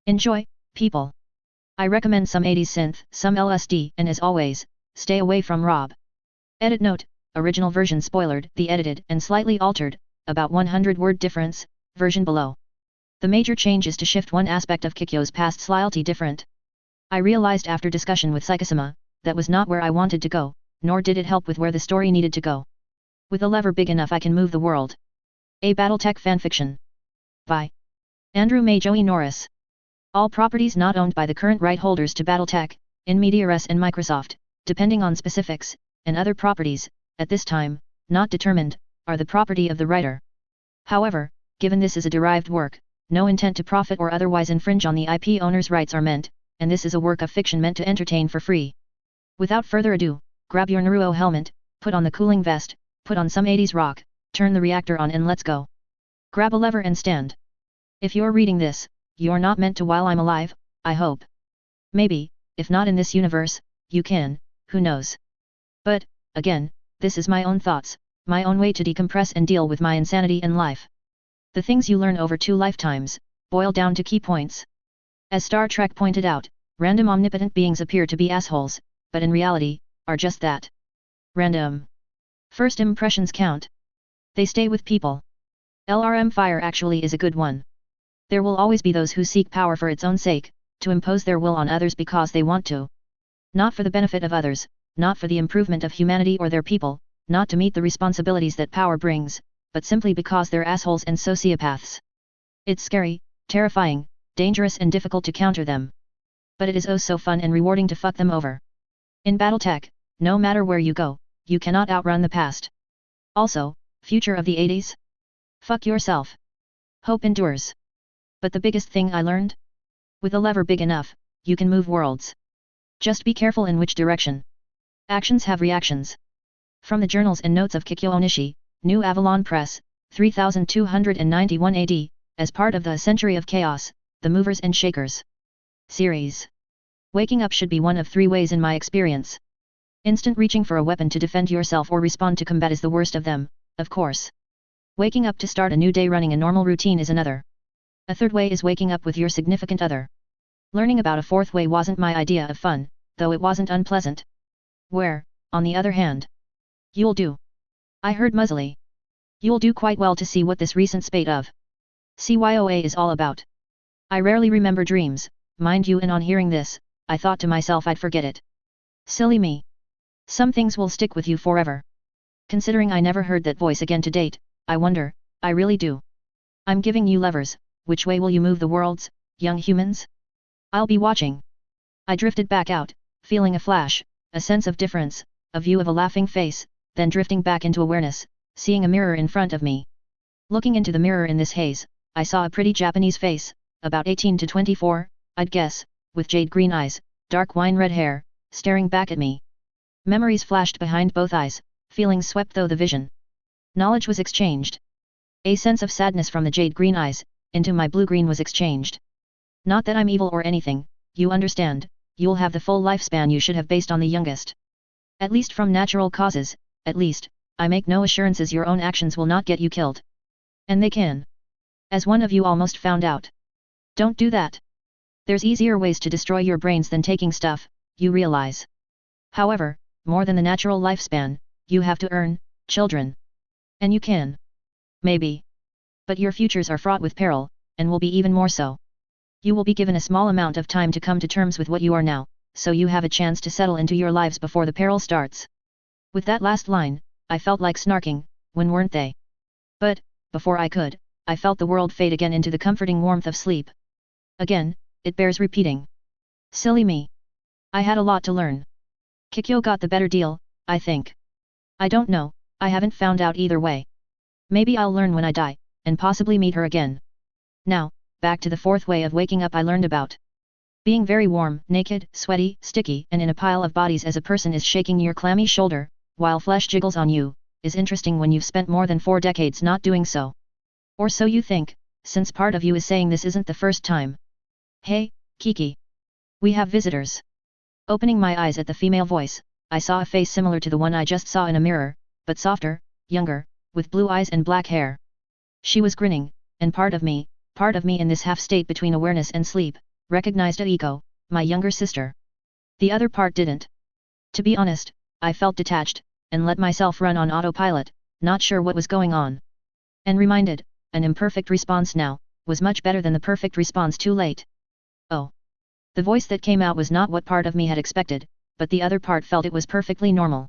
Enjoy, people. I recommend some 80s synth, some LSD, and as always, stay away from Rob. Edit note, original version spoilered, the edited and slightly altered, about 100 word difference, version below. The major change is to shift one aspect of CYOA's past slightly different. I realized after discussion with Psychosoma, that was not where I wanted to go, nor did it help with where the story needed to go. With a lever big enough I can move the world. A Battletech fanfiction. By Andrew MageOhki Norris. All properties not owned by the current right holders to Battletech, in MediaRes and Microsoft, depending on specifics, and other properties, at this time, not determined, are the property of the writer. However, given this is a derived work, no intent to profit or otherwise infringe on the IP owner's rights are meant, and this is a work of fiction meant to entertain for free. Without further ado, grab your Naruto helmet, put on the cooling vest, put on some 80s rock, turn the reactor on and let's go. Grab a lever and stand. If you're reading this, you're not meant to while I'm alive, I hope. Maybe, if not in this universe, you can, who knows. But, again, this is my own thoughts, my own way to decompress and deal with my insanity in life. The things you learn over 2 lifetimes, boil down to key points. As Star Trek pointed out, random omnipotent beings appear to be assholes, but in reality, are just that. Random. First impressions count. They stay with people. LRM fire actually is a good one. There will always be those who seek power for its own sake, to impose their will on others because they want to. Not for the benefit of others, not for the improvement of humanity or their people, not to meet the responsibilities that power brings, but simply because they're assholes and sociopaths. It's scary, terrifying, dangerous and difficult to counter them. But it is oh so fun and rewarding to fuck them over. In Battletech, no matter where you go, you cannot outrun the past. Also, future of the 80s? Fuck yourself. Hope endures. But the biggest thing I learned? With a lever big enough, you can move worlds. Just be careful in which direction. Actions have reactions. From the journals and notes of Kikyo Onishi, New Avalon Press, 3291 AD, as part of the Century of Chaos, The Movers and Shakers series. Waking up should be one of 3 ways in my experience. Instant reaching for a weapon to defend yourself or respond to combat is the worst of them, of course. Waking up to start a new day running a normal routine is another. A third way is waking up with your significant other. Learning about a 4th way wasn't my idea of fun, though it wasn't unpleasant. Where, on the other hand, you'll do. I heard muzzily. You'll do quite well to see what this recent spate of CYOA is all about. I rarely remember dreams, mind you, and on hearing this, I thought to myself I'd forget it. Silly me. Some things will stick with you forever. Considering I never heard that voice again to date, I wonder, I really do. I'm giving you levers, which way will you move the worlds, young humans? I'll be watching. I drifted back out, feeling a flash, a sense of difference, a view of a laughing face, then drifting back into awareness, seeing a mirror in front of me. Looking into the mirror in this haze, I saw a pretty Japanese face, about 18 to 24, I'd guess, with jade green eyes, dark wine red hair, staring back at me. Memories flashed behind both eyes, feelings swept through the vision. Knowledge was exchanged. A sense of sadness from the jade green eyes, into my blue-green was exchanged. Not that I'm evil or anything, you understand, you'll have the full lifespan you should have based on the youngest. At least from natural causes, at least, I make no assurances your own actions will not get you killed. And they can. As one of you almost found out. Don't do that. There's easier ways to destroy your brains than taking stuff, you realize. However, more than the natural lifespan, you have to earn, children. And you can. Maybe. But your futures are fraught with peril, and will be even more so. You will be given a small amount of time to come to terms with what you are now, so you have a chance to settle into your lives before the peril starts. With that last line, I felt like snarking, when weren't they? But, before I could, I felt the world fade again into the comforting warmth of sleep. Again, it bears repeating. Silly me. I had a lot to learn. Kikyo got the better deal, I think. I don't know, I haven't found out either way. Maybe I'll learn when I die, and possibly meet her again. Now, back to the 4th way of waking up I learned about. Being very warm, naked, sweaty, sticky, and in a pile of bodies as a person is shaking your clammy shoulder, while flesh jiggles on you, is interesting when you've spent more than 4 decades not doing so. Or so you think, since part of you is saying this isn't the first time. Hey, Kiki. We have visitors. Opening my eyes at the female voice, I saw a face similar to the one I just saw in a mirror, but softer, younger, with blue eyes and black hair. She was grinning, and part of me in this half-state between awareness and sleep, recognized Aiko, my younger sister. The other part didn't. To be honest, I felt detached, and let myself run on autopilot, not sure what was going on. And reminded, an imperfect response now, was much better than the perfect response too late. Oh. The voice that came out was not what part of me had expected, but the other part felt it was perfectly normal.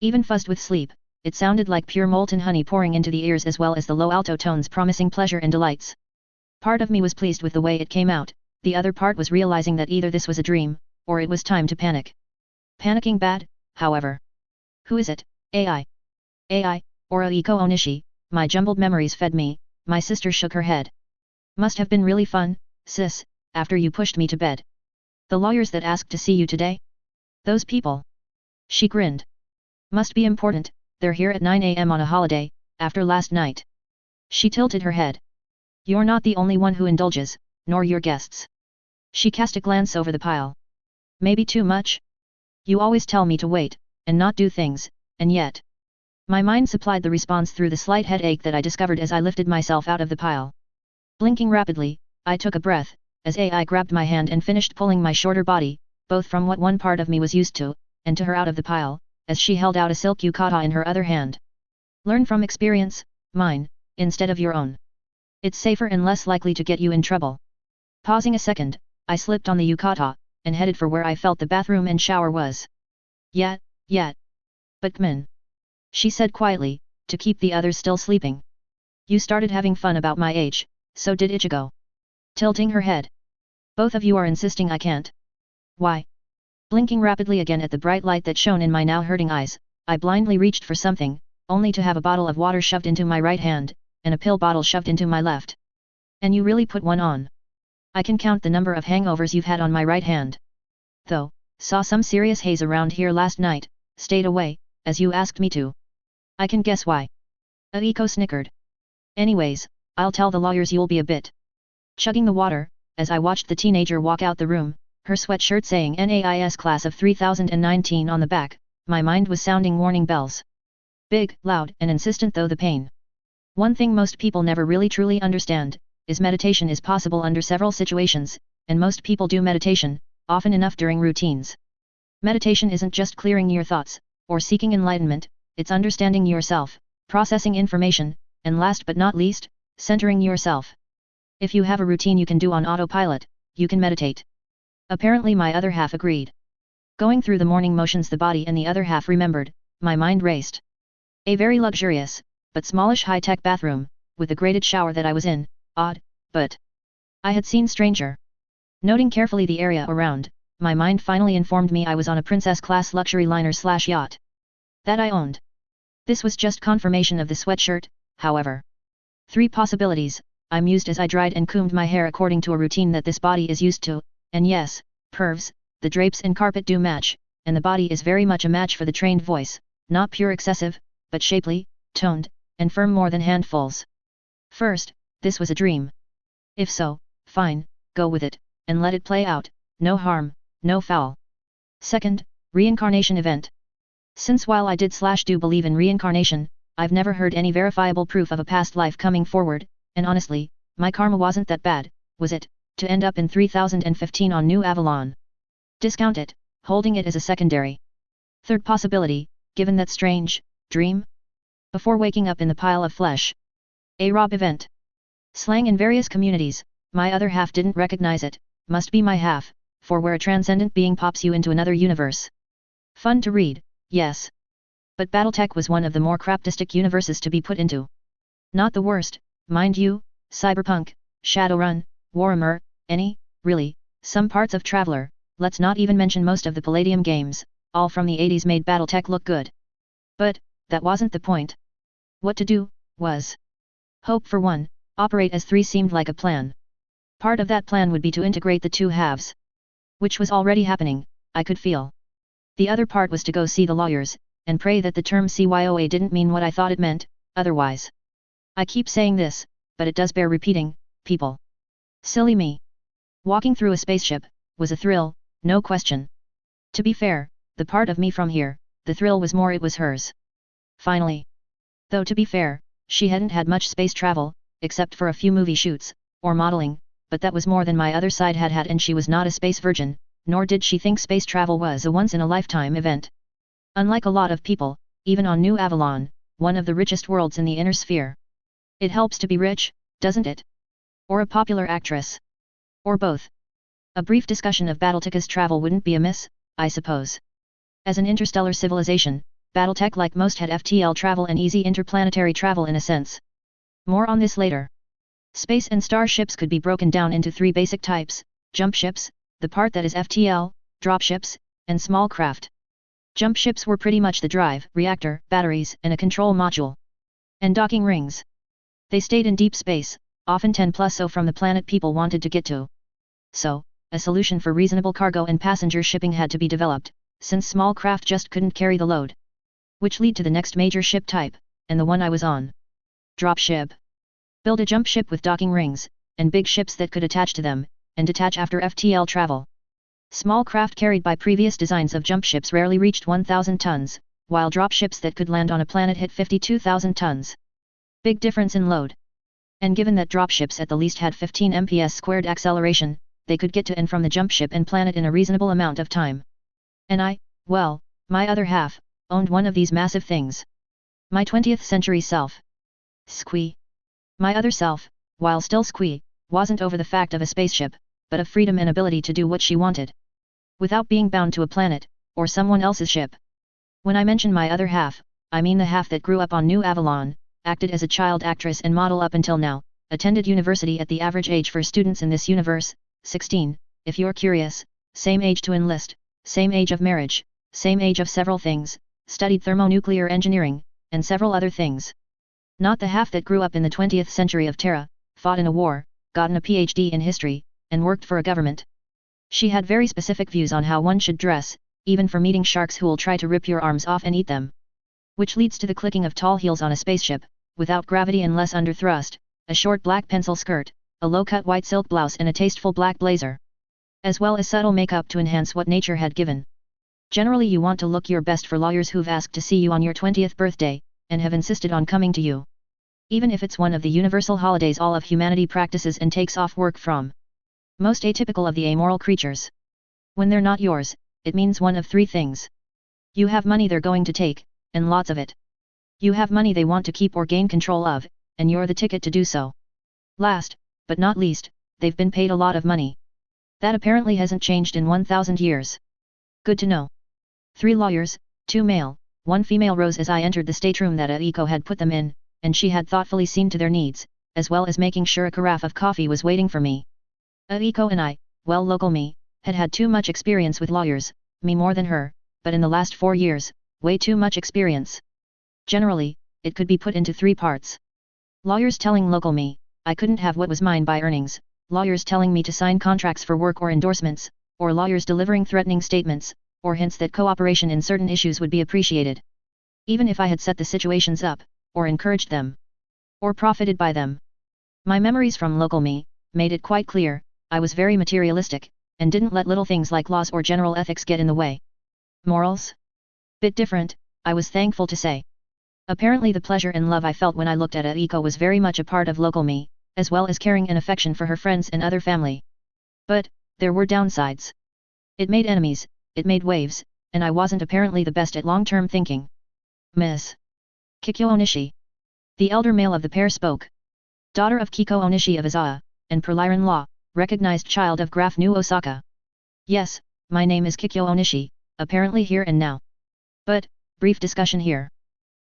Even fuzzed with sleep, it sounded like pure molten honey pouring into the ears as well as the low alto tones promising pleasure and delights. Part of me was pleased with the way it came out, the other part was realizing that either this was a dream, or it was time to panic. Panicking bad, however. Who is it? AI? AI, or Aiko Onishi, my jumbled memories fed me, my sister shook her head. Must have been really fun, sis, after you pushed me to bed. The lawyers that asked to see you today? Those people. She grinned. Must be important, they're here at 9 AM on a holiday, after last night. She tilted her head. You're not the only one who indulges, nor your guests. She cast a glance over the pile. Maybe too much? You always tell me to wait, and not do things, and yet. My mind supplied the response through the slight headache that I discovered as I lifted myself out of the pile. Blinking rapidly, I took a breath, as AI grabbed my hand and finished pulling my shorter body, both from what one part of me was used to, and to her out of the pile, as she held out a silk yukata in her other hand. Learn from experience, mine, instead of your own. It's safer and less likely to get you in trouble. Pausing a second, I slipped on the yukata, and headed for where I felt the bathroom and shower was. Yet. But Kmin. She said quietly, to keep the others still sleeping. You started having fun about my age, so did Ichigo. Tilting her head. Both of you are insisting I can't. Why? Blinking rapidly again at the bright light that shone in my now hurting eyes, I blindly reached for something, only to have a bottle of water shoved into my right hand, and a pill bottle shoved into my left. And you really put one on. I can count the number of hangovers you've had on my right hand. Though, saw some serious haze around here last night, stayed away, as you asked me to. I can guess why. Aiko snickered. Anyways, I'll tell the lawyers you'll be a bit. Chugging the water, as I watched the teenager walk out the room, her sweatshirt saying NAIS class of 3019 on the back, my mind was sounding warning bells. Big, loud, and insistent though the pain. One thing most people never really truly understand, is meditation is possible under several situations, and most people do meditation, often enough during routines. Meditation isn't just clearing your thoughts, or seeking enlightenment, it's understanding yourself, processing information, and last but not least, centering yourself. If you have a routine you can do on autopilot, you can meditate. Apparently my other half agreed. Going through the morning motions the body and the other half remembered, my mind raced. A very luxurious, but smallish high-tech bathroom, with a grated shower that I was in, odd, but I had seen stranger. Noting carefully the area around, my mind finally informed me I was on a princess-class luxury liner/yacht. That I owned. This was just confirmation of the sweatshirt, however. 3 possibilities, I mused as I dried and combed my hair according to a routine that this body is used to, and yes, pervs, the drapes and carpet do match, and the body is very much a match for the trained voice, not pure excessive, but shapely, toned, and firm more than handfuls. First, this was a dream. If so, fine, go with it, and let it play out, no harm, no foul. Second, reincarnation event. Since while I did/do believe in reincarnation, I've never heard any verifiable proof of a past life coming forward, and honestly, my karma wasn't that bad, was it, to end up in 3015 on New Avalon? Discount it, holding it as a secondary. Third possibility, given that strange dream? Before waking up in the pile of flesh. A Rob event. Slang in various communities, my other half didn't recognize it, must be my half, for where a transcendent being pops you into another universe. Fun to read, yes. But Battletech was one of the more craptastic universes to be put into. Not the worst, mind you, Cyberpunk, Shadowrun, Warhammer, any, really, some parts of Traveler, let's not even mention most of the Palladium games, all from the 80s made Battletech look good. But, that wasn't the point. What to do, was. Hope for one, operate as 3 seemed like a plan. Part of that plan would be to integrate the 2 halves. Which was already happening, I could feel. The other part was to go see the lawyers, and pray that the term CYOA didn't mean what I thought it meant, otherwise. I keep saying this, but it does bear repeating, people. Silly me. Walking through a spaceship, was a thrill, no question. To be fair, the part of me from here, the thrill was more it was hers. Finally. Though to be fair, she hadn't had much space travel, except for a few movie shoots, or modeling, but that was more than my other side had had, and she was not a space virgin, nor did she think space travel was a once-in-a-lifetime event. Unlike a lot of people, even on New Avalon, one of the richest worlds in the inner sphere. It helps to be rich, doesn't it? Or a popular actress? Or both? A brief discussion of BattletechCYOA's travel wouldn't be amiss, I suppose. As an interstellar civilization, Battletech like most had FTL travel and easy interplanetary travel in a sense. More on this later. Space and starships could be broken down into three basic types: jump ships, the part that is FTL, dropships, and small craft. Jump ships were pretty much the drive, reactor, batteries, and a control module. And docking rings. They stayed in deep space, often 10 plus so from the planet people wanted to get to. So, a solution for reasonable cargo and passenger shipping had to be developed, since small craft just couldn't carry the load. Which lead to the next major ship type, and the one I was on. Dropship. Build a jump ship with docking rings, and big ships that could attach to them, and detach after FTL travel. Small craft carried by previous designs of jump ships rarely reached 1,000 tons, while dropships that could land on a planet hit 52,000 tons. Big difference in load. And given that dropships at the least had 15 mph² acceleration, they could get to and from the jump ship and planet in a reasonable amount of time. And I, well, my other half, owned one of these massive things. My 20th century self. Squee. My other self, while still squee, wasn't over the fact of a spaceship, but of freedom and ability to do what she wanted. Without being bound to a planet, or someone else's ship. When I mention my other half, I mean the half that grew up on New Avalon, acted as a child actress and model up until now, attended university at the average age for students in this universe, 16, if you're curious, same age to enlist, same age of marriage, same age of several things, studied thermonuclear engineering, and several other things. Not the half that grew up in the 20th century of Terra, fought in a war, gotten a PhD in history, and worked for a government. She had very specific views on how one should dress, even for meeting sharks who'll try to rip your arms off and eat them. Which leads to the clicking of tall heels on a spaceship, without gravity and less under thrust, a short black pencil skirt, a low-cut white silk blouse and a tasteful black blazer. As well as subtle makeup to enhance what nature had given. Generally you want to look your best for lawyers who've asked to see you on your 20th birthday, and have insisted on coming to you. Even if it's one of the universal holidays all of humanity practices and takes off work from. Most atypical of the amoral creatures. When they're not yours, it means one of three things. You have money they're going to take, and lots of it. You have money they want to keep or gain control of, and you're the ticket to do so. Last, but not least, they've been paid a lot of money. That apparently hasn't changed in 1,000 years. Good to know. 3 lawyers, 2 male, 1 female rose as I entered the stateroom that Aiko had put them in, and she had thoughtfully seen to their needs, as well as making sure a carafe of coffee was waiting for me. Aiko and I, well local me, had had too much experience with lawyers, me more than her, but in the last 4 years, way too much experience. Generally, it could be put into 3 parts. Lawyers telling local me, I couldn't have what was mine by earnings, lawyers telling me to sign contracts for work or endorsements, or lawyers delivering threatening statements, or hints that cooperation in certain issues would be appreciated. Even if I had set the situations up, or encouraged them, or profited by them. My memories from local me, made it quite clear, I was very materialistic, and didn't let little things like laws or general ethics get in the way. Morals? Bit different, I was thankful to say. Apparently the pleasure and love I felt when I looked at Aiko was very much a part of local me, as well as caring and affection for her friends and other family. But, there were downsides. It made enemies, it made waves, and I wasn't apparently the best at long-term thinking. Ms. Kikyo Onishi. The elder male of the pair spoke. Daughter of Kiko Onishi of Izawa, and per Lyran law, recognized child of Graf New Osaka. Yes, my name is Kikyo Onishi, apparently here and now. But, brief discussion here.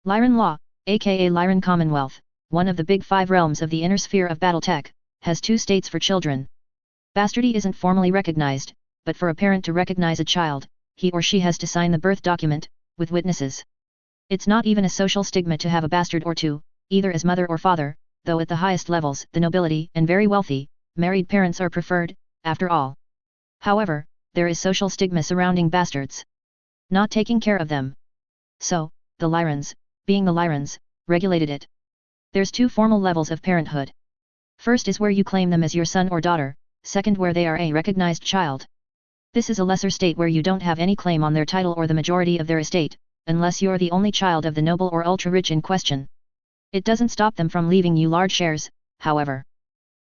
Lyran law, aka Lyran Commonwealth, one of the big 5 realms of the inner sphere of Battletech, has 2 states for children. Bastardy isn't formally recognized, but for a parent to recognize a child, he or she has to sign the birth document, with witnesses. It's not even a social stigma to have a bastard or 2, either as mother or father, though at the highest levels, the nobility and very wealthy, married parents are preferred, after all. However, there is social stigma surrounding bastards. Not taking care of them. So, the Lyrans, being the Lyrans, regulated it. There's 2 formal levels of parenthood. First is where you claim them as your son or daughter, second where they are a recognized child. This is a lesser state where you don't have any claim on their title or the majority of their estate, unless you're the only child of the noble or ultra-rich in question. It doesn't stop them from leaving you large shares, however.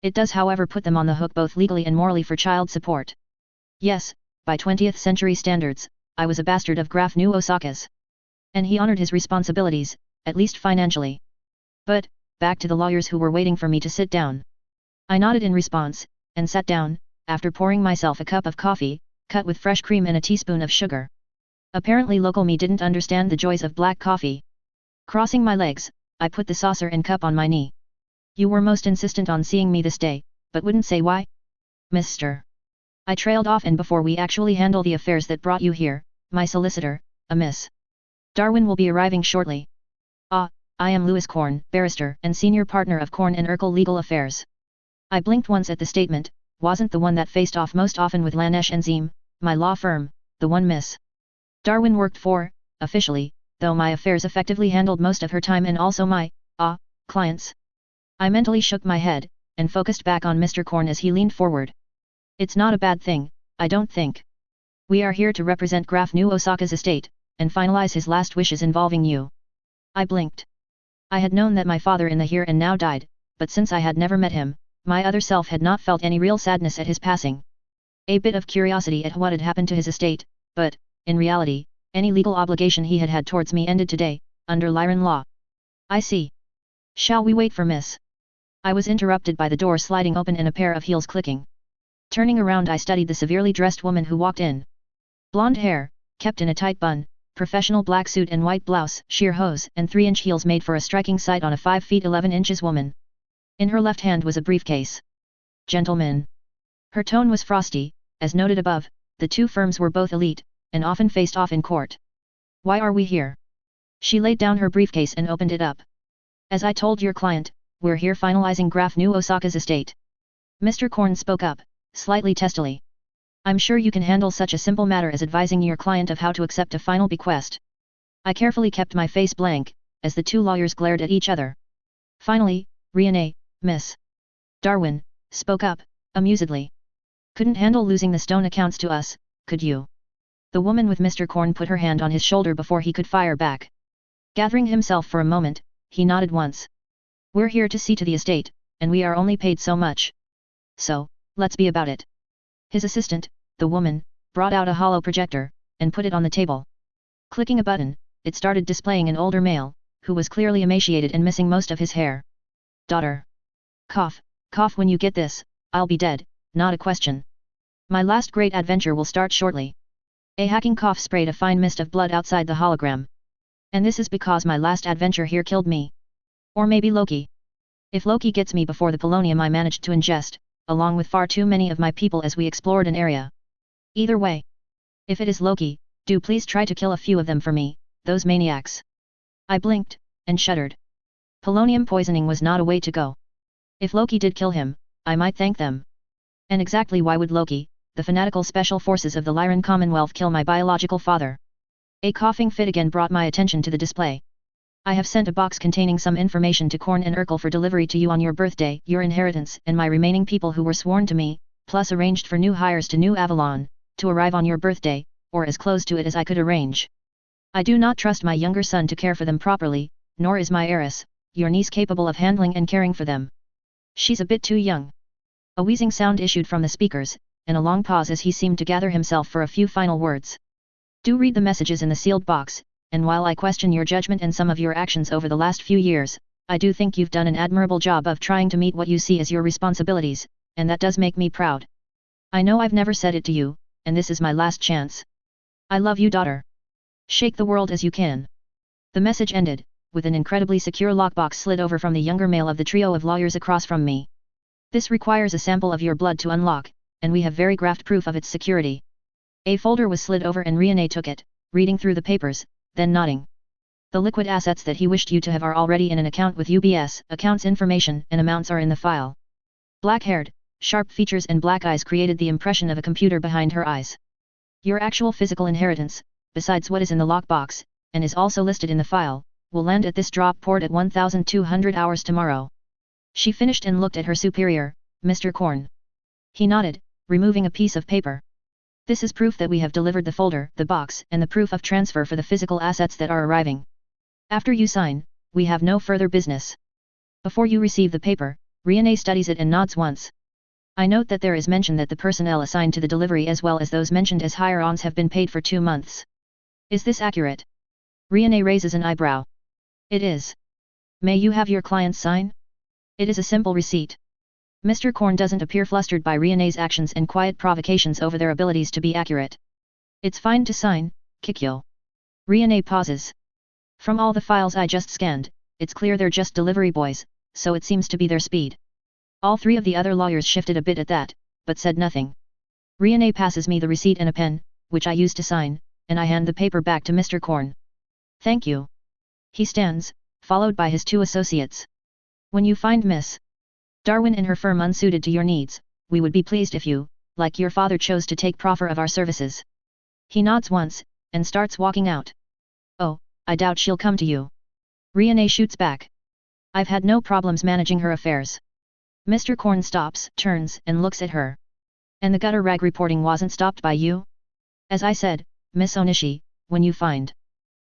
It does however put them on the hook both legally and morally for child support. Yes, by 20th century standards, I was a bastard of Graf Nu Osaka's. And he honored his responsibilities, at least financially. But, back to the lawyers who were waiting for me to sit down. I nodded in response, and sat down, after pouring myself a cup of coffee, cut with fresh cream and a teaspoon of sugar. Apparently local me didn't understand the joys of black coffee. Crossing my legs, I put the saucer and cup on my knee. You were most insistent on seeing me this day, but wouldn't say why? Mr. I trailed off, and before we actually handle the affairs that brought you here, my solicitor, a Miss Darwin will be arriving shortly. Ah, I am Louis Korn, barrister and senior partner of Korn & Urkel Legal Affairs. I blinked once at the statement, wasn't the one that faced off most often with Lanesh and Zim, my law firm, the one Miss Darwin worked for, officially, though my affairs effectively handled most of her time and also my, clients. I mentally shook my head, and focused back on Mr. Korn as he leaned forward. It's not a bad thing, I don't think. We are here to represent Graf Nu Osaka's estate, and finalize his last wishes involving you. I blinked. I had known that my father in the here and now died, but since I had never met him, my other self had not felt any real sadness at his passing. A bit of curiosity at what had happened to his estate, but, in reality, any legal obligation he had had towards me ended today, under Lyran law. I see. Shall we wait for Miss? I was interrupted by the door sliding open and a pair of heels clicking. Turning around, I studied the severely dressed woman who walked in. Blonde hair, kept in a tight bun, professional black suit and white blouse, sheer hose and 3-inch heels made for a striking sight on a 5 feet 11 inches woman. In her left hand was a briefcase. Gentlemen. Her tone was frosty, as noted above, the two firms were both elite, and often faced off in court. Why are we here? She laid down her briefcase and opened it up. As I told your client, we're here finalizing Graf Nu Osaka's estate. Mr. Korn spoke up, slightly testily. I'm sure you can handle such a simple matter as advising your client of how to accept a final bequest. I carefully kept my face blank, as the two lawyers glared at each other. Finally, Riane, Miss Darwin, spoke up, amusedly. Couldn't handle losing the stone accounts to us, could you? The woman with Mr. Korn put her hand on his shoulder before he could fire back. Gathering himself for a moment, he nodded once. We're here to see to the estate, and we are only paid so much. So, let's be about it. His assistant, the woman, brought out a hollow projector, and put it on the table. Clicking a button, it started displaying an older male, who was clearly emaciated and missing most of his hair. Daughter. Cough, cough when you get this, I'll be dead, not a question. My last great adventure will start shortly. A hacking cough sprayed a fine mist of blood outside the hologram. And this is because my last adventure here killed me. Or maybe Loki. If Loki gets me before the polonium I managed to ingest, along with far too many of my people as we explored an area. Either way. If it is Loki, do please try to kill a few of them for me, those maniacs. I blinked, and shuddered. Polonium poisoning was not a way to go. If Loki did kill him, I might thank them. And exactly why would Loki, the fanatical special forces of the Lyran Commonwealth, kill my biological father? A coughing fit again brought my attention to the display. I have sent a box containing some information to Korn & Urkel for delivery to you on your birthday, your inheritance and my remaining people who were sworn to me, plus arranged for new hires to New Avalon, to arrive on your birthday, or as close to it as I could arrange. I do not trust my younger son to care for them properly, nor is my heiress, your niece, capable of handling and caring for them. She's a bit too young. A wheezing sound issued from the speakers, and a long pause as he seemed to gather himself for a few final words. Do read the messages in the sealed box, and while I question your judgment and some of your actions over the last few years, I do think you've done an admirable job of trying to meet what you see as your responsibilities, and that does make me proud. I know I've never said it to you, and this is my last chance. I love you, daughter. Shake the world as you can. The message ended, with an incredibly secure lockbox slid over from the younger male of the trio of lawyers across from me. This requires a sample of your blood to unlock, and we have very graft proof of its security. A folder was slid over and Riane took it, reading through the papers, then nodding. The liquid assets that he wished you to have are already in an account with UBS, accounts information and amounts are in the file. Black-haired, sharp features and black eyes created the impression of a computer behind her eyes. Your actual physical inheritance, besides what is in the lockbox, and is also listed in the file, will land at this drop port at 1200 hours tomorrow. She finished and looked at her superior, Mr. Korn. He nodded, removing a piece of paper. This is proof that we have delivered the folder, the box, and the proof of transfer for the physical assets that are arriving. After you sign, we have no further business. Before you receive the paper, Riane studies it and nods once. I note that there is mention that the personnel assigned to the delivery as well as those mentioned as hire-ons have been paid for 2 months. Is this accurate? Riane raises an eyebrow. It is. May you have your client's sign? It is a simple receipt. Mr. Korn doesn't appear flustered by Riane's actions and quiet provocations over their abilities to be accurate. It's fine to sign, Kikyo. Riane pauses. From all the files I just scanned, it's clear they're just delivery boys, so it seems to be their speed. All 3 of the other lawyers shifted a bit at that, but said nothing. Riane passes me the receipt and a pen, which I use to sign, and I hand the paper back to Mr. Korn. Thank you. He stands, followed by his 2 associates. When you find Miss Darwin and her firm unsuited to your needs, we would be pleased if you, like your father, chose to take proffer of our services. He nods once, and starts walking out. Oh, I doubt she'll come to you. Riane shoots back. I've had no problems managing her affairs. Mr. Korn stops, turns, and looks at her. And the gutter rag reporting wasn't stopped by you? As I said, Miss Onishi, when you find.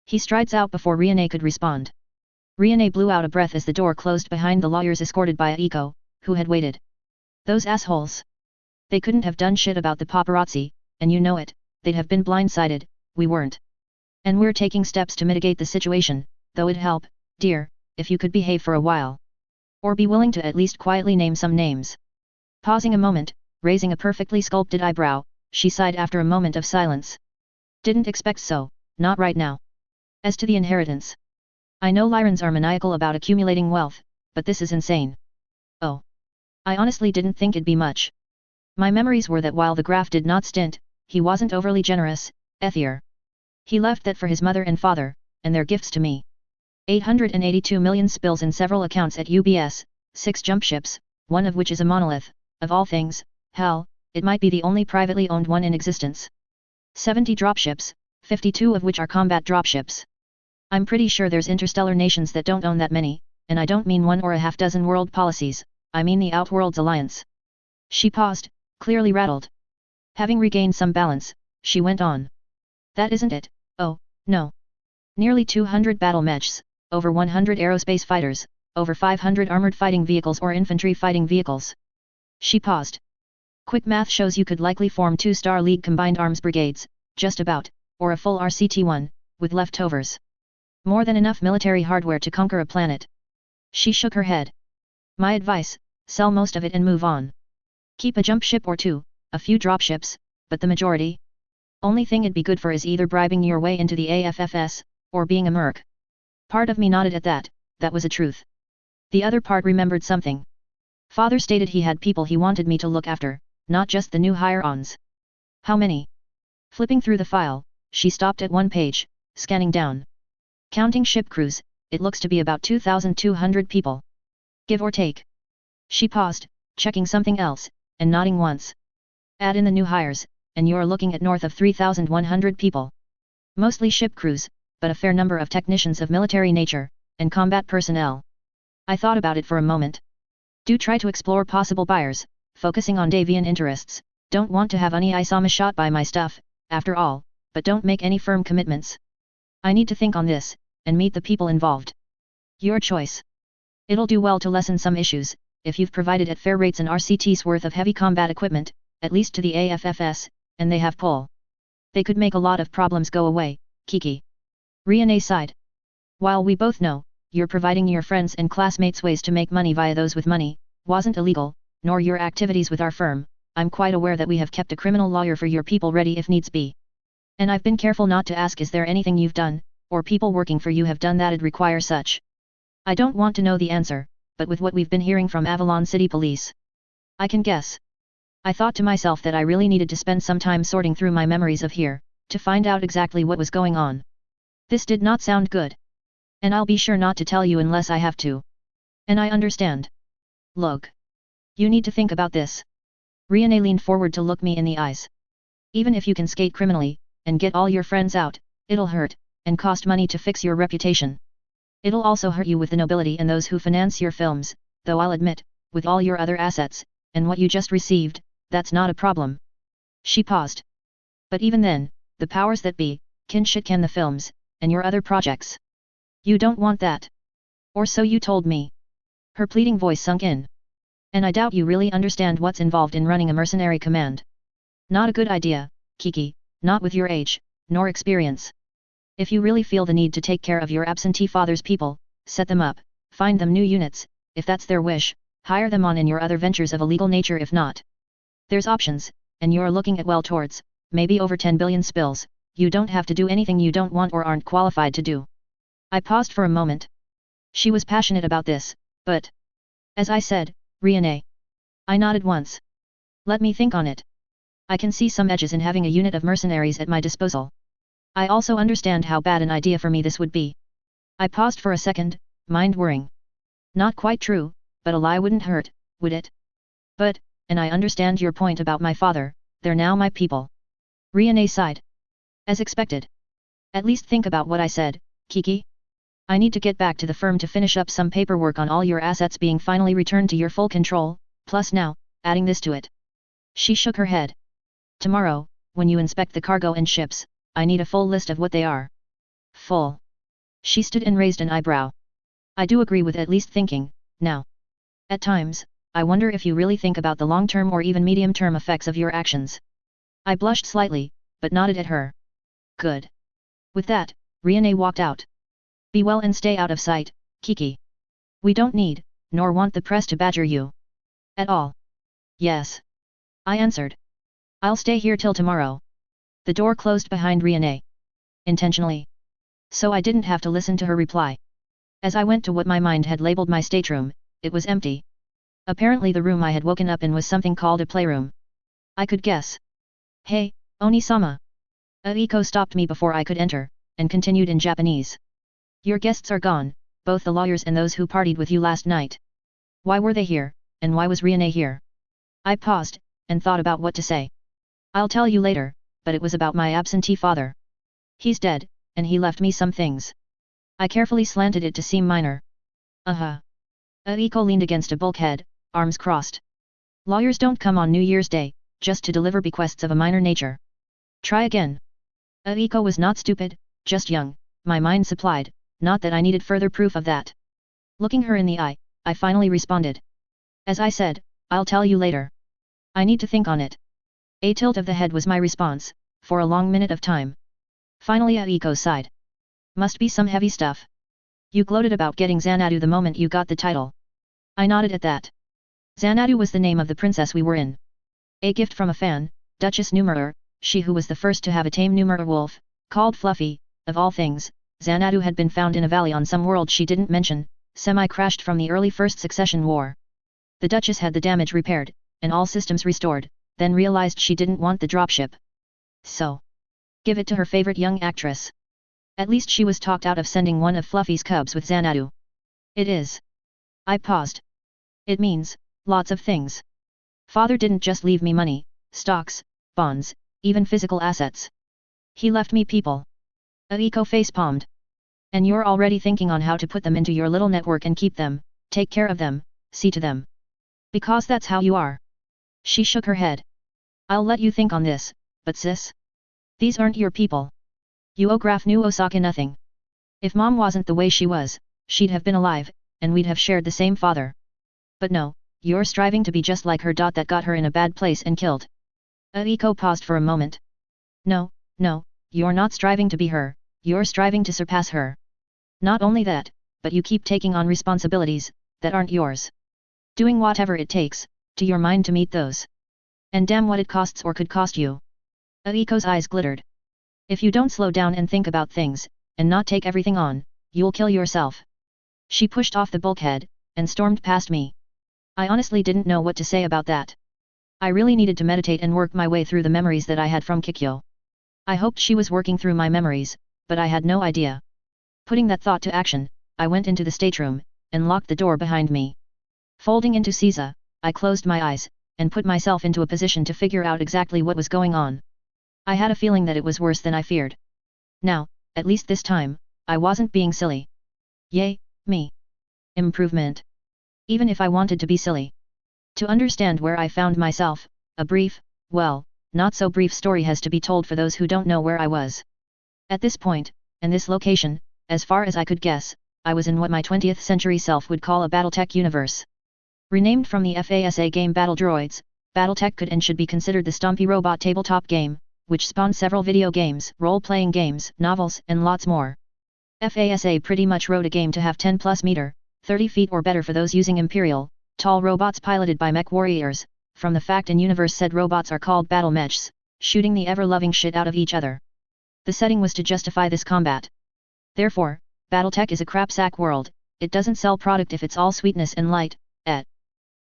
He strides out before Riane could respond. Riane blew out a breath as the door closed behind the lawyers, escorted by Aiko, who had waited. Those assholes. They couldn't have done shit about the paparazzi, and you know it, they'd have been blindsided, we weren't. And we're taking steps to mitigate the situation, though it'd help, dear, if you could behave for a while. Or be willing to at least quietly name some names. Pausing a moment, raising a perfectly sculpted eyebrow, she sighed after a moment of silence. Didn't expect so, not right now. As to the inheritance. I know Lyrans are maniacal about accumulating wealth, but this is insane. Oh. I honestly didn't think it'd be much. My memories were that while the graph did not stint, he wasn't overly generous, Ethier. He left that for his mother and father, and their gifts to me. 882 million spills in several accounts at UBS, 6 jump ships, one of which is a monolith, of all things, hell, it might be the only privately owned one in existence. 70 dropships, 52 of which are combat dropships. I'm pretty sure there's interstellar nations that don't own that many, and I don't mean 1 or a half dozen world policies, I mean the Outworlds Alliance. She paused, clearly rattled. Having regained some balance, she went on. That isn't it, oh, no. Nearly 200 battle mechs, over 100 aerospace fighters, over 500 armored fighting vehicles or infantry fighting vehicles. She paused. Quick math shows you could likely form 2-star League combined arms brigades, just about, or a full RCT-1, with leftovers. More than enough military hardware to conquer a planet. She shook her head. My advice, sell most of it and move on. Keep a jump ship or 2, a few dropships, but the majority? Only thing it'd be good for is either bribing your way into the AFFS, or being a merc. Part of me nodded at that, that was a truth. The other part remembered something. Father stated he had people he wanted me to look after, not just the new hire-ons. How many? Flipping through the file, she stopped at one page, scanning down. Counting ship crews, it looks to be about 2,200 people. Give or take. She paused, checking something else, and nodding once. Add in the new hires, and you're looking at north of 3,100 people. Mostly ship crews, but a fair number of technicians of military nature, and combat personnel. I thought about it for a moment. Do try to explore possible buyers, focusing on Davian interests, don't want to have any Isama shot by my stuff, after all, but don't make any firm commitments. I need to think on this, and meet the people involved. Your choice. It'll do well to lessen some issues, if you've provided at fair rates an RCT's worth of heavy combat equipment, at least to the AFFS, and they have pull. They could make a lot of problems go away, Kiki. Riane sighed. While we both know, you're providing your friends and classmates ways to make money via those with money, wasn't illegal, nor your activities with our firm, I'm quite aware that we have kept a criminal lawyer for your people ready if needs be. And I've been careful not to ask is there anything you've done, or people working for you have done that'd require such. I don't want to know the answer, but with what we've been hearing from Avalon City Police, I can guess. I thought to myself that I really needed to spend some time sorting through my memories of here, to find out exactly what was going on. This did not sound good. And I'll be sure not to tell you unless I have to. And I understand. Look. You need to think about this. Riane leaned forward to look me in the eyes. Even if you can skate criminally, and get all your friends out, it'll hurt, and cost money to fix your reputation. It'll also hurt you with the nobility and those who finance your films, though I'll admit, with all your other assets, and what you just received, that's not a problem. She paused. But even then, the powers that be, can shit-can the films, and your other projects. You don't want that. Or so you told me. Her pleading voice sunk in. And I doubt you really understand what's involved in running a mercenary command. Not a good idea, Kiki, not with your age, nor experience. If you really feel the need to take care of your absentee father's people, set them up, find them new units, if that's their wish, hire them on in your other ventures of a legal nature if not. There's options, and you're looking at well towards, maybe over 10 billion spills, you don't have to do anything you don't want or aren't qualified to do. I paused for a moment. She was passionate about this, but... As I said, Riane. I nodded once. Let me think on it. I can see some edges in having a unit of mercenaries at my disposal. I also understand how bad an idea for me this would be. I paused for a second, mind worrying. Not quite true, but a lie wouldn't hurt, would it? But, and I understand your point about my father, they're now my people. Riane sighed. As expected. At least think about what I said, Kiki. I need to get back to the firm to finish up some paperwork on all your assets being finally returned to your full control, plus now, adding this to it. She shook her head. Tomorrow, when you inspect the cargo and ships, I need a full list of what they are. Full. She stood and raised an eyebrow. I do agree with at least thinking, now. At times, I wonder if you really think about the long-term or even medium-term effects of your actions. I blushed slightly, but nodded at her. Good. With that, Riane walked out. Be well and stay out of sight, Kiki. We don't need, nor want the press to badger you. At all. Yes. I answered. I'll stay here till tomorrow. The door closed behind Riane. Intentionally. So I didn't have to listen to her reply. As I went to what my mind had labeled my stateroom, it was empty. Apparently the room I had woken up in was something called a playroom. I could guess. Hey, Oni-sama. Aiko stopped me before I could enter, and continued in Japanese. Your guests are gone, both the lawyers and those who partied with you last night. Why were they here, and why was Riane here? I paused, and thought about what to say. I'll tell you later, but it was about my absentee father. He's dead, and he left me some things. I carefully slanted it to seem minor. Aiko leaned against a bulkhead, arms crossed. Lawyers don't come on New Year's Day, just to deliver bequests of a minor nature. Try again. Aiko was not stupid, just young, my mind supplied, not that I needed further proof of that. Looking her in the eye, I finally responded. As I said, I'll tell you later. I need to think on it. A tilt of the head was my response, for a long minute of time. Finally Aiko sighed. Must be some heavy stuff. You gloated about getting Xanadu the moment you got the title. I nodded at that. Xanadu was the name of the princess we were in. A gift from a fan, Duchess Numerar, she who was the first to have a tame Numerar wolf, called Fluffy. Of all things, Xanadu had been found in a valley on some world she didn't mention, semi-crashed from the early First Succession War. The Duchess had the damage repaired, and all systems restored, then realized she didn't want the dropship. So. Give it to her favorite young actress. At least she was talked out of sending one of Fluffy's cubs with Xanadu. It is. I paused. It means, lots of things. Father didn't just leave me money, stocks, bonds, even physical assets. He left me people. Aiko face-palmed. And you're already thinking on how to put them into your little network and keep them, take care of them, see to them. Because that's how you are. She shook her head. I'll let you think on this, but sis. These aren't your people. You owe Graf New Osaka nothing. If Mom wasn't the way she was, she'd have been alive, and we'd have shared the same father. But no, you're striving to be just like her. That got her in a bad place and killed. Aiko paused for a moment. No, you're not striving to be her, you're striving to surpass her. Not only that, but you keep taking on responsibilities that aren't yours. Doing whatever it takes, to your mind to meet those. And damn what it costs or could cost you. Aiko's eyes glittered. If you don't slow down and think about things, and not take everything on, you'll kill yourself. She pushed off the bulkhead, and stormed past me. I honestly didn't know what to say about that. I really needed to meditate and work my way through the memories that I had from Kikyo. I hoped she was working through my memories, but I had no idea. Putting that thought to action, I went into the stateroom, and locked the door behind me. Folding into Caesar, I closed my eyes, and put myself into a position to figure out exactly what was going on. I had a feeling that it was worse than I feared. Now, at least this time, I wasn't being silly. Yay, me. Improvement. Even if I wanted to be silly. To understand where I found myself, a brief, well, not so brief story has to be told for those who don't know where I was. At this point, and this location, as far as I could guess, I was in what my 20th century self would call a Battletech universe. Renamed from the FASA game Battle Droids, Battletech could and should be considered the Stompy Robot tabletop game, which spawned several video games, role-playing games, novels, and lots more. FASA pretty much wrote a game to have 10+ meter, 30 feet or better for those using Imperial, tall robots piloted by mech warriors, from the fact in universe said robots are called battle mechs, shooting the ever-loving shit out of each other. The setting was to justify this combat. Therefore, Battletech is a crapsack world, it doesn't sell product if it's all sweetness and light,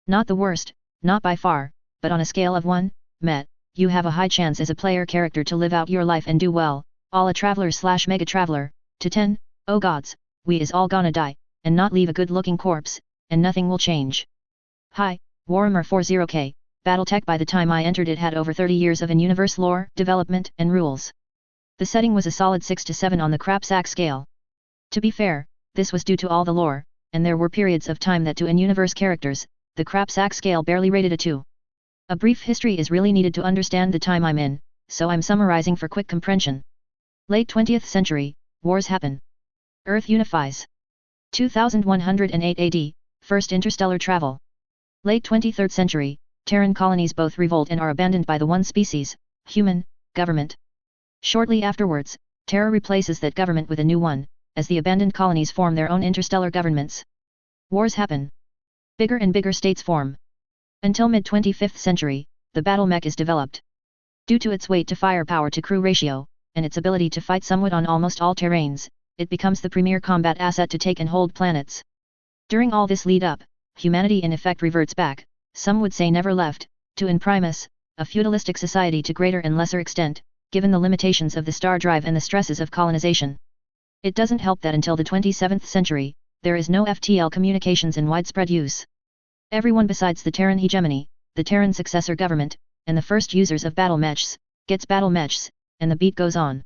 Not the worst, not by far, but on a scale of 1, met, you have a high chance as a player character to live out your life and do well, all a traveler/mega traveler, to 10, oh gods, we is all gonna die, and not leave a good looking corpse, and nothing will change. Hi, Warhammer 40k, Battletech by the time I entered it had over 30 years of in-universe lore, development, and rules. The setting was a solid 6 to 7 on the crapsack scale. To be fair, this was due to all the lore, and there were periods of time that to in-universe characters, the crapsack scale barely rated a 2. A brief history is really needed to understand the time I'm in, so I'm summarizing for quick comprehension. Late 20th century, wars happen. Earth unifies. 2108 AD, first interstellar travel. Late 23rd century, Terran colonies both revolt and are abandoned by the one species, human, government. Shortly afterwards, Terra replaces that government with a new one, as the abandoned colonies form their own interstellar governments. Wars happen. Bigger and bigger states form. Until mid-25th century, the battle mech is developed. Due to its weight to firepower to crew ratio, and its ability to fight somewhat on almost all terrains, it becomes the premier combat asset to take and hold planets. During all this lead-up, humanity in effect reverts back, some would say never left, to in primis, a feudalistic society to greater and lesser extent, given the limitations of the star drive and the stresses of colonization. It doesn't help that until the 27th century, there is no FTL communications in widespread use. Everyone besides the Terran hegemony, the Terran successor government, and the first users of battle mechs, gets battle mechs, and the beat goes on.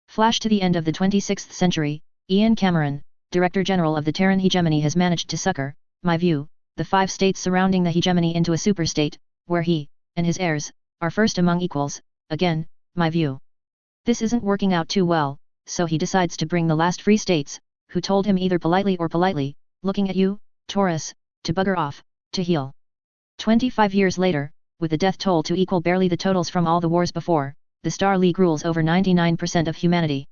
Flash to the end of the 26th century, Ian Cameron, Director General of the Terran hegemony, has managed to sucker, my view, the 5 states surrounding the hegemony into a superstate, where he, and his heirs, are first among equals, again, my view. This isn't working out too well, so he decides to bring the last free states, who told him either politely or politely, looking at you, Taurus, to bugger off, to heal. 25 years later, with the death toll to equal barely the totals from all the wars before, the Star League rules over 99% of humanity.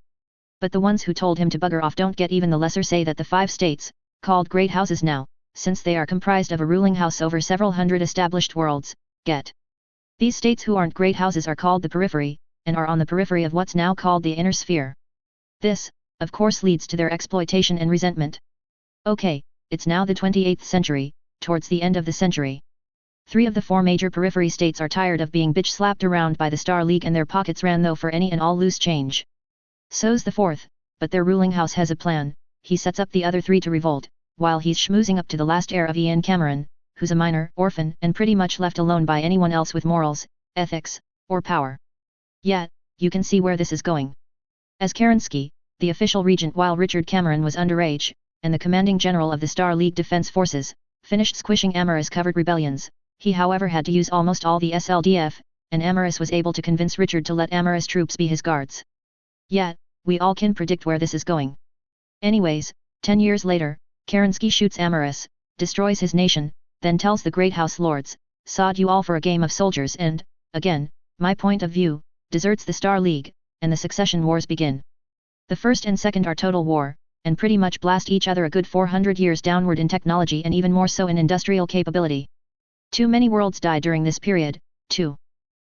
But the ones who told him to bugger off don't get even the lesser say that the 5 states, called Great Houses now, since they are comprised of a ruling house over several hundred established worlds, get. These states who aren't great houses are called the periphery, and are on the periphery of what's now called the inner sphere. This, of course, leads to their exploitation and resentment. Okay, it's now the 28th century, towards the end of the century. 3 of the 4 major periphery states are tired of being bitch-slapped around by the Star League, and their pockets ran though for any and all loose change. So's the 4th, but their ruling house has a plan. He sets up the other 3 to revolt, while he's schmoozing up to the last heir of Ian Cameron, who's a minor, orphan, and pretty much left alone by anyone else with morals, ethics, or power. Yet, you can see where this is going. As Kerensky, the official regent while Richard Cameron was underage, and the commanding general of the Star League Defense Forces, finished squishing Amaris-covered rebellions, he however had to use almost all the SLDF, and Amaris was able to convince Richard to let Amaris troops be his guards. Yet, we all can predict where this is going. Anyways, 10 years later, Kerensky shoots Amaris, destroys his nation, then tells the Great House Lords, sod you all for a game of soldiers, and, again, my point of view, deserts the Star League, and the succession wars begin. The first and second are total war, and pretty much blast each other a good 400 years downward in technology and even more so in industrial capability. Too many worlds die during this period, too.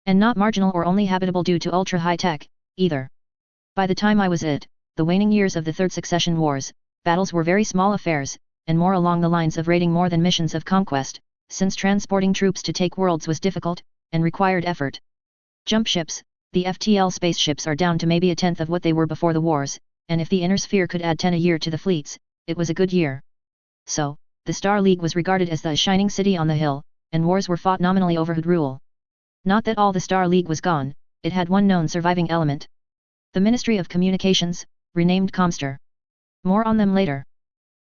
And not marginal or only habitable due to ultra-high tech, either. By the time I was it, the waning years of the Third Succession Wars, battles were very small affairs, and more along the lines of raiding more than missions of conquest, since transporting troops to take worlds was difficult, and required effort. Jump ships, the FTL spaceships are down to maybe a tenth of what they were before the wars, and if the inner sphere could add 10 a year to the fleets, it was a good year. So, the Star League was regarded as the shining city on the hill, and wars were fought nominally over who'd rule. Not that all the Star League was gone, it had one known surviving element. The Ministry of Communications, renamed Comster. More on them later.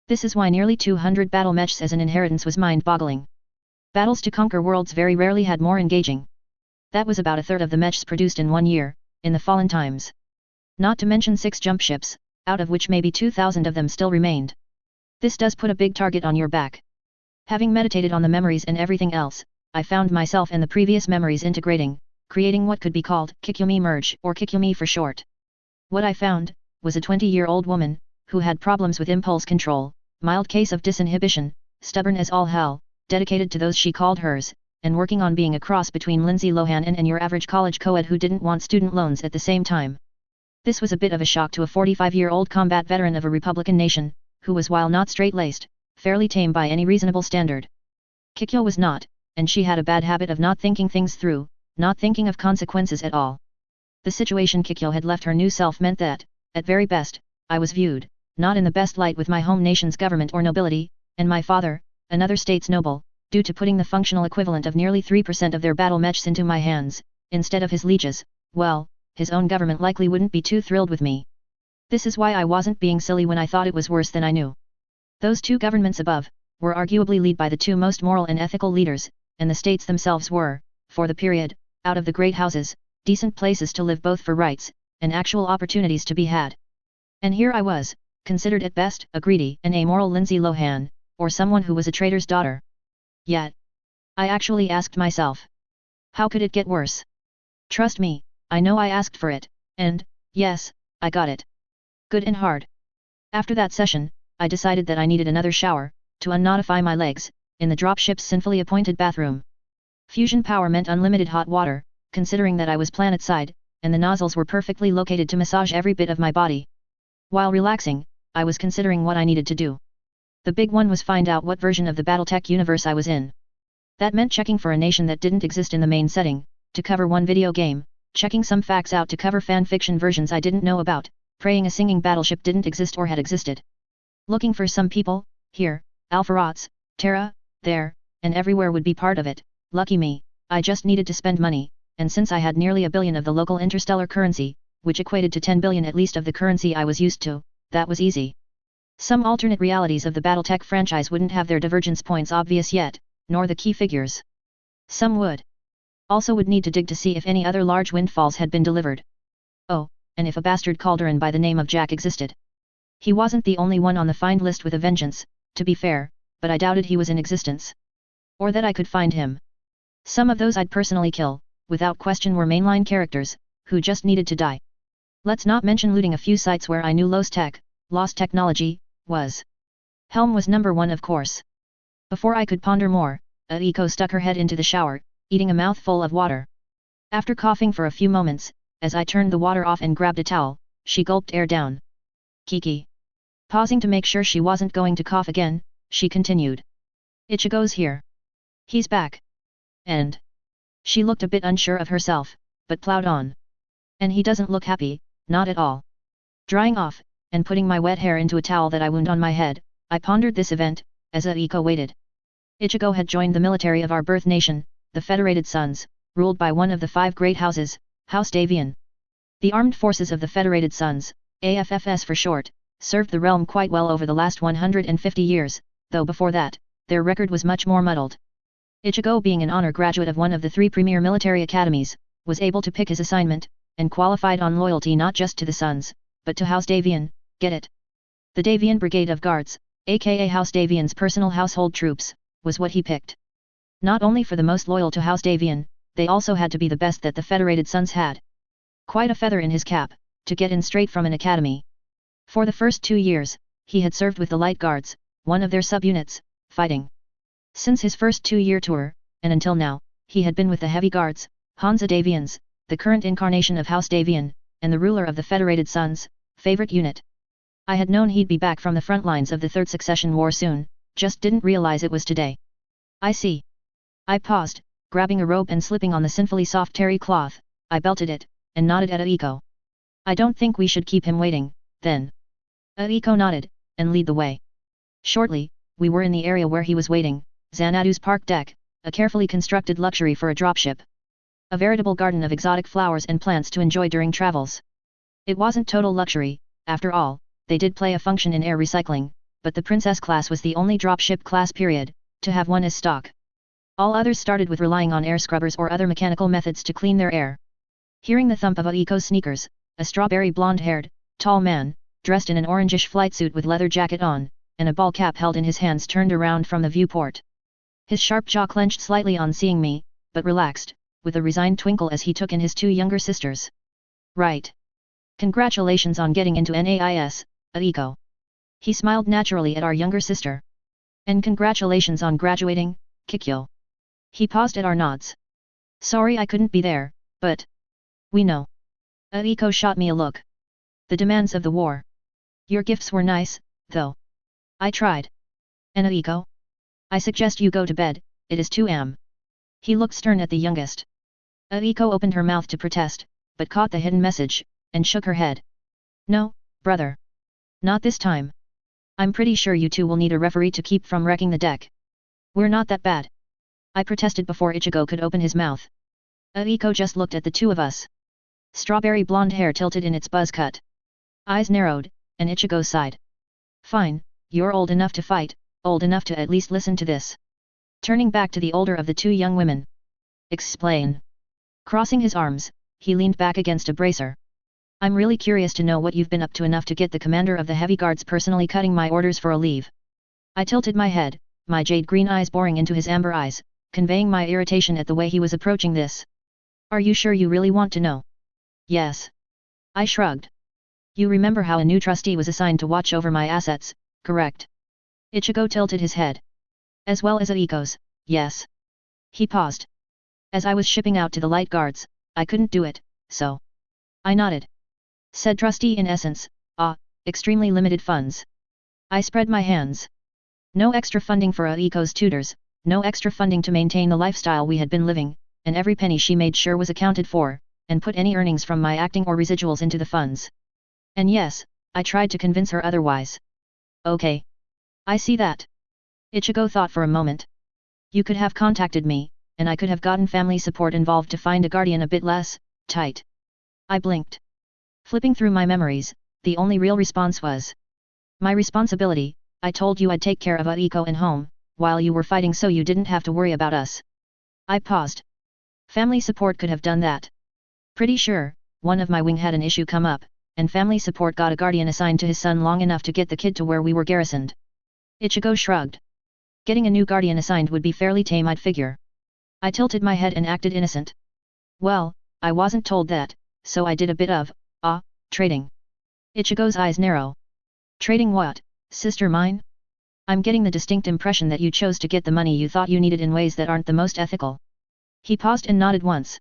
This is why nearly 200 battle mechs as an inheritance was mind-boggling. Battles to conquer worlds very rarely had more engaging. That was about a third of the mechs produced in 1 year, in the fallen times. Not to mention 6 jump ships, out of which maybe 2,000 of them still remained. This does put a big target on your back. Having meditated on the memories and everything else, I found myself and the previous memories integrating, creating what could be called Kikyomi merge, or Kikyomi for short. What I found was a 20-year-old woman who had problems with impulse control, mild case of disinhibition, stubborn as all hell, dedicated to those she called hers, and working on being a cross between Lindsay Lohan and your average college co-ed who didn't want student loans at the same time. This was a bit of a shock to a 45-year-old combat veteran of a Republican nation, who was, while not straight-laced, fairly tame by any reasonable standard. Kikyo was not, and she had a bad habit of not thinking things through, not thinking of consequences at all. The situation Kikyo had left her new self meant that, at very best, I was viewed, not in the best light with my home nation's government or nobility, and my father, another state's noble, due to putting the functional equivalent of nearly 3% of their battle mechs into my hands, instead of his lieges. Well, his own government likely wouldn't be too thrilled with me. This is why I wasn't being silly when I thought it was worse than I knew. Those two governments above were arguably led by the two most moral and ethical leaders, and the states themselves were, for the period, out of the great houses, decent places to live both for rights, and actual opportunities to be had. And here I was, considered at best a greedy and amoral Lindsay Lohan, or someone who was a traitor's daughter. Yet, I actually asked myself, how could it get worse? Trust me, I know I asked for it, and, yes, I got it. Good and hard. After that session, I decided that I needed another shower, to unknottify my legs, in the dropship's sinfully appointed bathroom. Fusion power meant unlimited hot water, considering that I was planet-side, and the nozzles were perfectly located to massage every bit of my body. While relaxing, I was considering what I needed to do. The big one was find out what version of the Battletech universe I was in. That meant checking for a nation that didn't exist in the main setting, to cover one video game, checking some facts out to cover fan-fiction versions I didn't know about, praying a singing battleship didn't exist or had existed. Looking for some people, here, Alpharots, Terra, there, and everywhere would be part of it. Lucky me, I just needed to spend money, and since I had nearly $1 billion of the local interstellar currency, which equated to 10 billion at least of the currency I was used to, that was easy. Some alternate realities of the Battletech franchise wouldn't have their divergence points obvious yet, nor the key figures. Some would. Also would need to dig to see if any other large windfalls had been delivered. Oh, and if a bastard Calderon by the name of Jack existed. He wasn't the only one on the find list with a vengeance, to be fair, but I doubted he was in existence. Or that I could find him. Some of those I'd personally kill, without question, were mainline characters, who just needed to die. Let's not mention looting a few sites where I knew lost technology, was. Helm was number one, of course. Before I could ponder more, Aiko stuck her head into the shower, eating a mouthful of water. After coughing for a few moments, as I turned the water off and grabbed a towel, she gulped air down. Kiki. Pausing to make sure she wasn't going to cough again, she continued. Ichigo's here. He's back. And? She looked a bit unsure of herself, but plowed on. And he doesn't look happy, not at all. Drying off, and putting my wet hair into a towel that I wound on my head, I pondered this event, as Aiko waited. Ichigo had joined the military of our birth nation, the Federated Sons, ruled by one of the 5 great houses, House Davian. The armed forces of the Federated Sons, AFFS for short, served the realm quite well over the last 150 years, though before that, their record was much more muddled. Ichigo, being an honor graduate of one of the 3 premier military academies, was able to pick his assignment, and qualified on loyalty not just to the Sons, but to House Davian. Get it? The Davian Brigade of Guards, aka House Davian's personal household troops, was what he picked. Not only for the most loyal to House Davian, they also had to be the best that the Federated Sons had. Quite a feather in his cap, to get in straight from an academy. For the first 2 years, he had served with the Light Guards, one of their subunits, fighting. Since his first 2-year tour, and until now, he had been with the Heavy Guards, Hansa Davians, the current incarnation of House Davian, and the ruler of the Federated Sons, favorite unit. I had known he'd be back from the front lines of the Third Succession War soon, just didn't realize it was today. I see. I paused, grabbing a robe and slipping on the sinfully soft terry cloth. I belted it, and nodded at Aiko. I don't think we should keep him waiting, then. Aiko nodded, and led the way. Shortly, we were in the area where he was waiting, Xanadu's park deck, a carefully constructed luxury for a dropship. A veritable garden of exotic flowers and plants to enjoy during travels. It wasn't total luxury, after all, they did play a function in air recycling, but the Princess class was the only dropship class period, to have one as stock. All others started with relying on air scrubbers or other mechanical methods to clean their air. Hearing the thump of Aiko's sneakers, a strawberry blonde-haired, tall man, dressed in an orangish flight suit with leather jacket on, and a ball cap held in his hands turned around from the viewport. His sharp jaw clenched slightly on seeing me, but relaxed, with a resigned twinkle as he took in his two younger sisters. Right. Congratulations on getting into NAIS, Aiko. He smiled naturally at our younger sister. And congratulations on graduating, Kikyo. He paused at our nods. Sorry I couldn't be there, but... We know. Aiko shot me a look. The demands of the war. Your gifts were nice, though. I tried. And Aiko? I suggest you go to bed, it is 2 am. He looked stern at the youngest. Aiko opened her mouth to protest, but caught the hidden message, and shook her head. No, brother. Not this time. I'm pretty sure you two will need a referee to keep from wrecking the deck. We're not that bad. I protested before Ichigo could open his mouth. Aiko just looked at the two of us. Strawberry blonde hair tilted in its buzz cut. Eyes narrowed, and Ichigo sighed. Fine, you're old enough to fight, old enough to at least listen to this. Turning back to the older of the two young women. Explain. Crossing his arms, he leaned back against a bracer. I'm really curious to know what you've been up to enough to get the commander of the heavy guards personally cutting my orders for a leave. I tilted my head, my jade green eyes boring into his amber eyes, conveying my irritation at the way he was approaching this. Are you sure you really want to know? Yes. I shrugged. You remember how a new trustee was assigned to watch over my assets, correct? Ichigo tilted his head. As well as Aiko's, yes. He paused. As I was shipping out to the light guards, I couldn't do it, so. I nodded. Said trustee in essence, extremely limited funds. I spread my hands. No extra funding for Aiko's tutors, no extra funding to maintain the lifestyle we had been living, and every penny she made sure was accounted for, and put any earnings from my acting or residuals into the funds. And yes, I tried to convince her otherwise. Okay. I see that. Ichigo thought for a moment. You could have contacted me, and I could have gotten family support involved to find a guardian a bit less tight. I blinked. Flipping through my memories, the only real response was. My responsibility, I told you I'd take care of Aiko and home, while you were fighting so you didn't have to worry about us. I paused. Family support could have done that. Pretty sure, one of my wing had an issue come up, and family support got a guardian assigned to his son long enough to get the kid to where we were garrisoned. Ichigo shrugged. Getting a new guardian assigned would be fairly tame, I'd figure. I tilted my head and acted innocent. Well, I wasn't told that, so I did a bit of, trading. Ichigo's eyes narrow. Trading what, sister mine? I'm getting the distinct impression that you chose to get the money you thought you needed in ways that aren't the most ethical. He paused and nodded once.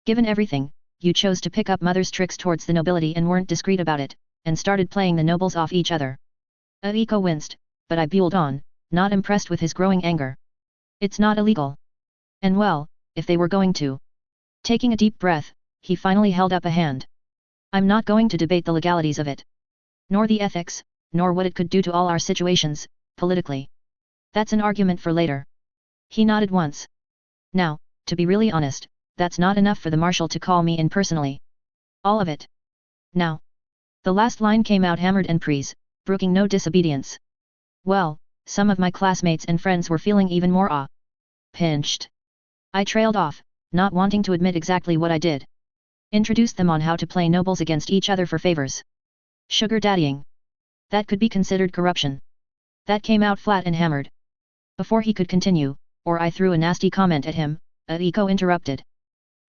Given everything, you chose to pick up mother's tricks towards the nobility and weren't discreet about it, and started playing the nobles off each other. Aiko winced, but I buelled on, not impressed with his growing anger. It's not illegal. And well, if they were going to. Taking a deep breath, he finally held up a hand. I'm not going to debate the legalities of it. Nor the ethics, nor what it could do to all our situations, politically. That's an argument for later. He nodded once. Now, to be really honest, that's not enough for the marshal to call me in personally. All of it. Now. The last line came out hammered and brooking no disobedience. Well, some of my classmates and friends were feeling even more pinched. I trailed off, not wanting to admit exactly what I did. Introduced them on how to play nobles against each other for favors. Sugar daddying. That could be considered corruption. That came out flat and hammered. Before he could continue, or I threw a nasty comment at him, Aiko interrupted.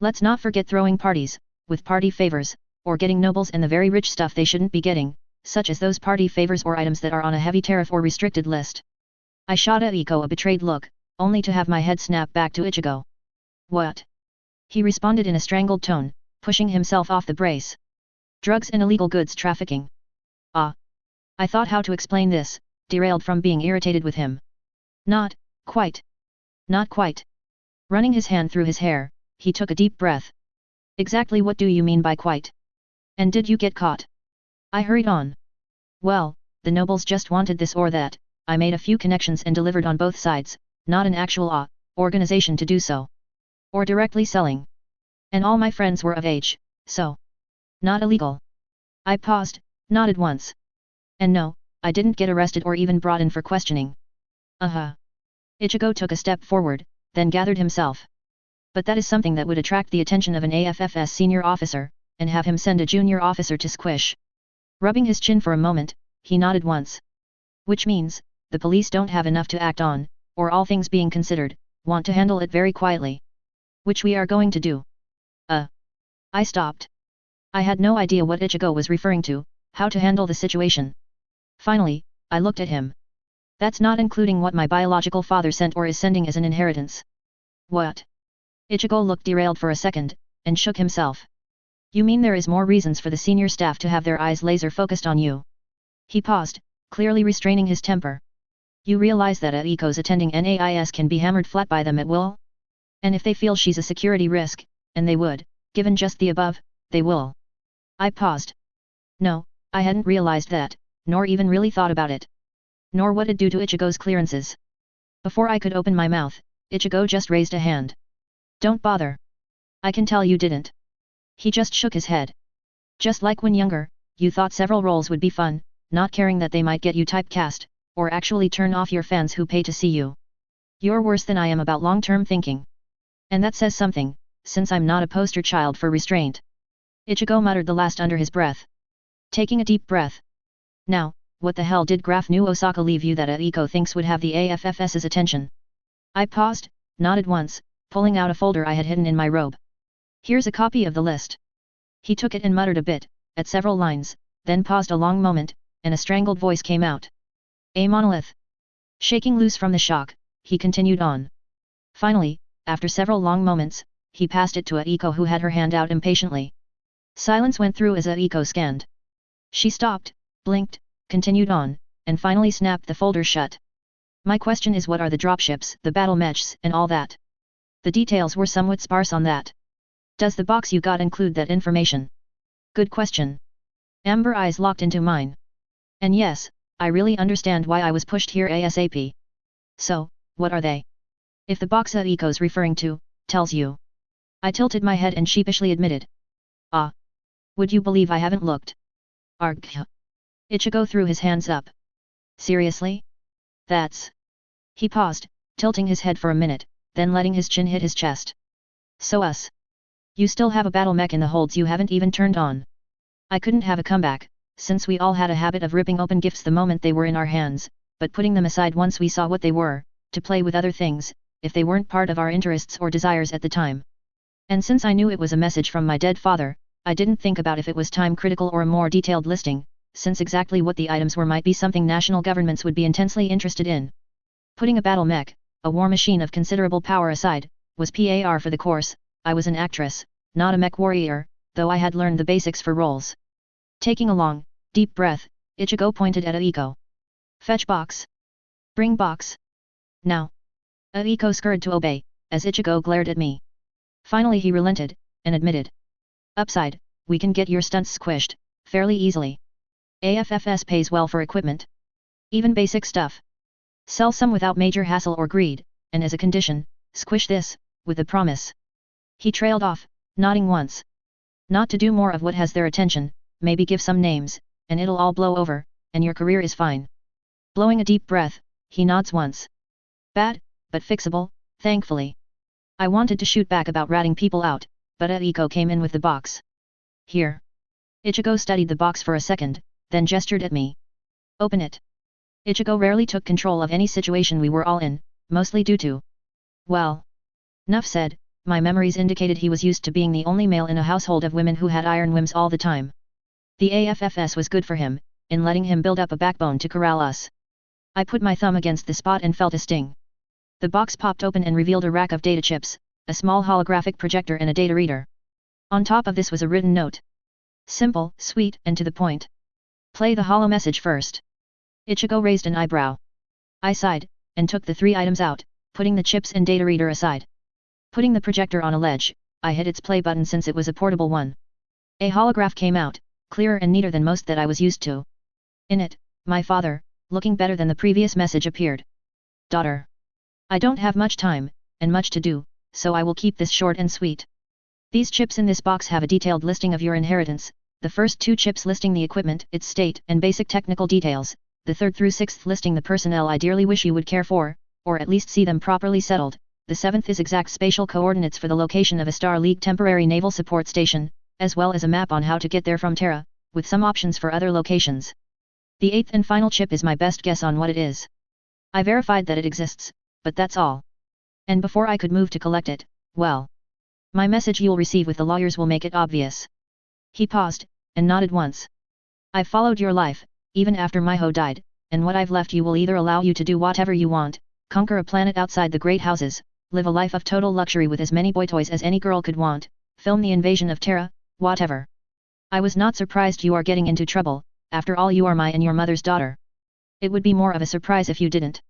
Let's not forget throwing parties, with party favors, or getting nobles and the very rich stuff they shouldn't be getting, such as those party favors or items that are on a heavy tariff or restricted list. I shot Aiko a betrayed look, only to have my head snap back to Ichigo. What? He responded in a strangled tone, pushing himself off the brace. Drugs and illegal goods trafficking. I thought how to explain this, derailed from being irritated with him. Not quite. Not quite. Running his hand through his hair, he took a deep breath. Exactly what do you mean by quite? And did you get caught? I hurried on. Well, the nobles just wanted this or that, I made a few connections and delivered on both sides, not an actual organization to do so. Or directly selling. And all my friends were of age, so. Not illegal. I paused, nodded once. And no, I didn't get arrested or even brought in for questioning. Ichigo took a step forward, then gathered himself. But that is something that would attract the attention of an AFFS senior officer, and have him send a junior officer to squish. Rubbing his chin for a moment, he nodded once. Which means, the police don't have enough to act on, or all things being considered, want to handle it very quietly. Which we are going to do. I stopped. I had no idea what Ichigo was referring to, how to handle the situation. Finally, I looked at him. That's not including what my biological father sent or is sending as an inheritance. What? Ichigo looked derailed for a second, and shook himself. You mean there is more reasons for the senior staff to have their eyes laser focused on you? He paused, clearly restraining his temper. You realize that Aiko's attending NAIS can be hammered flat by them at will? And if they feel she's a security risk, and they would, given just the above, they will. I paused. No, I hadn't realized that, nor even really thought about it. Nor what it'd do to Ichigo's clearances. Before I could open my mouth, Ichigo just raised a hand. Don't bother. I can tell you didn't. He just shook his head. Just like when younger, you thought several roles would be fun, not caring that they might get you typecast, or actually turn off your fans who pay to see you. You're worse than I am about long-term thinking. And that says something, since I'm not a poster child for restraint. Ichigo muttered the last under his breath. Taking a deep breath. Now, what the hell did Graf New Osaka leave you that Aiko thinks would have the AFFS's attention? I paused, nodded once, pulling out a folder I had hidden in my robe. Here's a copy of the list. He took it and muttered a bit, at several lines, then paused a long moment, and a strangled voice came out. A monolith. Shaking loose from the shock, he continued on. Finally, after several long moments, he passed it to Aiko who had her hand out impatiently. Silence went through as Aiko scanned. She stopped, blinked, continued on, and finally snapped the folder shut. My question is, what are the dropships, the battle mechs, and all that? The details were somewhat sparse on that. Does the box you got include that information? Good question. Amber eyes locked into mine. And yes, I really understand why I was pushed here ASAP. So, what are they? If the box Aiko's referring to, tells you. I tilted my head and sheepishly admitted. Ah. Would you believe I haven't looked? Argh. Ichigo threw his hands up. Seriously? That's... He paused, tilting his head for a minute, then letting his chin hit his chest. So us. You still have a battle mech in the holds you haven't even turned on. I couldn't have a comeback, since we all had a habit of ripping open gifts the moment they were in our hands, but putting them aside once we saw what they were, to play with other things, if they weren't part of our interests or desires at the time. And since I knew it was a message from my dead father, I didn't think about if it was time critical or a more detailed listing, since exactly what the items were might be something national governments would be intensely interested in. Putting a battle mech, a war machine of considerable power aside, was par for the course. I was an actress, not a mech warrior, though I had learned the basics for roles. Taking a long, deep breath, Ichigo pointed at Aiko. Fetch box. Bring box. Now. Aiko scurried to obey, as Ichigo glared at me. Finally he relented, and admitted. Upside, we can get your stunts squished, fairly easily. AFFS pays well for equipment. Even basic stuff. Sell some without major hassle or greed, and as a condition, squish this, with a promise. He trailed off, nodding once. Not to do more of what has their attention, maybe give some names, and it'll all blow over, and your career is fine. Blowing a deep breath, he nods once. Bad, but fixable, thankfully. I wanted to shoot back about ratting people out, but Aiko came in with the box. Here. Ichigo studied the box for a second, then gestured at me. Open it. Ichigo rarely took control of any situation we were all in, mostly due to... Well. Nuff said, my memories indicated he was used to being the only male in a household of women who had iron whims all the time. The AFFS was good for him, in letting him build up a backbone to corral us. I put my thumb against the spot and felt a sting. The box popped open and revealed a rack of data chips, a small holographic projector and a data reader. On top of this was a written note. Simple, sweet, and to the point. Play the holo message first. Ichigo raised an eyebrow. I sighed, and took the 3 items out, putting the chips and data reader aside. Putting the projector on a ledge, I hit its play button since it was a portable one. A holograph came out, clearer and neater than most that I was used to. In it, my father, looking better than the previous message appeared. Daughter. I don't have much time, and much to do, so I will keep this short and sweet. These chips in this box have a detailed listing of your inheritance, the first 2 chips listing the equipment, its state and basic technical details, the 3rd through 6th listing the personnel I dearly wish you would care for, or at least see them properly settled, the 7th is exact spatial coordinates for the location of a Star League temporary naval support station, as well as a map on how to get there from Terra, with some options for other locations. The 8th and final chip is my best guess on what it is. I verified that it exists, but that's all. And before I could move to collect it, well. My message you'll receive with the lawyers will make it obvious. He paused, and nodded once. I've followed your life, even after Miho died, and what I've left you will either allow you to do whatever you want, conquer a planet outside the great houses, live a life of total luxury with as many boy toys as any girl could want, film the invasion of Terra, whatever. I was not surprised you are getting into trouble, after all you are my and your mother's daughter. It would be more of a surprise if you didn't.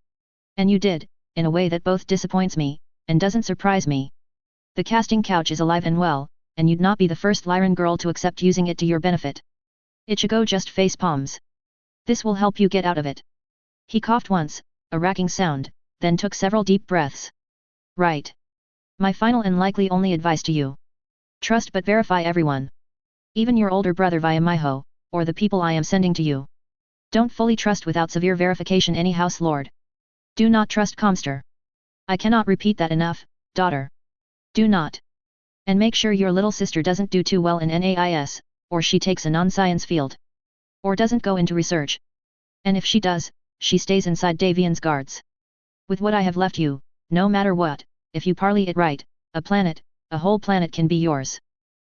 And you did, in a way that both disappoints me, and doesn't surprise me. The casting couch is alive and well, and you'd not be the first Lyran girl to accept using it to your benefit. Ichigo just face palms. This will help you get out of it. He coughed once, a racking sound, then took several deep breaths. Right. My final and likely only advice to you. Trust but verify everyone. Even your older brother via Miho, or the people I am sending to you. Don't fully trust without severe verification any house lord. Do not trust Comster. I cannot repeat that enough, daughter. Do not. And make sure your little sister doesn't do too well in NAIS, or she takes a non-science field. Or doesn't go into research. And if she does, she stays inside Davian's guards. With what I have left you, no matter what, if you parley it right, a whole planet can be yours.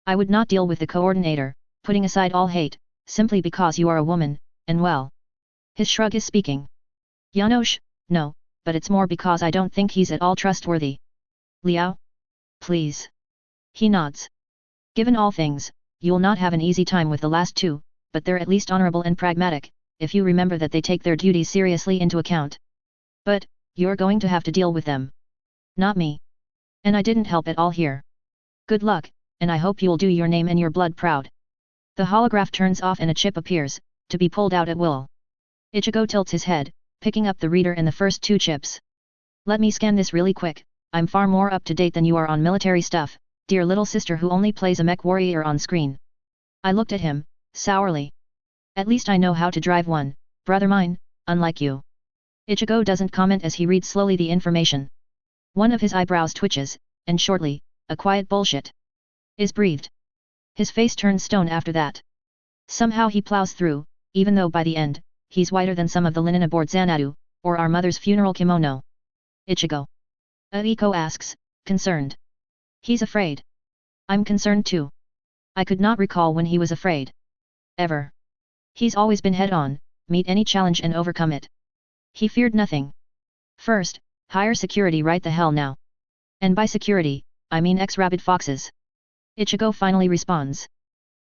I would not deal with the coordinator, putting aside all hate, simply because you are a woman, and well. His shrug is speaking. Janosch, no, but it's more because I don't think he's at all trustworthy. Liao? Please. He nods. Given all things, you'll not have an easy time with the last two, but they're at least honorable and pragmatic, if you remember that they take their duties seriously into account. But, you're going to have to deal with them. Not me. And I didn't help at all here. Good luck, and I hope you'll do your name and your blood proud. The holograph turns off and a chip appears, to be pulled out at will. Ichigo tilts his head, picking up the reader and the first two chips. Let me scan this really quick, I'm far more up to date than you are on military stuff, dear little sister who only plays a mech warrior on screen. I looked at him, sourly. At least I know how to drive one, brother mine, unlike you. Ichigo doesn't comment as he reads slowly the information. One of his eyebrows twitches, and shortly, a quiet bullshit is breathed. His face turns stone after that. Somehow he plows through, even though by the end, he's whiter than some of the linen aboard Xanadu, or our mother's funeral kimono. Ichigo. Aiko asks, concerned. He's afraid. I'm concerned too. I could not recall when he was afraid. Ever. He's always been head-on, meet any challenge and overcome it. He feared nothing. First, hire security right the hell now. And by security, I mean ex-rabid foxes. Ichigo finally responds.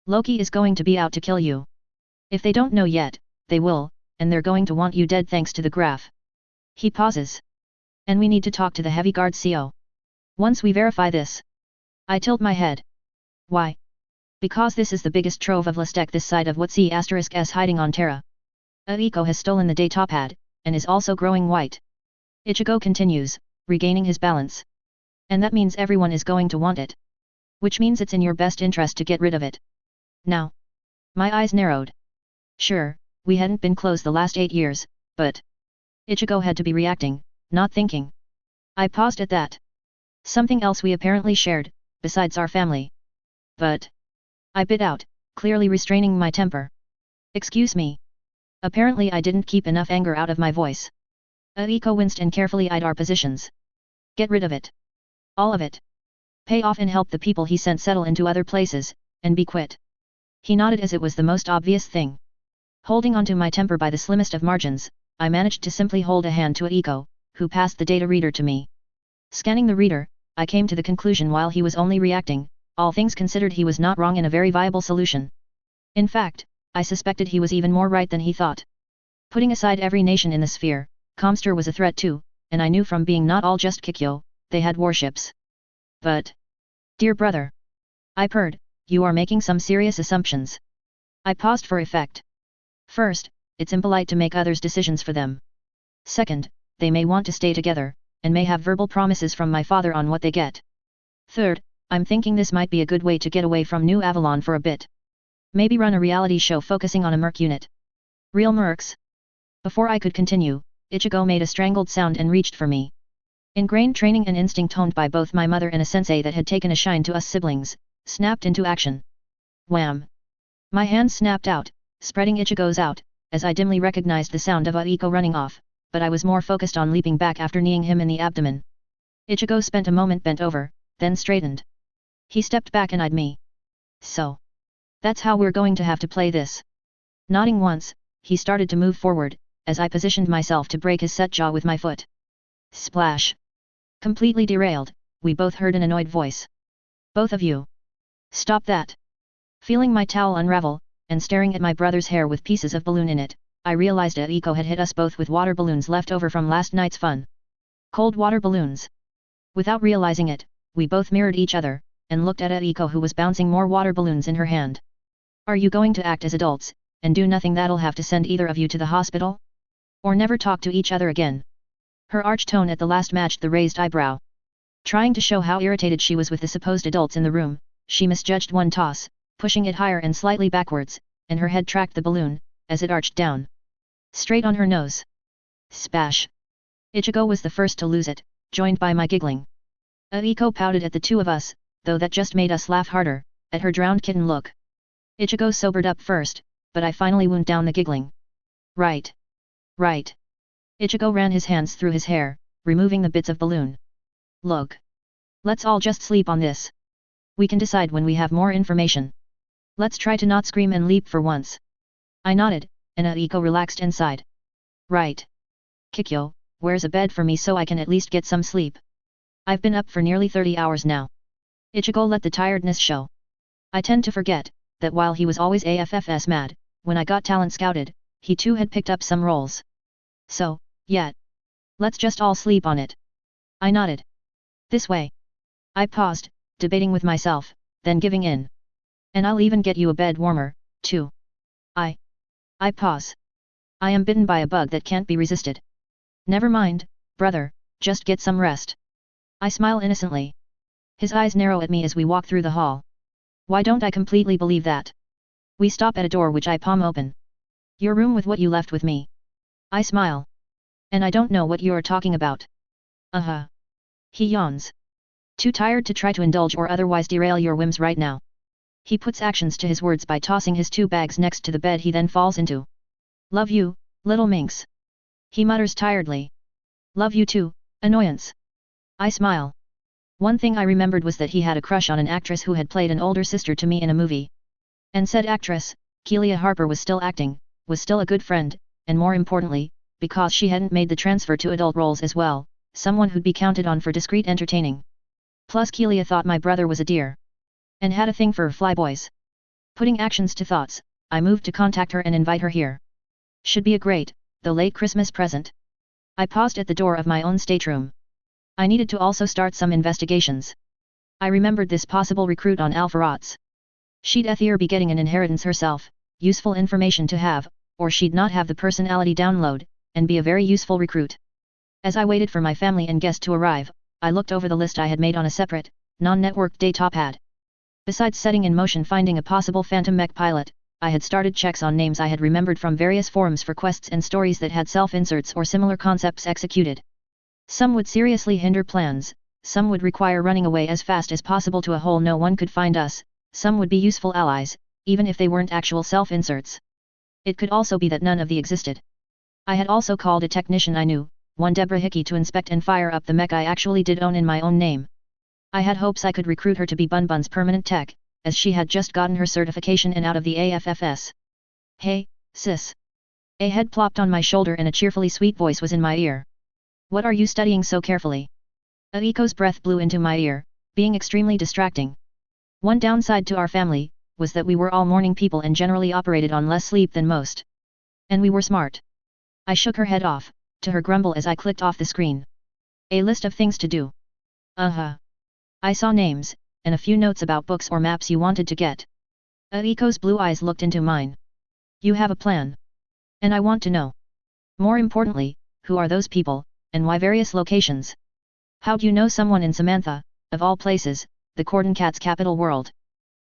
Loki is going to be out to kill you. If they don't know yet, they will, and they're going to want you dead thanks to the graph. He pauses. And we need to talk to the heavy guard CO. Once we verify this. I tilt my head. Why? Because this is the biggest trove of Lestek this side of what C***s hiding on Terra. Aiko has stolen the data pad, and is also growing white. Ichigo continues, regaining his balance. And that means everyone is going to want it. Which means it's in your best interest to get rid of it. Now. My eyes narrowed. Sure, we hadn't been close the last 8 years, but... Ichigo had to be reacting, not thinking. I paused at that. Something else we apparently shared, besides our family. But... I bit out, clearly restraining my temper. Excuse me. Apparently I didn't keep enough anger out of my voice. Aiko winced and carefully eyed our positions. Get rid of it. All of it. Pay off and help the people he sent settle into other places, and be quit. He nodded as it was the most obvious thing. Holding onto my temper by the slimmest of margins, I managed to simply hold a hand to Aiko, who passed the data reader to me. Scanning the reader, I came to the conclusion while he was only reacting, all things considered he was not wrong in a very viable solution. In fact, I suspected he was even more right than he thought. Putting aside every nation in the sphere, Comster was a threat too, and I knew from being not all just Kikyo, they had warships. But... Dear brother. I purred, you are making some serious assumptions. I paused for effect. First, it's impolite to make others' decisions for them. Second, they may want to stay together, and may have verbal promises from my father on what they get. Third, I'm thinking this might be a good way to get away from New Avalon for a bit. Maybe run a reality show focusing on a merc unit. Real mercs? Before I could continue, Ichigo made a strangled sound and reached for me. Ingrained training and instinct honed by both my mother and a sensei that had taken a shine to us siblings, snapped into action. Wham! My hand snapped out, spreading Ichigo's out, as I dimly recognized the sound of Aiko running off, but I was more focused on leaping back after kneeing him in the abdomen. Ichigo spent a moment bent over, then straightened. He stepped back and eyed me. So. That's how we're going to have to play this. Nodding once, he started to move forward, as I positioned myself to break his set jaw with my foot. Splash. Completely derailed, we both heard an annoyed voice. Both of you. Stop that. Feeling my towel unravel, and staring at my brother's hair with pieces of balloon in it, I realized Aiko had hit us both with water balloons left over from last night's fun. Cold water balloons. Without realizing it, we both mirrored each other, and looked at Aiko who was bouncing more water balloons in her hand. Are you going to act as adults, and do nothing that'll have to send either of you to the hospital? Or never talk to each other again? Her arch tone at the last matched the raised eyebrow. Trying to show how irritated she was with the supposed adults in the room, she misjudged one toss, pushing it higher and slightly backwards, and her head tracked the balloon, as it arched down. Straight on her nose. Spash. Ichigo was the first to lose it, joined by my giggling. Aiko pouted at the two of us, though that just made us laugh harder, at her drowned kitten look. Ichigo sobered up first, but I finally wound down the giggling. Right. Right. Ichigo ran his hands through his hair, removing the bits of balloon. Look. Let's all just sleep on this. We can decide when we have more information. Let's try to not scream and leap for once. I nodded, and Aiko relaxed inside. Right. Kikyo, where's a bed for me so I can at least get some sleep? I've been up for nearly 30 hours now. Ichigo let the tiredness show. I tend to forget, that while he was always AFFS mad, when I got talent scouted, he too had picked up some roles. So, yeah. Let's just all sleep on it. I nodded. This way. I paused, debating with myself, then giving in. And I'll even get you a bed warmer, too. I pause. I am bitten by a bug that can't be resisted. Never mind, brother, just get some rest. I smile innocently. His eyes narrow at me as we walk through the hall. Why don't I completely believe that? We stop at a door which I palm open. Your room with what you left with me. I smile. And I don't know what you're talking about. He yawns. Too tired to try to indulge or otherwise derail your whims right now. He puts actions to his words by tossing his two bags next to the bed he then falls into. Love you, little minx. He mutters tiredly. Love you too, annoyance. I smile. One thing I remembered was that he had a crush on an actress who had played an older sister to me in a movie. And said actress, Keelia Harper, was still acting, was still a good friend, and more importantly, because she hadn't made the transfer to adult roles as well, someone who'd be counted on for discreet entertaining. Plus Keelia thought my brother was a dear. And had a thing for flyboys. Putting actions to thoughts, I moved to contact her and invite her here. Should be a great, though late Christmas present. I paused at the door of my own stateroom. I needed to also start some investigations. I remembered this possible recruit on Alpharots. She'd either be getting an inheritance herself, useful information to have, or she'd not have the personality download, and be a very useful recruit. As I waited for my family and guest to arrive, I looked over the list I had made on a separate, non-networked datapad. Besides setting in motion finding a possible phantom mech pilot, I had started checks on names I had remembered from various forums for quests and stories that had self-inserts or similar concepts executed. Some would seriously hinder plans, some would require running away as fast as possible to a hole no one could find us, some would be useful allies, even if they weren't actual self-inserts. It could also be that none of the existed. I had also called a technician I knew, one Deborah Hickey, to inspect and fire up the mech I actually did own in my own name. I had hopes I could recruit her to be Bunbun's permanent tech, as she had just gotten her certification and out of the AFFS. Hey, sis. A head plopped on my shoulder and a cheerfully sweet voice was in my ear. What are you studying so carefully? Aiko's breath blew into my ear, being extremely distracting. One downside to our family, was that we were all morning people and generally operated on less sleep than most. And we were smart. I shook her head off, to her grumble as I clicked off the screen. A list of things to do. I saw names, and a few notes about books or maps you wanted to get. Aiko's blue eyes looked into mine. You have a plan. And I want to know. More importantly, who are those people, and why various locations? How'd you know someone in Samantha, of all places, the Corden Cat's capital world?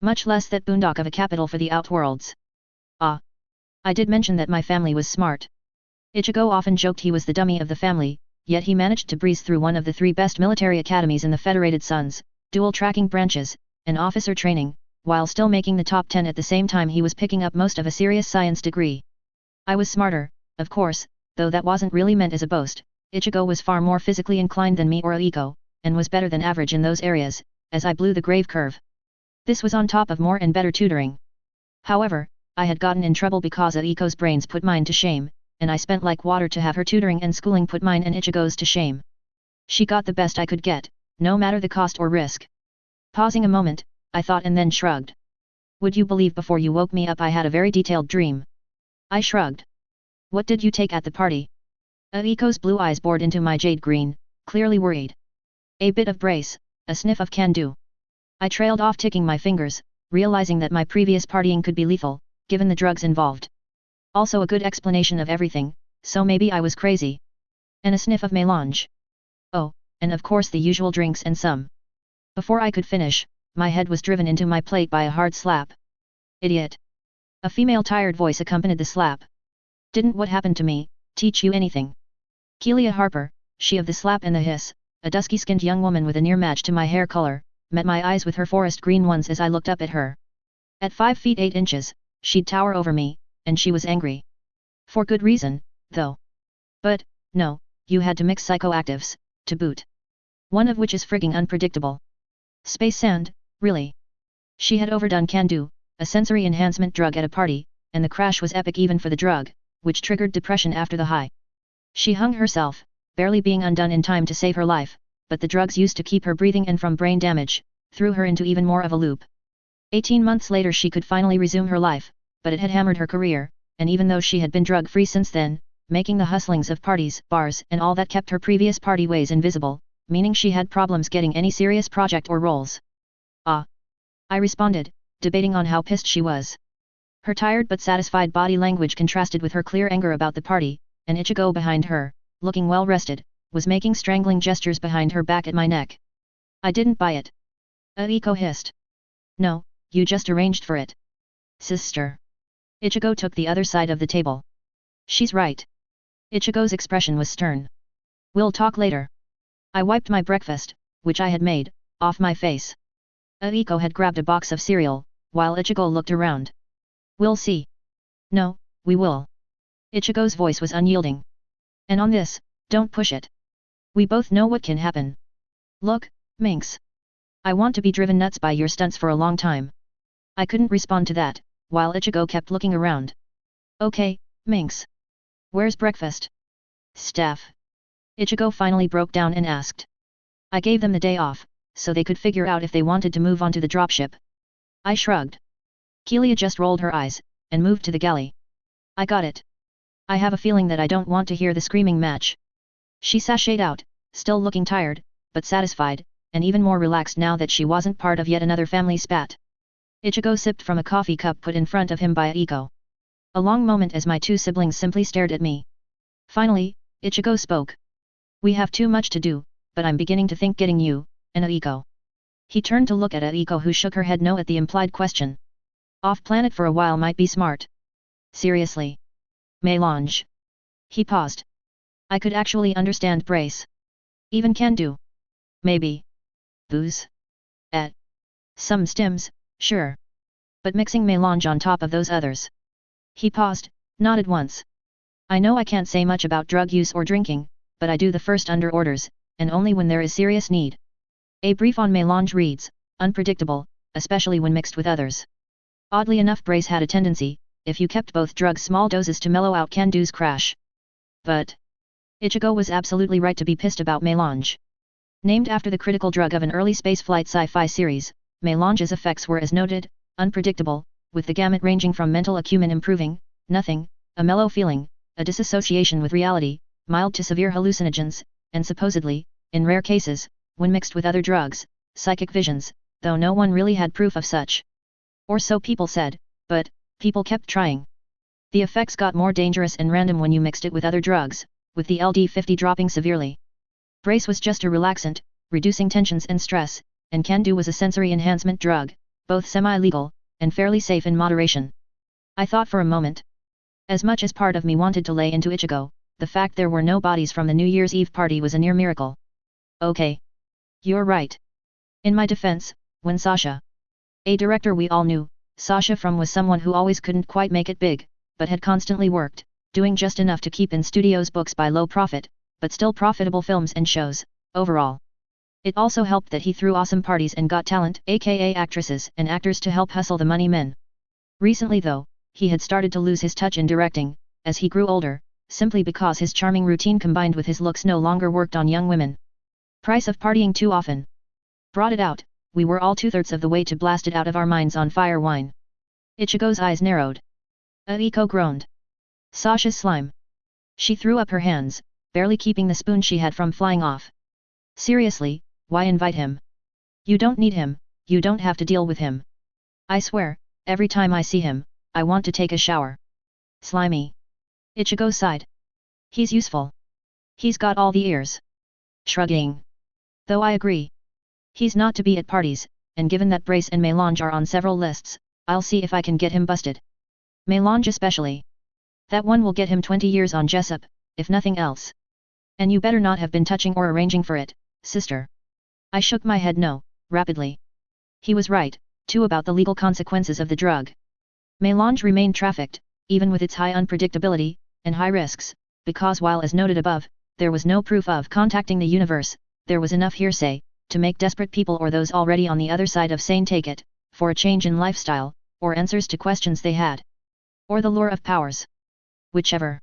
Much less that boondock of a capital for the outworlds. I did mention that my family was smart. Ichigo often joked he was the dummy of the family, yet he managed to breeze through one of the 3 best military academies in the Federated Suns, dual tracking branches, and officer training, while still making the top 10 at the same time he was picking up most of a serious science degree. I was smarter, of course, though that wasn't really meant as a boast. Ichigo was far more physically inclined than me or Aiko, and was better than average in those areas, as I blew the grave curve. This was on top of more and better tutoring. However, I had gotten in trouble because Aiko's brains put mine to shame, and I spent like water to have her tutoring and schooling put mine and Ichigo's to shame. She got the best I could get, no matter the cost or risk. Pausing a moment, I thought and then shrugged. Would you believe before you woke me up I had a very detailed dream? I shrugged. What did you take at the party? Aiko's blue eyes bored into my jade green, clearly worried. A bit of brace, a sniff of can-do. I trailed off ticking my fingers, realizing that my previous partying could be lethal, given the drugs involved. Also a good explanation of everything, so maybe I was crazy. And a sniff of melange. Oh, and of course the usual drinks and some. Before I could finish, my head was driven into my plate by a hard slap. Idiot. A female tired voice accompanied the slap. Didn't what happened to me teach you anything? Keelia Harper, she of the slap and the hiss, a dusky-skinned young woman with a near match to my hair color, met my eyes with her forest green ones as I looked up at her. At 5 feet 8 inches, she'd tower over me, and she was angry. For good reason, though. But, no, you had to mix psychoactives, to boot. One of which is frigging unpredictable. Space sand, really. She had overdone can-do, a sensory enhancement drug at a party, and the crash was epic even for the drug, which triggered depression after the high. She hung herself, barely being undone in time to save her life, but the drugs used to keep her breathing and from brain damage, threw her into even more of a loop. 18 months later she could finally resume her life, but it had hammered her career, and even though she had been drug-free since then, making the hustlings of parties, bars and all that kept her previous party ways invisible, meaning she had problems getting any serious project or roles. Ah. I responded, debating on how pissed she was. Her tired but satisfied body language contrasted with her clear anger about the party, and Ichigo behind her, looking well rested, was making strangling gestures behind her back at my neck. I didn't buy it. Aiko hissed. No, you just arranged for it. Sister. Ichigo took the other side of the table. She's right. Ichigo's expression was stern. We'll talk later. I wiped my breakfast, which I had made, off my face. Aiko had grabbed a box of cereal, while Ichigo looked around. We'll see. No, we will. Ichigo's voice was unyielding. And on this, don't push it. We both know what can happen. Look, Minx. I want to be driven nuts by your stunts for a long time. I couldn't respond to that, while Ichigo kept looking around. Okay, Minx. Where's breakfast? Staff. Ichigo finally broke down and asked. I gave them the day off, so they could figure out if they wanted to move on to the dropship. I shrugged. Keelia just rolled her eyes, and moved to the galley. I got it. I have a feeling that I don't want to hear the screaming match. She sashayed out, still looking tired, but satisfied, and even more relaxed now that she wasn't part of yet another family spat. Ichigo sipped from a coffee cup put in front of him by Aiko. A long moment as my two siblings simply stared at me. Finally, Ichigo spoke. We have too much to do, but I'm beginning to think getting you, and Aiko. He turned to look at Aiko who shook her head no at the implied question. Off-planet for a while might be smart. Seriously. Melange. He paused. I could actually understand brace. Even can do. Maybe. Booze. Some stims, sure. But mixing melange on top of those others. He paused, nodded once. I know I can't say much about drug use or drinking, but I do the first under orders, and only when there is serious need. A brief on melange reads, unpredictable, especially when mixed with others. Oddly enough brace had a tendency, if you kept both drugs small doses to mellow out can-do's crash. But Ichigo was absolutely right to be pissed about melange. Named after the critical drug of an early spaceflight sci-fi series, melange's effects were as noted, unpredictable, with the gamut ranging from mental acumen improving, nothing, a mellow feeling, a disassociation with reality, mild to severe hallucinogens, and supposedly, in rare cases, when mixed with other drugs, psychic visions, though no one really had proof of such. Or so people said, but people kept trying. The effects got more dangerous and random when you mixed it with other drugs, with the LD50 dropping severely. Brace was just a relaxant, reducing tensions and stress, and can-do was a sensory enhancement drug, both semi-legal, and fairly safe in moderation. I thought for a moment. As much as part of me wanted to lay into Ichigo, the fact there were no bodies from the New Year's Eve party was a near miracle. Okay. You're right. In my defense, when Sasha, a director we all knew, Sasha from was someone who always couldn't quite make it big, but had constantly worked, doing just enough to keep in studios books by low profit, but still profitable films and shows, overall. It also helped that he threw awesome parties and got talent, aka actresses and actors to help hustle the money men. Recently though, he had started to lose his touch in directing, as he grew older, simply because his charming routine combined with his looks no longer worked on young women. Price of partying too often. Brought it out, we were all 2/3 of the way to blast it out of our minds on fire wine. Ichigo's eyes narrowed. Aiko groaned. Sasha's slime. She threw up her hands, barely keeping the spoon she had from flying off. Seriously, why invite him? You don't need him, you don't have to deal with him. I swear, every time I see him, I want to take a shower. Slimy. Ichigo sighed. He's useful. He's got all the ears. Shrugging. Though I agree. He's not to be at parties, and given that Brace and Melange are on several lists, I'll see if I can get him busted. Melange especially. That one will get him 20 years on Jessup, if nothing else. And you better not have been touching or arranging for it, sister. I shook my head no, rapidly. He was right, too, about the legal consequences of the drug. Melange remained trafficked, even with its high unpredictability, and high risks, because while as noted above, there was no proof of contacting the universe, there was enough hearsay, to make desperate people or those already on the other side of sane take it, for a change in lifestyle, or answers to questions they had. Or the lure of powers. Whichever.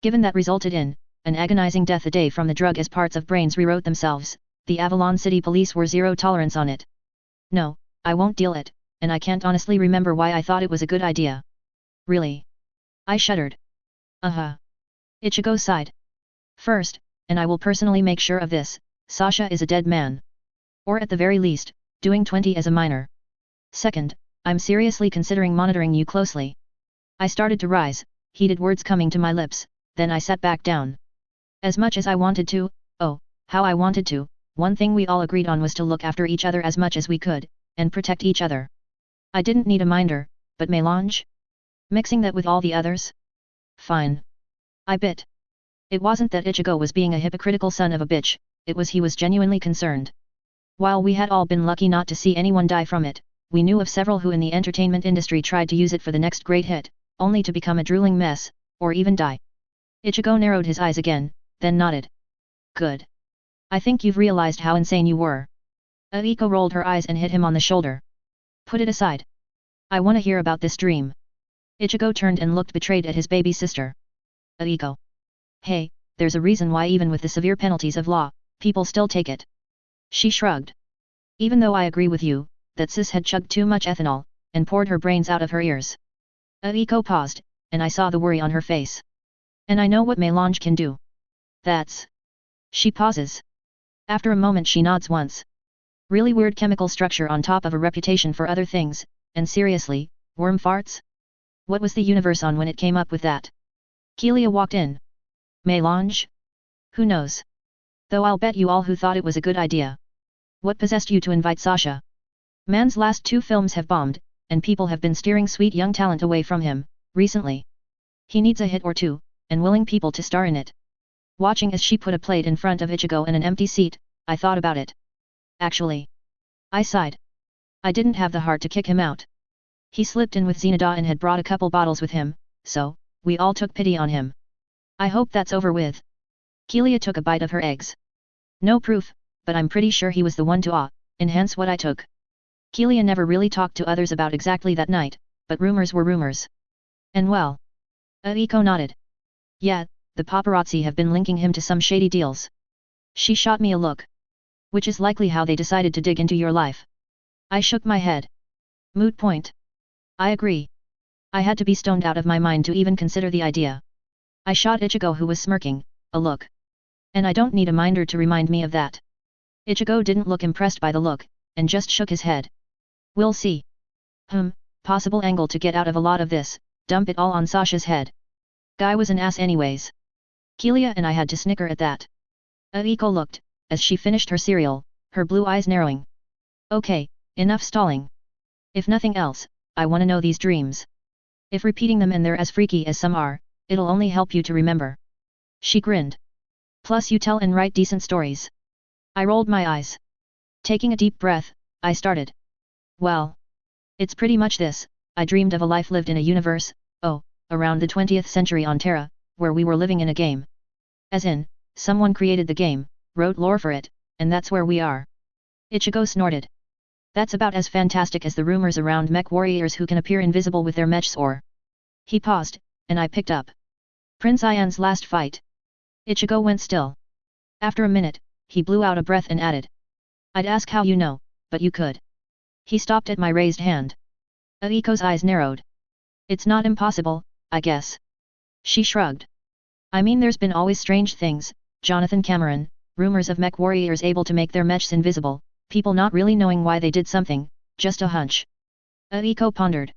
Given that resulted in an agonizing death a day from the drug as parts of brains rewrote themselves, the Avalon City Police were zero tolerance on it. No, I won't deal it, and I can't honestly remember why I thought it was a good idea. Really? I shuddered. Ichigo sighed. First, and I will personally make sure of this, Sasha is a dead man. Or at the very least, doing 20 as a minor. Second, I'm seriously considering monitoring you closely. I started to rise, heated words coming to my lips, then I sat back down. As much as I wanted to, oh, how I wanted to, one thing we all agreed on was to look after each other as much as we could, and protect each other. I didn't need a minder, but Melange? Mixing that with all the others? Fine. I bit. It wasn't that Ichigo was being a hypocritical son of a bitch, it was he was genuinely concerned. While we had all been lucky not to see anyone die from it, we knew of several who in the entertainment industry tried to use it for the next great hit, only to become a drooling mess, or even die. Ichigo narrowed his eyes again, then nodded. Good. I think you've realized how insane you were. Aiko rolled her eyes and hit him on the shoulder. Put it aside. I want to hear about this dream. Ichigo turned and looked betrayed at his baby sister. Aiko. Hey, there's a reason why even with the severe penalties of law, people still take it. She shrugged. Even though I agree with you, that sis had chugged too much ethanol, and poured her brains out of her ears. Aiko paused, and I saw the worry on her face. And I know what Melange can do. That's... She pauses. After a moment she nods once. Really weird chemical structure on top of a reputation for other things, and seriously, worm farts? What was the universe on when it came up with that? Kelia walked in. Melange? Who knows? Though I'll bet you all who thought it was a good idea. What possessed you to invite Sasha? Man's last 2 films have bombed, and people have been steering sweet young talent away from him, recently. He needs a hit or two, and willing people to star in it. Watching as she put a plate in front of Ichigo and an empty seat, I thought about it. Actually. I sighed. I didn't have the heart to kick him out. He slipped in with Zenida and had brought a couple bottles with him, so, we all took pity on him. I hope that's over with. Kelia took a bite of her eggs. No proof, but I'm pretty sure he was the one to enhance what I took. Kelia never really talked to others about exactly that night, but rumors were rumors. And well. Aiko nodded. Yeah, the paparazzi have been linking him to some shady deals. She shot me a look. Which is likely how they decided to dig into your life. I shook my head. Moot point. I agree. I had to be stoned out of my mind to even consider the idea. I shot Ichigo, who was smirking, a look. And I don't need a minder to remind me of that. Ichigo didn't look impressed by the look, and just shook his head. We'll see. Possible angle to get out of a lot of this, dump it all on Sasha's head. Guy was an ass anyways. Kelia and I had to snicker at that. Aiko looked, as she finished her cereal, her blue eyes narrowing. Okay, enough stalling. If nothing else, I want to know these dreams. If repeating them and they're as freaky as some are, it'll only help you to remember. She grinned. Plus you tell and write decent stories. I rolled my eyes. Taking a deep breath, I started. Well. It's pretty much this, I dreamed of a life lived in a universe, around the 20th century on Terra, where we were living in a game. As in, someone created the game, wrote lore for it, and that's where we are. Ichigo snorted. That's about as fantastic as the rumors around mech warriors who can appear invisible with their mechs or... He paused, and I picked up. Prince Ian's last fight. Ichigo went still. After a minute, he blew out a breath and added. I'd ask how you know, but you could. He stopped at my raised hand. Aiko's eyes narrowed. It's not impossible, I guess. She shrugged. I mean, there's been always strange things, Jonathan Cameron, rumors of mech warriors able to make their mechs invisible, people not really knowing why they did something, just a hunch. Aiko pondered.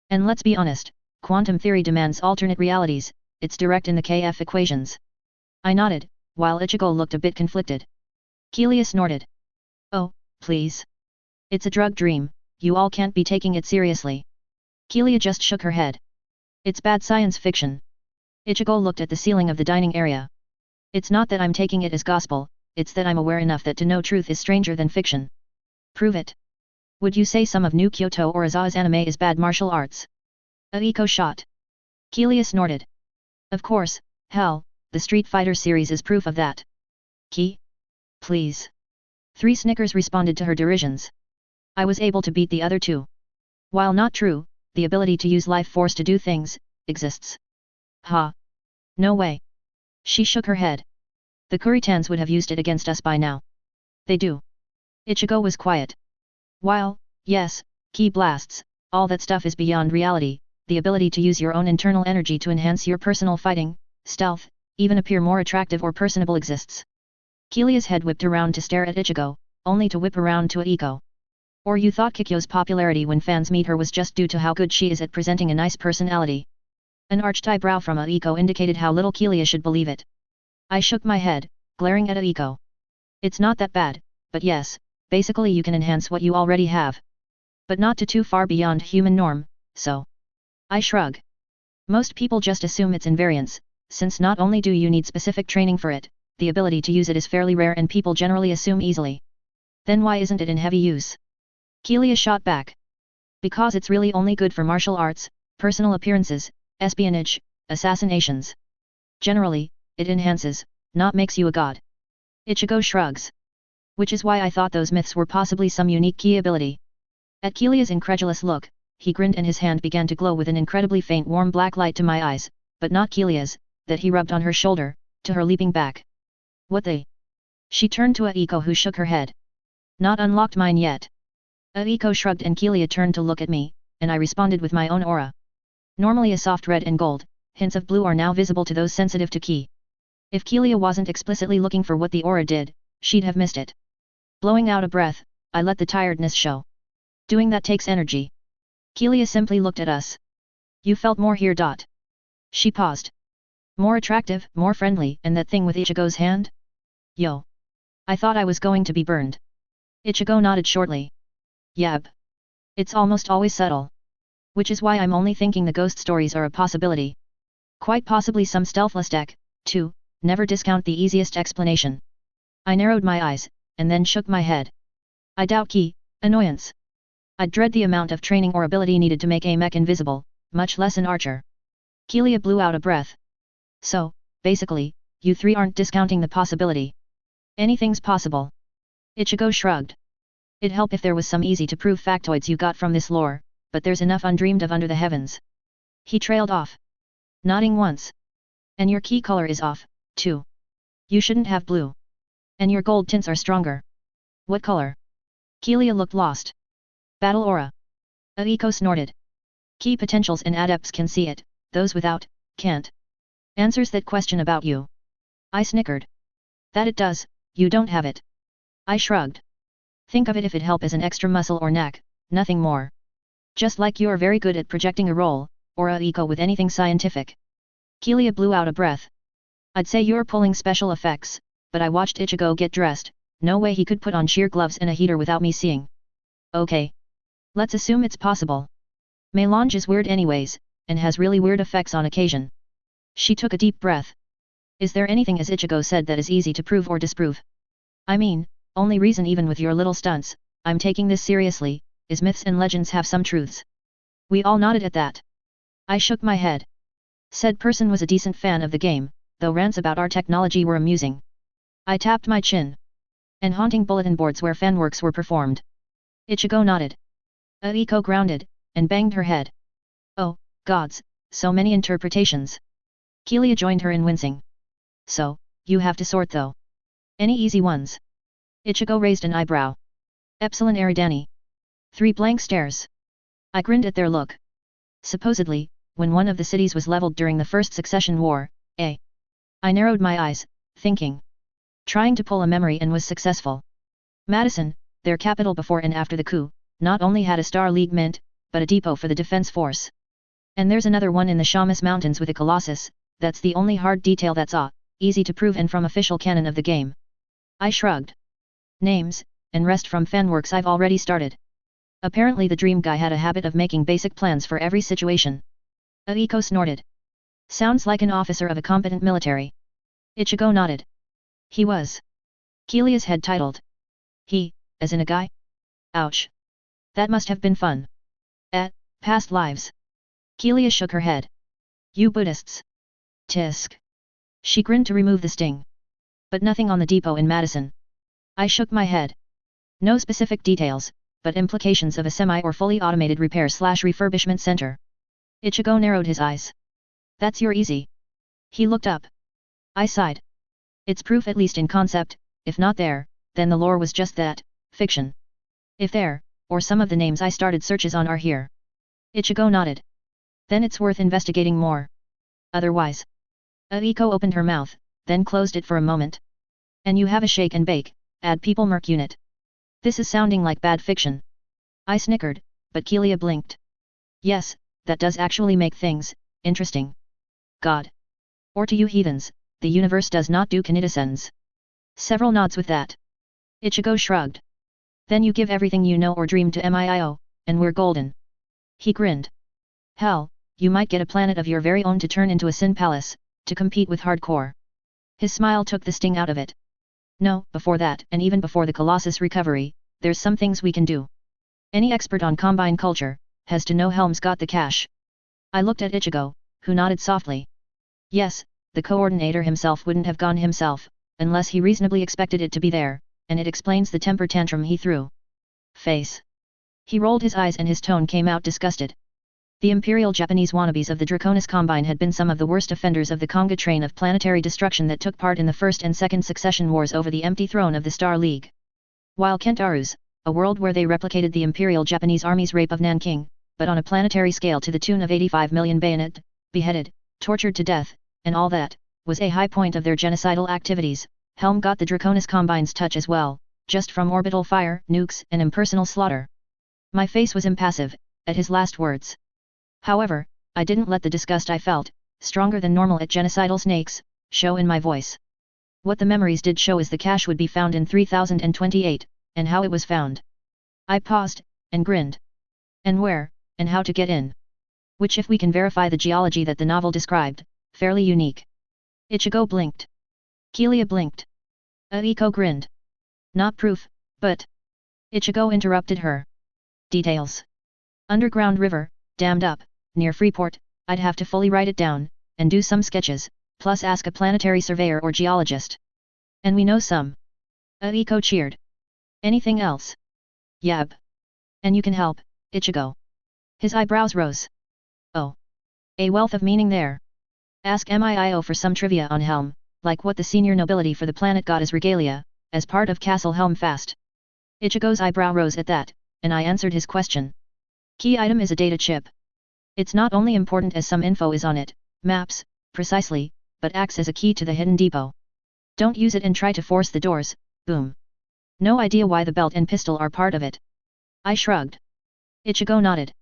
And let's be honest, quantum theory demands alternate realities, it's direct in the KF equations. I nodded, while Ichigo looked a bit conflicted. Kelia snorted. Oh, please. It's a drug dream, you all can't be taking it seriously. Kelia just shook her head. It's bad science fiction. Ichigo looked at the ceiling of the dining area. It's not that I'm taking it as gospel, it's that I'm aware enough that to know truth is stranger than fiction. Prove it. Would you say some of New Kyoto or Azawa's anime is bad martial arts? Aiko shot. Kelia snorted. Of course, hell, the Street Fighter series is proof of that. Ki? Please. 3 snickers responded to her derisions. I was able to beat the other 2. While not true, the ability to use life force to do things, exists. Ha. No way. She shook her head. The Kuritans would have used it against us by now. They do. Ichigo was quiet. While, yes, ki blasts, all that stuff is beyond reality, the ability to use your own internal energy to enhance your personal fighting, stealth, even appear more attractive or personable exists. Kelia's head whipped around to stare at Ichigo, only to whip around to Aiko. Or you thought Kikyo's popularity when fans meet her was just due to how good she is at presenting a nice personality. An arched eyebrow from Aiko indicated how little Kelia should believe it. I shook my head, glaring at Aiko. It's not that bad, but yes, basically you can enhance what you already have. But not to too far beyond human norm, so. I shrug. Most people just assume it's invariance, since not only do you need specific training for it, the ability to use it is fairly rare and people generally assume easily. Then why isn't it in heavy use? Kelia shot back. Because it's really only good for martial arts, personal appearances, espionage, assassinations. Generally, it enhances, not makes you a god. Ichigo shrugs. Which is why I thought those myths were possibly some unique ki ability. At Kelia's incredulous look, he grinned and his hand began to glow with an incredibly faint warm black light to my eyes, but not Kelia's, that he rubbed on her shoulder, to her leaping back. What the? She turned to Aiko who shook her head. Not unlocked mine yet. Aiko shrugged and Kelia turned to look at me, and I responded with my own aura. Normally a soft red and gold, hints of blue are now visible to those sensitive to ki. If Kelia wasn't explicitly looking for what the aura did, she'd have missed it. Blowing out a breath, I let the tiredness show. Doing that takes energy. Kelia simply looked at us. You felt more here. She paused. More attractive, more friendly, and that thing with Ichigo's hand? Yo. I thought I was going to be burned. Ichigo nodded shortly. Yab. It's almost always subtle. Which is why I'm only thinking the ghost stories are a possibility. Quite possibly some stealthless deck, too, never discount the easiest explanation. I narrowed my eyes, and then shook my head. I doubt ki, annoyance. I'd dread the amount of training or ability needed to make a mech invisible, much less an archer. Kelia blew out a breath. So, basically, you 3 aren't discounting the possibility. Anything's possible. Ichigo shrugged. It'd help if there was some easy-to-prove factoids you got from this lore, but there's enough undreamed of under the heavens. He trailed off. Nodding once. And your ki color is off, too. You shouldn't have blue. And your gold tints are stronger. What color? Kelia looked lost. Battle aura. Aiko snorted. Ki potentials and adepts can see it, those without, can't. Answers that question about you. I snickered. That it does, you don't have it. I shrugged. Think of it if it help as an extra muscle or knack, nothing more. Just like you're very good at projecting a role, or Aiko with anything scientific. Kelia blew out a breath. I'd say you're pulling special effects, but I watched Ichigo get dressed, no way he could put on sheer gloves and a heater without me seeing. Okay. Let's assume it's possible. Melange is weird anyways, and has really weird effects on occasion. She took a deep breath. Is there anything as Ichigo said that is easy to prove or disprove? I mean, only reason even with your little stunts, I'm taking this seriously, is myths and legends have some truths. We all nodded at that. I shook my head. Said person was a decent fan of the game, though rants about our technology were amusing. I tapped my chin. And haunting bulletin boards where fanworks were performed. Ichigo nodded. Aiko grounded, and banged her head. Oh, gods, so many interpretations. Kelia joined her in wincing. So, you have to sort though. Any easy ones? Ichigo raised an eyebrow. Epsilon Eridani. 3 blank stares. I grinned at their look. Supposedly, when one of the cities was leveled during the First Succession War, I narrowed my eyes, thinking. Trying to pull a memory and was successful. Madison, their capital before and after the coup, not only had a Star League mint, but a depot for the defense force. And there's another one in the Shamus Mountains with a Colossus, that's the only hard detail that's easy to prove and from official canon of the game. I shrugged. Names, and rest from fanworks I've already started. Apparently the dream guy had a habit of making basic plans for every situation. Aiko snorted. Sounds like an officer of a competent military. Ichigo nodded. He was. Kelia's head titled. He, as in a guy? Ouch. That must have been fun. Past lives. Kelia shook her head. You Buddhists. Tisk. She grinned to remove the sting. But nothing on the depot in Madison. I shook my head. No specific details, but implications of a semi or fully automated repair/refurbishment center. Ichigo narrowed his eyes. That's your easy. He looked up. I sighed. It's proof at least in concept, if not there, then the lore was just that, fiction. If there, or some of the names I started searches on are here. Ichigo nodded. Then it's worth investigating more. Otherwise. Aiko opened her mouth, then closed it for a moment. And you have a shake and bake, add people merc unit. This is sounding like bad fiction. I snickered, but Kelia blinked. Yes, that does actually make things interesting. God. Or to you heathens, the universe does not do kinetosens. Several nods with that. Ichigo shrugged. Then you give everything you know or dream to MIIO, and we're golden. He grinned. Hell, you might get a planet of your very own to turn into a sin palace, to compete with hardcore. His smile took the sting out of it. No, before that, and even before the Colossus recovery, there's some things we can do. Any expert on Combine culture, has to know Helm's got the cash. I looked at Ichigo, who nodded softly. Yes, the coordinator himself wouldn't have gone himself, unless he reasonably expected it to be there, and it explains the temper tantrum he threw. Face. He rolled his eyes and his tone came out disgusted. The Imperial Japanese wannabes of the Draconis Combine had been some of the worst offenders of the Conga train of planetary destruction that took part in the First and Second Succession Wars over the empty throne of the Star League. While Kentaurus, a world where they replicated the Imperial Japanese Army's rape of Nanking, but on a planetary scale to the tune of 85 million bayoneted, beheaded, tortured to death, and all that, was a high point of their genocidal activities, Helm got the Draconis Combine's touch as well, just from orbital fire, nukes, and impersonal slaughter. My face was impassive, at his last words. However, I didn't let the disgust I felt, stronger than normal at genocidal snakes, show in my voice. What the memories did show is the cache would be found in 3028, and how it was found. I paused, and grinned. And where, and how to get in. Which if we can verify the geology that the novel described, fairly unique. Ichigo blinked. Kelia blinked. Aiko grinned. Not proof, but... Ichigo interrupted her. Details. Underground river, dammed up, near Freeport, I'd have to fully write it down, and do some sketches, plus ask a planetary surveyor or geologist. And we know some. Aiko cheered. Anything else? Yab. And you can help, Ichigo. His eyebrows rose. Oh. A wealth of meaning there. Ask MIIO for some trivia on Helm, like what the senior nobility for the planet got as regalia, as part of Castle Helm Fast. Ichigo's eyebrow rose at that, and I answered his question. Key item is a data chip. It's not only important as some info is on it, maps, precisely, but acts as a key to the hidden depot. Don't use it and try to force the doors, boom. No idea why the belt and pistol are part of it. I shrugged. Ichigo nodded.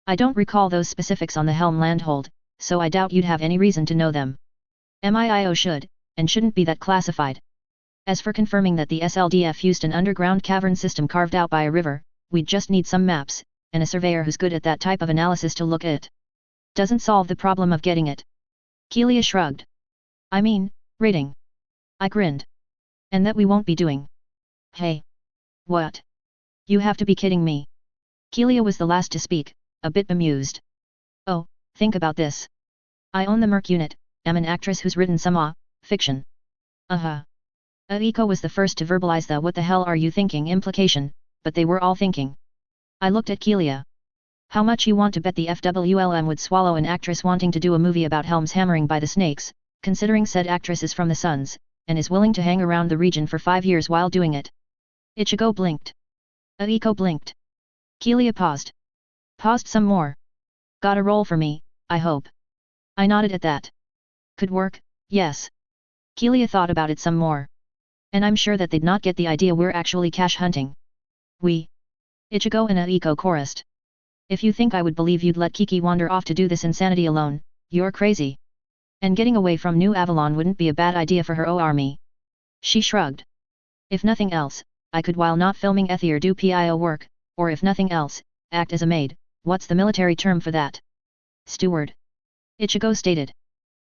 I don't recall those specifics on the Helm landhold, so I doubt you'd have any reason to know them. MIIO should, and shouldn't be that classified. As for confirming that the SLDF used an underground cavern system carved out by a river, we'd just need some maps, and a surveyor who's good at that type of analysis to look at it. Doesn't solve the problem of getting it. Kelia shrugged. I mean, rating. I grinned. And that we won't be doing. Hey. What? You have to be kidding me. Kelia was the last to speak, a bit bemused. Oh, think about this. I own the Merc unit, am an actress who's written some fiction. Aiko was the first to verbalize the "what the hell are you thinking" implication, but they were all thinking. I looked at Kelia. How much you want to bet the FWLM would swallow an actress wanting to do a movie about Helm's hammering by the snakes, considering said actress is from the Suns, and is willing to hang around the region for 5 years while doing it? Ichigo blinked. Aiko blinked. Kelia paused. Paused some more. Got a role for me, I hope. I nodded at that. Could work, yes. Kelia thought about it some more. And I'm sure that they'd not get the idea we're actually cash hunting. We. Ichigo and Aiko chorused. If you think I would believe you'd let Kiki wander off to do this insanity alone, you're crazy. And getting away from New Avalon wouldn't be a bad idea for her army. She shrugged. If nothing else, I could while not filming Ethier do PIO work, or if nothing else, act as a maid. What's the military term for that? Steward. Ichigo stated.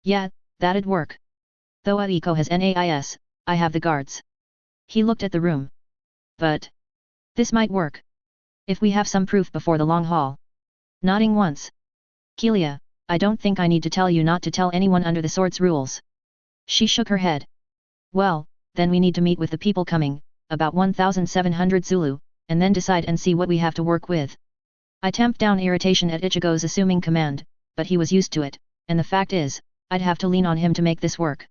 Yeah, that'd work. Though Aiko has NAIS, I have the guards. He looked at the room. But this might work. If we have some proof before the long haul. Nodding once. Kelia, I don't think I need to tell you not to tell anyone under the sword's rules. She shook her head. Well, then we need to meet with the people coming, about 1,700 Zulu, and then decide and see what we have to work with. I tamped down irritation at Ichigo's assuming command, but he was used to it, and the fact is, I'd have to lean on him to make this work.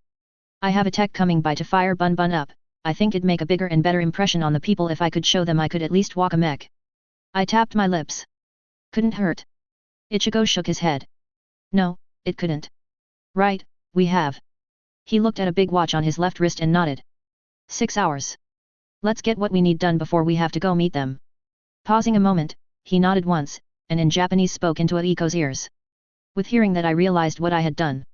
I have a tech coming by to fire Bun Bun up. I think it'd make a bigger and better impression on the people if I could show them I could at least walk a mech. I tapped my lips. Couldn't hurt. Ichigo shook his head. No, it couldn't. Right, we have. He looked at a big watch on his left wrist and nodded. 6 hours. Let's get what we need done before we have to go meet them. Pausing a moment, he nodded once, and in Japanese spoke into Aiko's ears. With hearing that I realized what I had done.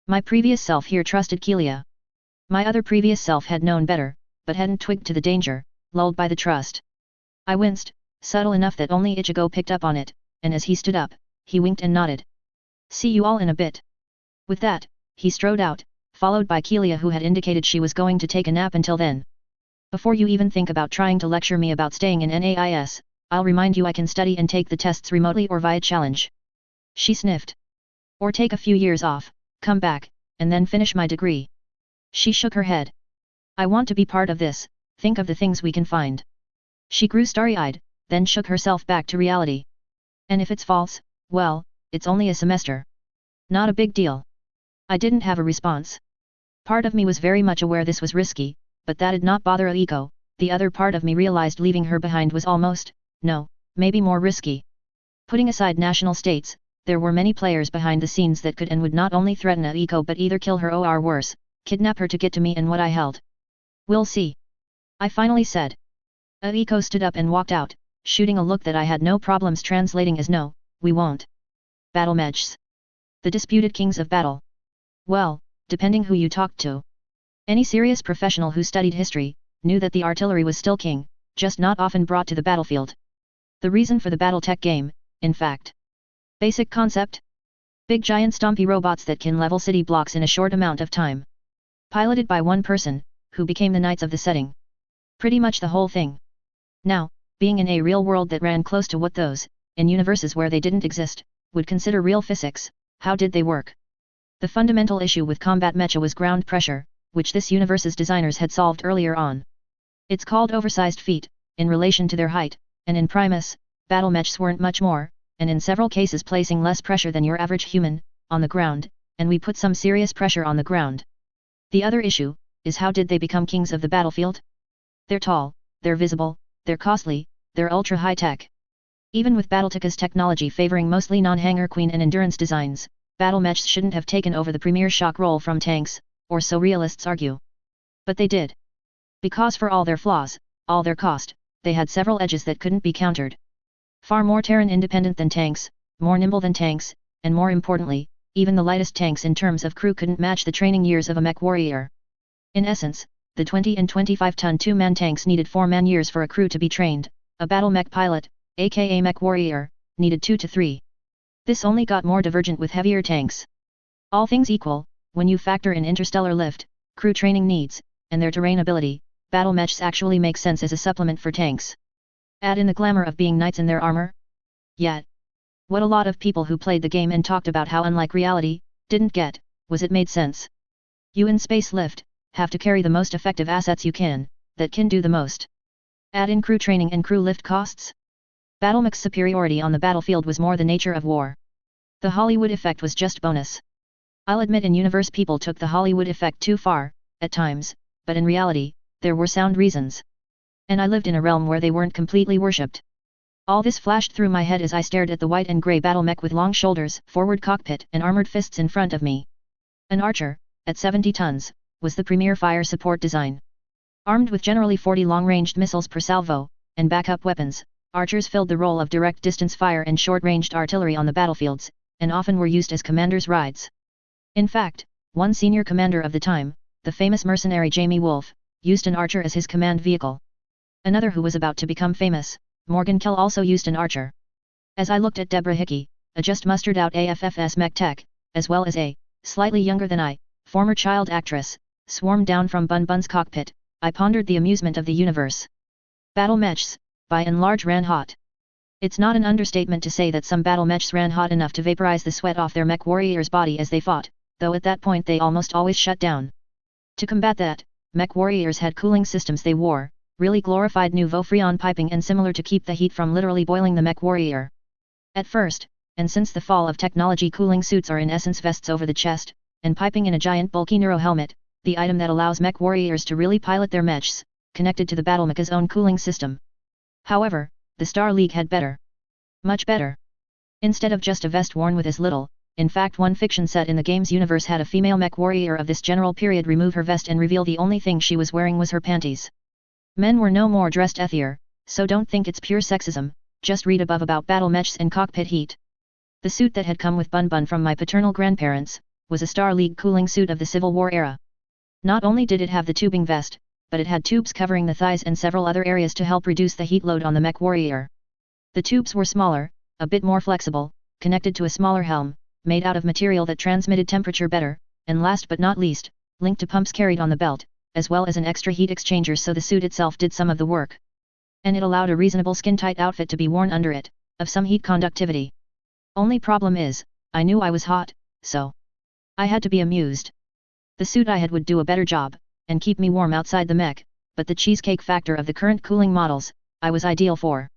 My previous self here trusted Kelia. My other previous self had known better, but hadn't twigged to the danger, lulled by the trust. I winced, subtle enough that only Ichigo picked up on it, and as he stood up, he winked and nodded. See you all in a bit. With that, he strode out, followed by Kelia who had indicated she was going to take a nap until then. Before you even think about trying to lecture me about staying in NAIS, I'll remind you I can study and take the tests remotely or via challenge. She sniffed. Or take a few years off, come back, and then finish my degree. She shook her head. I want to be part of this, think of the things we can find. She grew starry-eyed, then shook herself back to reality. And if it's false, well, it's only a semester. Not a big deal. I didn't have a response. Part of me was very much aware this was risky, but that did not bother Aiko. The other part of me realized leaving her behind was almost, no, maybe more risky. Putting aside national states, there were many players behind the scenes that could and would not only threaten Aiko but either kill her or worse, kidnap her to get to me and what I held. We'll see. I finally said. Aiko stood up and walked out, shooting a look that I had no problems translating as no, we won't. Battle matches. The disputed kings of battle. Well, depending who you talked to. Any serious professional who studied history, knew that the artillery was still king, just not often brought to the battlefield. The reason for the BattleTech game, in fact. Basic concept? Big giant stompy robots that can level city blocks in a short amount of time. Piloted by one person, who became the knights of the setting. Pretty much the whole thing. Now, being in a real world that ran close to what those, in universes where they didn't exist, would consider real physics, how did they work? The fundamental issue with combat mecha was ground pressure, which this universe's designers had solved earlier on. It's called oversized feet, in relation to their height, and in Primus, battle mechs weren't much more, and in several cases placing less pressure than your average human, on the ground, and we put some serious pressure on the ground. The other issue, is how did they become kings of the battlefield? They're tall, they're visible, they're costly, they're ultra high-tech. Even with Battletech's technology favoring mostly non-hanger queen and endurance designs, battle mechs shouldn't have taken over the premier shock role from tanks, or so realists argue. But they did. Because for all their flaws, all their cost, they had several edges that couldn't be countered. Far more Terran independent than tanks, more nimble than tanks, and more importantly, even the lightest tanks in terms of crew couldn't match the training years of a mech warrior. In essence, the 20 and 25-ton two-man tanks needed 4 man-years for a crew to be trained, a battle mech pilot, aka mech warrior, needed 2 to 3. This only got more divergent with heavier tanks. All things equal, when you factor in interstellar lift, crew training needs, and their terrain ability, battle mechs actually make sense as a supplement for tanks. Add in the glamour of being knights in their armor? Yet. What a lot of people who played the game and talked about how unlike reality, Didn't get, was it made sense? You in space lift, have to carry the most effective assets you can, that can do the most. Add in crew training and crew lift costs? Battlemech's superiority on the battlefield was more the nature of war. The Hollywood effect was just bonus. I'll admit in universe people took the Hollywood effect too far, at times, but in reality, there were sound reasons. And I lived in a realm where they weren't completely worshipped. All this flashed through my head as I stared at the white and grey battlemech with long shoulders, forward cockpit and armored fists in front of me. An Archer, at 70 tons, was the premier fire support design. Armed with generally 40 long-ranged missiles per salvo, and backup weapons, Archers filled the role of direct distance fire and short-ranged artillery on the battlefields, and often were used as commanders' rides. In fact, one senior commander of the time, the famous mercenary Jamie Wolfe, used an Archer as his command vehicle. Another who was about to become famous, Morgan Kell, also used an Archer. As I looked at Deborah Hickey, a just mustered out AFFS mech tech, as well as a, slightly younger than I, former child actress, swarmed down from Bun Bun's cockpit, I pondered the amusement of the universe. Battle mechs, by and large, ran hot. It's not an understatement to say that some battle mechs ran hot enough to vaporize the sweat off their mech warrior's body as they fought, though at that point they almost always shut down. To combat that, mech warriors had cooling systems they wore, really glorified nouveau freon piping and similar to keep the heat from literally boiling the mech warrior. At first, and since the fall of technology, cooling suits are in essence vests over the chest, and piping in a giant bulky neuro helmet, the item that allows mech warriors to really pilot their mechs, connected to the battlemech's own cooling system. However, the Star League had better. Much better. Instead of just a vest worn with as little, in fact one fiction set in the game's universe had a female mech warrior of this general period remove her vest and reveal the only thing she was wearing was her panties. Men were no more dressed ethier, so don't think it's pure sexism, just read above about battle mechs and cockpit heat. The suit that had come with Bun Bun from my paternal grandparents, was a Star League cooling suit of the Civil War era. Not only did it have the tubing vest, but it had tubes covering the thighs and several other areas to help reduce the heat load on the mech warrior. The tubes were smaller, a bit more flexible, connected to a smaller helm, made out of material that transmitted temperature better, and last but not least, linked to pumps carried on the belt, as well as an extra heat exchanger so the suit itself did some of the work. And it allowed a reasonable skin-tight outfit to be worn under it, of some heat conductivity. Only problem is, I knew I was hot, so I had to be amused. The suit I had would do a better job, and keep me warm outside the mech, but the cheesecake factor of the current cooling models, I was ideal for.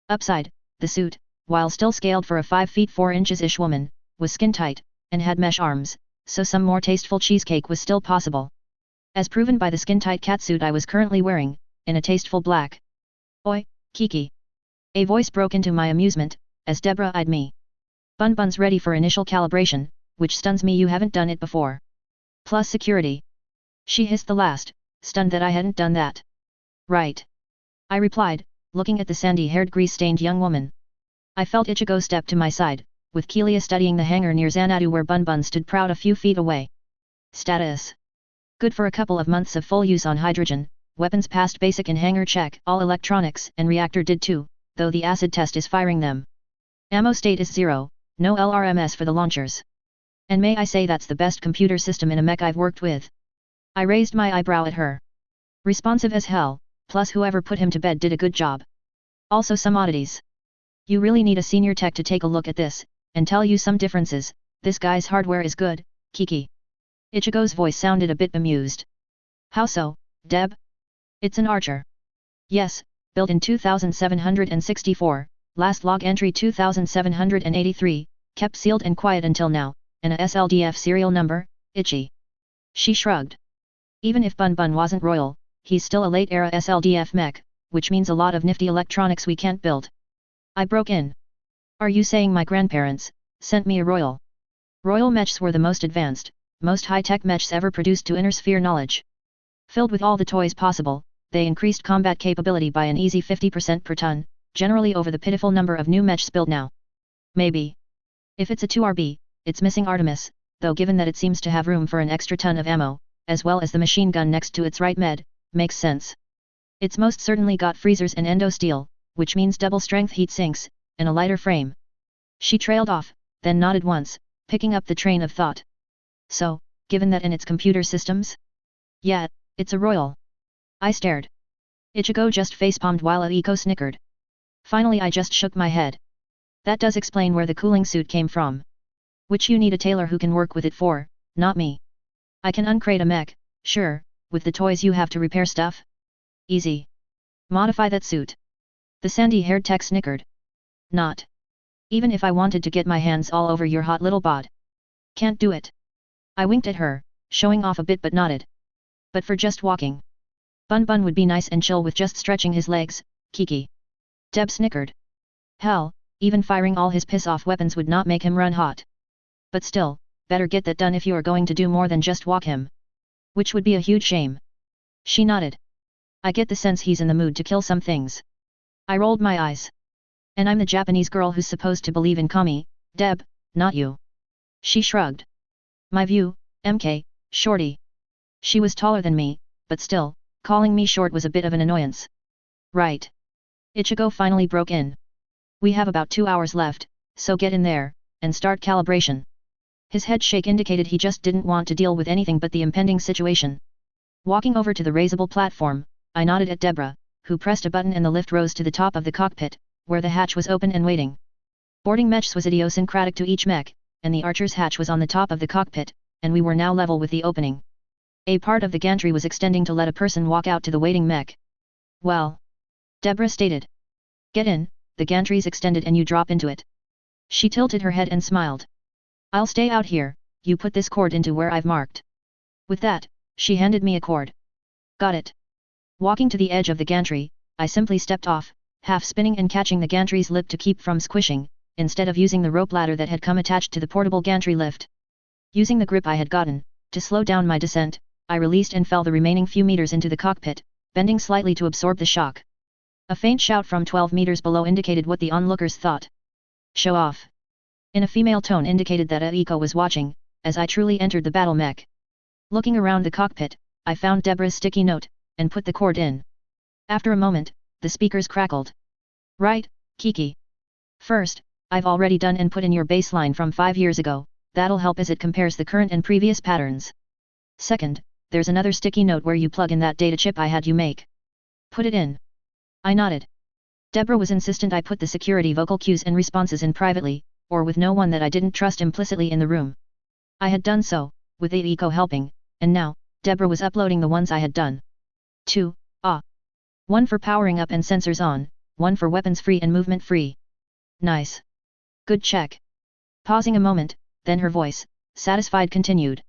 Upside, the suit, while still scaled for a 5 feet 4 inches-ish woman, was skin-tight, and had mesh arms, so some more tasteful cheesecake was still possible. As proven by the skin-tight catsuit I was currently wearing, in a tasteful black. Oi, Kiki. A voice broke into my amusement, as Deborah eyed me. Bun Bun's ready for initial calibration, which stuns me, you haven't done it before. Plus security. She hissed the last, stunned that I hadn't done that. Right. I replied, looking at the sandy-haired grease-stained young woman. I felt Ichigo step to my side, with Kelia studying the hangar near Xanadu where Bun Bun stood proud a few feet away. Status. Good for a couple of months of full use on hydrogen, weapons passed basic and hangar check, all electronics and reactor did too, though the acid test is firing them. Ammo state is 0, no LRMS for the launchers. And may I say that's the best computer system in a mech I've worked with. I raised my eyebrow at her. Responsive as hell, plus whoever put him to bed did a good job. Also some oddities. You really need a senior tech to take a look at this, and tell you some differences. This guy's hardware is good, Kiki. Ichigo's voice sounded a bit bemused. How so, Deb? It's an Archer. Yes, built in 2764, last log entry 2783, kept sealed and quiet until now, and a SLDF serial number, Ichi. She shrugged. Even if Bun Bun wasn't royal, he's still a late-era SLDF mech, which means a lot of nifty electronics we can't build. I broke in. Are you saying my grandparents sent me a royal? Royal mechs were the most advanced, most high-tech mechs ever produced to inner sphere knowledge. Filled with all the toys possible, they increased combat capability by an easy 50% per ton, generally over the pitiful number of new mechs built now. Maybe. If it's a 2RB, it's missing Artemis, though given that it seems to have room for an extra ton of ammo, as well as the machine gun next to its right med, makes sense. It's most certainly got freezers and endo steel, which means double-strength heat sinks, and a lighter frame. She trailed off, then nodded once, picking up the train of thought. So, given that in its computer systems? Yeah, it's a royal. I stared. Ichigo just facepalmed while Aiko snickered. Finally I just shook my head. That does explain where the cooling suit came from. Which you need a tailor who can work with it for, not me. I can uncrate a mech, sure, with the toys you have to repair stuff. Easy. Modify that suit. The sandy-haired tech snickered. Not. Even if I wanted to get my hands all over your hot little bod. Can't do it. I winked at her, showing off a bit but nodded. But for just walking. Bun Bun would be nice and chill with just stretching his legs, Kiki. Deb snickered. Hell, even firing all his piss-off weapons would not make him run hot. But still, better get that done if you are going to do more than just walk him. Which would be a huge shame. She nodded. I get the sense he's in the mood to kill some things. I rolled my eyes. And I'm the Japanese girl who's supposed to believe in kami, Deb, not you. She shrugged. My view, MK, shorty. She was taller than me, but still, calling me short was a bit of an annoyance. Right. Ichigo finally broke in. We have about 2 hours left, so get in there, and start calibration. His head shake indicated he just didn't want to deal with anything but the impending situation. Walking over to the raisable platform, I nodded at Deborah, who pressed a button and the lift rose to the top of the cockpit, where the hatch was open and waiting. Boarding mechs was idiosyncratic to each mech, and the archer's hatch was on the top of the cockpit, and we were now level with the opening. A part of the gantry was extending to let a person walk out to the waiting mech. Well. Deborah stated. Get in, the gantry's extended and you drop into it. She tilted her head and smiled. I'll stay out here, you put this cord into where I've marked. With that, she handed me a cord. Got it. Walking to the edge of the gantry, I simply stepped off, half spinning and catching the gantry's lip to keep from squishing, instead of using the rope ladder that had come attached to the portable gantry lift. Using the grip I had gotten, to slow down my descent, I released and fell the remaining few meters into the cockpit, bending slightly to absorb the shock. A faint shout from 12 meters below indicated what the onlookers thought. Show off. In a female tone indicated that Aiko was watching, as I truly entered the battle mech. Looking around the cockpit, I found Deborah's sticky note, and put the cord in. After a moment, the speakers crackled. Right, Kiki. First, I've already done and put in your baseline from 5 years ago, that'll help as it compares the current and previous patterns. Second, there's another sticky note where you plug in that data chip I had you make. Put it in. I nodded. Deborah was insistent I put the security vocal cues and responses in privately, or with no one that I didn't trust implicitly in the room. I had done so, with Aiko helping, and now, Deborah was uploading the ones I had done. 2. 1 for powering up and sensors on, 1 for weapons free and movement free. Nice. Good check. Pausing a moment, then her voice, satisfied, continued.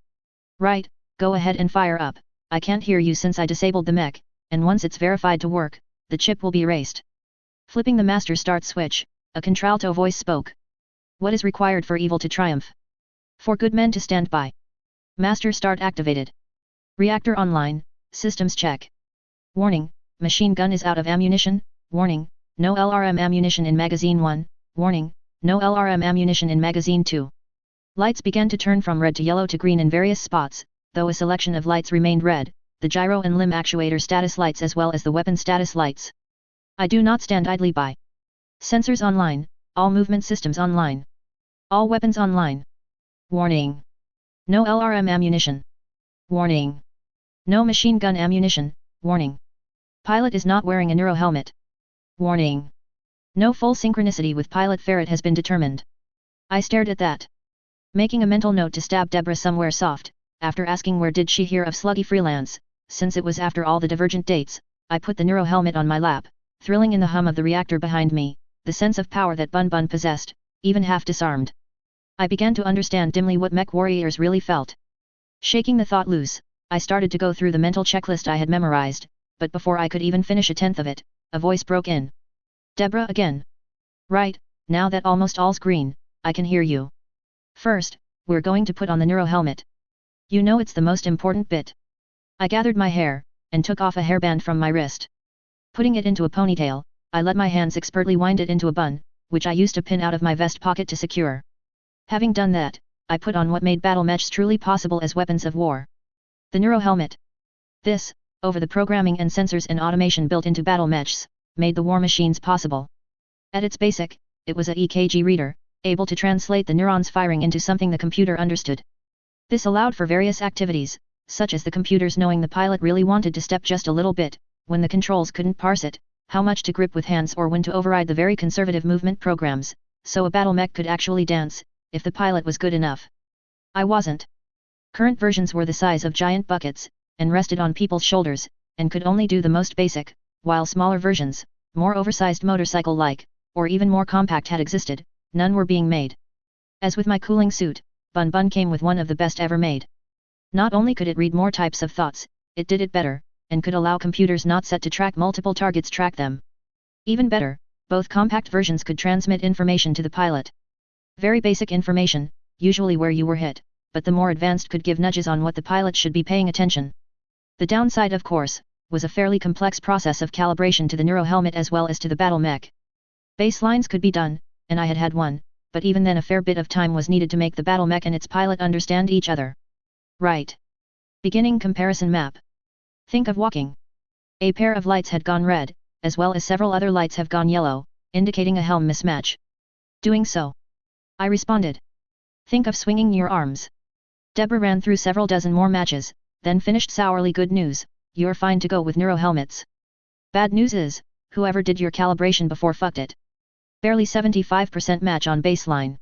Right, go ahead and fire up. I can't hear you since I disabled the mech, and once it's verified to work, the chip will be erased. Flipping the master start switch, a contralto voice spoke. What is required for evil to triumph? For good men to stand by. Master start activated. Reactor online, systems check. Warning, machine gun is out of ammunition. Warning, no LRM ammunition in magazine 1. Warning, no LRM ammunition in magazine 2. Lights began to turn from red to yellow to green in various spots, though a selection of lights remained red, the gyro and limb actuator status lights as well as the weapon status lights. I do not stand idly by. Sensors online, all movement systems online. All weapons online. Warning. No LRM ammunition. Warning. No machine gun ammunition. Warning. Pilot is not wearing a neuro helmet. Warning. No full synchronicity with pilot ferret has been determined. I stared at that. Making a mental note to stab Deborah somewhere soft, after asking where did she hear of Sluggy Freelance, since it was after all the divergent dates, I put the neuro helmet on my lap, thrilling in the hum of the reactor behind me, the sense of power that Bun Bun possessed, even half disarmed. I began to understand dimly what mech warriors really felt. Shaking the thought loose, I started to go through the mental checklist I had memorized, but before I could even finish a tenth of it, a voice broke in. Deborah again. Right, now that almost all's green, I can hear you. First, we're going to put on the neuro helmet. You know it's the most important bit. I gathered my hair, and took off a hairband from my wrist. Putting it into a ponytail, I let my hands expertly wind it into a bun, which I used to pin out of my vest pocket to secure. Having done that, I put on what made battle mechs truly possible as weapons of war. The neuro helmet. This, over the programming and sensors and automation built into battle mechs, made the war machines possible. At its basic, it was a EKG reader, able to translate the neurons firing into something the computer understood. This allowed for various activities, such as the computers knowing the pilot really wanted to step just a little bit, when the controls couldn't parse it, how much to grip with hands or when to override the very conservative movement programs, so a battle mech could actually dance, if the pilot was good enough. I wasn't. Current versions were the size of giant buckets, and rested on people's shoulders, and could only do the most basic, while smaller versions, more oversized motorcycle-like, or even more compact had existed, none were being made. As with my cooling suit, Bun Bun came with one of the best ever made. Not only could it read more types of thoughts, it did it better, and could allow computers not set to track multiple targets track them. Even better, both compact versions could transmit information to the pilot. Very basic information, usually where you were hit, but the more advanced could give nudges on what the pilot should be paying attention. The downside, of course, was a fairly complex process of calibration to the neuro helmet as well as to the battle mech. Baselines could be done, and I had one, but even then a fair bit of time was needed to make the battle mech and its pilot understand each other. Right. Beginning comparison map. Think of walking. A pair of lights had gone red, as well as several other lights have gone yellow, indicating a helm mismatch. Doing so. I responded. Think of swinging your arms. Deborah ran through several dozen more matches, then finished sourly. Good news, you're fine to go with neuro helmets. Bad news is, whoever did your calibration before fucked it. Barely 75% match on baseline.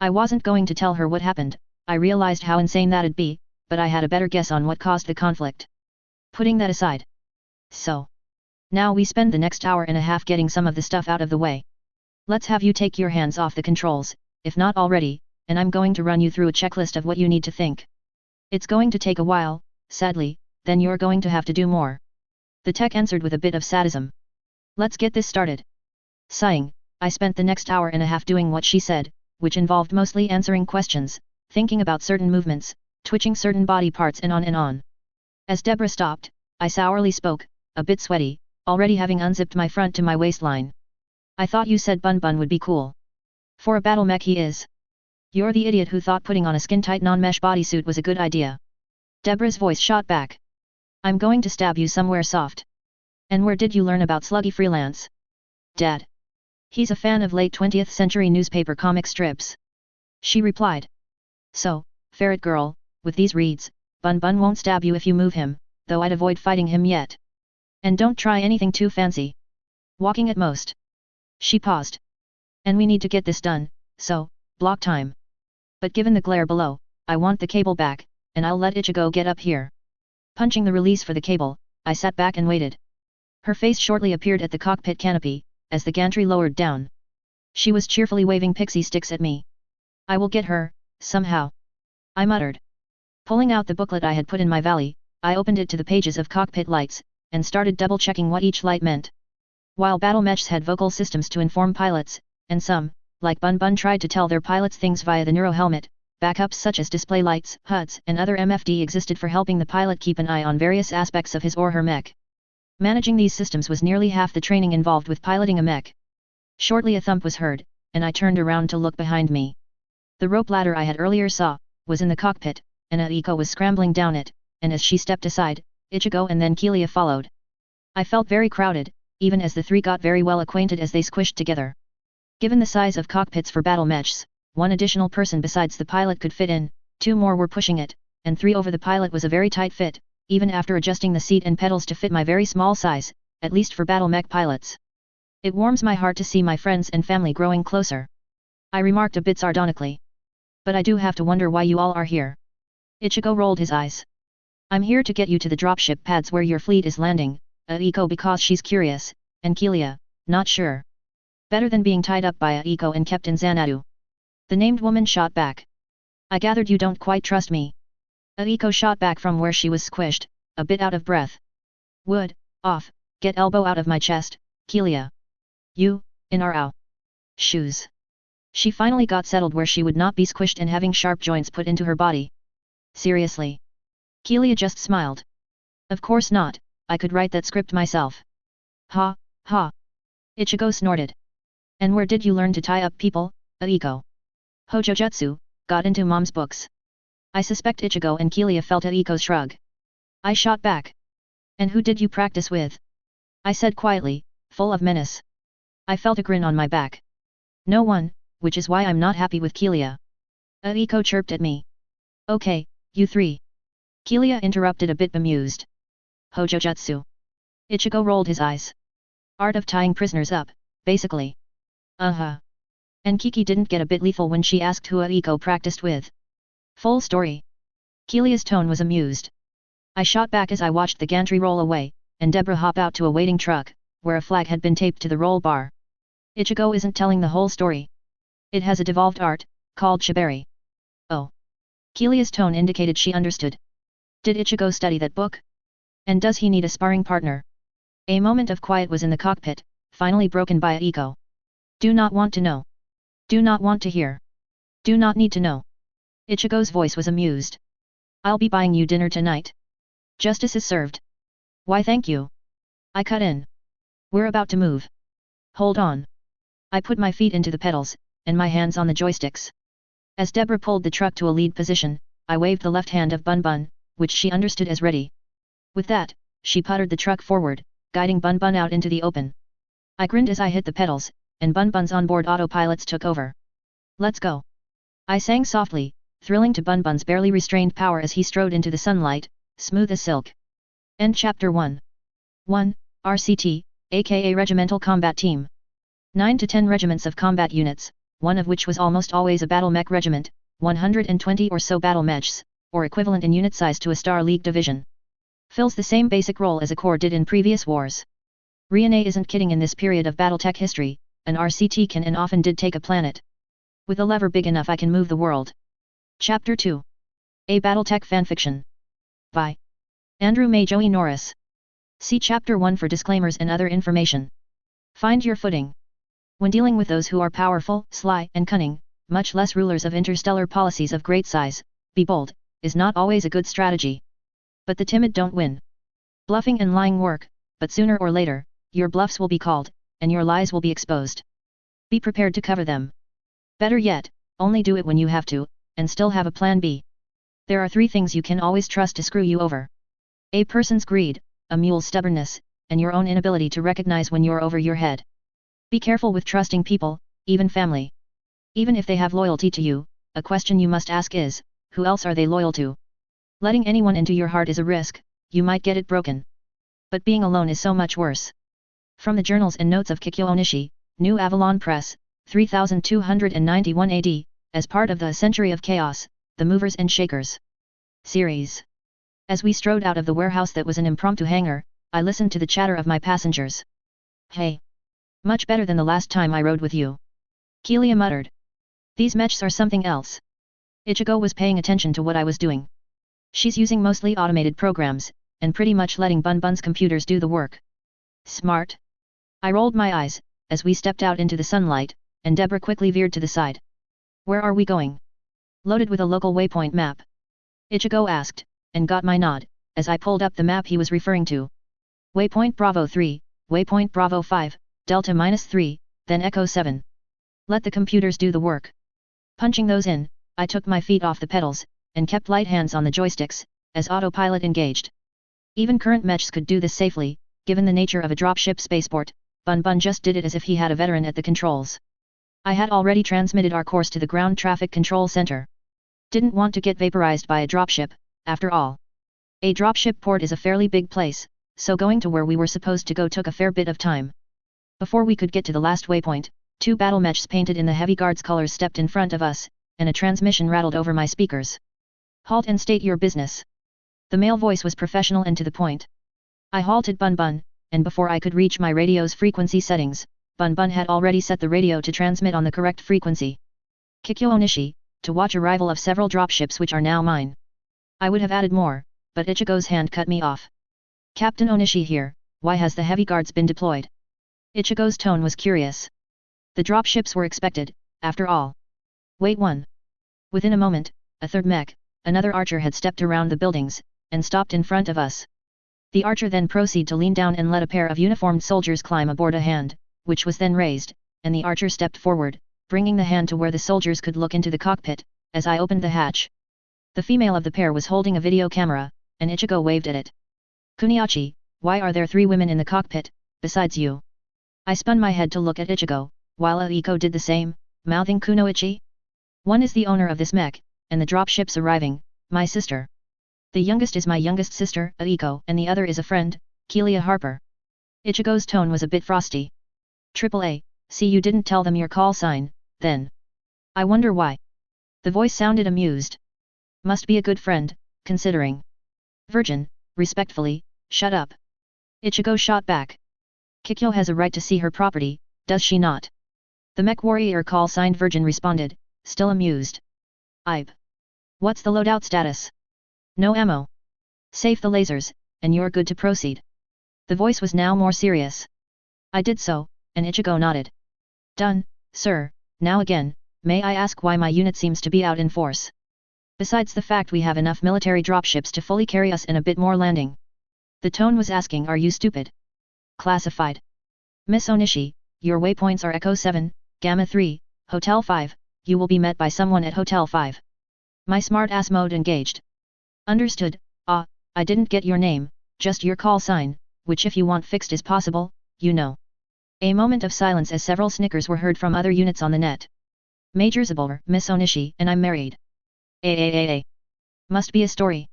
I wasn't going to tell her what happened, I realized how insane that'd be, but I had a better guess on what caused the conflict. Putting that aside. So. Now we spend the next hour and a half getting some of the stuff out of the way. Let's have you take your hands off the controls, if not already, and I'm going to run you through a checklist of what you need to think. It's going to take a while, sadly, then you're going to have to do more. The tech answered with a bit of sadism. Let's get this started. Sighing, I spent the next hour and a half doing what she said, which involved mostly answering questions, thinking about certain movements, twitching certain body parts and on and on. As Deborah stopped, I sourly spoke, a bit sweaty, already having unzipped my front to my waistline. I thought you said Bun Bun would be cool. For a battle mech he is. You're the idiot who thought putting on a skin-tight non-mesh bodysuit was a good idea. Deborah's voice shot back. I'm going to stab you somewhere soft. And where did you learn about Sluggy Freelance? Dad. He's a fan of late 20th century newspaper comic strips. She replied. So, ferret girl, with these reads, Bun Bun won't stab you if you move him, though I'd avoid fighting him yet. And don't try anything too fancy. Walking at most. She paused. And we need to get this done, so, block time. But given the glare below, I want the cable back, and I'll let Ichigo get up here. Punching the release for the cable, I sat back and waited. Her face shortly appeared at the cockpit canopy, as the gantry lowered down. She was cheerfully waving pixie sticks at me. I will get her, somehow. I muttered. Pulling out the booklet I had put in my valley, I opened it to the pages of cockpit lights, and started double-checking what each light meant. While battle mechs had vocal systems to inform pilots, and some, like Bun Bun, tried to tell their pilots things via the neuro helmet, backups such as display lights, HUDs, and other MFD existed for helping the pilot keep an eye on various aspects of his or her mech. Managing these systems was nearly half the training involved with piloting a mech. Shortly a thump was heard, and I turned around to look behind me. The rope ladder I had earlier saw, was in the cockpit, and Aiko was scrambling down it, and as she stepped aside, Ichigo and then Kelia followed. I felt very crowded, even as the three got very well acquainted as they squished together. Given the size of cockpits for battle mechs, one additional person besides the pilot could fit in, two more were pushing it, and three over the pilot was a very tight fit, even after adjusting the seat and pedals to fit my very small size, at least for battle mech pilots. It warms my heart to see my friends and family growing closer. I remarked a bit sardonically. But I do have to wonder why you all are here. Ichigo rolled his eyes. I'm here to get you to the dropship pads where your fleet is landing, Aiko because she's curious, and Kelia, not sure. Better than being tied up by Aiko and kept in Xanadu. The named woman shot back. I gathered you don't quite trust me. Aiko shot back from where she was squished, a bit out of breath. Wood, off, get elbow out of my chest, Kelia. You, in our shoes. She finally got settled where she would not be squished and having sharp joints put into her body. Seriously? Kelia just smiled. Of course not, I could write that script myself. Ha, ha. Ichigo snorted. And where did you learn to tie up people, Aiko? Hojojutsu, got into mom's books. I suspect Ichigo and Kelia felt Aiko's shrug. I shot back. And who did you practice with? I said quietly, full of menace. I felt a grin on my back. No one, which is why I'm not happy with Kelia. Aiko chirped at me. Okay, you three. Kelia interrupted a bit bemused. Hojojutsu. Ichigo rolled his eyes. Art of tying prisoners up, basically. Uh-huh. And Kiki didn't get a bit lethal when she asked who Aiko practiced with. Full story. Kilia's tone was amused. I shot back as I watched the gantry roll away, and Deborah hop out to a waiting truck, where a flag had been taped to the roll bar. Ichigo isn't telling the whole story. It has a devolved art, called shibari. Oh. Kilia's tone indicated she understood. Did Ichigo study that book? And does he need a sparring partner? A moment of quiet was in the cockpit, finally broken by Aiko. Do not want to know. Do not want to hear. Do not need to know. Ichigo's voice was amused. I'll be buying you dinner tonight. Justice is served. Why thank you. I cut in. We're about to move. Hold on. I put my feet into the pedals, and my hands on the joysticks. As Deborah pulled the truck to a lead position, I waved the left hand of Bun Bun, which she understood as ready. With that, she puttered the truck forward, guiding Bun Bun out into the open. I grinned as I hit the pedals, and Bun Bun's onboard autopilots took over. Let's go. I sang softly, thrilling to Bun Bun's barely restrained power as he strode into the sunlight, smooth as silk. End Chapter 1. 1. RCT, aka Regimental Combat Team. 9 to 10 regiments of combat units, one of which was almost always a battle mech regiment, 120 or so battle mechs, or equivalent in unit size to a Star League division. Fills the same basic role as a corps did in previous wars. Rione isn't kidding in this period of Battletech history, an RCT can and often did take a planet. With a lever big enough I can move the world. Chapter 2. A Battletech Fanfiction. By Andrew MageOhki Norris. See Chapter 1 for disclaimers and other information. Find your footing. When dealing with those who are powerful, sly, and cunning, much less rulers of interstellar policies of great size, be bold, is not always a good strategy. But the timid don't win. Bluffing and lying work, but sooner or later, your bluffs will be called, and your lies will be exposed. Be prepared to cover them. Better yet, only do it when you have to, and still have a plan B. There are 3 things you can always trust to screw you over. A person's greed, a mule's stubbornness, and your own inability to recognize when you're over your head. Be careful with trusting people, even family. Even if they have loyalty to you, a question you must ask is, who else are they loyal to? Letting anyone into your heart is a risk, you might get it broken. But being alone is so much worse. From the Journals and Notes of Kikyo Onishi, New Avalon Press, 3291 AD, as part of the Century of Chaos, The Movers and Shakers series. As we strode out of the warehouse that was an impromptu hangar, I listened to the chatter of my passengers. Hey! Much better than the last time I rode with you. Kilia muttered. These mechs are something else. Ichigo was paying attention to what I was doing. She's using mostly automated programs, and pretty much letting Bun Bun's computers do the work. Smart. I rolled my eyes, as we stepped out into the sunlight, and Deborah quickly veered to the side. Where are we going? Loaded with a local waypoint map. Ichigo asked, and got my nod, as I pulled up the map he was referring to. Waypoint Bravo 3, Waypoint Bravo 5, Delta -3, then Echo 7. Let the computers do the work. Punching those in, I took my feet off the pedals, and kept light hands on the joysticks, as autopilot engaged. Even current mechs could do this safely, given the nature of a dropship spaceport. Bun Bun just did it as if he had a veteran at the controls. I had already transmitted our course to the Ground Traffic Control Center. Didn't want to get vaporized by a dropship, after all. A dropship port is a fairly big place, so going to where we were supposed to go took a fair bit of time. Before we could get to the last waypoint, 2 battle mechs painted in the heavy guards colors stepped in front of us, and a transmission rattled over my speakers. Halt and state your business. The male voice was professional and to the point. I halted Bun Bun, and before I could reach my radio's frequency settings, Bun Bun had already set the radio to transmit on the correct frequency. Kikyo Onishi, to watch arrival of several dropships which are now mine. I would have added more, but Ichigo's hand cut me off. Captain Onishi here, why has the heavy guards been deployed? Ichigo's tone was curious. The dropships were expected, after all. Wait 1. Within a moment, a third mech, another archer had stepped around the buildings, and stopped in front of us. The archer then proceeded to lean down and let a pair of uniformed soldiers climb aboard a hand, which was then raised, and the archer stepped forward, bringing the hand to where the soldiers could look into the cockpit, as I opened the hatch. The female of the pair was holding a video camera, and Ichigo waved at it. Kuniachi, why are there 3 women in the cockpit, besides you? I spun my head to look at Ichigo, while Aiko did the same, mouthing Kunoichi. One is the owner of this mech, and the dropship's arriving, my sister. The youngest is my youngest sister, Aiko, and the other is a friend, Kelia Harper. Ichigo's tone was a bit frosty. AAA, see you didn't tell them your call sign, then. I wonder why. The voice sounded amused. Must be a good friend, considering. Virgin, respectfully, shut up. Ichigo shot back. Kikyo has a right to see her property, does she not? The mech warrior call-signed Virgin responded, still amused. Ibe. What's the loadout status? No ammo. Save the lasers, and you're good to proceed. The voice was now more serious. I did so, and Ichigo nodded. Done, sir. Now again, may I ask why my unit seems to be out in force? Besides the fact we have enough military dropships to fully carry us in a bit more landing. The tone was asking, are you stupid? Classified. Miss Onishi, your waypoints are Echo 7, Gamma 3, Hotel 5, you will be met by someone at Hotel 5. My smart-ass mode engaged. Understood. I didn't get your name, just your call sign, which if you want fixed is possible, you know. A moment of silence as several snickers were heard from other units on the net. Major Zabulver, Miss Onishi, and I'm married. Must be a story.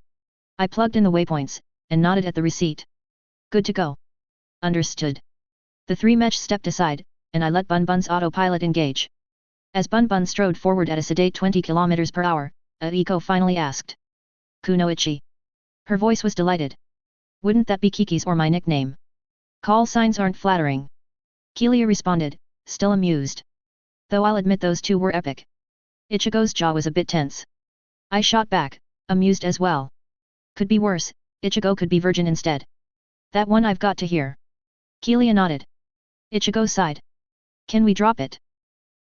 I plugged in the waypoints, and nodded at the receipt. Good to go. Understood. The three mechs stepped aside, and I let Bun Bun's autopilot engage. As Bun Bun strode forward at a sedate 20 km per hour, Aiko finally asked. Kunoichi. Her voice was delighted. Wouldn't that be Kiki's or my nickname? Call signs aren't flattering. Keelia responded, still amused. Though I'll admit those two were epic. Ichigo's jaw was a bit tense. I shot back, amused as well. Could be worse, Ichigo could be virgin instead. That one I've got to hear. Keelia nodded. Ichigo sighed. Can we drop it?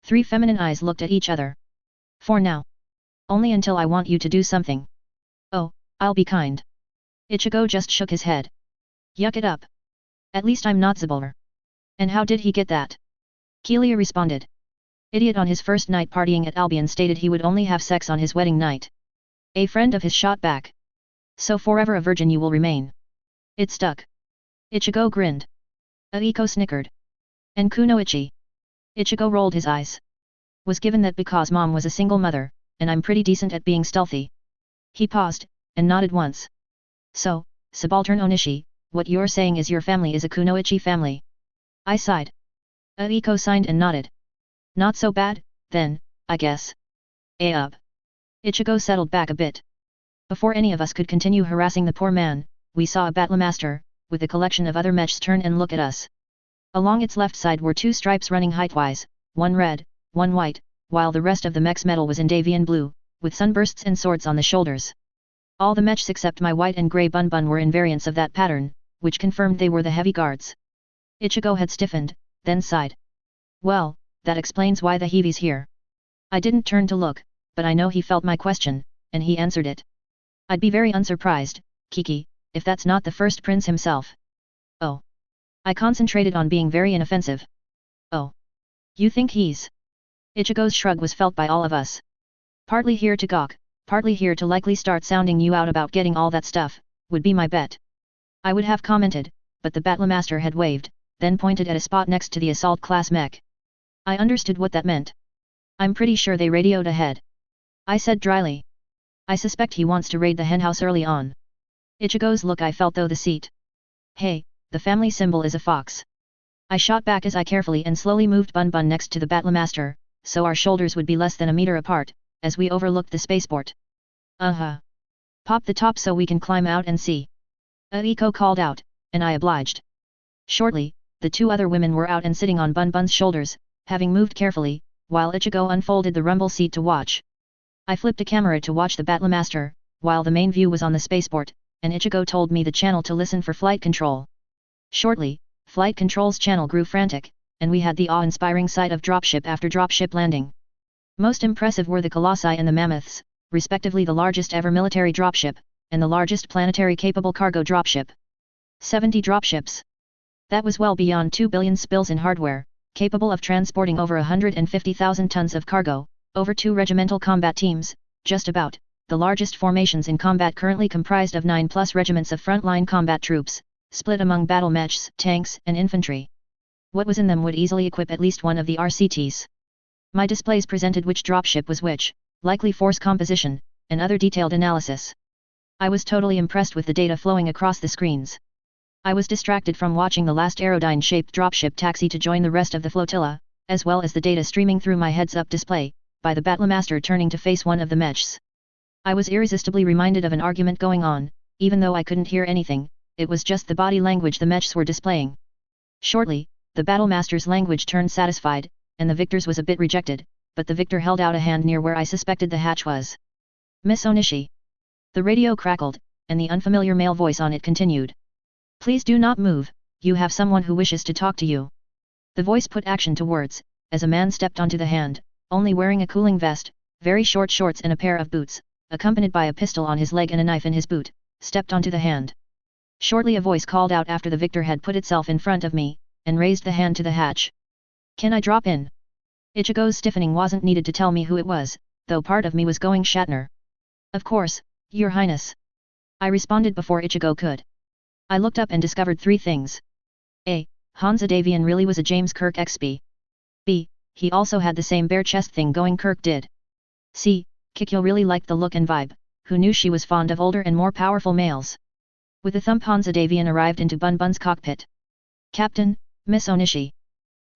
Three feminine eyes looked at each other. For now. Only until I want you to do something. Oh, I'll be kind. Ichigo just shook his head. Yuck it up. At least I'm not Zabulver. And how did he get that? Keelia responded. Idiot on his first night partying at Albion stated he would only have sex on his wedding night. A friend of his shot back. So forever a virgin you will remain. It stuck. Ichigo grinned. Aiko snickered. And Kunoichi. Ichigo rolled his eyes. Was given that because mom was a single mother, and I'm pretty decent at being stealthy. He paused, and nodded once. So, Subaltern Onishi, what you're saying is your family is a Kunoichi family. I sighed. Aiko signed and nodded. Not so bad, then, I guess. Ichigo settled back a bit. Before any of us could continue harassing the poor man, we saw a Battlemaster, with a collection of other mechs turn and look at us. Along its left side were two stripes running height-wise, one red, one white, while the rest of the mech's metal was in Davian blue, with sunbursts and swords on the shoulders. All the mechs except my white and grey Bun Bun were in variants of that pattern, which confirmed they were the heavy guards. Ichigo had stiffened, then sighed. Well, that explains why the heavy's here. I didn't turn to look, but I know he felt my question, and he answered it. I'd be very unsurprised, Kiki, if that's not the first prince himself. Oh. I concentrated on being very inoffensive. Oh. You think he's? Ichigo's shrug was felt by all of us. Partly here to gawk, partly here to likely start sounding you out about getting all that stuff, would be my bet. I would have commented, but the Battlemaster had waved, then pointed at a spot next to the assault class mech. I understood what that meant. I'm pretty sure they radioed ahead. I said dryly. I suspect he wants to raid the henhouse early on. Ichigo's look I felt though the seat. Hey, the family symbol is a fox. I shot back as I carefully and slowly moved Bun Bun next to the Battlemaster, so our shoulders would be less than a meter apart, as we overlooked the spaceport. Pop the top so we can climb out and see. Aiko called out, and I obliged. Shortly, the two other women were out and sitting on Bun Bun's shoulders, having moved carefully, while Ichigo unfolded the rumble seat to watch. I flipped a camera to watch the Battlemaster, while the main view was on the spaceport, and Ichigo told me the channel to listen for flight control. Shortly, flight control's channel grew frantic, and we had the awe-inspiring sight of dropship after dropship landing. Most impressive were the Colossi and the Mammoths, respectively the largest ever military dropship, and the largest planetary-capable cargo dropship. 70 dropships. That was well beyond 2 billion spills in hardware, capable of transporting over 150,000 tons of cargo, over 2 regimental combat teams, just about, the largest formations in combat currently comprised of 9+ regiments of frontline combat troops, split among battle mechs, tanks, and infantry. What was in them would easily equip at least one of the RCTs. My displays presented which dropship was which, likely force composition, and other detailed analysis. I was totally impressed with the data flowing across the screens. I was distracted from watching the last Aerodyne-shaped dropship taxi to join the rest of the flotilla, as well as the data streaming through my heads-up display, by the Battlemaster turning to face one of the mechs. I was irresistibly reminded of an argument going on, even though I couldn't hear anything, it was just the body language the mechs were displaying. Shortly, the Battlemaster's language turned satisfied, and the victor's was a bit rejected, but the victor held out a hand near where I suspected the hatch was. Miss Onishi. The radio crackled, and the unfamiliar male voice on it continued. Please do not move, you have someone who wishes to talk to you. The voice put action to words, as a man stepped onto the hand, only wearing a cooling vest, very short shorts and a pair of boots, accompanied by a pistol on his leg and a knife in his boot, stepped onto the hand. Shortly a voice called out after the victor had put itself in front of me, and raised the hand to the hatch. Can I drop in? Ichigo's stiffening wasn't needed to tell me who it was, though part of me was going Shatner. Of course, Your Highness. I responded before Ichigo could. I looked up and discovered three things. A. Hansa Davian really was a James Kirk XP. B. He also had the same bare chest thing going Kirk did. C. Kikyo really liked the look and vibe, who knew she was fond of older and more powerful males. With a thump Hansa Davian arrived into Bun Bun's cockpit. Captain, Miss Onishi.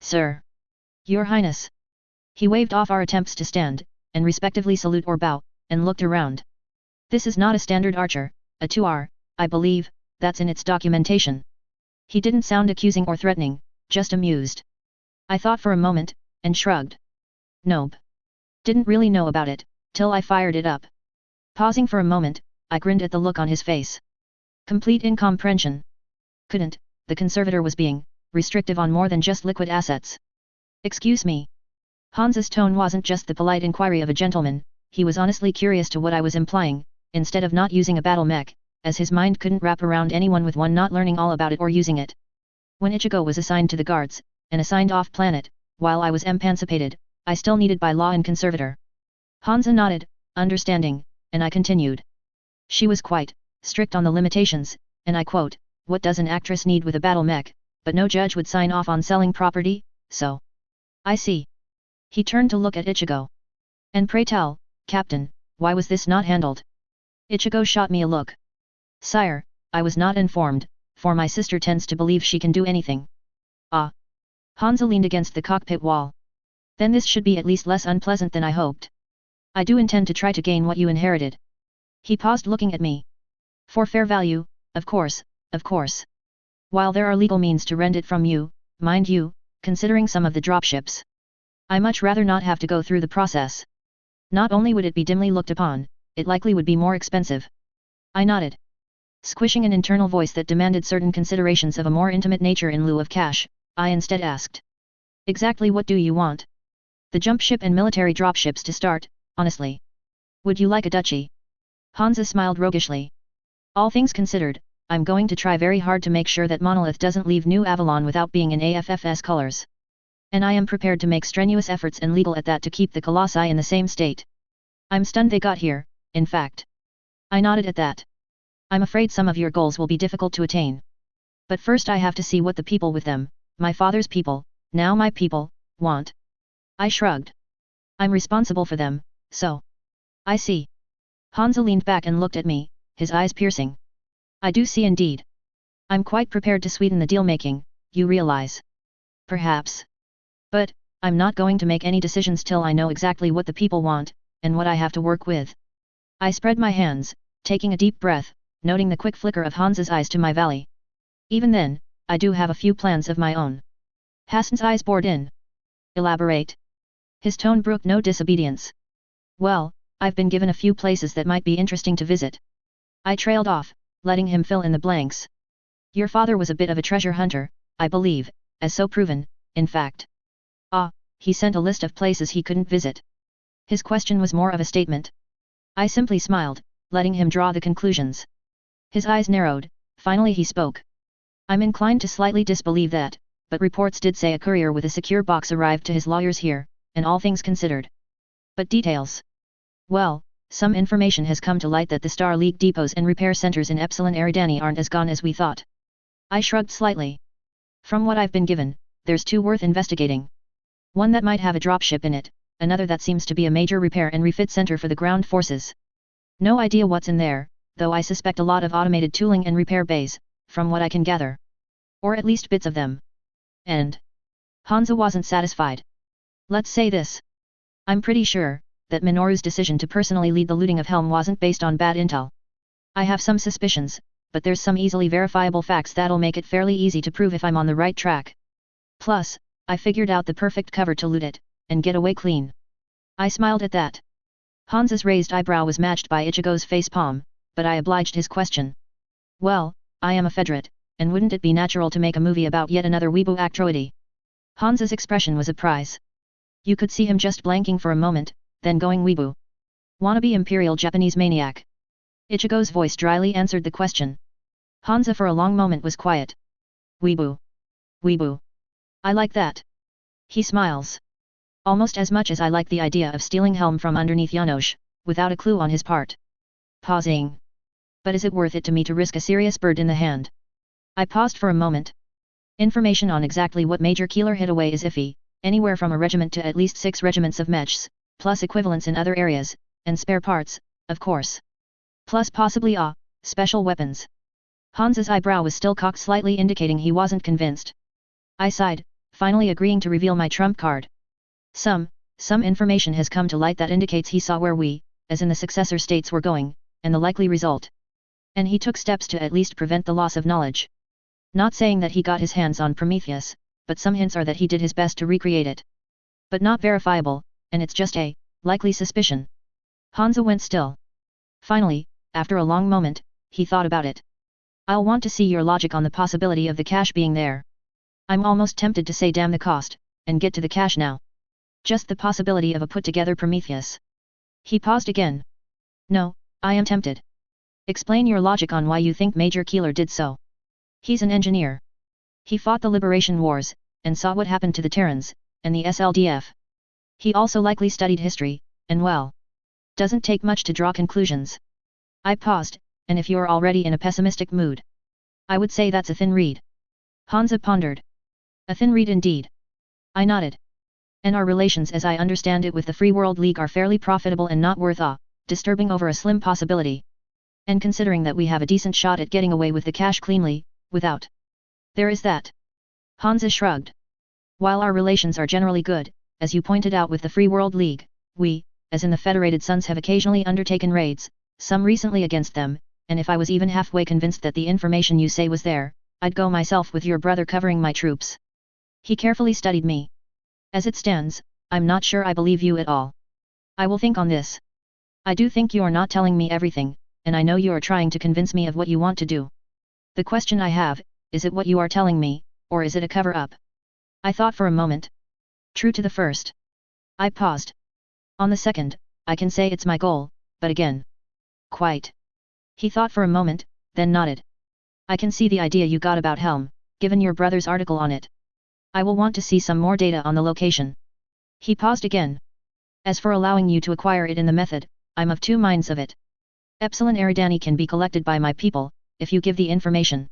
Sir. Your Highness. He waved off our attempts to stand, and respectively salute or bow, and looked around. This is not a standard archer, a 2R, I believe, that's in its documentation. He didn't sound accusing or threatening, just amused. I thought for a moment, and shrugged. Nope. Didn't really know about it, till I fired it up. Pausing for a moment, I grinned at the look on his face. Complete incomprehension. Couldn't, the conservator was being restrictive on more than just liquid assets. Excuse me. Hansa's tone wasn't just the polite inquiry of a gentleman, he was honestly curious to what I was implying, instead of not using a battle mech, as his mind couldn't wrap around anyone with one not learning all about it or using it. When Ichigo was assigned to the guards, and assigned off-planet, while I was emancipated, I still needed by law and conservator. Hansa nodded, understanding, and I continued. She was quite strict on the limitations, and I quote, what does an actress need with a battle mech, but no judge would sign off on selling property, so. I see. He turned to look at Ichigo. And pray tell, Captain, why was this not handled? Ichigo shot me a look. Sire, I was not informed, for my sister tends to believe she can do anything. Ah. Hansa leaned against the cockpit wall. Then this should be at least less unpleasant than I hoped. I do intend to try to gain what you inherited. He paused looking at me. For fair value, of course, of course. While there are legal means to rent it from you, mind you, considering some of the dropships. I much rather not have to go through the process. Not only would it be dimly looked upon, it likely would be more expensive. I nodded. Squishing an internal voice that demanded certain considerations of a more intimate nature in lieu of cash, I instead asked. Exactly what do you want? The jump ship and military dropships to start, honestly. Would you like a duchy? Hansa smiled roguishly. All things considered, I'm going to try very hard to make sure that Monolith doesn't leave New Avalon without being in AFF's colors. And I am prepared to make strenuous efforts and legal at that to keep the Colossi in the same state. I'm stunned they got here, in fact. I nodded at that. I'm afraid some of your goals will be difficult to attain. But first I have to see what the people with them, my father's people, now my people, want. I shrugged. I'm responsible for them, so. I see. Hansa leaned back and looked at me, his eyes piercing. I do see indeed. I'm quite prepared to sweeten the deal-making, you realize. Perhaps. But, I'm not going to make any decisions till I know exactly what the people want, and what I have to work with. I spread my hands, taking a deep breath, noting the quick flicker of Hansa's eyes to my valley. Even then, I do have a few plans of my own. Hassan's eyes bored in. Elaborate. His tone brooked no disobedience. Well, I've been given a few places that might be interesting to visit. I trailed off, letting him fill in the blanks. Your father was a bit of a treasure hunter, I believe, as so proven, in fact. Ah, he sent a list of places he couldn't visit. His question was more of a statement. I simply smiled, letting him draw the conclusions. His eyes narrowed, finally he spoke. I'm inclined to slightly disbelieve that, but reports did say a courier with a secure box arrived to his lawyers here, and all things considered. But details? Well, some information has come to light that the Star League depots and repair centers in Epsilon Eridani aren't as gone as we thought. I shrugged slightly. From what I've been given, there's two worth investigating. One that might have a dropship in it, another that seems to be a major repair and refit center for the ground forces. No idea what's in there, though I suspect a lot of automated tooling and repair bays, from what I can gather. Or at least bits of them. And Hansa wasn't satisfied. Let's say this. I'm pretty sure that Minoru's decision to personally lead the looting of Helm wasn't based on bad intel. I have some suspicions, but there's some easily verifiable facts that'll make it fairly easy to prove if I'm on the right track. Plus, I figured out the perfect cover to loot it, and get away clean. I smiled at that. Hansa's raised eyebrow was matched by Ichigo's face palm, but I obliged his question. Well, I am a Federate, and wouldn't it be natural to make a movie about yet another weeaboo actroity? Hansa's expression was a prize. You could see him just blanking for a moment, then going weeaboo. Wannabe Imperial Japanese maniac. Ichigo's voice dryly answered the question. Hansa for a long moment was quiet. Weeaboo. Weeaboo. I like that. He smiles. Almost as much as I like the idea of stealing Helm from underneath Yanosh, without a clue on his part. Pausing. But is it worth it to me to risk a serious bird in the hand? I paused for a moment. Information on exactly what Major Keeler hid away is iffy, anywhere from a regiment to at least 6 regiments of mechs, plus equivalents in other areas, and spare parts, of course. Plus possibly special weapons. Hansa's eyebrow was still cocked slightly indicating he wasn't convinced. I sighed, finally agreeing to reveal my trump card. Some information has come to light that indicates he saw where we, as in the successor states were going, and the likely result. And he took steps to at least prevent the loss of knowledge. Not saying that he got his hands on Prometheus, but some hints are that he did his best to recreate it. But not verifiable, and it's just a likely suspicion. Hansa went still. Finally, after a long moment, he thought about it. I'll want to see your logic on the possibility of the cash being there. I'm almost tempted to say damn the cost, and get to the cash now. Just the possibility of a put-together Prometheus. He paused again. No, I am tempted. Explain your logic on why you think Major Keeler did so. He's an engineer. He fought the Liberation Wars, and saw what happened to the Terrans, and the SLDF. He also likely studied history, and well, doesn't take much to draw conclusions. I paused, and if you're already in a pessimistic mood, I would say that's a thin read. Hansa pondered. A thin read indeed. I nodded. And our relations as I understand it with the Free World League are fairly profitable and not worth disturbing over a slim possibility. And considering that we have a decent shot at getting away with the cash cleanly, without. There is that. Hansa shrugged. While our relations are generally good, as you pointed out with the Free World League, we, as in the Federated Sons have occasionally undertaken raids, some recently against them, and if I was even halfway convinced that the information you say was there, I'd go myself with your brother covering my troops. He carefully studied me. As it stands, I'm not sure I believe you at all. I will think on this. I do think you are not telling me everything, and I know you are trying to convince me of what you want to do. The question I have, is it what you are telling me, or is it a cover-up? I thought for a moment. True to the first. I paused. On the second, I can say it's my goal, but again. Quite. He thought for a moment, then nodded. I can see the idea you got about Helm, given your brother's article on it. I will want to see some more data on the location. He paused again. As for allowing you to acquire it in the method, I'm of two minds of it. Epsilon Eridani can be collected by my people, if you give the information.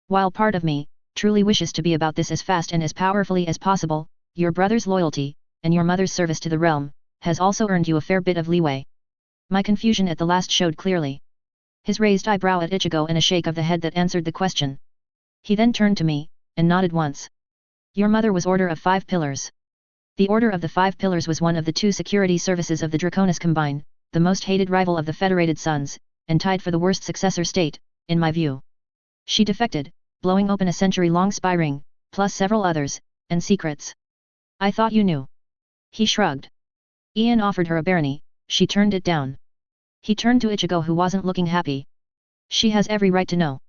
While part of me, truly wishes to be about this as fast and as powerfully as possible, your brother's loyalty, and your mother's service to the realm, has also earned you a fair bit of leeway. My confusion at the last showed clearly. His raised eyebrow at Ichigo and a shake of the head that answered the question. He then turned to me, and nodded once. Your mother was Order of 5 Pillars. The Order of the 5 Pillars was one of the 2 security services of the Draconis Combine, the most hated rival of the Federated Sons, and tied for the worst successor state, in my view. She defected, blowing open a century-long spy ring, plus several others, and secrets. I thought you knew. He shrugged. Ian offered her a barony, she turned it down. He turned to Ichigo who wasn't looking happy. She has every right to know.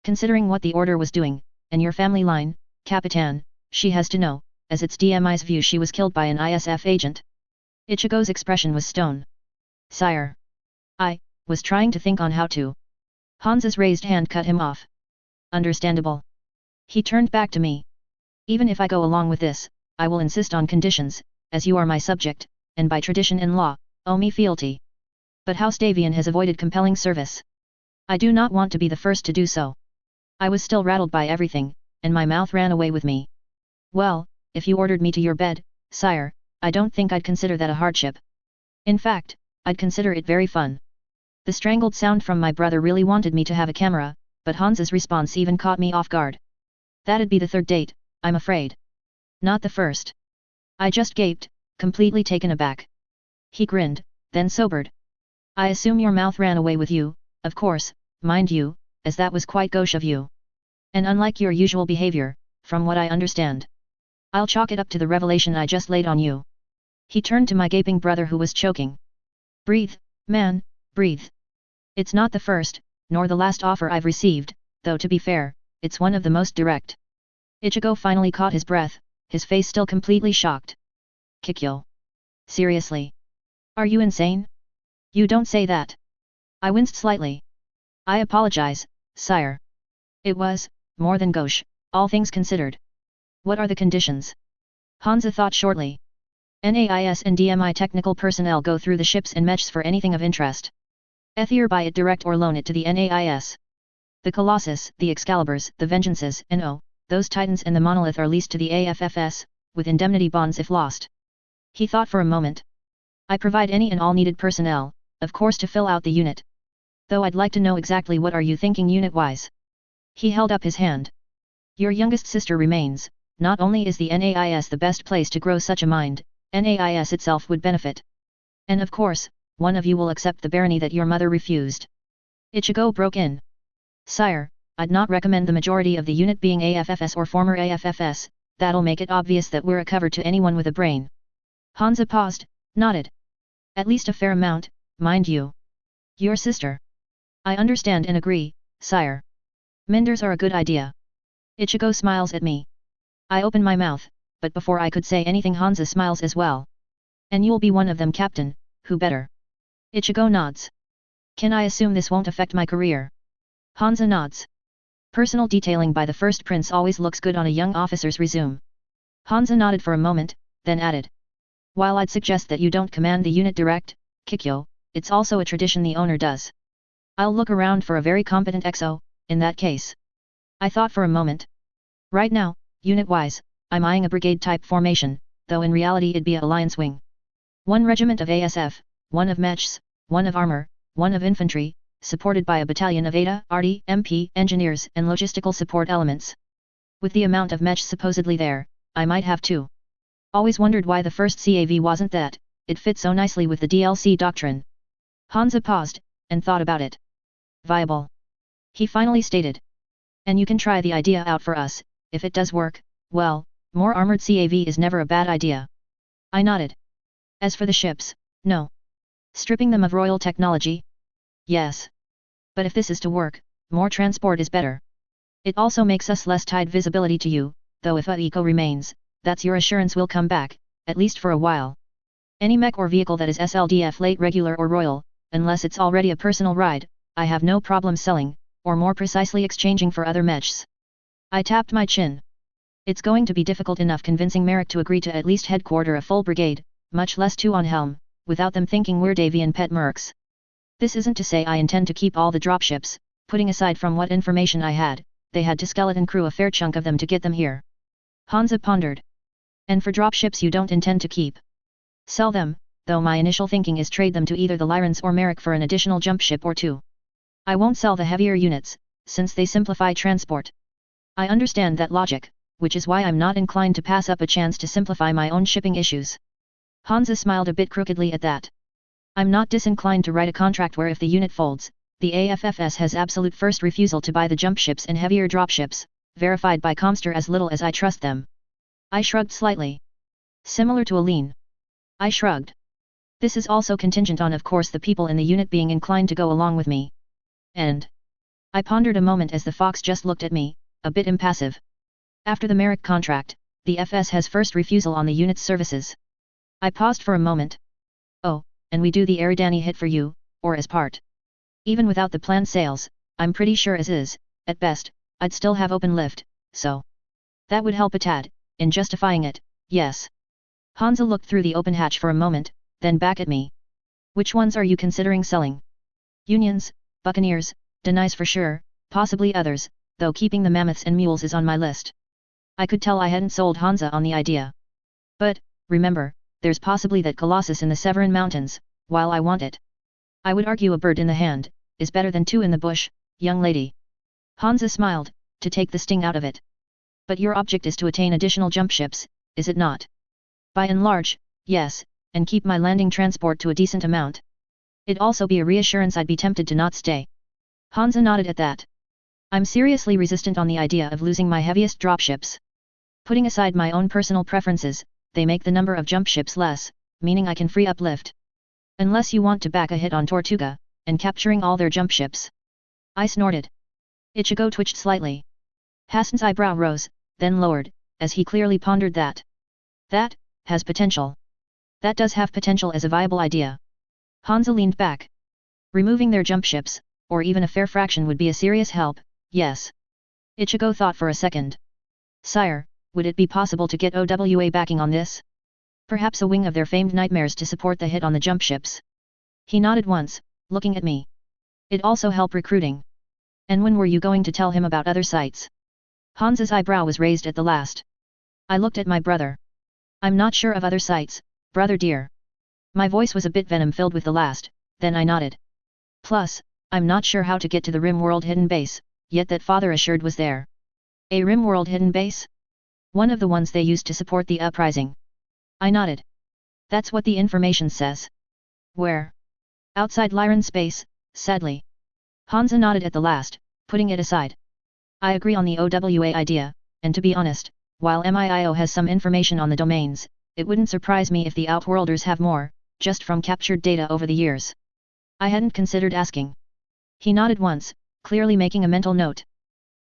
Considering what the Order was doing, and your family line, Capitan, she has to know, as it's DMI's view she was killed by an ISF agent. Ichigo's expression was stone. Sire. I was trying to think on how to. Hansa's raised hand cut him off. Understandable. He turned back to me. Even if I go along with this, I will insist on conditions, as you are my subject, and by tradition and law, owe me fealty. But House Davian has avoided compelling service. I do not want to be the first to do so. I was still rattled by everything, and my mouth ran away with me. Well, if you ordered me to your bed, sire, I don't think I'd consider that a hardship. In fact, I'd consider it very fun. The strangled sound from my brother really wanted me to have a camera, but Hansa's response even caught me off guard. That'd be the third date, I'm afraid. Not the first. I just gaped, completely taken aback. He grinned, then sobered. I assume your mouth ran away with you, of course, mind you, as that was quite gauche of you. And unlike your usual behavior, from what I understand. I'll chalk it up to the revelation I just laid on you. He turned to my gaping brother who was choking. Breathe, man, breathe. It's not the first, nor the last offer I've received, though to be fair, it's one of the most direct. Ichigo finally caught his breath, his face still completely shocked. Kikyo. Seriously? Are you insane? You don't say that. I winced slightly. I apologize, sire. It was, more than gauche, all things considered. What are the conditions? Hansa thought shortly. NAIS and DMI technical personnel go through the ships and mechs for anything of interest. Either buy it direct or loan it to the NAIS. The Colossus, the Excaliburs, the Vengeances, and those Titans and the Monolith are leased to the AFFS, with indemnity bonds if lost. He thought for a moment. I provide any and all needed personnel, of course to fill out the unit. Though I'd like to know exactly what are you thinking unit-wise. He held up his hand. Your youngest sister remains. Not only is the NAIS the best place to grow such a mind, NAIS itself would benefit. And of course, one of you will accept the barony that your mother refused. Ichigo broke in. Sire, I'd not recommend the majority of the unit being AFFS or former AFFS, that'll make it obvious that we're a cover to anyone with a brain. Hansa paused, nodded. At least a fair amount, mind you. Your sister. I understand and agree, sire. Menders are a good idea. Ichigo smiles at me. I open my mouth, but before I could say anything Hansa smiles as well. And you'll be one of them, Captain, who better? Ichigo nods. Can I assume this won't affect my career? Hansa nods. Personal detailing by the first prince always looks good on a young officer's resume. Hansa nodded for a moment, then added. While I'd suggest that you don't command the unit direct, Kikyo, it's also a tradition the owner does. I'll look around for a very competent XO, in that case. I thought for a moment. Right now, unit-wise, I'm eyeing a brigade-type formation, though in reality it'd be a alliance wing. 1 regiment of ASF, 1 of mechs, 1 of armor, 1 of infantry, supported by a battalion of ADA, RD, MP, engineers and logistical support elements. With the amount of mechs supposedly there, I might have 2. Always wondered why the first CAV wasn't that, it fit so nicely with the DLC doctrine. Hansa paused, and thought about it. Viable. He finally stated. And you can try the idea out for us, if it does work, well, more armored CAV is never a bad idea. I nodded. As for the ships, no. Stripping them of royal technology? Yes. But if this is to work, more transport is better. It also makes us less tied visibility to you, though if a eco remains, that's your assurance we'll come back, at least for a while. Any mech or vehicle that is SLDF late regular or royal, unless it's already a personal ride, I have no problem selling, or more precisely exchanging for other mechs. I tapped my chin. It's going to be difficult enough convincing Merrick to agree to at least headquarter a full brigade, much less 2 on helm, without them thinking we're Davian pet mercs. This isn't to say I intend to keep all the dropships, putting aside from what information I had, they had to skeleton crew a fair chunk of them to get them here. Hansa pondered. And for dropships you don't intend to keep. Sell them, though my initial thinking is trade them to either the Lyrans or Merrick for an additional jump ship or 2. I won't sell the heavier units, since they simplify transport. I understand that logic, which is why I'm not inclined to pass up a chance to simplify my own shipping issues. Hansa smiled a bit crookedly at that. I'm not disinclined to write a contract where if the unit folds, the AFFS has absolute first refusal to buy the jump ships and heavier dropships, verified by Comster as little as I trust them. I shrugged slightly. Similar to Aline. I shrugged. This is also contingent on of course the people in the unit being inclined to go along with me. And I pondered a moment as the fox just looked at me, a bit impassive. After the Merrick contract, the FS has first refusal on the unit's services. I paused for a moment. Oh, and we do the Eridani hit for you, or as part. Even without the planned sales, I'm pretty sure as is, at best, I'd still have open lift, so. That would help a tad, in justifying it, yes. Hansa looked through the open hatch for a moment, then back at me. Which ones are you considering selling? Unions, Buccaneers, Denais for sure, possibly others, though keeping the mammoths and mules is on my list. I could tell I hadn't sold Hansa on the idea. But, remember, there's possibly that Colossus in the Severan Mountains, while I want it. I would argue a bird in the hand, is better than 2 in the bush, young lady. Hansa smiled, to take the sting out of it. But your object is to attain additional jump ships, is it not? By and large, yes, and keep my landing transport to a decent amount. It'd also be a reassurance I'd be tempted to not stay. Hansa nodded at that. I'm seriously resistant on the idea of losing my heaviest dropships. Putting aside my own personal preferences, they make the number of jump ships less, meaning I can free up lift. Unless you want to back a hit on Tortuga, and capturing all their jump ships. I snorted. Ichigo twitched slightly. Hassan's eyebrow rose, then lowered, as he clearly pondered that. That has potential. That does have potential as a viable idea. Hansa leaned back. Removing their jump ships, or even a fair fraction would be a serious help, yes. Ichigo thought for a second. Sire, would it be possible to get OWA backing on this? Perhaps a wing of their famed nightmares to support the hit on the jump ships. He nodded once, looking at me. It'd also help recruiting. And when were you going to tell him about other sites? Hansa's eyebrow was raised at the last. I looked at my brother. I'm not sure of other sites, brother dear. My voice was a bit venom-filled with the last, then I nodded. Plus, I'm not sure how to get to the Rimworld hidden base, yet that father assured was there. A Rimworld hidden base? One of the ones they used to support the uprising. I nodded. That's what the information says. Where? Outside Lyran space, sadly. Hansa nodded at the last, putting it aside. I agree on the OWA idea, and to be honest, while MIIO has some information on the domains, it wouldn't surprise me if the Outworlders have more, just from captured data over the years. I hadn't considered asking. He nodded once, clearly making a mental note.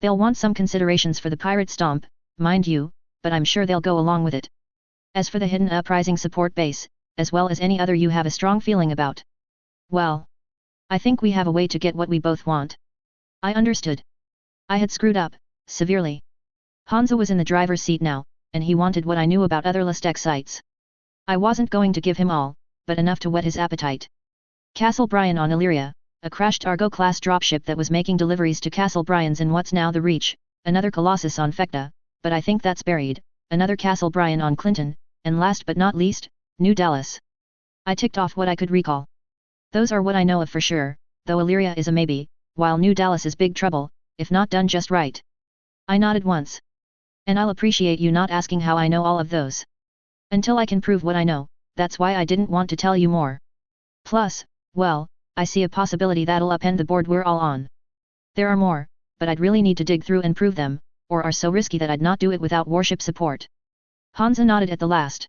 They'll want some considerations for the pirate stomp, mind you, but I'm sure they'll go along with it. As for the hidden uprising support base, as well as any other you have a strong feeling about. Well, I think we have a way to get what we both want. I understood. I had screwed up, severely. Hansa was in the driver's seat now, and he wanted what I knew about other Listec sites. I wasn't going to give him all, but enough to whet his appetite. Castle Bryan on Illyria, a crashed Argo-class dropship that was making deliveries to Castle Bryan's in what's now the Reach, another Colossus on Fecta, but I think that's buried, another Castle Bryan on Clinton, and last but not least, New Dallas. I ticked off what I could recall. Those are what I know of for sure, though Illyria is a maybe, while New Dallas is big trouble, if not done just right. I nodded once. And I'll appreciate you not asking how I know all of those. Until I can prove what I know, that's why I didn't want to tell you more. Plus, well, I see a possibility that'll upend the board we're all on. There are more, but I'd really need to dig through and prove them, or are so risky that I'd not do it without warship support. Hansa nodded at the last.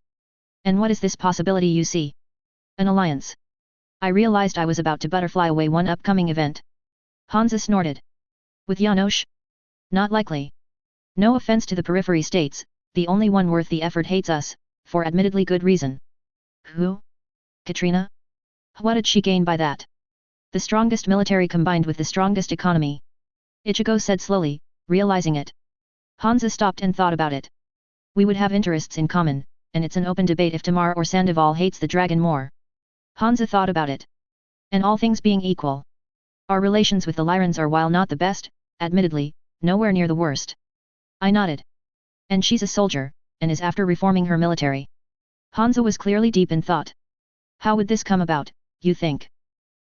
And what is this possibility you see? An alliance. I realized I was about to butterfly away one upcoming event. Hansa snorted. With Janosch? Not likely. No offense to the periphery states, the only one worth the effort hates us, for admittedly good reason. Who? Katrina? What did she gain by that? The strongest military combined with the strongest economy. Ichigo said slowly, realizing it. Hansa stopped and thought about it. We would have interests in common, and it's an open debate if Tamar or Sandoval hates the dragon more. Hansa thought about it. And all things being equal. Our relations with the Lyrans are, while not the best, admittedly, nowhere near the worst. I nodded. And she's a soldier, and is after reforming her military. Hansa was clearly deep in thought. How would this come about, you think?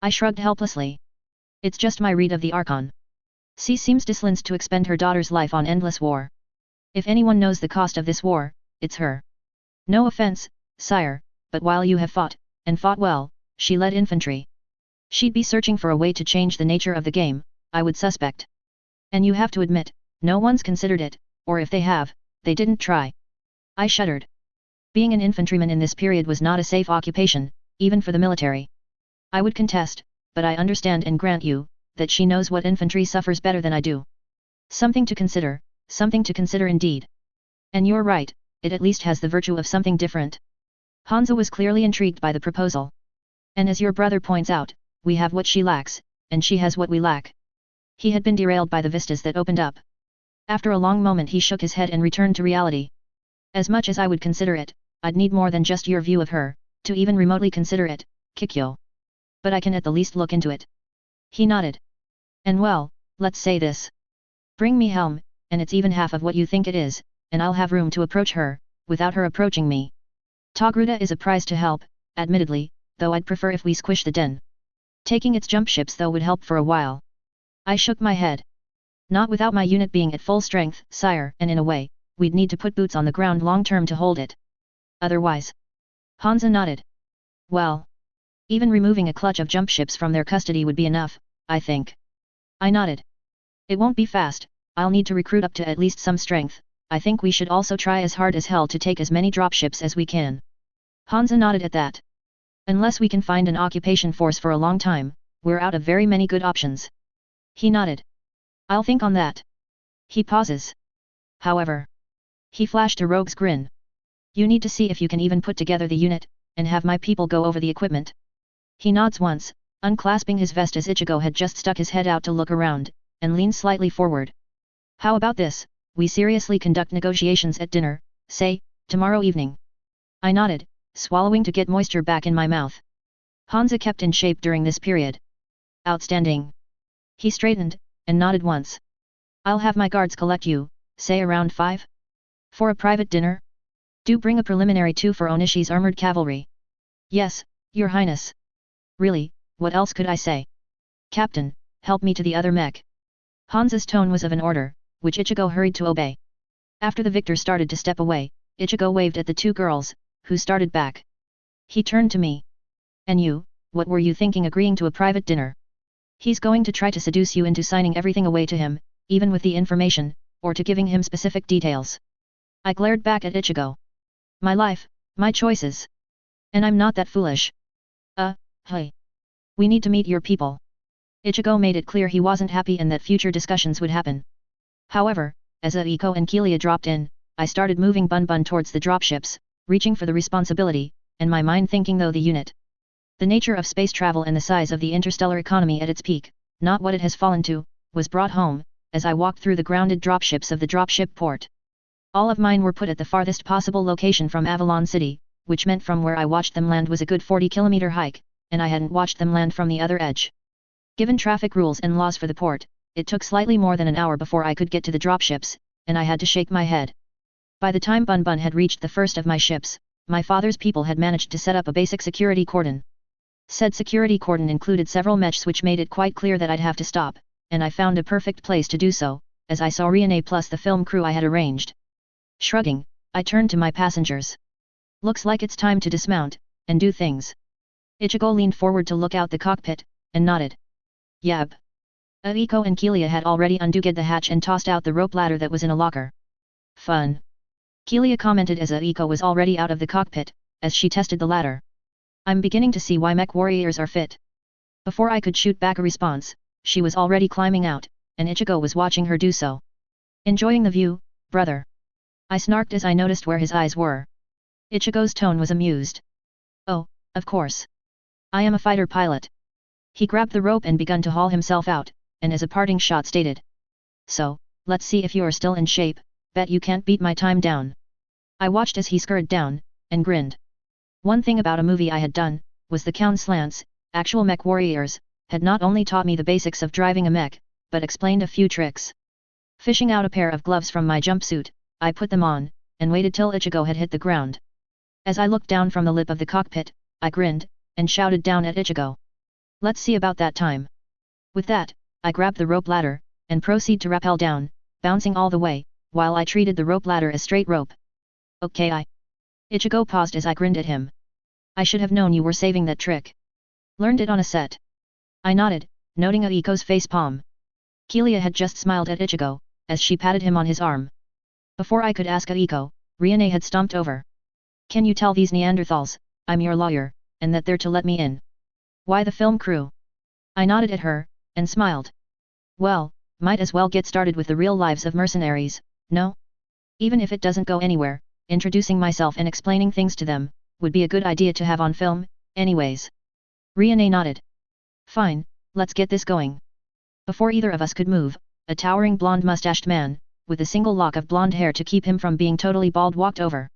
I shrugged helplessly. It's just my read of the Archon. She seems displeased to expend her daughter's life on endless war. If anyone knows the cost of this war, it's her. No offense, sire, but while you have fought, and fought well, she led infantry. She'd be searching for a way to change the nature of the game, I would suspect. And you have to admit, no one's considered it, or if they have, they didn't try. I shuddered. Being an infantryman in this period was not a safe occupation, even for the military. I would contest, but I understand and grant you, that she knows what infantry suffers better than I do. Something to consider indeed. And you're right, it at least has the virtue of something different. Hansa was clearly intrigued by the proposal. And as your brother points out, we have what she lacks, and she has what we lack. He had been derailed by the vistas that opened up. After a long moment he shook his head and returned to reality. As much as I would consider it, I'd need more than just your view of her, to even remotely consider it, Kikyo. But I can at the least look into it. He nodded. And well, let's say this. Bring me Helm, and it's even half of what you think it is, and I'll have room to approach her, without her approaching me. Togruta is a prize to help, admittedly, though I'd prefer if we squish the den. Taking its jump ships though would help for a while. I shook my head. Not without my unit being at full strength, sire, and in a way, we'd need to put boots on the ground long term to hold it. Otherwise? Hansa nodded. Well, even removing a clutch of jump ships from their custody would be enough, I think. I nodded. It won't be fast, I'll need to recruit up to at least some strength. I think we should also try as hard as hell to take as many dropships as we can. Hansa nodded at that. Unless we can find an occupation force for a long time, we're out of very many good options. He nodded. I'll think on that. He pauses. However, he flashed a rogue's grin. You need to see if you can even put together the unit, and have my people go over the equipment. He nods once, unclasping his vest as Ichigo had just stuck his head out to look around, and leans slightly forward. How about this, we seriously conduct negotiations at dinner, say, tomorrow evening. I nodded, swallowing to get moisture back in my mouth. Hansa kept in shape during this period. Outstanding. He straightened, and nodded once. I'll have my guards collect you, say around 5? For a private dinner? Do bring a preliminary too for Onishi's armored cavalry. Yes, your highness. Really, what else could I say? Captain, help me to the other mech. Hansa's tone was of an order, which Ichigo hurried to obey. After the victor started to step away, Ichigo waved at the two girls, who started back. He turned to me. And you, what were you thinking agreeing to a private dinner? He's going to try to seduce you into signing everything away to him, even with the information, or to giving him specific details. I glared back at Ichigo. My life, my choices. And I'm not that foolish. Hey. We need to meet your people. Ichigo made it clear he wasn't happy and that future discussions would happen. However, as Aiko and Kelia dropped in, I started moving Bun towards the dropships, reaching for the responsibility, and my mind thinking though the unit. The nature of space travel and the size of the interstellar economy at its peak, not what it has fallen to, was brought home, as I walked through the grounded dropships of the dropship port. All of mine were put at the farthest possible location from Avalon City, which meant from where I watched them land was a good 40-kilometer hike, and I hadn't watched them land from the other edge. Given traffic rules and laws for the port, it took slightly more than an hour before I could get to the dropships, and I had to shake my head. By the time Bun had reached the first of my ships, my father's people had managed to set up a basic security cordon. Said security cordon included several mechs which made it quite clear that I'd have to stop, and I found a perfect place to do so, as I saw Rione plus the film crew I had arranged. Shrugging, I turned to my passengers. Looks like it's time to dismount, and do things. Ichigo leaned forward to look out the cockpit, and nodded. Yab. Aiko and Kelia had already unduged the hatch and tossed out the rope ladder that was in a locker. Fun. Kelia commented as Aiko was already out of the cockpit, as she tested the ladder. I'm beginning to see why mech warriors are fit. Before I could shoot back a response, she was already climbing out, and Ichigo was watching her do so. Enjoying the view, brother? I snarked as I noticed where his eyes were. Ichigo's tone was amused. Oh, of course. I am a fighter pilot. He grabbed the rope and begun to haul himself out, and as a parting shot stated. So, let's see if you're still in shape, bet you can't beat my time down. I watched as he scurried down, and grinned. One thing about a movie I had done, was the Count Slants, actual mech warriors, had not only taught me the basics of driving a mech, but explained a few tricks. Fishing out a pair of gloves from my jumpsuit, I put them on, and waited till Ichigo had hit the ground. As I looked down from the lip of the cockpit, I grinned, and shouted down at Ichigo. Let's see about that time. With that, I grabbed the rope ladder, and proceed to rappel down, bouncing all the way, while I treated the rope ladder as straight rope. Okay Ichigo paused as I grinned at him. I should have known you were saving that trick. Learned it on a set. I nodded, noting Aiko's face palm. Kelia had just smiled at Ichigo, as she patted him on his arm. Before I could ask Aiko, Rione had stomped over. Can you tell these Neanderthals, I'm your lawyer, and that they're to let me in? Why the film crew? I nodded at her, and smiled. Well, might as well get started with the real lives of mercenaries, no? Even if it doesn't go anywhere, introducing myself and explaining things to them, would be a good idea to have on film, anyways. Rione nodded. Fine, let's get this going. Before either of us could move, a towering blonde mustached man, with a single lock of blonde hair to keep him from being totally bald walked over.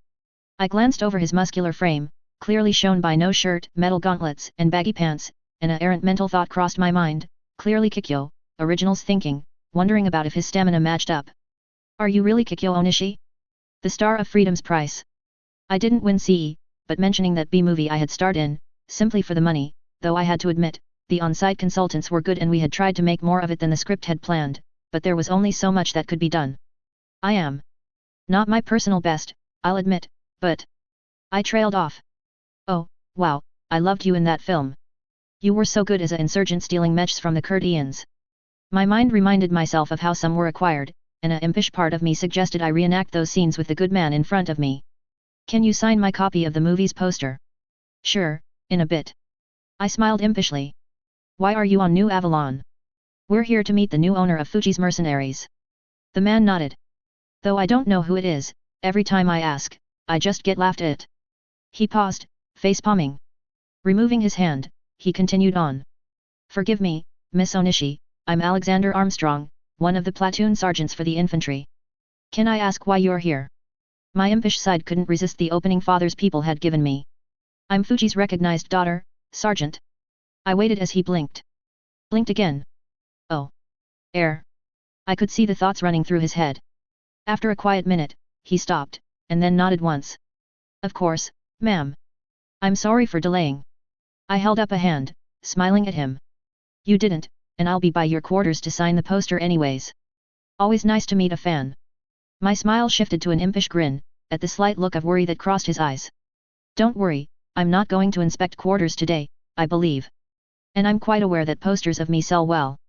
I glanced over his muscular frame, clearly shown by no shirt, metal gauntlets, and baggy pants, and an errant mental thought crossed my mind, clearly Kikyo, Originals thinking, wondering about if his stamina matched up. Are you really Kikyo Onishi? The star of Freedom's Price. I didn't win CE, but mentioning that B-movie I had starred in, simply for the money, though I had to admit, the on-site consultants were good and we had tried to make more of it than the script had planned, but there was only so much that could be done. I am not my personal best, I'll admit, but I trailed off. Oh, wow, I loved you in that film. You were so good as an insurgent stealing mechs from the Kurdians. My mind reminded myself of how some were acquired, and a impish part of me suggested I reenact those scenes with the good man in front of me. Can you sign my copy of the movie's poster? Sure, in a bit. I smiled impishly. Why are you on New Avalon? We're here to meet the new owner of Fuji's mercenaries. The man nodded. Though I don't know who it is, every time I ask, I just get laughed at. He paused, face-palming. Removing his hand, he continued on. Forgive me, Miss Onishi, I'm Alexander Armstrong, one of the platoon sergeants for the infantry. Can I ask why you're here? My impish side couldn't resist the opening father's people had given me. I'm Fuji's recognized daughter, Sergeant. I waited as he blinked. Blinked again. Oh. Air. I could see the thoughts running through his head. After a quiet minute, he stopped, and then nodded once. Of course, ma'am. I'm sorry for delaying. I held up a hand, smiling at him. You didn't, and I'll be by your quarters to sign the poster anyways. Always nice to meet a fan. My smile shifted to an impish grin, at the slight look of worry that crossed his eyes. Don't worry, I'm not going to inspect quarters today, I believe. And I'm quite aware that posters of me sell well.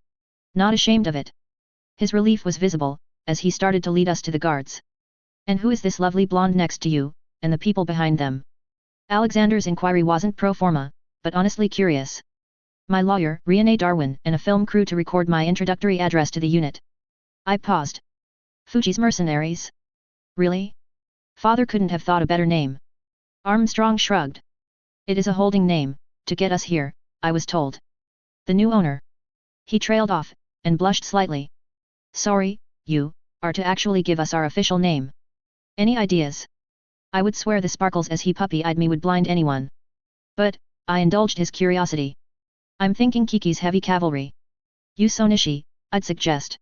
Not ashamed of it. His relief was visible, as he started to lead us to the guards. And who is this lovely blonde next to you, and the people behind them? Alexander's inquiry wasn't pro forma, but honestly curious. My lawyer, Riane Darwin, and a film crew to record my introductory address to the unit. I paused. Fuji's mercenaries? Really? Father couldn't have thought a better name. Armstrong shrugged. It is a holding name, to get us here, I was told. The new owner. He trailed off, and blushed slightly. Sorry, you are to actually give us our official name. Any ideas? I would swear the sparkles as he puppy-eyed me would blind anyone. But, I indulged his curiosity. I'm thinking Kiki's Heavy Cavalry. You Sonishi, I'd suggest.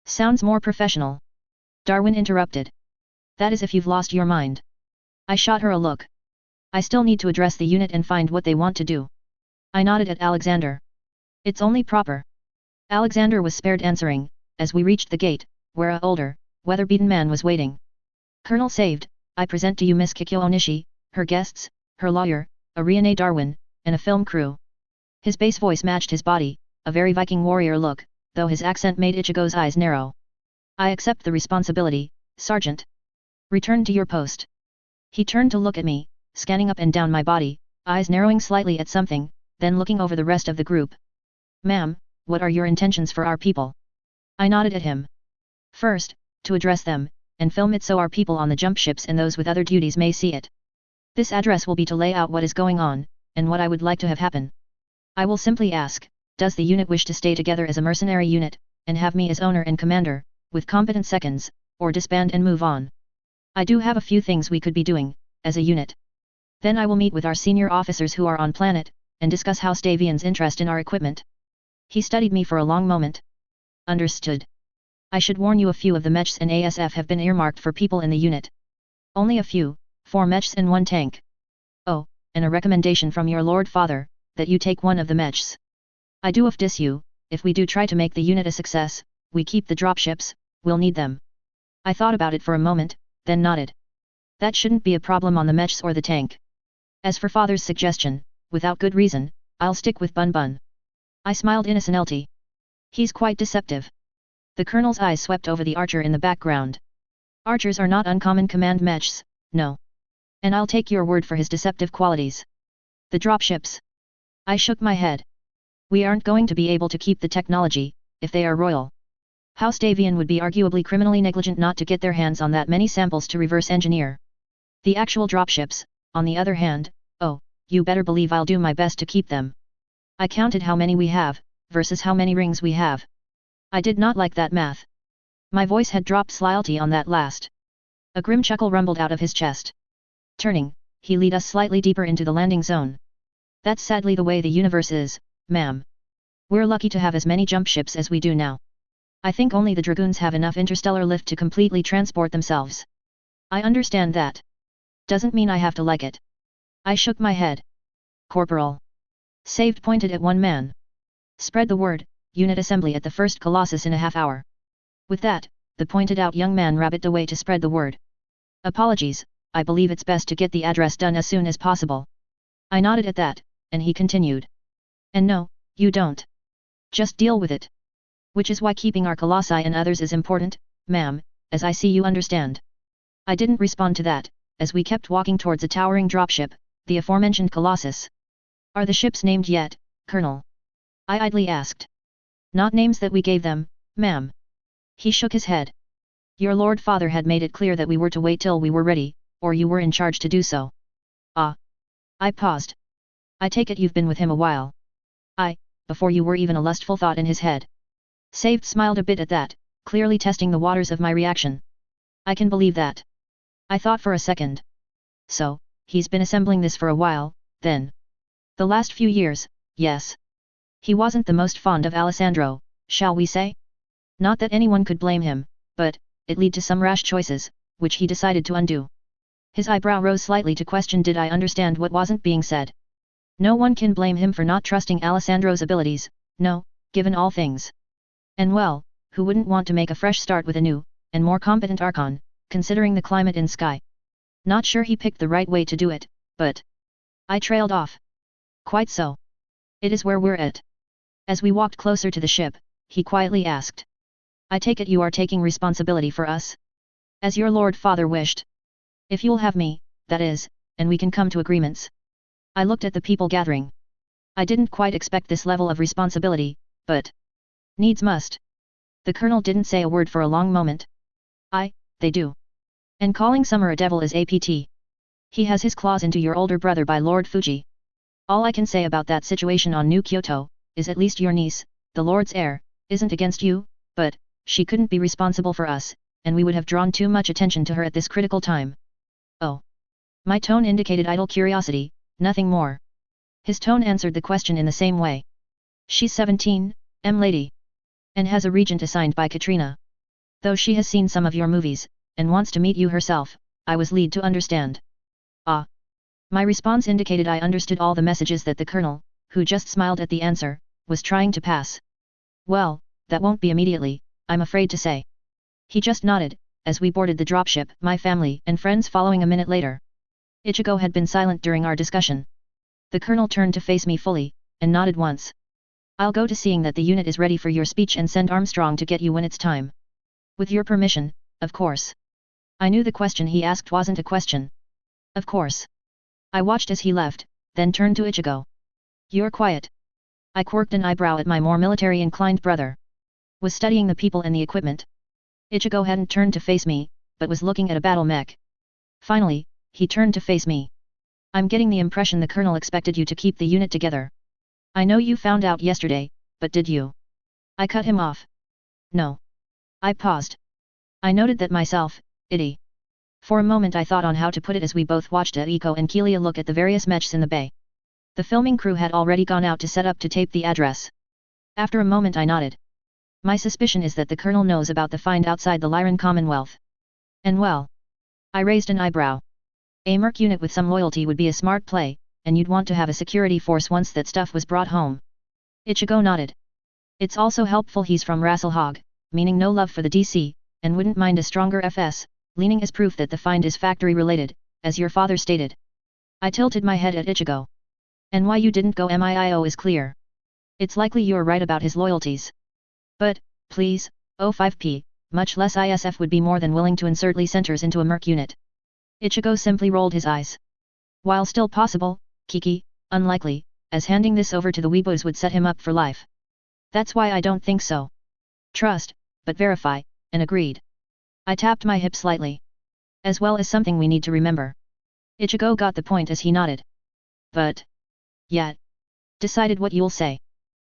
Sounds more professional. Darwin interrupted. That is if you've lost your mind. I shot her a look. I still need to address the unit and find what they want to do. I nodded at Alexander. It's only proper. Alexander was spared answering, as we reached the gate, where a older, weather-beaten man was waiting. Colonel Saved, I present to you Miss Kikyo Onishi, her guests, her lawyer, Riane Darwin, and a film crew. His bass voice matched his body, a very Viking warrior look, though his accent made Ichigo's eyes narrow. I accept the responsibility, Sergeant. Return to your post. He turned to look at me, scanning up and down my body, eyes narrowing slightly at something, then looking over the rest of the group. Ma'am, what are your intentions for our people? I nodded at him. First, to address them, and film it so our people on the jump ships and those with other duties may see it. This address will be to lay out what is going on, and what I would like to have happen. I will simply ask, does the unit wish to stay together as a mercenary unit, and have me as owner and commander, with competent seconds, or disband and move on? I do have a few things we could be doing, as a unit. Then I will meet with our senior officers who are on planet, and discuss how Stavian's interest in our equipment. He studied me for a long moment. Understood. I should warn you a few of the mechs and ASF have been earmarked for people in the unit. Only a few, 4 mechs and 1 tank. Oh, and a recommendation from your Lord Father, that you take one of the mechs. I do diss you, if we do try to make the unit a success, we keep the dropships, we'll need them. I thought about it for a moment, then nodded. That shouldn't be a problem on the mechs or the tank. As for Father's suggestion, without good reason, I'll stick with Bun Bun. I smiled innocently. He's quite deceptive. The colonel's eyes swept over the archer in the background. Archers are not uncommon command mechs, no. And I'll take your word for his deceptive qualities. The dropships. I shook my head. We aren't going to be able to keep the technology, if they are royal. How Stavian would be arguably criminally negligent not to get their hands on that many samples to reverse engineer. The actual dropships, on the other hand, oh, you better believe I'll do my best to keep them. I counted how many we have, versus how many rings we have. I did not like that math. My voice had dropped slightly on that last. A grim chuckle rumbled out of his chest. Turning, he led us slightly deeper into the landing zone. That's sadly the way the universe is, ma'am. We're lucky to have as many jump ships as we do now. I think only the Dragoons have enough interstellar lift to completely transport themselves. I understand that. Doesn't mean I have to like it. I shook my head. Corporal. Saved pointed at one man. Spread the word, unit assembly at the first Colossus in a half hour. With that, the pointed out young man rabbited away to spread the word. Apologies, I believe it's best to get the address done as soon as possible. I nodded at that, and he continued. And no, you don't. Just deal with it. Which is why keeping our colossi and others is important, ma'am, as I see you understand. I didn't respond to that, as we kept walking towards a towering dropship, the aforementioned Colossus. Are the ships named yet, Colonel? I idly asked. Not names that we gave them, ma'am. He shook his head. Your Lord Father had made it clear that we were to wait till we were ready, or you were in charge to do so. Ah. I paused. I take it you've been with him a while. Before you were even a lustful thought in his head. Saved smiled a bit at that, clearly testing the waters of my reaction. I can believe that. I thought for a second. So, he's been assembling this for a while, then. The last few years, yes. He wasn't the most fond of Alessandro, shall we say? Not that anyone could blame him, but, it led to some rash choices, which he decided to undo. His eyebrow rose slightly to question did I understand what wasn't being said. No one can blame him for not trusting Alessandro's abilities, no, given all things. And well, who wouldn't want to make a fresh start with a new, and more competent Archon, considering the climate in Sky? Not sure he picked the right way to do it, but... I trailed off. Quite so. It is where we're at. As we walked closer to the ship, he quietly asked. I take it you are taking responsibility for us? As your Lord Father wished. If you'll have me, that is, and we can come to agreements. I looked at the people gathering. I didn't quite expect this level of responsibility, but... needs must. The Colonel didn't say a word for a long moment. They do. And calling Summer a devil is APT. He has his claws into your older brother by Lord Fuji. All I can say about that situation on New Kyoto, is at least your niece, the Lord's heir, isn't against you, but, she couldn't be responsible for us, and we would have drawn too much attention to her at this critical time. Oh. My tone indicated idle curiosity, nothing more. His tone answered the question in the same way. She's 17, lady. And has a regent assigned by Katrina. Though she has seen some of your movies, and wants to meet you herself, I was led to understand. Ah. My response indicated I understood all the messages that the Colonel, who just smiled at the answer, was trying to pass. Well, that won't be immediately, I'm afraid to say. He just nodded, as we boarded the dropship, my family and friends following a minute later. Ichigo had been silent during our discussion. The Colonel turned to face me fully, and nodded once. I'll go to seeing that the unit is ready for your speech and send Armstrong to get you when it's time. With your permission, of course. I knew the question he asked wasn't a question. Of course. I watched as he left, then turned to Ichigo. You're quiet. I quirked an eyebrow at my more military-inclined brother. Was studying the people and the equipment. Ichigo hadn't turned to face me, but was looking at a battle mech. Finally, he turned to face me. I'm getting the impression the Colonel expected you to keep the unit together. I know you found out yesterday, but did you? I cut him off. No. I paused. I noted that myself, itty. For a moment I thought on how to put it as we both watched Aiko and Kelia look at the various mechs in the bay. The filming crew had already gone out to set up to tape the address. After a moment I nodded. My suspicion is that the Colonel knows about the find outside the Lyran Commonwealth. And well. I raised an eyebrow. A merc unit with some loyalty would be a smart play, and you'd want to have a security force once that stuff was brought home. Ichigo nodded. It's also helpful he's from Rasselhog, meaning no love for the DC, and wouldn't mind a stronger FS, leaning as proof that the find is factory-related, as your father stated. I tilted my head at Ichigo. And why you didn't go MIIO is clear. It's likely you're right about his loyalties. But, please, O5P, much less ISF would be more than willing to insert Lee centers into a merc unit. Ichigo simply rolled his eyes. While still possible, Kiki, unlikely, as handing this over to the weebos would set him up for life. That's why I don't think so. Trust, but verify, and agreed. I tapped my hip slightly. As well as something we need to remember. Ichigo got the point as he nodded. But... yet. Decided what you'll say.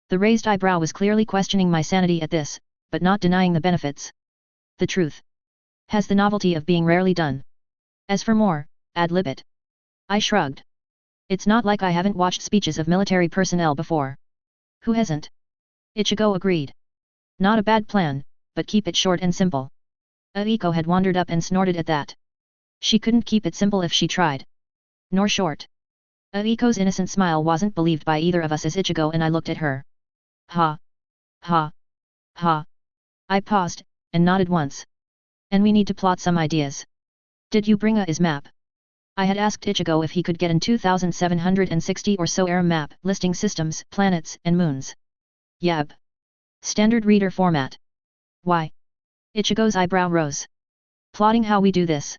The raised eyebrow was clearly questioning my sanity at this, but not denying the benefits. The truth has the novelty of being rarely done. As for more, ad lib it. I shrugged. It's not like I haven't watched speeches of military personnel before. Who hasn't? Ichigo agreed. Not a bad plan, but keep it short and simple. Aiko had wandered up and snorted at that. She couldn't keep it simple if she tried. Nor short. Aiko's innocent smile wasn't believed by either of us as Ichigo and I looked at her. Ha. Ha. Ha. I paused, and nodded once. And we need to plot some ideas. Did you bring A's map? I had asked Ichigo if he could get an 2760 or so ARM map listing systems, planets, and moons. Yab. Standard reader format. Why? Ichigo's eyebrow rose. Plotting how we do this.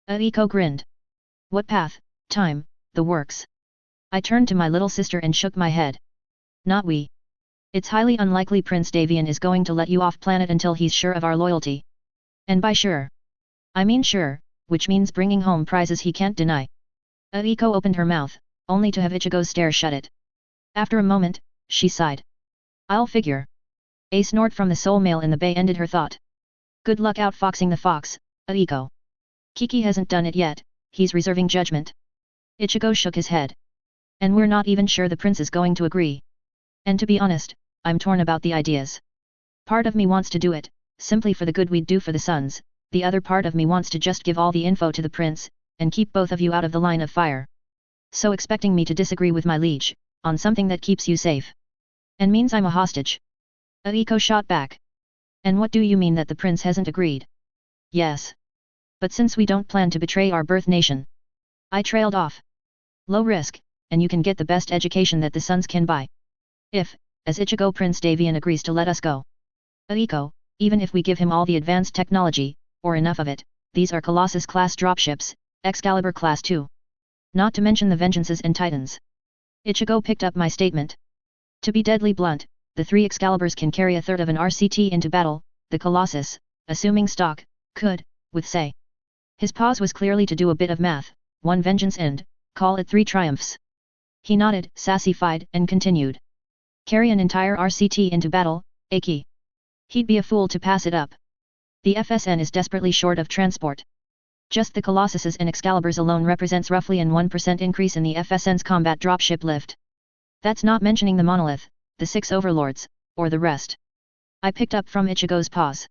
Aiko grinned. What path, time, the works. I turned to my little sister and shook my head. Not we. It's highly unlikely Prince Davian is going to let you off planet until he's sure of our loyalty. And by sure, I mean sure, which means bringing home prizes he can't deny. Aiko opened her mouth, only to have Ichigo's stare shut it. After a moment, she sighed. I'll figure. A snort from the soul male in the bay ended her thought. Good luck outfoxing the fox, Aiko. Kiki hasn't done it yet, he's reserving judgment. Ichigo shook his head. And we're not even sure the prince is going to agree. And to be honest, I'm torn about the ideas. Part of me wants to do it, simply for the good we'd do for the sons, the other part of me wants to just give all the info to the prince, and keep both of you out of the line of fire. So expecting me to disagree with my liege, on something that keeps you safe. And means I'm a hostage. Aiko shot back. And what do you mean that the prince hasn't agreed? Yes. But since we don't plan to betray our birth nation. I trailed off. Low risk, and you can get the best education that the sons can buy. If, as Ichigo Prince Davian agrees to let us go. Aiko, even if we give him all the advanced technology, or enough of it, these are Colossus-class dropships, Excalibur-class too. Not to mention the Vengeances and Titans. Ichigo picked up my statement. To be deadly blunt, the 3 Excaliburs can carry a third of an RCT into battle, the Colossus, assuming stock, could, with say. His pause was clearly to do a bit of math, 1 Vengeance and, call it 3 Triumphs. He nodded, sassified, and continued. Carry an entire RCT into battle, Aki. He'd be a fool to pass it up. The FSN is desperately short of transport. Just the Colossuses and Excaliburs alone represents roughly an 1% increase in the FSN's combat dropship lift. That's not mentioning the monolith, the 6 overlords, or the rest. I picked up from Ichigo's pause.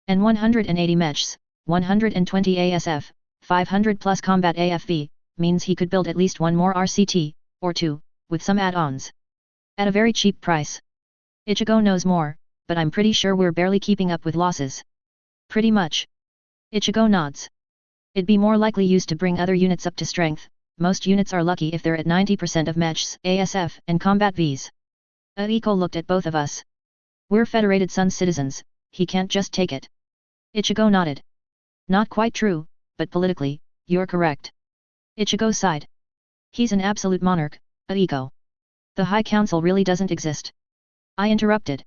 And 180 mechs, 120 ASF, 500 plus combat AFV, means he could build at least 1 more RCT, or 2, with some add-ons. At a very cheap price. Ichigo knows more, but I'm pretty sure we're barely keeping up with losses. Pretty much. Ichigo nods. It'd be more likely used to bring other units up to strength, most units are lucky if they're at 90% of mechs, ASF, and combat Vs. Aiko looked at both of us. We're Federated Sun citizens, he can't just take it. Ichigo nodded. Not quite true, but politically, you're correct. Ichigo sighed. He's an absolute monarch, Aiko. The High Council really doesn't exist. I interrupted.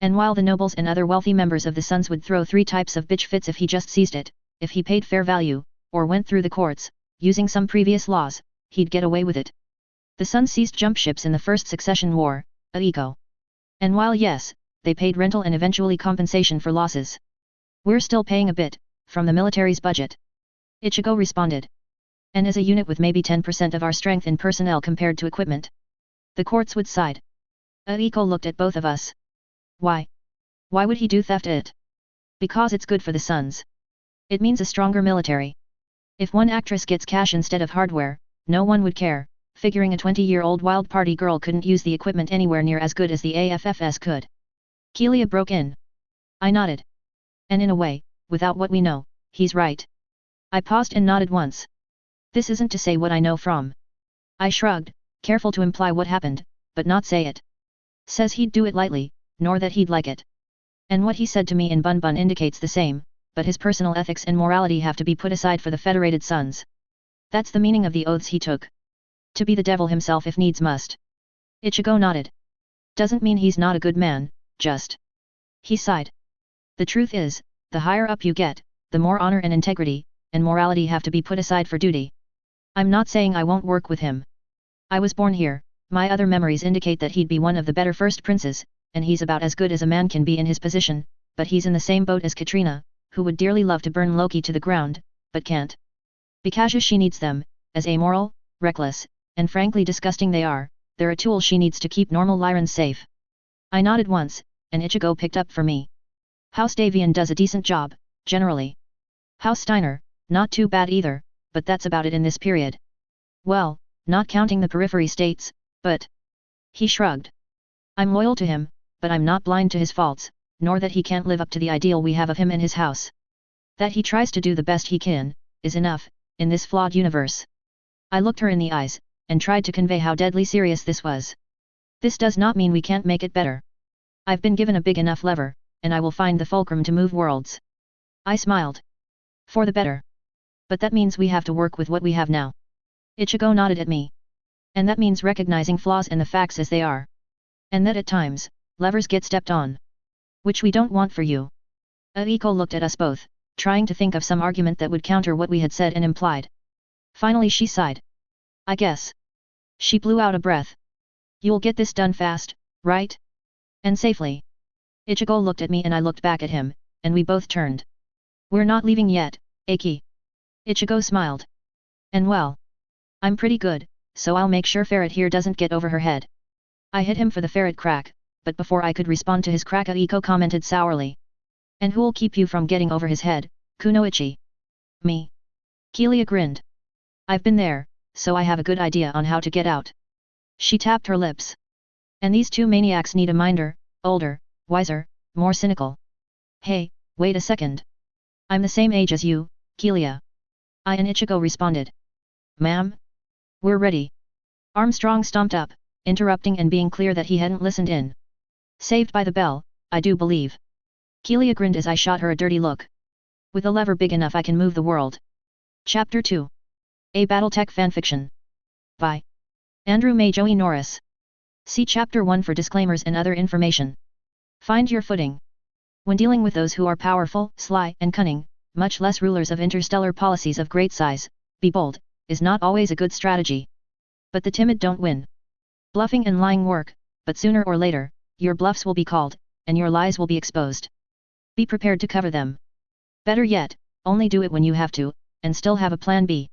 And while the nobles and other wealthy members of the Suns would throw 3 types of bitch fits if he just seized it, if he paid fair value, or went through the courts, using some previous laws, he'd get away with it. The Suns seized jump ships in the First Succession War, Aiko. And while yes, they paid rental and eventually compensation for losses. We're still paying a bit, from the military's budget. Ichigo responded. And as a unit with maybe 10% of our strength in personnel compared to equipment. The courts would side. Aiko looked at both of us. Why? Why would he do theft it? Because it's good for the Suns. It means a stronger military. If one actress gets cash instead of hardware, no one would care, figuring a 20-year-old wild party girl couldn't use the equipment anywhere near as good as the AFFS could. Kelia broke in. I nodded. And in a way, without what we know, he's right. I paused and nodded once. This isn't to say what I know from. I shrugged, careful to imply what happened, but not say it. Says he'd do it lightly, nor that he'd like it. And what he said to me in Bun Bun indicates the same, but his personal ethics and morality have to be put aside for the Federated Suns. That's the meaning of the oaths he took. To be the devil himself if needs must. Ichigo nodded. Doesn't mean he's not a good man, just. He sighed. The truth is, the higher up you get, the more honor and integrity, and morality have to be put aside for duty. I'm not saying I won't work with him. I was born here, my other memories indicate that he'd be one of the better first princes, and he's about as good as a man can be in his position, but he's in the same boat as Katrina, who would dearly love to burn Loki to the ground, but can't. Because she needs them, as amoral, reckless, and frankly disgusting they are, they're a tool she needs to keep normal Lyrans safe. I nodded once, and Ichigo picked up for me. House Davian does a decent job, generally. House Steiner, not too bad either, but that's about it in this period. Well, not counting the periphery states, but... He shrugged. I'm loyal to him, but I'm not blind to his faults, nor that he can't live up to the ideal we have of him and his house. That he tries to do the best he can, is enough, in this flawed universe. I looked her in the eyes, and tried to convey how deadly serious this was. This does not mean we can't make it better. I've been given a big enough lever, and I will find the fulcrum to move worlds. I smiled. For the better. But that means we have to work with what we have now. Ichigo nodded at me. And that means recognizing flaws and the facts as they are. And that at times, levers get stepped on. Which we don't want for you. Aiko looked at us both, trying to think of some argument that would counter what we had said and implied. Finally she sighed. I guess. She blew out a breath. You'll get this done fast, right? And safely. Ichigo looked at me and I looked back at him, and we both turned. We're not leaving yet, Aki. Ichigo smiled. And well. I'm pretty good, so I'll make sure Ferret here doesn't get over her head. I hit him for the ferret crack, but before I could respond to his crack Aiko commented sourly. And who'll keep you from getting over his head, Kunoichi? Me. Kelia grinned. I've been there, so I have a good idea on how to get out. She tapped her lips. And these two maniacs need a minder, older, wiser, more cynical. Hey, wait a second. I'm the same age as you, Kelia. I and Ichigo responded. Ma'am? We're ready. Armstrong stomped up, interrupting and being clear that he hadn't listened in. Saved by the bell, I do believe. Kelia grinned as I shot her a dirty look. With a lever big enough I can move the world. Chapter 2. A Battletech Fanfiction. By Andrew MageOhki Norris. See Chapter 1 for disclaimers and other information. Find your footing. When dealing with those who are powerful, sly, and cunning, much less rulers of interstellar policies of great size, be bold, is not always a good strategy. But the timid don't win. Bluffing and lying work, but sooner or later, your bluffs will be called, and your lies will be exposed. Be prepared to cover them. Better yet, only do it when you have to, and still have a plan B.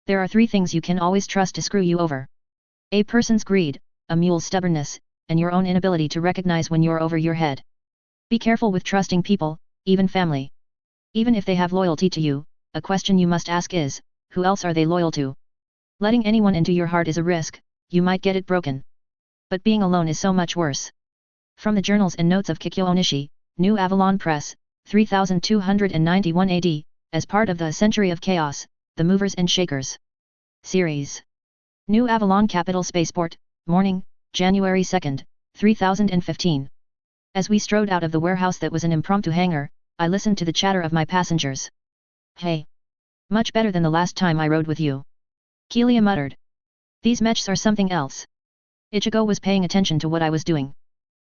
There are 3 things you can always trust to screw you over. A person's greed, a mule's stubbornness, and your own inability to recognize when you're over your head. Be careful with trusting people, even family. Even if they have loyalty to you, a question you must ask is, who else are they loyal to? Letting anyone into your heart is a risk, you might get it broken. But being alone is so much worse. From the Journals and Notes of Kikyo Onishi, New Avalon Press, 3291 AD, as part of the Century of Chaos, The Movers and Shakers series. New Avalon Capital Spaceport, morning, January 2, 3015. As we strode out of the warehouse that was an impromptu hangar, I listened to the chatter of my passengers. Hey! Much better than the last time I rode with you. Kelia muttered. These mechs are something else. Ichigo was paying attention to what I was doing.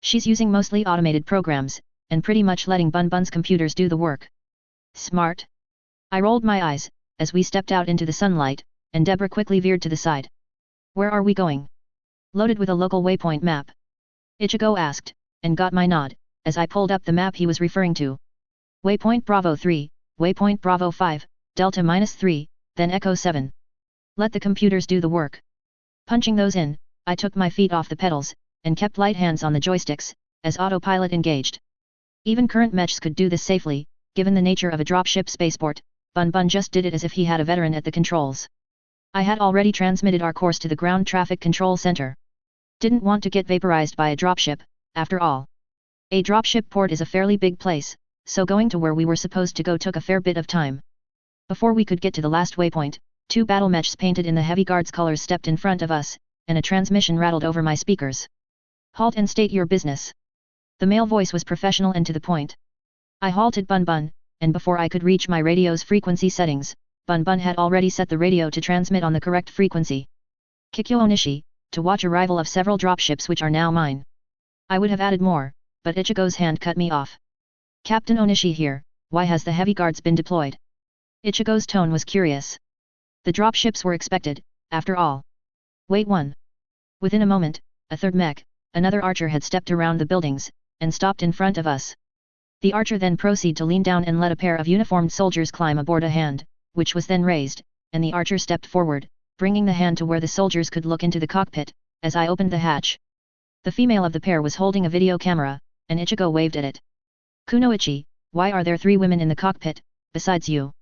She's using mostly automated programs, and pretty much letting Bun's computers do the work. Smart? I rolled my eyes, as we stepped out into the sunlight, and Deborah quickly veered to the side. Where are we going? Loaded with a local waypoint map. Ichigo asked, and got my nod, as I pulled up the map he was referring to. Waypoint Bravo 3, Waypoint Bravo 5, Delta -3, then Echo 7. Let the computers do the work. Punching those in, I took my feet off the pedals, and kept light hands on the joysticks, as autopilot engaged. Even current mechs could do this safely, given the nature of a dropship spaceport. Bun just did it as if he had a veteran at the controls. I had already transmitted our course to the Ground Traffic Control Center. Didn't want to get vaporized by a dropship, after all. A dropship port is a fairly big place, so going to where we were supposed to go took a fair bit of time. Before we could get to the last waypoint, 2 battle mechs painted in the heavy guards colors stepped in front of us, and a transmission rattled over my speakers. Halt and state your business. The male voice was professional and to the point. I halted Bun, and before I could reach my radio's frequency settings, Bun had already set the radio to transmit on the correct frequency. Kikyo Onishi, to watch arrival of several dropships which are now mine. I would have added more, but Ichigo's hand cut me off. Captain Onishi here, why has the heavy guards been deployed? Ichigo's tone was curious. The dropships were expected, after all. Wait 1. Within a moment, a third mech, another archer had stepped around the buildings, and stopped in front of us. The archer then proceeded to lean down and let a pair of uniformed soldiers climb aboard a hand, which was then raised, and the archer stepped forward, bringing the hand to where the soldiers could look into the cockpit, as I opened the hatch. The female of the pair was holding a video camera, and Ichigo waved at it. Kunoichi, why are there 3 women in the cockpit, besides you?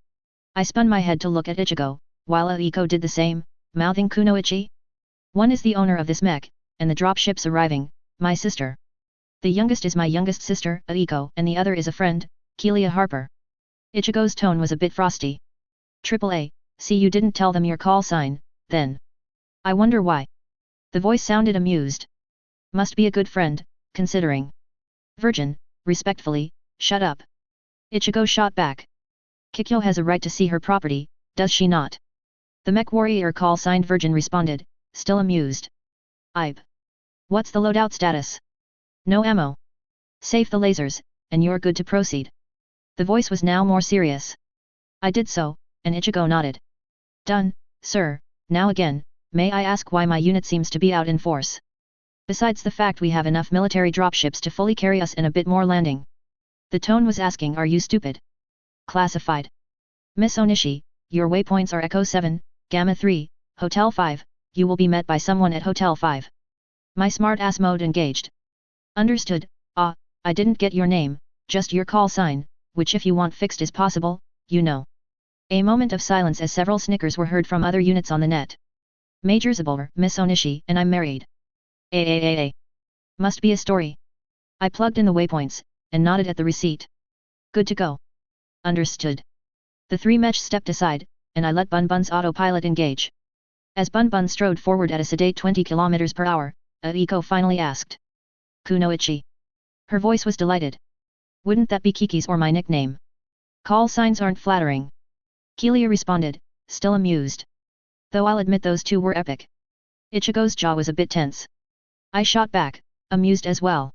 I spun my head to look at Ichigo, while Aiko did the same, mouthing Kunoichi. One is the owner of this mech, and the dropship's arriving, my sister. The youngest is my youngest sister, Aiko, and the other is a friend, Kelia Harper. Ichigo's tone was a bit frosty. AAA, see you didn't tell them your call sign, then. I wonder why. The voice sounded amused. Must be a good friend, considering. Virgin, respectfully, shut up. Ichigo shot back. Kikyo has a right to see her property, does she not? The mech warrior call signed Virgin responded, still amused. Ibe. What's the loadout status? No ammo. Save the lasers, and you're good to proceed. The voice was now more serious. I did so, and Ichigo nodded. Done, sir. Now again, may I ask why my unit seems to be out in force? Besides the fact we have enough military dropships to fully carry us and a bit more landing. The tone was asking, are you stupid? Classified. Miss Onishi, your waypoints are Echo 7, Gamma 3, Hotel 5, you will be met by someone at Hotel 5. My smart ass mode engaged. Understood. I didn't get your name, just your call sign, which if you want fixed is possible, you know. A moment of silence as several snickers were heard from other units on the net. Major Zabulver, Miss Onishi, and I'm married. Must be a story. I plugged in the waypoints, and nodded at the receipt. Good to go. Understood. The three mechs stepped aside, and I let Bun Bun's autopilot engage. As Bun Bun strode forward at a sedate 20 km per hour, Aiko finally asked. Kunoichi. Her voice was delighted. Wouldn't that be Kiki's or my nickname? Call signs aren't flattering. Keelia responded, still amused. Though I'll admit those two were epic. Ichigo's jaw was a bit tense. I shot back, amused as well.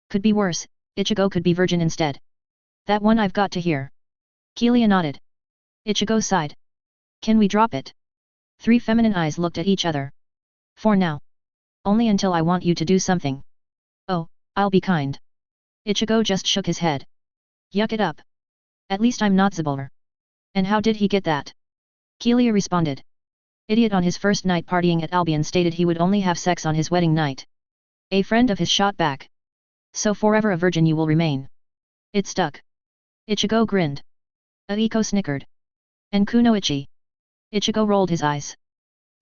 Could be worse, Ichigo could be virgin instead. That one I've got to hear. Keelia nodded. Ichigo sighed. Can we drop it? Three feminine eyes looked at each other. For now. Only until I want you to do something. Oh, I'll be kind. Ichigo just shook his head. Yuck it up. At least I'm not Zabulver. And how did he get that? Keelia responded. Idiot on his first night partying at Albion stated he would only have sex on his wedding night. A friend of his shot back. So forever a virgin you will remain. It stuck. Ichigo grinned. Aiko snickered. And Kunoichi. Ichigo rolled his eyes.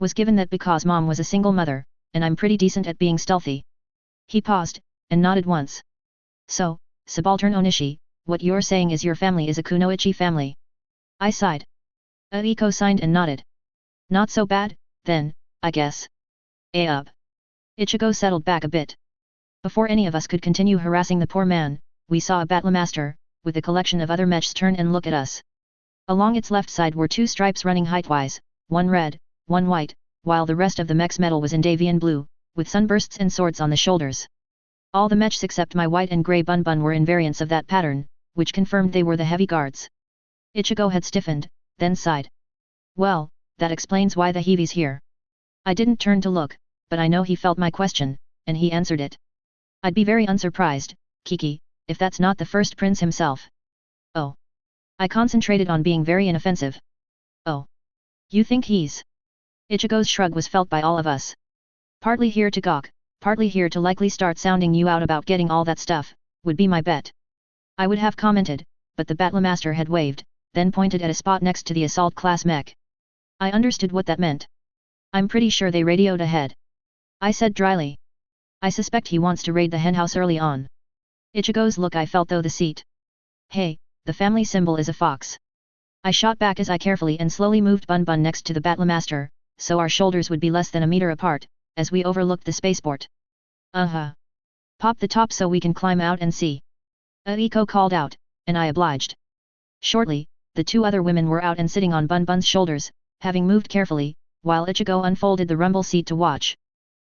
Was given that because mom was a single mother, and I'm pretty decent at being stealthy. He paused, and nodded once. So, Subaltern Onishi, what you're saying is your family is a Kunoichi family. I sighed. Aiko signed and nodded. Not so bad, then, I guess. Ichigo settled back a bit. Before any of us could continue harassing the poor man, we saw a Battlemaster, with a collection of other mechs turn and look at us. Along its left side were two stripes running heightwise, one red, one white, while the rest of the mech's metal was in Davian blue, with sunbursts and swords on the shoulders. All the mechs except my white and grey Bun Bun were in variants of that pattern, which confirmed they were the heavy guards. Ichigo had stiffened, then sighed. Well, that explains why the heavy's here. I didn't turn to look, but I know he felt my question, and he answered it. I'd be very unsurprised, Kiki, if that's not the first prince himself. Oh. I concentrated on being very inoffensive. Oh. You think he's? Ichigo's shrug was felt by all of us. Partly here to gawk, partly here to likely start sounding you out about getting all that stuff, would be my bet. I would have commented, but the Battlemaster had waved, then pointed at a spot next to the assault class mech. I understood what that meant. I'm pretty sure they radioed ahead. I said dryly. I suspect he wants to raid the henhouse early on. Ichigo's look I felt though the seat. Hey, the family symbol is a fox. I shot back as I carefully and slowly moved Bun Bun next to the Battlemaster, so our shoulders would be less than a meter apart, as we overlooked the spaceport. Pop the top so we can climb out and see. Aiko called out, and I obliged. Shortly, the two other women were out and sitting on Bun Bun's shoulders, having moved carefully, while Ichigo unfolded the rumble seat to watch.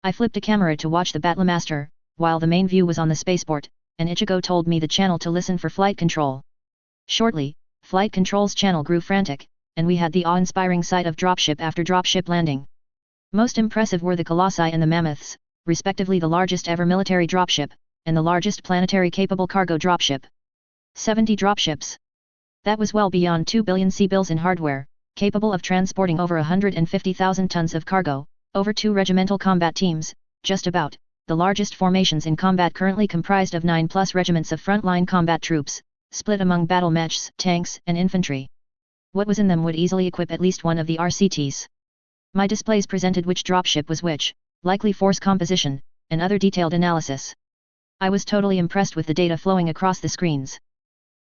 I flipped a camera to watch the Battlemaster, while the main view was on the spaceport, and Ichigo told me the channel to listen for flight control. Shortly, flight control's channel grew frantic, and we had the awe-inspiring sight of dropship after dropship landing. Most impressive were the Colossi and the Mammoths, respectively the largest ever military dropship, and the largest planetary-capable cargo dropship. 70 dropships. That was well beyond 2 billion C-bills in hardware, capable of transporting over 150,000 tons of cargo, over 2 regimental combat teams, just about, the largest formations in combat currently comprised of 9+ regiments of frontline combat troops, split among battle mechs, tanks, and infantry. What was in them would easily equip at least one of the RCTs. My displays presented which dropship was which, likely force composition, and other detailed analysis. I was totally impressed with the data flowing across the screens.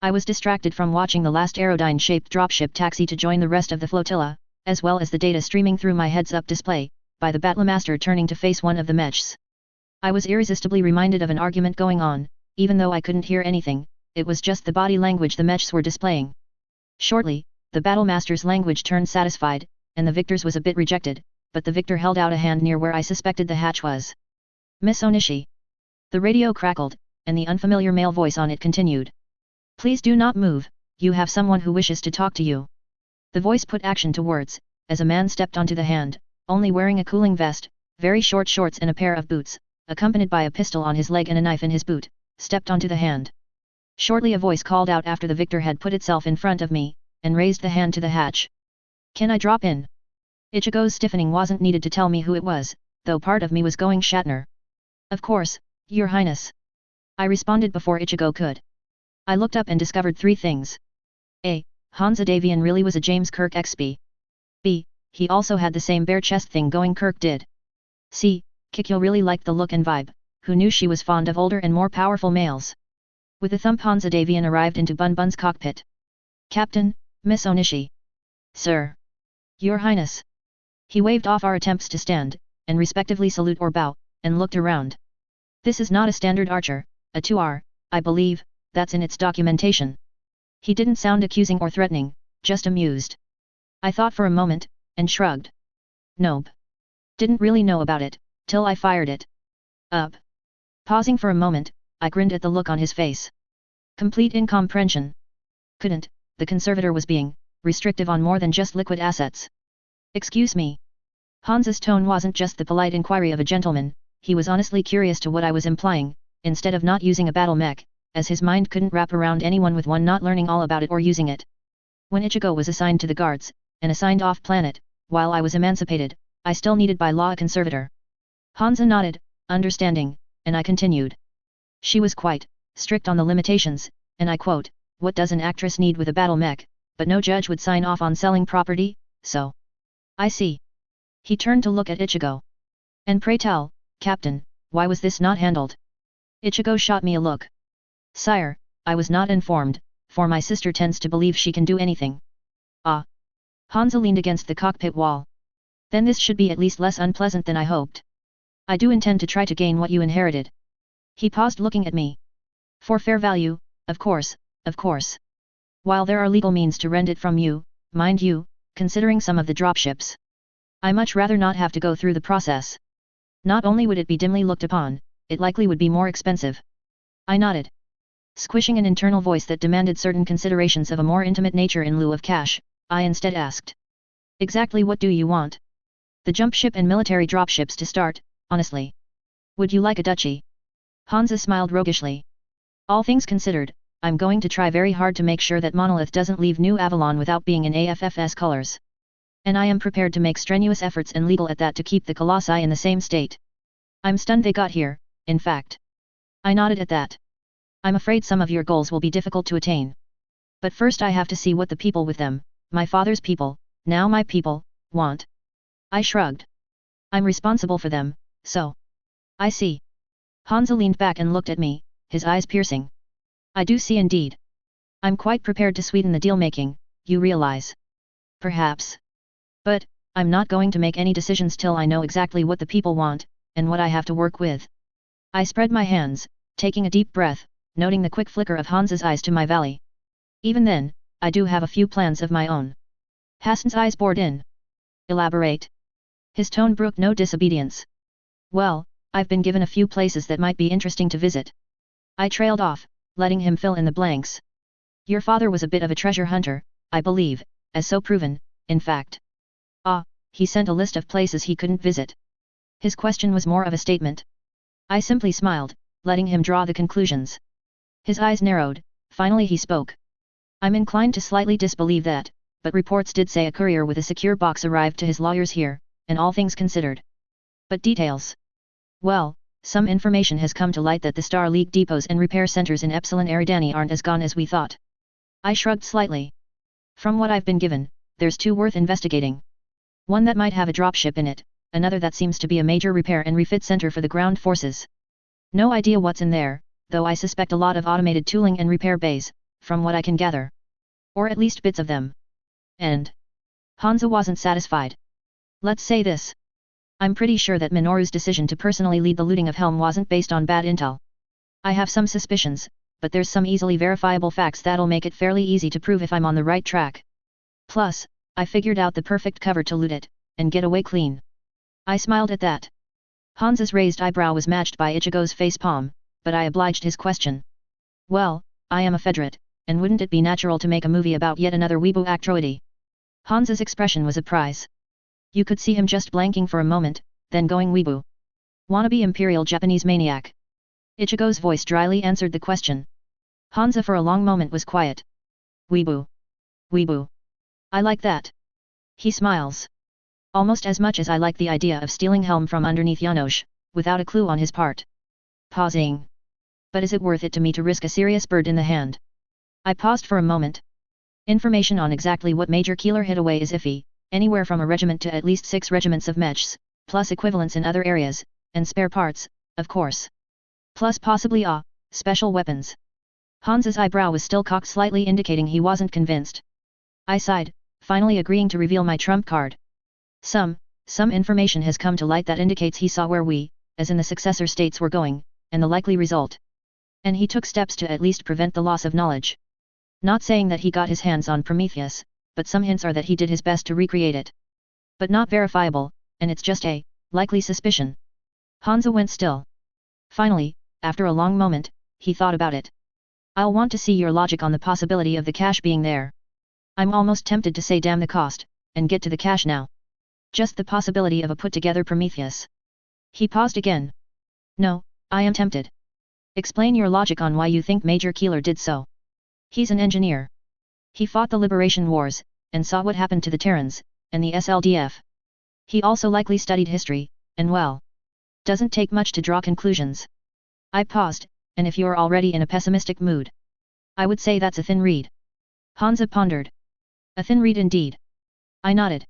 I was distracted from watching the last Aerodyne-shaped dropship taxi to join the rest of the flotilla, as well as the data streaming through my heads-up display, by the Battlemaster turning to face one of the mechs. I was irresistibly reminded of an argument going on, even though I couldn't hear anything, it was just the body language the mechs were displaying. Shortly, the Battlemaster's language turned satisfied, and the victor's was a bit rejected, but the victor held out a hand near where I suspected the hatch was. Miss Onishi. The radio crackled, and the unfamiliar male voice on it continued. Please do not move, you have someone who wishes to talk to you. The voice put action to words, as a man stepped onto the hand, only wearing a cooling vest, very short shorts and a pair of boots, accompanied by a pistol on his leg and a knife in his boot, stepped onto the hand. Shortly a voice called out after the victor had put itself in front of me, and raised the hand to the hatch. Can I drop in? Ichigo's stiffening wasn't needed to tell me who it was, though part of me was going Shatner. Of course, Your Highness. I responded before Ichigo could. I looked up and discovered 3 things. A. Hansa Davian really was a James Kirk XP. B. He also had the same bare chest thing going Kirk did. C. Kikyo really liked the look and vibe, who knew she was fond of older and more powerful males. With a thump Hansa Davian arrived into Bun Bun's cockpit. Captain, Miss Onishi. Sir. Your Highness. He waved off our attempts to stand, and respectively salute or bow, and looked around. This is not a standard archer, a 2R, I believe, that's in its documentation. He didn't sound accusing or threatening, just amused. I thought for a moment, and shrugged. Nope. Didn't really know about it, till I fired it. Up. Pausing for a moment, I grinned at the look on his face. Complete incomprehension. Couldn't, the conservator was being restrictive on more than just liquid assets. Excuse me. Hansa's tone wasn't just the polite inquiry of a gentleman, he was honestly curious to what I was implying, instead of not using a battle mech, as his mind couldn't wrap around anyone with one not learning all about it or using it. When Ichigo was assigned to the guards, and assigned off-planet, while I was emancipated, I still needed by law a conservator. Hansa nodded, understanding, and I continued. She was quite strict on the limitations, and I quote, what does an actress need with a battle mech, but no judge would sign off on selling property, so. I see. He turned to look at Ichigo. And pray tell, Captain, why was this not handled? Ichigo shot me a look. Sire, I was not informed, for my sister tends to believe she can do anything. Ah. Hansa leaned against the cockpit wall. Then this should be at least less unpleasant than I hoped. I do intend to try to gain what you inherited. He paused looking at me. For fair value, of course, of course. While there are legal means to rent it from you, mind you, considering some of the dropships. I much rather not have to go through the process. Not only would it be dimly looked upon, it likely would be more expensive. I nodded. Squishing an internal voice that demanded certain considerations of a more intimate nature in lieu of cash, I instead asked. Exactly what do you want? The jump ship and military dropships to start, honestly. Would you like a duchy? Hansa smiled roguishly. All things considered, I'm going to try very hard to make sure that Monolith doesn't leave New Avalon without being in AFF's colors. And I am prepared to make strenuous efforts and legal at that to keep the Colossi in the same state. I'm stunned they got here, in fact. I nodded at that. I'm afraid some of your goals will be difficult to attain. But first I have to see what the people with them, my father's people, now my people, want. I shrugged. I'm responsible for them, so. I see. Hansa leaned back and looked at me, his eyes piercing. I do see indeed. I'm quite prepared to sweeten the deal-making, you realize. Perhaps. But, I'm not going to make any decisions till I know exactly what the people want, and what I have to work with. I spread my hands, taking a deep breath, noting the quick flicker of Hansa's eyes to my valley. Even then, I do have a few plans of my own. Hassan's eyes bored in. Elaborate. His tone brooked no disobedience. Well, I've been given a few places that might be interesting to visit. I trailed off, letting him fill in the blanks. Your father was a bit of a treasure hunter, I believe, as so proven, in fact. Ah, he sent a list of places he couldn't visit. His question was more of a statement. I simply smiled, letting him draw the conclusions. His eyes narrowed, finally he spoke. I'm inclined to slightly disbelieve that, but reports did say a courier with a secure box arrived to his lawyers here, and all things considered. But details? Well, some information has come to light that the Star League depots and repair centers in Epsilon Eridani aren't as gone as we thought. I shrugged slightly. From what I've been given, there's 2 worth investigating. One that might have a dropship in it, another that seems to be a major repair and refit center for the ground forces. No idea what's in there, though I suspect a lot of automated tooling and repair bays, from what I can gather. Or at least bits of them. And Hansa wasn't satisfied. Let's say this. I'm pretty sure that Minoru's decision to personally lead the looting of Helm wasn't based on bad intel. I have some suspicions, but there's some easily verifiable facts that'll make it fairly easy to prove if I'm on the right track. Plus, I figured out the perfect cover to loot it, and get away clean. I smiled at that. Hansa's raised eyebrow was matched by Ichigo's face palm, but I obliged his question. Well, I am a Federate, and wouldn't it be natural to make a movie about yet another weeaboo actroity? Hansa's expression was a prize. You could see him just blanking for a moment, then going weeaboo. Wannabe Imperial Japanese maniac. Ichigo's voice dryly answered the question. Hansa for a long moment was quiet. Weeaboo. Weeaboo. I like that. He smiles. Almost as much as I like the idea of stealing Helm from underneath Yanosh, without a clue on his part. Pausing. But is it worth it to me to risk a serious bird in the hand? I paused for a moment. Information on exactly what Major Keeler hid away is iffy, anywhere from a regiment to at least 6 regiments of mechs, plus equivalents in other areas, and spare parts, of course. Plus possibly special weapons. Hansa's eyebrow was still cocked slightly indicating he wasn't convinced. I sighed, finally agreeing to reveal my trump card. Some information has come to light that indicates he saw where we, as in the successor states were going, and the likely result. And he took steps to at least prevent the loss of knowledge. Not saying that he got his hands on Prometheus, but some hints are that he did his best to recreate it. But not verifiable, and it's just a likely suspicion. Hansa went still. Finally, after a long moment, he thought about it. I'll want to see your logic on the possibility of the cash being there. I'm almost tempted to say damn the cost, and get to the cash now. Just the possibility of a put-together Prometheus. He paused again. No, I am tempted. Explain your logic on why you think Major Keeler did so. He's an engineer. He fought the Liberation Wars, and saw what happened to the Terrans, and the SLDF. He also likely studied history, and well, doesn't take much to draw conclusions. I paused, and if you're already in a pessimistic mood, I would say that's a thin read. Hansa pondered. A thin read indeed. I nodded.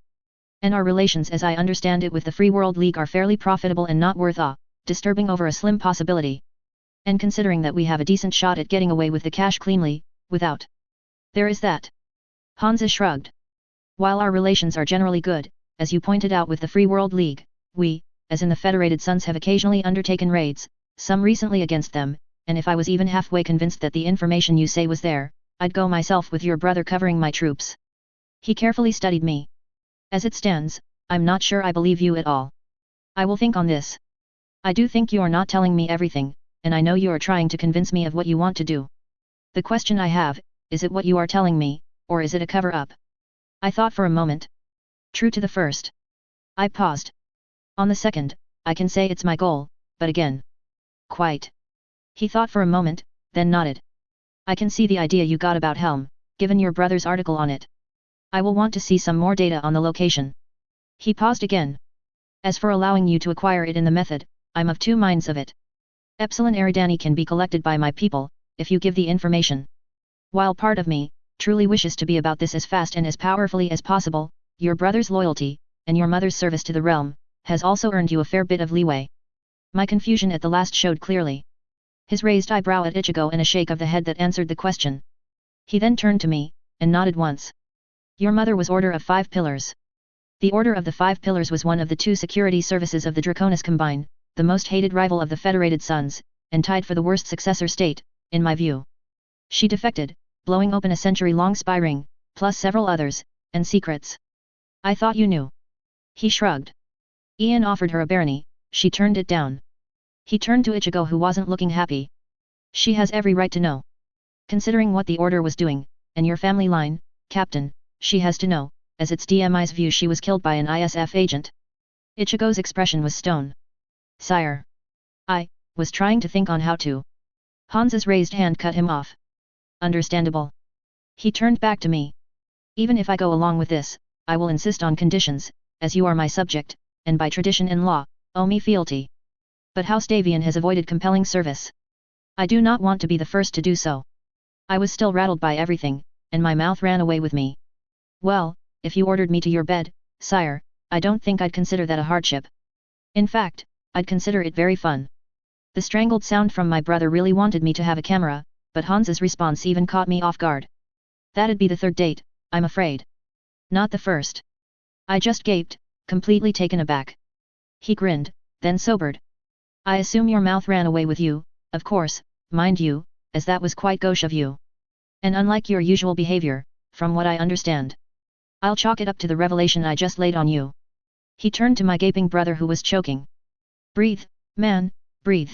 And our relations as I understand it with the Free World League are fairly profitable and not worth disturbing over a slim possibility. And considering that we have a decent shot at getting away with the cash cleanly, without. There is that. Hansa shrugged. While our relations are generally good, as you pointed out with the Free World League, we, as in the Federated Sons have occasionally undertaken raids, some recently against them, and if I was even halfway convinced that the information you say was there, I'd go myself with your brother covering my troops. He carefully studied me. As it stands, I'm not sure I believe you at all. I will think on this. I do think you are not telling me everything, and I know you are trying to convince me of what you want to do. The question I have, is it what you are telling me, or is it a cover-up? I thought for a moment. True to the first. I paused. On the second, I can say it's my goal, but again. Quite. He thought for a moment, then nodded. I can see the idea you got about Helm, given your brother's article on it. I will want to see some more data on the location. He paused again. As for allowing you to acquire it in the method, I'm of two minds of it. Epsilon Eridani can be collected by my people, if you give the information. While part of me, truly wishes to be about this as fast and as powerfully as possible, your brother's loyalty, and your mother's service to the realm, has also earned you a fair bit of leeway. My confusion at the last showed clearly. His raised eyebrow at Ichigo and a shake of the head that answered the question. He then turned to me, and nodded once. Your mother was Order of 5 Pillars. The Order of the 5 Pillars was one of the 2 security services of the Draconis Combine, the most hated rival of the Federated Sons, and tied for the worst successor state, in my view. She defected, blowing open a century-long spy ring, plus several others, and secrets. I thought you knew. He shrugged. Ian offered her a barony, she turned it down. He turned to Ichigo who wasn't looking happy. She has every right to know. Considering what the Order was doing, and your family line, Captain, she has to know, as it's DMI's view she was killed by an ISF agent. Ichigo's expression was stone. Sire. I was trying to think on how to. Hansa's raised hand cut him off. Understandable. He turned back to me. Even if I go along with this, I will insist on conditions, as you are my subject, and by tradition and law, owe me fealty. But House Davian has avoided compelling service. I do not want to be the first to do so. I was still rattled by everything, and my mouth ran away with me. Well, if you ordered me to your bed, sire, I don't think I'd consider that a hardship. In fact, I'd consider it very fun. The strangled sound from my brother really wanted me to have a camera, but Hansa's response even caught me off guard. That'd be the third date, I'm afraid. Not the first. I just gaped, completely taken aback. He grinned, then sobered. I assume your mouth ran away with you, of course, mind you, as that was quite gauche of you. And unlike your usual behavior, from what I understand. I'll chalk it up to the revelation I just laid on you. He turned to my gaping brother who was choking. Breathe, man, breathe.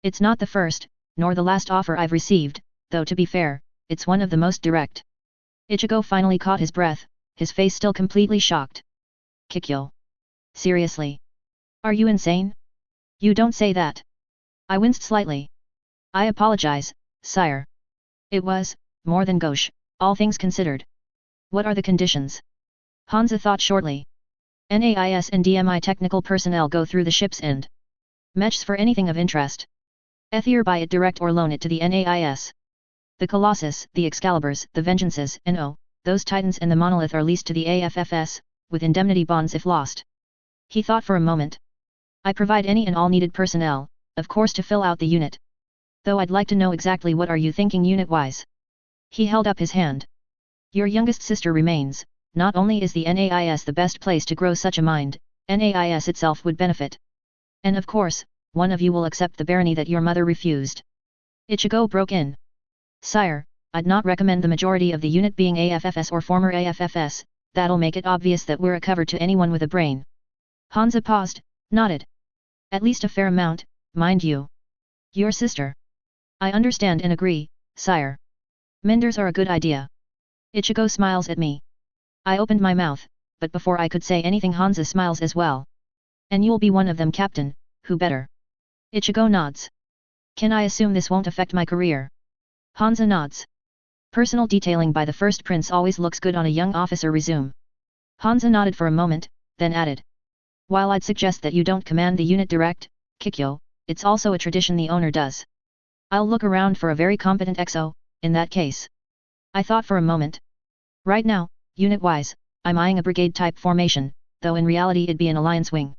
It's not the first, nor the last offer I've received, though to be fair, it's one of the most direct. Ichigo finally caught his breath, his face still completely shocked. Kikyo. Seriously? Are you insane? You don't say that. I winced slightly. I apologize, sire. It was, more than gauche, all things considered. What are the conditions? Hansa thought shortly. NAIS and DMI technical personnel go through the ship's end. Mechs for anything of interest. Ethier buy it direct or loan it to the NAIS. The Colossus, the Excaliburs, the Vengeances, and those Titans and the Monolith are leased to the AFFS, with indemnity bonds if lost. He thought for a moment. I provide any and all needed personnel, of course to fill out the unit. Though I'd like to know exactly what are you thinking unit-wise. He held up his hand. Your youngest sister remains. Not only is the NAIS the best place to grow such a mind, NAIS itself would benefit. And of course, one of you will accept the barony that your mother refused. Ichigo broke in. Sire, I'd not recommend the majority of the unit being AFFS or former AFFS, that'll make it obvious that we're a cover to anyone with a brain. Hansa paused, nodded. At least a fair amount, mind you. Your sister. I understand and agree, sire. Minders are a good idea. Ichigo smiles at me. I opened my mouth, but before I could say anything Hansa smiles as well. And you'll be one of them, Captain, who better? Ichigo nods. Can I assume this won't affect my career? Hansa nods. Personal detailing by the first prince always looks good on a young officer resume. Hansa nodded for a moment, then added. While I'd suggest that you don't command the unit direct, Kikyo, it's also a tradition the owner does. I'll look around for a very competent XO, in that case. I thought for a moment. Right now, unit-wise, I'm eyeing a brigade-type formation, though in reality it'd be an alliance wing.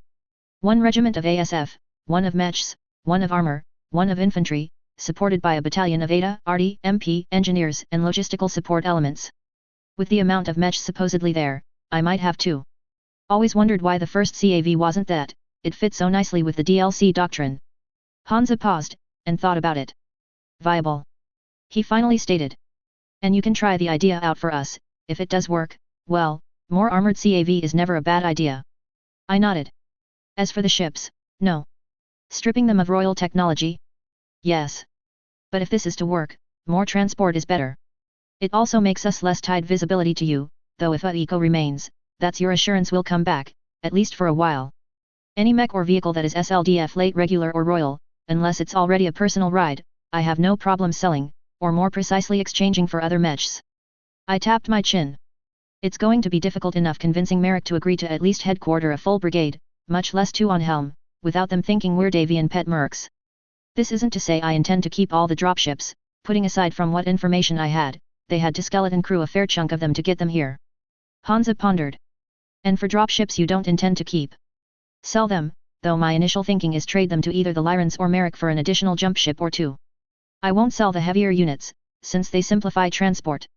1 regiment of ASF, 1 of mechs, 1 of armor, 1 of infantry, supported by a battalion of ADA, RD, MP, engineers and logistical support elements. With the amount of mechs supposedly there, I might have 2. Always wondered why the first CAV wasn't that, it fit so nicely with the DLC doctrine. Hansa paused, and thought about it. Viable. He finally stated. And you can try the idea out for us, if it does work, well, more armored CAV is never a bad idea. I nodded. As for the ships, no. Stripping them of royal technology? Yes. But if this is to work, more transport is better. It also makes us less tied visibility to you, though if a eco remains, that's your assurance we'll come back, at least for a while. Any mech or vehicle that is SLDF late regular or royal, unless it's already a personal ride, I have no problem selling, or more precisely exchanging for other mechs. I tapped my chin. It's going to be difficult enough convincing Merrick to agree to at least headquarter a full brigade, much less 2 on Helm, without them thinking we're Davian pet mercs. This isn't to say I intend to keep all the dropships, putting aside from what information I had, they had to skeleton crew a fair chunk of them to get them here. Hansa pondered. And for dropships you don't intend to keep. Sell them, though my initial thinking is trade them to either the Lyrans or Merrick for an additional jump ship or 2. I won't sell the heavier units, since they simplify transport.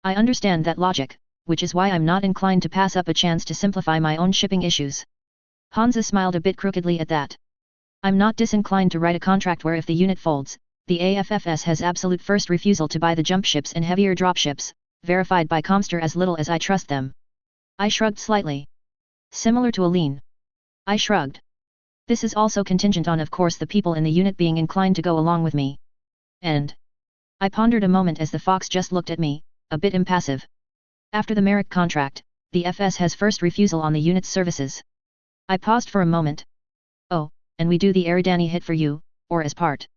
I understand that logic, which is why I'm not inclined to pass up a chance to simplify my own shipping issues. Hansa smiled a bit crookedly at that. I'm not disinclined to write a contract where if the unit folds, the AFFS has absolute first refusal to buy the jump ships and heavier dropships, verified by Comster as little as I trust them. I shrugged slightly. Similar to Aline. I shrugged. This is also contingent on of course the people in the unit being inclined to go along with me. And I pondered a moment as the fox just looked at me, a bit impassive. After the Merrick contract, the FS has first refusal on the unit's services. I paused for a moment. Oh, and we do the Eridani hit for you, or as part.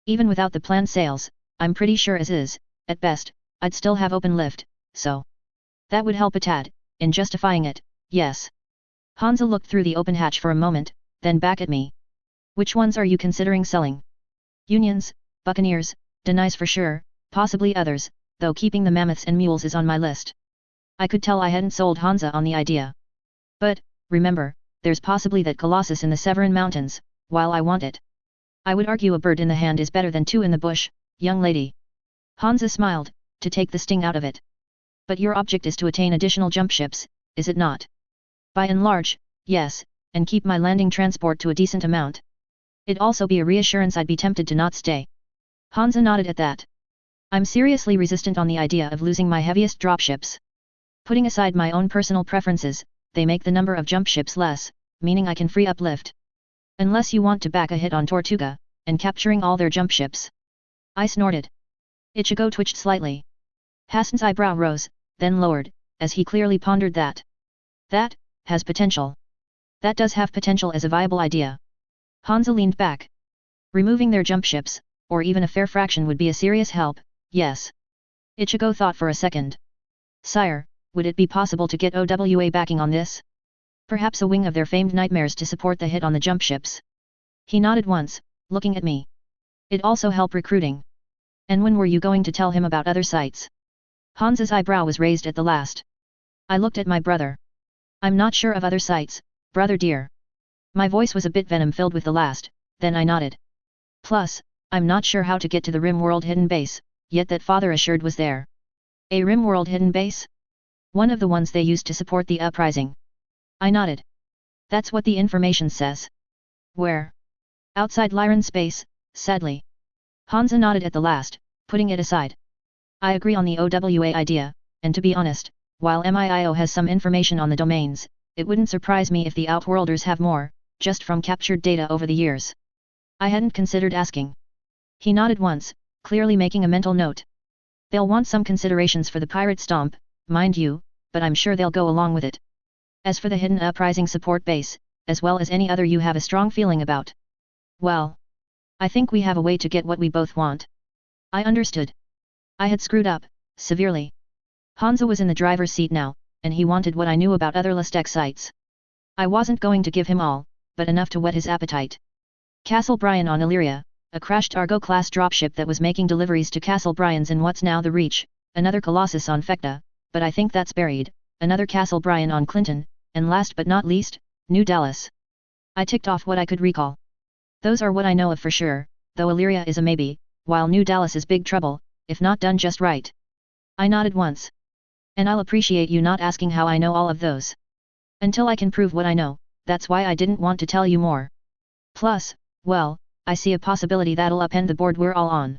Even without the planned sales, I'm pretty sure as is, at best, I'd still have open lift, so. That would help a tad, in justifying it, yes. Hansa looked through the open hatch for a moment, then back at me. Which ones are you considering selling? Unions, Buccaneers, Denais for sure, possibly others, though keeping the mammoths and mules is on my list. I could tell I hadn't sold Hansa on the idea. But, remember, there's possibly that Colossus in the Severan Mountains, while I want it. I would argue a bird in the hand is better than 2 in the bush, young lady. Hansa smiled, to take the sting out of it. But your object is to attain additional jump ships, is it not? By and large, yes, and keep my landing transport to a decent amount. It'd also be a reassurance I'd be tempted to not stay. Hansa nodded at that. I'm seriously resistant on the idea of losing my heaviest dropships. Putting aside my own personal preferences, they make the number of jump ships less, meaning I can free up lift. Unless you want to back a hit on Tortuga, and capturing all their jump ships. I snorted. Ichigo twitched slightly. Hassan's eyebrow rose, then lowered, as he clearly pondered that. That has potential. That does have potential as a viable idea. Hansa leaned back. Removing their jump ships, or even a fair fraction would be a serious help, yes. Ichigo thought for a second. Sire, would it be possible to get OWA backing on this? Perhaps a wing of their famed nightmares to support the hit on the jump ships. He nodded once, looking at me. It'd also help recruiting. And when were you going to tell him about other sites? Hansa's eyebrow was raised at the last. I looked at my brother. I'm not sure of other sites, brother dear. My voice was a bit venom-filled with the last, then I nodded. Plus, I'm not sure how to get to the Rimworld hidden base, yet that father assured was there. A Rimworld hidden base? One of the ones they used to support the uprising. I nodded. That's what the information says. Where? Outside Lyran space, sadly. Hansa nodded at the last, putting it aside. I agree on the OWA idea, and to be honest, while MIIO has some information on the domains, it wouldn't surprise me if the Outworlders have more, just from captured data over the years. I hadn't considered asking. He nodded once, clearly making a mental note. They'll want some considerations for the pirate stomp, mind you, but I'm sure they'll go along with it. As for the hidden uprising support base, as well as any other you have a strong feeling about. Well, I think we have a way to get what we both want. I understood. I had screwed up, severely. Hansa was in the driver's seat now, and he wanted what I knew about other Lestec sites. I wasn't going to give him all, but enough to whet his appetite. Castle Bryan on Illyria, a crashed Argo-class dropship that was making deliveries to Castle Bryan's in what's now the Reach, another Colossus on Fecta, but I think that's buried, another Castle Bryan on Clinton, and last but not least, New Dallas. I ticked off what I could recall. Those are what I know of for sure, though Illyria is a maybe, while New Dallas is big trouble, if not done just right. I nodded once. And I'll appreciate you not asking how I know all of those. Until I can prove what I know, that's why I didn't want to tell you more. Plus, well, I see a possibility that'll upend the board we're all on.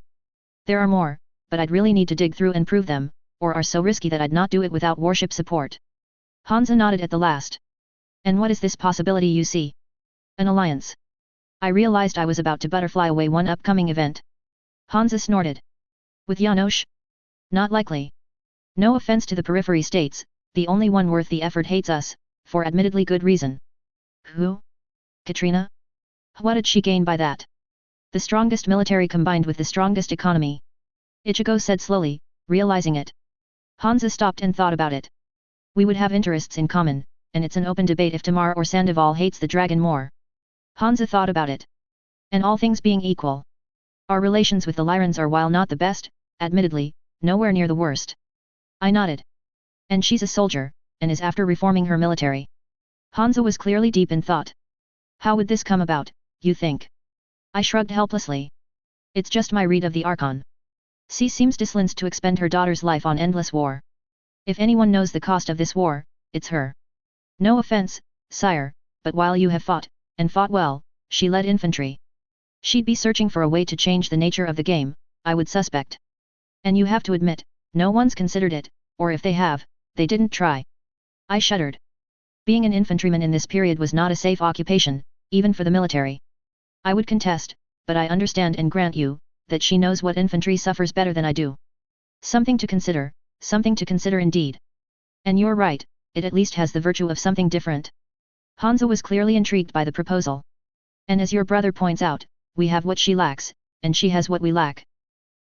There are more, but I'd really need to dig through and prove them, or are so risky that I'd not do it without warship support. Hansa nodded at the last. And what is this possibility you see? An alliance. I realized I was about to butterfly away one upcoming event. Hansa snorted. With Janosch? Not likely. No offense to the periphery states, the only one worth the effort hates us, for admittedly good reason. Who? Katrina? What did she gain by that? The strongest military combined with the strongest economy. Ichigo said slowly, realizing it. Hansa stopped and thought about it. We would have interests in common, and it's an open debate if Tamar or Sandoval hates the dragon more. Hansa thought about it. And all things being equal. Our relations with the Lyrans are, while not the best, admittedly, nowhere near the worst. I nodded. And she's a soldier, and is after reforming her military. Hansa was clearly deep in thought. How would this come about, you think? I shrugged helplessly. It's just my read of the Archon. She seems displeased to expend her daughter's life on endless war. If anyone knows the cost of this war, it's her. No offense, sire, but while you have fought, and fought well, she led infantry. She'd be searching for a way to change the nature of the game, I would suspect. And you have to admit, no one's considered it, or if they have, they didn't try. I shuddered. Being an infantryman in this period was not a safe occupation, even for the military. I would contest, but I understand and grant you, that she knows what infantry suffers better than I do. Something to consider indeed. And you're right, it at least has the virtue of something different. Hansa was clearly intrigued by the proposal. And as your brother points out, we have what she lacks, and she has what we lack.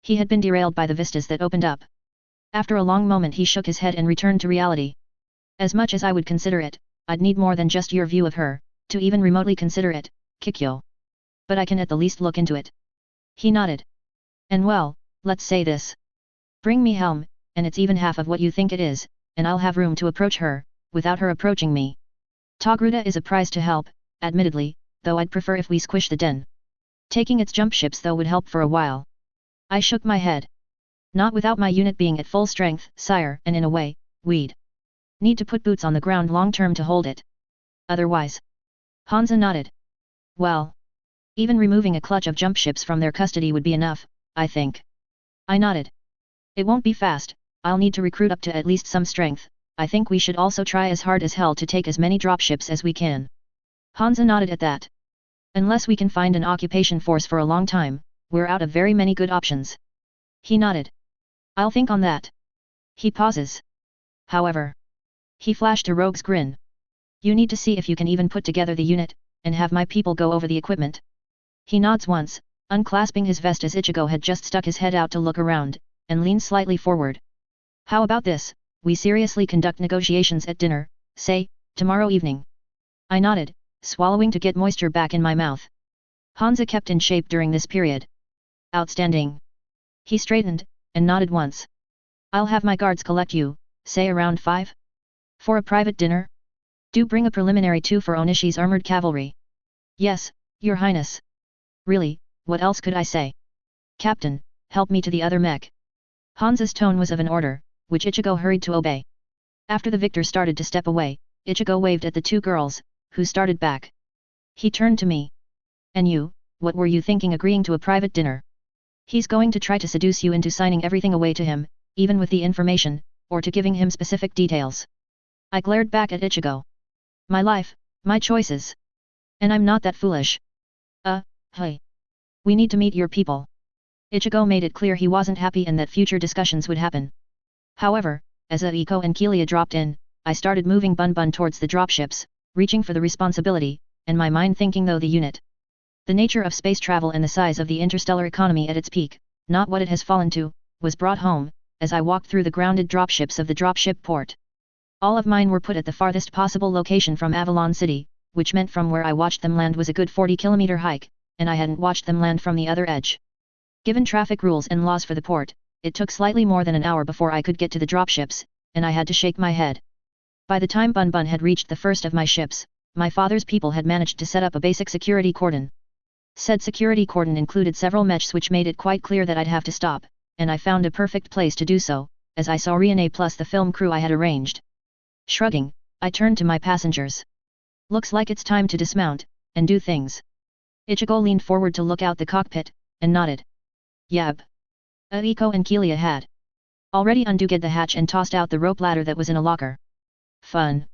He had been derailed by the vistas that opened up. After a long moment he shook his head and returned to reality. As much as I would consider it, I'd need more than just your view of her, to even remotely consider it, Kikyo. But I can at the least look into it. He nodded. And well, let's say this. Bring me Helm, and it's even half of what you think it is, and I'll have room to approach her, without her approaching me. Togruta is a prize to help, admittedly, though I'd prefer if we squish the den. Taking its jump ships though would help for a while. I shook my head. Not without my unit being at full strength, sire, and in a way, we'd need to put boots on the ground long term to hold it. otherwise. Hansa nodded. Well, even removing a clutch of jump ships from their custody would be enough, I think. I nodded. It won't be fast, I'll need to recruit up to at least some strength. I think we should also try as hard as hell to take as many dropships as we can. Hansa nodded at that. Unless we can find an occupation force for a long time, we're out of very many good options. He nodded. I'll think on that. He pauses. However, he flashed a rogue's grin. You need to see if you can even put together the unit, and have my people go over the equipment. He nods once, unclasping his vest as Ichigo had just stuck his head out to look around, and leans slightly forward. How about this, we seriously conduct negotiations at dinner, say, tomorrow evening? I nodded, swallowing to get moisture back in my mouth. Hansa kept in shape during this period. Outstanding. He straightened, and nodded once. I'll have my guards collect you, say around 5? For a private dinner? Do bring a preliminary too for Onishi's armored cavalry. Yes, your highness. Really, what else could I say? Captain, help me to the other mech. Hansa's tone was of an order, which Ichigo hurried to obey. After the victor started to step away, Ichigo waved at the two girls, who started back. He turned to me. And you, what were you thinking agreeing to a private dinner? He's going to try to seduce you into signing everything away to him, even with the information, or to giving him specific details. I glared back at Ichigo. My life, my choices. And I'm not that foolish. Hey. We need to meet your people. Ichigo made it clear he wasn't happy and that future discussions would happen. However, as Aiko and Kelia dropped in, I started moving Bun towards the dropships, reaching for the responsibility, and my mind thinking though the unit. The nature of space travel and the size of the interstellar economy at its peak, not what it has fallen to, was brought home, as I walked through the grounded dropships of the dropship port. All of mine were put at the farthest possible location from Avalon City, which meant from where I watched them land was a good 40-kilometer hike, and I hadn't watched them land from the other edge. Given traffic rules and laws for the port, it took slightly more than an hour before I could get to the dropships, and I had to shake my head. By the time Bun had reached the first of my ships, my father's people had managed to set up a basic security cordon. Said security cordon included several mechs which made it quite clear that I'd have to stop, and I found a perfect place to do so, as I saw Rione plus the film crew I had arranged. Shrugging, I turned to my passengers. Looks like it's time to dismount, and do things. Ichigo leaned forward to look out the cockpit, and nodded. Yab. Aiko and Kelia had already unduged the hatch and tossed out the rope ladder that was in a locker. Fun.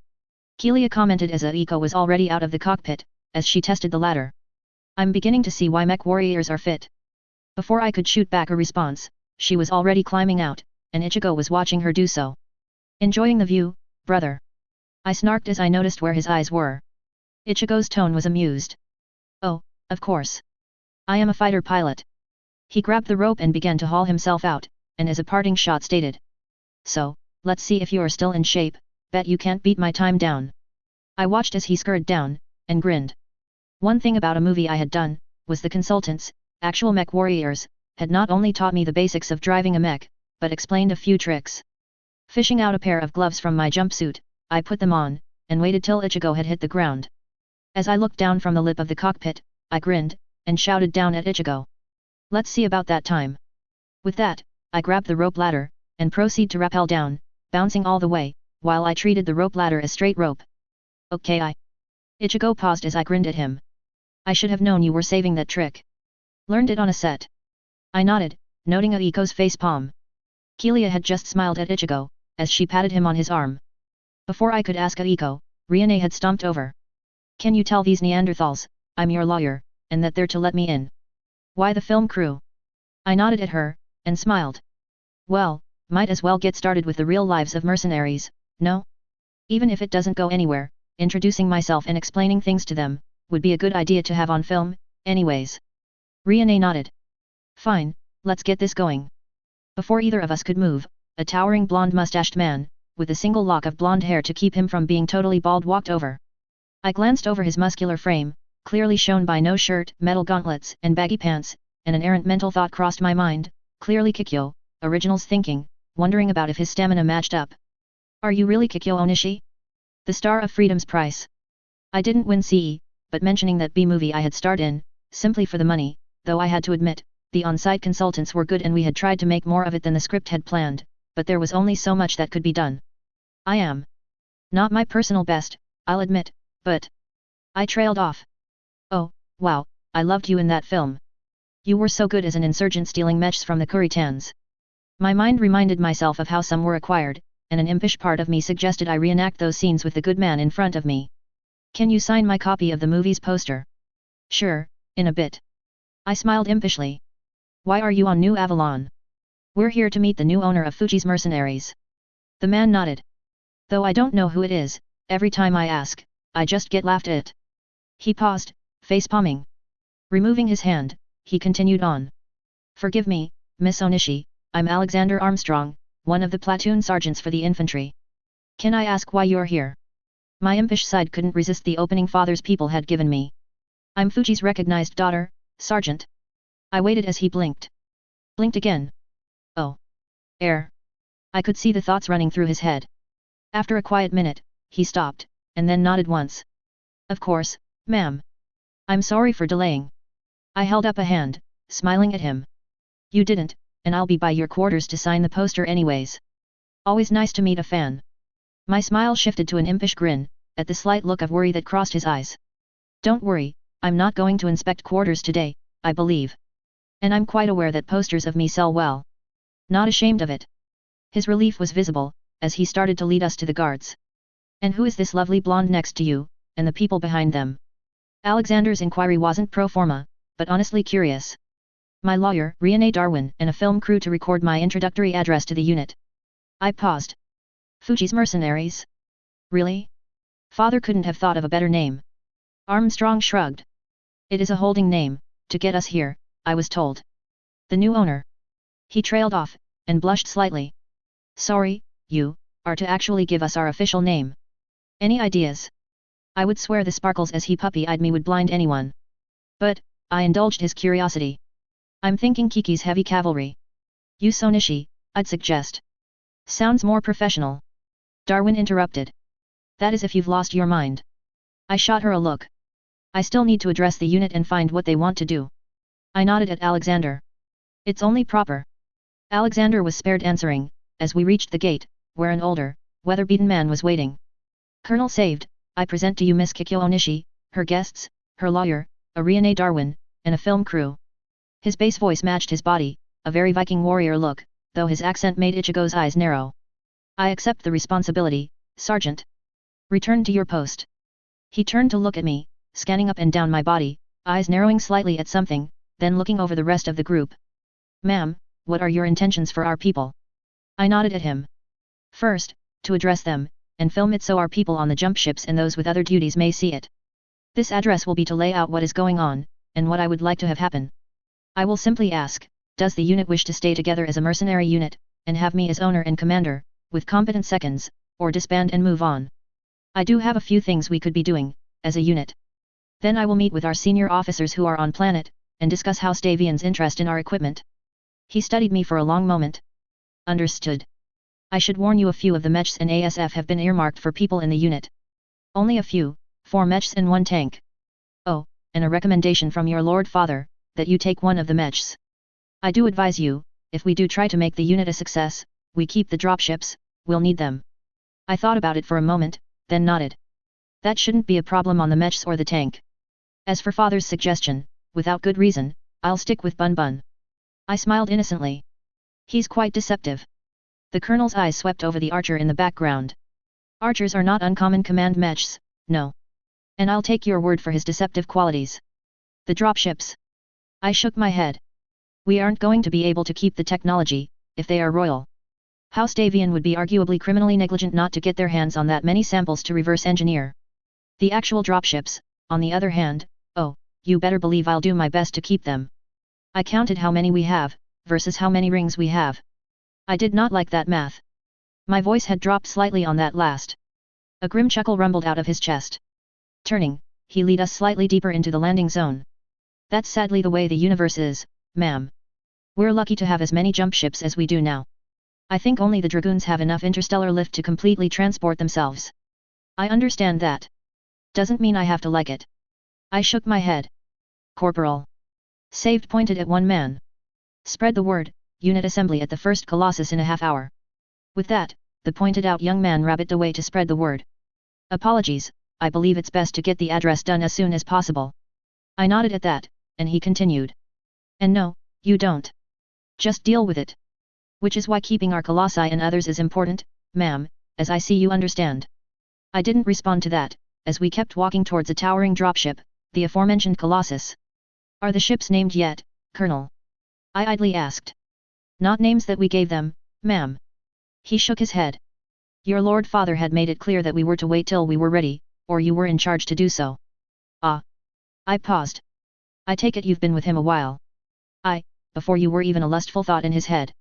Kelia commented as Aiko was already out of the cockpit, as she tested the ladder. I'm beginning to see why mech warriors are fit. Before I could shoot back a response, she was already climbing out, and Ichigo was watching her do so. Enjoying the view, brother? I snarked as I noticed where his eyes were. Ichigo's tone was amused. Oh, of course. I am a fighter pilot. He grabbed the rope and began to haul himself out, and as a parting shot stated. So, let's see if you're still in shape, bet you can't beat my time down. I watched as he scurried down, and grinned. One thing about a movie I had done, was the consultants, actual mech warriors, had not only taught me the basics of driving a mech, but explained a few tricks. Fishing out a pair of gloves from my jumpsuit, I put them on, and waited till Ichigo had hit the ground. As I looked down from the lip of the cockpit, I grinned, and shouted down at Ichigo. Let's see about that time. With that, I grabbed the rope ladder, and proceed to rappel down, bouncing all the way, while I treated the rope ladder as straight rope. Okay Ichigo paused as I grinned at him. I should have known you were saving that trick. Learned it on a set. I nodded, noting Aiko's face palm. Kelia had just smiled at Ichigo, as she patted him on his arm. Before I could ask Aiko, Rione had stomped over. Can you tell these Neanderthals, I'm your lawyer, and that they're to let me in? Why the film crew? I nodded at her, and smiled. Well, might as well get started with the real lives of mercenaries, no? Even if it doesn't go anywhere, introducing myself and explaining things to them, would be a good idea to have on film, anyways. Rione nodded. Fine, let's get this going. Before either of us could move, a towering blonde mustached man, with a single lock of blonde hair to keep him from being totally bald walked over. I glanced over his muscular frame, clearly shown by no shirt, metal gauntlets, and baggy pants, and an errant mental thought crossed my mind, clearly Kikyo, Originals thinking, wondering about if his stamina matched up. Are you really Kikyo Onishi? The star of Freedom's Price. I didn't win CE, but mentioning that B-movie I had starred in, simply for the money, though I had to admit, the on-site consultants were good and we had tried to make more of it than the script had planned, but there was only so much that could be done. I am not my personal best, I'll admit, But I trailed off. Oh, wow, I loved you in that film. You were so good as an insurgent stealing mechs from the Kuritans. My mind reminded myself of how some were acquired, and an impish part of me suggested I reenact those scenes with the good man in front of me. Can you sign my copy of the movie's poster? Sure, in a bit. I smiled impishly. Why are you on New Avalon? We're here to meet the new owner of Fuji's mercenaries. The man nodded. Though I don't know who it is, every time I ask, I just get laughed at. He paused, face-palming. Removing his hand, he continued on. Forgive me, Miss Onishi, I'm Alexander Armstrong, one of the platoon sergeants for the infantry. Can I ask why you're here? My impish side couldn't resist the opening father's people had given me. I'm Fuji's recognized daughter, Sergeant. I waited as he blinked. Blinked again. Oh. Air. I could see the thoughts running through his head. After a quiet minute, he stopped, and then nodded once. Of course, ma'am. I'm sorry for delaying. I held up a hand, smiling at him. You didn't, and I'll be by your quarters to sign the poster anyways. Always nice to meet a fan. My smile shifted to an impish grin, at the slight look of worry that crossed his eyes. Don't worry, I'm not going to inspect quarters today, I believe. And I'm quite aware that posters of me sell well. Not ashamed of it. His relief was visible, as he started to lead us to the guards. And who is this lovely blonde next to you, and the people behind them? Alexander's inquiry wasn't pro forma, but honestly curious. My lawyer, Riane Darwin, and a film crew to record my introductory address to the unit. I paused. Fuji's mercenaries? Really? Father couldn't have thought of a better name. Armstrong shrugged. It is a holding name, to get us here, I was told. The new owner. He trailed off, and blushed slightly. Sorry, you are to actually give us our official name. Any ideas? I would swear the sparkles as he puppy-eyed me would blind anyone. But, I indulged his curiosity. I'm thinking Kiki's Heavy Cavalry. You Sonishi, I'd suggest. Sounds more professional. Darwin interrupted. That is if you've lost your mind. I shot her a look. I still need to address the unit and find what they want to do. I nodded at Alexander. It's only proper. Alexander was spared answering, as we reached the gate, where an older, weather-beaten man was waiting. Colonel Saved, I present to you Miss Kikyo Onishi, her guests, her lawyer, a Riane Darwin, and a film crew. His bass voice matched his body, a very Viking warrior look, though his accent made Ichigo's eyes narrow. I accept the responsibility, Sergeant. Return to your post. He turned to look at me, scanning up and down my body, eyes narrowing slightly at something, then looking over the rest of the group. Ma'am, what are your intentions for our people? I nodded at him. First, to address them, and film it so our people on the jump ships and those with other duties may see it. This address will be to lay out what is going on, and what I would like to have happen. I will simply ask, does the unit wish to stay together as a mercenary unit, and have me as owner and commander, with competent seconds, or disband and move on? I do have a few things we could be doing, as a unit. Then I will meet with our senior officers who are on planet, and discuss House Davian's interest in our equipment. He studied me for a long moment. Understood. I should warn you a few of the mechs and ASF have been earmarked for people in the unit. Only a few, 4 mechs and 1 tank. Oh, and a recommendation from your Lord Father, that you take one of the mechs. I do advise you, if we do try to make the unit a success, we keep the dropships, we'll need them. I thought about it for a moment, then nodded. That shouldn't be a problem on the mechs or the tank. As for Father's suggestion, without good reason, I'll stick with Bun Bun. I smiled innocently. He's quite deceptive. The colonel's eyes swept over the archer in the background. Archers are not uncommon command mechs, no. And I'll take your word for his deceptive qualities. The dropships. I shook my head. We aren't going to be able to keep the technology, if they are royal. House Davian would be arguably criminally negligent not to get their hands on that many samples to reverse engineer. The actual dropships, on the other hand, oh, you better believe I'll do my best to keep them. I counted how many we have, versus how many rings we have. I did not like that math. My voice had dropped slightly on that last. A grim chuckle rumbled out of his chest. Turning, he led us slightly deeper into the landing zone. That's sadly the way the universe is, ma'am. We're lucky to have as many jump ships as we do now. I think only the Dragoons have enough interstellar lift to completely transport themselves. I understand that. Doesn't mean I have to like it. I shook my head. Corporal. Saved pointed at one man. Spread the word, unit assembly at the first Colossus in a half hour. With that, the pointed out young man rabbited away to spread the word. Apologies, I believe it's best to get the address done as soon as possible. I nodded at that, and he continued. And no, you don't. Just deal with it. Which is why keeping our colossi and others is important, ma'am, as I see you understand. I didn't respond to that, as we kept walking towards a towering dropship, the aforementioned Colossus. Are the ships named yet, Colonel? I idly asked. Not names that we gave them, ma'am. He shook his head. Your Lord Father had made it clear that we were to wait till we were ready, or you were in charge to do so. Ah. I paused. I take it you've been with him a while. Before you were even a lustful thought in his head.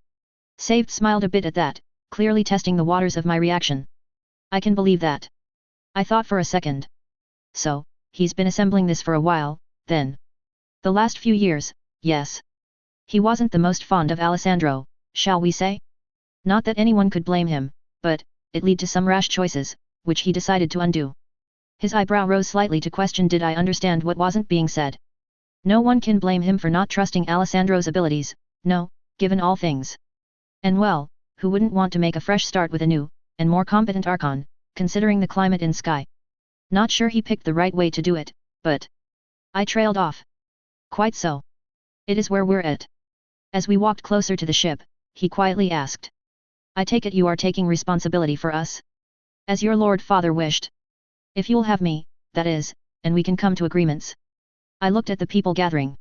Saved smiled a bit at that, clearly testing the waters of my reaction. I can believe that. I thought for a second. So, he's been assembling this for a while, then. The last few years, yes. He wasn't the most fond of Alessandro, shall we say? Not that anyone could blame him, but, it led to some rash choices, which he decided to undo. His eyebrow rose slightly to question did I understand what wasn't being said. No one can blame him for not trusting Alessandro's abilities, no, given all things. And well, who wouldn't want to make a fresh start with a new, and more competent Archon, considering the climate in Sky? Not sure he picked the right way to do it, but... I trailed off. Quite so. It is where we're at. As we walked closer to the ship, he quietly asked. I take it you are taking responsibility for us? As your Lord Father wished. If you'll have me, that is, and we can come to agreements. I looked at the people gathering.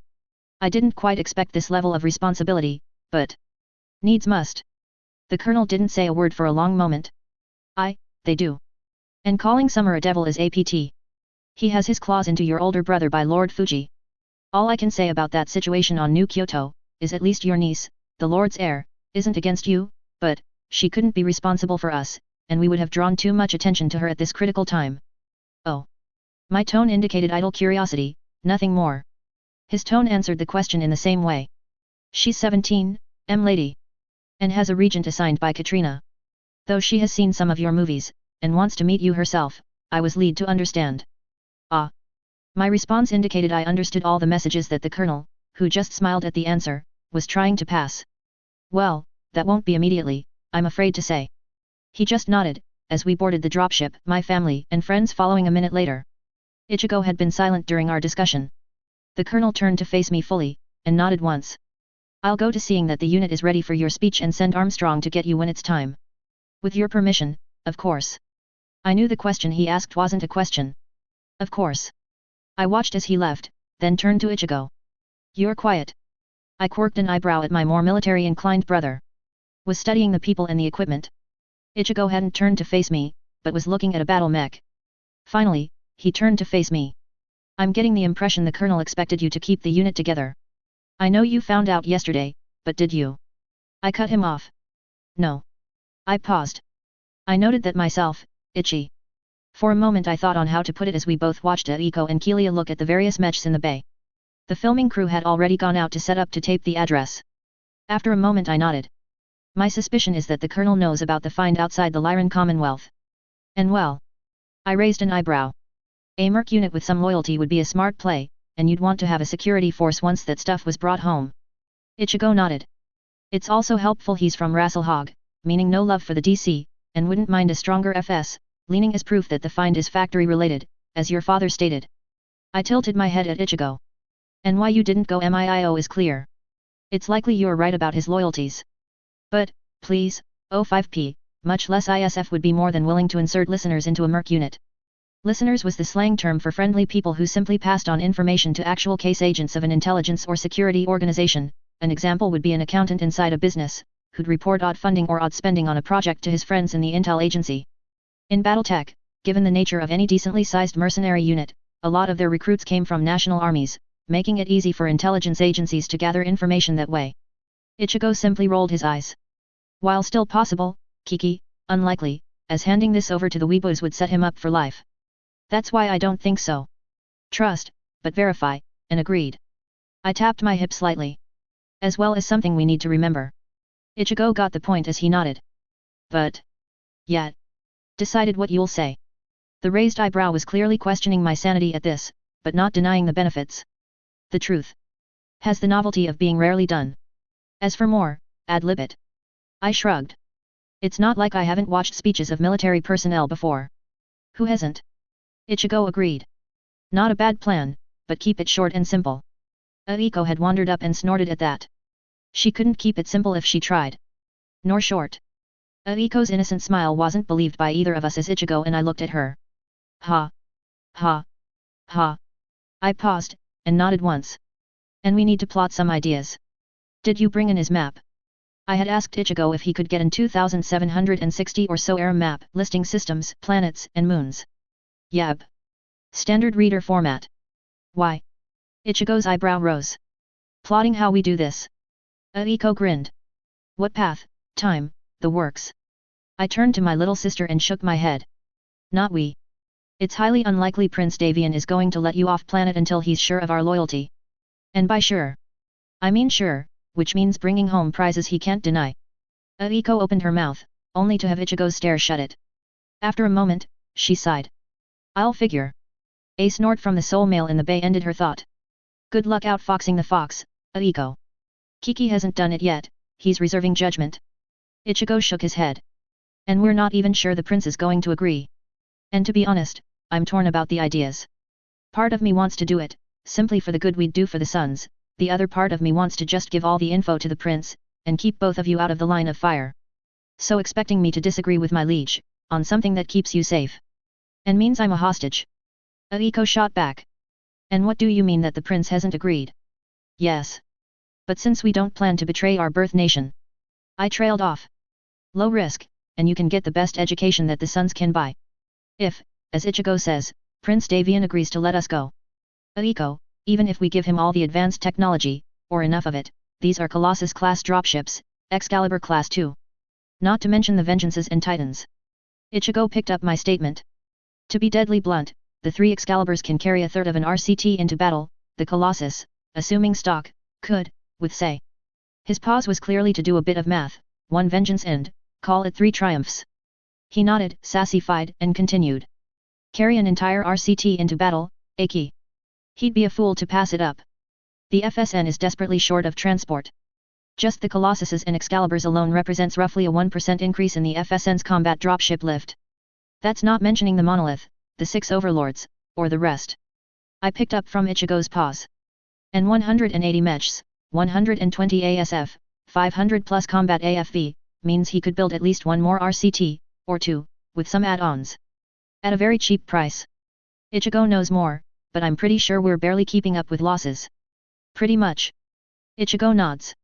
I didn't quite expect this level of responsibility, but... needs must. The Colonel didn't say a word for a long moment. They do. And calling Summer a devil is apt. He has his claws into your older brother by Lord Fuji. All I can say about that situation on New Kyoto, is at least your niece, the Lord's heir, isn't against you, but, she couldn't be responsible for us, and we would have drawn too much attention to her at this critical time. Oh. My tone indicated idle curiosity, nothing more. His tone answered the question in the same way. She's 17, lady. And has a regent assigned by Katrina. Though she has seen some of your movies, and wants to meet you herself, I was led to understand. Ah. My response indicated I understood all the messages that the Colonel, who just smiled at the answer, was trying to pass. Well, that won't be immediately, I'm afraid to say. He just nodded, as we boarded the dropship, my family and friends following a minute later. Ichigo had been silent during our discussion. The Colonel turned to face me fully, and nodded once. I'll go to seeing that the unit is ready for your speech and send Armstrong to get you when it's time. With your permission, of course. I knew the question he asked wasn't a question. Of course. I watched as he left, then turned to Ichigo. You're quiet. I quirked an eyebrow at my more military-inclined brother. Was studying the people and the equipment. Ichigo hadn't turned to face me, but was looking at a battle mech. Finally, he turned to face me. I'm getting the impression the Colonel expected you to keep the unit together. I know you found out yesterday, but did you? I cut him off. No. I paused. I noted that myself, Ichi. For a moment I thought on how to put it as we both watched Aiko and Kelia look at the various mechs in the bay. The filming crew had already gone out to set up to tape the address. After a moment I nodded. My suspicion is that the Colonel knows about the find outside the Lyran Commonwealth. And well. I raised an eyebrow. A merc unit with some loyalty would be a smart play, and you'd want to have a security force once that stuff was brought home. Ichigo nodded. It's also helpful he's from Rasselhog, meaning no love for the DC, and wouldn't mind a stronger FS, leaning as proof that the find is factory-related, as your father stated. I tilted my head at Ichigo. And why you didn't go MIIO is clear. It's likely you're right about his loyalties. But, please, O5P, much less ISF would be more than willing to insert listeners into a merc unit. Listeners was the slang term for friendly people who simply passed on information to actual case agents of an intelligence or security organization. An example would be an accountant inside a business, who'd report odd funding or odd spending on a project to his friends in the intel agency. In Battletech, given the nature of any decently sized mercenary unit, a lot of their recruits came from national armies, making it easy for intelligence agencies to gather information that way. Ichigo simply rolled his eyes. While still possible, Kiki, unlikely, as handing this over to the weeboos would set him up for life. That's why I don't think so. Trust, but verify, and agreed. I tapped my hip slightly. As well as something we need to remember. Ichigo got the point as he nodded. But... yeah. Decided what you'll say. The raised eyebrow was clearly questioning my sanity at this, but not denying the benefits. The truth has the novelty of being rarely done. As for more, ad lib it. I shrugged. It's not like I haven't watched speeches of military personnel before. Who hasn't? Ichigo agreed. Not a bad plan, but keep it short and simple. Aiko had wandered up and snorted at that. She couldn't keep it simple if she tried. Nor short. Aiko's innocent smile wasn't believed by either of us as Ichigo and I looked at her. Ha. Ha. Ha. I paused, and nodded once. And we need to plot some ideas. Did you bring in his map? I had asked Ichigo if he could get in 2760 or so air map, listing systems, planets, and moons. Yab. Standard reader format. Why? Ichigo's eyebrow rose. Plotting how we do this. Aiko grinned. What path, time, the works. I turned to my little sister and shook my head. Not we. It's highly unlikely Prince Davian is going to let you off planet until he's sure of our loyalty. And by sure, I mean sure, which means bringing home prizes he can't deny. Aiko opened her mouth, only to have Ichigo's stare shut it. After a moment, she sighed. I'll figure. A snort from the soul male in the bay ended her thought. Good luck outfoxing the fox, Aiko. Kiki hasn't done it yet, he's reserving judgment. Ichigo shook his head. And we're not even sure the prince is going to agree. And to be honest, I'm torn about the ideas. Part of me wants to do it, simply for the good we'd do for the sons, the other part of me wants to just give all the info to the prince, and keep both of you out of the line of fire. So expecting me to disagree with my liege, on something that keeps you safe. And means I'm a hostage. Aiko shot back. And what do you mean that the prince hasn't agreed? Yes. But since we don't plan to betray our birth nation. I trailed off. Low risk, and you can get the best education that the sons can buy. If, as Ichigo says, Prince Davian agrees to let us go. Aiko, even if we give him all the advanced technology, or enough of it, these are Colossus-class dropships, Excalibur-class too. Not to mention the Vengeances and Titans. Ichigo picked up my statement. To be deadly blunt, the 3 Excaliburs can carry a third of an RCT into battle, the Colossus, assuming stock, could, with say. His pause was clearly to do a bit of math, 1 Vengeance and, call it 3 Triumphs. He nodded, sassified, and continued. Carry an entire RCT into battle, Aki. He'd be a fool to pass it up. The FSN is desperately short of transport. Just the Colossuses and Excaliburs alone represents roughly a 1% increase in the FSN's combat dropship lift. That's not mentioning the monolith, the 6 overlords, or the rest. I picked up from Ichigo's pause. And 180 mechs, 120 ASF, 500 plus combat AFV, means he could build at least 1 more RCT, or 2, with some add-ons. At a very cheap price. Ichigo knows more, but I'm pretty sure we're barely keeping up with losses. Pretty much. Ichigo nods.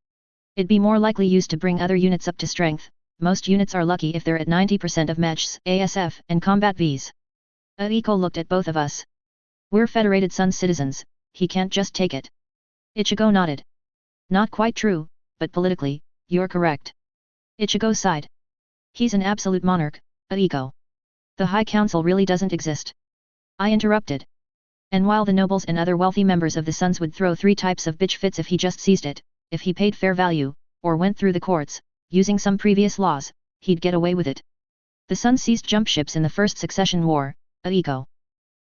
It'd be more likely used to bring other units up to strength. Most units are lucky if they're at 90% of mechs, ASF, and combat Vs. Aiko looked at both of us. We're Federated Sun citizens, he can't just take it. Ichigo nodded. Not quite true, but politically, you're correct. Ichigo sighed. He's an absolute monarch, Aiko. The High Council really doesn't exist. I interrupted. And while the nobles and other wealthy members of the Suns would throw 3 types of bitch fits if he just seized it, if he paid fair value, or went through the courts, using some previous laws, he'd get away with it. The Suns seized jump ships in the First Succession War, Aiko.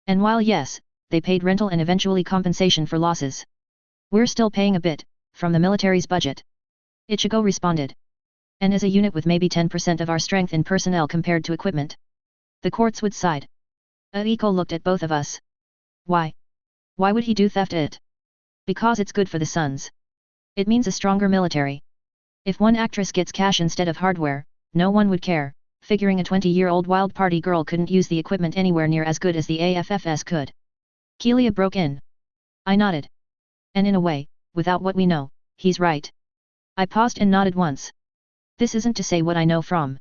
And while yes, they paid rental and eventually compensation for losses. We're still paying a bit, from the military's budget. Ichigo responded. And as a unit with maybe 10% of our strength in personnel compared to equipment. The courts would side. Aiko looked at both of us. Why? Why would he do theft it? Because it's good for the Suns. It means a stronger military. If one actress gets cash instead of hardware, no one would care, figuring a 20-year-old wild party girl couldn't use the equipment anywhere near as good as the AFFS could. Kelia broke in. I nodded. And in a way, without what we know, he's right. I paused and nodded once. This isn't to say what I know from.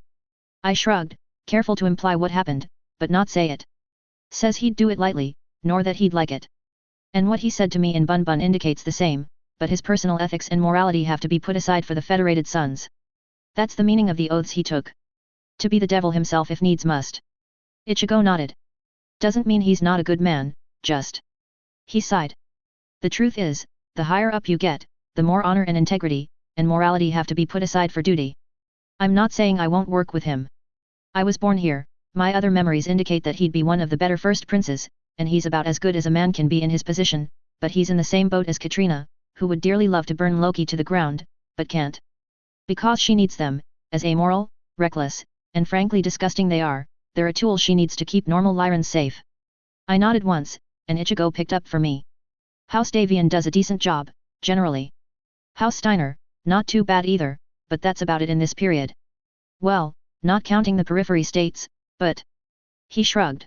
I shrugged, careful to imply what happened, but not say it. Says he'd do it lightly, nor that he'd like it. And what he said to me in Bun Bun indicates the same, but his personal ethics and morality have to be put aside for the Federated Suns. That's the meaning of the oaths he took. To be the devil himself if needs must. Ichigo nodded. Doesn't mean he's not a good man, just. He sighed. The truth is, the higher up you get, the more honor and integrity, and morality have to be put aside for duty. I'm not saying I won't work with him. I was born here, my other memories indicate that he'd be one of the better first princes, and he's about as good as a man can be in his position, but he's in the same boat as Katrina, who would dearly love to burn Loki to the ground, but can't. Because she needs them, as amoral, reckless, and frankly disgusting they are, they're a tool she needs to keep normal Lyrans safe. I nodded once, and Ichigo picked up for me. House Davian does a decent job, generally. House Steiner, not too bad either, but that's about it in this period. Well, not counting the periphery states, but... He shrugged.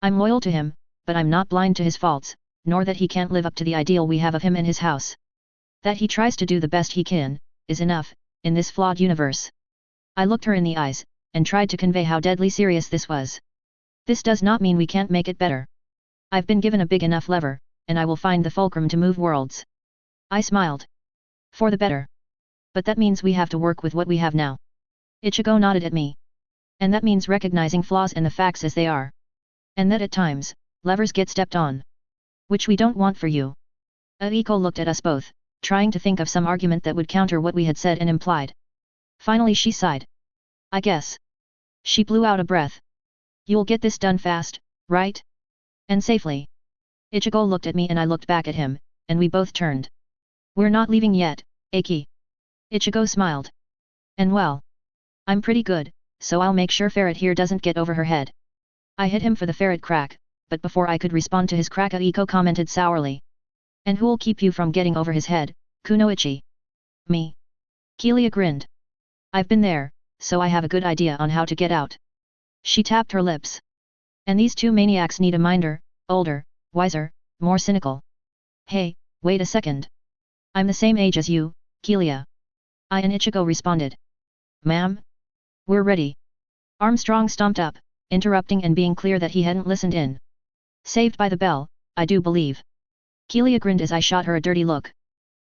I'm loyal to him, but I'm not blind to his faults, nor that he can't live up to the ideal we have of him and his house. That he tries to do the best he can, is enough, in this flawed universe. I looked her in the eyes, and tried to convey how deadly serious this was. This does not mean we can't make it better. I've been given a big enough lever, and I will find the fulcrum to move worlds. I smiled. For the better. But that means we have to work with what we have now. Ichigo nodded at me. And that means recognizing flaws and the facts as they are. And that at times, levers get stepped on. Which we don't want for you. Aiko looked at us both, trying to think of some argument that would counter what we had said and implied. Finally she sighed. I guess. She blew out a breath. You'll get this done fast, right? And safely. Ichigo looked at me and I looked back at him, and we both turned. We're not leaving yet, Aiki. Ichigo smiled. And well. I'm pretty good, so I'll make sure Ferret here doesn't get over her head. I hit him for the ferret crack, but before I could respond to his crack Aiko commented sourly. And who'll keep you from getting over his head, Kunoichi? Me. Keelia grinned. I've been there, so I have a good idea on how to get out. She tapped her lips. And these two maniacs need a minder, older, wiser, more cynical. Hey, wait a second. I'm the same age as you, Keelia. I and Ichigo responded. Ma'am? We're ready. Armstrong stomped up, interrupting and being clear that he hadn't listened in. Saved by the bell, I do believe. Keelia grinned as I shot her a dirty look.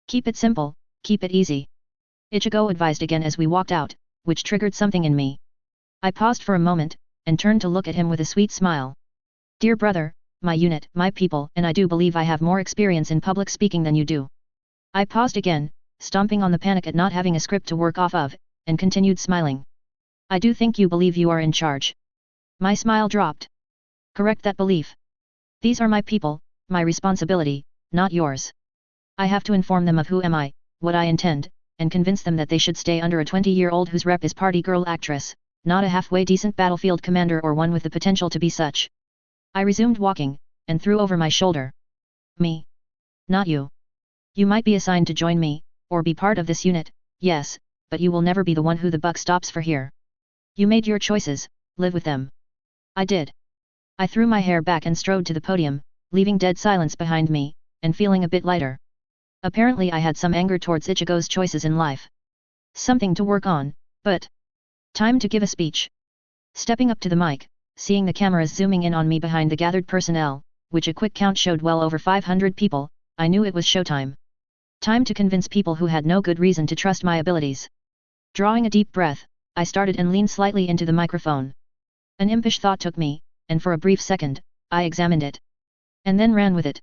Keep it simple, keep it easy. Ichigo advised again as we walked out, which triggered something in me. I paused for a moment, and turned to look at him with a sweet smile. Dear brother, my unit, my people, and I do believe I have more experience in public speaking than you do. I paused again, stomping on the panic at not having a script to work off of, and continued smiling. I do think you believe you are in charge. My smile dropped. Correct that belief. These are my people, my responsibility, not yours. I have to inform them of who am I, what I intend, and convince them that they should stay under a 20-year-old whose rep is party girl actress, not a halfway decent battlefield commander or one with the potential to be such. I resumed walking, and threw over my shoulder. Me. Not you. You might be assigned to join me, or be part of this unit, yes, but you will never be the one who the buck stops for here. You made your choices, live with them. I did. I threw my hair back and strode to the podium, leaving dead silence behind me, and feeling a bit lighter. Apparently I had some anger towards Ichigo's choices in life. Something to work on, but... Time to give a speech. Stepping up to the mic, seeing the cameras zooming in on me behind the gathered personnel, which a quick count showed well over 500 people, I knew it was showtime. Time to convince people who had no good reason to trust my abilities. Drawing a deep breath, I started and leaned slightly into the microphone. An impish thought took me, and for a brief second, I examined it. And then ran with it.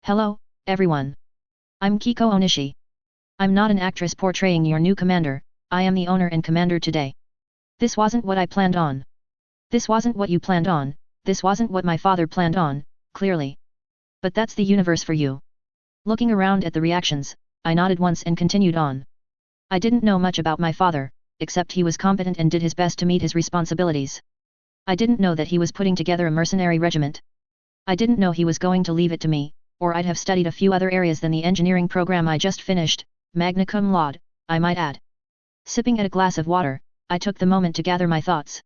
Hello, everyone. I'm Kiko Onishi. I'm not an actress portraying your new commander, I am the owner and commander today. This wasn't what I planned on. This wasn't what you planned on, this wasn't what my father planned on, clearly. But that's the universe for you. Looking around at the reactions, I nodded once and continued on. I didn't know much about my father, except he was competent and did his best to meet his responsibilities. I didn't know that he was putting together a mercenary regiment. I didn't know he was going to leave it to me, or I'd have studied a few other areas than the engineering program I just finished, magna cum laude, I might add. Sipping at a glass of water, I took the moment to gather my thoughts.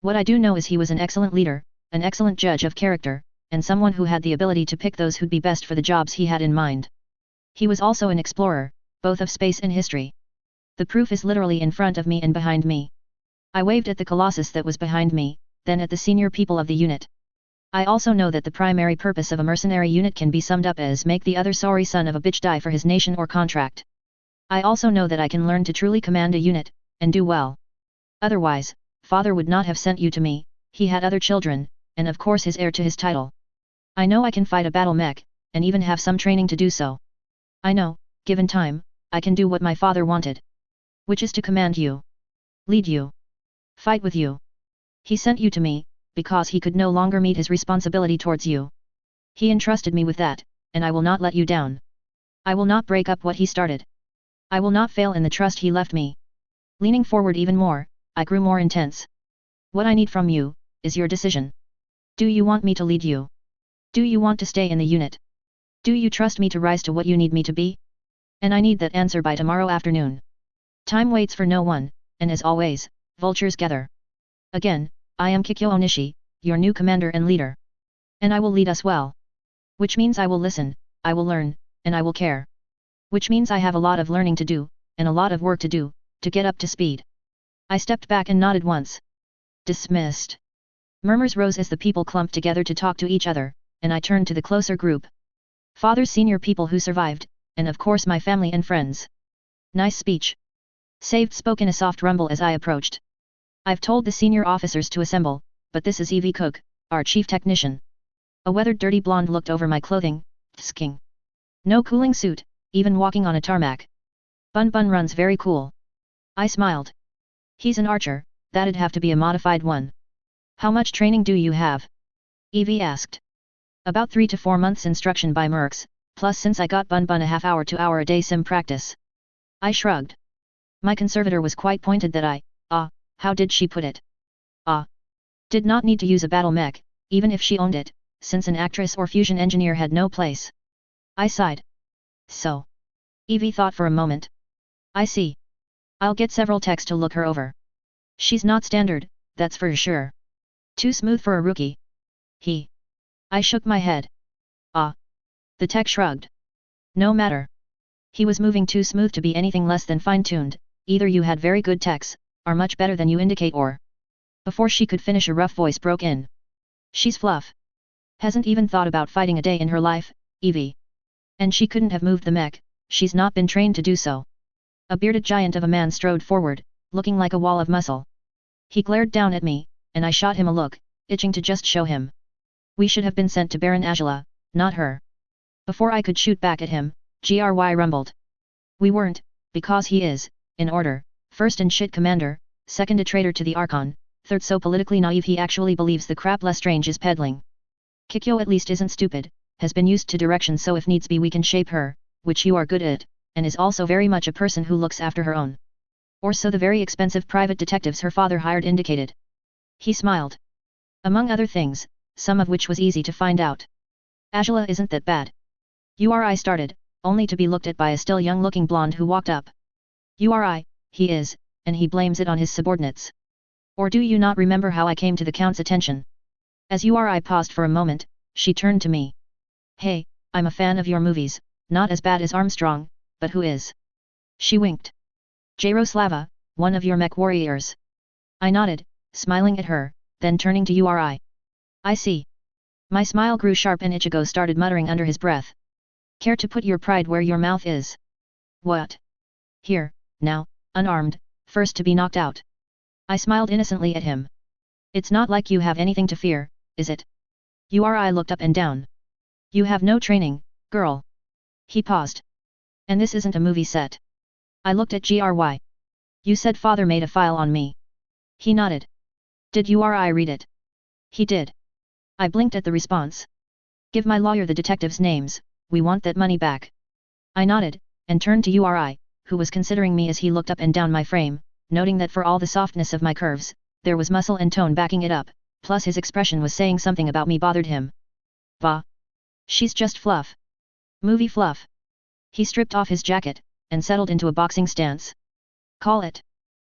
What I do know is he was an excellent leader, an excellent judge of character, and someone who had the ability to pick those who'd be best for the jobs he had in mind. He was also an explorer, both of space and history. The proof is literally in front of me and behind me. I waved at the colossus that was behind me, then at the senior people of the unit. I also know that the primary purpose of a mercenary unit can be summed up as make the other sorry son of a bitch die for his nation or contract. I also know that I can learn to truly command a unit, and do well. Otherwise, father would not have sent you to me, he had other children, and of course his heir to his title. I know I can fight a battle mech, and even have some training to do so. I know, given time, I can do what my father wanted. Which is to command you. Lead you. Fight with you. He sent you to me, because he could no longer meet his responsibility towards you. He entrusted me with that, and I will not let you down. I will not break up what he started. I will not fail in the trust he left me. Leaning forward even more, I grew more intense. What I need from you, is your decision. Do you want me to lead you? Do you want to stay in the unit? Do you trust me to rise to what you need me to be? And I need that answer by tomorrow afternoon. Time waits for no one, and as always, vultures gather. Again, I am Kikyo Onishi, your new commander and leader. And I will lead us well. Which means I will listen, I will learn, and I will care. Which means I have a lot of learning to do, and a lot of work to do, to get up to speed. I stepped back and nodded once. Dismissed. Murmurs rose as the people clumped together to talk to each other, and I turned to the closer group. Father's senior people who survived, and of course my family and friends. Nice speech. Saved spoke in a soft rumble as I approached. I've told the senior officers to assemble, but this is Evie Cook, our chief technician. A weathered dirty blonde looked over my clothing, thisking. No cooling suit, even walking on a tarmac. Bun Bun runs very cool. I smiled. He's an archer, that'd have to be a modified one. How much training do you have? Evie asked. About 3 to 4 months instruction by Mercs, plus since I got Bun Bun a half-hour to hour a day sim practice. I shrugged. My conservator was quite pointed that how did she put it? Did not need to use a battle mech, even if she owned it, since an actress or fusion engineer had no place. I sighed. So. Evie thought for a moment. I see. I'll get several techs to look her over. She's not standard, that's for sure. Too smooth for a rookie. I shook my head. The tech shrugged. No matter. He was moving too smooth to be anything less than fine-tuned, either you had very good techs, are much better than you indicate or... Before she could finish a rough voice broke in. She's fluff. Hasn't even thought about fighting a day in her life, Evie. And she couldn't have moved the mech, she's not been trained to do so. A bearded giant of a man strode forward, looking like a wall of muscle. He glared down at me, and I shot him a look, itching to just show him. We should have been sent to Baron Angela, not her. Before I could shoot back at him, GRY rumbled. We weren't, because he is, in order, first and shit commander, second a traitor to the Archon, third so politically naive he actually believes the crap Lestrange is peddling. Kikyo at least isn't stupid, has been used to direction so if needs be we can shape her, which you are good at, and is also very much a person who looks after her own. Or so the very expensive private detectives her father hired indicated. He smiled. Among other things, some of which was easy to find out. Angela isn't that bad. URI started, only to be looked at by a still young-looking blonde who walked up. URI, he is, and he blames it on his subordinates. Or do you not remember how I came to the Count's attention? As URI paused for a moment, she turned to me. Hey, I'm a fan of your movies, not as bad as Armstrong, but who is? She winked. Jaroslava, one of your mech warriors. I nodded, smiling at her, then turning to URI. I see. My smile grew sharp and Ichigo started muttering under his breath. Care to put your pride where your mouth is? What? Here, now, unarmed, first to be knocked out. I smiled innocently at him. It's not like you have anything to fear, is it? URI looked up and down. You have no training, girl. He paused. And this isn't a movie set. I looked at GRY. You said father made a file on me. He nodded. Did URI read it? He did. I blinked at the response. Give my lawyer the detectives' names, we want that money back. I nodded, and turned to URI, who was considering me as he looked up and down my frame, noting that for all the softness of my curves, there was muscle and tone backing it up, plus his expression was saying something about me bothered him. Bah. She's just fluff. Movie fluff. He stripped off his jacket, and settled into a boxing stance. Call it.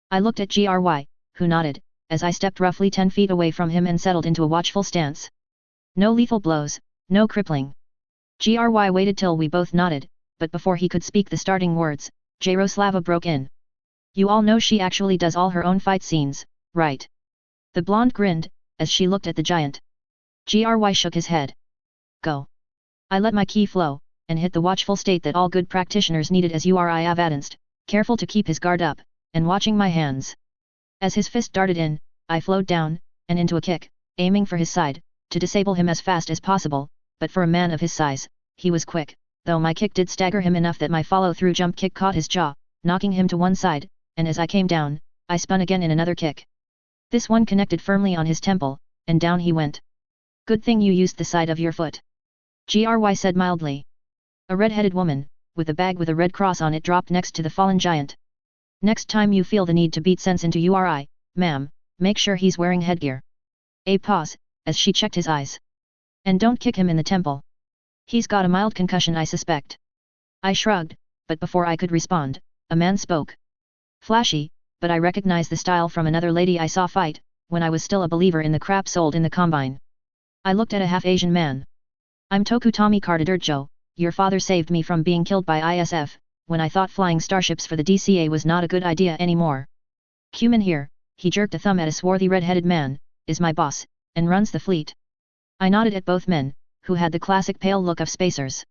I looked at GRY, who nodded, as I stepped roughly 10 feet away from him and settled into a watchful stance. No lethal blows, no crippling. GRY waited till we both nodded, but before he could speak the starting words, Jaroslava broke in. You all know she actually does all her own fight scenes, right? The blonde grinned, as she looked at the giant. GRY shook his head. Go. I let my ki flow, and hit the watchful state that all good practitioners needed as URI advanced, careful to keep his guard up, and watching my hands. As his fist darted in, I flowed down, and into a kick, aiming for his side, to disable him as fast as possible, but for a man of his size, he was quick, though my kick did stagger him enough that my follow-through jump kick caught his jaw, knocking him to one side, and as I came down, I spun again in another kick. This one connected firmly on his temple, and down he went. Good thing you used the side of your foot. GRY said mildly. A red-headed woman, with a bag with a red cross on it dropped next to the fallen giant. Next time you feel the need to beat sense into URI, ma'am, make sure he's wearing headgear. A pause, as she checked his eyes. And don't kick him in the temple. He's got a mild concussion, I suspect. I shrugged, but before I could respond, a man spoke. Flashy, but I recognized the style from another lady I saw fight, when I was still a believer in the crap sold in the combine. I looked at a half-Asian man. I'm Tokutami Kardadurjo, your father saved me from being killed by ISF, when I thought flying starships for the DCA was not a good idea anymore. Cumin here, he jerked a thumb at a swarthy red-headed man, is my boss, and runs the fleet. I nodded at both men, who had the classic pale look of spacers.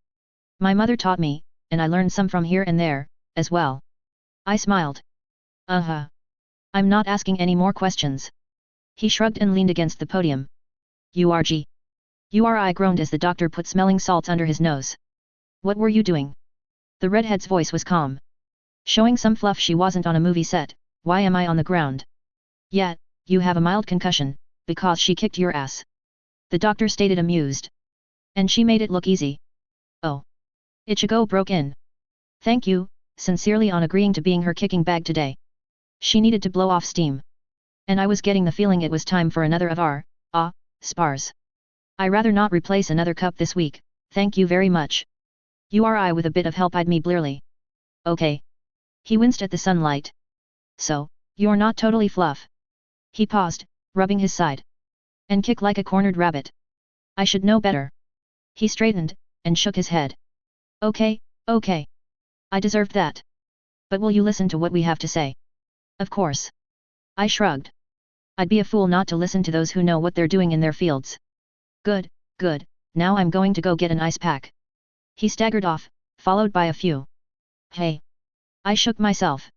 My mother taught me, and I learned some from here and there, as well. I smiled. I'm not asking any more questions. He shrugged and leaned against the podium. URG. URI groaned as the doctor put smelling salts under his nose. What were you doing? The redhead's voice was calm. Showing some fluff she wasn't on a movie set. Why am I on the ground? Yet, you have a mild concussion, because she kicked your ass. The doctor stated amused. And she made it look easy. Oh. Ichigo broke in. Thank you, sincerely on agreeing to being her kicking bag today. She needed to blow off steam. And I was getting the feeling it was time for another of our, spars. I rather not replace another cup this week, thank you very much. URI with a bit of help eyed me blearily. Okay. He winced at the sunlight. So, you're not totally fluff. He paused, rubbing his side. And kick like a cornered rabbit. I should know better. He straightened, and shook his head. Okay. I deserved that. But will you listen to what we have to say? Of course. I shrugged. I'd be a fool not to listen to those who know what they're doing in their fields. Good, now I'm going to go get an ice pack. He staggered off, followed by a few. Hey. I shook myself.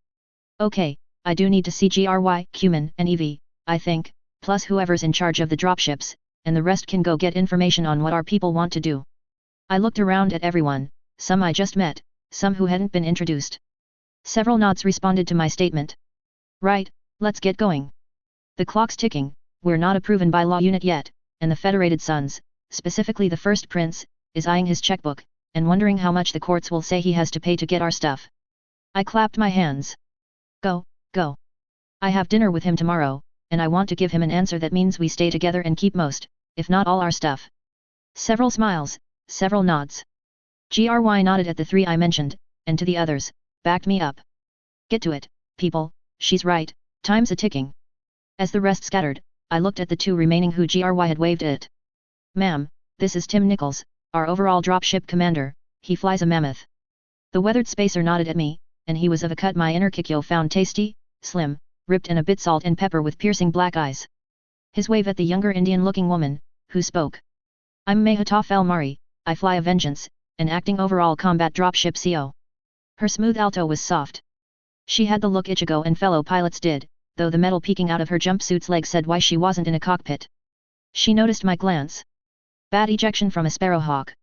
Okay, I do need to see GRY, Cumin, and Evie, I think, plus whoever's in charge of the dropships, and the rest can go get information on what our people want to do. I looked around at everyone, some I just met, some who hadn't been introduced. Several nods responded to my statement. Right, let's get going. The clock's ticking, we're not a proven by law unit yet, and the Federated Sons, specifically the First Prince, is eyeing his checkbook, and wondering how much the courts will say he has to pay to get our stuff. I clapped my hands. Go. I have dinner with him tomorrow, and I want to give him an answer that means we stay together and keep most, if not all our stuff. Several smiles, several nods. GRY nodded at the three I mentioned, and to the others, backed me up. Get to it, people, she's right, time's a-ticking. As the rest scattered, I looked at the two remaining who GRY had waved at. Ma'am, this is Tim Nichols, our overall dropship commander, he flies a mammoth. The weathered spacer nodded at me, and he was of a cut my inner Kikyo found tasty, slim, ripped and a bit salt and pepper with piercing black eyes. His wave at the younger Indian-looking woman, who spoke. I'm Mehataf El-Mari, I fly a Vengeance, an acting overall combat dropship CO. Her smooth alto was soft. She had the look Ichigo and fellow pilots did, though the metal peeking out of her jumpsuit's leg said why she wasn't in a cockpit. She noticed my glance. Bad ejection from a sparrowhawk.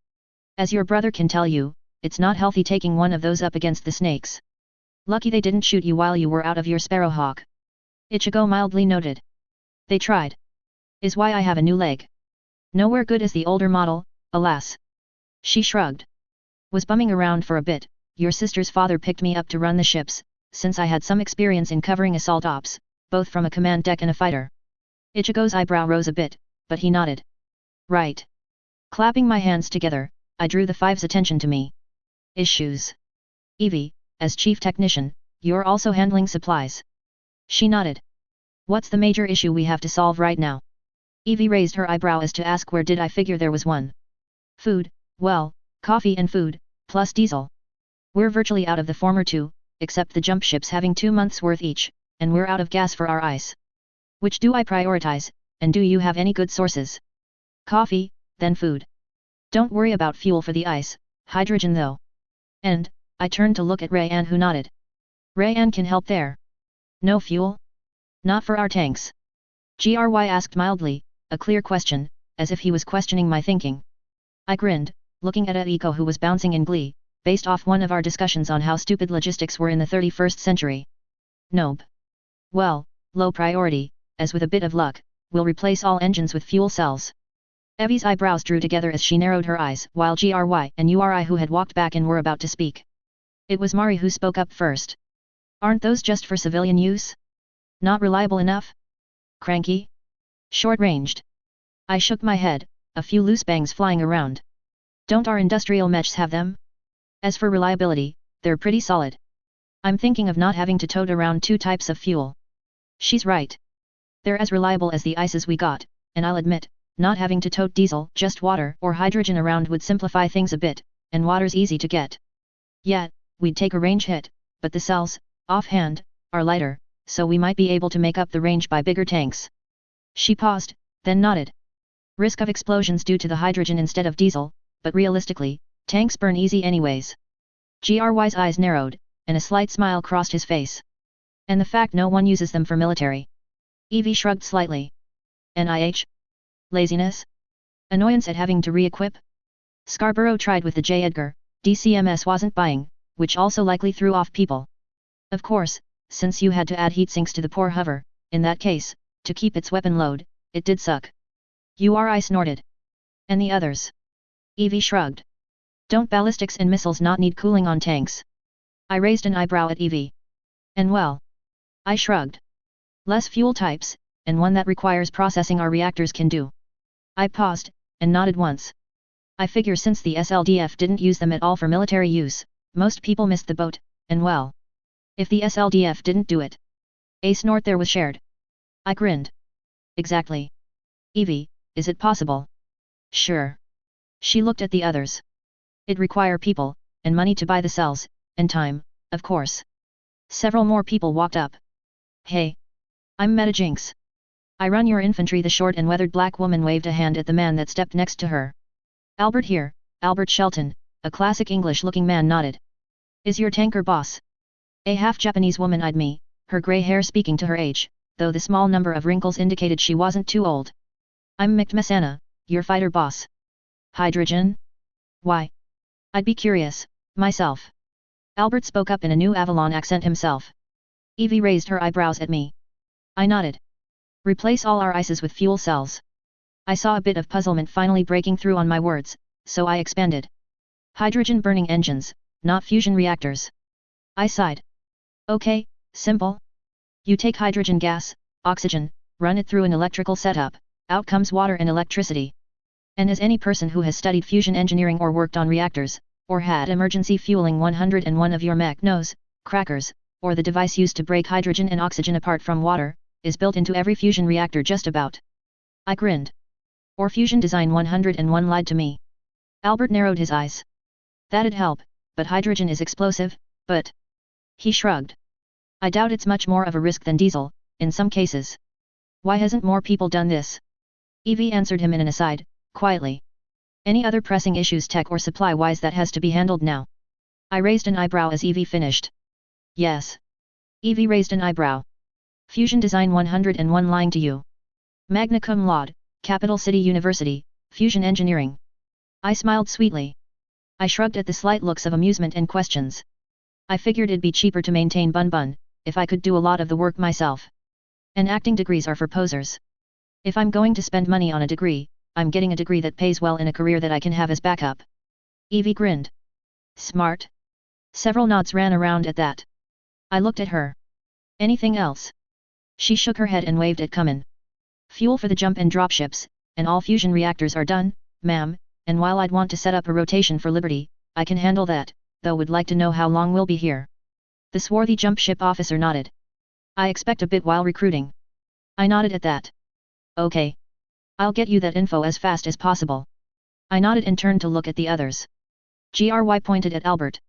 As your brother can tell you, it's not healthy taking one of those up against the snakes. Lucky they didn't shoot you while you were out of your sparrowhawk. Ichigo mildly noted. They tried. Is why I have a new leg. Nowhere good as the older model, alas. She shrugged. Was bumming around for a bit, your sister's father picked me up to run the ships, since I had some experience in covering assault ops, both from a command deck and a fighter. Ichigo's eyebrow rose a bit, but he nodded. Right. Clapping my hands together, I drew the five's attention to me. Issues. Evie, as chief technician, you're also handling supplies. She nodded. What's the major issue we have to solve right now? Evie raised her eyebrow as to ask where did I figure there was one. Food, well, coffee and food, plus diesel. We're virtually out of the former two, except the jump ships having 2 months worth each, and we're out of gas for our ice. Which do I prioritize, and do you have any good sources? Coffee, then food. Don't worry about fuel for the ice, hydrogen though. And, I turned to look at Rayan who nodded. Rayan can help there. No fuel? Not for our tanks. GRY asked mildly, a clear question, as if he was questioning my thinking. I grinned, looking at Aiko who was bouncing in glee, based off one of our discussions on how stupid logistics were in the 31st century. Nope. Well, low priority, as with a bit of luck, we'll replace all engines with fuel cells. Evie's eyebrows drew together as she narrowed her eyes, while GRY and URI who had walked back in were about to speak. It was Mari who spoke up first. Aren't those just for civilian use? Not reliable enough? Cranky? Short-ranged? I shook my head, a few loose bangs flying around. Don't our industrial mechs have them? As for reliability, they're pretty solid. I'm thinking of not having to tote around two types of fuel. She's right. They're as reliable as the ICEs we got, and I'll admit, not having to tote diesel, just water or hydrogen around would simplify things a bit, and water's easy to get. Yet, we'd take a range hit, but the cells, offhand, are lighter, so we might be able to make up the range by bigger tanks. She paused, then nodded. Risk of explosions due to the hydrogen instead of diesel, but realistically, tanks burn easy anyways. GRY's eyes narrowed, and a slight smile crossed his face. And the fact no one uses them for military. Evie shrugged slightly. NIH? Laziness? Annoyance at having to re-equip? Scarborough tried with the J. Edgar, DCMS wasn't buying, which also likely threw off people. Of course, since you had to add heatsinks to the poor hover, in that case, to keep its weapon load, it did suck. URI snorted. And the others? Evie shrugged. Don't ballistics and missiles not need cooling on tanks? I raised an eyebrow at Evie. And well. I shrugged. Less fuel types, and one that requires processing our reactors can do. I paused, and nodded once. I figure since the SLDF didn't use them at all for military use, most people missed the boat, and well. If the SLDF didn't do it. A snort there was shared. I grinned. Exactly. Evie, is it possible? Sure. She looked at the others. It'd require people, and money to buy the cells, and time, of course. Several more people walked up. Hey. I'm MetaJinx. I run your infantry. The short and weathered black woman waved a hand at the man that stepped next to her. Albert here, Albert Shelton, a classic English-looking man nodded. Is your tanker boss? A half-Japanese woman eyed me, her grey hair speaking to her age, though the small number of wrinkles indicated she wasn't too old. I'm Mcmasana, your fighter boss. Hydrogen? Why? I'd be curious, myself. Albert spoke up in a new Avalon accent himself. Evie raised her eyebrows at me. I nodded. Replace all our ICEs with fuel cells. I saw a bit of puzzlement finally breaking through on my words, so I expanded. Hydrogen burning engines, not fusion reactors. I sighed. Okay, simple. You take hydrogen gas, oxygen, run it through an electrical setup, out comes water and electricity. And as any person who has studied fusion engineering or worked on reactors, or had emergency fueling 101 of your mech knows, crackers, or the device used to break hydrogen and oxygen apart from water, is built into every fusion reactor just about. I grinned. Or Fusion Design 101 lied to me. Albert narrowed his eyes. That'd help, but hydrogen is explosive, but... He shrugged. I doubt it's much more of a risk than diesel, in some cases. Why hasn't more people done this? Evie answered him in an aside, quietly. Any other pressing issues tech or supply-wise that has to be handled now? I raised an eyebrow as Evie finished. Yes. Evie raised an eyebrow. Fusion Design 101 lying to you. Magna cum laude, Capital City University, Fusion Engineering. I smiled sweetly. I shrugged at the slight looks of amusement and questions. I figured it'd be cheaper to maintain Bun, if I could do a lot of the work myself. And acting degrees are for posers. If I'm going to spend money on a degree, I'm getting a degree that pays well in a career that I can have as backup. Evie grinned. Smart? Several nods ran around at that. I looked at her. Anything else? She shook her head and waved at Cumin. Fuel for the jump and dropships, and all fusion reactors are done, ma'am, and while I'd want to set up a rotation for Liberty, I can handle that, though would like to know how long we'll be here. The swarthy jump ship officer nodded. I expect a bit while recruiting. I nodded at that. Okay. I'll get you that info as fast as possible. I nodded and turned to look at the others. GRY pointed at Albert.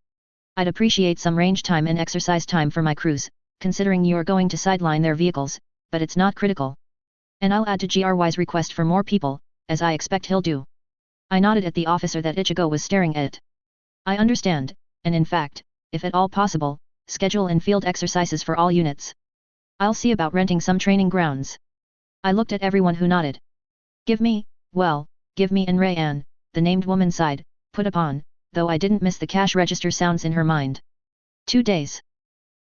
I'd appreciate some range time and exercise time for my crews, considering you're going to sideline their vehicles, but it's not critical. And I'll add to GRY's request for more people, as I expect he'll do. I nodded at the officer that Ichigo was staring at. I understand, and in fact, if at all possible, schedule and field exercises for all units. I'll see about renting some training grounds. I looked at everyone who nodded. Give me and Rayanne, the named woman sighed, put upon, though I didn't miss the cash register sounds in her mind. 2 days.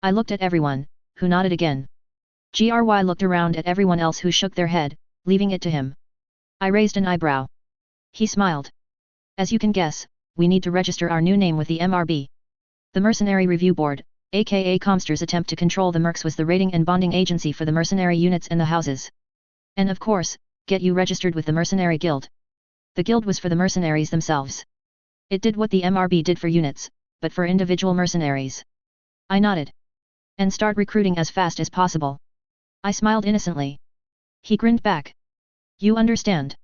I looked at everyone, who nodded again. GRY looked around at everyone else who shook their head, leaving it to him. I raised an eyebrow. He smiled. As you can guess, we need to register our new name with the MRB. The Mercenary Review Board, aka Comster's attempt to control the mercs, was the rating and bonding agency for the mercenary units and the houses. And of course, get you registered with the Mercenary Guild. The guild was for the mercenaries themselves. It did what the MRB did for units, but for individual mercenaries. I nodded. And start recruiting as fast as possible. I smiled innocently. He grinned back. You understand.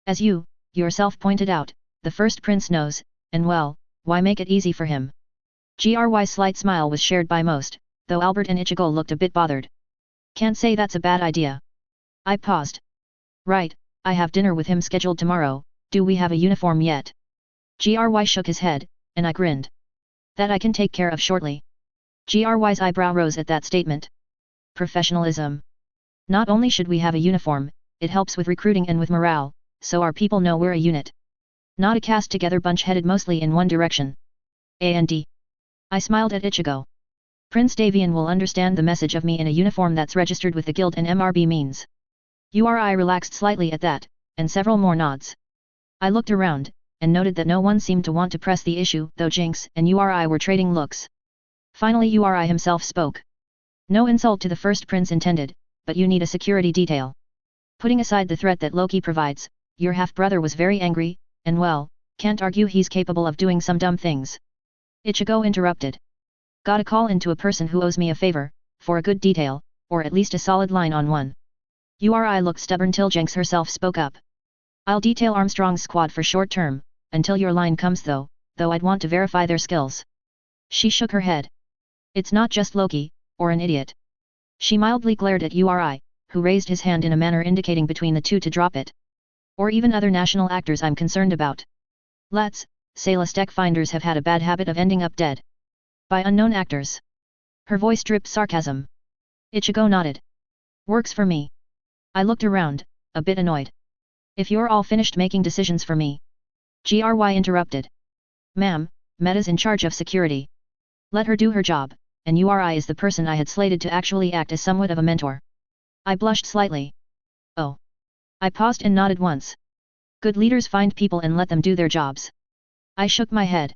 As you, yourself pointed out, the first prince knows, and well, why make it easy for him? Gry's slight smile was shared by most, though Albert and Ichigo looked a bit bothered. Can't say that's a bad idea. I paused. Right, I have dinner with him scheduled tomorrow, do we have a uniform yet? Gry shook his head, and I grinned. That I can take care of shortly. Gry's eyebrow rose at that statement. Professionalism. Not only should we have a uniform, it helps with recruiting and with morale, so our people know we're a unit. Not a cast-together bunch headed mostly in one direction. A&D. I smiled at Ichigo. Prince Davian will understand the message of me in a uniform that's registered with the guild and MRB means. Uri relaxed slightly at that, and several more nods. I looked around, and noted that no one seemed to want to press the issue, though Jinx and Uri were trading looks. Finally Uri himself spoke. No insult to the first prince intended, but you need a security detail. Putting aside the threat that Loki provides, your half-brother was very angry, and well, can't argue he's capable of doing some dumb things. Ichigo interrupted. Gotta call into a person who owes me a favor, for a good detail, or at least a solid line on one. Uri looked stubborn till Jinx herself spoke up. I'll detail Armstrong's squad for short term, until your line comes though I'd want to verify their skills. She shook her head. It's not just Loki, or an idiot. She mildly glared at Uri, who raised his hand in a manner indicating between the two to drop it. Or even other national actors I'm concerned about. Let's say Lestek finders have had a bad habit of ending up dead. By unknown actors. Her voice dripped sarcasm. Ichigo nodded. Works for me. I looked around, a bit annoyed. If you're all finished making decisions for me. Gry interrupted. Ma'am, Meta's in charge of security. Let her do her job, and Uri is the person I had slated to actually act as somewhat of a mentor. I blushed slightly. Oh. I paused and nodded once. Good leaders find people and let them do their jobs. I shook my head.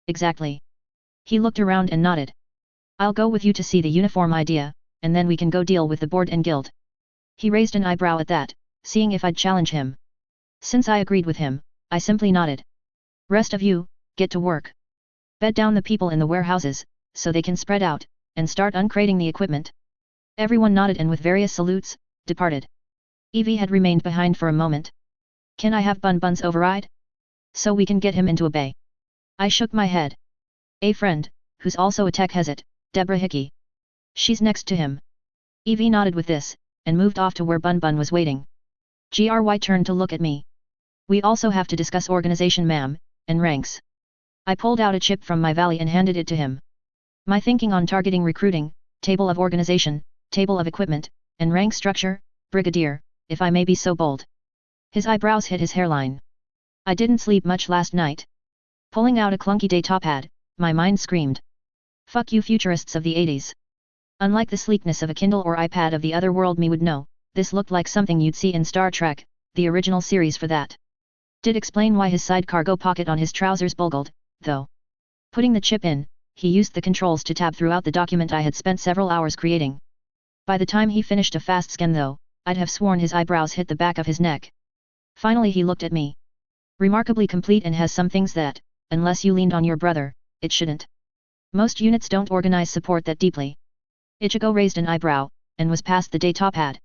Exactly. He looked around and nodded. I'll go with you to see the uniform idea, and then we can go deal with the board and guild. He raised an eyebrow at that, seeing if I'd challenge him. Since I agreed with him, I simply nodded. Rest of you, get to work. Bed down the people in the warehouses, so they can spread out, and start uncrating the equipment. Everyone nodded and with various salutes, departed. Evie had remained behind for a moment. Can I have Bun's override? So we can get him into a bay. I shook my head. A friend, who's also a tech hezit, Deborah Hickey. She's next to him. Evie nodded with this, and moved off to where Bun was waiting. Gry turned to look at me. We also have to discuss organization ma'am, and ranks. I pulled out a chip from my valley and handed it to him. My thinking on targeting recruiting, table of organization, table of equipment, and rank structure, brigadier, if I may be so bold. His eyebrows hit his hairline. I didn't sleep much last night. Pulling out a clunky data pad, my mind screamed. Fuck you futurists of the 80s. Unlike the sleekness of a Kindle or iPad of the other world me would know, this looked like something you'd see in Star Trek, the original series for that. Did explain why his side cargo pocket on his trousers bulged, though. Putting the chip in, he used the controls to tab throughout the document I had spent several hours creating. By the time he finished a fast scan though, I'd have sworn his eyebrows hit the back of his neck. Finally he looked at me. Remarkably complete and has some things that, unless you leaned on your brother, it shouldn't. Most units don't organize support that deeply. Ichigo raised an eyebrow, and was past the data pad.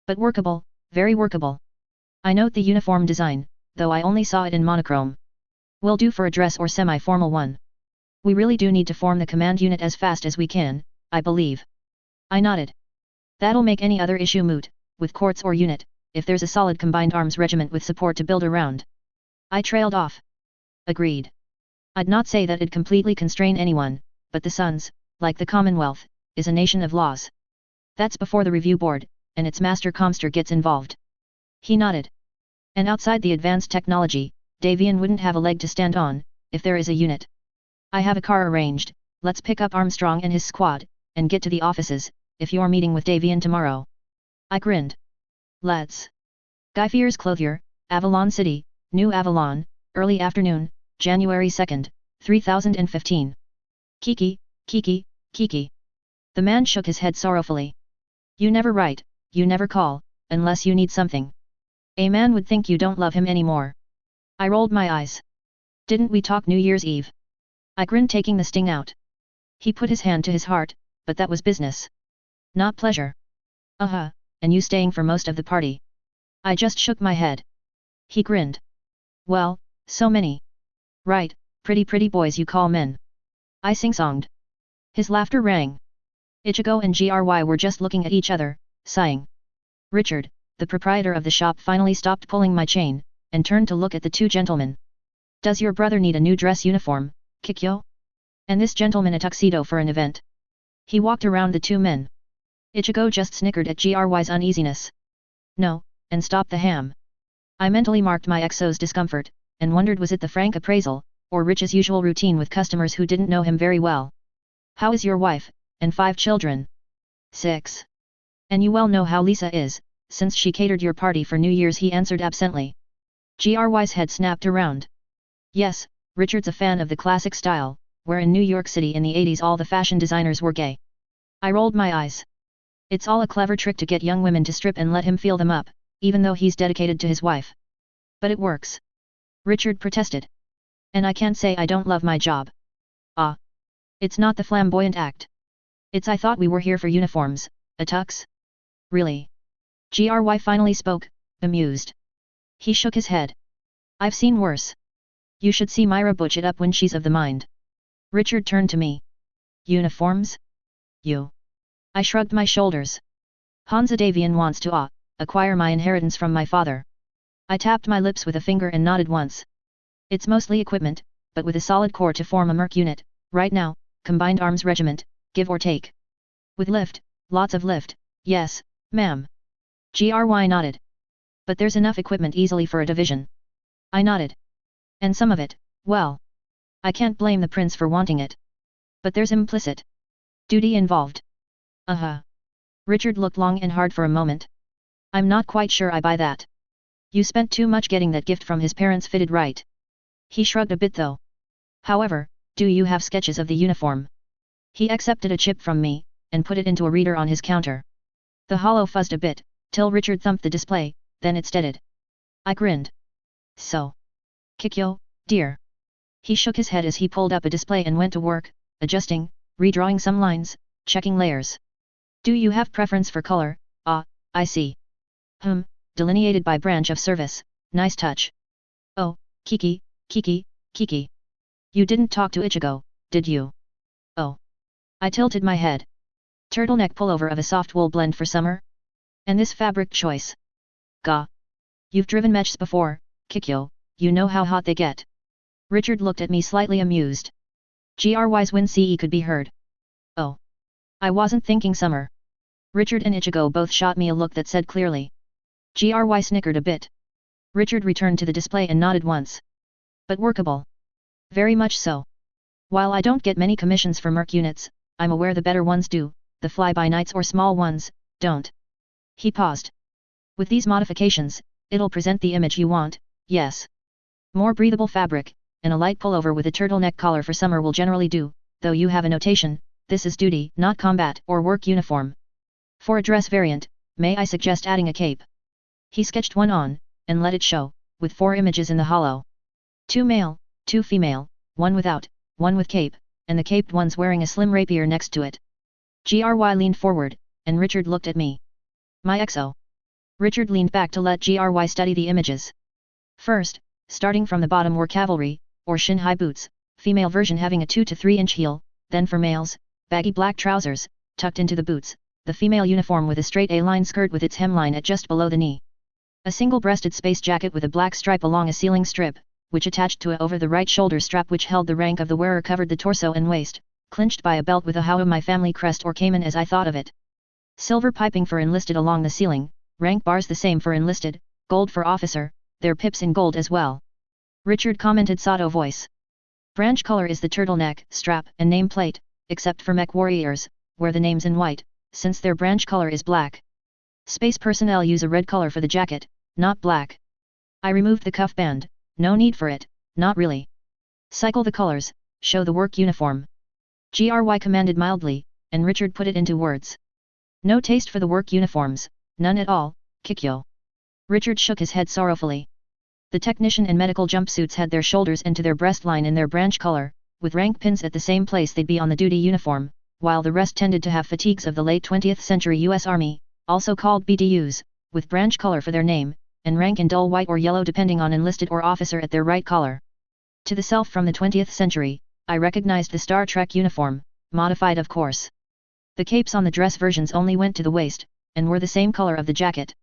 But workable, very workable. I note the uniform design, though I only saw it in monochrome. Will do for a dress or semi-formal one. We really do need to form the command unit as fast as we can, I believe. I nodded. That'll make any other issue moot, with courts or unit, if there's a solid combined arms regiment with support to build around. I trailed off. Agreed. I'd not say that it'd completely constrain anyone, but the Suns, like the Commonwealth, is a nation of laws. That's before the review board, and its master comster gets involved. He nodded. And outside the advanced technology, Davian wouldn't have a leg to stand on, if there is a unit. I have a car arranged, let's pick up Armstrong and his squad, and get to the offices, if you're meeting with Davian tomorrow. I grinned. Let's. Guy Fawkes Clothier, Avalon City, New Avalon, early afternoon, January 2nd, 3015. Kiki, Kiki, Kiki. The man shook his head sorrowfully. You never write, you never call, unless you need something. A man would think you don't love him anymore. I rolled my eyes. Didn't we talk New Year's Eve? I grinned, taking the sting out. He put his hand to his heart, but that was business. Not pleasure. And you staying for most of the party? I just shook my head. He grinned. Well, so many. Right, pretty boys you call men. I sing-songed. His laughter rang. Ichigo and GRY were just looking at each other, sighing. Richard, the proprietor of the shop, finally stopped pulling my chain, and turned to look at the two gentlemen. Does your brother need a new dress uniform, Kikyo? And this gentleman a tuxedo for an event? He walked around the two men. Ichigo just snickered at GRY's uneasiness. No, and stopped the ham. I mentally marked my exo's discomfort, and wondered, was it the frank appraisal, or Rich's usual routine with customers who didn't know him very well? How is your wife, and 5 children? 6. And you well know how Lisa is, since she catered your party for New Year's, he answered absently. GRY's head snapped around. Yes, Richard's a fan of the classic style, where in New York City in the 80s all the fashion designers were gay. I rolled my eyes. It's all a clever trick to get young women to strip and let him feel them up, even though he's dedicated to his wife. But it works. Richard protested. And I can't say I don't love my job. It's not the flamboyant act. I thought we were here for uniforms, a tux? Really? GRY finally spoke, bemused. He shook his head. I've seen worse. You should see Myra butch it up when she's of the mind. Richard turned to me. Uniforms? You? I shrugged my shoulders. Hansa Davian wants to acquire my inheritance from my father. I tapped my lips with a finger and nodded once. It's mostly equipment, but with a solid core to form a merc unit, right now, combined arms regiment, give or take. With lift, lots of lift, yes, ma'am. GRY nodded. But there's enough equipment easily for a division. I nodded. And some of it, well, I can't blame the prince for wanting it. But there's implicit duty involved. Richard looked long and hard for a moment. I'm not quite sure I buy that. You spent too much getting that gift from his parents, fitted right. He shrugged a bit though. However, do you have sketches of the uniform? He accepted a chip from me, and put it into a reader on his counter. The hollow fuzzed a bit, till Richard thumped the display, then it steadied. I grinned. So. Kikyo, dear. He shook his head as he pulled up a display and went to work, adjusting, redrawing some lines, checking layers. Do you have preference for color? I see. Delineated by branch of service, nice touch. Oh, Kiki. You didn't talk to Ichigo, did you? Oh. I tilted my head. Turtleneck pullover of a soft wool blend for summer? And this fabric choice? Gah. You've driven mechs before, Kikyo, you know how hot they get. Richard looked at me slightly amused. GRY's win CE could be heard. Oh. I wasn't thinking summer. Richard and Ichigo both shot me a look that said clearly. GRY snickered a bit. Richard returned to the display and nodded once. But workable. Very much so. While I don't get many commissions for merc units, I'm aware the better ones do, the fly-by-nights or small ones, don't. He paused. With these modifications, it'll present the image you want, yes. More breathable fabric, and a light pullover with a turtleneck collar for summer will generally do, though you have a notation, this is duty, not combat or work uniform. For a dress variant, may I suggest adding a cape? He sketched one on, and let it show, with 4 images in the hollow. 2 male, 2 female, 1 without, 1 with cape, and the caped one's wearing a slim rapier next to it. GRY leaned forward, and Richard looked at me. My exo. Richard leaned back to let GRY study the images. First, starting from the bottom were cavalry, or shin-high boots, female version having a 2 to 3 inch heel, then for males, baggy black trousers, tucked into the boots, the female uniform with a straight A-line skirt with its hemline at just below the knee. A single-breasted space jacket with a black stripe along a ceiling strip, which attached to a over the right shoulder strap which held the rank of the wearer, covered the torso and waist, clinched by a belt with a How My Family crest or cayman as I thought of it. Silver piping for enlisted along the ceiling, rank bars the same for enlisted, gold for officer, their pips in gold as well. Richard commented Sato voice. Branch color is the turtleneck, strap, and nameplate, except for mech warriors, where the name's in white, since their branch color is black. Space personnel use a red color for the jacket, not black. I removed the cuff band, no need for it, not really. Cycle the colors, show the work uniform. GRY commanded mildly, and Richard put it into words. No taste for the work uniforms, none at all, Kikyo. Richard shook his head sorrowfully. The technician and medical jumpsuits had their shoulders and to their breast line in their branch color, with rank pins at the same place they'd be on the duty uniform, while the rest tended to have fatigues of the late 20th century US Army, also called BDUs, with branch color for their name, and rank in dull white or yellow depending on enlisted or officer at their right collar. To the self from the 20th century, I recognized the Star Trek uniform, modified of course. The capes on the dress versions only went to the waist, and were the same color of the jacket.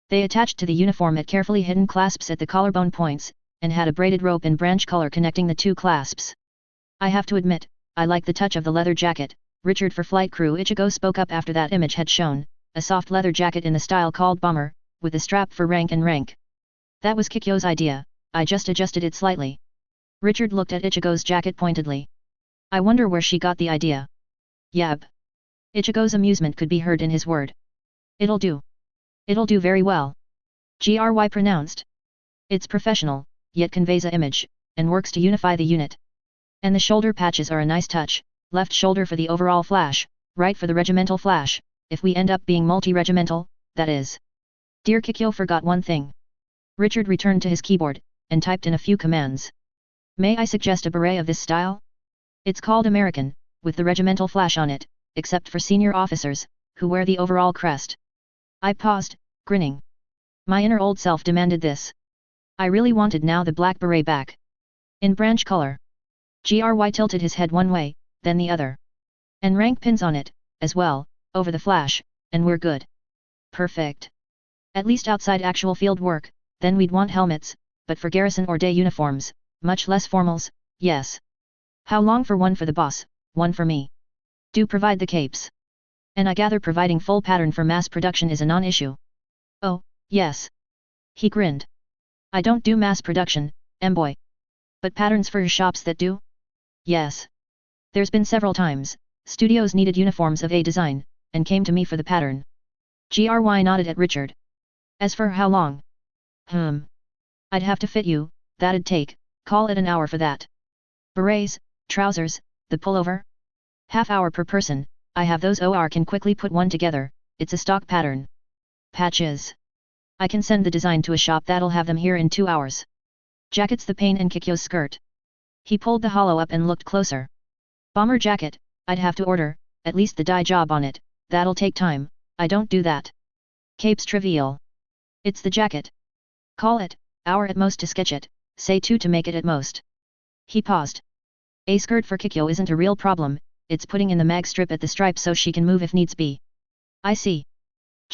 They attached to the uniform at carefully hidden clasps at the collarbone points, and had a braided rope in branch color connecting the two clasps. I have to admit, I like the touch of the leather jacket, Richard for flight crew Ichigo spoke up after that image had shown, a soft leather jacket in the style called bomber, with a strap for rank and rank. That was Kikyo's idea, I just adjusted it slightly. Richard looked at Ichigo's jacket pointedly. I wonder where she got the idea. Yab. Ichigo's amusement could be heard in his word. It'll do. It'll do very well. Gry pronounced. It's professional, yet conveys a image, and works to unify the unit. And the shoulder patches are a nice touch, left shoulder for the overall flash, right for the regimental flash, if we end up being multi-regimental, that is. Dear Kikyo forgot one thing. Richard returned to his keyboard, and typed in a few commands. May I suggest a beret of this style? It's called American, with the regimental flash on it, except for senior officers, who wear the overall crest. I paused, grinning. My inner old self demanded this. I really wanted now the black beret back. In branch color. Gry tilted his head one way, then the other. And rank pins on it, as well, over the flash, and we're good. Perfect. At least outside actual field work, then we'd want helmets, but for garrison or day uniforms, much less formals, yes. How long for one for the boss, one for me? Do provide the capes. And I gather providing full pattern for mass production is a non-issue. Oh, yes. He grinned. I don't do mass production, boy. But patterns for your shops that do? Yes. There's been several times, studios needed uniforms of a design, and came to me for the pattern. Gry nodded at Richard. As for how long? I'd have to fit you, that'd take, call it an hour for that. Berets, trousers, the pullover? Half hour per person, I have those or can quickly put one together, it's a stock pattern. Patches. I can send the design to a shop that'll have them here in 2 hours. Jackets the pain and Kikyo's skirt. He pulled the hollow up and looked closer. Bomber jacket, I'd have to order, at least the dye job on it, that'll take time, I don't do that. Capes trivial. It's the jacket. Call it, hour at most to sketch it, say 2 to make it at most. He paused. A skirt for Kikyo isn't a real problem, it's putting in the mag strip at the stripe so she can move if needs be. I see.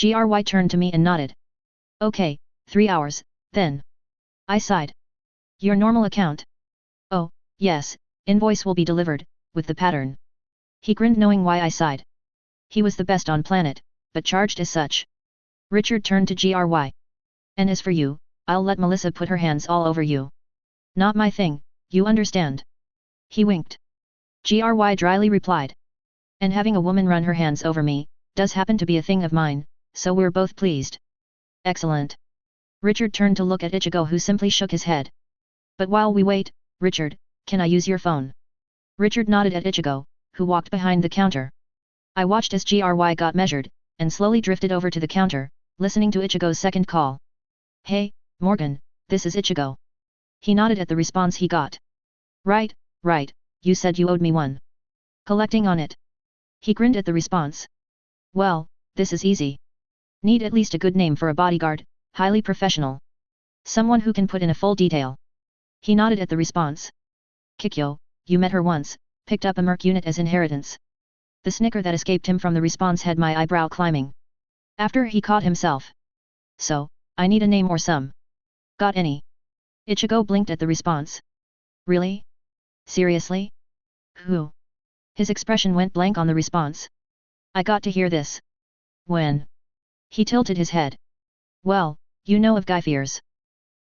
Gry turned to me and nodded. Okay, 3 hours, then. I sighed. Your normal account? Oh, yes, invoice will be delivered, with the pattern. He grinned knowing why I sighed. He was the best on planet, but charged as such. Richard turned to Gry. And as for you, I'll let Melissa put her hands all over you. Not my thing, you understand. He winked. Gry dryly replied. And having a woman run her hands over me, does happen to be a thing of mine, so we're both pleased. Excellent. Richard turned to look at Ichigo who simply shook his head. But while we wait, Richard, can I use your phone? Richard nodded at Ichigo, who walked behind the counter. I watched as Gry got measured, and slowly drifted over to the counter, listening to Ichigo's second call. Hey, Morgan, this is Ichigo. He nodded at the response he got. Right, you said you owed me one. Collecting on it. He grinned at the response. Well, this is easy. Need at least a good name for a bodyguard, highly professional. Someone who can put in a full detail. He nodded at the response. Kikyo, you met her once, picked up a merc unit as inheritance. The snicker that escaped him from the response had my eyebrow climbing. After he caught himself. So, I need a name or some. Got any? Ichigo blinked at the response. Really? Seriously? Who? His expression went blank on the response. I got to hear this. When? He tilted his head. Well, you know of Guy Fawkes.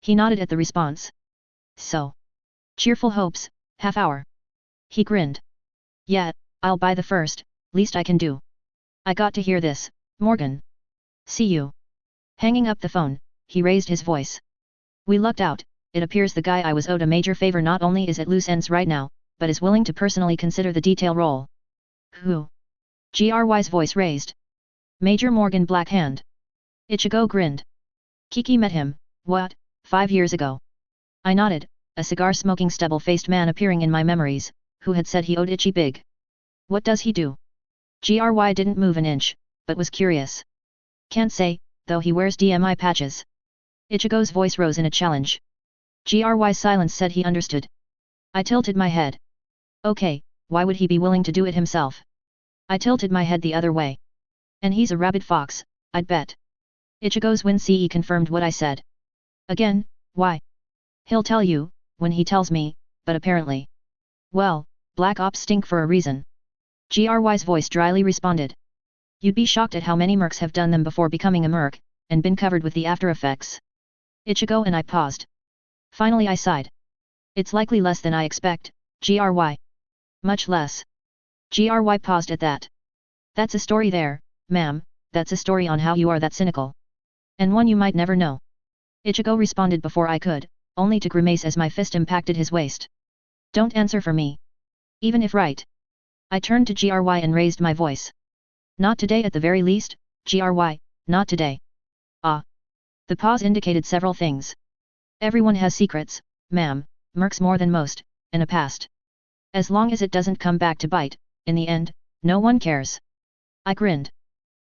He nodded at the response. So. Cheerful hopes, half hour. He grinned. Yeah, I'll buy the first, least I can do. I got to hear this, Morgan. See you. Hanging up the phone, he raised his voice. We lucked out, it appears the guy I was owed a major favor not only is at loose ends right now, but is willing to personally consider the detail role. Who? Gry's voice raised. Major Morgan Blackhand. Ichigo grinned. Kiki met him, what, 5 years ago. I nodded, a cigar-smoking stubble-faced man appearing in my memories, who had said he owed Ichi big. What does he do? Gry didn't move an inch, but was curious. Can't say, though he wears DMI patches. Ichigo's voice rose in a challenge. Gry's silence said he understood. I tilted my head. Okay, why would he be willing to do it himself? I tilted my head the other way. And he's a rabid fox, I'd bet. Ichigo's Win-Ce confirmed what I said. Again, why? He'll tell you, when he tells me, but apparently. Well, black ops stink for a reason. Gry's voice dryly responded. You'd be shocked at how many mercs have done them before becoming a merc, and been covered with the after effects. Ichigo and I paused. Finally I sighed. It's likely less than I expect, Gry. Much less. Gry paused at that. That's a story there, ma'am, that's a story on how you are that cynical. And one you might never know. Ichigo responded before I could, only to grimace as my fist impacted his waist. Don't answer for me. Even if right. I turned to Gry and raised my voice. Not today at the very least, Gry, not today. Ah. The pause indicated several things. Everyone has secrets, ma'am, mercs more than most, and a past. As long as it doesn't come back to bite, in the end, no one cares. I grinned.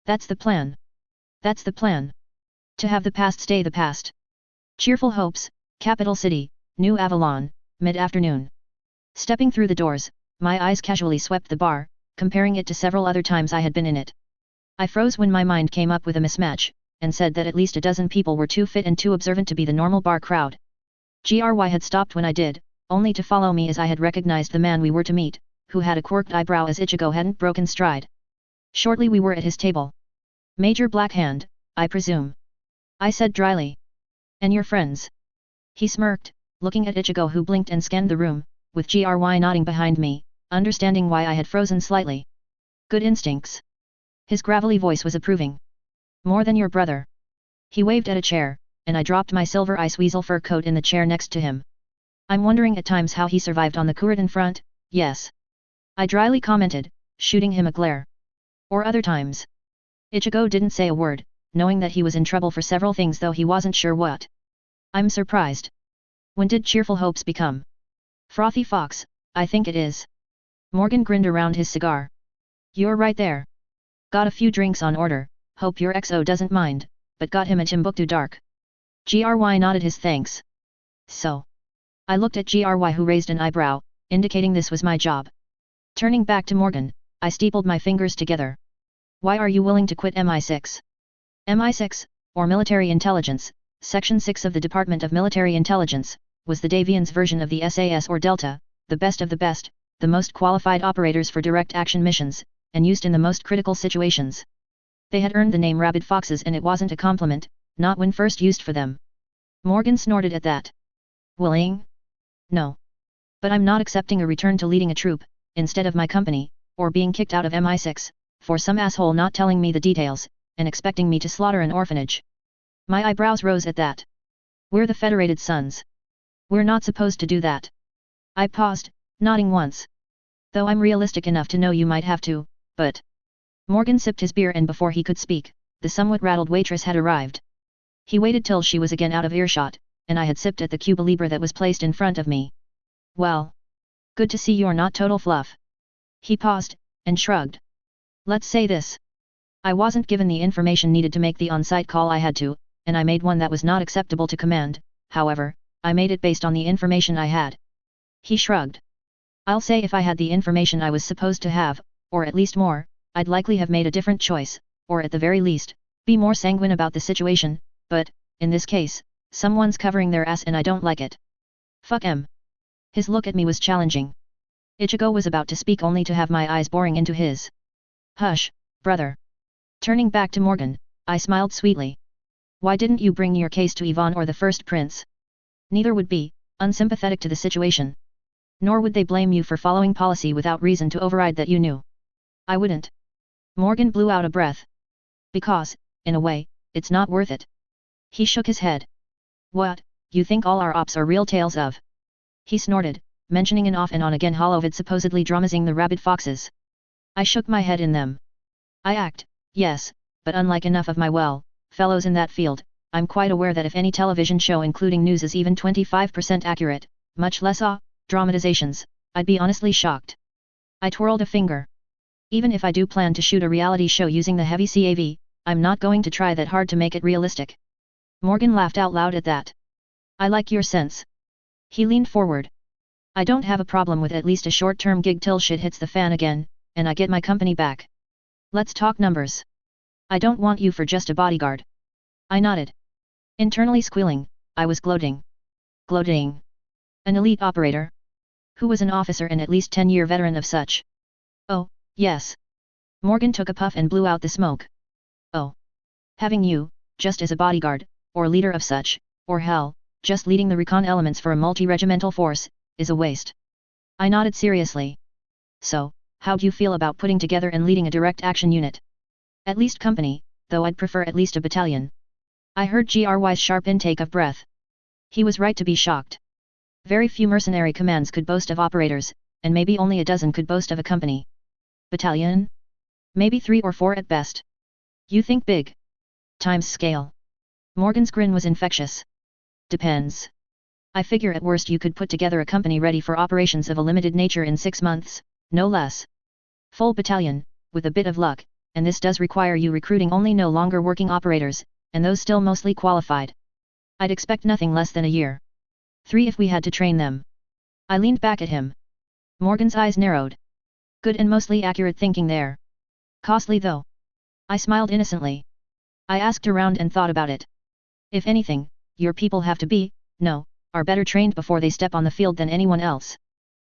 That's the plan. That's the plan. To have the past stay the past. Cheerful hopes, capital city, New Avalon, mid-afternoon. Stepping through the doors, my eyes casually swept the bar, comparing it to several other times I had been in it. I froze when my mind came up with a mismatch, and said that at least a dozen people were too fit and too observant to be the normal bar crowd. Gry had stopped when I did, only to follow me as I had recognized the man we were to meet, who had a quirked eyebrow as Ichigo hadn't broken stride. Shortly we were at his table. Major Blackhand, I presume. I said dryly. And your friends? He smirked, looking at Ichigo who blinked and scanned the room, with Gry nodding behind me, understanding why I had frozen slightly. Good instincts. His gravelly voice was approving. More than your brother. He waved at a chair, and I dropped my silver ice weasel fur coat in the chair next to him. I'm wondering at times how he survived on the Kuridan front, yes. I dryly commented, shooting him a glare. Or other times. Ichigo didn't say a word, knowing that he was in trouble for several things though he wasn't sure what. I'm surprised. When did Cheerful Hopes become? Frothy Fox, I think it is. Morgan grinned around his cigar. You're right there. Got a few drinks on order, hope your XO doesn't mind, but got him a Timbuktu dark. Gry nodded his thanks. So. I looked at Gry who raised an eyebrow, indicating this was my job. Turning back to Morgan, I steepled my fingers together. Why are you willing to quit MI6? MI6, or Military Intelligence, Section 6 of the Department of Military Intelligence, was the Davians' version of the SAS or Delta, the best of the best, the most qualified operators for direct action missions, and used in the most critical situations. They had earned the name Rabid Foxes and it wasn't a compliment, not when first used for them. Morgan snorted at that. Willing? No. But I'm not accepting a return to leading a troop, instead of my company, or being kicked out of MI6, for some asshole not telling me the details, and expecting me to slaughter an orphanage. My eyebrows rose at that. We're the Federated Sons. We're not supposed to do that. I paused, nodding once. Though I'm realistic enough to know you might have to, but... Morgan sipped his beer and before he could speak, the somewhat rattled waitress had arrived. He waited till she was again out of earshot, and I had sipped at the Cuba Libre that was placed in front of me. Well. Good to see you're not total fluff. He paused, and shrugged. Let's say this. I wasn't given the information needed to make the on-site call I had to, and I made one that was not acceptable to command, however, I made it based on the information I had. He shrugged. I'll say if I had the information I was supposed to have, or at least more, I'd likely have made a different choice, or at the very least, be more sanguine about the situation, but, in this case, someone's covering their ass and I don't like it. Fuck him. His look at me was challenging. Ichigo was about to speak only to have my eyes boring into his. Hush, brother. Turning back to Morgan, I smiled sweetly. Why didn't you bring your case to Yvonne or the First Prince? Neither would be, unsympathetic to the situation. Nor would they blame you for following policy without reason to override that you knew. I wouldn't. Morgan blew out a breath. Because, in a way, it's not worth it. He shook his head. What, you think all our ops are real tales of? He snorted, mentioning an off and on again Holovid supposedly drumazing the rabid foxes. I shook my head in them. I act, yes, but unlike enough of my fellows in that field, I'm quite aware that if any television show including news is even 25% accurate, much less dramatizations, I'd be honestly shocked. I twirled a finger. Even if I do plan to shoot a reality show using the heavy CAV, I'm not going to try that hard to make it realistic. Morgan laughed out loud at that. I like your sense. He leaned forward. I don't have a problem with at least a short-term gig till shit hits the fan again, and I get my company back. Let's talk numbers. I don't want you for just a bodyguard. I nodded. Internally squealing, I was gloating. Gloating. An elite operator? Who was an officer and at least 10-year veteran of such? Oh, yes. Morgan took a puff and blew out the smoke. Oh. Having you, just as a bodyguard, or leader of such, or hell, just leading the recon elements for a multi-regimental force, is a waste. I nodded seriously. So, how'd you feel about putting together and leading a direct action unit? At least company, though I'd prefer at least a battalion. I heard GRY's sharp intake of breath. He was right to be shocked. Very few mercenary commands could boast of operators, and maybe only a dozen could boast of a company. Battalion? Maybe 3 or 4 at best. You think big. Times scale. Morgan's grin was infectious. Depends. I figure at worst you could put together a company ready for operations of a limited nature in 6 months, no less. Full battalion, with a bit of luck, and this does require you recruiting only no longer working operators, and those still mostly qualified. I'd expect nothing less than a year. 3 if we had to train them. I leaned back at him. Morgan's eyes narrowed. Good and mostly accurate thinking there. Costly though. I smiled innocently. I asked around and thought about it. If anything, your people have to be, are better trained before they step on the field than anyone else.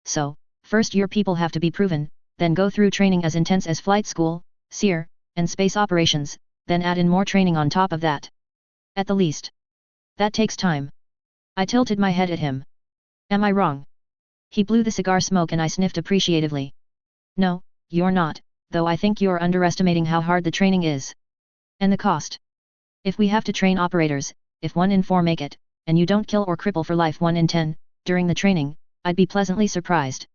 So, first your people have to be proven, then go through training as intense as flight school, SEER, and space operations, then add in more training on top of that. At the least. That takes time. I tilted my head at him. Am I wrong? He blew the cigar smoke and I sniffed appreciatively. No, you're not, though I think you're underestimating how hard the training is. And the cost. If we have to train operators, if 1 in 4 make it, and you don't kill or cripple for life 1 in 10, during the training, I'd be pleasantly surprised.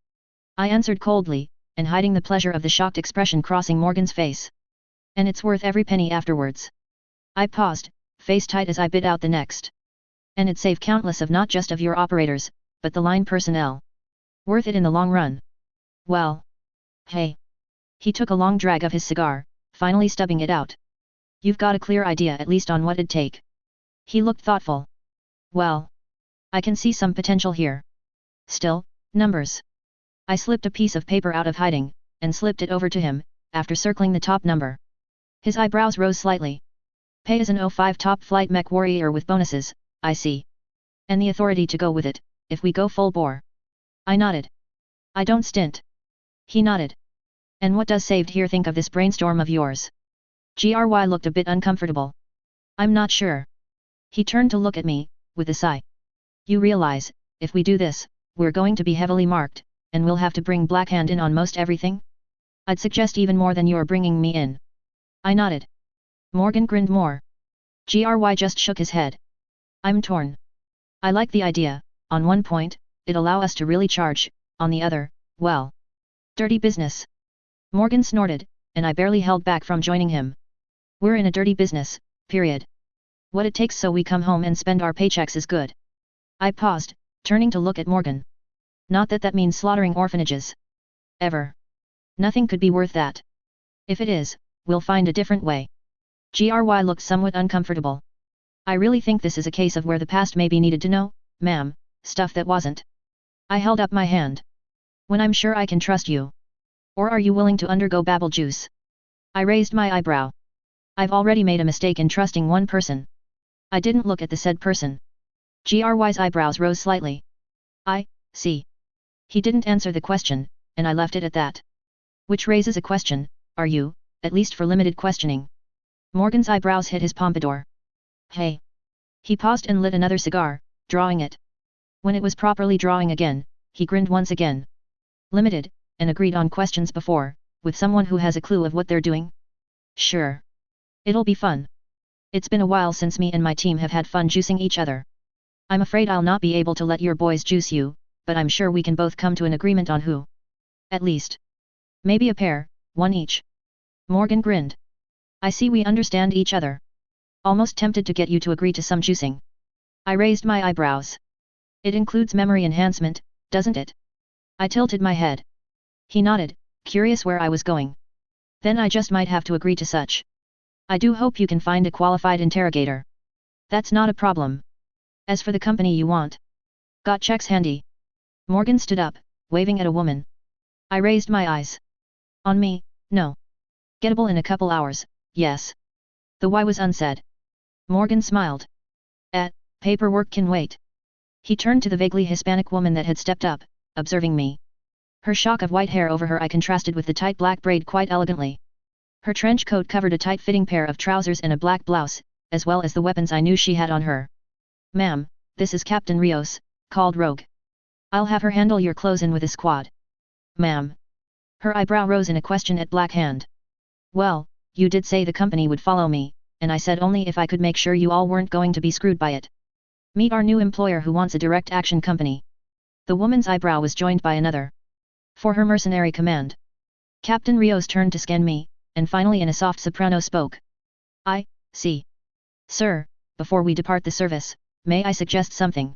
I answered coldly, and hiding the pleasure of the shocked expression crossing Morgan's face. And it's worth every penny afterwards. I paused, face tight as I bit out the next. And it'd save countless of not just of your operators, but the line personnel. Worth it in the long run. Well. Hey. He took a long drag of his cigar, finally stubbing it out. You've got a clear idea at least on what it'd take. He looked thoughtful. Well. I can see some potential here. Still, numbers. I slipped a piece of paper out of hiding, and slipped it over to him, after circling the top number. His eyebrows rose slightly. Pay as an O5 top flight mech warrior with bonuses, I see. And the authority to go with it, if we go full bore. I nodded. I don't stint. He nodded. And what does Saved here think of this brainstorm of yours? GRY looked a bit uncomfortable. I'm not sure. He turned to look at me, with a sigh. You realize, if we do this, we're going to be heavily marked, and we'll have to bring Blackhand in on most everything? I'd suggest even more than you're bringing me in. I nodded. Morgan grinned more. GRY just shook his head. I'm torn. I like the idea, on one point, it'd allow us to really charge, on the other, well. Dirty business. Morgan snorted, and I barely held back from joining him. We're in a dirty business, period. What it takes so we come home and spend our paychecks is good. I paused, turning to look at Morgan. Not that that means slaughtering orphanages. Ever. Nothing could be worth that. If it is, we'll find a different way. GRY looked somewhat uncomfortable. I really think this is a case of where the past may be needed to know, ma'am, stuff that wasn't. I held up my hand. When I'm sure I can trust you. Or are you willing to undergo babble juice? I raised my eyebrow. I've already made a mistake in trusting one person. I didn't look at the said person. GRY's eyebrows rose slightly. I see. He didn't answer the question, and I left it at that. Which raises a question, are you, at least for limited questioning? Morgan's eyebrows hit his pompadour. Hey. He paused and lit another cigar, drawing it. When it was properly drawing again, he grinned once again. Limited, and agreed on questions before, with someone who has a clue of what they're doing? Sure. It'll be fun. It's been a while since me and my team have had fun juicing each other. I'm afraid I'll not be able to let your boys juice you, but I'm sure we can both come to an agreement on who. At least. Maybe a pair, one each. Morgan grinned. I see we understand each other. Almost tempted to get you to agree to some juicing. I raised my eyebrows. It includes memory enhancement, doesn't it? I tilted my head. He nodded, curious where I was going. Then I just might have to agree to such. I do hope you can find a qualified interrogator. That's not a problem. As for the company you want. Got checks handy? Morgan stood up, waving at a woman. I raised my eyes. On me, no. Gettable in a couple hours, yes. The why was unsaid. Morgan smiled. Paperwork can wait. He turned to the vaguely Hispanic woman that had stepped up, observing me. Her shock of white hair over her eye contrasted with the tight black braid quite elegantly. Her trench coat covered a tight-fitting pair of trousers and a black blouse, as well as the weapons I knew she had on her. Ma'am, this is Captain Rios, called Rogue. I'll have her handle your clothes in with a squad. Ma'am. Her eyebrow rose in a question at Black Hand. Well, you did say the company would follow me, and I said only if I could make sure you all weren't going to be screwed by it. Meet our new employer who wants a direct action company. The woman's eyebrow was joined by another. For her mercenary command. Captain Rios turned to scan me, and finally in a soft soprano spoke. I see. Sir, before we depart the service, may I suggest something?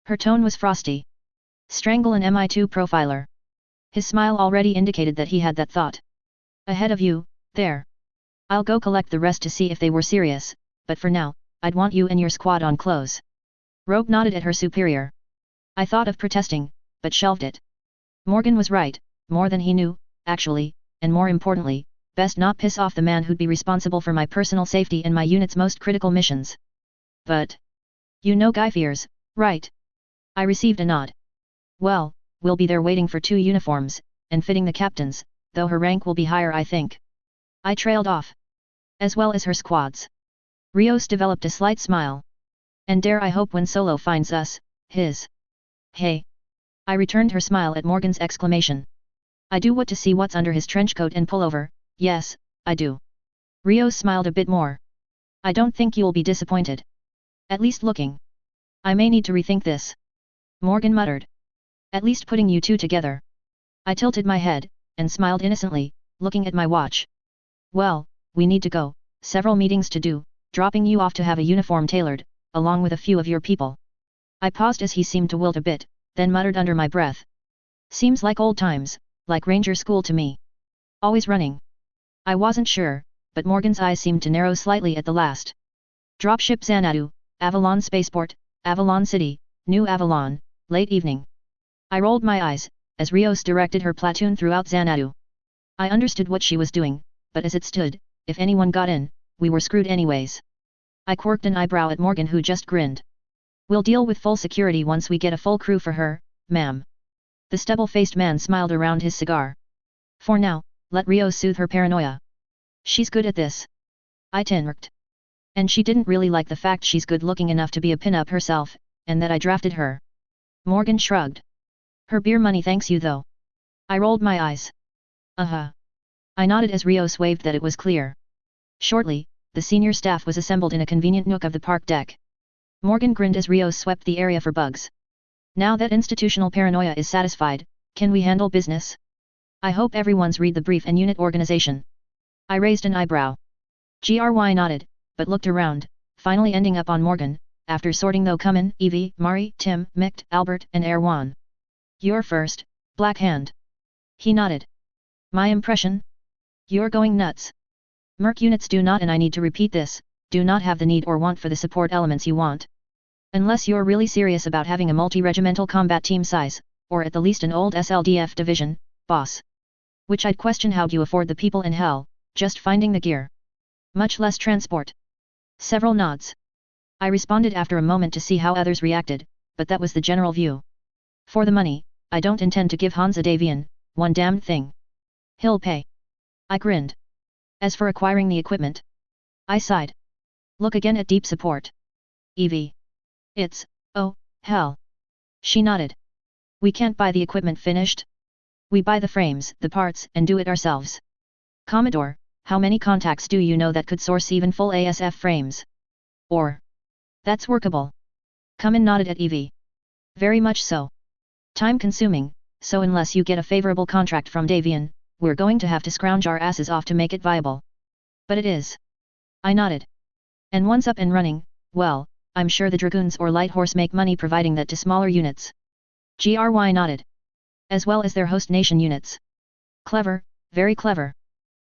Her tone was frosty. Strangle an MI2 profiler. His smile already indicated that he had that thought. Ahead of you, there. I'll go collect the rest to see if they were serious, but for now, I'd want you and your squad on close. Rogue nodded at her superior. I thought of protesting, but shelved it. Morgan was right, more than he knew, actually, and more importantly, best not piss off the man who'd be responsible for my personal safety and my unit's most critical missions. But... you know Guy Fierce, right? I received a nod. Well, we'll be there waiting for 2 uniforms, and fitting the captain's, though her rank will be higher I think. I trailed off. As well as her squads. Rios developed a slight smile. And dare I hope when Solo finds us, his. Hey. I returned her smile at Morgan's exclamation. I do want to see what's under his trench coat and pullover, yes, I do. Rios smiled a bit more. I don't think you'll be disappointed. At least looking. I may need to rethink this. Morgan muttered. At least putting you two together. I tilted my head, and smiled innocently, looking at my watch. Well, we need to go, several meetings to do, dropping you off to have a uniform tailored, along with a few of your people. I paused as he seemed to wilt a bit, then muttered under my breath. Seems like old times, like Ranger School to me. Always running. I wasn't sure, but Morgan's eyes seemed to narrow slightly at the last. Dropship Xanadu, Avalon Spaceport, Avalon City, New Avalon, late evening. I rolled my eyes, as Rios directed her platoon throughout Xanadu. I understood what she was doing, but as it stood, if anyone got in, we were screwed anyways. I quirked an eyebrow at Morgan who just grinned. We'll deal with full security once we get a full crew for her, ma'am. The stubble-faced man smiled around his cigar. For now, let Rios soothe her paranoia. She's good at this. I tinworked. And she didn't really like the fact she's good looking enough to be a pin-up herself, and that I drafted her. Morgan shrugged. Her beer money thanks you though. I rolled my eyes. I nodded as Rios waved that it was clear. Shortly, the senior staff was assembled in a convenient nook of the park deck. Morgan grinned as Rios swept the area for bugs. Now that institutional paranoia is satisfied, can we handle business? I hope everyone's read the brief and unit organization. I raised an eyebrow. GRY nodded, but looked around, finally ending up on Morgan, after sorting though Cumin, Evie, Mari, Tim, Mikt, Albert and Erwan. You're first, Black Hand. He nodded. My impression? You're going nuts. Merc units do not, and I need to repeat this, do not have the need or want for the support elements you want. Unless you're really serious about having a multi-regimental combat team size, or at the least an old SLDF division, boss. Which I'd question how'd you afford the people in hell, just finding the gear. Much less transport. Several nods. I responded after a moment to see how others reacted, but that was the general view. For the money, I don't intend to give Hans a Davian, one damned thing. He'll pay. I grinned. As for acquiring the equipment, I sighed. Look again at deep support. Evie. It's, oh, hell. She nodded. We can't buy the equipment finished. We buy the frames, the parts, and do it ourselves. Commodore, how many contacts do you know that could source even full ASF frames? Or. That's workable. Cumin nodded at Evie. Very much so. Time consuming, so unless you get a favorable contract from Davian, we're going to have to scrounge our asses off to make it viable. But it is. I nodded. And once up and running, well, I'm sure the Dragoons or Light Horse make money providing that to smaller units. GRY nodded. As well as their host nation units. Clever, very clever.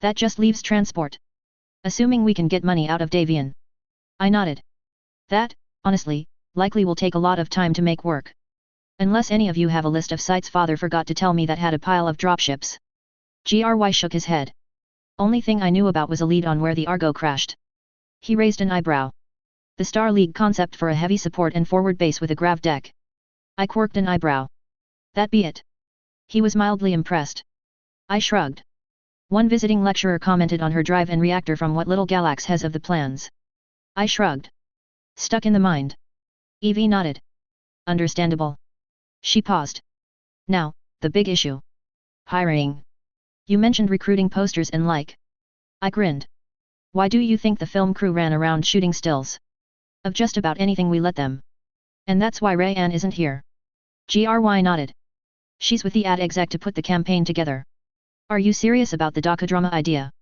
That just leaves transport. Assuming we can get money out of Davian. I nodded. That, honestly, likely will take a lot of time to make work. Unless any of you have a list of sites father forgot to tell me that had a pile of dropships. GRY shook his head. Only thing I knew about was a lead on where the Argo crashed. He raised an eyebrow. The Star League concept for a heavy support and forward base with a grav deck. I quirked an eyebrow. That be it. He was mildly impressed. I shrugged. One visiting lecturer commented on her drive and reactor from what little Galax has of the plans. I shrugged. Stuck in the mind. Evie nodded. Understandable. She paused. Now, the big issue. Hiring. You mentioned recruiting posters and like. I grinned. Why do you think the film crew ran around shooting stills? Of just about anything we let them. And that's why Rayanne isn't here. GRY nodded. She's with the ad exec to put the campaign together. Are you serious about the docudrama idea?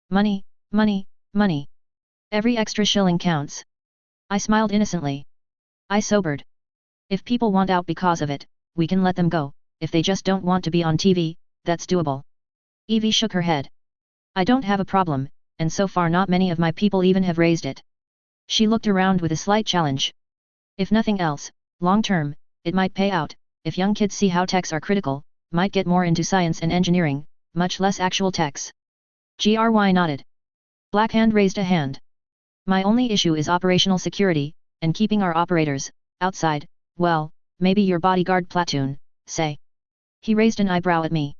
Money, money, money. Every extra shilling counts. I smiled innocently. I sobered. If people want out because of it, we can let them go. If they just don't want to be on TV, that's doable. Evie shook her head. I don't have a problem, and so far not many of my people even have raised it. She looked around with a slight challenge. If nothing else, long term, it might pay out, if young kids see how techs are critical, might get more into science and engineering, much less actual techs. GRY nodded. Blackhand raised a hand. My only issue is operational security, and keeping our operators, outside, well, maybe your bodyguard platoon, say. He raised an eyebrow at me.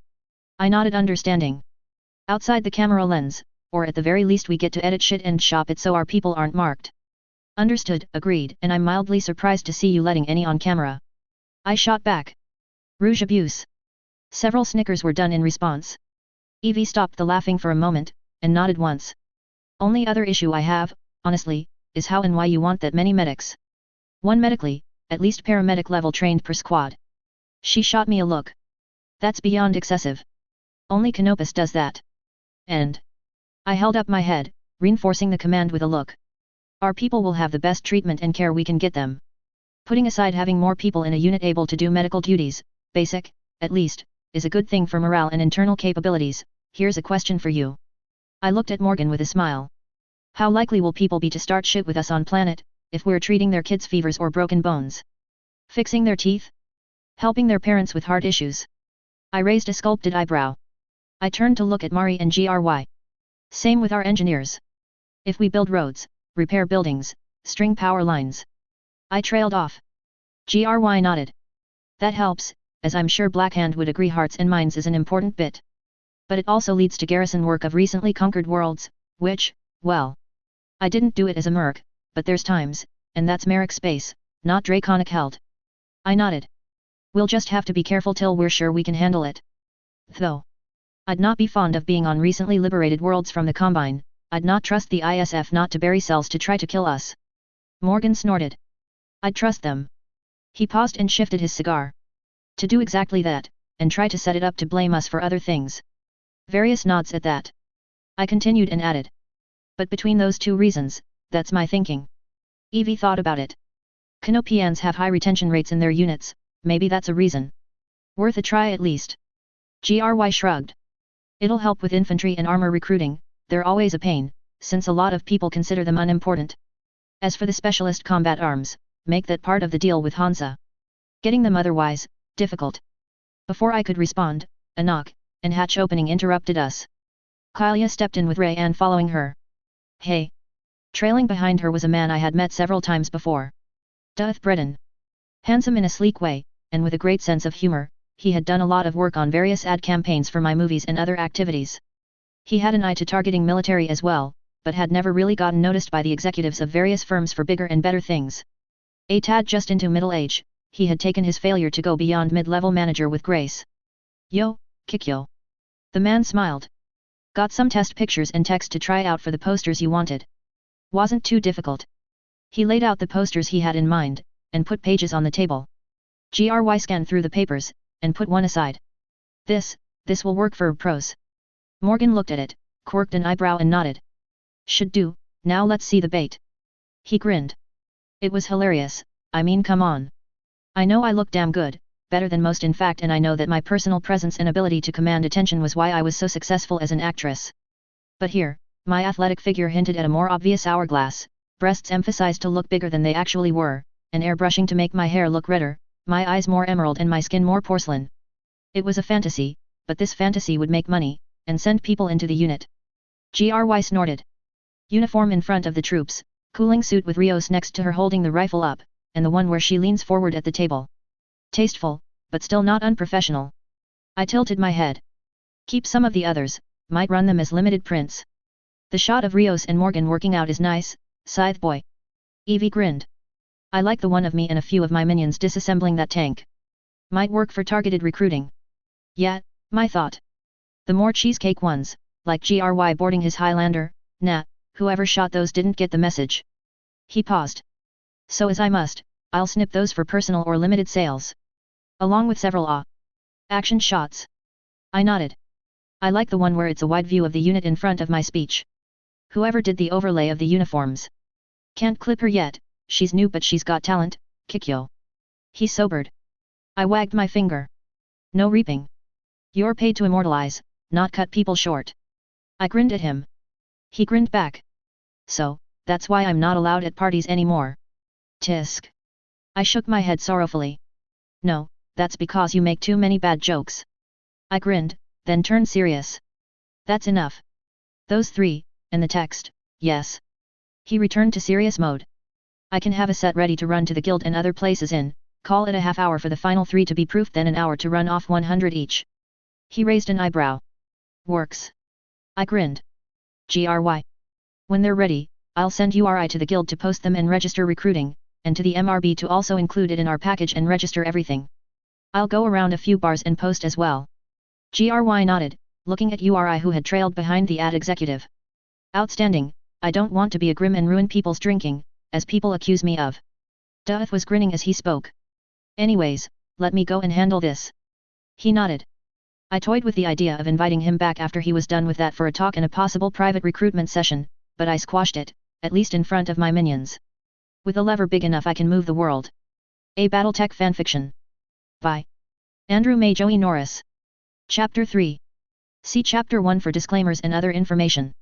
I nodded understanding. Outside the camera lens, or at the very least we get to edit shit and shop it so our people aren't marked. Understood, agreed, and I'm mildly surprised to see you letting any on camera. I shot back. Rouge abuse. Several snickers were done in response. Evie stopped the laughing for a moment, and nodded once. Only other issue I have, honestly, is how and why you want that many medics. One medically, at least paramedic level trained per squad. She shot me a look. That's beyond excessive. Only Canopus does that. And I held up my head, reinforcing the command with a look. Our people will have the best treatment and care we can get them. Putting aside having more people in a unit able to do medical duties, basic, at least, is a good thing for morale and internal capabilities. Here's a question for you. I looked at Morgan with a smile. How likely will people be to start shit with us on planet, if we're treating their kids' fevers or broken bones? Fixing their teeth? Helping their parents with heart issues? I raised a sculpted eyebrow. I turned to look at Mari and GRY. Same with our engineers. If we build roads, repair buildings, string power lines. I trailed off. GRY nodded. That helps, as I'm sure Blackhand would agree hearts and minds is an important bit. But it also leads to garrison work of recently conquered worlds, which, well. I didn't do it as a merc, but there's times, and that's Merrick space, not Draconic held. I nodded. We'll just have to be careful till we're sure we can handle it. Though. I'd not be fond of being on recently liberated worlds from the Combine, I'd not trust the ISF not to bury cells to try to kill us. Morgan snorted. I'd trust them. He paused and shifted his cigar. To do exactly that, and try to set it up to blame us for other things. Various nods at that. I continued and added. But between those two reasons, that's my thinking. Evie thought about it. Canopians have high retention rates in their units, maybe that's a reason. Worth a try at least. GRY shrugged. It'll help with infantry and armor recruiting, they're always a pain, since a lot of people consider them unimportant. As for the specialist combat arms, make that part of the deal with Hansa. Getting them otherwise, difficult. Before I could respond, a knock, and hatch opening interrupted us. Kalia stepped in with Rayanne following her. Hey! Trailing behind her was a man I had met several times before. Darth Breton. Handsome in a sleek way, and with a great sense of humor, he had done a lot of work on various ad campaigns for my movies and other activities. He had an eye to targeting military as well, but had never really gotten noticed by the executives of various firms for bigger and better things. A tad just into middle age, he had taken his failure to go beyond mid-level manager with grace. Yo, Kikyo. The man smiled. Got some test pictures and text to try out for the posters you wanted. Wasn't too difficult. He laid out the posters he had in mind, and put pages on the table. GRY scanned through the papers, and put one aside. This will work for pros. Morgan looked at it, quirked an eyebrow and nodded. Should do, now let's see the bait. He grinned. It was hilarious, I mean come on. I know I look damn good, better than most in fact, and I know that my personal presence and ability to command attention was why I was so successful as an actress. But here, my athletic figure hinted at a more obvious hourglass, breasts emphasized to look bigger than they actually were, an airbrushing to make my hair look redder, my eyes more emerald and my skin more porcelain. It was a fantasy, but this fantasy would make money, and send people into the unit. GRY snorted. Uniform in front of the troops, cooling suit with Rios next to her holding the rifle up, and the one where she leans forward at the table. Tasteful, but still not unprofessional. I tilted my head. Keep some of the others, might run them as limited prints. The shot of Rios and Morgan working out is nice, Scythe boy. Evie grinned. I like the one of me and a few of my minions disassembling that tank. Might work for targeted recruiting. Yeah, my thought. The more cheesecake ones, like GRY boarding his Highlander, nah, whoever shot those didn't get the message. He paused. So as I must, I'll snip those for personal or limited sales. Along with several action shots. I nodded. I like the one where it's a wide view of the unit in front of my speech. Whoever did the overlay of the uniforms. Can't clip her yet, she's new but she's got talent, Kikyo. He sobered. I wagged my finger. No reaping. You're paid to immortalize, not cut people short. I grinned at him. He grinned back. So, that's why I'm not allowed at parties anymore. Tisk. I shook my head sorrowfully. No, that's because you make too many bad jokes. I grinned, then turned serious. That's enough. Those three, and the text, yes. He returned to serious mode. I can have a set ready to run to the guild and other places in, call it a half hour for the final 3 to be proofed, then an hour to run off 100 each. He raised an eyebrow. Works. I grinned. GRY. When they're ready, I'll send URI to the guild to post them and register recruiting, and to the MRB to also include it in our package and register everything. I'll go around a few bars and post as well. GRY nodded, looking at URI who had trailed behind the ad executive. Outstanding, I don't want to be a grim and ruin people's drinking, as people accuse me of. Duth was grinning as he spoke. Anyways, let me go and handle this. He nodded. I toyed with the idea of inviting him back after he was done with that for a talk and a possible private recruitment session, but I squashed it, at least in front of my minions. With a lever big enough I can move the world. A Battletech fanfiction. By Andrew MageOhki Norris. Chapter 3. See Chapter 1 for disclaimers and other information.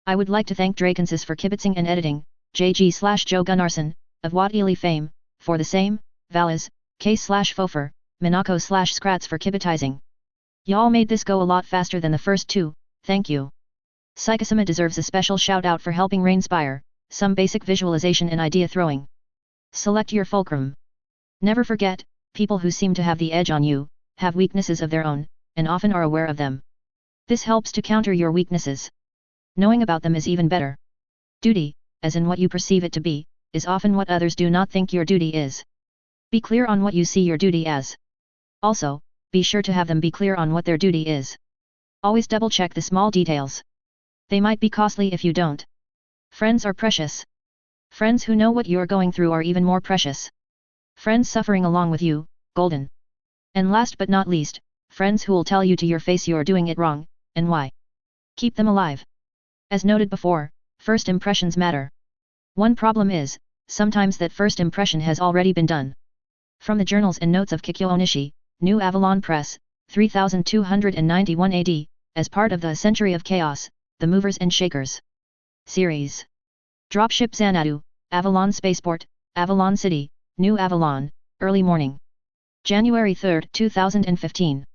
I would like to thank Drakensis for kibitzing and editing, JG/Joe Gunnarsson, of Wat Ely fame, for the same, Valas, K/Fofer, Minako/Scratz for kibitizing. Y'all made this go a lot faster than the first two, thank you. Psychosema deserves a special shout out for helping Rainspire, some basic visualization and idea throwing. Select your fulcrum. Never forget, people who seem to have the edge on you, have weaknesses of their own, and often are aware of them. This helps to counter your weaknesses. Knowing about them is even better. Duty, as in what you perceive it to be, is often what others do not think your duty is. Be clear on what you see your duty as. Also, be sure to have them be clear on what their duty is. Always double check the small details. They might be costly if you don't. Friends are precious. Friends who know what you're going through are even more precious. Friends suffering along with you, golden. And last but not least, friends who will tell you to your face you're doing it wrong, and why. Keep them alive. As noted before, first impressions matter. One problem is, sometimes that first impression has already been done. From the journals and notes of Kikyo Onishi, New Avalon Press, 3291 AD, as part of the Century of Chaos, The Movers and Shakers series. Dropship Xanadu, Avalon Spaceport, Avalon City, New Avalon, early morning. January 3, 2015.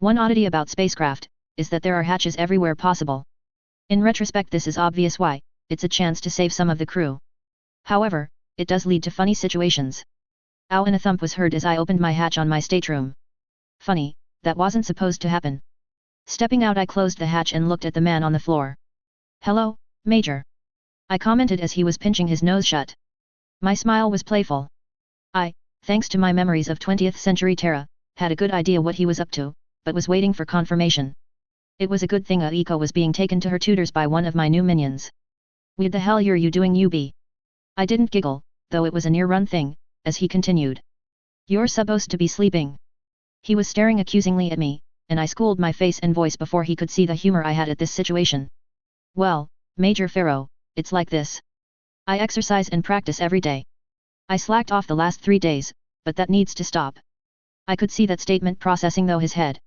One oddity about spacecraft, is that there are hatches everywhere possible. In retrospect this is obvious why, it's a chance to save some of the crew. However, it does lead to funny situations. Ow, and a thump was heard as I opened my hatch on my stateroom. Funny, that wasn't supposed to happen. Stepping out I closed the hatch and looked at the man on the floor. Hello, Major. I commented as he was pinching his nose shut. My smile was playful. I, thanks to my memories of 20th century Terra, had a good idea what he was up to, but was waiting for confirmation. It was a good thing Aiko was being taken to her tutors by one of my new minions. What the hell are you doing, UB? I didn't giggle, though it was a near-run thing, as he continued. You're supposed to be sleeping. He was staring accusingly at me, and I schooled my face and voice before he could see the humor I had at this situation. Well, Major Pharaoh, it's like this. I exercise and practice every day. I slacked off the last 3 days, but that needs to stop. I could see that statement processing through his head.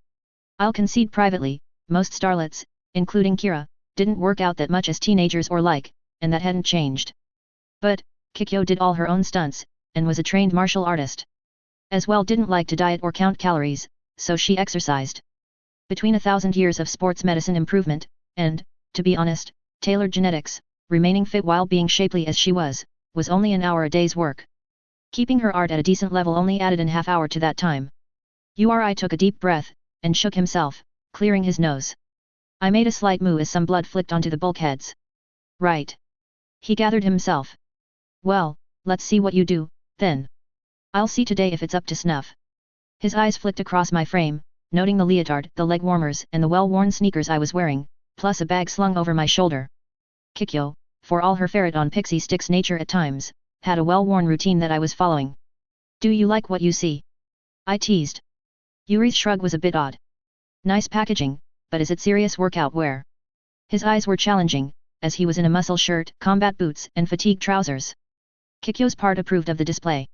I'll concede privately, most starlets, including Kira, didn't work out that much as teenagers or like, and that hadn't changed. But, CYOA did all her own stunts, and was a trained martial artist. As well didn't like to diet or count calories, so she exercised. Between 1,000 years of sports medicine improvement, and, to be honest, tailored genetics, remaining fit while being shapely as she was only an hour a day's work. Keeping her art at a decent level only added an half hour to that time. Uri took a deep breath, and shook himself, clearing his nose. I made a slight moo as some blood flicked onto the bulkheads. Right. He gathered himself. Well, let's see what you do, then. I'll see today if it's up to snuff. His eyes flicked across my frame, noting the leotard, the leg warmers and the well-worn sneakers I was wearing, plus a bag slung over my shoulder. CYOA, for all her ferret-on pixie sticks nature at times, had a well-worn routine that I was following. Do you like what you see? I teased. Yuri's shrug was a bit odd. Nice packaging, but is it serious workout wear? His eyes were challenging, as he was in a muscle shirt, combat boots and fatigue trousers. CYOA's part approved of the display.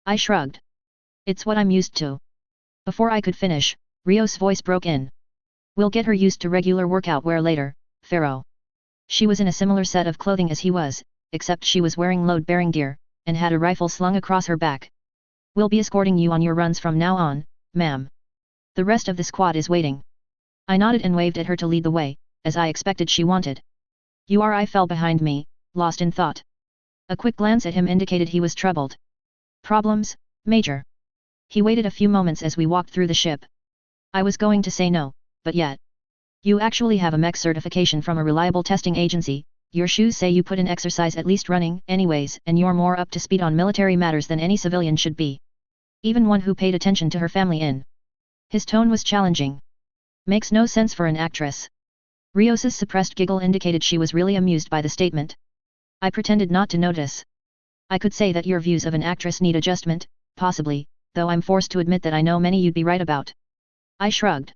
I shrugged. It's what I'm used to. Before I could finish, Rio's voice broke in. We'll get her used to regular workout wear later, Pharaoh. She was in a similar set of clothing as he was, except she was wearing load-bearing gear, and had a rifle slung across her back. We'll be escorting you on your runs from now on, ma'am. The rest of the squad is waiting. I nodded and waved at her to lead the way, as I expected she wanted. Uri fell behind me, lost in thought. A quick glance at him indicated he was troubled. Problems, Major? He waited a few moments as we walked through the ship. I was going to say no, but yet. You actually have a mech certification from a reliable testing agency, your shoes say you put in exercise at least running, anyways, and you're more up to speed on military matters than any civilian should be. Even one who paid attention to her family in. His tone was challenging. Makes no sense for an actress. Rios's suppressed giggle indicated she was really amused by the statement. I pretended not to notice. I could say that your views of an actress need adjustment, possibly, though I'm forced to admit that I know many you'd be right about. I shrugged.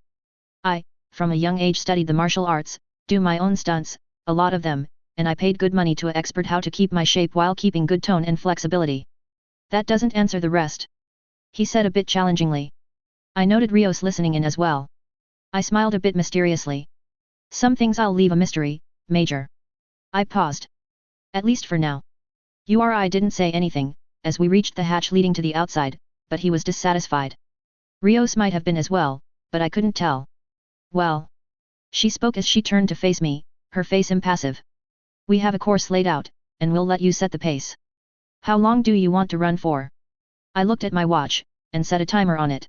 I, from a young age studied the martial arts, do my own stunts, a lot of them, and I paid good money to an expert how to keep my shape while keeping good tone and flexibility. That doesn't answer the rest. He said a bit challengingly. I noted Rios listening in as well. I smiled a bit mysteriously. Some things I'll leave a mystery, Major. I paused. At least for now. Uri didn't say anything, as we reached the hatch leading to the outside, but he was dissatisfied. Rios might have been as well, but I couldn't tell. Well. She spoke as she turned to face me, her face impassive. We have a course laid out, and we'll let you set the pace. How long do you want to run for? I looked at my watch, and set a timer on it.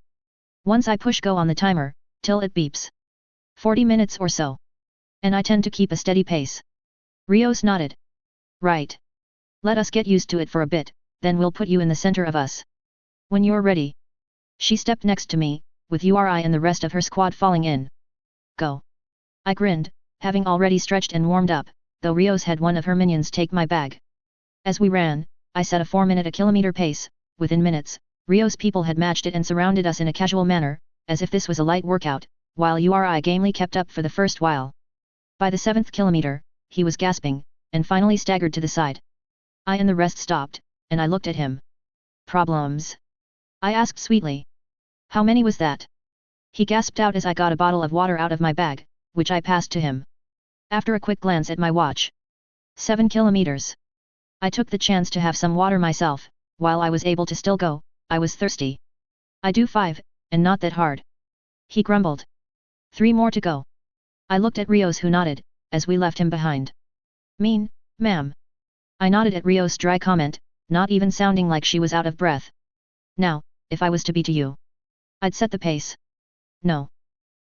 Once I push go on the timer, till it beeps. 40 minutes or so. And I tend to keep a steady pace. Rios nodded. Right. Let us get used to it for a bit, then we'll put you in the center of us. When you're ready. She stepped next to me, with Uri and the rest of her squad falling in. Go. I grinned, having already stretched and warmed up, though Rios had one of her minions take my bag. As we ran, I set a 4-minute a kilometer pace. Within minutes, Rios people had matched it and surrounded us in a casual manner, as if this was a light workout, while Uri gamely kept up for the first while. By the 7th kilometer, he was gasping, and finally staggered to the side. I and the rest stopped, and I looked at him. Problems? I asked sweetly. How many was that? He gasped out as I got a bottle of water out of my bag, which I passed to him. After a quick glance at my watch. 7 kilometers. I took the chance to have some water myself, while I was able to still go, I was thirsty. I do 5, and not that hard. He grumbled. 3 more to go. I looked at Rios who nodded, as we left him behind. Mean, ma'am. I nodded at Rios' dry comment, not even sounding like she was out of breath. Now, if I was to be to you, I'd set the pace. No.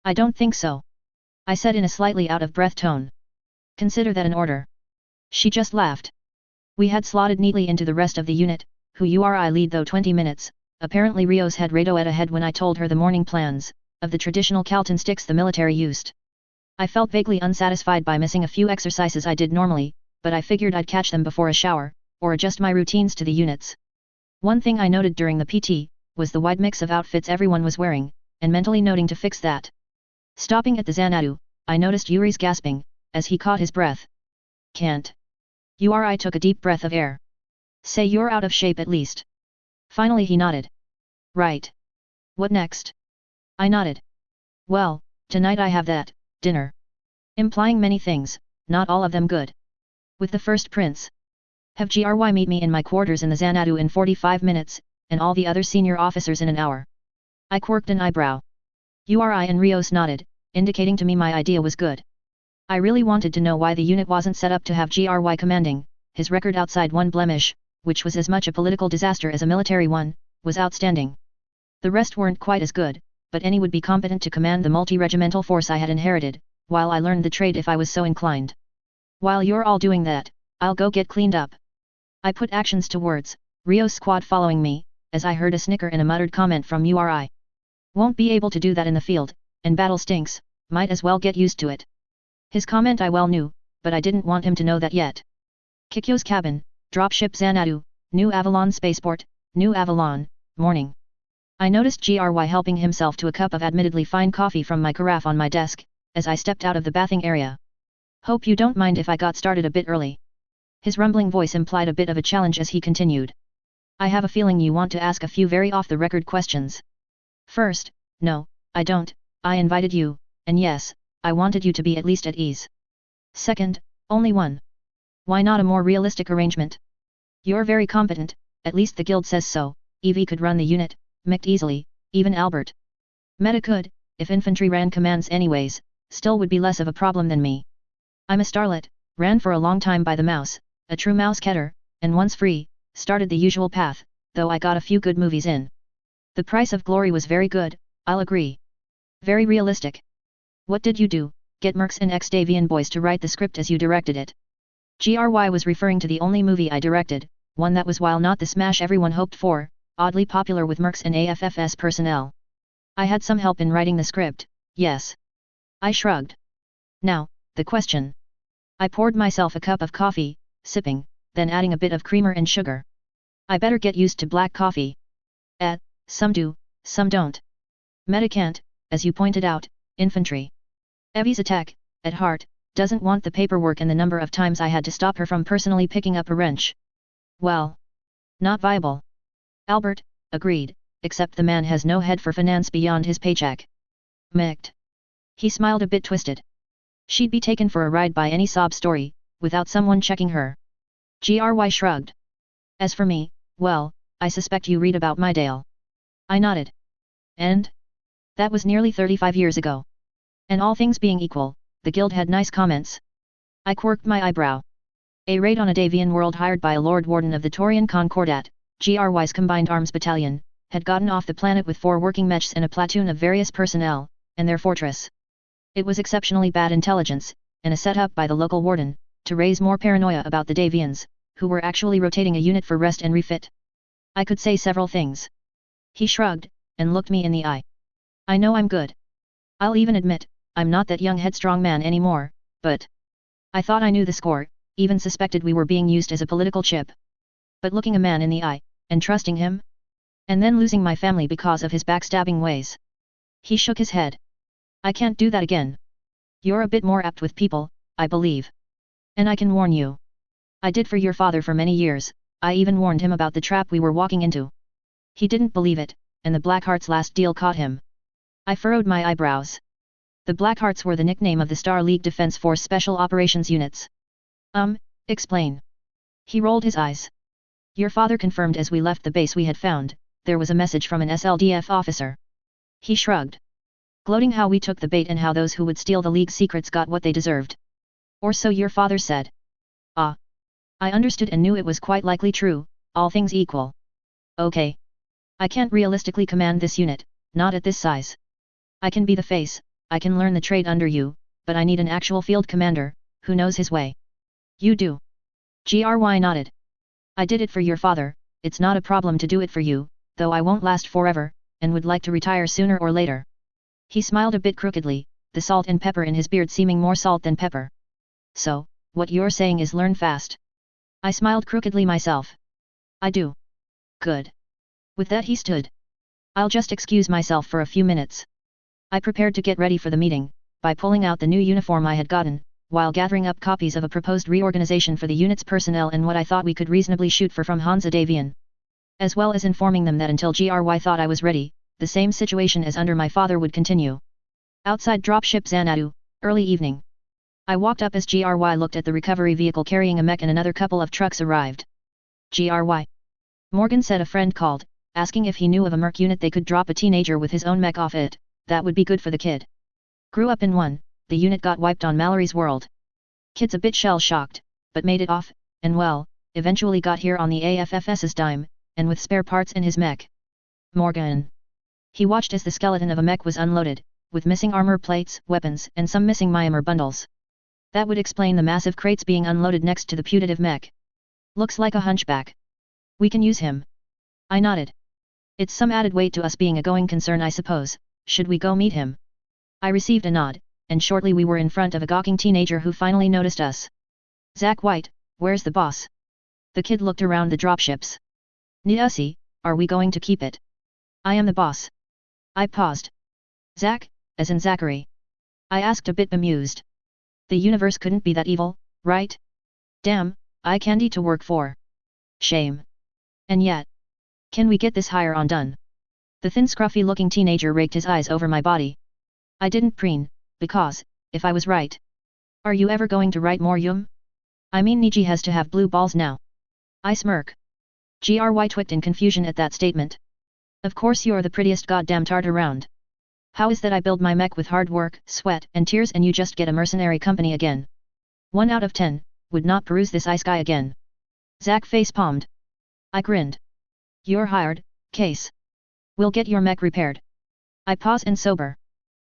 I don't think so. I said in a slightly out-of-breath tone. Consider that an order. She just laughed. We had slotted neatly into the rest of the unit, who Uri lead though 20 minutes, apparently Rios had radioed ahead when I told her the morning plans, of the traditional Calton sticks the military used. I felt vaguely unsatisfied by missing a few exercises I did normally, but I figured I'd catch them before a shower, or adjust my routines to the units. One thing I noted during the PT, was the wide mix of outfits everyone was wearing, and mentally noting to fix that. Stopping at the Xanadu, I noticed Yuri's gasping, as he caught his breath. Can't. Uri took a deep breath of air. Say you're out of shape at least. Finally he nodded. Right. What next? I nodded. Well, tonight I have that, dinner. Implying many things, not all of them good. With the first prince. Have GRY meet me in my quarters in the Xanadu in 45 minutes, and all the other senior officers in an hour. I quirked an eyebrow. Uri and Rios nodded, indicating to me my idea was good. I really wanted to know why the unit wasn't set up to have GRY commanding. His record outside one blemish, which was as much a political disaster as a military one, was outstanding. The rest weren't quite as good, but any would be competent to command the multi-regimental force I had inherited, while I learned the trade if I was so inclined. While you're all doing that, I'll go get cleaned up. I put actions to words, Rio's squad following me, as I heard a snicker and a muttered comment from Uri. Won't be able to do that in the field, and battle stinks, might as well get used to it. His comment I well knew, but I didn't want him to know that yet. Kikyo's cabin, dropship Xanadu, New Avalon spaceport, New Avalon, morning. I noticed GRY helping himself to a cup of admittedly fine coffee from my carafe on my desk, as I stepped out of the bathing area. Hope you don't mind if I got started a bit early. His rumbling voice implied a bit of a challenge as he continued. I have a feeling you want to ask a few very off-the-record questions. First, no, I don't, I invited you, and yes, I wanted you to be at least at ease. Second, only one. Why not a more realistic arrangement? You're very competent, at least the guild says so, Evie could run the unit, mech'd easily, even Albert. Meta could, if infantry ran commands anyways, still would be less of a problem than me. I'm a starlet, ran for a long time by the mouse, a true mouse-getter, and once free, started the usual path, though I got a few good movies in. The price of glory was very good, I'll agree. Very realistic. What did you do, get Mercs and ex-Davian boys to write the script as you directed it? GRY was referring to the only movie I directed, one that was while not the smash everyone hoped for, oddly popular with Mercs and AFFS personnel. I had some help in writing the script, yes. I shrugged. Now, the question. I poured myself a cup of coffee, sipping, then adding a bit of creamer and sugar. I better get used to black coffee. Some do, some don't. Meta can't, as you pointed out, infantry. Evie's attack, at heart, doesn't want the paperwork and the number of times I had to stop her from personally picking up a wrench. Well. Not viable. Albert, agreed, except the man has no head for finance beyond his paycheck. Mech'd. He smiled a bit twisted. She'd be taken for a ride by any sob story, without someone checking her. GRY shrugged. As for me, well, I suspect you read about my Dale. I nodded. And? That was nearly 35 years ago. And all things being equal, the guild had nice comments. I quirked my eyebrow. A raid on a Davian world hired by a Lord Warden of the Taurian Concordat, GRY's Combined Arms Battalion, had gotten off the planet with 4 working mechs and a platoon of various personnel, and their fortress. It was exceptionally bad intelligence, and a setup by the local warden, to raise more paranoia about the Davians, who were actually rotating a unit for rest and refit. I could say several things. He shrugged, and looked me in the eye. I know I'm good. I'll even admit, I'm not that young headstrong man anymore, but I thought I knew the score, even suspected we were being used as a political chip. But looking a man in the eye, and trusting him? And then losing my family because of his backstabbing ways. He shook his head. I can't do that again. You're a bit more apt with people, I believe. And I can warn you. I did for your father for many years, I even warned him about the trap we were walking into. He didn't believe it, and the Blackhearts' last deal caught him. I furrowed my eyebrows. The Blackhearts were the nickname of the Star League Defense Force Special Operations Units. Explain. He rolled his eyes. Your father confirmed as we left the base we had found, there was a message from an SLDF officer. He shrugged. Gloating how we took the bait and how those who would steal the League secrets got what they deserved. Or so your father said. Ah. I understood and knew it was quite likely true, all things equal. Okay. I can't realistically command this unit, not at this size. I can be the face, I can learn the trade under you, but I need an actual field commander, who knows his way. You do. GRY nodded. I did it for your father, it's not a problem to do it for you, though I won't last forever, and would like to retire sooner or later. He smiled a bit crookedly, the salt and pepper in his beard seeming more salt than pepper. So, what you're saying is learn fast. I smiled crookedly myself. I do. Good. With that he stood. I'll just excuse myself for a few minutes. I prepared to get ready for the meeting, by pulling out the new uniform I had gotten, while gathering up copies of a proposed reorganization for the unit's personnel and what I thought we could reasonably shoot for from Hansa Davian. As well as informing them that until GRY thought I was ready, the same situation as under my father would continue. Outside dropship Xanadu, early evening. I walked up as GRY looked at the recovery vehicle carrying a mech and another couple of trucks arrived. GRY. Morgan said a friend called, asking if he knew of a merc unit they could drop a teenager with his own mech off it, that would be good for the kid. Grew up in one, the unit got wiped on Mallory's world. Kid's a bit shell-shocked, but made it off, and well, eventually got here on the AFFS's dime, and with spare parts in his mech. Morgan. He watched as the skeleton of a mech was unloaded, with missing armor plates, weapons, and some missing Myanmar bundles. That would explain the massive crates being unloaded next to the putative mech. Looks like a hunchback. We can use him. I nodded. It's some added weight to us being a going concern, I suppose. Should we go meet him? I received a nod, and shortly we were in front of a gawking teenager who finally noticed us. Zach White, where's the boss? The kid looked around the dropships. Niusi, are we going to keep it? I am the boss. I paused. Zach, as in Zachary. I asked a bit bemused. The universe couldn't be that evil, right? Damn, eye candy to work for. Shame. And yet. Can we get this hire on done? The thin scruffy looking teenager raked his eyes over my body. I didn't preen, because, if I was right. Are you ever going to write more Yum? I mean Niji has to have blue balls now. I smirk. GRY twicked in confusion at that statement. Of course you're the prettiest goddamn tart around. How is that I build my mech with hard work, sweat, and tears and you just get a mercenary company again? 1 out of 10, would not peruse this ice guy again. Zach face-palmed. I grinned. You're hired, Case. We'll get your mech repaired. I pause and sober.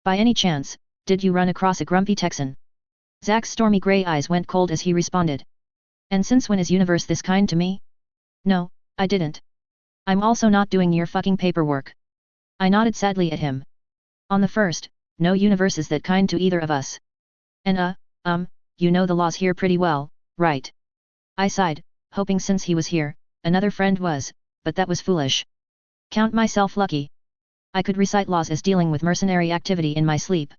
By any chance, did you run across a grumpy Texan? Zach's stormy grey eyes went cold as he responded. And since when is universe this kind to me? No, I didn't. I'm also not doing your fucking paperwork. I nodded sadly at him. On the first, no universe is that kind to either of us. And you know the laws here pretty well, right? I sighed, hoping since he was here, another friend was, but that was foolish. Count myself lucky. I could recite laws as dealing with mercenary activity in my sleep.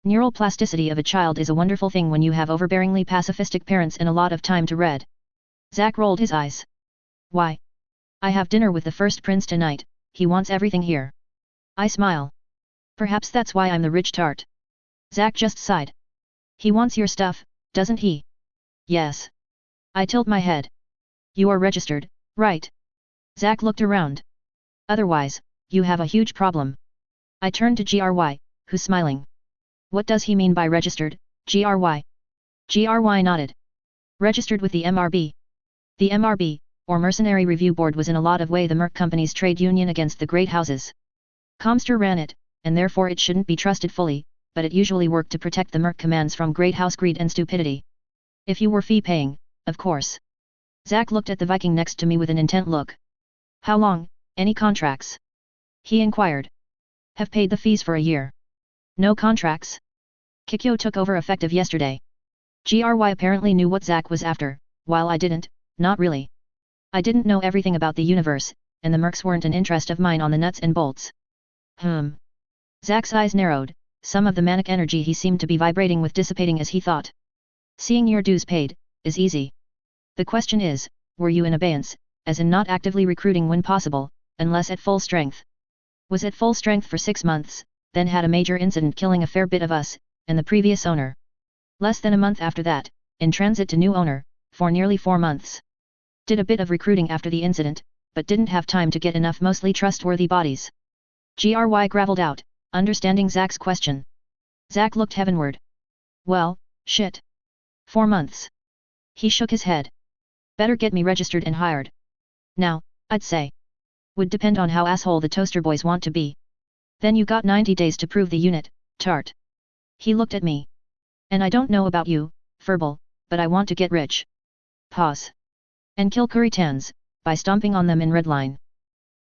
Neural plasticity of a child is a wonderful thing when you have overbearingly pacifistic parents and a lot of time to read. Zach rolled his eyes. Why? I have dinner with the first prince tonight, he wants everything here. I smile. Perhaps that's why I'm the rich tart. Zach just sighed. He wants your stuff, doesn't he? Yes. I tilt my head. You are registered, right? Zach looked around. Otherwise, you have a huge problem. I turned to GRY, who's smiling. What does he mean by registered, GRY? GRY nodded. Registered with the MRB. The MRB, or Mercenary Review Board, was in a lot of way the Merc Company's trade union against the great houses. Comster ran it, and therefore it shouldn't be trusted fully, but it usually worked to protect the Merc commands from great house greed and stupidity. If you were fee-paying, of course. Zach looked at the Viking next to me with an intent look. How long, any contracts? He inquired. Have paid the fees for a year. No contracts? Kikyo took over effective yesterday. GRY apparently knew what Zach was after, while I didn't, not really. I didn't know everything about the universe, and the mercs weren't an interest of mine on the nuts and bolts. Zach's eyes narrowed, some of the manic energy he seemed to be vibrating with dissipating as he thought. Seeing your dues paid, is easy. The question is, were you in abeyance, as in not actively recruiting when possible, unless at full strength? Was at full strength for 6 months, then had a major incident killing a fair bit of us, and the previous owner. Less than a month after that, in transit to new owner, for nearly 4 months. Did a bit of recruiting after the incident, but didn't have time to get enough mostly trustworthy bodies. GRY gravelled out, understanding Zach's question. Zach looked heavenward. Well, shit. 4 months. He shook his head. Better get me registered and hired. Now, I'd say. Would depend on how asshole the toaster boys want to be. Then you got 90 days to prove the unit, tart. He looked at me. And I don't know about you, Furball, but I want to get rich. Pause. And kill Kuritans, by stomping on them in redline.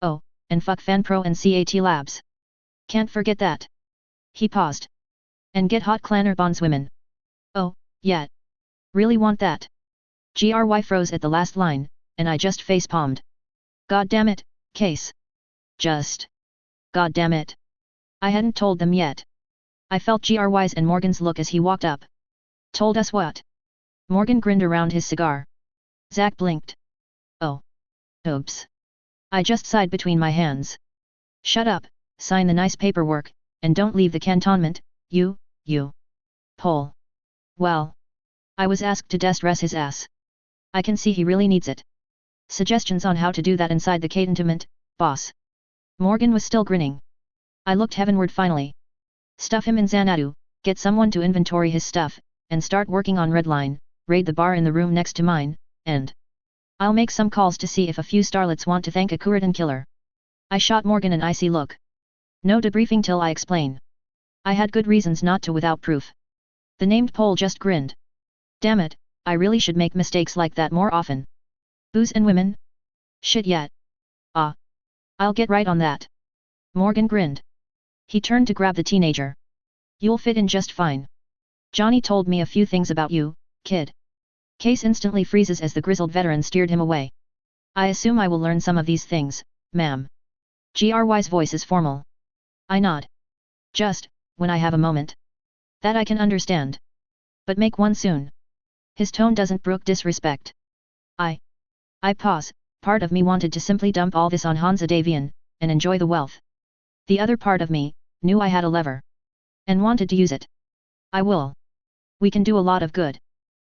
Oh, and fuck FanPro and CAT Labs. Can't forget that. He paused. And get hot clanner bondswomen. Oh, yeah. Really want that. GRY froze at the last line, and I just face-palmed. God damn it, Case. Just. God damn it. I hadn't told them yet. I felt GRY's and Morgan's look as he walked up. Told us what? Morgan grinned around his cigar. Zack blinked. Oh. Oops. I just sighed between my hands. Shut up, sign the nice paperwork, and don't leave the cantonment, you. Pole. Well. I was asked to dress his ass. I can see he really needs it. Suggestions on how to do that inside the cantonment, boss. Morgan was still grinning. I looked heavenward finally. Stuff him in Xanadu, get someone to inventory his stuff, and start working on Redline, raid the bar in the room next to mine, and I'll make some calls to see if a few starlets want to thank a Kuritan killer. I shot Morgan an icy look. No debriefing till I explain. I had good reasons not to without proof. The named Pole just grinned. Damn it, I really should make mistakes like that more often. Booze and women? Shit yet. Ah. I'll get right on that. Morgan grinned. He turned to grab the teenager. You'll fit in just fine. Johnny told me a few things about you, kid. Case instantly freezes as the grizzled veteran steered him away. I assume I will learn some of these things, ma'am. GRY's voice is formal. I nod. Just, when I have a moment. That I can understand. But make one soon. His tone doesn't brook disrespect. I pause, part of me wanted to simply dump all this on Hansa Davian, and enjoy the wealth. The other part of me, knew I had a lever. And wanted to use it. I will. We can do a lot of good.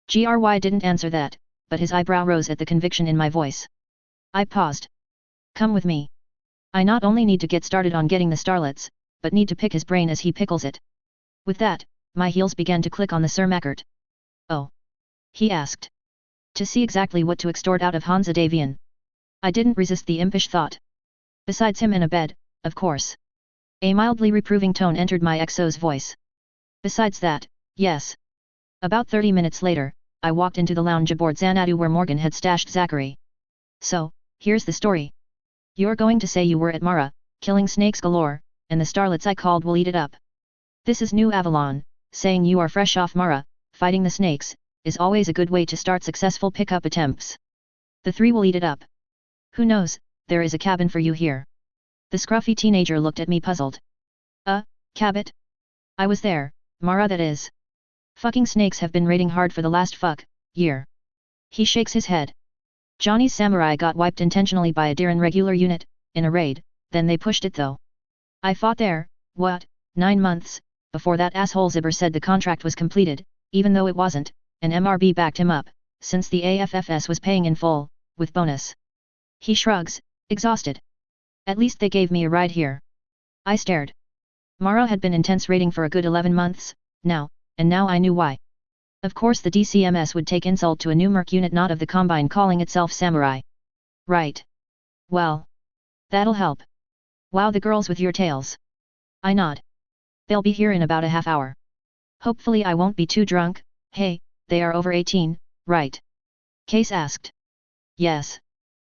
GRY didn't answer that, but his eyebrow rose at the conviction in my voice. I paused. Come with me. I not only need to get started on getting the starlets, but need to pick his brain as he pickles it. With that, my heels began to click on the Sir Mackert. Oh. He asked. To see exactly what to extort out of Hansa Davian. I didn't resist the impish thought. Besides him and a bed, of course. A mildly reproving tone entered my XO's voice. Besides that, yes. About 30 minutes later, I walked into the lounge aboard Xanadu where Morgan had stashed Zachary. So, here's the story. You're going to say you were at Mara, killing snakes galore, and the starlets I called will eat it up. This is New Avalon, saying you are fresh off Mara, fighting the snakes, is always a good way to start successful pickup attempts. The three will eat it up. Who knows, there is a cabin for you here. The scruffy teenager looked at me puzzled. Cabot? I was there, Mara that is. Fucking snakes have been raiding hard for the last year. He shakes his head. Johnny's samurai got wiped intentionally by a Diran regular unit, in a raid, then they pushed it though. I fought there, 9 months, before that asshole Zibber said the contract was completed, even though it wasn't, and MRB backed him up, since the AFFS was paying in full, with bonus. He shrugs, exhausted. At least they gave me a ride here. I stared. Mara had been intense raiding for a good 11 months, now, and now I knew why. Of course the DCMS would take insult to a new merc unit not of the Combine calling itself Samurai. Right. Well. That'll help. Wow the girls with your tails. I nod. They'll be here in about a half hour. Hopefully I won't be too drunk. Hey, they are over 18, right? Case asked. Yes.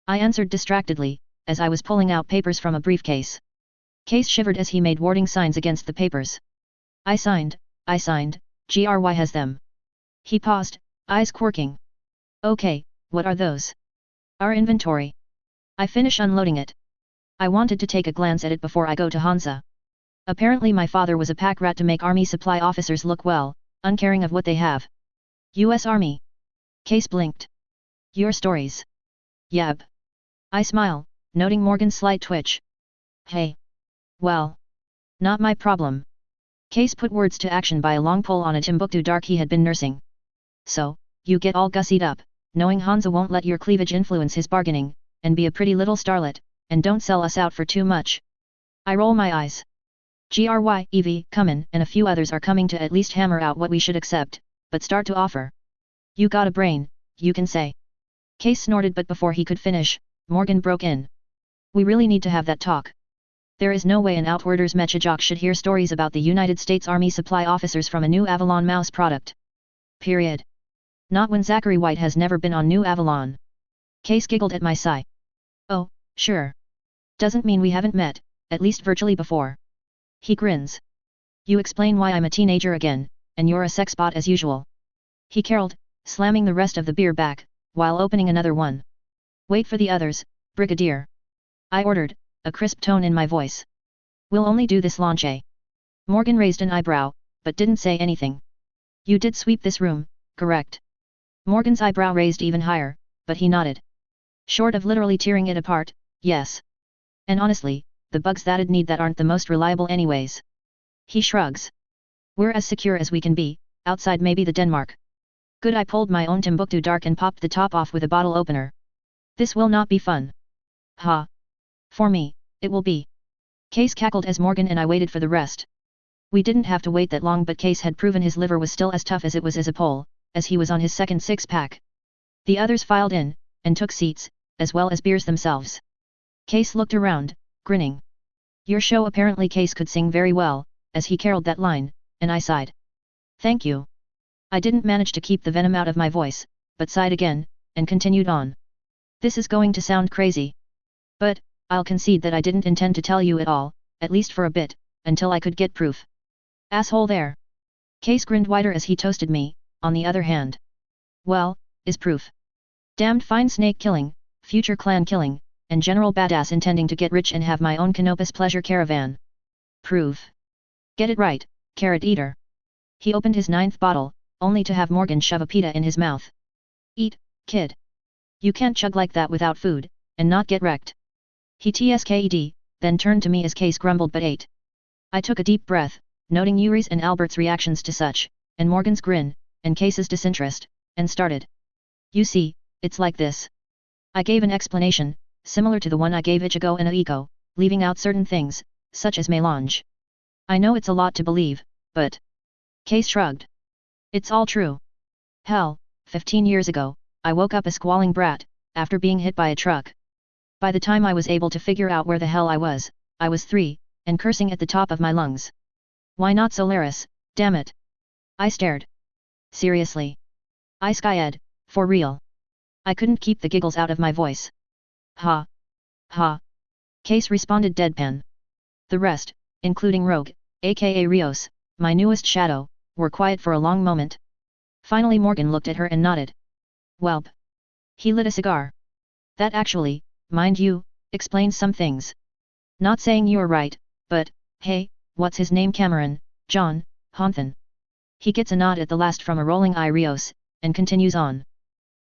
I answered distractedly, as I was pulling out papers from a briefcase. Case shivered as he made warding signs against the papers. I signed, GRY has them. He paused, eyes quirking. Okay, what are those? Our inventory. I finish unloading it. I wanted to take a glance at it before I go to Hansa. Apparently my father was a pack rat to make army supply officers look well, uncaring of what they have. US Army. Case blinked. Your stories. Yep. I smile, noting Morgan's slight twitch. Hey. Well. Not my problem. Case put words to action by a long pull on a Timbuktu dark he had been nursing. So, you get all gussied up, knowing Hansa won't let your cleavage influence his bargaining, and be a pretty little starlet, and don't sell us out for too much. I roll my eyes. GRY, Evie, Cumin, and a few others are coming to at least hammer out what we should accept, but start to offer. You got a brain, you can say. Case snorted but before he could finish, Morgan broke in. We really need to have that talk. There is no way an Outwarders MageOhki should hear stories about the United States Army supply officers from a New Avalon mouse product. Period. Not when Zachary White has never been on New Avalon. Case giggled at my sigh. Oh, sure. Doesn't mean we haven't met, at least virtually before. He grins. You explain why I'm a teenager again, and you're a sex bot as usual. He caroled, slamming the rest of the beer back, while opening another one. Wait for the others, Brigadier. I ordered, a crisp tone in my voice. We'll only do this launch. Morgan raised an eyebrow, but didn't say anything. You did sweep this room, correct? Morgan's eyebrow raised even higher, but he nodded. Short of literally tearing it apart, yes. And honestly, the bugs that'd need that aren't the most reliable anyways. He shrugs. We're as secure as we can be, outside maybe the Denmark. Good, I pulled my own Timbuktu Dark and popped the top off with a bottle opener. This will not be fun. Ha. For me, it will be. Case cackled as Morgan and I waited for the rest. We didn't have to wait that long, but Case had proven his liver was still as tough as it was as a pole, as he was on his second six-pack. The others filed in, and took seats, as well as beers themselves. Case looked around, grinning. Your show apparently. Case could sing very well, as he caroled that line, and I sighed. Thank you. I didn't manage to keep the venom out of my voice, but sighed again, and continued on. This is going to sound crazy. But, I'll concede that I didn't intend to tell you at all, at least for a bit, until I could get proof. Asshole there. Case grinned wider as he toasted me, on the other hand. Well, is proof. Damned fine snake killing, future clan killing, and general badass intending to get rich and have my own Canopus pleasure caravan. Proof. Get it right, carrot eater. He opened his 9th bottle, only to have Morgan shove a pita in his mouth. Eat, kid. You can't chug like that without food, and not get wrecked. He tsked, then turned to me as Case grumbled but ate. I took a deep breath, noting Yuri's and Albert's reactions to such, and Morgan's grin, and Case's disinterest, and started. You see, it's like this. I gave an explanation, similar to the one I gave Ichigo and Aiko, leaving out certain things, such as melange. I know it's a lot to believe, but... Case shrugged. It's all true. Hell, 15 years ago, I woke up a squalling brat, after being hit by a truck. By the time I was able to figure out where the hell I was 3, and cursing at the top of my lungs. Why not Solaris, damn it? I stared. Seriously. I skyed, for real. I couldn't keep the giggles out of my voice. Ha. Ha. Case responded deadpan. The rest, including Rogue, aka Rios, my newest shadow, were quiet for a long moment. Finally Morgan looked at her and nodded. Welp. He lit a cigar. That actually, mind you, explains some things. Not saying you're right, but, hey, what's his name? Cameron, John, Honthan. He gets a nod at the last from a rolling eye Rios, and continues on.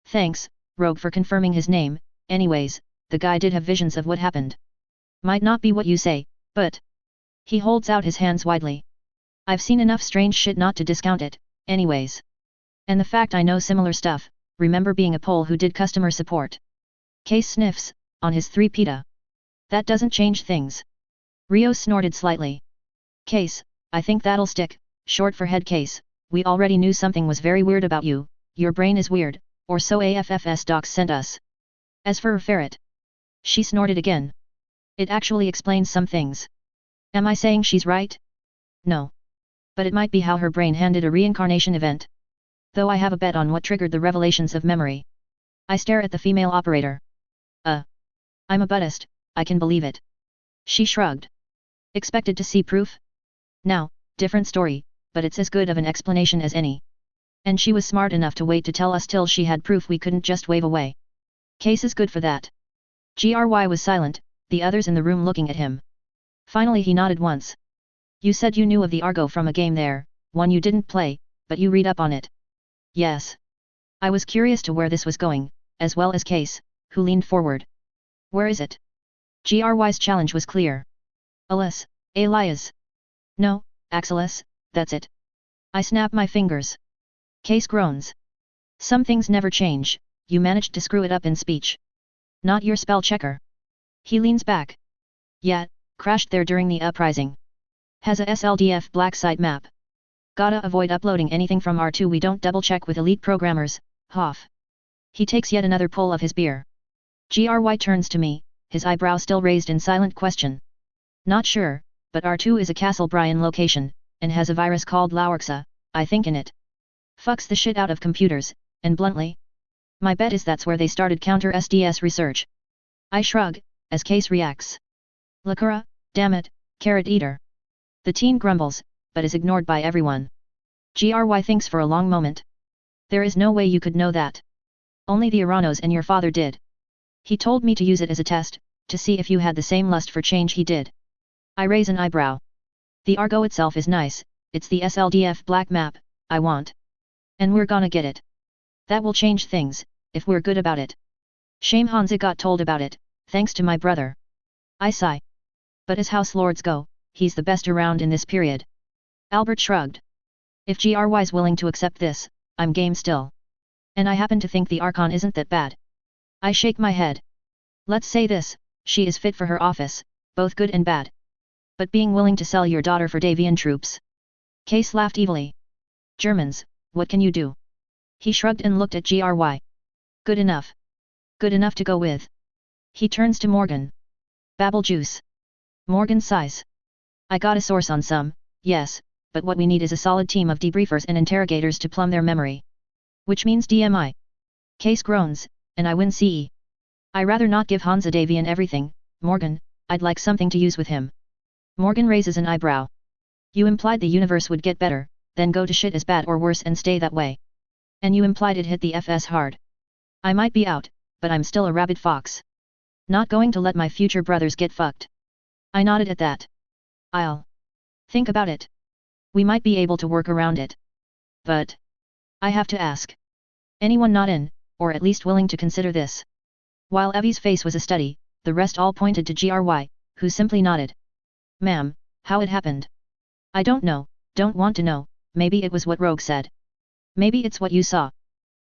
Thanks, Rogue, for confirming his name. Anyways, the guy did have visions of what happened. Might not be what you say, but... He holds out his hands widely. I've seen enough strange shit not to discount it, anyways. And the fact I know similar stuff, remember being a Pole who did customer support. Case sniffs, on his 3 pita. That doesn't change things. Rios snorted slightly. Case, I think that'll stick, short for head Case, we already knew something was very weird about you, your brain is weird, or so AFFS docs sent us. As for ferret. She snorted again. It actually explains some things. Am I saying she's right? No. But it might be how her brain handed a reincarnation event. Though I have a bet on what triggered the revelations of memory. I stare at the female operator. I'm a Buddhist, I can believe it. She shrugged. Expected to see proof? Now, different story, but it's as good of an explanation as any. And she was smart enough to wait to tell us till she had proof we couldn't just wave away. Case is good for that. Gry was silent, the others in the room looking at him. Finally he nodded once. You said you knew of the Argo from a game there, one you didn't play, but you read up on it. Yes. I was curious to where this was going, as well as Case, who leaned forward. Where is it? Gry's challenge was clear. Elias. No, Axelis, that's it. I snap my fingers. Case groans. Some things never change, you managed to screw it up in speech. Not your spell checker. He leans back. Yeah, crashed there during the uprising. Has a SLDF black site map. Gotta avoid uploading anything from R2 we don't double check with elite programmers, Hoff. He takes yet another pull of his beer. Gry turns to me, his eyebrow still raised in silent question. Not sure, but R2 is a Castle Bryan location, and has a virus called Laurxa, I think in it. Fucks the shit out of computers, and bluntly. My bet is that's where they started counter-SDS research. I shrug, as Case reacts. Lakura, damn it, carrot eater. The teen grumbles, but is ignored by everyone. Gry thinks for a long moment. There is no way you could know that. Only the Aranos and your father did. He told me to use it as a test, to see if you had the same lust for change he did. I raise an eyebrow. The Argo itself is nice, it's the SLDF black map, I want. And we're gonna get it. That will change things, if we're good about it. Shame Hansa got told about it, thanks to my brother. I sigh. But as house lords go, he's the best around in this period. Albert shrugged. If GRY's willing to accept this, I'm game still. And I happen to think the Archon isn't that bad. I shake my head. Let's say this, she is fit for her office, both good and bad. But being willing to sell your daughter for Davian troops? Case laughed evilly. Germans, what can you do? He shrugged and looked at GRY. Good enough. Good enough to go with. He turns to Morgan. Babble juice. Morgan sighs. I got a source on some, yes, but what we need is a solid team of debriefers and interrogators to plumb their memory. Which means DMI. Case groans, and I win CE. I rather not give Hansa Davian everything, Morgan, I'd like something to use with him. Morgan raises an eyebrow. You implied the universe would get better, then go to shit as bad or worse and stay that way. And you implied it hit the FS hard. I might be out, but I'm still a rabid fox. Not going to let my future brothers get fucked. I nodded at that. I'll think about it. We might be able to work around it. But I have to ask. Anyone not in, or at least willing to consider this? While Evie's face was a study, the rest all pointed to GRY, who simply nodded. Ma'am, how it happened? I don't know, don't want to know, maybe it was what Rogue said. Maybe it's what you saw.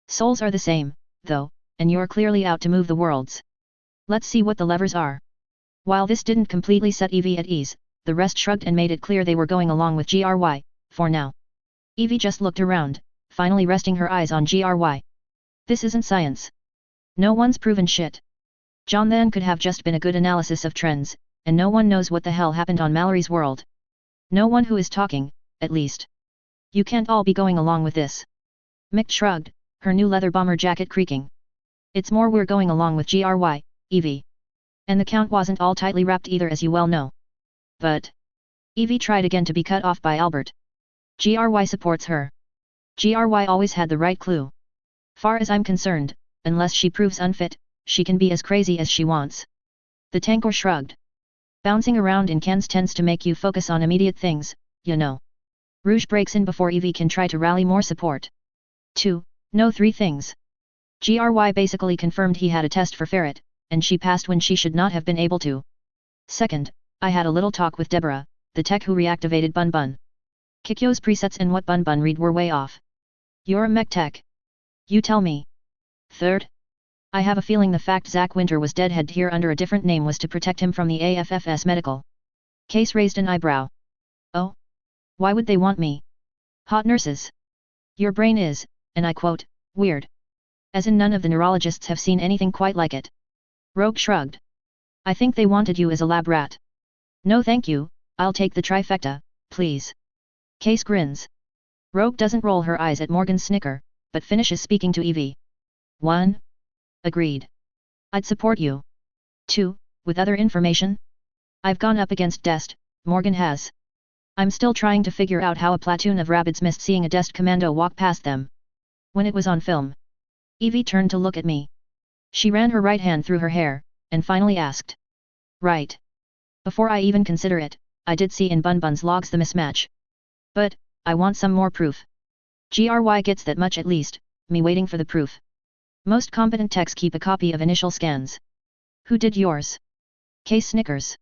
Souls are the same, though, and you're clearly out to move the worlds. Let's see what the levers are. While this didn't completely set Evie at ease, the rest shrugged and made it clear they were going along with GRY, for now. Evie just looked around, finally resting her eyes on GRY. This isn't science. No one's proven shit. John then could have just been a good analysis of trends, and no one knows what the hell happened on Mallory's world. No one who is talking, at least. You can't all be going along with this. Mick shrugged, her new leather bomber jacket creaking. It's more we're going along with GRY, Evie. And the Count wasn't all tightly wrapped either, as you well know. But Evie tried again to be cut off by Albert. GRY supports her. GRY always had the right clue. Far as I'm concerned, unless she proves unfit, she can be as crazy as she wants. The Tankor shrugged. Bouncing around in cans tends to make you focus on immediate things, you know. Rouge breaks in before Evie can try to rally more support. 2. No 3 things. GRY basically confirmed he had a test for ferret, and she passed when she should not have been able to. Second, I had a little talk with Deborah, the tech who reactivated Bun Bun. Kikyo's presets and what Bun Bun read were way off. You're a mech tech. You tell me. Third, I have a feeling the fact Zack Winter was deadhead here under a different name was to protect him from the AFFS medical. Case raised an eyebrow. Oh? Why would they want me? Hot nurses. Your brain is, and I quote, weird. As in none of the neurologists have seen anything quite like it. Rogue shrugged. I think they wanted you as a lab rat. No thank you, I'll take the trifecta, please. Case grins. Rogue doesn't roll her eyes at Morgan's snicker, but finishes speaking to Evie. 1. Agreed. I'd support you. 2. With other information? I've gone up against Dest, Morgan has. I'm still trying to figure out how a platoon of rabbits missed seeing a Dest commando walk past them. When it was on film. Evie turned to look at me. She ran her right hand through her hair, and finally asked. Right. Before I even consider it, I did see in Bun Bun's logs the mismatch. But, I want some more proof. GRY gets that much at least, me waiting for the proof. Most competent techs keep a copy of initial scans. Who did yours? Case snickers.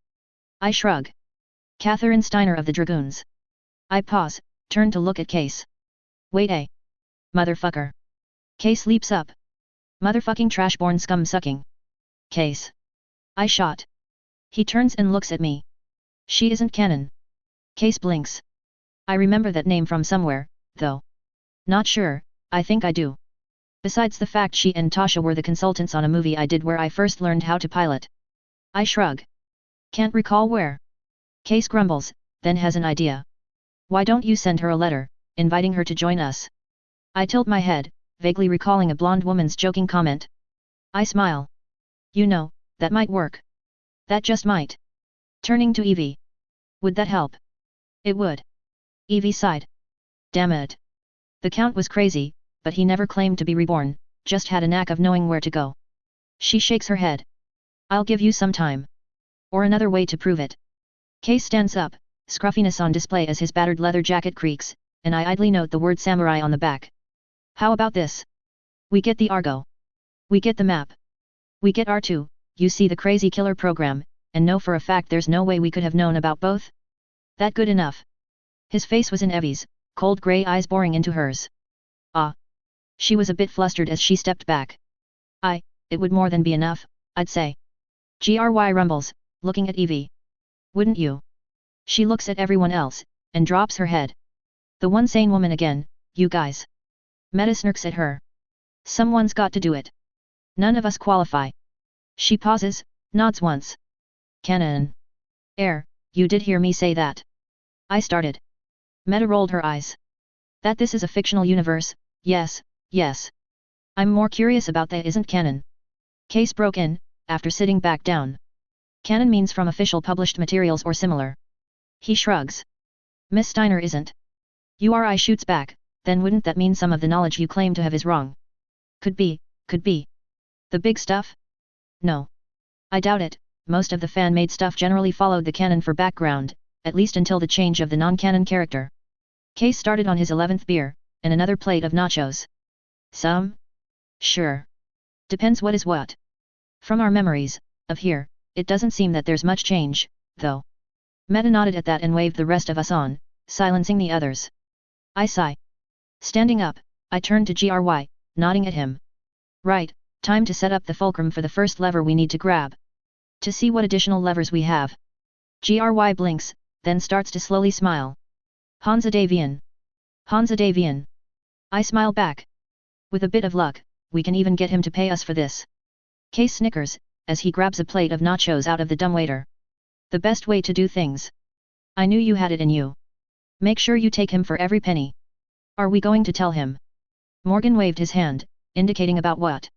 I shrug. Catherine Steiner of the Dragoons. I pause, turn to look at Case. Wait a. Motherfucker. Case leaps up. Motherfucking trash-born scum-sucking. Case. I shot. He turns and looks at me. She isn't canon. Case blinks. I remember that name from somewhere, though. Not sure, I think I do. Besides the fact she and Tasha were the consultants on a movie I did where I first learned how to pilot. I shrug. Can't recall where. Case grumbles, then has an idea. Why don't you send her a letter, inviting her to join us? I tilt my head, vaguely recalling a blonde woman's joking comment. I smile. You know, that might work. That just might. Turning to Evie. Would that help? It would. Evie sighed. Damn it. The Count was crazy, but he never claimed to be reborn, just had a knack of knowing where to go. She shakes her head. I'll give you some time. Or another way to prove it. Case stands up, scruffiness on display as his battered leather jacket creaks, and I idly note the word samurai on the back. How about this? We get the Argo. We get the map. We get R2, you see the crazy killer program, and know for a fact there's no way we could have known about both? That good enough? His face was in Evie's, cold grey eyes boring into hers. Ah. She was a bit flustered as she stepped back. It would more than be enough, I'd say. Gry rumbles, looking at Evie. Wouldn't you? She looks at everyone else, and drops her head. The one sane woman again, you guys. Meta smirks at her. Someone's got to do it. None of us qualify. She pauses, nods once. Canon. You did hear me say that. I started. Meta rolled her eyes. That this is a fictional universe, yes. I'm more curious about that isn't canon. Case broke in, after sitting back down. Canon means from official published materials or similar. He shrugs. Miss Steiner isn't. URI shoots back, then wouldn't that mean some of the knowledge you claim to have is wrong? Could be. The big stuff? No. I doubt it, most of the fan-made stuff generally followed the canon for background, at least until the change of the non-canon character. Case started on his 11th beer, and another plate of nachos. Some? Sure. Depends what is what. From our memories, of here, it doesn't seem that there's much change, though. Meta nodded at that and waved the rest of us on, silencing the others. I sigh. Standing up, I turned to Gry, nodding at him. Right, time to set up the fulcrum for the first lever we need to grab. To see what additional levers we have. Gry blinks, then starts to slowly smile. Hansa Davian. I smile back. With a bit of luck, we can even get him to pay us for this. Case snickers, as he grabs a plate of nachos out of the dumbwaiter. The best way to do things. I knew you had it in you. Make sure you take him for every penny. Are we going to tell him? Morgan waved his hand, indicating about what.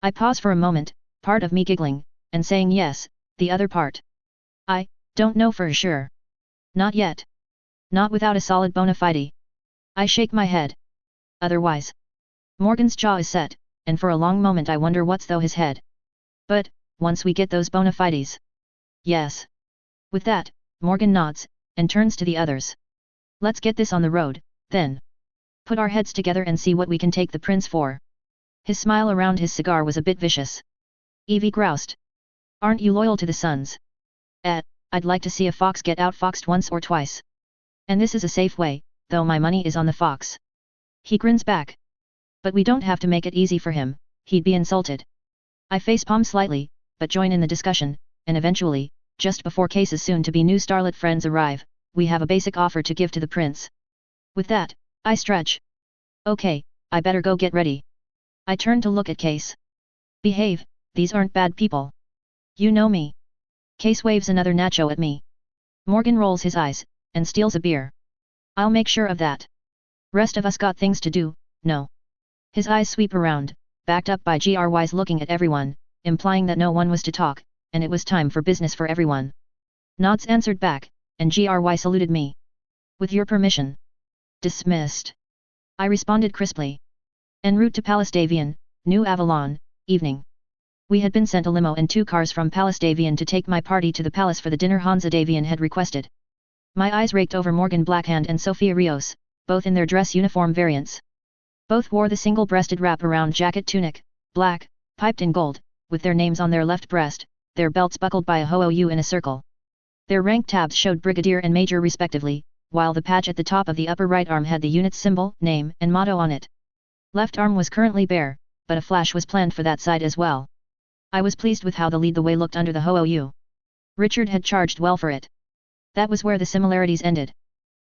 I pause for a moment, part of me giggling, and saying yes, the other part. I don't know for sure. Not yet. Not without a solid bona fide. I shake my head. Otherwise. Morgan's jaw is set, and for a long moment I wonder what's through his head. But, once we get those bona fides. Yes. With that, Morgan nods, and turns to the others. Let's get this on the road, then. Put our heads together and see what we can take the prince for. His smile around his cigar was a bit vicious. Evie groused. Aren't you loyal to the Suns? I'd like to see a fox get outfoxed once or twice. And this is a safe way, though my money is on the fox. He grins back. But we don't have to make it easy for him, he'd be insulted. I facepalm slightly, but join in the discussion, and eventually, just before Case's soon-to-be new starlet friends arrive, we have a basic offer to give to the prince. With that, I stretch. Okay, I better go get ready. I turn to look at Case. Behave, these aren't bad people. You know me. Case waves another nacho at me. Morgan rolls his eyes, and steals a beer. I'll make sure of that. Rest of us got things to do, no. His eyes sweep around, backed up by Gry's looking at everyone, implying that no one was to talk, and it was time for business for everyone. Nods answered back, and Gry saluted me. With your permission. Dismissed. I responded crisply. En route to Palace Davian, New Avalon, evening. We had been sent a limo and 2 cars from Palace Davian to take my party to the palace for the dinner Hansa Davian had requested. My eyes raked over Morgan Blackhand and Sophia Rios, both in their dress uniform variants. Both wore the single-breasted wrap-around jacket tunic, black, piped in gold, with their names on their left breast, their belts buckled by a HOOU in a circle. Their rank tabs showed brigadier and major respectively, while the patch at the top of the upper right arm had the unit's symbol, name and motto on it. Left arm was currently bare, but a flash was planned for that side as well. I was pleased with how the lead the way looked under the HOOU. Richard had charged well for it. That was where the similarities ended.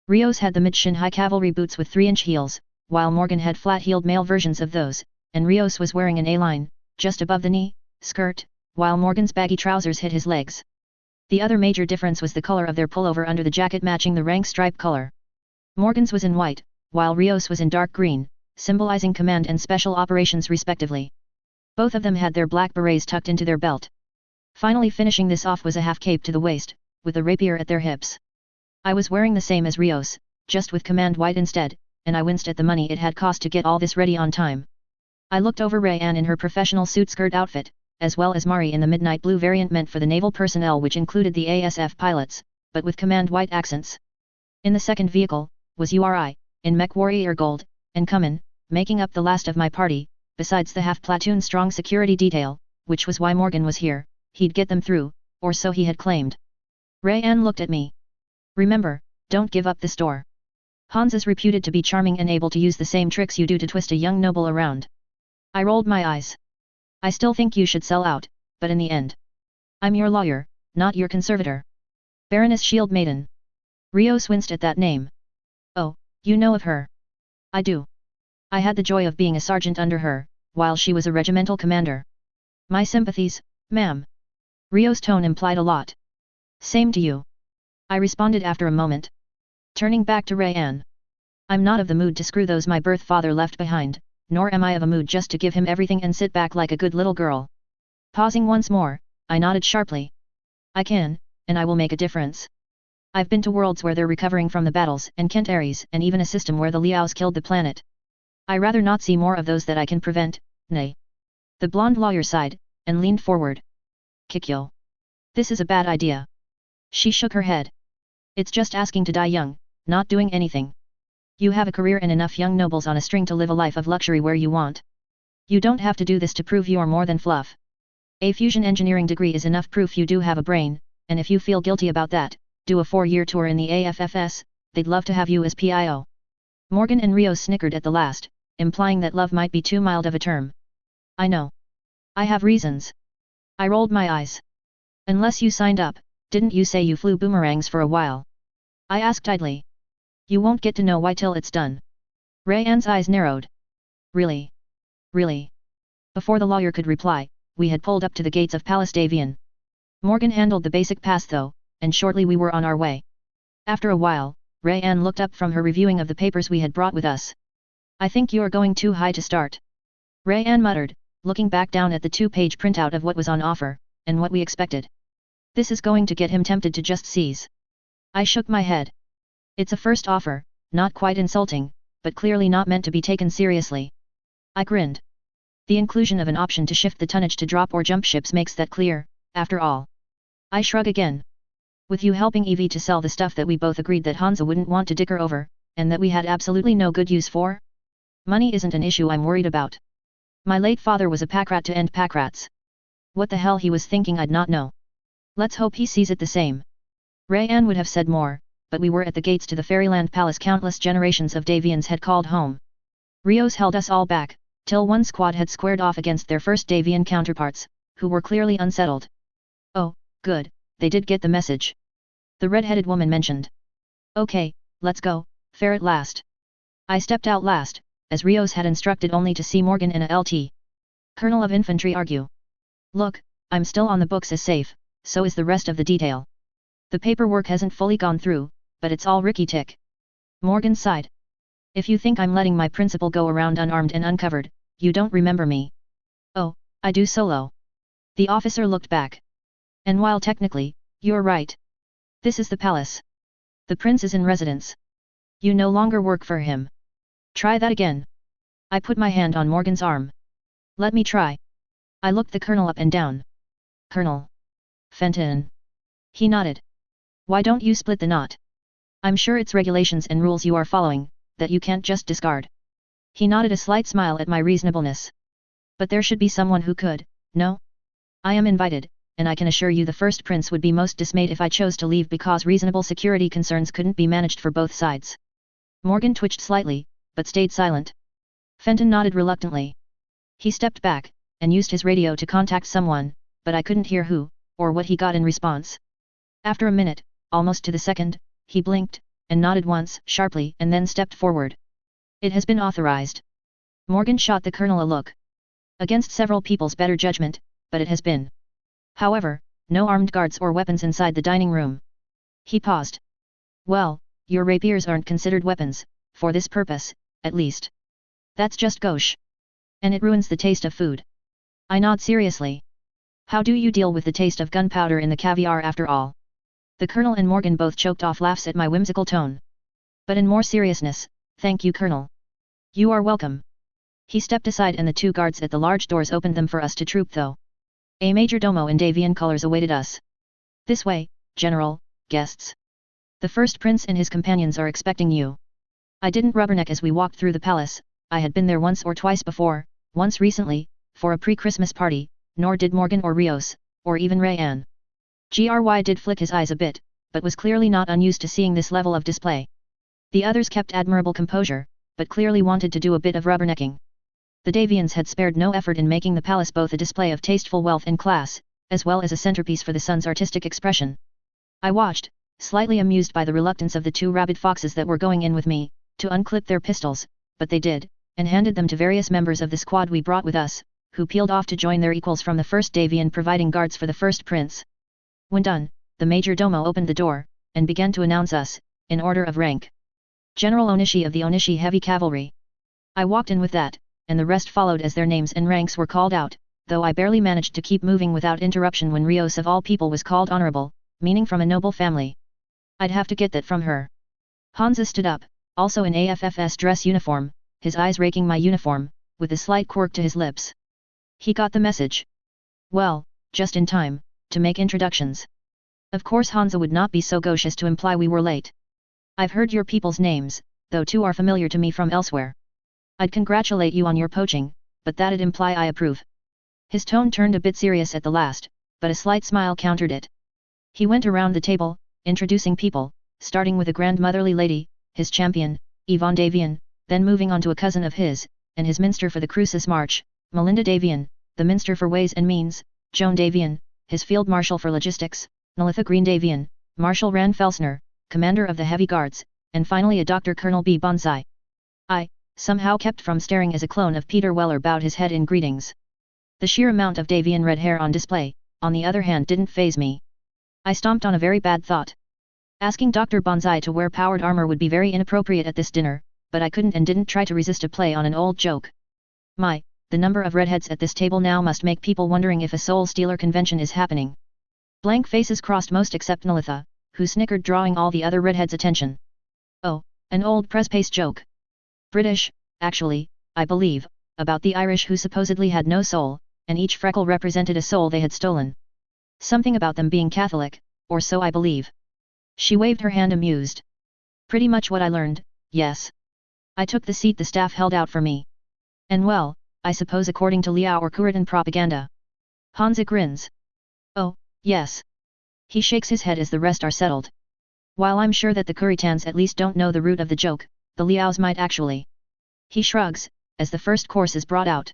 Rios had the mid-shin high cavalry boots with 3-inch heels, while Morgan had flat-heeled male versions of those, and Rios was wearing an A-line, just above the knee, skirt, while Morgan's baggy trousers hid his legs. The other major difference was the color of their pullover under the jacket matching the rank stripe color. Morgan's was in white, while Rios was in dark green, symbolizing command and special operations respectively. Both of them had their black berets tucked into their belt. Finally finishing this off was a half cape to the waist, with a rapier at their hips. I was wearing the same as Rios, just with command white instead, and I winced at the money it had cost to get all this ready on time. I looked over Rayanne in her professional suit skirt outfit, as well as Mari in the midnight blue variant meant for the naval personnel which included the ASF pilots, but with command white accents. In the second vehicle, was URI, in mech warrior gold, and Cumin, making up the last of my party, besides the half-platoon strong security detail, which was why Morgan was here, he'd get them through, or so he had claimed. Rayanne looked at me. Remember, don't give up this door. Hans is reputed to be charming and able to use the same tricks you do to twist a young noble around. I rolled my eyes. I still think you should sell out, but in the end. I'm your lawyer, not your conservator. Baroness Shield Maiden. Rios winced at that name. Oh, you know of her. I do. I had the joy of being a sergeant under her, while she was a regimental commander. My sympathies, ma'am. Rios' tone implied a lot. Same to you. I responded after a moment. Turning back to Rayanne. I'm not of the mood to screw those my birth father left behind, nor am I of a mood just to give him everything and sit back like a good little girl. Pausing once more, I nodded sharply. I can, and I will make a difference. I've been to worlds where they're recovering from the battles and Kent Ares and even a system where the Liaos killed the planet. I rather not see more of those that I can prevent, nay. The blonde lawyer sighed, and leaned forward. Kikyo. This is a bad idea. She shook her head. It's just asking to die young, not doing anything. You have a career and enough young nobles on a string to live a life of luxury where you want. You don't have to do this to prove you're more than fluff. A fusion engineering degree is enough proof you do have a brain, and if you feel guilty about that, do a 4-year tour in the AFFS, they'd love to have you as PIO. Morgan and Rios snickered at the last, implying that love might be too mild of a term. I know. I have reasons. I rolled my eyes. Unless you signed up, didn't you say you flew boomerangs for a while? I asked idly. You won't get to know why till it's done. Rayanne's eyes narrowed. Really? Really? Before the lawyer could reply, we had pulled up to the gates of Palace Davian. Morgan handled the basic pass though, and shortly we were on our way. After a while, Rayanne looked up from her reviewing of the papers we had brought with us. I think you're going too high to start. Rayanne muttered, looking back down at the 2-page printout of what was on offer, and what we expected. This is going to get him tempted to just seize. I shook my head. It's a first offer, not quite insulting, but clearly not meant to be taken seriously. I grinned. The inclusion of an option to shift the tonnage to drop or jump ships makes that clear, after all. I shrug again. With you helping Evie to sell the stuff that we both agreed that Hansa wouldn't want to dicker over, and that we had absolutely no good use for? Money isn't an issue I'm worried about. My late father was a packrat to end packrats. What the hell he was thinking I'd not know. Let's hope he sees it the same. Rayanne would have said more, but we were at the gates to the Fairyland Palace countless generations of Davians had called home. Rios held us all back, till one squad had squared off against their first Davian counterparts, who were clearly unsettled. Oh, good, they did get the message. The red-headed woman mentioned. Okay, let's go, fair at last. I stepped out last, as Rios had instructed only to see Morgan and a LT. Colonel of Infantry argue. Look, I'm still on the books as safe, so is the rest of the detail. The paperwork hasn't fully gone through, but it's all Ricky-tick. Morgan sighed. If you think I'm letting my principal go around unarmed and uncovered, you don't remember me. Oh, I do solo. The officer looked back. And while technically, you're right. This is the palace. The prince is in residence. You no longer work for him. Try that again. I put my hand on Morgan's arm. Let me try. I looked the colonel up and down. Colonel. Fenton. He nodded. Why don't you split the knot? I'm sure it's regulations and rules you are following, that you can't just discard. He nodded a slight smile at my reasonableness. But there should be someone who could, no? I am invited, and I can assure you the first prince would be most dismayed if I chose to leave because reasonable security concerns couldn't be managed for both sides. Morgan twitched slightly, but stayed silent. Fenton nodded reluctantly. He stepped back, and used his radio to contact someone, but I couldn't hear who, or what he got in response. After a minute, almost to the second, he blinked, and nodded once, sharply, and then stepped forward. It has been authorized. Morgan shot the colonel a look. Against several people's better judgment, but it has been. However, no armed guards or weapons inside the dining room. He paused. Well, your rapiers aren't considered weapons, for this purpose, at least. That's just gauche. And it ruins the taste of food. I nod seriously. How do you deal with the taste of gunpowder in the caviar after all? The colonel and Morgan both choked off laughs at my whimsical tone. But in more seriousness, thank you, Colonel. You are welcome. He stepped aside and the 2 guards at the large doors opened them for us to troop though. A majordomo in Davian colors awaited us. This way, General, guests. The first prince and his companions are expecting you. I didn't rubberneck as we walked through the palace, I had been there once or twice before, once recently, for a pre-Christmas party, nor did Morgan or Rios, or even Rayan. Gry did flick his eyes a bit, but was clearly not unused to seeing this level of display. The others kept admirable composure, but clearly wanted to do a bit of rubbernecking. The Davians had spared no effort in making the palace both a display of tasteful wealth and class, as well as a centerpiece for the sun's artistic expression. I watched, slightly amused by the reluctance of the two rabid foxes that were going in with me, to unclip their pistols, but they did, and handed them to various members of the squad we brought with us, who peeled off to join their equals from the first Davian providing guards for the first prince. When done, the major domo opened the door, and began to announce us, in order of rank. General Onishi of the Onishi Heavy Cavalry. I walked in with that, and the rest followed as their names and ranks were called out, though I barely managed to keep moving without interruption when Rios of all people was called honorable, meaning from a noble family. I'd have to get that from her. Hansa stood up, also in AFFS dress uniform, his eyes raking my uniform, with a slight quirk to his lips. He got the message. Well, just in time, to make introductions. Of course Hansa would not be so gauche as to imply we were late. I've heard your people's names, though two are familiar to me from elsewhere. I'd congratulate you on your poaching, but that'd imply I approve. His tone turned a bit serious at the last, but a slight smile countered it. He went around the table, introducing people, starting with a grandmotherly lady, his champion, Yvonne Davian, then moving on to a cousin of his, and his minster for the Crucis March, Melinda Davian, the Minister for Ways and Means, Joan Davian, his Field Marshal for Logistics, Nalitha Green Davian, Marshal Rand Felsner, Commander of the Heavy Guards, and finally a Dr. Colonel B. Bonsai. I, somehow kept from staring as a clone of Peter Weller bowed his head in greetings. The sheer amount of Davian red hair on display, on the other hand didn't faze me. I stomped on a very bad thought. Asking Dr. Bonsai to wear powered armor would be very inappropriate at this dinner, but I couldn't and didn't try to resist a play on an old joke. The number of redheads at this table now must make people wondering if a Soul Stealer convention is happening. Blank faces crossed most except Nalitha, who snickered drawing all the other redheads' attention. Oh, an old press-pace joke. British, actually, I believe, about the Irish who supposedly had no soul, and each freckle represented a soul they had stolen. Something about them being Catholic, or so I believe. She waved her hand amused. Pretty much what I learned, yes. I took the seat the staff held out for me. And well, I suppose according to Liao or Kuritan propaganda. Hansa grins. Oh, yes. He shakes his head as the rest are settled. While I'm sure that the Kuritans at least don't know the root of the joke, the Liaos might actually. He shrugs, as the first course is brought out.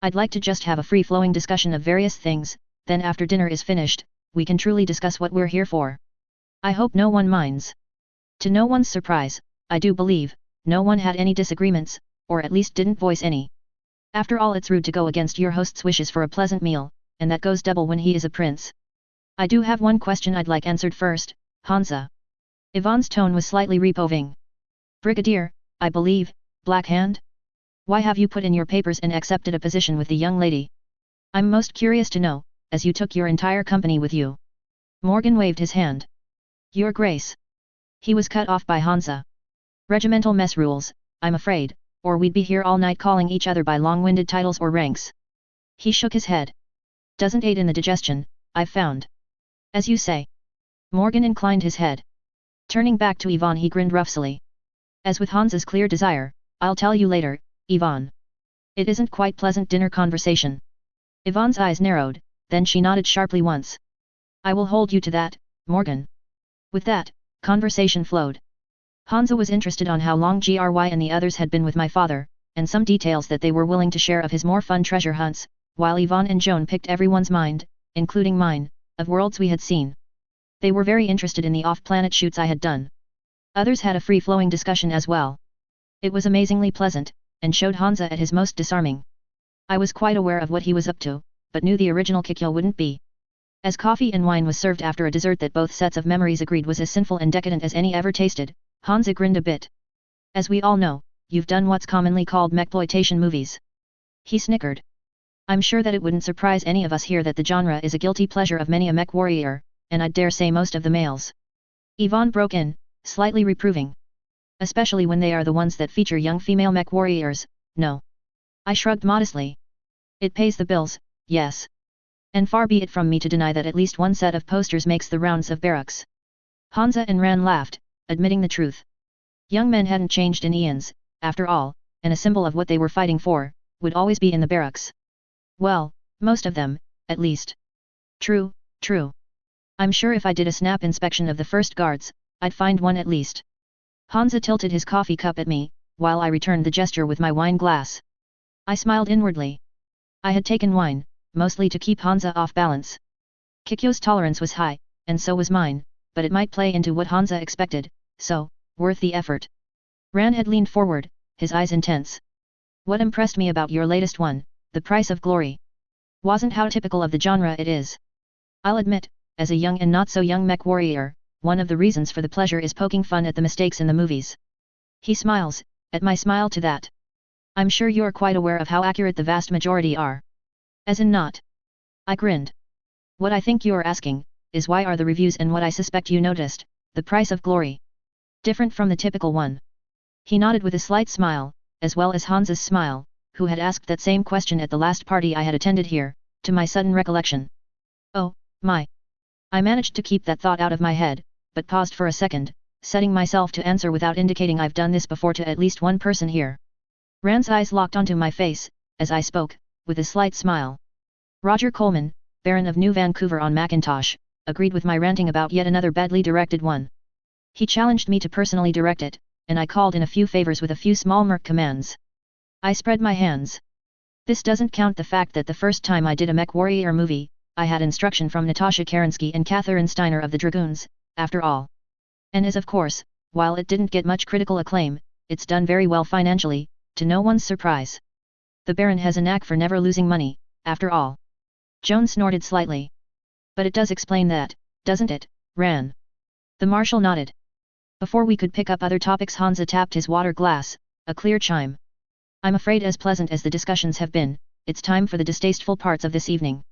I'd like to just have a free-flowing discussion of various things, then after dinner is finished, we can truly discuss what we're here for. I hope no one minds. To no one's surprise, I do believe, no one had any disagreements, or at least didn't voice any. After all, it's rude to go against your host's wishes for a pleasant meal, and that goes double when he is a prince. I do have one question I'd like answered first, Hansa. Yvonne's tone was slightly reproving. Brigadier, I believe, Black Hand? Why have you put in your papers and accepted a position with the young lady? I'm most curious to know, as you took your entire company with you. Morgan waved his hand. Your Grace. He was cut off by Hansa. Regimental mess rules, I'm afraid, or we'd be here all night calling each other by long-winded titles or ranks. He shook his head. Doesn't aid in the digestion, I've found. As you say. Morgan inclined his head. Turning back to Yvonne he grinned roughly. As with Hansa's clear desire, I'll tell you later, Yvonne. It isn't quite pleasant dinner conversation. Yvonne's eyes narrowed, then she nodded sharply once. I will hold you to that, Morgan. With that, conversation flowed. Hansa was interested on how long Gry and the others had been with my father, and some details that they were willing to share of his more fun treasure hunts, while Yvonne and Joan picked everyone's mind, including mine, of worlds we had seen. They were very interested in the off-planet shoots I had done. Others had a free-flowing discussion as well. It was amazingly pleasant, and showed Hansa at his most disarming. I was quite aware of what he was up to, but knew the original Kikyo wouldn't be. As coffee and wine was served after a dessert that both sets of memories agreed was as sinful and decadent as any ever tasted, Hansa grinned a bit. As we all know, you've done what's commonly called mechploitation movies. He snickered. I'm sure that it wouldn't surprise any of us here that the genre is a guilty pleasure of many a mech warrior, and I'd dare say most of the males. Yvonne broke in, slightly reproving. Especially when they are the ones that feature young female mech warriors, no. I shrugged modestly. It pays the bills, yes. And far be it from me to deny that at least one set of posters makes the rounds of barracks. Hansa and Ran laughed, admitting the truth. Young men hadn't changed in eons, after all, and a symbol of what they were fighting for, would always be in the barracks. Well, most of them, at least. True, true. I'm sure if I did a snap inspection of the first guards, I'd find one at least. Hansa tilted his coffee cup at me, while I returned the gesture with my wine glass. I smiled inwardly. I had taken wine, mostly to keep Hansa off balance. Kikyo's tolerance was high, and so was mine, but it might play into what Hansa expected, so, worth the effort. Ran had leaned forward, his eyes intense. What impressed me about your latest one, The Price of Glory, wasn't how typical of the genre it is. I'll admit, as a young and not so young mech warrior, one of the reasons for the pleasure is poking fun at the mistakes in the movies. He smiles, at my smile to that. I'm sure you're quite aware of how accurate the vast majority are. As in not. I grinned. What I think you're asking, is why are the reviews and what I suspect you noticed, The Price of Glory, different from the typical one? He nodded with a slight smile, as well as Hansa's smile, who had asked that same question at the last party I had attended here, to my sudden recollection. Oh, my. I managed to keep that thought out of my head, but paused for a second, setting myself to answer without indicating I've done this before to at least one person here. Rand's eyes locked onto my face, as I spoke, with a slight smile. Roger Coleman, Baron of New Vancouver on Macintosh, agreed with my ranting about yet another badly directed one. He challenged me to personally direct it, and I called in a few favors with a few small merc commands. I spread my hands. This doesn't count the fact that the first time I did a mech warrior movie, I had instruction from Natasha Kerensky and Catherine Steiner of the Dragoons, after all. And as of course, while it didn't get much critical acclaim, it's done very well financially, to no one's surprise. The Baron has a knack for never losing money, after all. Joan snorted slightly. But it does explain that, doesn't it, Ran? The Marshal nodded. Before we could pick up other topics, Hansa tapped his water glass, a clear chime. I'm afraid as pleasant as the discussions have been, it's time for the distasteful parts of this evening,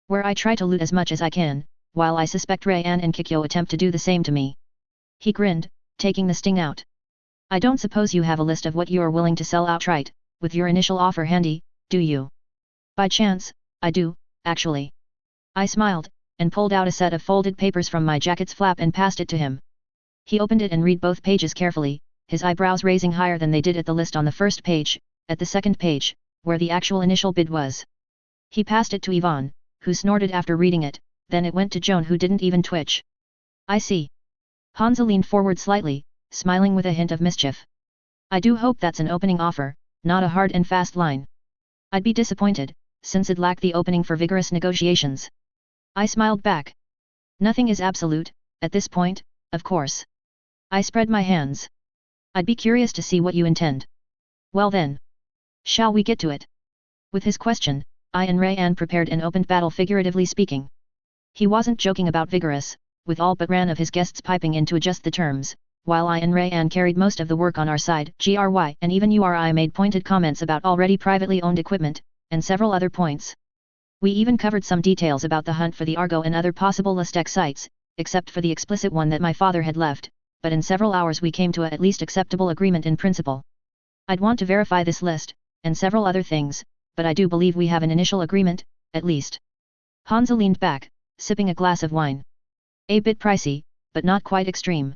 where I try to loot as much as I can, while I suspect Rayan and Kikyo attempt to do the same to me. He grinned, taking the sting out. I don't suppose you have a list of what you are willing to sell outright, with your initial offer handy, do you? By chance, I do, actually. I smiled, and pulled out a set of folded papers from my jacket's flap and passed it to him. He opened it and read both pages carefully, his eyebrows raising higher than they did at the list on the first page, at the second page, where the actual initial bid was. He passed it to Yvonne, who snorted after reading it, then it went to Joan, who didn't even twitch. I see. Hansa leaned forward slightly, smiling with a hint of mischief. I do hope that's an opening offer, not a hard and fast line. I'd be disappointed, since it lacked the opening for vigorous negotiations. I smiled back. Nothing is absolute, at this point, of course. I spread my hands. I'd be curious to see what you intend. Well then. Shall we get to it? With his question, I and Rayan prepared an opened battle, figuratively speaking. He wasn't joking about vigorous, with all but Ran of his guests piping in to adjust the terms, while I and Rayan carried most of the work on our side. GRY and even URI made pointed comments about already privately owned equipment, and several other points. We even covered some details about the hunt for the Argo and other possible Lestec sites, except for the explicit one that my father had left, but in several hours we came to a at least acceptable agreement in principle. I'd want to verify this list, and several other things, but I do believe we have an initial agreement, at least. Hansa leaned back, sipping a glass of wine. A bit pricey, but not quite extreme.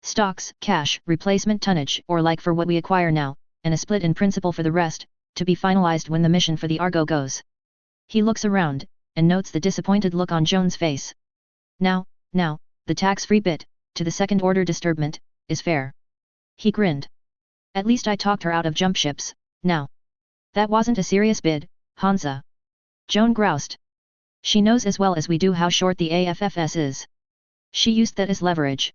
Stocks, cash, replacement tonnage, or like for what we acquire now, and a split in principle for the rest, to be finalized when the mission for the Argo goes. He looks around, and notes the disappointed look on Joan's face. Now, the tax-free bit, to the second-order disturbment, is fair. He grinned. At least I talked her out of jump ships, now. That wasn't a serious bid, Hansa. Joan groused. She knows as well as we do how short the AFFS is. She used that as leverage.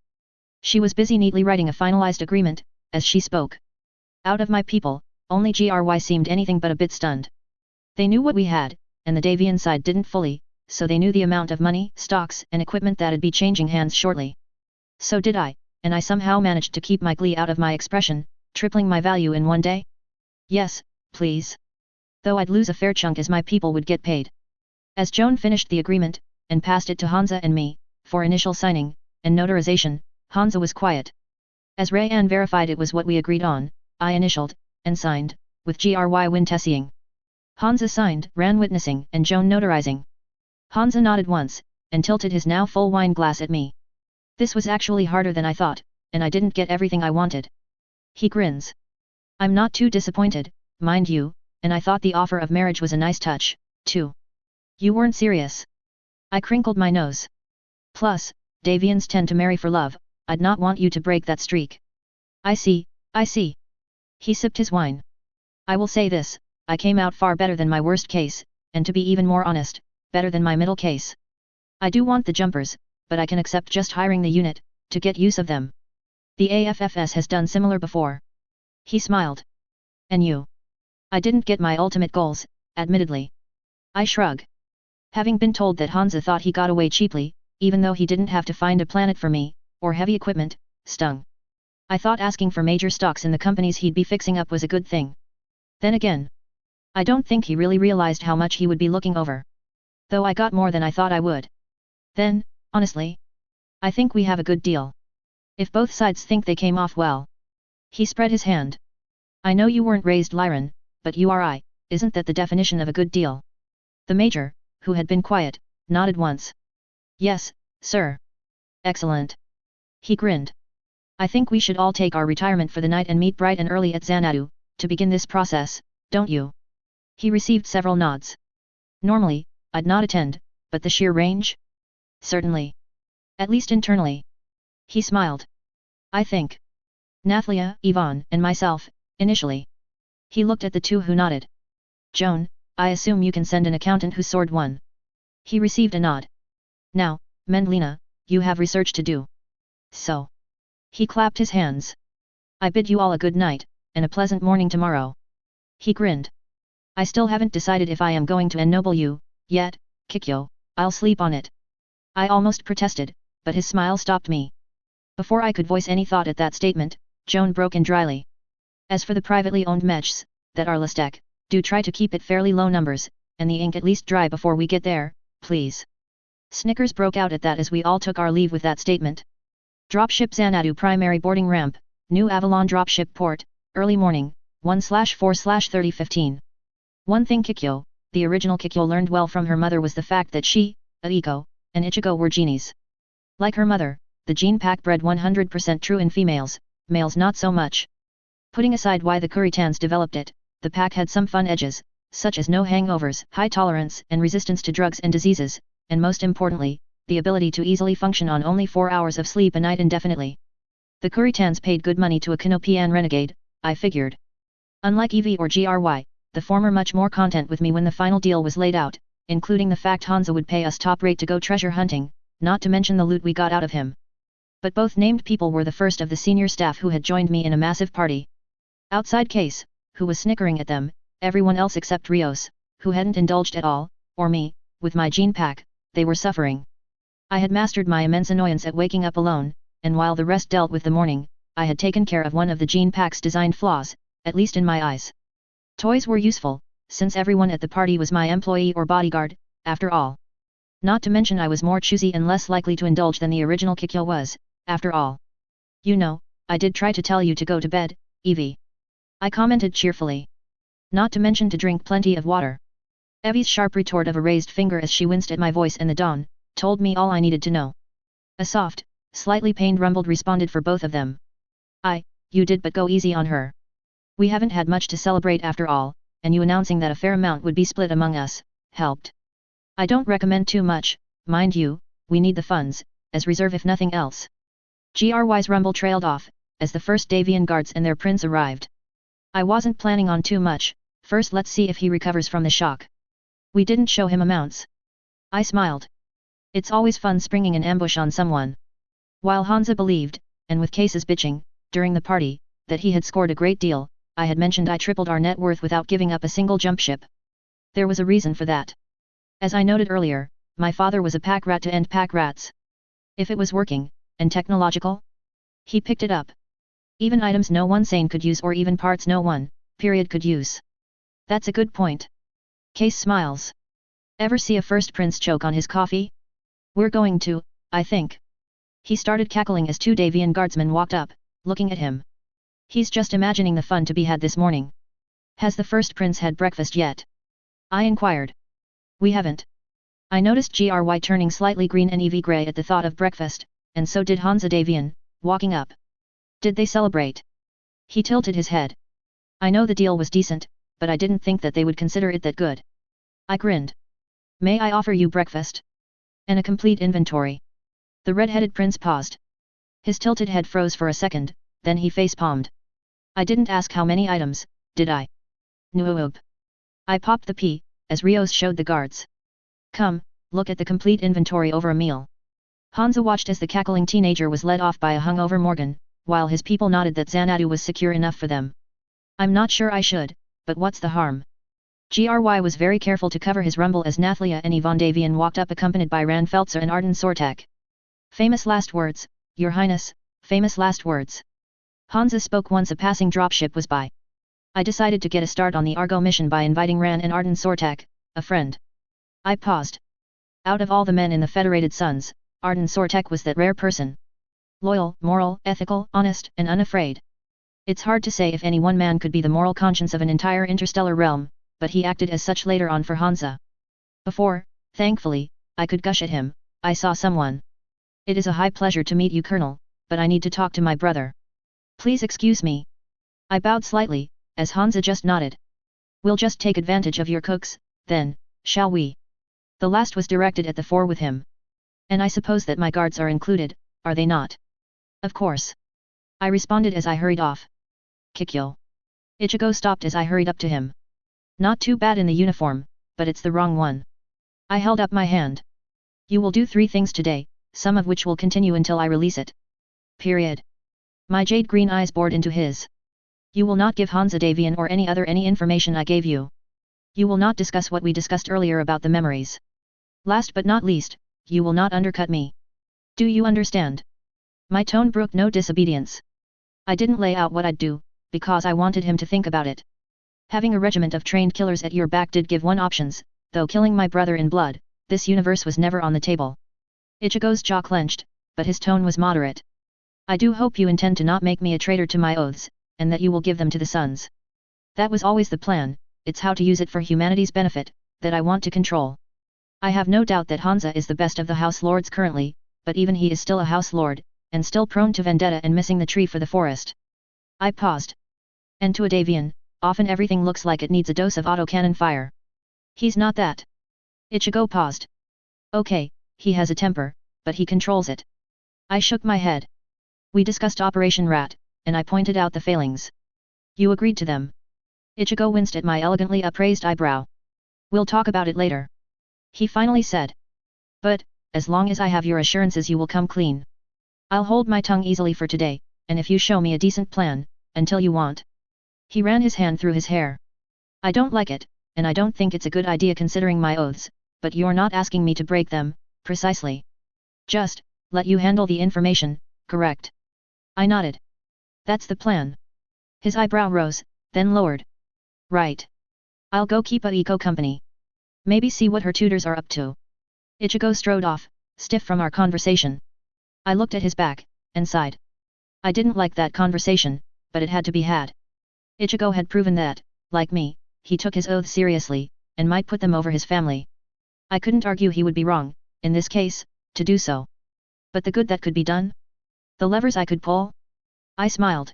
She was busy neatly writing a finalized agreement, as she spoke. Out of my people, only GRY seemed anything but a bit stunned. They knew what we had, and the Davian side didn't fully, so they knew the amount of money, stocks, and equipment that'd be changing hands shortly. So did I, and I somehow managed to keep my glee out of my expression, tripling my value in one day? Yes, please. Though I'd lose a fair chunk as my people would get paid. As Joan finished the agreement, and passed it to Hansa and me, for initial signing, and notarization, Hansa was quiet. As Rayan verified it was what we agreed on, I initialed, and signed, with GRY Wintessying. Hansa signed, Ran witnessing, and Joan notarizing. Hansa nodded once, and tilted his now full wine glass at me. This was actually harder than I thought, and I didn't get everything I wanted. He grins. I'm not too disappointed, mind you, and I thought the offer of marriage was a nice touch, too. You weren't serious. I crinkled my nose. Plus, Davians tend to marry for love, I'd not want you to break that streak. I see, I see. He sipped his wine. I will say this, I came out far better than my worst case, and to be even more honest, better than my middle case. I do want the jumpers, but I can accept just hiring the unit, to get use of them. The AFFS has done similar before. He smiled. And you? I didn't get my ultimate goals, admittedly. I shrug. Having been told that Hansa thought he got away cheaply, even though he didn't have to find a planet for me, or heavy equipment, stung. I thought asking for major stocks in the companies he'd be fixing up was a good thing. Then again, I don't think he really realized how much he would be looking over. Though I got more than I thought I would. Then, honestly, I think we have a good deal. If both sides think they came off well. He spread his hand. I know you weren't raised Lyran, but you are I, isn't that the definition of a good deal? The Major, who had been quiet, nodded once. Yes, sir. Excellent. He grinned. I think we should all take our retirement for the night and meet bright and early at Xanadu, to begin this process, don't you? He received several nods. Normally, I'd not attend, but the sheer range? Certainly. At least internally. He smiled. I think. Nathlia, Yvonne, and myself, initially. He looked at the two who nodded. Joan, I assume you can send an accountant who soared one. He received a nod. Now, Mendlina, you have research to do. So. He clapped his hands. I bid you all a good night, and a pleasant morning tomorrow. He grinned. I still haven't decided if I am going to ennoble you, yet, Kikyo, I'll sleep on it. I almost protested, but his smile stopped me. Before I could voice any thought at that statement, Joan broke in dryly. As for the privately owned mechs, that are Lastek, do try to keep it fairly low numbers, and the ink at least dry before we get there, please. Snickers broke out at that as we all took our leave with that statement. Dropship Xanadu primary boarding ramp, New Avalon dropship port, early morning, 1/4/3015. One thing Kikyo, the original Kikyo learned well from her mother was the fact that she, Aiko, and Ichigo were genies. Like her mother, the gene pack bred 100% true in females, males not so much. Putting aside why the Kuritans developed it, the pack had some fun edges, such as no hangovers, high tolerance and resistance to drugs and diseases, and most importantly, the ability to easily function on only 4 hours of sleep a night indefinitely. The Kuritans paid good money to a Kanopian renegade, I figured. Unlike EV or GRY, the former much more content with me when the final deal was laid out, including the fact Hansa would pay us top rate to go treasure hunting, not to mention the loot we got out of him. But both named people were the first of the senior staff who had joined me in a massive party. Outside Case, who was snickering at them, everyone else except Rios, who hadn't indulged at all, or me, with my gene pack, they were suffering. I had mastered my immense annoyance at waking up alone, and while the rest dealt with the morning, I had taken care of one of the gene pack's design flaws, at least in my eyes. Toys were useful, since everyone at the party was my employee or bodyguard, after all. Not to mention I was more choosy and less likely to indulge than the original Kikyo was, after all. You know, I did try to tell you to go to bed, Evie. I commented cheerfully. Not to mention to drink plenty of water. Evie's sharp retort of a raised finger as she winced at my voice and the dawn, told me all I needed to know. A soft, slightly pained rumbled responded for both of them. You did but go easy on her. We haven't had much to celebrate after all, and you announcing that a fair amount would be split among us, helped. I don't recommend too much, mind you, we need the funds, as reserve if nothing else. GRY's rumble trailed off, as the first Davian guards and their prince arrived. I wasn't planning on too much, first let's see if he recovers from the shock. We didn't show him amounts. I smiled. It's always fun springing an ambush on someone. While Hansa believed, and with Case's bitching, during the party, that he had scored a great deal, I had mentioned I tripled our net worth without giving up a single jump ship. There was a reason for that. As I noted earlier, my father was a pack rat to end pack rats. If it was working, and technological? He picked it up. Even items no one sane could use or even parts no one, period could use. That's a good point. Case smiles. Ever see a first prince choke on his coffee? We're going to, I think. He started cackling as two Davian guardsmen walked up, looking at him. He's just imagining the fun to be had this morning. Has the first prince had breakfast yet? I inquired. We haven't. I noticed GRY turning slightly green and Evie grey at the thought of breakfast, and so did Hansa Davian, walking up. Did they celebrate? He tilted his head. I know the deal was decent, but I didn't think that they would consider it that good. I grinned. May I offer you breakfast? And a complete inventory. The red-headed prince paused. His tilted head froze for a second, then he face-palmed. I didn't ask how many items, did I? Noob. I popped the pea, as Rios showed the guards. Come, look at the complete inventory over a meal. Hansa watched as the cackling teenager was led off by a hungover Morgan, while his people nodded that Xanadu was secure enough for them. I'm not sure I should, but what's the harm? Gry was very careful to cover his rumble as Nathlia and Yvonne Davian walked up accompanied by Ran Feltzer and Arden Sortak. Famous last words, Your Highness, famous last words. Hansa spoke once a passing dropship was by. I decided to get a start on the Argo mission by inviting Ran and Arden Sortak, a friend. I paused. Out of all the men in the Federated Suns, Arden Sortak was that rare person. Loyal, moral, ethical, honest, and unafraid. It's hard to say if any one man could be the moral conscience of an entire interstellar realm, but he acted as such later on for Hansa. Before, thankfully, I could gush at him, I saw someone. It is a high pleasure to meet you, Colonel, but I need to talk to my brother. Please excuse me. I bowed slightly, as Hansa just nodded. We'll just take advantage of your cooks, then, shall we? The last was directed at the four with him. And I suppose that my guards are included, are they not? Of course. I responded as I hurried off. Kikyo. Ichigo stopped as I hurried up to him. Not too bad in the uniform, but it's the wrong one. I held up my hand. You will do 3 things today, some of which will continue until I release it. Period. My jade green eyes bored into his. You will not give Hansa Davian or any information I gave you. You will not discuss what we discussed earlier about the memories. Last but not least, you will not undercut me. Do you understand? My tone brooked no disobedience. I didn't lay out what I'd do, because I wanted him to think about it. Having a regiment of trained killers at your back did give one options, though killing my brother in blood, this universe was never on the table. Ichigo's jaw clenched, but his tone was moderate. I do hope you intend to not make me a traitor to my oaths, and that you will give them to the Suns. That was always the plan, it's how to use it for humanity's benefit, that I want to control. I have no doubt that Hansa is the best of the House Lords currently, but even he is still a House Lord, and still prone to vendetta and missing the tree for the forest. I paused. And to a Davian, often everything looks like it needs a dose of autocannon fire. He's not that. Ichigo paused. Okay, he has a temper, but he controls it. I shook my head. We discussed Operation Rat, and I pointed out the failings. You agreed to them. Ichigo winced at my elegantly upraised eyebrow. We'll talk about it later. He finally said. But, as long as I have your assurances you will come clean. I'll hold my tongue easily for today, and if you show me a decent plan, until you want. He ran his hand through his hair. I don't like it, and I don't think it's a good idea considering my oaths, but you're not asking me to break them, precisely. Just, let you handle the information, correct? I nodded. That's the plan. His eyebrow rose, then lowered. Right. I'll go keep a eco company. Maybe see what her tutors are up to. Ichigo strode off, stiff from our conversation. I looked at his back, and sighed. I didn't like that conversation, but it had to be had. Ichigo had proven that, like me, he took his oaths seriously, and might put them over his family. I couldn't argue he would be wrong, in this case, to do so. But the good that could be done? The levers I could pull? I smiled.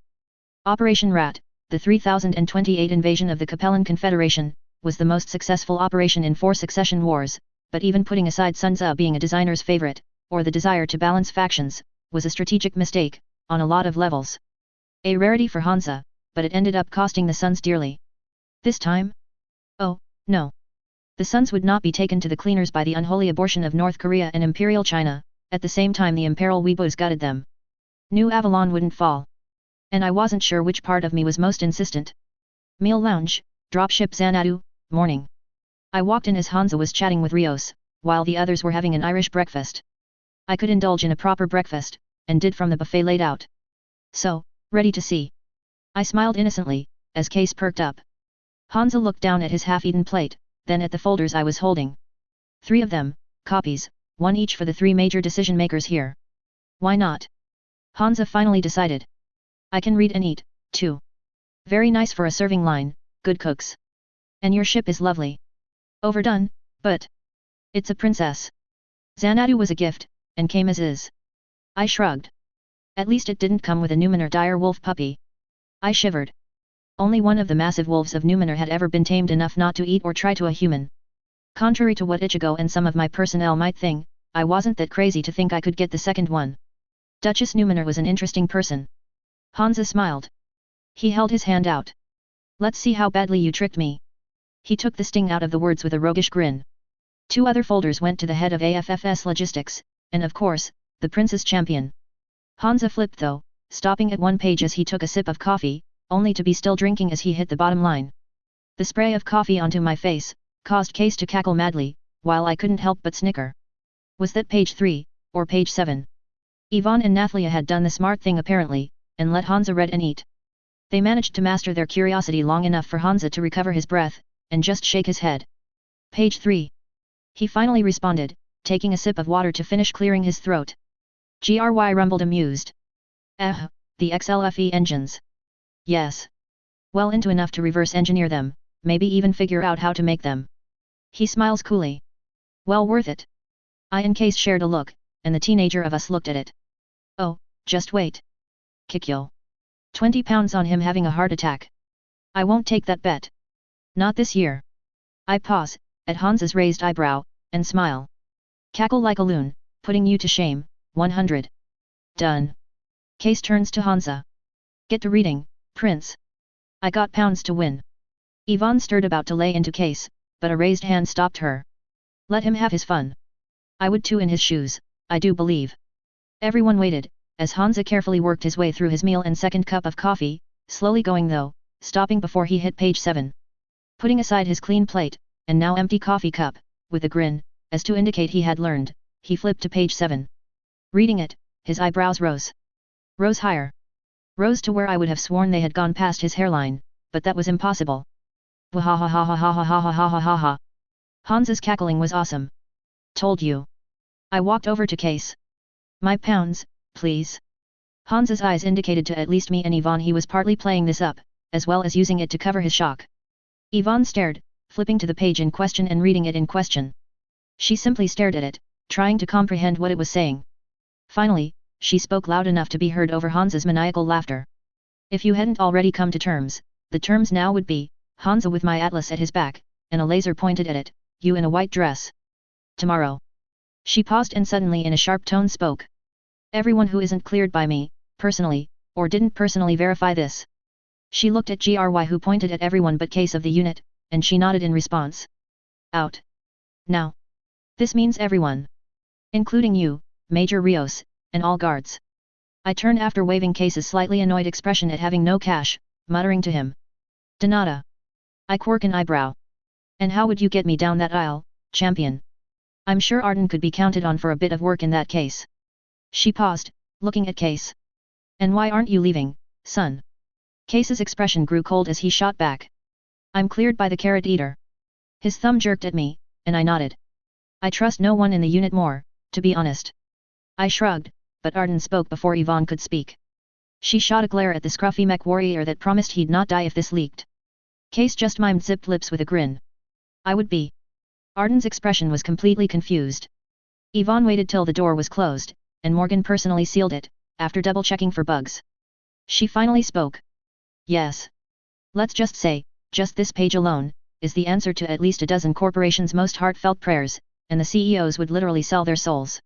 Operation Rat, the 3028 invasion of the Capellan Confederation, was the most successful operation in 4 succession wars, but even putting aside Sun Tzu being a designer's favorite, or the desire to balance factions, was a strategic mistake, on a lot of levels. A rarity for Hansa, but it ended up costing the Suns dearly. This time? Oh, no. The Suns would not be taken to the cleaners by the unholy abortion of North Korea and Imperial China, at the same time the Imperial Weebos gutted them. New Avalon wouldn't fall. And I wasn't sure which part of me was most insistent. Meal lounge, dropship Xanadu, morning. I walked in as Hansa was chatting with Rios, while the others were having an Irish breakfast. I could indulge in a proper breakfast, and did from the buffet laid out. So, ready to see. I smiled innocently, as Case perked up. Hansa looked down at his half-eaten plate, then at the folders I was holding. 3 of them, copies, 1 each for the 3 major decision-makers here. Why not? Hansa finally decided. I can read and eat, too. Very nice for a serving line, good cooks. And your ship is lovely. Overdone, but it's a princess. Xanadu was a gift, and came as is. I shrugged. At least it didn't come with a Numenor dire wolf puppy. I shivered. Only one of the massive wolves of Numenor had ever been tamed enough not to eat or try to a human. Contrary to what Ichigo and some of my personnel might think, I wasn't that crazy to think I could get the second one. Duchess Numenor was an interesting person. Hansa smiled. He held his hand out. Let's see how badly you tricked me. He took the sting out of the words with a roguish grin. 2 other folders went to the head of AFFS Logistics, and of course, the Prince's Champion. Hansa flipped though, stopping at one page as he took a sip of coffee, only to be still drinking as he hit the bottom line. The spray of coffee onto my face caused Case to cackle madly, while I couldn't help but snicker. Was that page 3, or page 7? Yvonne and Nathlia had done the smart thing apparently, and let Hansa read and eat. They managed to master their curiosity long enough for Hansa to recover his breath, and just shake his head. Page 3. He finally responded, taking a sip of water to finish clearing his throat. Gry rumbled amused. The XLFE engines. Yes. Well into enough to reverse engineer them, maybe even figure out how to make them. He smiles coolly. Well worth it. I and Case shared a look, and the teenager of us looked at it. Oh, just wait. Kikyo. 20 pounds on him having a heart attack. I won't take that bet. Not this year. I pause, at Hansa's raised eyebrow, and smile. Cackle like a loon, putting you to shame, 100. Done. Case turns to Hansa. Get to reading, Prince. I got pounds to win. Yvonne stirred about to lay into Case, but a raised hand stopped her. Let him have his fun. I would too in his shoes, I do believe. Everyone waited, as Hansa carefully worked his way through his meal and second cup of coffee, slowly going though, stopping before he hit page 7. Putting aside his clean plate, and now empty coffee cup, with a grin, as to indicate he had learned, he flipped to page 7. Reading it, his eyebrows rose. Rose higher. Rose to where I would have sworn they had gone past his hairline, but that was impossible. Wahahahahahahahahaha. Hansa's cackling was awesome. Told you. I walked over to Case. My pounds, please. Hansa's eyes indicated to at least me and Yvonne he was partly playing this up, as well as using it to cover his shock. Yvonne stared, flipping to the page in question and reading it in question. She simply stared at it, trying to comprehend what it was saying. Finally, she spoke loud enough to be heard over Hansa's maniacal laughter. If you hadn't already come to terms, the terms now would be, Hansa with my atlas at his back, and a laser pointed at it, you in a white dress. Tomorrow. She paused and suddenly in a sharp tone spoke. Everyone who isn't cleared by me, personally, or didn't personally verify this. She looked at Gry who pointed at everyone but Case of the unit, and she nodded in response. Out. Now. This means everyone. Including you, Major Rios, and all guards. I turn after waving Case's slightly annoyed expression at having no cash, muttering to him. Donata. I quirk an eyebrow. And how would you get me down that aisle, champion? I'm sure Arden could be counted on for a bit of work in that case. She paused, looking at Case. And why aren't you leaving, son? Case's expression grew cold as he shot back. I'm cleared by the carrot eater. His thumb jerked at me, and I nodded. I trust no one in the unit more, to be honest. I shrugged, but Arden spoke before Yvonne could speak. She shot a glare at the scruffy mech warrior that promised he'd not die if this leaked. Case just mimed zipped lips with a grin. I would be. Arden's expression was completely confused. Yvonne waited till the door was closed, and Morgan personally sealed it, after double-checking for bugs. She finally spoke. Yes. Let's just say, just this page alone, is the answer to at least a dozen corporations' most heartfelt prayers, and the CEOs would literally sell their souls.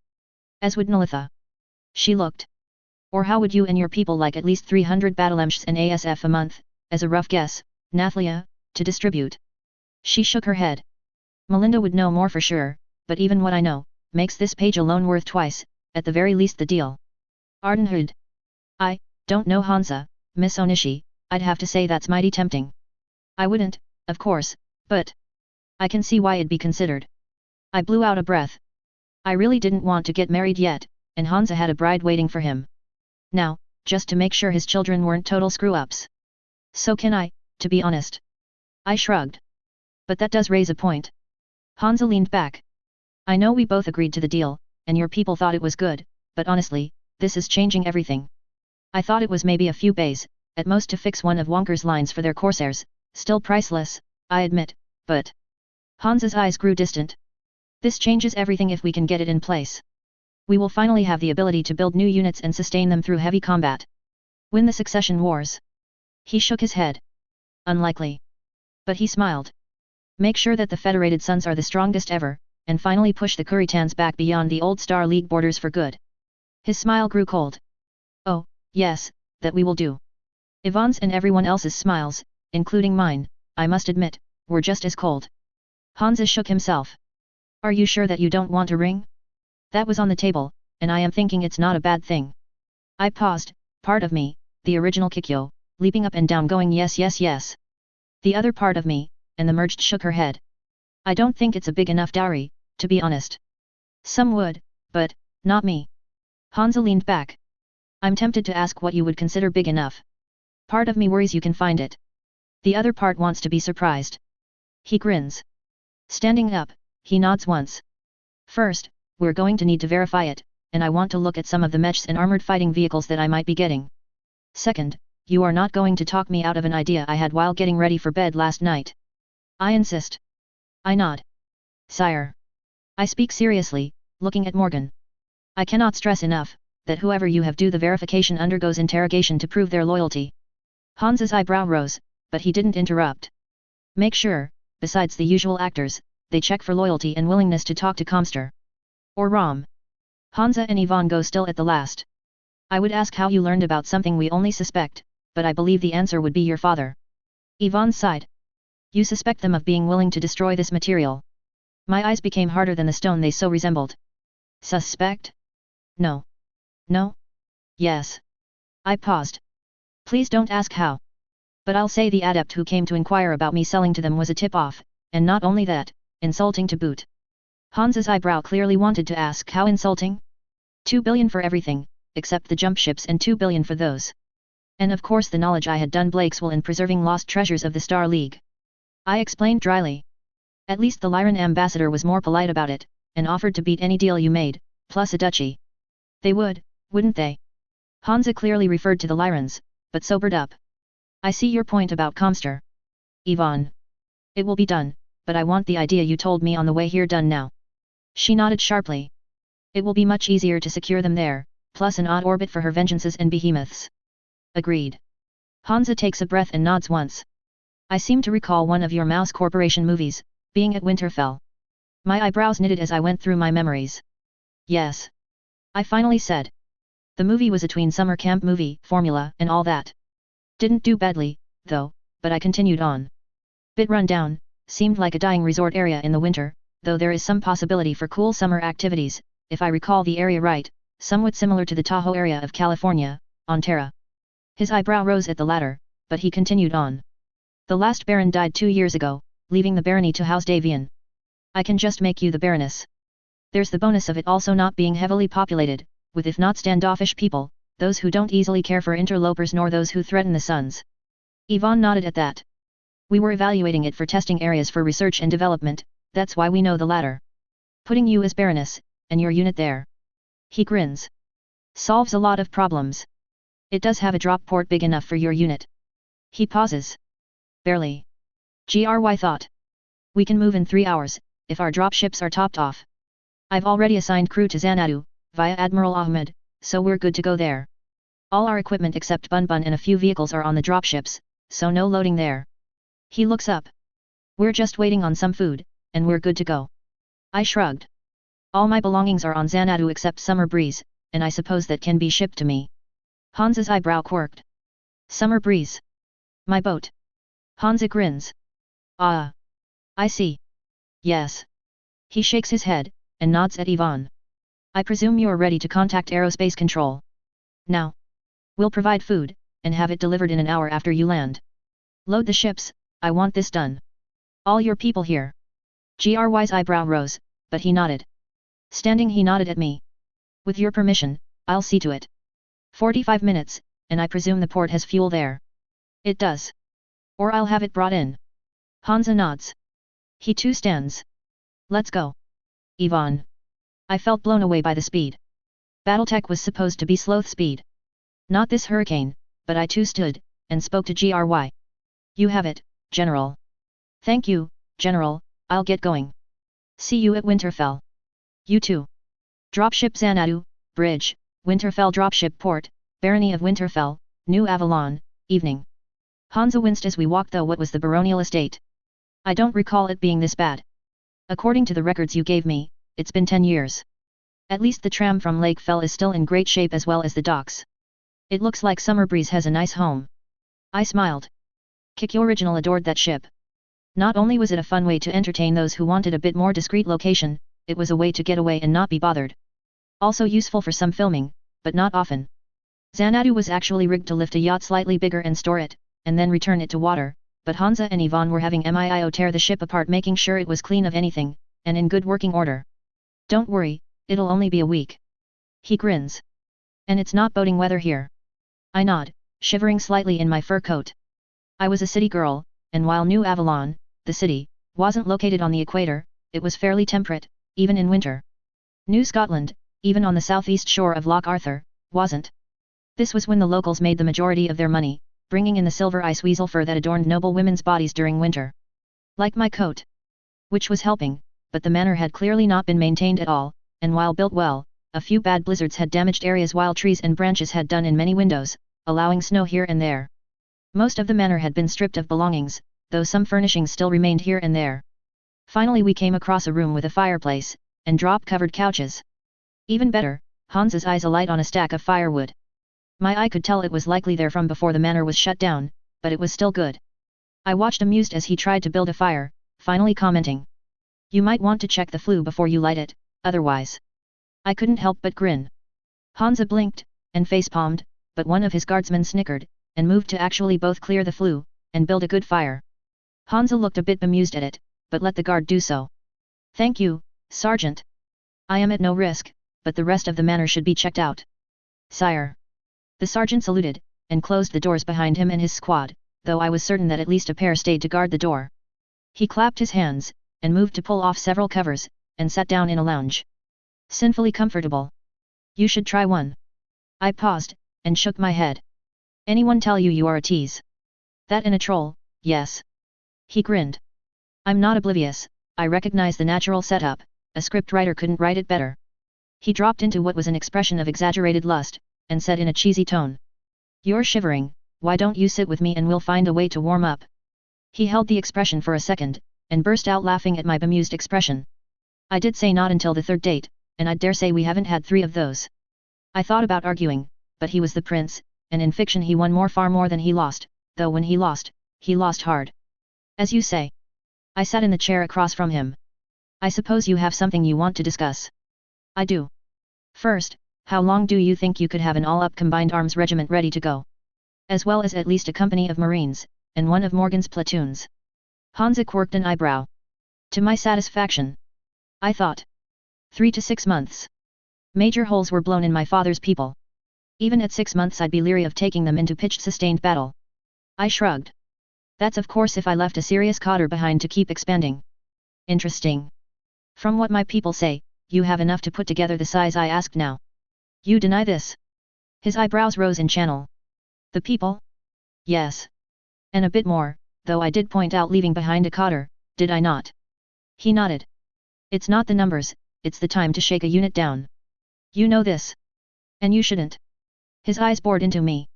As would Nalitha. She looked. Or how would you and your people like at least 300 battlemechs and ASF a month, as a rough guess, Nathlia, to distribute? She shook her head. Melinda would know more for sure, but even what I know, makes this page alone worth twice, at the very least the deal. Arden hood. I don't know Hansa, Miss Onishi, I'd have to say that's mighty tempting. I wouldn't, of course, but I can see why it'd be considered. I blew out a breath. I really didn't want to get married yet, and Hansa had a bride waiting for him. Now, just to make sure his children weren't total screw-ups. So can I, to be honest. I shrugged. But that does raise a point. Hansa leaned back. I know we both agreed to the deal, and your people thought it was good, but honestly, this is changing everything. I thought it was maybe a few bays, at most to fix one of Wonker's lines for their Corsairs, still priceless, I admit, but... Hansa's eyes grew distant. This changes everything if we can get it in place. We will finally have the ability to build new units and sustain them through heavy combat. Win the succession wars. He shook his head. Unlikely. But he smiled. Make sure that the Federated Suns are the strongest ever, and finally push the Kuritans back beyond the old Star League borders for good. His smile grew cold. Oh, yes, that we will do. Ivan's and everyone else's smiles, including mine, I must admit, were just as cold. Hansa shook himself. Are you sure that you don't want a ring? That was on the table, and I am thinking it's not a bad thing. I paused, part of me, the original Kikyo, leaping up and down going yes yes yes. The other part of me, and the merged shook her head. I don't think it's a big enough dowry, to be honest. Some would, but, not me. Hansa leaned back. I'm tempted to ask what you would consider big enough. Part of me worries you can find it. The other part wants to be surprised. He grins. Standing up, he nods once. First, we're going to need to verify it, and I want to look at some of the mechs and armored fighting vehicles that I might be getting. Second, you are not going to talk me out of an idea I had while getting ready for bed last night. I insist. I nod. Sire. I speak seriously, looking at Morgan. I cannot stress enough, that whoever you have do the verification undergoes interrogation to prove their loyalty. Hans's eyebrow rose, but he didn't interrupt. Make sure, besides the usual actors, they check for loyalty and willingness to talk to Comster. Or Rom. Hansa and Ivan go still at the last. I would ask how you learned about something we only suspect, but I believe the answer would be your father. Ivan sighed. You suspect them of being willing to destroy this material. My eyes became harder than the stone they so resembled. Suspect? No. No? Yes. I paused. Please don't ask how. But I'll say the adept who came to inquire about me selling to them was a tip-off, and not only that, insulting to boot. Hans's eyebrow clearly wanted to ask how insulting? 2 billion for everything, except the jump ships and 2 billion for those. And of course the knowledge I had done Blakeswell in preserving lost treasures of the Star League. I explained dryly. At least the Lyran ambassador was more polite about it, and offered to beat any deal you made, plus a duchy. They would, wouldn't they? Hansa clearly referred to the Lyrans, but sobered up. I see your point about Comster. Ivan. It will be done, but I want the idea you told me on the way here done now. She nodded sharply. It will be much easier to secure them there, plus an odd orbit for her vengeances and behemoths. Agreed. Hansa takes a breath and nods once. I seem to recall one of your Mouse Corporation movies, being at Winterfell. My eyebrows knitted as I went through my memories. Yes. I finally said. The movie was a tween summer camp movie, formula, and all that. Didn't do badly, though, but I continued on. Bit run down, seemed like a dying resort area in the winter, though there is some possibility for cool summer activities, if I recall the area right, somewhat similar to the Tahoe area of California, on Terra. His eyebrow rose at the latter, but he continued on. The last Baron died 2 years ago, leaving the barony to House Davian. I can just make you the Baroness. There's the bonus of it also not being heavily populated, with if not standoffish people, those who don't easily care for interlopers nor those who threaten the Suns. Ivan nodded at that. We were evaluating it for testing areas for research and development, that's why we know the latter. Putting you as Baroness, and your unit there. He grins. Solves a lot of problems. It does have a drop port big enough for your unit. He pauses. Barely. GRY thought. We can move in 3 hours, if our dropships are topped off. I've already assigned crew to Xanadu, via Admiral Ahmed, so we're good to go there. All our equipment except Bun Bun and a few vehicles are on the dropships, so no loading there. He looks up. We're just waiting on some food, and we're good to go. I shrugged. All my belongings are on Xanadu except Summer Breeze, and I suppose that can be shipped to me. Hans's eyebrow quirked. Summer Breeze. My boat. Hansa grins. Ah. I see. Yes. He shakes his head, and nods at Ivan. I presume you're ready to contact Aerospace Control. Now. We'll provide food, and have it delivered in an hour after you land. Load the ships, I want this done. All your people here. GRY's eyebrow rose, but he nodded. Standing he nodded at me. With your permission, I'll see to it. 45 minutes, and I presume the port has fuel there. It does. Or I'll have it brought in. Hansa nods. He too stands. Let's go. Ivan. I felt blown away by the speed. Battletech was supposed to be sloth speed. Not this hurricane, but I too stood, and spoke to GRY. You have it, General. Thank you, General, I'll get going. See you at Winterfell. You too. Dropship Xanadu, Bridge, Winterfell Dropship Port, Barony of Winterfell, New Avalon, evening. Hansa winced as we walked. Though what was the baronial estate? I don't recall it being this bad. According to the records you gave me, it's been 10 years. At least the tram from Lake Fell is still in great shape as well as the docks. It looks like Summerbreeze has a nice home. I smiled. Kikyo Original adored that ship. Not only was it a fun way to entertain those who wanted a bit more discreet location, it was a way to get away and not be bothered. Also useful for some filming, but not often. Xanadu was actually rigged to lift a yacht slightly bigger and store it, and then return it to water, but Hansa and Yvonne were having MIO tear the ship apart, making sure it was clean of anything, and in good working order. Don't worry, it'll only be a week. He grins. And it's not boating weather here. I nod, shivering slightly in my fur coat. I was a city girl, and while New Avalon, the city, wasn't located on the equator, it was fairly temperate, even in winter. New Scotland, even on the southeast shore of Loch Arthur, wasn't. This was when the locals made the majority of their money, bringing in the silver ice weasel fur that adorned noble women's bodies during winter. Like my coat. Which was helping, but the manor had clearly not been maintained at all, and while built well, a few bad blizzards had damaged areas while trees and branches had done in many windows, allowing snow here and there. Most of the manor had been stripped of belongings, though some furnishings still remained here and there. Finally we came across a room with a fireplace, and drop-covered couches. Even better, Hans's eyes alight on a stack of firewood. My eye could tell it was likely there from before the manor was shut down, but it was still good. I watched amused as he tried to build a fire, finally commenting. You might want to check the flue before you light it, otherwise. I couldn't help but grin. Hansa blinked, and face-palmed, but one of his guardsmen snickered, and moved to actually both clear the flue, and build a good fire. Hansa looked a bit bemused at it, but let the guard do so. Thank you, Sergeant. I am at no risk, but the rest of the manor should be checked out. Sire. The sergeant saluted, and closed the doors behind him and his squad, though I was certain that at least a pair stayed to guard the door. He clapped his hands, and moved to pull off several covers, and sat down in a lounge. Sinfully comfortable. You should try one. I paused, and shook my head. Anyone tell you you are a tease? That and a troll, yes. He grinned. I'm not oblivious, I recognize the natural setup, a scriptwriter couldn't write it better. He dropped into what was an expression of exaggerated lust, and said in a cheesy tone. You're shivering, why don't you sit with me and we'll find a way to warm up? He held the expression for a second, and burst out laughing at my bemused expression. I did say not until the third date, and I dare say we haven't had 3 of those. I thought about arguing, but he was the prince, and in fiction he won far more than he lost, though when he lost hard. As you say. I sat in the chair across from him. I suppose you have something you want to discuss. I do. First, how long do you think you could have an all-up combined arms regiment ready to go? As well as at least a company of Marines, and one of Morgan's platoons. Hansa quirked an eyebrow. To my satisfaction. I thought. 3 to 6 months. Major holes were blown in my father's people. Even at 6 months I'd be leery of taking them into pitched sustained battle. I shrugged. That's of course if I left a serious cadre behind to keep expanding. Interesting. From what my people say, you have enough to put together the size I asked now. You deny this? His eyebrows rose in channel. The people? Yes. And a bit more, though I did point out leaving behind a cadre, did I not? He nodded. It's not the numbers, it's the time to shake a unit down. You know this. And you shouldn't. His eyes bored into me.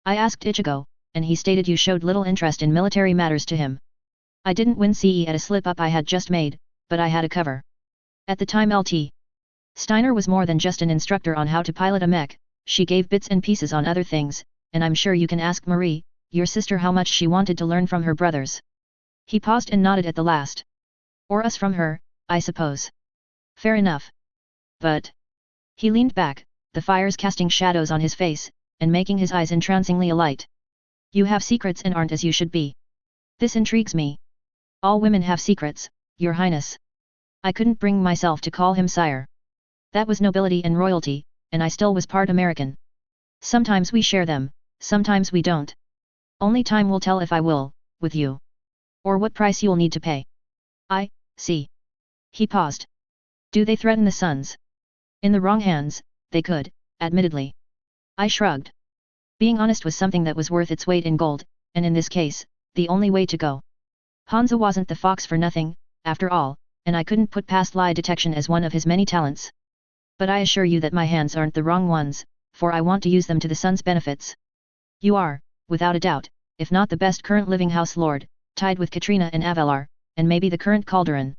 I asked Ichigo, and he stated you showed little interest in military matters to him. I didn't win CE at a slip-up I had just made, but I had a cover. At the time LT. Steiner was more than just an instructor on how to pilot a mech, she gave bits and pieces on other things, and I'm sure you can ask Marie, your sister, how much she wanted to learn from her brothers. He paused and nodded at the last. Or us from her, I suppose. Fair enough. But. He leaned back, the fires casting shadows on his face, and making his eyes entrancingly alight. You have secrets and aren't as you should be. This intrigues me. All women have secrets, Your Highness. I couldn't bring myself to call him sire. That was nobility and royalty, and I still was part American. Sometimes we share them, sometimes we don't. Only time will tell if I will, with you. Or what price you'll need to pay. I see. He paused. Do they threaten the sons? In the wrong hands, they could, admittedly. I shrugged. Being honest was something that was worth its weight in gold, and in this case, the only way to go. Hansa wasn't the fox for nothing, after all, and I couldn't put past lie detection as one of his many talents. But I assure you that my hands aren't the wrong ones, for I want to use them to the son's benefits. You are, without a doubt, if not the best current living House Lord, tied with Katrina and Avalar, and maybe the current Calderon.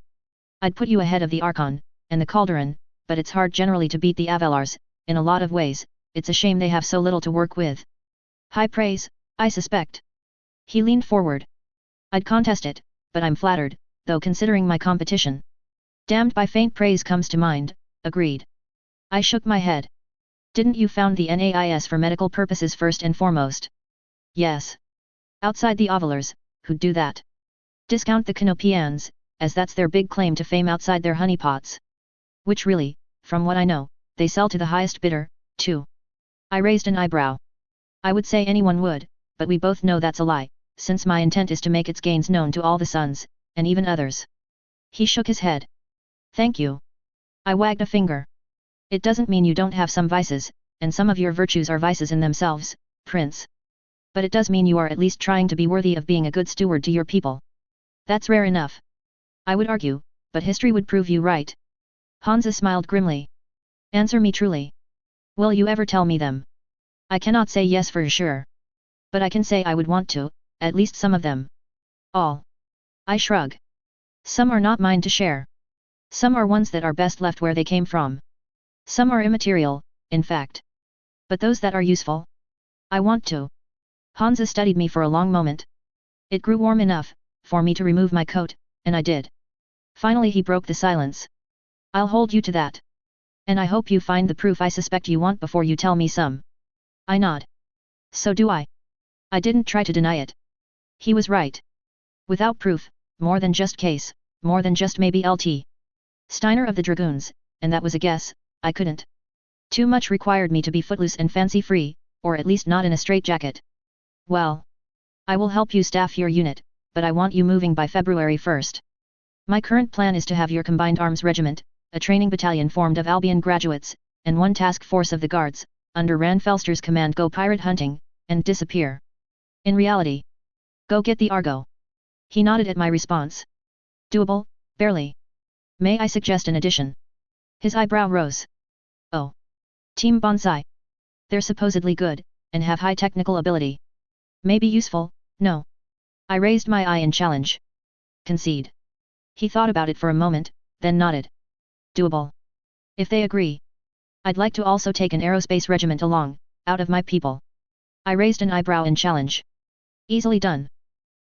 I'd put you ahead of the Archon, and the Calderon, but it's hard generally to beat the Avalars, in a lot of ways, it's a shame they have so little to work with. High praise, I suspect. He leaned forward. I'd contest it, but I'm flattered, though considering my competition. Damned by faint praise comes to mind, agreed. I shook my head. Didn't you found the NAIS for medical purposes first and foremost? Yes. Outside the Ovalars, who'd do that? Discount the Canopians, as that's their big claim to fame outside their honeypots. Which really, from what I know, they sell to the highest bidder, too. I raised an eyebrow. I would say anyone would, but we both know that's a lie, since my intent is to make its gains known to all the sons, and even others. He shook his head. Thank you. I wagged a finger. It doesn't mean you don't have some vices, and some of your virtues are vices in themselves, Prince. But it does mean you are at least trying to be worthy of being a good steward to your people. That's rare enough. I would argue, but history would prove you right. Hansa smiled grimly. Answer me truly. Will you ever tell me them? I cannot say yes for sure. But I can say I would want to, at least some of them. All. I shrug. Some are not mine to share. Some are ones that are best left where they came from. Some are immaterial, in fact. But those that are useful? I want to. Hansa studied me for a long moment. It grew warm enough, for me to remove my coat, and I did. Finally he broke the silence. I'll hold you to that. And I hope you find the proof I suspect you want before you tell me some. I nod. So do I. I didn't try to deny it. He was right. Without proof, more than just case, more than just maybe LT. Steiner of the Dragoons, and that was a guess, I couldn't. Too much required me to be footloose and fancy-free, or at least not in a straitjacket. Well. I will help you staff your unit, but I want you moving by February 1st. My current plan is to have your combined arms regiment, a training battalion formed of Albion graduates, and one task force of the guards, under Rand Felster's command go pirate hunting, and disappear. In reality. Go get the Argo. He nodded at my response. Doable, barely. May I suggest an addition? His eyebrow rose. Oh. Team Bonsai. They're supposedly good, and have high technical ability. Maybe useful, no. I raised my eye in challenge. Concede. He thought about it for a moment, then nodded. Doable. If they agree. I'd like to also take an aerospace regiment along, out of my people. I raised an eyebrow in challenge. Easily done.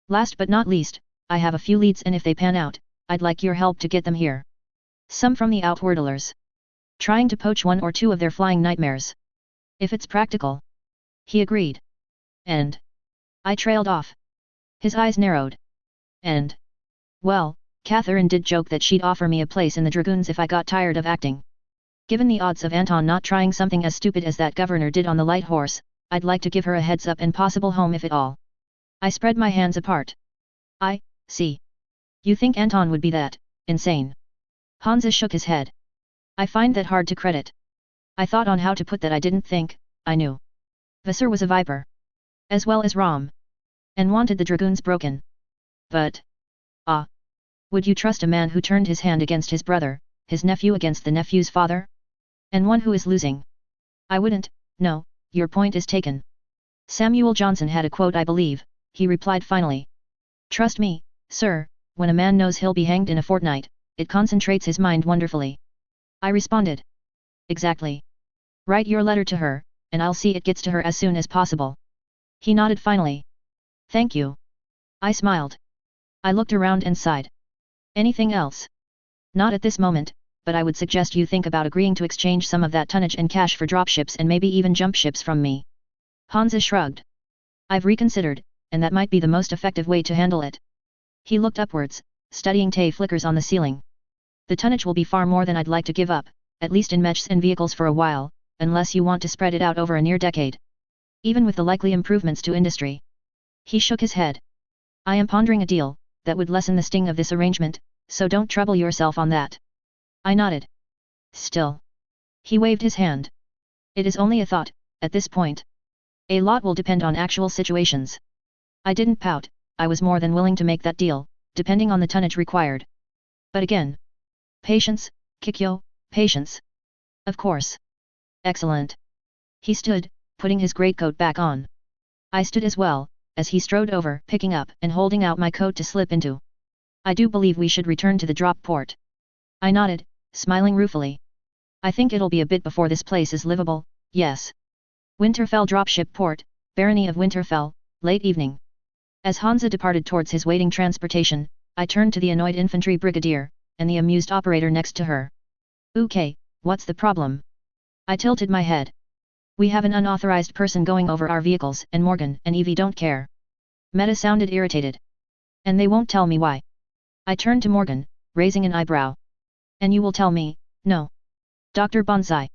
Last but not least, I have a few leads and if they pan out, I'd like your help to get them here. Some from the Outwardlers. Trying to poach one or two of their flying nightmares. If it's practical. He agreed. And. I trailed off. His eyes narrowed. And. Well, Catherine did joke that she'd offer me a place in the Dragoons if I got tired of acting. Given the odds of Anton not trying something as stupid as that governor did on the light horse, I'd like to give her a heads up and possible home if at all. I spread my hands apart. I see. You think Anton would be that insane? Hansa shook his head. I find that hard to credit. I thought on how to put that I didn't think, I knew. Vassar was a viper. As well as Rom. And wanted the Dragoons broken. But. Would you trust a man who turned his hand against his brother, his nephew against the nephew's father? And one who is losing? I wouldn't, no, your point is taken. Samuel Johnson had a quote I believe, he replied finally. Trust me, sir, when a man knows he'll be hanged in a fortnight, it concentrates his mind wonderfully. I responded. Exactly. Write your letter to her, and I'll see it gets to her as soon as possible. He nodded finally. Thank you. I smiled. I looked around and sighed. Anything else? Not at this moment, but I would suggest you think about agreeing to exchange some of that tonnage and cash for dropships and maybe even jump ships from me. Hansa shrugged. I've reconsidered, and that might be the most effective way to handle it. He looked upwards, studying Tay flickers on the ceiling. The tonnage will be far more than I'd like to give up, at least in mechs and vehicles for a while, unless you want to spread it out over a near decade. Even with the likely improvements to industry. He shook his head. I am pondering a deal that would lessen the sting of this arrangement, so don't trouble yourself on that. I nodded. Still. He waved his hand. It is only a thought, at this point. A lot will depend on actual situations. I didn't pout, I was more than willing to make that deal, depending on the tonnage required. But again. Patience, Kikyo, patience. Of course. Excellent. He stood, putting his greatcoat back on. I stood as well, as he strode over, picking up and holding out my coat to slip into. I do believe we should return to the drop port. I nodded, smiling ruefully. I think it'll be a bit before this place is livable, yes. Winterfell dropship port, Barony of Winterfell, late evening. As Hansa departed towards his waiting transportation, I turned to the annoyed infantry brigadier, and the amused operator next to her. Okay, what's the problem? I tilted my head. We have an unauthorized person going over our vehicles and Morgan and Evie don't care. Meta sounded irritated. And they won't tell me why. I turned to Morgan, raising an eyebrow. And you will tell me, no. Dr. Bonsai.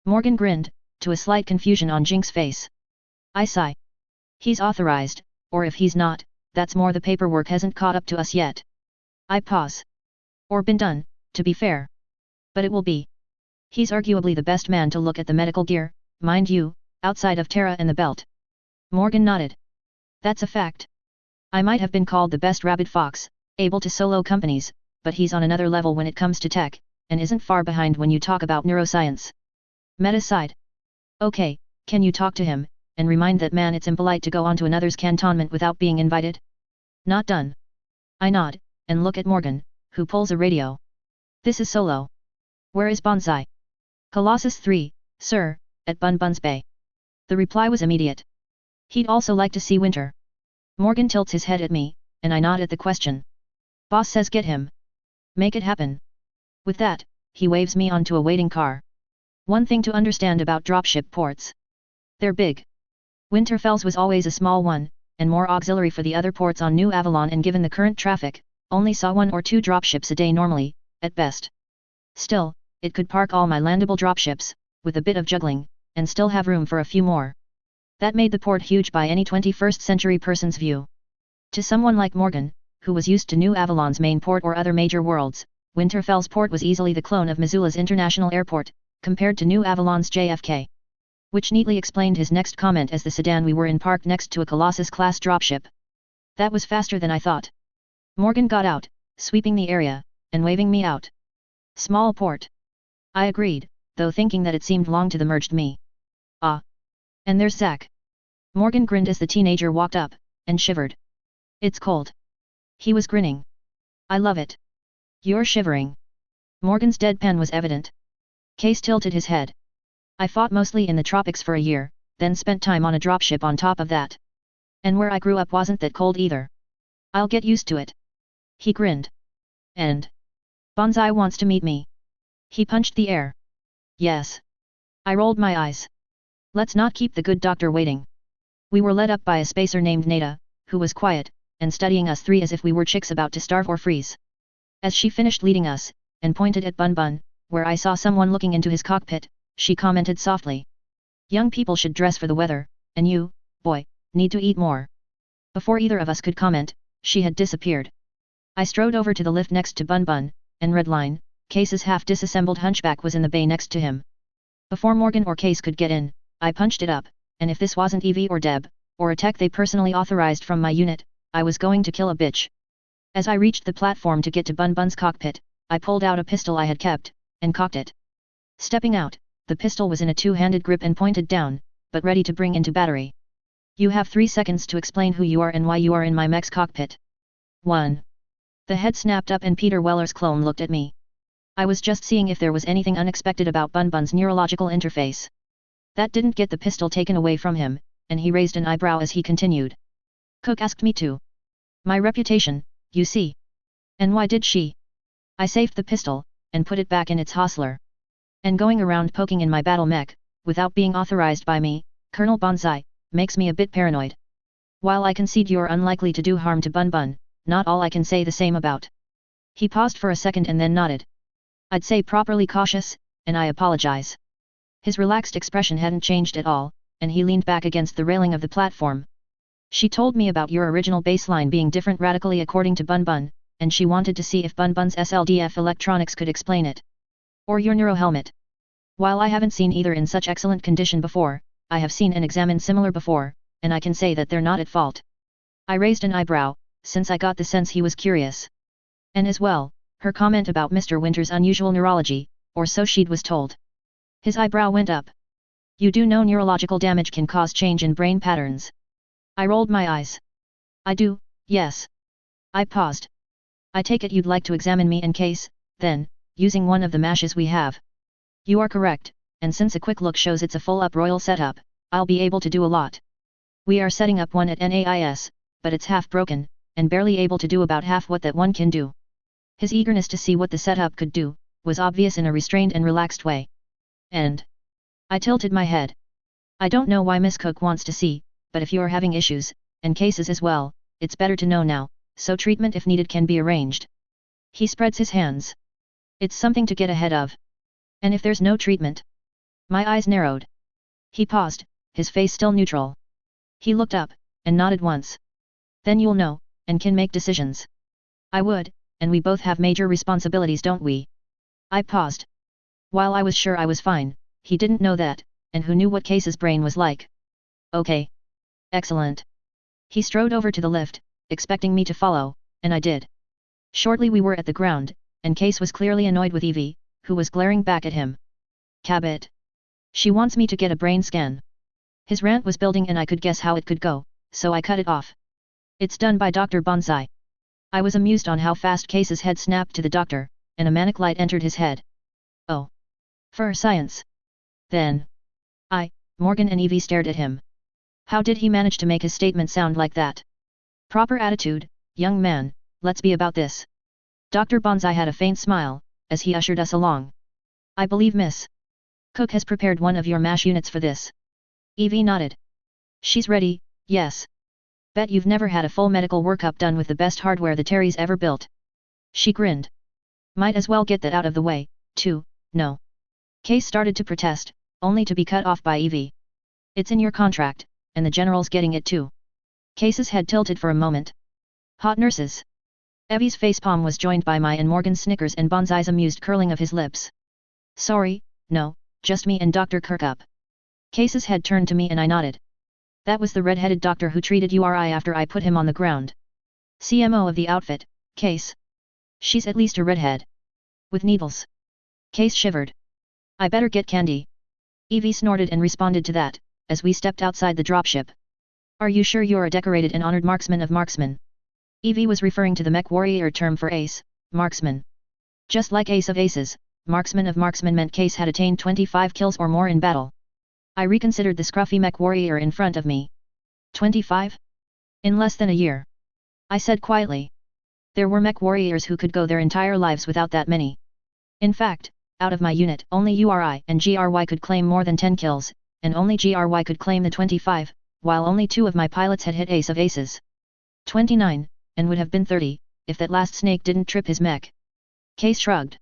Morgan grinned, to a slight confusion on Jink's face. I sigh. He's authorized, or if he's not, that's more the paperwork hasn't caught up to us yet. I pause. Or been done, to be fair. But it will be. He's arguably the best man to look at the medical gear, mind you, outside of Terra and the Belt. Morgan nodded. That's a fact. I might have been called the best rabid fox, able to solo companies, but he's on another level when it comes to tech, and isn't far behind when you talk about neuroscience. Meta sighed. Okay, can you talk to him, and remind that man it's impolite to go onto another's cantonment without being invited? Not done. I nod, and look at Morgan, who pulls a radio. This is Solo. Where is Bonsai? Colossus 3, sir, at Bunbun's Bay. The reply was immediate. He'd also like to see Winter. Morgan tilts his head at me, and I nod at the question. Boss says get him. Make it happen. With that, he waves me onto a waiting car. One thing to understand about dropship ports. They're big. Winterfell's was always a small one, and more auxiliary for the other ports on New Avalon, and given the current traffic, only saw 1 or 2 dropships a day normally, at best. Still, it could park all my landable dropships, with a bit of juggling, and still have room for a few more. That made the port huge by any 21st century person's view. To someone like Morgan, who was used to New Avalon's main port or other major worlds, Winterfell's port was easily the clone of Missoula's International Airport, compared to New Avalon's JFK. Which neatly explained his next comment as the sedan we were in parked next to a Colossus-class dropship. That was faster than I thought. Morgan got out, sweeping the area, and waving me out. Small port. I agreed, though thinking that it seemed long to the merged me. Ah. And there's Zack. Morgan grinned as the teenager walked up, and shivered. It's cold. He was grinning. I love it. You're shivering. Morgan's deadpan was evident. Case tilted his head. I fought mostly in the tropics for a year, then spent time on a dropship on top of that. And where I grew up wasn't that cold either. I'll get used to it. He grinned. And Bonsai wants to meet me. He punched the air. Yes. I rolled my eyes. Let's not keep the good doctor waiting. We were led up by a spacer named Nada, who was quiet, and studying us 3 as if we were chicks about to starve or freeze. As she finished leading us, and pointed at Bun, where I saw someone looking into his cockpit, she commented softly. Young people should dress for the weather, and you, boy, need to eat more. Before either of us could comment, she had disappeared. I strode over to the lift next to Bun, and Redline, Case's half-disassembled hunchback was in the bay next to him. Before Morgan or Case could get in, I punched it up, and if this wasn't Evie or Deb, or a tech they personally authorized from my unit, I was going to kill a bitch. As I reached the platform to get to Bun's cockpit, I pulled out a pistol I had kept, and cocked it. Stepping out, the pistol was in a 2-handed grip and pointed down, but ready to bring into battery. You have 3 seconds to explain who you are and why you are in my mech's cockpit. 1. The head snapped up and Peter Weller's clone looked at me. I was just seeing if there was anything unexpected about Bun's neurological interface. That didn't get the pistol taken away from him, and he raised an eyebrow as he continued. Cook asked me to. My reputation, you see. And why did she? I saved the pistol, and put it back in its hostler. And going around poking in my battle mech, without being authorized by me, Colonel Bonsai, makes me a bit paranoid. While I concede you're unlikely to do harm to Bun, not all I can say the same about. He paused for a second and then nodded. I'd say properly cautious, and I apologize. His relaxed expression hadn't changed at all, and he leaned back against the railing of the platform. She told me about your original baseline being different radically according to Bun, and she wanted to see if Bun's SLDF electronics could explain it. Or your neurohelmet. While I haven't seen either in such excellent condition before, I have seen and examined similar before, and I can say that they're not at fault. I raised an eyebrow, since I got the sense he was curious. And as well, her comment about Mr. Winter's unusual neurology, or so she'd was told. His eyebrow went up. You do know neurological damage can cause change in brain patterns. I rolled my eyes. I do, yes. I paused. I take it you'd like to examine me in case, then, using one of the mashes we have. You are correct, and since a quick look shows it's a full-up royal setup, I'll be able to do a lot. We are setting up one at NAIS, but it's half broken, and barely able to do about half what that one can do. His eagerness to see what the setup could do, was obvious in a restrained and relaxed way. And I tilted my head. I don't know why Miss Cook wants to see, but if you're having issues, and cases as well, it's better to know now, so treatment if needed can be arranged. He spreads his hands. It's something to get ahead of. And if there's no treatment? My eyes narrowed. He paused, his face still neutral. He looked up, and nodded once. Then you'll know, and can make decisions. I would, and we both have major responsibilities, don't we? I paused. While I was sure I was fine, he didn't know that, and who knew what Case's brain was like. Okay. Excellent. He strode over to the lift, expecting me to follow, and I did. Shortly we were at the ground, and Case was clearly annoyed with Evie, who was glaring back at him. Cabot. She wants me to get a brain scan. His rant was building and I could guess how it could go, so I cut it off. It's done by Dr. Bonsai. I was amused on how fast Case's head snapped to the doctor, and a manic light entered his head. Oh. For science. Then. Morgan and Evie stared at him. How did he manage to make his statement sound like that? Proper attitude, young man, let's be about this. Dr. Bonsai had a faint smile, as he ushered us along. I believe Miss Cook has prepared one of your MASH units for this. Evie nodded. She's ready, yes. Bet you've never had a full medical workup done with the best hardware the Terrys ever built. She grinned. Might as well get that out of the way, too, no. Case started to protest, only to be cut off by Evie. It's in your contract, and the general's getting it too. Case's head tilted for a moment. Hot nurses. Evie's facepalm was joined by my and Morgan's snickers and Bonsai's amused curling of his lips. Sorry, no, just me and Dr. Kirkup. Case's head turned to me and I nodded. That was the red-headed doctor who treated URI after I put him on the ground. CMO of the outfit, Case. She's at least a redhead. With needles. Case shivered. I better get candy. Evie snorted and responded to that, as we stepped outside the dropship. Are you sure you're a decorated and honored marksman of marksmen? Evie was referring to the mech warrior term for ace, marksman. Just like ace of aces, marksman of marksmen meant Case had attained 25 kills or more in battle. I reconsidered the scruffy mech warrior in front of me. 25? In less than a year. I said quietly. There were mech warriors who could go their entire lives without that many. In fact, out of my unit, only URI and GRY could claim more than 10 kills, and only GRY could claim the 25, while only 2 of my pilots had hit ace of aces. 29, and would have been 30, if that last snake didn't trip his mech. Case shrugged.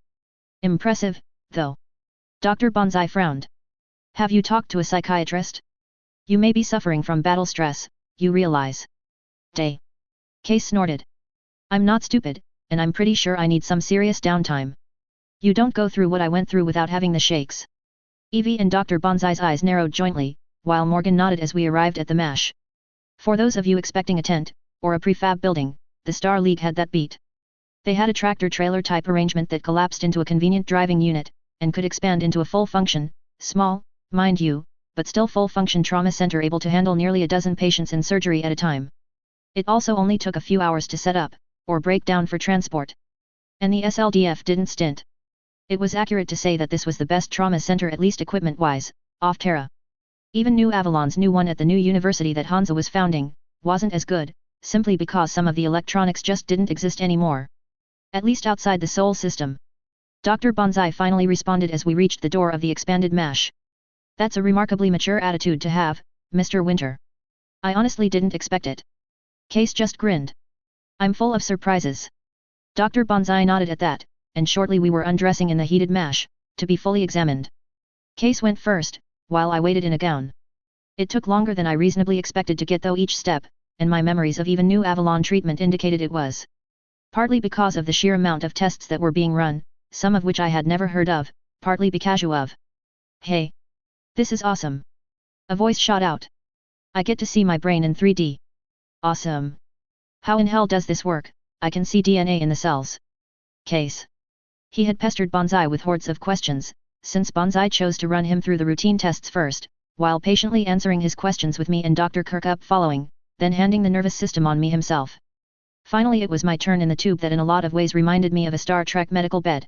Impressive, though. Dr. Bonsai frowned. Have you talked to a psychiatrist? You may be suffering from battle stress, you realize. Day. Case snorted. I'm not stupid, and I'm pretty sure I need some serious downtime. You don't go through what I went through without having the shakes. Evie and Dr. Bonsai's eyes narrowed jointly, while Morgan nodded as we arrived at the MASH. For those of you expecting a tent, or a prefab building, the Star League had that beat. They had a tractor-trailer type arrangement that collapsed into a convenient driving unit, and could expand into a full-function, small, mind you, but still full-function trauma center able to handle nearly a dozen patients in surgery at a time. It also only took a few hours to set up, or break down for transport. And the SLDF didn't stint. It was accurate to say that this was the best trauma center, at least equipment-wise, off Terra. Even New Avalon's new one at the new university that Hansa was founding, wasn't as good, simply because some of the electronics just didn't exist anymore. At least outside the Sol system. Dr. Bonsai finally responded as we reached the door of the expanded MASH. That's a remarkably mature attitude to have, Mr. Winter. I honestly didn't expect it. Case just grinned. I'm full of surprises. Dr. Bonsai nodded at that, and shortly we were undressing in the heated MASH, to be fully examined. Case went first, while I waited in a gown. It took longer than I reasonably expected to get through each step, and my memories of even New Avalon treatment indicated it was. Partly because of the sheer amount of tests that were being run, some of which I had never heard of, partly because of. Hey! This is awesome! A voice shot out. I get to see my brain in 3D. Awesome! How in hell does this work? I can see DNA in the cells. Case. He had pestered Bonsai with hordes of questions, since Bonsai chose to run him through the routine tests first, while patiently answering his questions with me and Dr. Kirkup following, then handing the nervous system on me himself. Finally it was my turn in the tube that in a lot of ways reminded me of a Star Trek medical bed.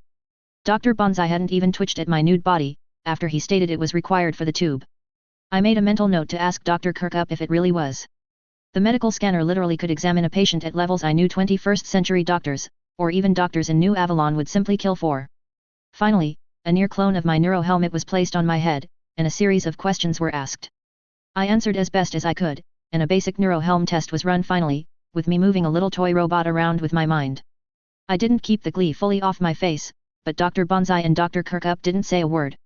Dr. Banzai hadn't even twitched at my nude body, after he stated it was required for the tube. I made a mental note to ask Dr. Kirkup if it really was. The medical scanner literally could examine a patient at levels I knew 21st century doctors, or even doctors in New Avalon would simply kill for. Finally, a near clone of my neuro helmet was placed on my head, and a series of questions were asked. I answered as best as I could, and a basic neuro helm test was run finally, with me moving a little toy robot around with my mind. I didn't keep the glee fully off my face, but Dr. Banzai and Dr. Kirkup didn't say a word.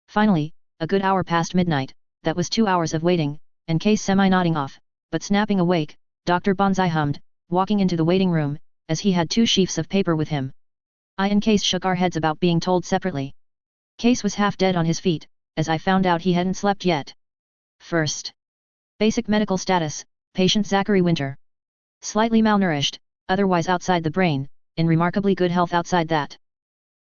Finally, a good hour past midnight, that was 2 hours of waiting, and Case semi-nodding off, but snapping awake, Dr. Banzai hummed, walking into the waiting room, as he had 2 sheafs of paper with him. I and Case shook our heads about being told separately. Case was half dead on his feet, as I found out he hadn't slept yet. First. Basic medical status, patient Zachary Winter. Slightly malnourished, otherwise outside the brain, in remarkably good health outside that.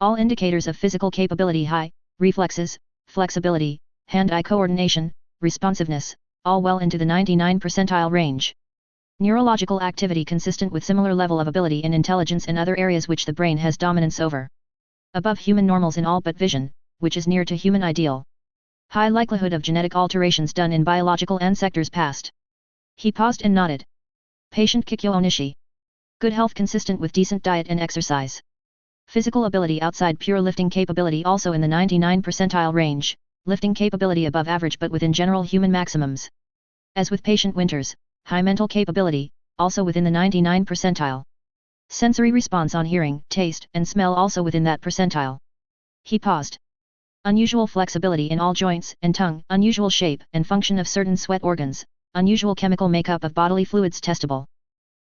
All indicators of physical capability high, reflexes, flexibility, hand-eye coordination, responsiveness, all well into the 99th percentile range. Neurological activity consistent with similar level of ability in intelligence and other areas which the brain has dominance over. Above human normals in all but vision, which is near to human ideal. High likelihood of genetic alterations done in biological ancestors past. He paused and nodded. Patient Kikyo Onishi. Good health consistent with decent diet and exercise. Physical ability outside pure lifting capability also in the 99th percentile range, lifting capability above average but within general human maximums. As with patient Winters, high mental capability, also within the 99th percentile. Sensory response on hearing, taste, and smell also within that percentile. He paused. Unusual flexibility in all joints and tongue, unusual shape and function of certain sweat organs, unusual chemical makeup of bodily fluids testable.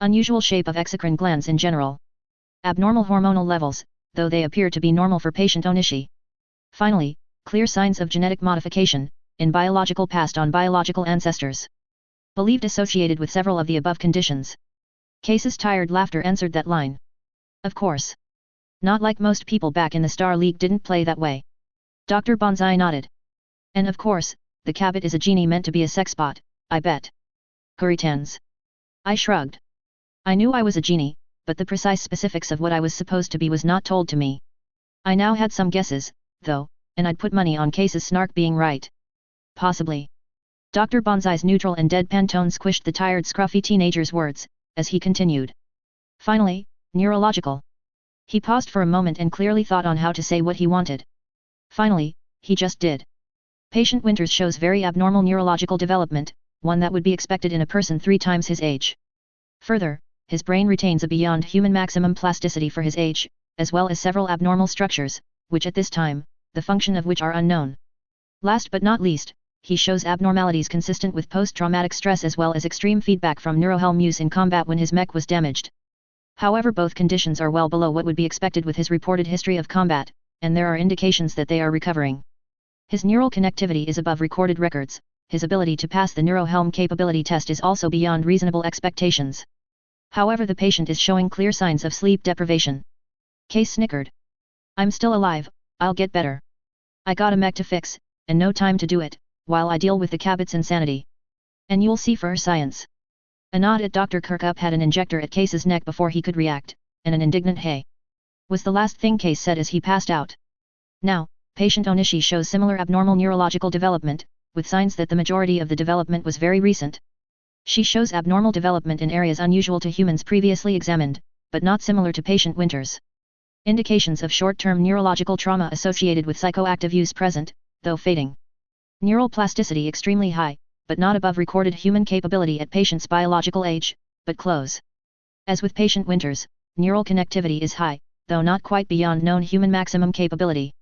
Unusual shape of exocrine glands in general. Abnormal hormonal levels, though they appear to be normal for patient Onishi. Finally, clear signs of genetic modification, in biological past on biological ancestors. Believed associated with several of the above conditions. Case's tired laughter answered that line. Of course. Not like most people back in the Star League didn't play that way. Dr. Banzai nodded. And of course, the cabot is a genie meant to be a sex bot, I bet. Kuritans. I shrugged. I knew I was a genie, but the precise specifics of what I was supposed to be was not told to me. I now had some guesses, though, and I'd put money on Case's snark being right. Possibly. Dr. Banzai's neutral and deadpan tone squished the tired scruffy teenager's words, as he continued. Finally, neurological. He paused for a moment and clearly thought on how to say what he wanted. Finally, he just did. Patient Winters shows very abnormal neurological development, one that would be expected in a person 3 times his age. Further, his brain retains a beyond human maximum plasticity for his age, as well as several abnormal structures, which at this time, the function of which are unknown. Last but not least, he shows abnormalities consistent with post-traumatic stress as well as extreme feedback from neurohelm use in combat when his mech was damaged. However, both conditions are well below what would be expected with his reported history of combat, and there are indications that they are recovering. His neural connectivity is above recorded records, his ability to pass the neurohelm capability test is also beyond reasonable expectations. However, the patient is showing clear signs of sleep deprivation. Case snickered. I'm still alive, I'll get better. I got a mech to fix, and no time to do it, while I deal with the cabot's insanity. And you'll see for science. A nod at Dr. Kirkup had an injector at Case's neck before he could react, and an indignant hey was the last thing Case said as he passed out. Now, patient Onishi shows similar abnormal neurological development, with signs that the majority of the development was very recent. She shows abnormal development in areas unusual to humans previously examined, but not similar to patient Winters. Indications of short-term neurological trauma associated with psychoactive use present, though fading. Neural plasticity extremely high, but not above recorded human capability at patient's biological age, but close. As with patient Winters, neural connectivity is high, though not quite beyond known human maximum capability.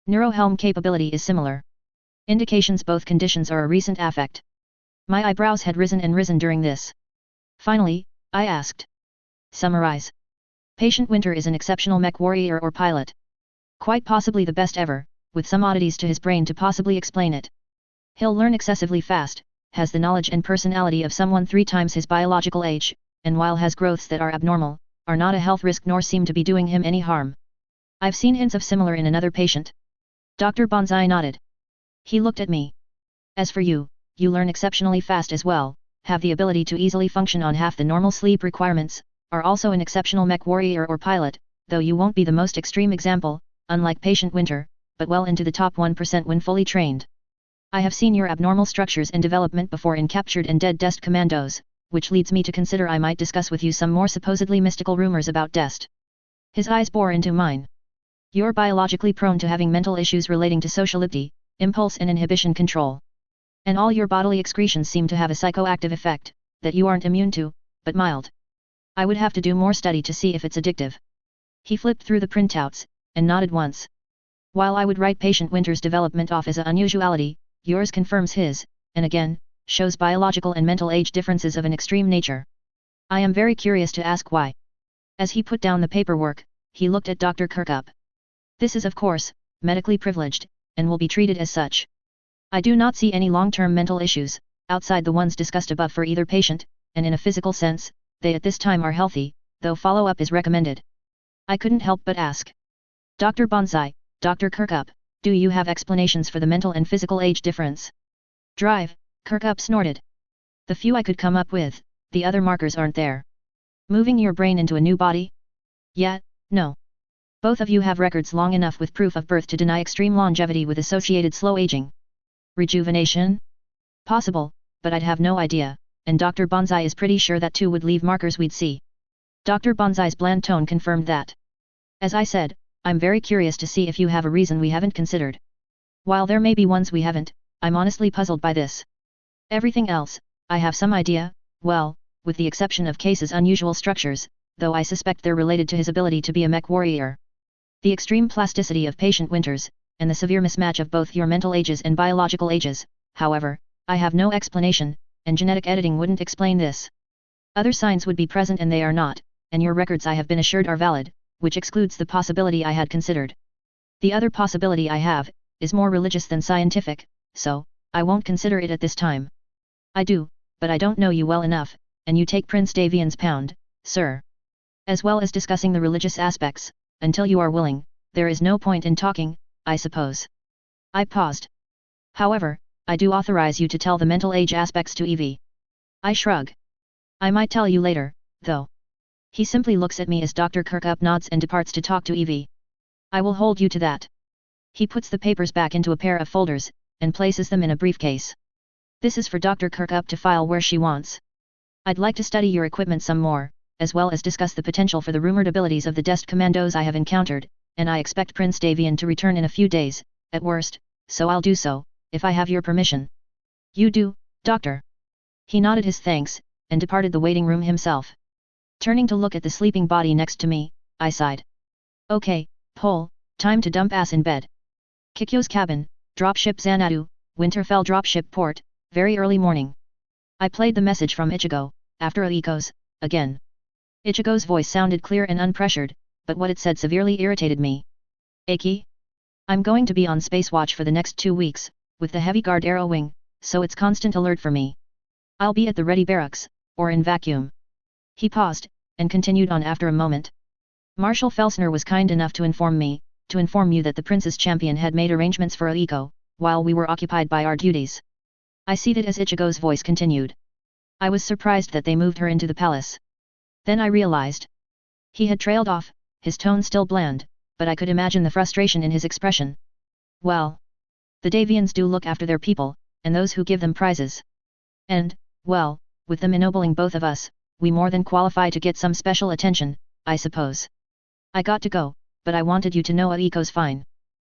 Neurohelm capability is similar. Indications both conditions are a recent affect. My eyebrows had risen and risen during this. Finally, I asked. Summarize. Patient Winter is an exceptional mech warrior or pilot. Quite possibly the best ever, with some oddities to his brain to possibly explain it. He'll learn excessively fast, has the knowledge and personality of someone 3 times his biological age, and while has growths that are abnormal, are not a health risk nor seem to be doing him any harm. I've seen hints of similar in another patient. Dr. Banzai nodded. He looked at me. As for you, you learn exceptionally fast as well, have the ability to easily function on half the normal sleep requirements, are also an exceptional mech warrior or pilot, though you won't be the most extreme example, unlike Patient Winter, but well into the top 1% when fully trained. I have seen your abnormal structures and development before in Captured and Dead Dest Commandos, which leads me to consider I might discuss with you some more supposedly mystical rumors about Dest. His eyes bore into mine. You're biologically prone to having mental issues relating to sociality, impulse and inhibition control. And all your bodily excretions seem to have a psychoactive effect, that you aren't immune to, but mild. I would have to do more study to see if it's addictive. He flipped through the printouts, and nodded once. While I would write Patient Winter's development off as an unusuality, yours confirms his, and again, shows biological and mental age differences of an extreme nature. I am very curious to ask why. As he put down the paperwork, he looked at Dr. Kirkup. This is of course, medically privileged, and will be treated as such. I do not see any long-term mental issues, outside the ones discussed above for either patient, and in a physical sense, they at this time are healthy, though follow-up is recommended. I couldn't help but ask. Dr. Bonsai, Dr. Kirkup, do you have explanations for the mental and physical age difference? Drive, Kirkup snorted. The few I could come up with, the other markers aren't there. Moving your brain into a new body? Yeah, no. Both of you have records long enough with proof of birth to deny extreme longevity with associated slow aging. Rejuvenation? Possible, but I'd have no idea, and Dr. Bonsai is pretty sure that too would leave markers we'd see. Dr. Bonsai's bland tone confirmed that. As I said, I'm very curious to see if you have a reason we haven't considered. While there may be ones we haven't, I'm honestly puzzled by this. Everything else, I have some idea, well, with the exception of Case's unusual structures, though I suspect they're related to his ability to be a mech warrior. The extreme plasticity of Patient Winters, and the severe mismatch of both your mental ages and biological ages, however, I have no explanation, and genetic editing wouldn't explain this. Other signs would be present and they are not, and your records I have been assured are valid, which excludes the possibility I had considered. The other possibility I have, is more religious than scientific, so, I won't consider it at this time. I do, but I don't know you well enough, and you take Prince Davian's pound, sir. As well as discussing the religious aspects, until you are willing, there is no point in talking, I suppose. I paused. However, I do authorize you to tell the mental age aspects to Evie. I shrug. I might tell you later, though. He simply looks at me as Dr. Kirkup nods and departs to talk to Evie. I will hold you to that. He puts the papers back into a pair of folders, and places them in a briefcase. This is for Dr. Kirkup to file where she wants. I'd like to study your equipment some more, as well as discuss the potential for the rumored abilities of the Dest Commandos I have encountered, and I expect Prince Davian to return in a few days, at worst, so I'll do so, if I have your permission. You do, Doctor. He nodded his thanks, and departed the waiting room himself. Turning to look at the sleeping body next to me, I sighed. Okay, Pole, time to dump ass in bed. Kikyo's cabin, dropship Xanadu, Winterfell dropship port, very early morning. I played the message from Ichigo, after Aiko's, again. Ichigo's voice sounded clear and unpressured, but what it said severely irritated me. Aiki? I'm going to be on space watch for the next 2 weeks, with the heavy guard arrow wing, so it's constant alert for me. I'll be at the ready barracks, or in vacuum. He paused, and continued on after a moment. Marshal Felsner was kind enough to inform you that the Prince's champion had made arrangements for Aiko, while we were occupied by our duties. I ceded as Ichigo's voice continued. I was surprised that they moved her into the palace. Then I realized. He had trailed off, his tone still bland, but I could imagine the frustration in his expression. Well, the Davians do look after their people, and those who give them prizes. And, well, with them ennobling both of us, we more than qualify to get some special attention, I suppose. I got to go, but I wanted you to know Aiko's fine.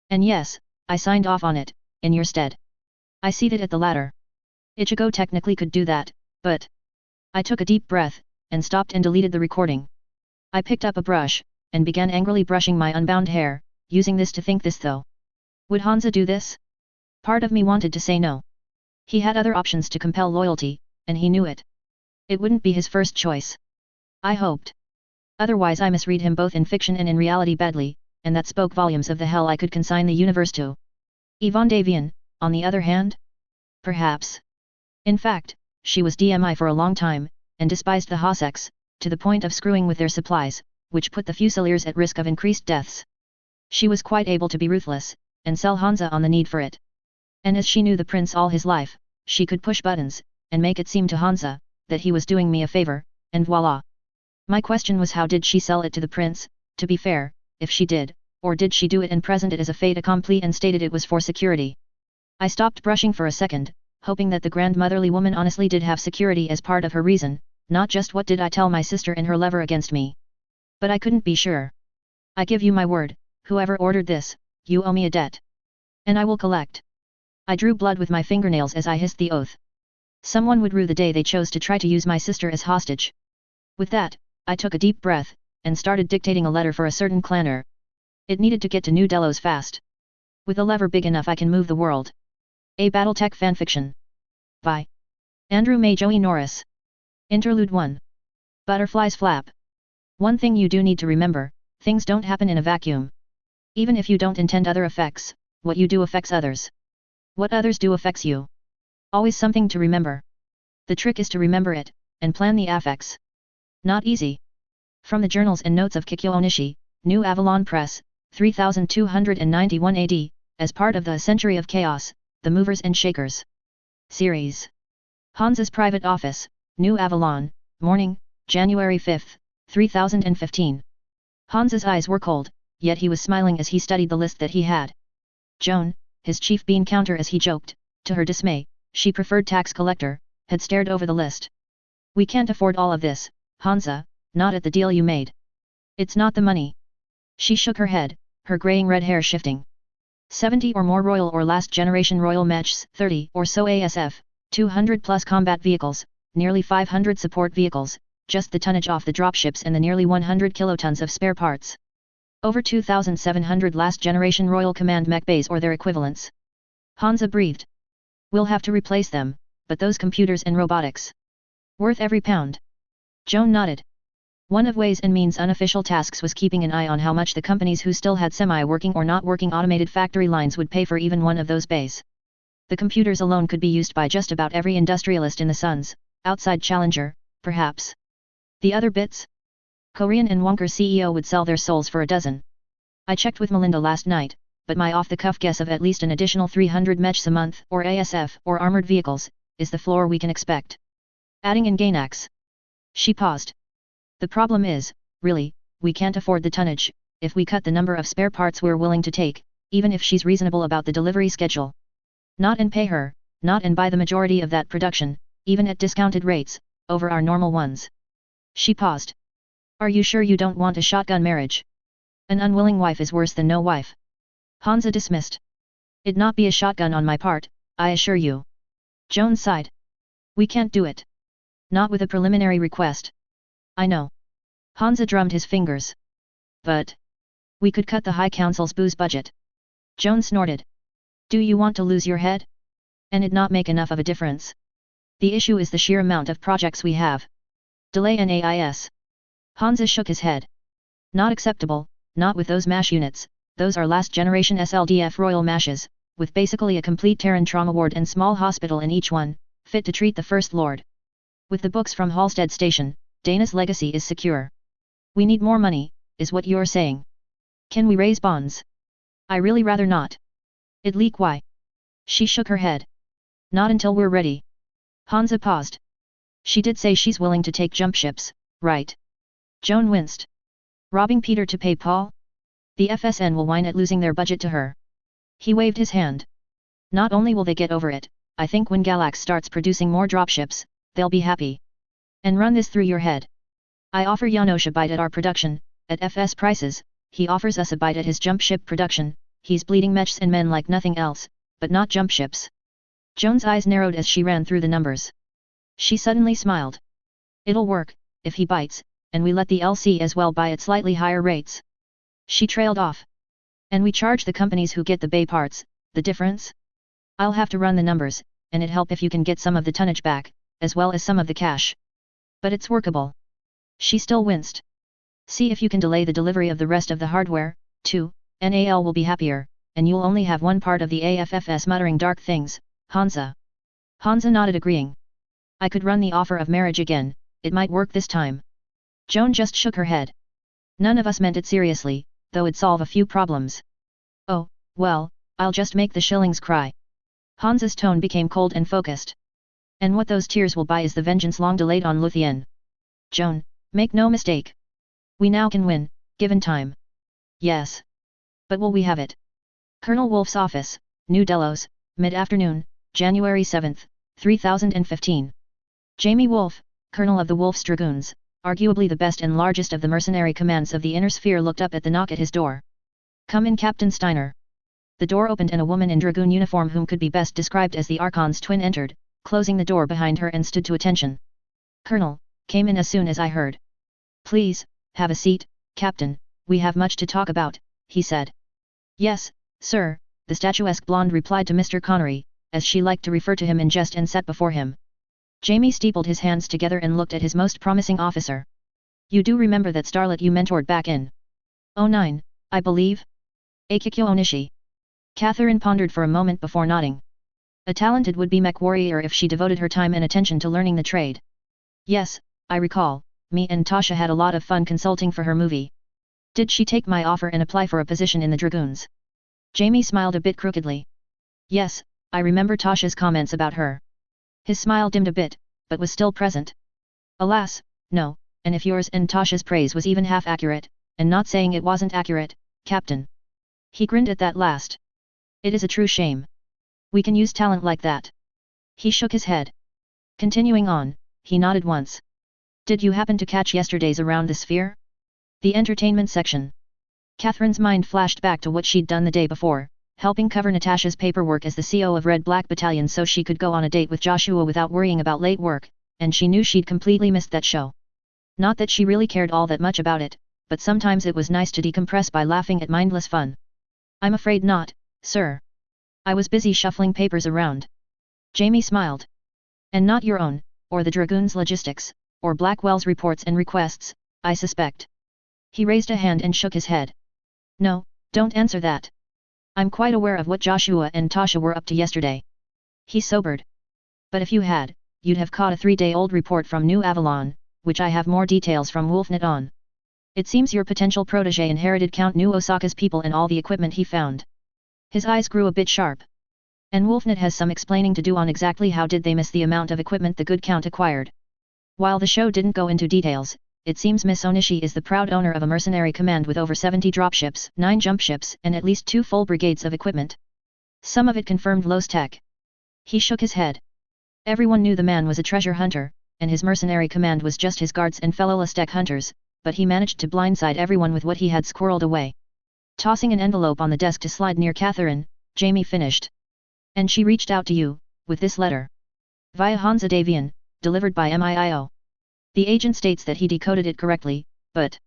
And yes, I signed off on it, in your stead. I ceded at the latter. Ichigo technically could do that, but... I took a deep breath, and stopped and deleted the recording. I picked up a brush, and began angrily brushing my unbound hair, using this to think this though. Would Hansa do this? Part of me wanted to say no. He had other options to compel loyalty, and he knew it. It wouldn't be his first choice. I hoped. Otherwise I misread him both in fiction and in reality badly, and that spoke volumes of the hell I could consign the universe to. Yvonne Davian, on the other hand? Perhaps. In fact, she was DMI for a long time, and despised the Hossex, to the point of screwing with their supplies, which put the Fusiliers at risk of increased deaths. She was quite able to be ruthless, and sell Hansa on the need for it. And as she knew the prince all his life, she could push buttons, and make it seem to Hansa, that he was doing me a favor, and voila. My question was, how did she sell it to the prince? To be fair, if she did, or did she do it and present it as a fait accompli and stated it was for security? I stopped brushing for a second, hoping that the grandmotherly woman honestly did have security as part of her reason, not just what did I tell my sister and her lever against me. But I couldn't be sure. I give you my word, whoever ordered this, you owe me a debt. And I will collect. I drew blood with my fingernails as I hissed the oath. Someone would rue the day they chose to try to use my sister as hostage. With that, I took a deep breath, and started dictating a letter for a certain clanner. It needed to get to New Delos fast. With a lever big enough I can move the world. A Battletech fanfiction. By Andrew MageOhki Norris. Interlude 1. Butterflies flap. One thing you do need to remember, things don't happen in a vacuum. Even if you don't intend other effects, what you do affects others. What others do affects you. Always something to remember. The trick is to remember it, and plan the affects. Not easy. From the journals and notes of Kikyo Onishi, New Avalon Press, 3291 AD, as part of the Century of Chaos, The Movers and Shakers series. Hansa's private office, New Avalon, morning, January 5, 3015. Hansa's eyes were cold, yet he was smiling as he studied the list that he had. Joan, his chief bean counter as he joked, to her dismay, she preferred tax collector, had stared over the list. We can't afford all of this, Hansa, not at the deal you made. It's not the money. She shook her head, her graying red hair shifting. 70 or more royal or last generation royal matches, 30 or so ASF, 200 plus combat vehicles, nearly 500 support vehicles, just the tonnage off the dropships and the nearly 100 kilotons of spare parts. Over 2,700 last generation royal command mech bays or their equivalents. Hansa breathed. We'll have to replace them, but those computers and robotics. Worth every pound. Joan nodded. One of Ways and Means' unofficial tasks was keeping an eye on how much the companies who still had semi-working or not working automated factory lines would pay for even one of those bays. The computers alone could be used by just about every industrialist in the Suns, outside Challenger, perhaps. The other bits? Korean and Wonker CEO would sell their souls for a dozen. I checked with Melinda last night, but my off-the-cuff guess of at least an additional 300 mechs a month, or ASF, or armored vehicles, is the floor we can expect. Adding in Gainax. She paused. The problem is, really, we can't afford the tonnage, if we cut the number of spare parts we're willing to take, even if she's reasonable about the delivery schedule. Not and pay her, not and buy the majority of that production, even at discounted rates, over our normal ones. She paused. Are you sure you don't want a shotgun marriage? An unwilling wife is worse than no wife. Hansa dismissed. It'd not be a shotgun on my part, I assure you. Joan sighed. We can't do it. Not with a preliminary request. I know. Hansa drummed his fingers. But we could cut the High Council's booze budget. Joan snorted. Do you want to lose your head? And it not make enough of a difference? The issue is the sheer amount of projects we have. Delay NAIS. Hansa shook his head. Not acceptable, not with those MASH units, those are last generation SLDF Royal MASHs, with basically a complete Terran trauma ward and small hospital in each one, fit to treat the First Lord. With the books from Halstead Station, Dana's legacy is secure. We need more money, is what you're saying. Can we raise bonds? I really rather not. It'd leak. Why? She shook her head. Not until we're ready. Hansa paused. She did say she's willing to take jump ships, right? Joan winced. Robbing Peter to pay Paul? The FSN will whine at losing their budget to her. He waved his hand. Not only will they get over it, I think when Galax starts producing more dropships, they'll be happy. And run this through your head. I offer Janos a bite at our production, at FS prices, he offers us a bite at his jump ship production, he's bleeding mechs and men like nothing else, but not jump ships. Joan's eyes narrowed as she ran through the numbers. She suddenly smiled. It'll work, if he bites, and we let the LC as well buy at slightly higher rates. She trailed off. And we charge the companies who get the bay parts, the difference? I'll have to run the numbers, and it'd help if you can get some of the tonnage back, as well as some of the cash. But it's workable. She still winced. See if you can delay the delivery of the rest of the hardware, too, NAL will be happier, and you'll only have one part of the AFFS muttering dark things, Hansa. Hansa nodded agreeing. I could run the offer of marriage again, it might work this time. Joan just shook her head. None of us meant it seriously, though it'd solve a few problems. Oh, well, I'll just make the shillings cry. Hansa's tone became cold and focused. And what those tears will buy is the vengeance long delayed on Luthien. Joan, make no mistake. We now can win, given time. Yes. But will we have it? Colonel Wolf's office, New Delos, mid-afternoon, January 7, 3015. Jamie Wolf, Colonel of the Wolf's Dragoons, arguably the best and largest of the mercenary commands of the Inner Sphere, looked up at the knock at his door. Come in, Captain Steiner. The door opened and a woman in dragoon uniform, whom could be best described as the Archon's twin, entered, closing the door behind her, and stood to attention. Colonel, came in as soon as I heard. Please, have a seat, Captain, we have much to talk about, he said. Yes, sir, the statuesque blonde replied to Mr. Connery, as she liked to refer to him in jest, and sat before him. Jamie steepled his hands together and looked at his most promising officer. You do remember that starlet you mentored back in 09, I believe? Akikyo Onishi. Catherine pondered for a moment before nodding. A talented would-be mech warrior if she devoted her time and attention to learning the trade. Yes, I recall, me and Tasha had a lot of fun consulting for her movie. Did she take my offer and apply for a position in the Dragoons? Jamie smiled a bit crookedly. Yes, I remember Tasha's comments about her. His smile dimmed a bit, but was still present. Alas, no, and if yours and Tasha's praise was even half accurate, and not saying it wasn't accurate, Captain. He grinned at that last. It is a true shame. We can use talent like that. He shook his head. Continuing on, he nodded once. Did you happen to catch yesterday's Around the Sphere? The entertainment section. Catherine's mind flashed back to what she'd done the day before, helping cover Natasha's paperwork as the CO of Red Black Battalion so she could go on a date with Joshua without worrying about late work, and she knew she'd completely missed that show. Not that she really cared all that much about it, but sometimes it was nice to decompress by laughing at mindless fun. I'm afraid not, sir. I was busy shuffling papers around. Jamie smiled. And not your own, or the Dragoons' logistics, or Blackwell's reports and requests, I suspect. He raised a hand and shook his head. No, don't answer that. I'm quite aware of what Joshua and Tasha were up to yesterday. He sobered. But if you had, you'd have caught a 3-day-old report from New Avalon, which I have more details from Wolfnet on. It seems your potential protege inherited Count New Osaka's people and all the equipment he found. His eyes grew a bit sharp. And Wolfnet has some explaining to do on exactly how did they miss the amount of equipment the good Count acquired. While the show didn't go into details, it seems Miss Onishi is the proud owner of a mercenary command with over 70 dropships, 9 jumpships, and at least 2 full brigades of equipment. Some of it confirmed Lowe's tech. He shook his head. Everyone knew the man was a treasure hunter, and his mercenary command was just his guards and fellow Lastek hunters, but he managed to blindside everyone with what he had squirreled away. Tossing an envelope on the desk to slide near Catherine, Jamie finished. And she reached out to you, with this letter. Via Hansa Davian, delivered by MIIO. The agent states that he decoded it correctly, but...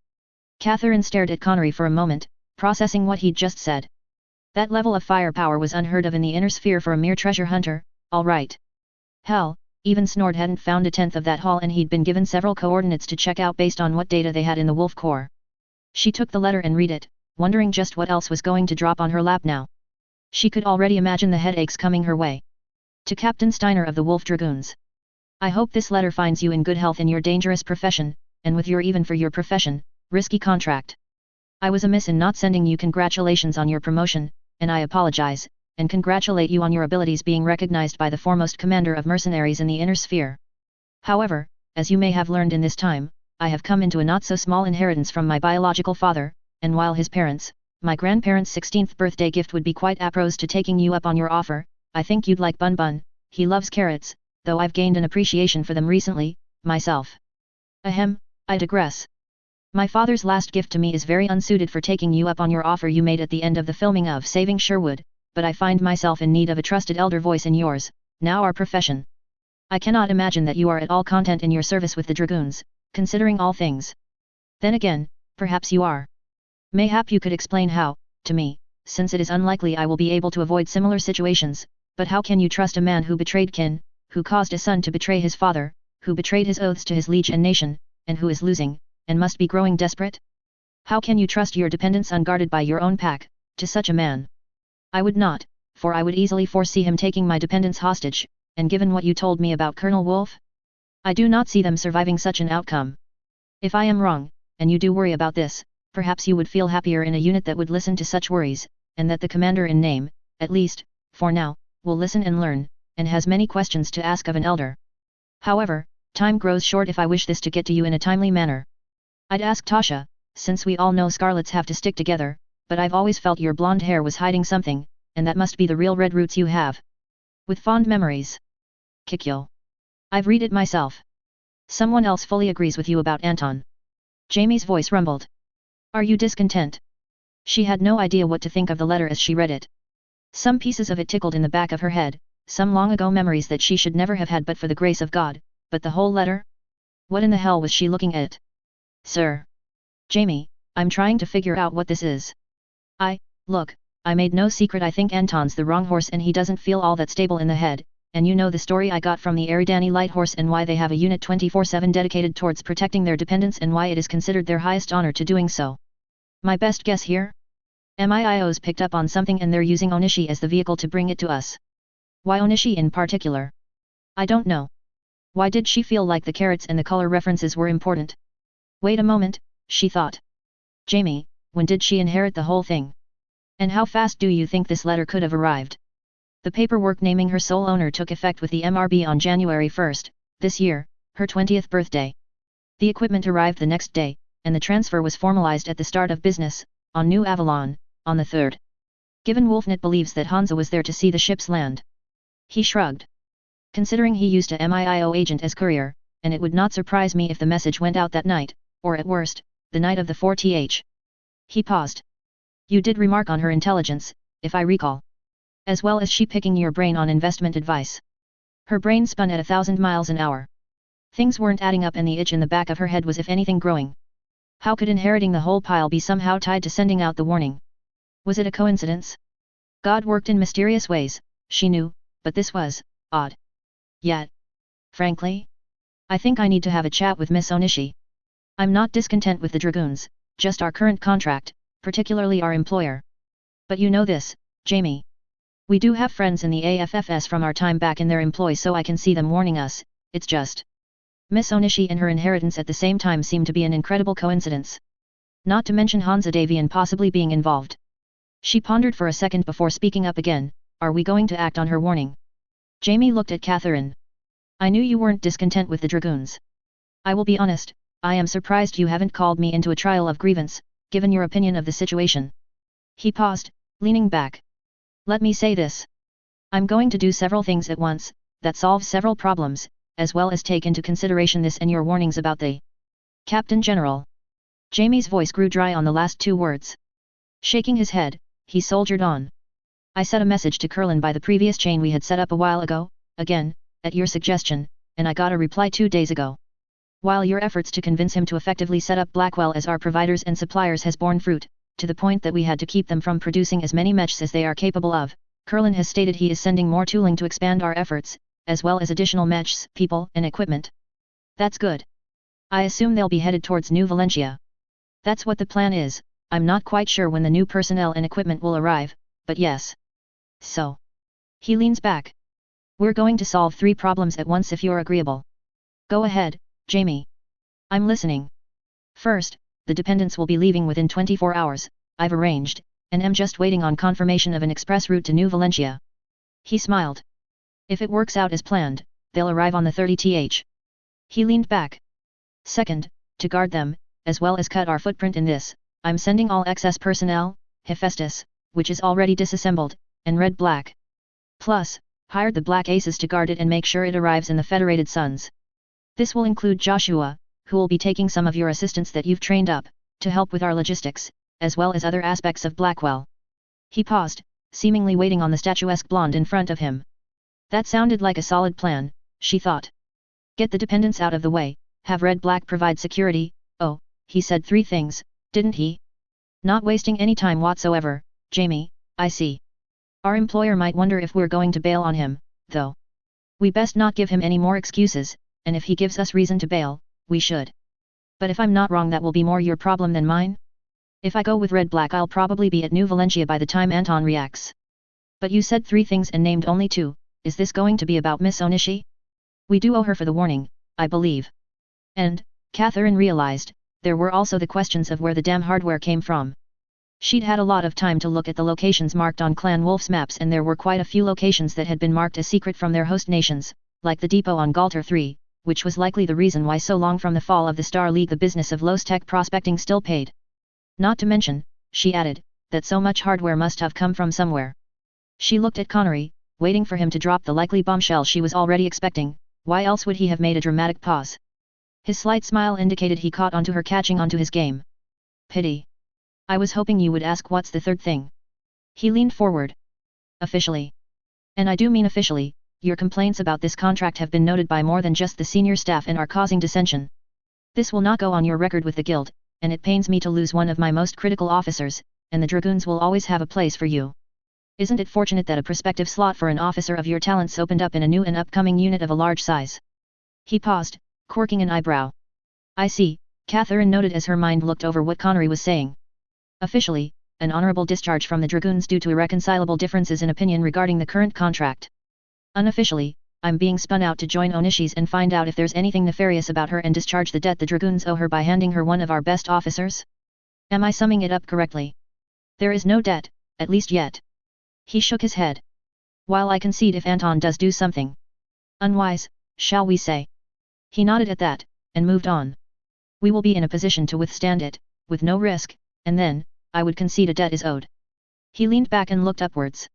Catherine stared at Connery for a moment, processing what he'd just said. That level of firepower was unheard of in the Inner Sphere for a mere treasure hunter, all right. Hell, even Snord hadn't found a tenth of that haul, and he'd been given several coordinates to check out based on what data they had in the Wolf Corps. She took the letter and read it, wondering just what else was going to drop on her lap now. She could already imagine the headaches coming her way. To Captain Steiner of the Wolf Dragoons. I hope this letter finds you in good health in your dangerous profession, and with your even for your profession, risky contract. I was amiss in not sending you congratulations on your promotion, and I apologize, and congratulate you on your abilities being recognized by the foremost commander of mercenaries in the Inner Sphere. However, as you may have learned in this time, I have come into a not-so-small inheritance from my biological father, and while his parents, my grandparents' 16th birthday gift would be quite apropos to taking you up on your offer, I think you'd like Bun Bun, he loves carrots, though I've gained an appreciation for them recently, myself. Ahem, I digress. My father's last gift to me is very unsuited for taking you up on your offer you made at the end of the filming of Saving Sherwood, but I find myself in need of a trusted elder voice in yours, now our profession. I cannot imagine that you are at all content in your service with the Dragoons, considering all things. Then again, perhaps you are. Mayhap you could explain how, to me, since it is unlikely I will be able to avoid similar situations, but how can you trust a man who betrayed kin, who caused a son to betray his father, who betrayed his oaths to his liege and nation, and who is losing, and must be growing desperate? How can you trust your dependents unguarded by your own pack, to such a man? I would not, for I would easily foresee him taking my dependents hostage, and given what you told me about Colonel Wolf, I do not see them surviving such an outcome. If I am wrong, and you do worry about this, perhaps you would feel happier in a unit that would listen to such worries, and that the commander in name, at least, for now, will listen and learn, and has many questions to ask of an elder. However, time grows short if I wish this to get to you in a timely manner. I'd ask Tasha, since we all know Scarlets have to stick together, but I've always felt your blonde hair was hiding something, and that must be the real red roots you have. With fond memories. Kikyo. I've read it myself. Someone else fully agrees with you about Anton. Jamie's voice rumbled. Are you discontent? She had no idea what to think of the letter as she read it. Some pieces of it tickled in the back of her head, some long ago memories that she should never have had but for the grace of God, but the whole letter? What in the hell was she looking at? Sir. Jamie, I'm trying to figure out what this is. Look, I made no secret I think Anton's the wrong horse and he doesn't feel all that stable in the head, and you know the story I got from the Eridani Light Horse and why they have a unit 24/7 dedicated towards protecting their dependents and why it is considered their highest honor to doing so. My best guess here? MIIO's picked up on something and they're using Onishi as the vehicle to bring it to us. Why Onishi in particular? I don't know. Why did she feel like the carrots and the color references were important? Wait a moment, she thought. Jamie, when did she inherit the whole thing? And how fast do you think this letter could have arrived? The paperwork naming her sole owner took effect with the MRB on January 1st, this year, her 20th birthday. The equipment arrived the next day, and the transfer was formalized at the start of business, on New Avalon, on the 3rd. Given Wolfnet believes that Hansa was there to see the ships land. He shrugged. Considering he used a MIIO agent as courier, and it would not surprise me if the message went out that night, or at worst, the night of the 4th. He paused. You did remark on her intelligence, if I recall. As well as she picking your brain on investment advice. Her brain spun at 1,000 miles an hour. Things weren't adding up and the itch in the back of her head was if anything growing. How could inheriting the whole pile be somehow tied to sending out the warning? Was it a coincidence? God worked in mysterious ways, she knew, but this was odd. Yet, frankly, I think I need to have a chat with Miss Onishi. I'm not discontent with the Dragoons, just our current contract, particularly our employer. But you know this, Jamie. We do have friends in the AFFS from our time back in their employ so I can see them warning us, it's just. Miss Onishi and her inheritance at the same time seem to be an incredible coincidence. Not to mention Hansa Davian possibly being involved. She pondered for a second before speaking up again, are we going to act on her warning? Jamie looked at Catherine. I knew you weren't discontent with the Dragoons. I will be honest, I am surprised you haven't called me into a trial of grievance, given your opinion of the situation. He paused, leaning back. Let me say this. I'm going to do several things at once, that solve several problems, as well as take into consideration this and your warnings about the Captain General. Jamie's voice grew dry on the last two words. Shaking his head, he soldiered on. I sent a message to Curlin by the previous chain we had set up a while ago, again, at your suggestion, and I got a reply 2 days ago. While your efforts to convince him to effectively set up Blackwell as our providers and suppliers has borne fruit, to the point that we had to keep them from producing as many mechs as they are capable of, Curlin has stated he is sending more tooling to expand our efforts, as well as additional mechs, people, and equipment. That's good. I assume they'll be headed towards New Valencia. That's what the plan is. I'm not quite sure when the new personnel and equipment will arrive, but yes. So. He leans back. We're going to solve 3 problems at once if you're agreeable. Go ahead, Jamie. I'm listening. First, the dependents will be leaving within 24 hours, I've arranged, and am just waiting on confirmation of an express route to New Valencia. He smiled. If it works out as planned, they'll arrive on the 30th. He leaned back. Second, to guard them, as well as cut our footprint in this, I'm sending all excess personnel, Hephaestus, which is already disassembled, and Red Black. Plus, hired the Black Aces to guard it and make sure it arrives in the Federated Suns. This will include Joshua, who will be taking some of your assistants that you've trained up, to help with our logistics, as well as other aspects of Blackwell. He paused, seemingly waiting on the statuesque blonde in front of him. That sounded like a solid plan, she thought. Get the dependents out of the way, have Red Black provide security. Oh, he said 3 things, didn't he? Not wasting any time whatsoever, Jamie, I see. Our employer might wonder if we're going to bail on him, though. We best not give him any more excuses, and if he gives us reason to bail, we should. But if I'm not wrong, that will be more your problem than mine? If I go with Red Black, I'll probably be at New Valencia by the time Anton reacts. But you said 3 things and named only 2, is this going to be about Miss Onishi? We do owe her for the warning, I believe. And, Catherine realized, there were also the questions of where the damn hardware came from. She'd had a lot of time to look at the locations marked on Clan Wolf's maps, and there were quite a few locations that had been marked a secret from their host nations, like the depot on Galter 3, which was likely the reason why so long from the fall of the Star League the business of low-tech prospecting still paid. Not to mention, she added, that so much hardware must have come from somewhere. She looked at Connery, waiting for him to drop the likely bombshell she was already expecting. Why else would he have made a dramatic pause? His slight smile indicated he caught onto her catching onto his game. Pity. I was hoping you would ask what's the third thing. He leaned forward. Officially. And I do mean officially, your complaints about this contract have been noted by more than just the senior staff and are causing dissension. This will not go on your record with the guild, and it pains me to lose one of my most critical officers, and the Dragoons will always have a place for you. Isn't it fortunate that a prospective slot for an officer of your talents opened up in a new and upcoming unit of a large size? He paused, quirking an eyebrow. I see, Catherine noted as her mind looked over what Connery was saying. Officially, an honorable discharge from the Dragoons due to irreconcilable differences in opinion regarding the current contract. Unofficially, I'm being spun out to join Onishi's and find out if there's anything nefarious about her and discharge the debt the Dragoons owe her by handing her one of our best officers? Am I summing it up correctly? There is no debt, at least yet. He shook his head. While I concede if Anton does do something unwise, shall we say? He nodded at that, and moved on. We will be in a position to withstand it, with no risk, and then, I would concede a debt is owed. He leaned back and looked upwards.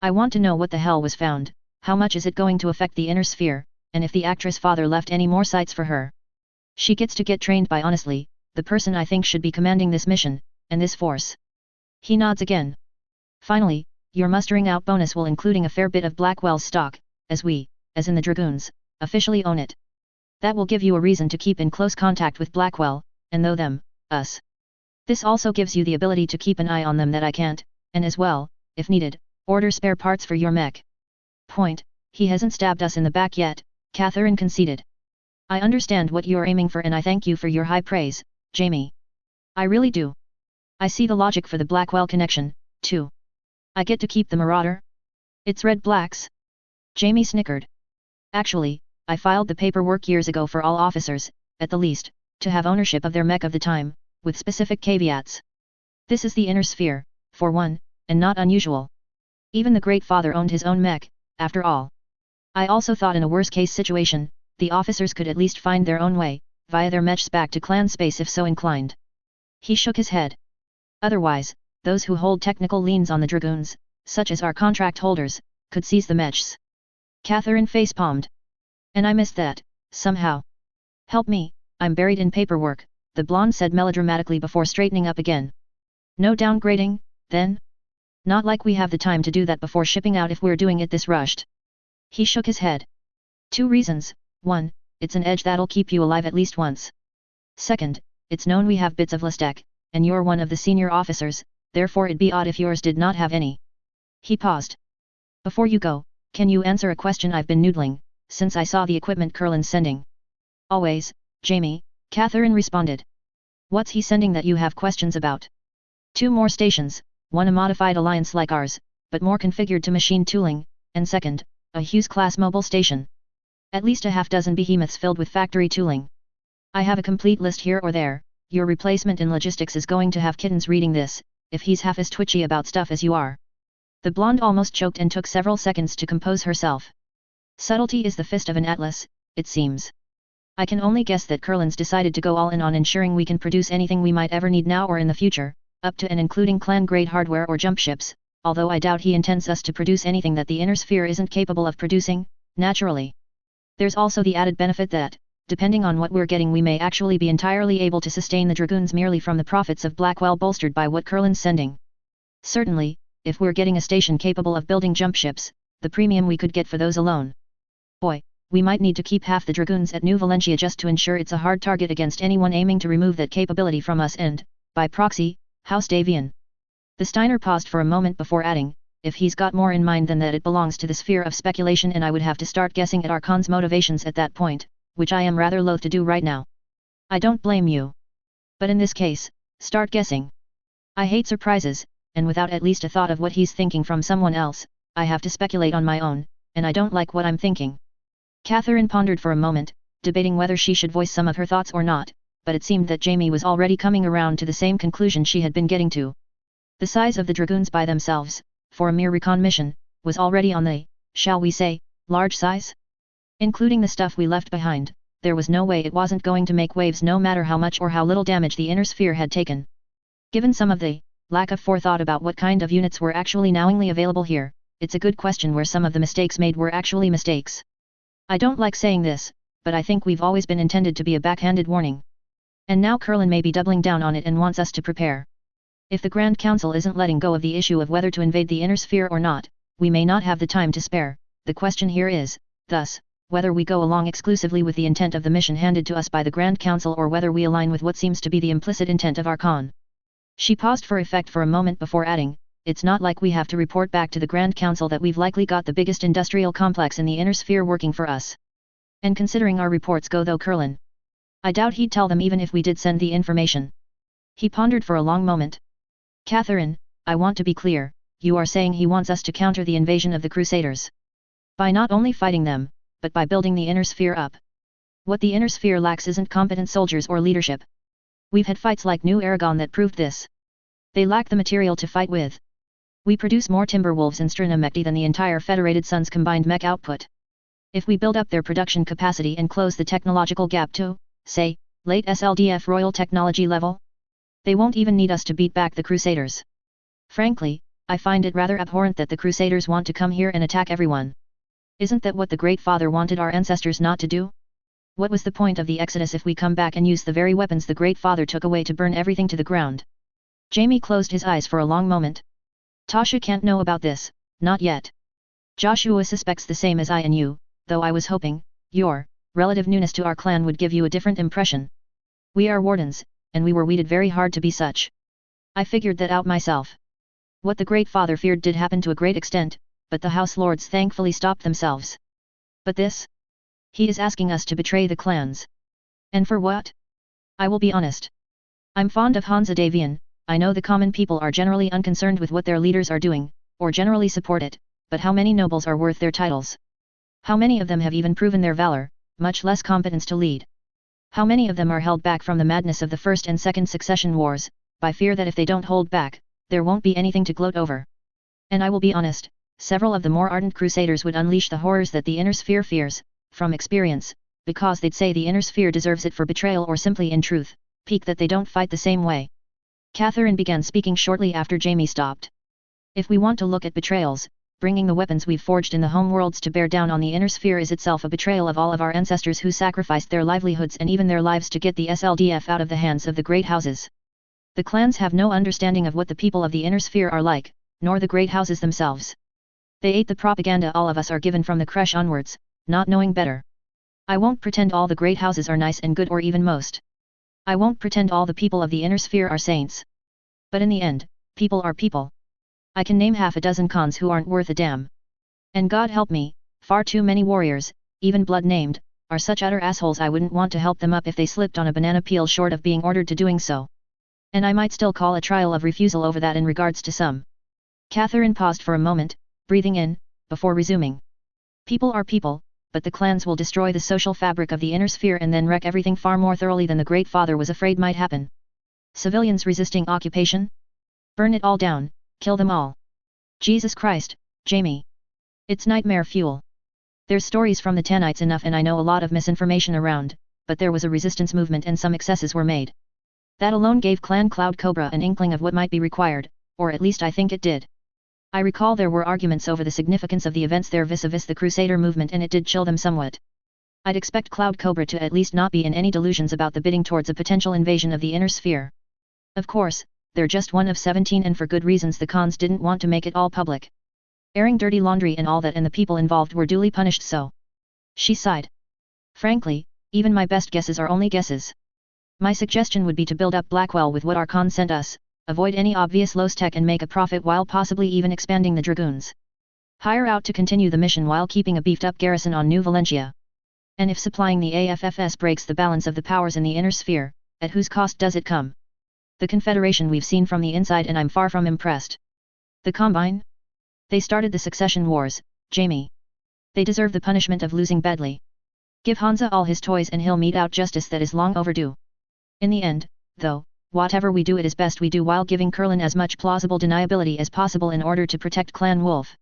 I want to know what the hell was found, how much is it going to affect the inner sphere, and if the actress father left any more sites for her. She gets to get trained by honestly, the person I think should be commanding this mission, and this force. He nods again. Finally, your mustering out bonus will including a fair bit of Blackwell's stock, as we, as in the Dragoons, officially own it. That will give you a reason to keep in close contact with Blackwell, and though them, us. This also gives you the ability to keep an eye on them that I can't, and as well, if needed, order spare parts for your mech. Point, he hasn't stabbed us in the back yet, Catherine conceded. I understand what you're aiming for and I thank you for your high praise, Jamie. I really do. I see the logic for the Blackwell connection, too. I get to keep the Marauder? It's Red Blacks? Jamie snickered. Actually, I filed the paperwork years ago for all officers, at the least, to have ownership of their mech of the time, with specific caveats. This is the inner sphere, for one, and not unusual. Even the Great Father owned his own mech, after all. I also thought in a worst-case situation, the officers could at least find their own way, via their mechs back to clan space if so inclined. He shook his head. Otherwise, those who hold technical liens on the Dragoons, such as our contract holders, could seize the mechs. Catherine face-palmed. And I missed that, somehow. Help me, I'm buried in paperwork, the blonde said melodramatically before straightening up again. No downgrading, then? Not like we have the time to do that before shipping out if we're doing it this rushed. He shook his head. 2 reasons, 1, it's an edge that'll keep you alive at least once. 2nd, it's known we have bits of Lestek, and you're one of the senior officers, therefore it'd be odd if yours did not have any. He paused. Before you go, can you answer a question I've been noodling, since I saw the equipment Curlin's sending? Always, Jamie, Catherine responded. What's he sending that you have questions about? 2 more stations, one a modified alliance like ours, but more configured to machine tooling, and second, a Hughes-class mobile station. At least a half-dozen behemoths filled with factory tooling. I have a complete list here or there. Your replacement in logistics is going to have kittens reading this, if he's half as twitchy about stuff as you are. The blonde almost choked and took several seconds to compose herself. Subtlety is the fist of an atlas, it seems. I can only guess that Curlin's decided to go all in on ensuring we can produce anything we might ever need now or in the future, up to and including clan-grade hardware or jump ships, although I doubt he intends us to produce anything that the inner sphere isn't capable of producing, naturally. There's also the added benefit that, depending on what we're getting, we may actually be entirely able to sustain the Dragoons merely from the profits of Blackwell bolstered by what Curlin's sending. Certainly, if we're getting a station capable of building jump ships, the premium we could get for those alone. Boy, we might need to keep half the Dragoons at New Valentia just to ensure it's a hard target against anyone aiming to remove that capability from us and, by proxy, House Davian. The Steiner paused for a moment before adding, if he's got more in mind than that it belongs to the sphere of speculation and I would have to start guessing at Archon's motivations at that point, which I am rather loath to do right now. I don't blame you. But in this case, start guessing. I hate surprises, and without at least a thought of what he's thinking from someone else, I have to speculate on my own, and I don't like what I'm thinking. Catherine pondered for a moment, debating whether she should voice some of her thoughts or not, but it seemed that Jamie was already coming around to the same conclusion she had been getting to. The size of the dragoons by themselves, for a mere recon mission, was already on the, shall we say, large size? Including the stuff we left behind, there was no way it wasn't going to make waves no matter how much or how little damage the inner sphere had taken. Given some of the lack of forethought about what kind of units were actually knowingly available here, it's a good question where some of the mistakes made were actually mistakes. I don't like saying this, but I think we've always been intended to be a backhanded warning. And now Kurlan may be doubling down on it and wants us to prepare. If the Grand Council isn't letting go of the issue of whether to invade the inner sphere or not, we may not have the time to spare. The question here is, thus, whether we go along exclusively with the intent of the mission handed to us by the Grand Council or whether we align with what seems to be the implicit intent of our Khan. She paused for effect for a moment before adding, it's not like we have to report back to the Grand Council that we've likely got the biggest industrial complex in the inner sphere working for us. And considering our reports go though Kurlan, I doubt he'd tell them even if we did send the information. He pondered for a long moment. Catherine, I want to be clear, you are saying he wants us to counter the invasion of the Crusaders. By not only fighting them, but by building the inner sphere up. What the inner sphere lacks isn't competent soldiers or leadership. We've had fights like New Aragon that proved this. They lack the material to fight with. We produce more Timberwolves in Strana than the entire Federated Sun's combined mech output. If we build up their production capacity and close the technological gap to, say, late SLDF Royal Technology level, they won't even need us to beat back the Crusaders. Frankly, I find it rather abhorrent that the Crusaders want to come here and attack everyone. Isn't that what the Great Father wanted our ancestors not to do? What was the point of the Exodus if we come back and use the very weapons the Great Father took away to burn everything to the ground? Jamie closed his eyes for a long moment. Tasha can't know about this, not yet. Joshua suspects the same as I and you, though I was hoping, your relative newness to our clan would give you a different impression. We are wardens, and we were weeded very hard to be such. I figured that out myself. What the Great Father feared did happen to a great extent, but the House Lords thankfully stopped themselves. But this? He is asking us to betray the clans. And for what? I will be honest. I'm fond of Hansa Davian. I know the common people are generally unconcerned with what their leaders are doing, or generally support it, but how many nobles are worth their titles? How many of them have even proven their valor, much less competence to lead? How many of them are held back from the madness of the First and Second Succession Wars, by fear that if they don't hold back, there won't be anything to gloat over? And I will be honest, several of the more ardent crusaders would unleash the horrors that the inner sphere fears, from experience, because they'd say the inner sphere deserves it for betrayal or simply in truth, pique that they don't fight the same way. Catherine began speaking shortly after Jamie stopped. If we want to look at betrayals, bringing the weapons we've forged in the home worlds to bear down on the inner sphere is itself a betrayal of all of our ancestors who sacrificed their livelihoods and even their lives to get the SLDF out of the hands of the great houses. The clans have no understanding of what the people of the inner sphere are like, nor the great houses themselves. They ate the propaganda all of us are given from the creche onwards, not knowing better. I won't pretend all the great houses are nice and good or even most. I won't pretend all the people of the inner sphere are saints. But in the end, people are people. I can name half a dozen cons who aren't worth a damn. And God help me, far too many warriors, even blood named, are such utter assholes I wouldn't want to help them up if they slipped on a banana peel short of being ordered to doing so. And I might still call a trial of refusal over that in regards to some. Catherine paused for a moment, breathing in, before resuming. People are people, but the clans will destroy the social fabric of the inner sphere and then wreck everything far more thoroughly than the Great Father was afraid might happen. Civilians resisting occupation? Burn it all down, kill them all. Jesus Christ, Jamie. It's nightmare fuel. There's stories from the Tanites enough and I know a lot of misinformation around, but there was a resistance movement and some excesses were made. That alone gave Clan Cloud Cobra an inkling of what might be required, or at least I think it did. I recall there were arguments over the significance of the events there vis-a-vis the Crusader movement and it did chill them somewhat. I'd expect Cloud Cobra to at least not be in any delusions about the bidding towards a potential invasion of the inner sphere. Of course, they're just one of 17 and for good reasons the cons didn't want to make it all public. Airing dirty laundry and all that and the people involved were duly punished so. She sighed. Frankly, even my best guesses are only guesses. My suggestion would be to build up Blackwell with what our cons sent us, avoid any obvious low tech and make a profit while possibly even expanding the Dragoons. Hire out to continue the mission while keeping a beefed up garrison on New Valentia. And if supplying the AFFS breaks the balance of the powers in the inner sphere, at whose cost does it come? The Confederation we've seen from the inside and I'm far from impressed. The Combine? They started the succession wars, Jamie. They deserve the punishment of losing badly. Give Hansa all his toys and he'll mete out justice that is long overdue. In the end, though, whatever we do it is best we do while giving Kurlin as much plausible deniability as possible in order to protect Clan Wolf.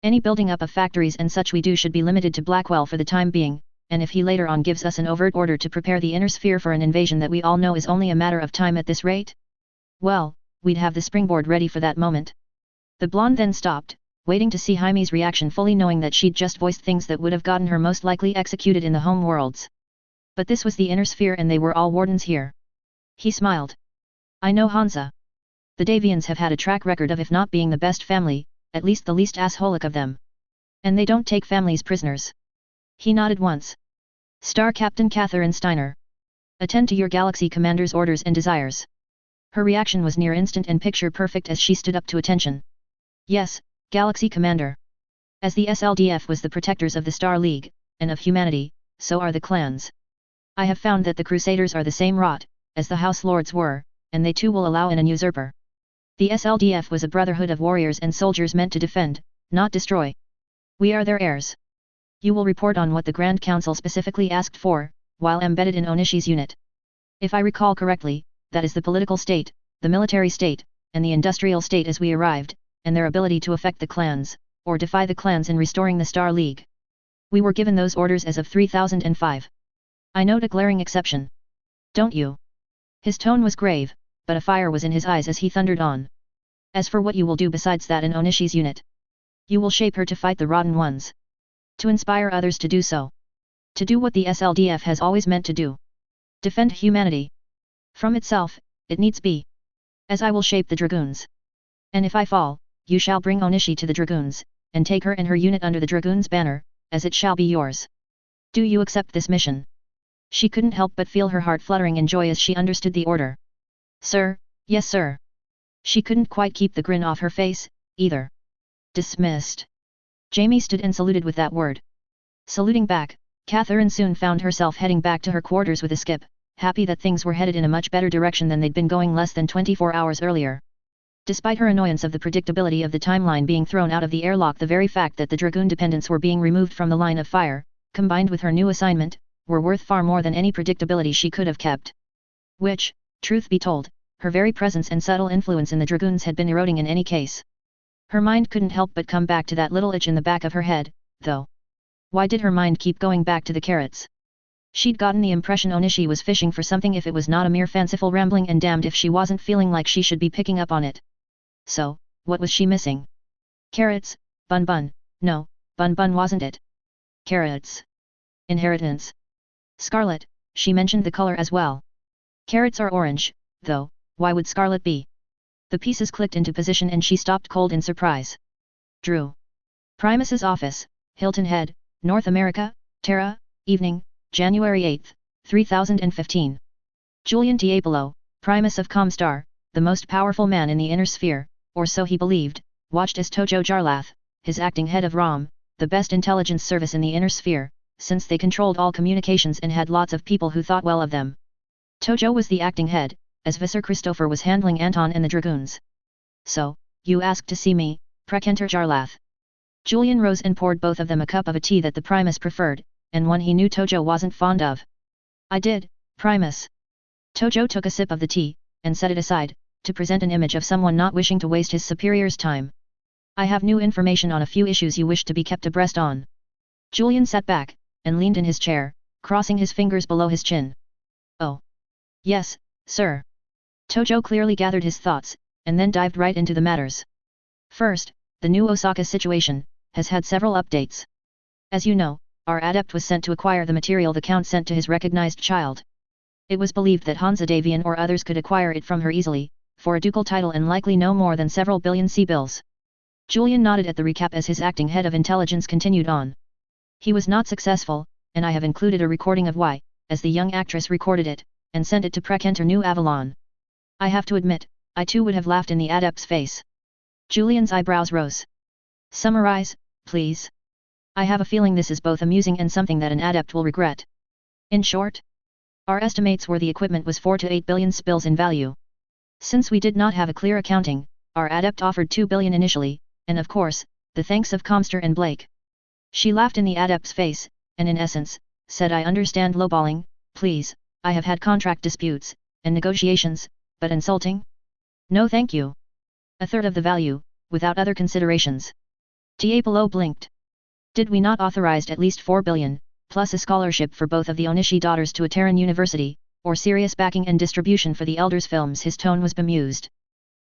Any building up of factories and such we do should be limited to Blackwell for the time being, and if he later on gives us an overt order to prepare the inner sphere for an invasion that we all know is only a matter of time at this rate, well, we'd have the springboard ready for that moment. The blonde then stopped, waiting to see Jaime's reaction, fully knowing that she'd just voiced things that would have gotten her most likely executed in the home worlds. But this was the inner sphere and they were all wardens here. He smiled. I know Hansa. The Davians have had a track record of if not being the best family, at least the least assholic of them. And they don't take families prisoners. He nodded once. Star Captain Catherine Steiner. Attend to your Galaxy Commander's orders and desires. Her reaction was near instant and picture perfect as she stood up to attention. Yes, Galaxy Commander. As the SLDF was the protectors of the Star League, and of humanity, so are the clans. I have found that the Crusaders are the same rot, as the House Lords were, and they too will allow in an usurper. The SLDF was a brotherhood of warriors and soldiers meant to defend, not destroy. We are their heirs. You will report on what the Grand Council specifically asked for, while embedded in Onishi's unit. If I recall correctly, that is the political state, the military state, and the industrial state as we arrived, and their ability to affect the clans, or defy the clans in restoring the Star League. We were given those orders as of 3005. I note a glaring exception. Don't you? His tone was grave, but a fire was in his eyes as he thundered on. As for what you will do besides that in Onishi's unit. You will shape her to fight the rotten ones. To inspire others to do so. To do what the SLDF has always meant to do. Defend humanity. From itself, it needs be. As I will shape the Dragoons. And if I fall, you shall bring Onishi to the Dragoons, and take her and her unit under the Dragoons' banner, as it shall be yours. Do you accept this mission? She couldn't help but feel her heart fluttering in joy as she understood the order. Sir, yes sir. She couldn't quite keep the grin off her face, either. Dismissed. Jaime stood and saluted with that word. Saluting back, Catherine soon found herself heading back to her quarters with a skip, happy that things were headed in a much better direction than they'd been going less than 24 hours earlier. Despite her annoyance of the predictability of the timeline being thrown out of the airlock, the very fact that the Dragoon dependents were being removed from the line of fire, combined with her new assignment, were worth far more than any predictability she could have kept. Which, truth be told, her very presence and subtle influence in the Dragoons had been eroding in any case. Her mind couldn't help but come back to that little itch in the back of her head, though. Why did her mind keep going back to the carrots? She'd gotten the impression Onishi was fishing for something if it was not a mere fanciful rambling, and damned if she wasn't feeling like she should be picking up on it. So, what was she missing? Carrots, Bun Bun, no, Bun Bun wasn't it. Carrots. Inheritance. Scarlet, she mentioned the color as well. Carrots are orange, though, why would scarlet be? The pieces clicked into position and she stopped cold in surprise. Drew. Primus's office, Hilton Head, North America, Terra, evening, January 8, 3015. Julian Tiapolo, Primus of Comstar, the most powerful man in the inner sphere, or so he believed, watched as Tojo Jarlath, his acting head of ROM, the best intelligence service in the inner sphere, since they controlled all communications and had lots of people who thought well of them. Tojo was the acting head, as Visser Christopher was handling Anton and the Dragoons. So, you asked to see me, Prekenter Jarlath. Julian rose and poured both of them a cup of a tea that the Primus preferred, and one he knew Tojo wasn't fond of. I did, Primus. Tojo took a sip of the tea, and set it aside, to present an image of someone not wishing to waste his superior's time. I have new information on a few issues you wish to be kept abreast on. Julian sat back, and leaned in his chair, crossing his fingers below his chin. Oh. Yes, sir. Tojo clearly gathered his thoughts, and then dived right into the matters. First, the new Osaka situation has had several updates. As you know, our adept was sent to acquire the material the Count sent to his recognized child. It was believed that Hansa Davian or others could acquire it from her easily, for a ducal title and likely no more than several billion C-bills. Julian nodded at the recap as his acting head of intelligence continued on. He was not successful, and I have included a recording of why, as the young actress recorded it, and sent it to Prekenter New Avalon. I have to admit, I too would have laughed in the adept's face. Julian's eyebrows rose. Summarize, please. I have a feeling this is both amusing and something that an adept will regret. In short, our estimates were the equipment was 4 to 8 billion spills in value. Since we did not have a clear accounting, our adept offered 2 billion initially, and of course, the thanks of Comster and Blake. She laughed in the adept's face, and in essence, said I understand lowballing, please, I have had contract disputes, and negotiations, But insulting? No thank you. A third of the value, without other considerations. TA below blinked. Did we not authorized at least 4 billion, plus a scholarship for both of the Onishi daughters to a Terran university, or serious backing and distribution for the elders' films? His tone was bemused.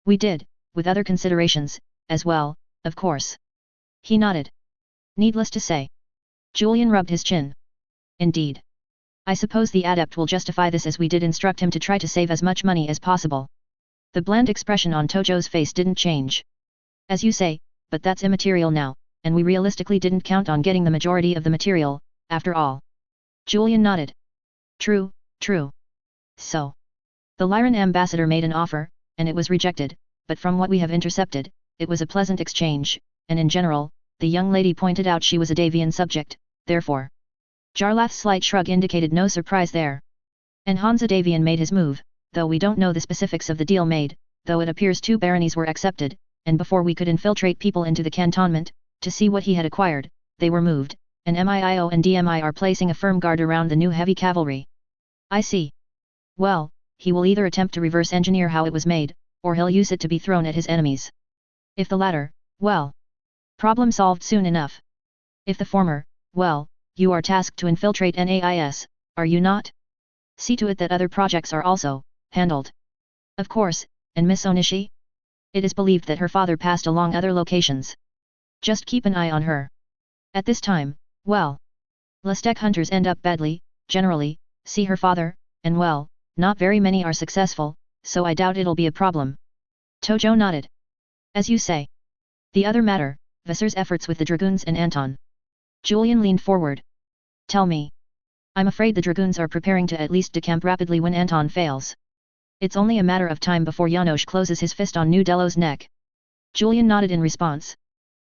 We did, with other considerations, as well, of course. He nodded. Needless to say. Julian rubbed his chin. Indeed. I suppose the adept will justify this, as we did instruct him to try to save as much money as possible. The bland expression on Tojo's face didn't change. As you say, but that's immaterial now, and we realistically didn't count on getting the majority of the material, after all. Julian nodded. True, true. So. The Lyran ambassador made an offer, and it was rejected, but from what we have intercepted, it was a pleasant exchange, and in general, the young lady pointed out she was a Davian subject, therefore. Jarlath's slight shrug indicated no surprise there. And Hansa Davian made his move, though we don't know the specifics of the deal made, though it appears 2 baronies were accepted, and before we could infiltrate people into the cantonment, to see what he had acquired, they were moved, and MIIO and DMI are placing a firm guard around the new heavy cavalry. I see. Well, he will either attempt to reverse engineer how it was made, or he'll use it to be thrown at his enemies. If the latter, well. Problem solved soon enough. If the former, well, you are tasked to infiltrate NAIS, are you not? See to it that other projects are also handled. Of course, and Miss Onishi? It is believed that her father passed along other locations. Just keep an eye on her. At this time, well. Lastek hunters end up badly, generally, see her father, and well, not very many are successful, so I doubt it'll be a problem. Tojo nodded. As you say. The other matter, Visser's efforts with the Dragoons and Anton. Julian leaned forward. Tell me. I'm afraid the Dragoons are preparing to at least decamp rapidly when Anton fails. It's only a matter of time before Janosch closes his fist on New Delo's neck. Julian nodded in response.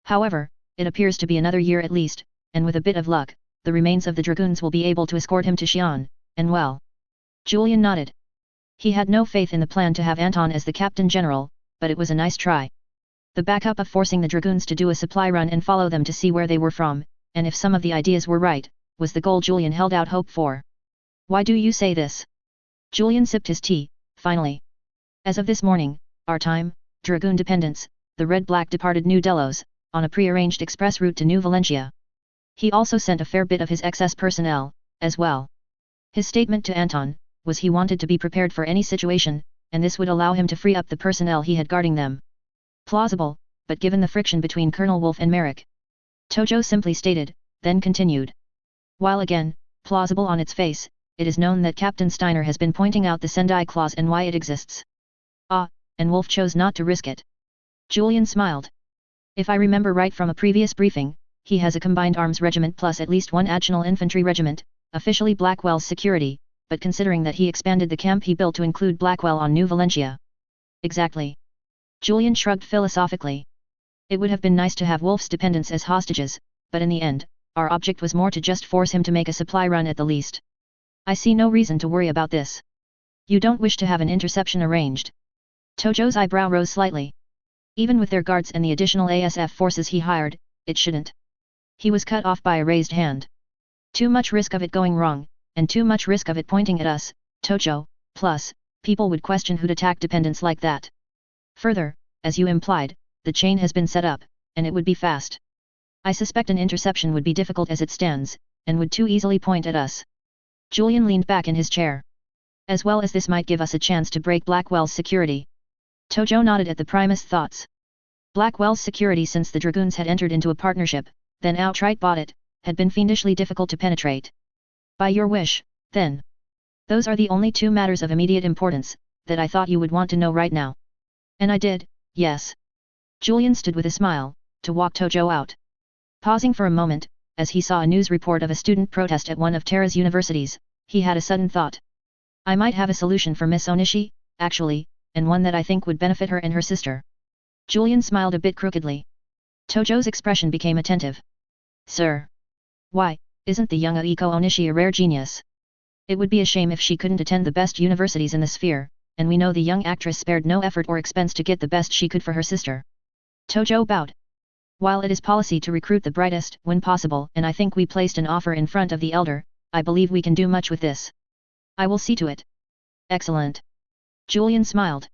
However, it appears to be another year at least, and with a bit of luck, the remains of the Dragoons will be able to escort him to Xi'an, and well. Julian nodded. He had no faith in the plan to have Anton as the Captain General, but it was a nice try. The backup of forcing the Dragoons to do a supply run and follow them to see where they were from, and if some of the ideas were right, was the goal Julian held out hope for. Why do you say this? Julian sipped his tea, finally. As of this morning, our time, Dragoon dependents, the Red-Black departed New Delos, on a pre-arranged express route to New Valentia. He also sent a fair bit of his excess personnel, as well. His statement to Anton, was he wanted to be prepared for any situation, and this would allow him to free up the personnel he had guarding them. Plausible, but given the friction between Colonel Wolf and Merrick. Tojo simply stated, then continued. While again, plausible on its face, it is known that Captain Steiner has been pointing out the Sendai clause and why it exists. Ah, and Wolf chose not to risk it. Julian smiled. If I remember right from a previous briefing, he has a combined arms regiment plus at least one additional infantry regiment, officially Blackwell's security, but considering that he expanded the camp he built to include Blackwell on New Valentia. Exactly. Julian shrugged philosophically. It would have been nice to have Wolf's dependents as hostages, but in the end, our object was more to just force him to make a supply run at the least. I see no reason to worry about this. You don't wish to have an interception arranged. Tojo's eyebrow rose slightly. Even with their guards and the additional ASF forces he hired, it shouldn't. He was cut off by a raised hand. Too much risk of it going wrong, and too much risk of it pointing at us, Tojo, plus, people would question who'd attack dependents like that. Further, as you implied, the chain has been set up, and it would be fast. I suspect an interception would be difficult as it stands, and would too easily point at us. Julian leaned back in his chair. As well as this might give us a chance to break Blackwell's security. Tojo nodded at the Primus' thoughts. Blackwell's security, since the Dragoons had entered into a partnership, then outright bought it, had been fiendishly difficult to penetrate. By your wish, then. Those are the only 2 matters of immediate importance, that I thought you would want to know right now. And I did, yes. Julian stood with a smile, to walk Tojo out. Pausing for a moment, as he saw a news report of a student protest at one of Terra's universities, he had a sudden thought. I might have a solution for Miss Onishi, actually, and one that I think would benefit her and her sister. Julian smiled a bit crookedly. Tojo's expression became attentive. Sir. Why, isn't the young Aiko Onishi a rare genius? It would be a shame if she couldn't attend the best universities in the sphere, and we know the young actress spared no effort or expense to get the best she could for her sister. Tojo bowed. While it is policy to recruit the brightest when possible, and I think we placed an offer in front of the elder, I believe we can do much with this. I will see to it. Excellent. Julian smiled.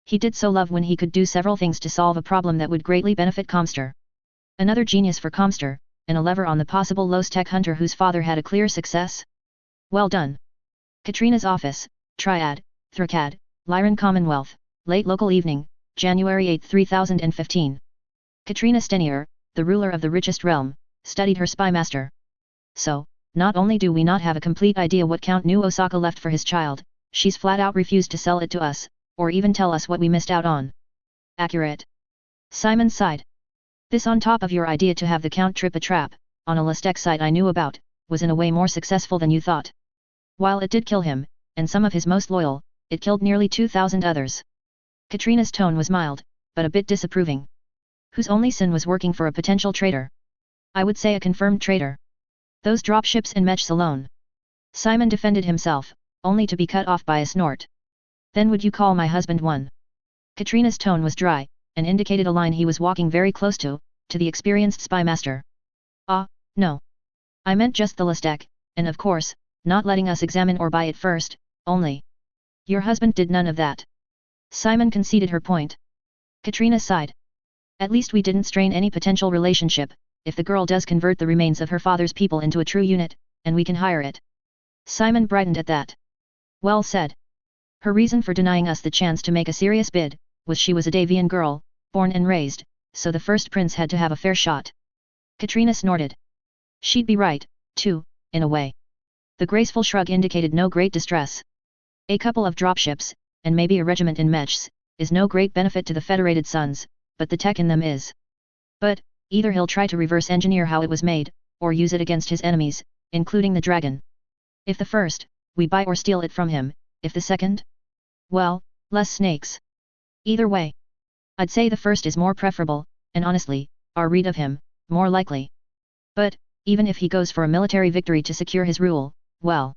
He did so love when he could do several things to solve a problem that would greatly benefit Comster. Another genius for Comster, and a lever on the possible low-tech hunter whose father had a clear success. Well done. Katrina's office, Triad, Thracad, Lyran Commonwealth, late local evening, January 8, 3015. Katrina Stenier, the ruler of the richest realm, studied her spy master. So, not only do we not have a complete idea what Count New Osaka left for his child, she's flat out refused to sell it to us, or even tell us what we missed out on. Accurate. Simon sighed. This on top of your idea to have the Count trip a trap, on a Listec site I knew about, was in a way more successful than you thought. While it did kill him, and some of his most loyal, it killed nearly 2,000 others. Katrina's tone was mild, but a bit disapproving. Whose only sin was working for a potential traitor? I would say a confirmed traitor. Those dropships and Mechs alone. Simon defended himself, only to be cut off by a snort. Then would you call my husband one? Katrina's tone was dry, and indicated a line he was walking very close to the experienced spy master. Ah, no. I meant just the Listec, and of course, not letting us examine or buy it first, only. Your husband did none of that. Simon conceded her point. Katrina sighed. At least we didn't strain any potential relationship, if the girl does convert the remains of her father's people into a true unit, and we can hire it. Simon brightened at that. Well said. Her reason for denying us the chance to make a serious bid, was she was a Davian girl, born and raised, so the first prince had to have a fair shot. Katrina snorted. She'd be right, too, in a way. The graceful shrug indicated no great distress. A couple of dropships, and maybe a regiment in Mechs, is no great benefit to the Federated Sons, but the tech in them is. But, either he'll try to reverse engineer how it was made, or use it against his enemies, including the dragon. If the first, we buy or steal it from him, if the second? Well, less snakes. Either way. I'd say the first is more preferable, and honestly, our read of him, more likely. But, even if he goes for a military victory to secure his rule, well.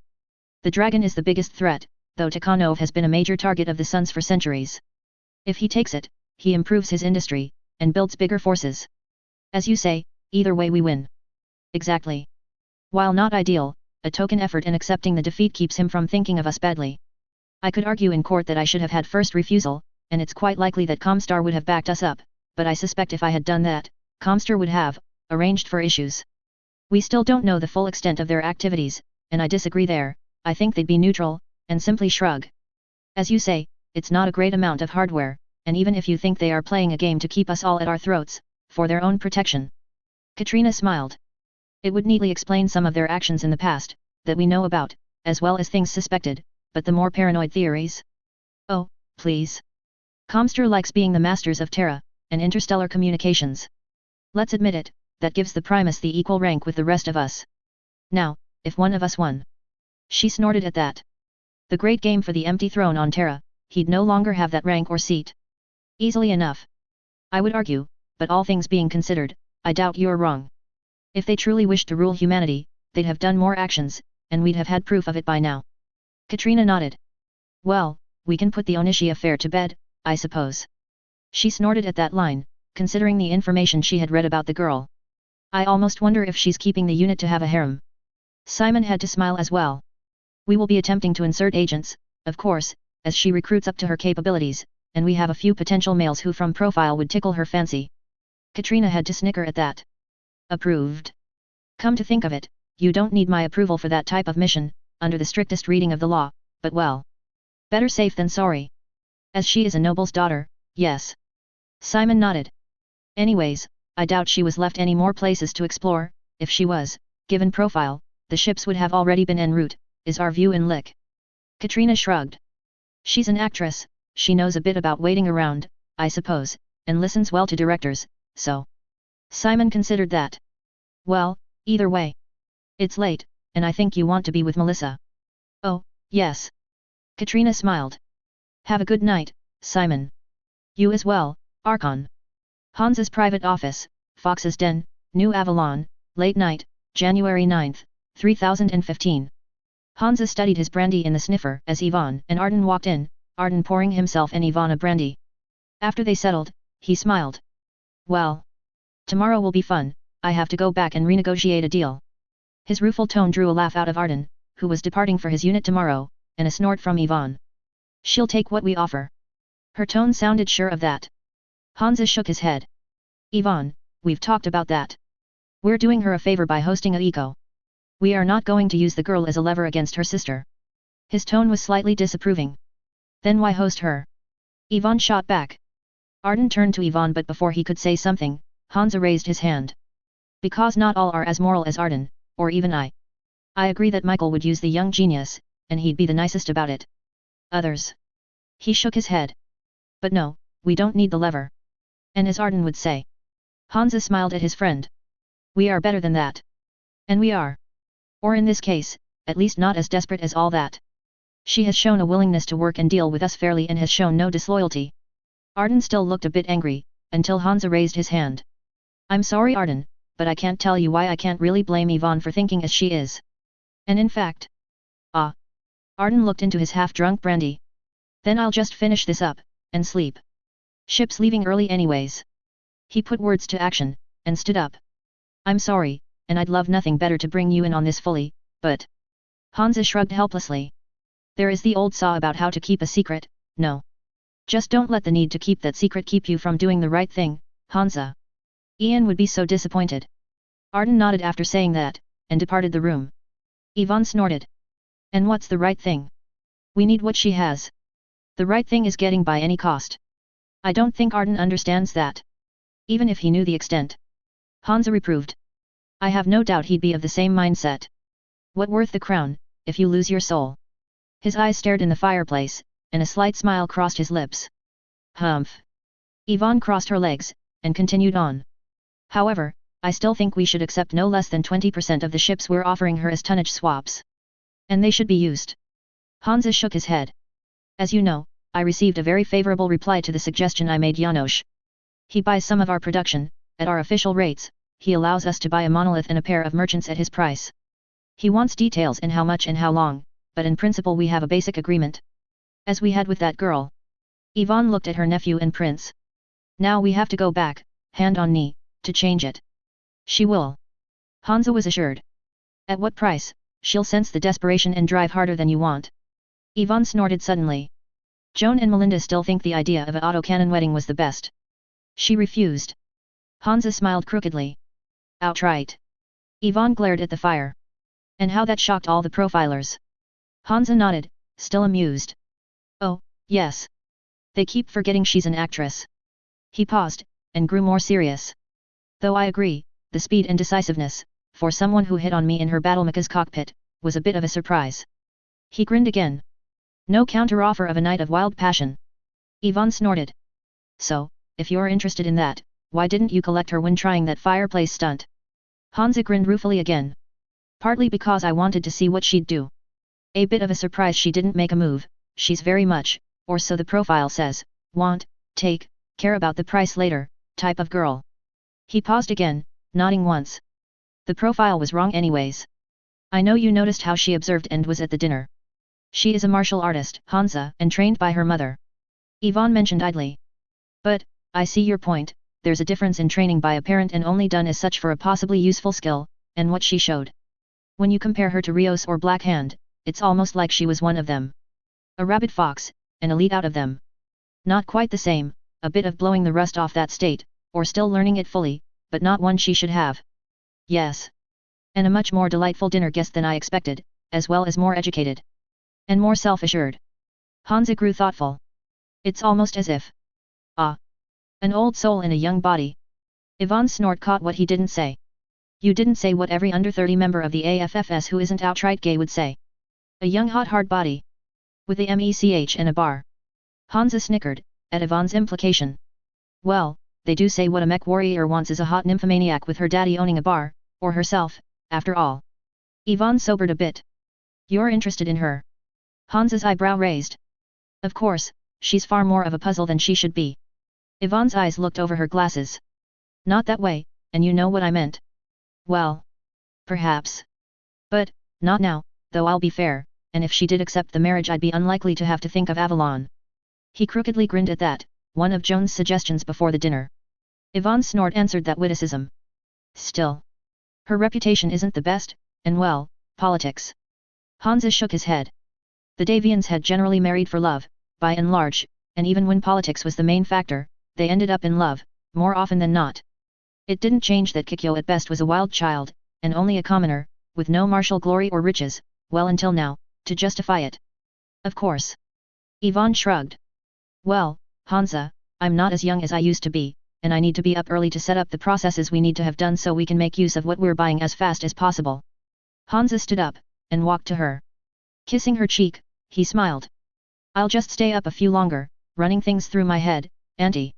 The dragon is the biggest threat, though Takhanov has been a major target of the Suns for centuries. If he takes it, he improves his industry, and builds bigger forces. As you say, either way we win. Exactly. While not ideal, a token effort in accepting the defeat keeps him from thinking of us badly. I could argue in court that I should have had first refusal, and it's quite likely that Comstar would have backed us up, but I suspect if I had done that, Comstar would have arranged for issues. We still don't know the full extent of their activities, and I disagree there. I think they'd be neutral, and simply shrug. As you say, it's not a great amount of hardware, and even if you think they are playing a game to keep us all at our throats, for their own protection. Katrina smiled. It would neatly explain some of their actions in the past, that we know about, as well as things suspected, but the more paranoid theories? Oh, please. Comstar likes being the masters of Terra, and interstellar communications. Let's admit it, that gives the Primus the equal rank with the rest of us. Now, if one of us won. She snorted at that. The great game for the empty throne on Terra, he'd no longer have that rank or seat. Easily enough. I would argue, but all things being considered, I doubt you're wrong. If they truly wished to rule humanity, they'd have done more actions, and we'd have had proof of it by now. Katrina nodded. Well, we can put the Onishi affair to bed, I suppose. She snorted at that line, considering the information she had read about the girl. I almost wonder if she's keeping the unit to have a harem. Simon had to smile as well. We will be attempting to insert agents, of course, as she recruits up to her capabilities, and we have a few potential males who from profile would tickle her fancy. Katrina had to snicker at that. Approved. Come to think of it, you don't need my approval for that type of mission, under the strictest reading of the law, but well. Better safe than sorry. As she is a noble's daughter, yes. Simon nodded. Anyways, I doubt she was left any more places to explore. If she was, given profile, the ships would have already been en route, is our view in Lick. Katrina shrugged. She's an actress, she knows a bit about waiting around, I suppose, and listens well to directors, so. Simon considered that. Well, either way. It's late, and I think you want to be with Melissa. Oh, yes. Katrina smiled. Have a good night, Simon. You as well, Archon. Hans's private office, Fox's Den, New Avalon, late night, January 9, 3015. Hansa studied his brandy in the sniffer as Yvonne and Arden walked in, Arden pouring himself and Yvonne a brandy. After they settled, he smiled. Well. Tomorrow will be fun, I have to go back and renegotiate a deal. His rueful tone drew a laugh out of Arden, who was departing for his unit tomorrow, and a snort from Yvonne. She'll take what we offer. Her tone sounded sure of that. Hansa shook his head. Yvonne, we've talked about that. We're doing her a favor by hosting a eco. We are not going to use the girl as a lever against her sister. His tone was slightly disapproving. Then why host her? Yvonne shot back. Arden turned to Yvonne, but before he could say something, Hansa raised his hand. Because not all are as moral as Arden, or even I. I agree that Michael would use the young genius, and he'd be the nicest about it. Others. He shook his head. But no, we don't need the lever. And as Arden would say. Hansa smiled at his friend. We are better than that. And we are. Or in this case, at least not as desperate as all that. She has shown a willingness to work and deal with us fairly and has shown no disloyalty. Arden still looked a bit angry, until Hansa raised his hand. I'm sorry Arden, but I can't tell you why I can't really blame Yvonne for thinking as she is. And in fact... Ah. Arden looked into his half-drunk brandy. Then I'll just finish this up, and sleep. Ship's leaving early anyways. He put words to action, and stood up. I'm sorry, and I'd love nothing better to bring you in on this fully, but... Hansa shrugged helplessly. There is the old saw about how to keep a secret, no. Just don't let the need to keep that secret keep you from doing the right thing, Hansa. Ian would be so disappointed. Arden nodded after saying that, and departed the room. Yvonne snorted. And what's the right thing? We need what she has. The right thing is getting by any cost. I don't think Arden understands that. Even if he knew the extent. Hansa reproved. I have no doubt he'd be of the same mindset. What worth the crown, if you lose your soul? His eyes stared in the fireplace, and a slight smile crossed his lips. Humph. Yvonne crossed her legs, and continued on. However, I still think we should accept no less than 20% of the ships we're offering her as tonnage swaps. And they should be used. Hansa shook his head. As you know, I received a very favorable reply to the suggestion I made Janosch. He buys some of our production, at our official rates, he allows us to buy a monolith and a pair of merchants at his price. He wants details and how much and how long, but in principle we have a basic agreement. As we had with that girl. Yvonne looked at her nephew and prince. Now we have to go back, hand on knee, to change it. She will. Hansa was assured. At what price? She'll sense the desperation and drive harder than you want. Yvonne snorted suddenly. Joan and Melinda still think the idea of a autocannon wedding was the best. She refused. Hansa smiled crookedly. Outright. Yvonne glared at the fire. And how that shocked all the profilers. Hansa nodded, still amused. Oh, yes. They keep forgetting she's an actress. He paused, and grew more serious. Though I agree, the speed and decisiveness, for someone who hit on me in her battlemecha's cockpit, was a bit of a surprise. He grinned again. No counter-offer of a night of wild passion. Yvonne snorted. So, if you're interested in that, why didn't you collect her when trying that fireplace stunt? Hansa grinned ruefully again. Partly because I wanted to see what she'd do. A bit of a surprise she didn't make a move, she's very much, or so the profile says, take, care about the price later, type of girl. He paused again, nodding once. The profile was wrong anyways. I know you noticed how she observed and was at the dinner. She is a martial artist, Hansa, and trained by her mother. Yvonne mentioned idly. But, I see your point, there's a difference in training by a parent and only done as such for a possibly useful skill, and what she showed. When you compare her to Rios or Black Hand, it's almost like she was one of them. A rabid fox, an elite out of them. Not quite the same, a bit of blowing the rust off that state, or still learning it fully, but not one she should have. Yes. And a much more delightful dinner guest than I expected, as well as more educated. And more self-assured. Hansa grew thoughtful. It's almost as if... an old soul in a young body. Yvonne's snort caught what he didn't say. You didn't say what every under 30 member of the AFFS who isn't outright gay would say. A young hot hard body. With a MECH and a bar. Hansa snickered, at Yvonne's implication. Well, they do say what a mech warrior wants is a hot nymphomaniac with her daddy owning a bar, or herself, after all. Yvonne sobered a bit. You're interested in her. Hansa's eyebrow raised. Of course, she's far more of a puzzle than she should be. Yvonne's eyes looked over her glasses. Not that way, and you know what I meant. Well. Perhaps. But, not now, though I'll be fair, and if she did accept the marriage I'd be unlikely to have to think of Avalon. He crookedly grinned at that, one of Joan's suggestions before the dinner. Yvonne's snort answered that witticism. Still. Her reputation isn't the best, and well, politics. Hansa shook his head. The Davians had generally married for love, by and large, and even when politics was the main factor, they ended up in love, more often than not. It didn't change that Kikyo at best was a wild child, and only a commoner, with no martial glory or riches, well until now, to justify it. Of course. Yvonne shrugged. Well, Hansa, I'm not as young as I used to be, and I need to be up early to set up the processes we need to have done so we can make use of what we're buying as fast as possible. Hansa stood up, and walked to her. Kissing her cheek, he smiled. I'll just stay up a few longer, running things through my head, auntie.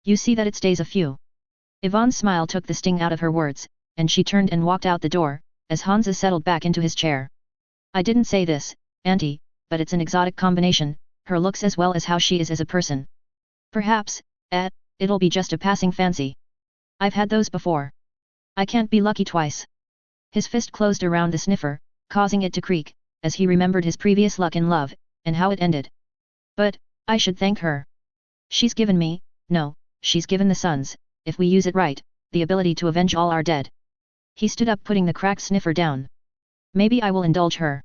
You see that it stays a few. Yvonne's smile took the sting out of her words, and she turned and walked out the door, as Hansa settled back into his chair. I didn't say this, auntie, but it's an exotic combination, her looks as well as how she is as a person. Perhaps, it'll be just a passing fancy. I've had those before. I can't be lucky twice. His fist closed around the sniffer, causing it to creak, as he remembered his previous luck in love, and how it ended. But, I should thank her. She's given me, no, she's given the sons, if we use it right, the ability to avenge all our dead. He stood up putting the cracked sniffer down. Maybe I will indulge her.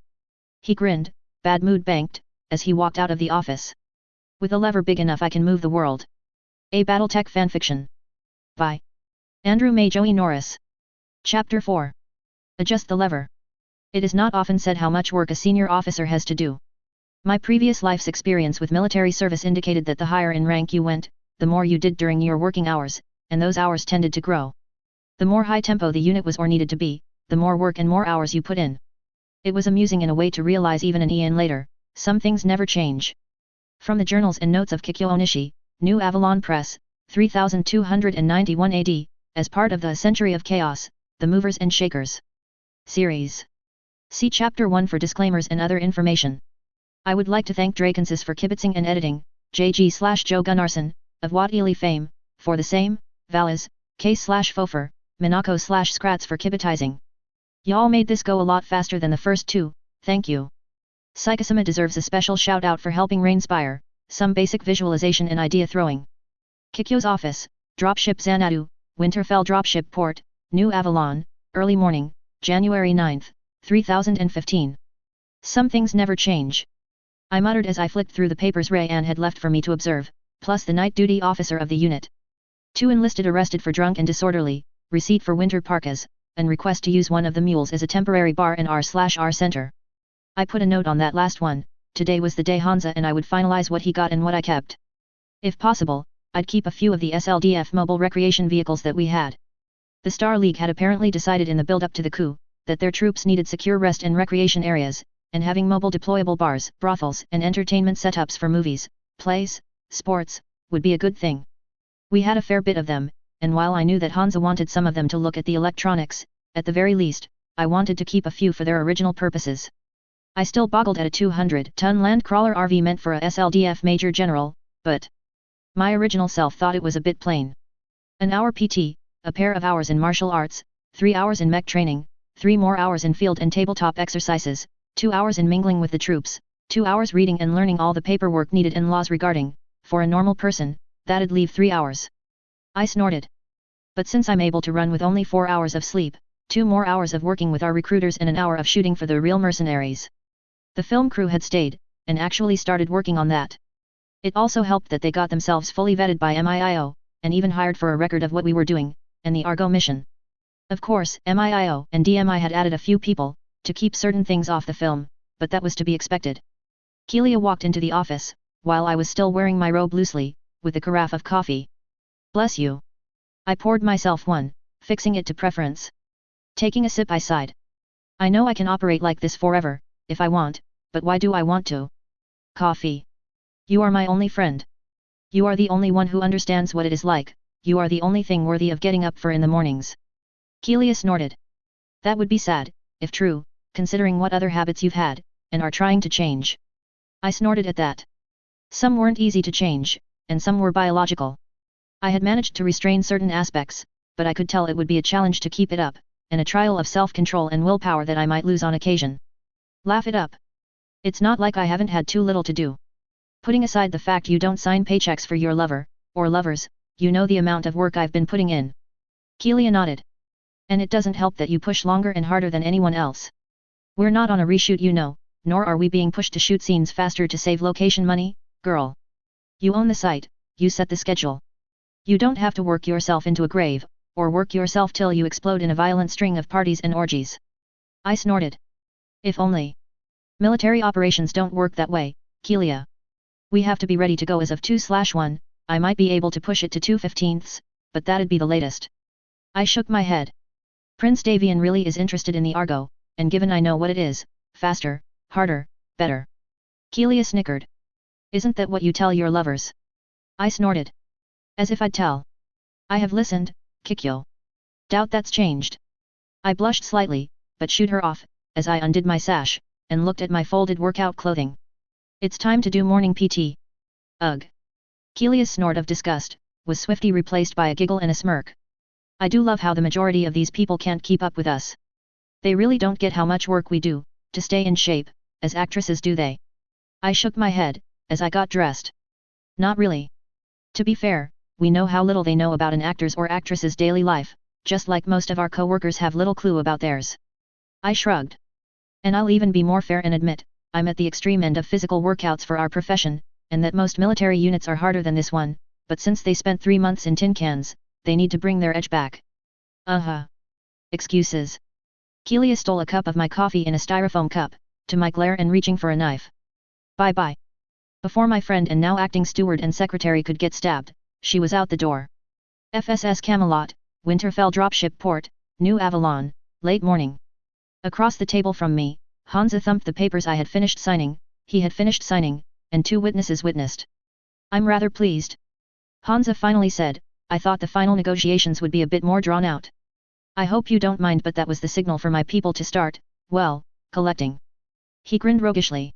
He grinned, bad mood banked, as he walked out of the office. With a lever big enough I can move the world. A Battletech fanfiction. By Andrew MageOhki Norris. Chapter 4. Adjust the lever. It is not often said how much work a senior officer has to do. My previous life's experience with military service indicated that the higher in rank you went, the more you did during your working hours, and those hours tended to grow. The more high tempo the unit was or needed to be, the more work and more hours you put in. It was amusing in a way to realize even an eon later, some things never change. From the journals and notes of Kikyo Onishi, New Avalon Press, 3291 AD, as part of the Century of Chaos, The Movers and Shakers series. See Chapter 1 for disclaimers and other information. I would like to thank Drakensis for kibitzing and editing, JG/Joe Gunnarsson, of Wat Ely fame, for the same, Valas, K/Fofer, Minako/Scratz for kibitizing. Y'all made this go a lot faster than the first two, thank you. Psychosoma deserves a special shout out for helping Rainspire, some basic visualization and idea throwing. Kikyo's office, Dropship Xanadu, Winterfell Dropship Port, New Avalon, early morning, January 9, 3015. Some things never change. I muttered as I flicked through the papers Rayanne had left for me to observe, plus the night duty officer of the unit. 2 enlisted arrested for drunk and disorderly, receipt for winter parkas, and request to use one of the mules as a temporary bar in R/R center. I put a note on that last one, today was the day Hansa and I would finalize what he got and what I kept. If possible, I'd keep a few of the SLDF mobile recreation vehicles that we had. The Star League had apparently decided in the build-up to the coup, that their troops needed secure rest and recreation areas, and having mobile deployable bars, brothels and entertainment setups for movies, plays, sports, would be a good thing. We had a fair bit of them, and while I knew that Hansa wanted some of them to look at the electronics, at the very least, I wanted to keep a few for their original purposes. I still boggled at a 200-ton Landcrawler RV meant for a SLDF Major General, but my original self thought it was a bit plain. An hour PT, a pair of hours in martial arts, 3 hours in mech training, 3 more hours in field and tabletop exercises, 2 hours in mingling with the troops, 2 hours reading and learning all the paperwork needed and laws regarding, for a normal person, that'd leave 3 hours. I snorted. But since I'm able to run with only 4 hours of sleep, 2 more hours of working with our recruiters and an hour of shooting for the real mercenaries. The film crew had stayed, and actually started working on that. It also helped that they got themselves fully vetted by MIIO, and even hired for a record of what we were doing, and the Argo mission. Of course, MIIO and DMI had added a few people, to keep certain things off the film, but that was to be expected. Keelia walked into the office, while I was still wearing my robe loosely, with a carafe of coffee. Bless you. I poured myself one, fixing it to preference. Taking a sip I sighed. I know I can operate like this forever, if I want, but why do I want to? Coffee. You are my only friend. You are the only one who understands what it is like, you are the only thing worthy of getting up for in the mornings. Keelia snorted. That would be sad, if true, considering what other habits you've had, and are trying to change. I snorted at that. Some weren't easy to change, and some were biological. I had managed to restrain certain aspects, but I could tell it would be a challenge to keep it up, and a trial of self-control and willpower that I might lose on occasion. Laugh it up. It's not like I haven't had too little to do. Putting aside the fact you don't sign paychecks for your lover, or lovers, you know the amount of work I've been putting in. Keelia nodded. And it doesn't help that you push longer and harder than anyone else. We're not on a reshoot, you know, nor are we being pushed to shoot scenes faster to save location money, Girl. You own the site, you set the schedule. You don't have to work yourself into a grave, or work yourself till you explode in a violent string of parties and orgies. I snorted. If only. Military operations don't work that way, Kelia. We have to be ready to go as of 2/1, I might be able to push it to 2/15, but that'd be the latest. I shook my head. Prince Davian really is interested in the Argo, and given I know what it is, faster, harder, better. Kelia snickered. Isn't that what you tell your lovers? I snorted. As if I'd tell. I have listened, Kikyo. Doubt that's changed. I blushed slightly, but shooed her off, as I undid my sash, and looked at my folded workout clothing. It's time to do morning PT. Ugh. Kelia's snort of disgust was swiftly replaced by a giggle and a smirk. I do love how the majority of these people can't keep up with us. They really don't get how much work we do, to stay in shape, as actresses do they. I shook my head, as I got dressed. Not really. To be fair, we know how little they know about an actor's or actress's daily life, just like most of our co-workers have little clue about theirs. I shrugged. And I'll even be more fair and admit, I'm at the extreme end of physical workouts for our profession, and that most military units are harder than this one, but since they spent 3 months in tin cans, they need to bring their edge back. Excuses. Kelia stole a cup of my coffee in a styrofoam cup, to my glare and reaching for a knife. Bye-bye. Before my friend and now acting steward and secretary could get stabbed, she was out the door. FSS Camelot, Winterfell Dropship Port, New Avalon, late morning. Across the table from me, Hansa thumped the papers I had finished signing, he had finished signing, and 2 witnesses witnessed. I'm rather pleased. Hansa finally said, I thought the final negotiations would be a bit more drawn out. I hope you don't mind, but that was the signal for my people to start, well, collecting. He grinned roguishly.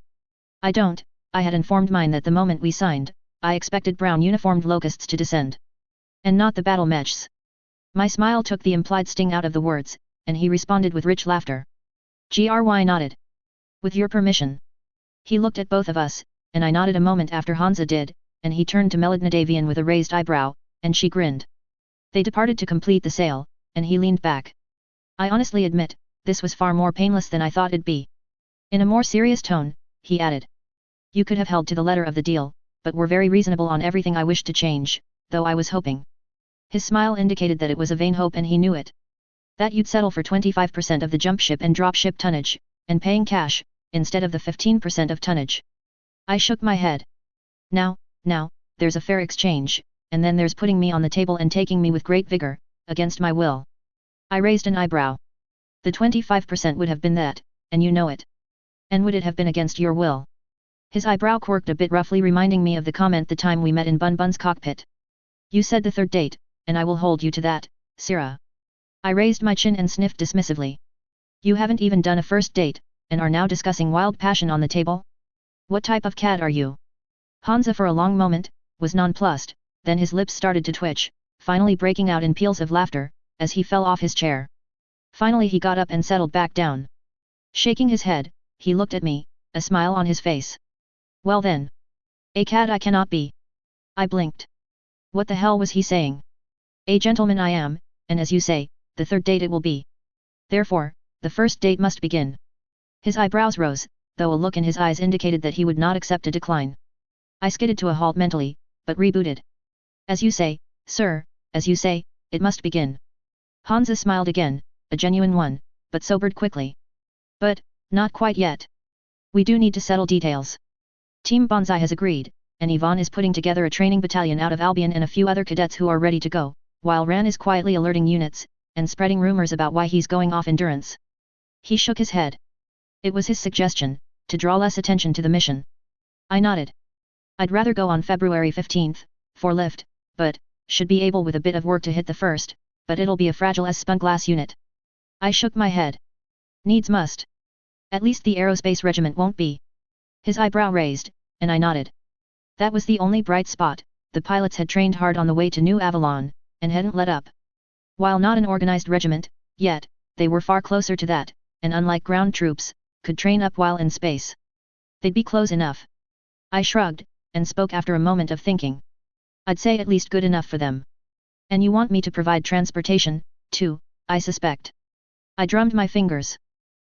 I don't, I had informed mine that the moment we signed, I expected brown uniformed locusts to descend. And not the battle mechs. My smile took the implied sting out of the words, and he responded with rich laughter. Gry nodded. With your permission. He looked at both of us, and I nodded a moment after Hansa did, and he turned to Melidna Davian with a raised eyebrow, and she grinned. They departed to complete the sale, and he leaned back. I honestly admit, this was far more painless than I thought it'd be. In a more serious tone, he added. You could have held to the letter of the deal, but were very reasonable on everything I wished to change, though I was hoping. His smile indicated that it was a vain hope and he knew it. That you'd settle for 25% of the jump ship and drop ship tonnage, and paying cash, instead of the 15% of tonnage. I shook my head. Now, there's a fair exchange, and then there's putting me on the table and taking me with great vigor, against my will. I raised an eyebrow. The 25% would have been that, and you know it. And would it have been against your will? His eyebrow quirked a bit roughly, reminding me of the comment the time we met in Bun Bun's cockpit. You said the third date, and I will hold you to that, Syrah. I raised my chin and sniffed dismissively. You haven't even done a first date, and are now discussing wild passion on the table? What type of cat are you? Hansa for a long moment, was nonplussed, then his lips started to twitch, finally breaking out in peals of laughter, as he fell off his chair. Finally he got up and settled back down. Shaking his head, he looked at me, a smile on his face. Well then. A cat I cannot be. I blinked. What the hell was he saying? A gentleman I am, and as you say, the third date it will be. Therefore, the first date must begin. His eyebrows rose, though a look in his eyes indicated that he would not accept a decline. I skidded to a halt mentally, but rebooted. As you say, sir, as you say, it must begin. Hansa smiled again, a genuine one, but sobered quickly. But, not quite yet. We do need to settle details. Team Bonsai has agreed, and Yvonne is putting together a training battalion out of Albion and a few other cadets who are ready to go, while Ran is quietly alerting units, and spreading rumors about why he's going off endurance. He shook his head. It was his suggestion, to draw less attention to the mission. I nodded. I'd rather go on February 15th, for lift, but, should be able with a bit of work to hit the first, but it'll be a fragile as spun-glass unit. I shook my head. Needs must. At least the aerospace regiment won't be. His eyebrow raised, and I nodded. That was the only bright spot, the pilots had trained hard on the way to New Avalon, and hadn't let up. While not an organized regiment, yet, they were far closer to that, and unlike ground troops, could train up while in space. They'd be close enough. I shrugged, and spoke after a moment of thinking. I'd say at least good enough for them. And you want me to provide transportation, too, I suspect. I drummed my fingers.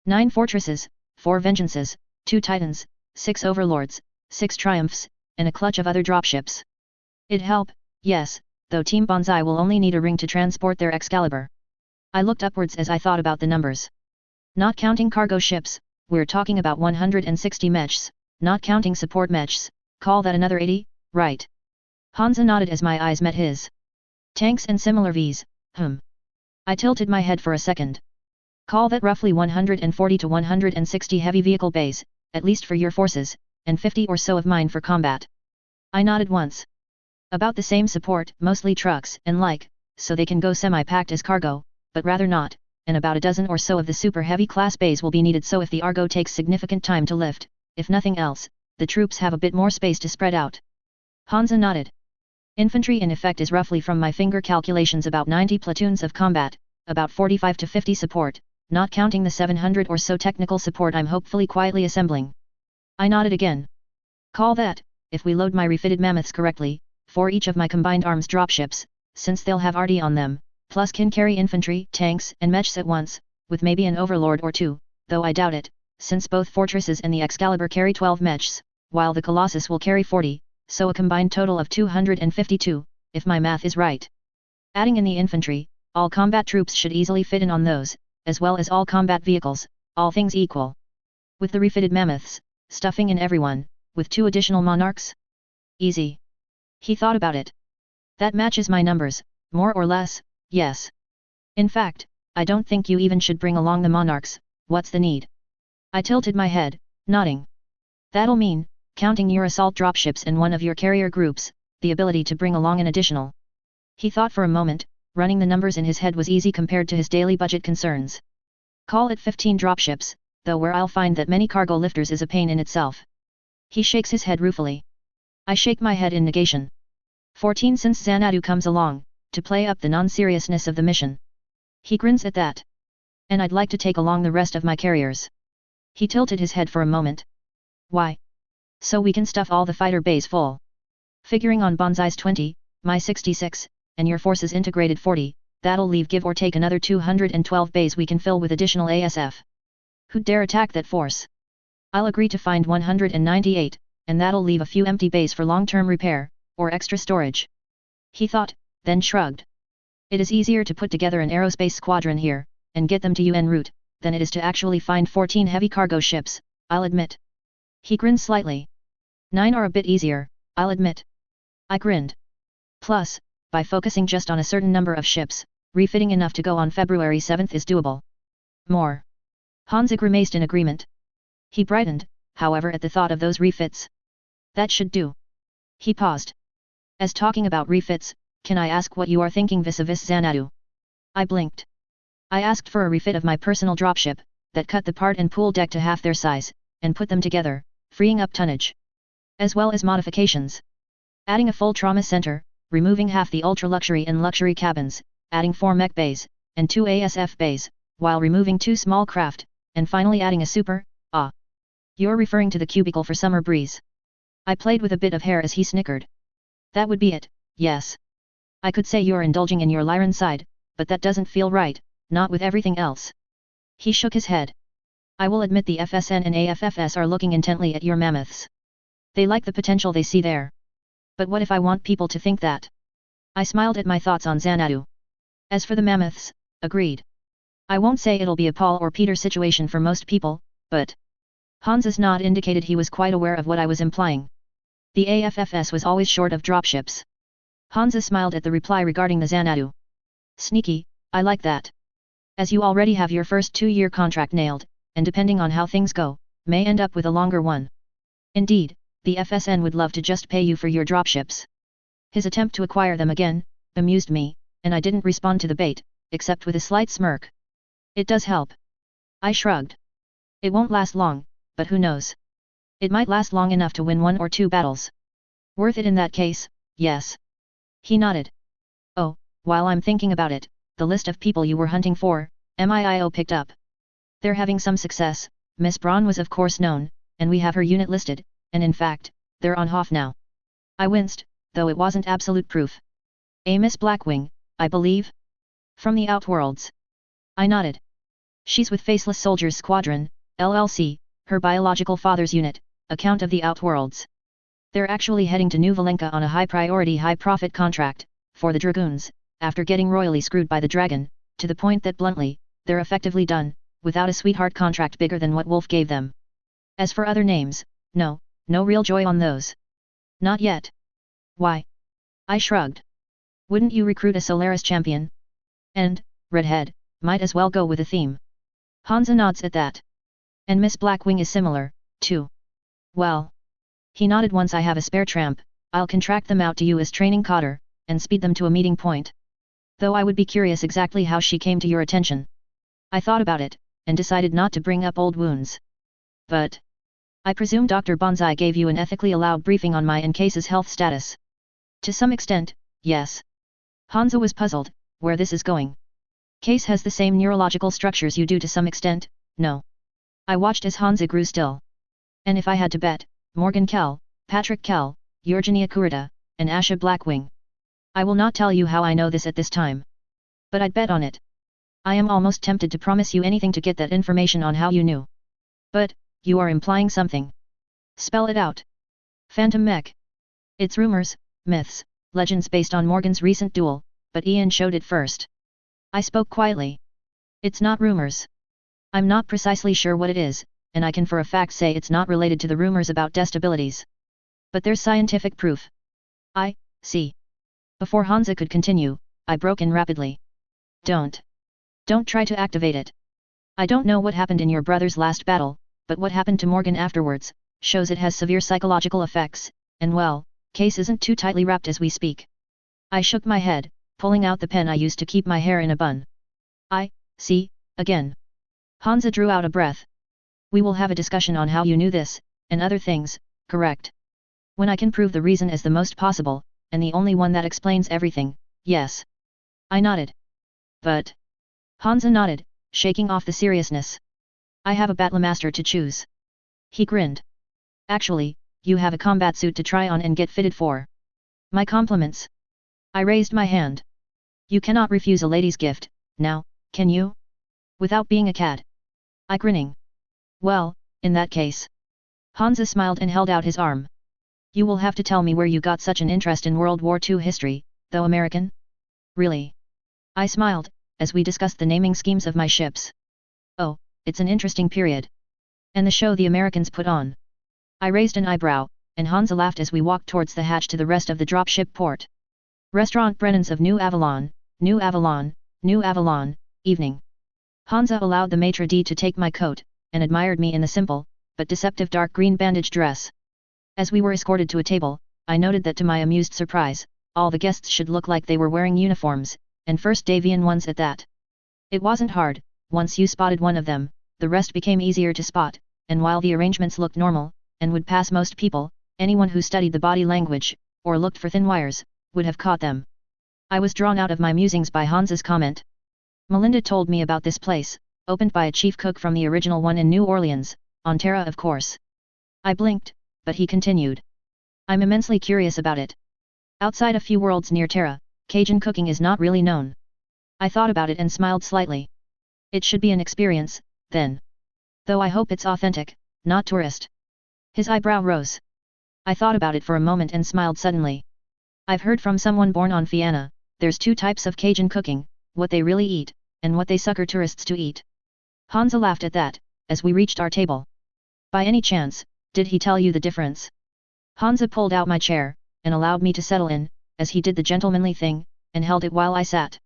9 fortresses, 4 vengeances, 2 titans, 6 overlords, 6 triumphs, and a clutch of other dropships. It'd help, yes, though Team Bonsai will only need a ring to transport their Excalibur. I looked upwards as I thought about the numbers. Not counting cargo ships, we're talking about 160 mechs, not counting support mechs, call that another 80, right? Hansa nodded as my eyes met his. Tanks and similar Vs, I tilted my head for a second. Call that roughly 140 to 160 heavy vehicle bays, at least for your forces, and 50 or so of mine for combat. I nodded once. About the same support, mostly trucks and like, so they can go semi-packed as cargo, but rather not, and about a dozen or so of the super heavy class bays will be needed so if the Argo takes significant time to lift, if nothing else, the troops have a bit more space to spread out. Hansa nodded. Infantry in effect is roughly from my finger calculations about 90 platoons of combat, about 45 to 50 support, not counting the 700 or so technical support I'm hopefully quietly assembling. I nodded again. Call that, if we load my refitted mammoths correctly, for each of my combined arms dropships, since they'll have RD on them, plus can carry infantry, tanks and mechs at once, with maybe an overlord or two, though I doubt it, since both fortresses and the Excalibur carry 12 mechs, while the Colossus will carry 40, so a combined total of 252, if my math is right. Adding in the infantry, all combat troops should easily fit in on those, as well as all combat vehicles, all things equal. With the refitted mammoths, stuffing in everyone, with 2 additional monarchs? Easy. He thought about it. That matches my numbers, more or less, yes. In fact, I don't think you even should bring along the monarchs, what's the need? I tilted my head, nodding. That'll mean, counting your assault dropships and one of your carrier groups, the ability to bring along an additional. He thought for a moment, running the numbers in his head was easy compared to his daily budget concerns. Call it 15 dropships, though where I'll find that many cargo lifters is a pain in itself. He shakes his head ruefully. I shake my head in negation. 14 since Xanadu comes along, to play up the non-seriousness of the mission. He grins at that. And I'd like to take along the rest of my carriers. He tilted his head for a moment. Why? So we can stuff all the fighter bays full. Figuring on Bonsai's 20, my 66, and your force's integrated 40, that'll leave give or take another 212 bays we can fill with additional ASF. Who'd dare attack that force? I'll agree to find 198, and that'll leave a few empty bays for long-term repair, or extra storage. He thought, then shrugged. It is easier to put together an aerospace squadron here, and get them to UN route, than it is to actually find 14 heavy cargo ships, I'll admit. He grinned slightly. 9 are a bit easier, I'll admit. I grinned. Plus, by focusing just on a certain number of ships, refitting enough to go on February 7th is doable. More. Hansa grimaced in agreement. He brightened, however, at the thought of those refits. That should do. He paused. As talking about refits, can I ask what you are thinking vis-a-vis Xanadu? I blinked. I asked for a refit of my personal dropship, that cut the part and pool deck to half their size, and put them together, freeing up tonnage. As well as modifications. Adding a full trauma center, removing half the ultra-luxury and luxury cabins, adding 4 mech bays, and 2 ASF bays, while removing 2 small craft, and finally adding a super, You're referring to the cubicle for summer breeze. I played with a bit of hair as he snickered. That would be it, yes. I could say you're indulging in your Lyran side, but that doesn't feel right, not with everything else. He shook his head. I will admit the FSN and AFFS are looking intently at your mammoths. They like the potential they see there. But what if I want people to think that? I smiled at my thoughts on Xanadu. As for the mammoths, agreed. I won't say it'll be a Paul or Peter situation for most people, but... Hansa's nod indicated he was quite aware of what I was implying. The AFFS was always short of dropships. Hansa smiled at the reply regarding the Xanadu. Sneaky, I like that. As you already have your first 2-year contract nailed, and depending on how things go, may end up with a longer one. Indeed, the FSN would love to just pay you for your dropships. His attempt to acquire them again, amused me, and I didn't respond to the bait, except with a slight smirk. It does help. I shrugged. It won't last long, but who knows? It might last long enough to win 1 or 2 battles. Worth it in that case, yes. He nodded. Oh, while I'm thinking about it, the list of people you were hunting for, MIIO picked up. They're having some success. Miss Braun was of course known, and we have her unit listed, and in fact, they're on Hoff now. I winced, though it wasn't absolute proof. A Miss Blackwing, I believe? From the Outworlds. I nodded. She's with Faceless Soldiers Squadron, LLC, her biological father's unit, account of the Outworlds. They're actually heading to New Valenka on a high-priority high-profit contract, for the Dragoons, after getting royally screwed by the dragon, to the point that bluntly, they're effectively done, without a sweetheart contract bigger than what Wolf gave them. As for other names, no real joy on those. Not yet. Why? I shrugged. Wouldn't you recruit a Solaris champion? And, redhead, might as well go with a theme. Hansa nods at that. And Miss Blackwing is similar, too. Well. He nodded. Once I have a spare tramp, I'll contract them out to you as training cotter, and speed them to a meeting point. Though I would be curious exactly how she came to your attention. I thought about it, and decided not to bring up old wounds. But I presume Dr. Bonsai gave you an ethically allowed briefing on my and Case's health status. To some extent, yes. Hansa was puzzled, where this is going. Case has the same neurological structures you do. To some extent, no. I watched as Hansa grew still. And if I had to bet, Morgan Kell, Patrick Kell, Eugenia Kurita, and Asha Blackwing. I will not tell you how I know this at this time. But I'd bet on it. I am almost tempted to promise you anything to get that information on how you knew. But, you are implying something. Spell it out. Phantom Mech. It's rumors, myths, legends based on Morgan's recent duel, but Ian showed it first. I spoke quietly. It's not rumors. I'm not precisely sure what it is, and I can for a fact say it's not related to the rumors about Dest abilities. But there's scientific proof. I see. Before Hansa could continue, I broke in rapidly. Don't try to activate it. I don't know what happened in your brother's last battle, but what happened to Morgan afterwards, shows it has severe psychological effects, and well, Case isn't too tightly wrapped as we speak. I shook my head, pulling out the pen I used to keep my hair in a bun. I see, again. Hansa drew out a breath. We will have a discussion on how you knew this, and other things, correct? When I can prove the reason as the most possible, and the only one that explains everything, yes. I nodded. But Hansa nodded, shaking off the seriousness. I have a Battlemaster to choose. He grinned. Actually, you have a combat suit to try on and get fitted for. My compliments. I raised my hand. You cannot refuse a lady's gift, now, can you? Without being a cad. I grinning. Well, in that case. Hansa smiled and held out his arm. You will have to tell me where you got such an interest in World War II history, though American? Really? I smiled, as we discussed the naming schemes of my ships. Oh, it's an interesting period. And the show the Americans put on. I raised an eyebrow, and Hansa laughed as we walked towards the hatch to the rest of the dropship port. Restaurant Brennan's of New Avalon, New Avalon, New Avalon, evening. Hansa allowed the maitre d' to take my coat, and admired me in the simple, but deceptive dark green bandage dress. As we were escorted to a table, I noted that to my amused surprise, all the guests should look like they were wearing uniforms, and first Davian ones at that. It wasn't hard, once you spotted one of them, the rest became easier to spot, and while the arrangements looked normal, and would pass most people, anyone who studied the body language, or looked for thin wires, would have caught them. I was drawn out of my musings by Hansa's comment. Melinda told me about this place, opened by a chief cook from the original one in New Orleans, on Terra of course. I blinked, but he continued. I'm immensely curious about it. Outside a few worlds near Terra, Cajun cooking is not really known. I thought about it and smiled slightly. It should be an experience, then. Though I hope it's authentic, not tourist. His eyebrow rose. I thought about it for a moment and smiled suddenly. I've heard from someone born on Fianna, there's two types of Cajun cooking, what they really eat, and what they sucker tourists to eat. Hansa laughed at that, as we reached our table. By any chance, did he tell you the difference? Hansa pulled out my chair, and allowed me to settle in, as he did the gentlemanly thing, and held it while I sat.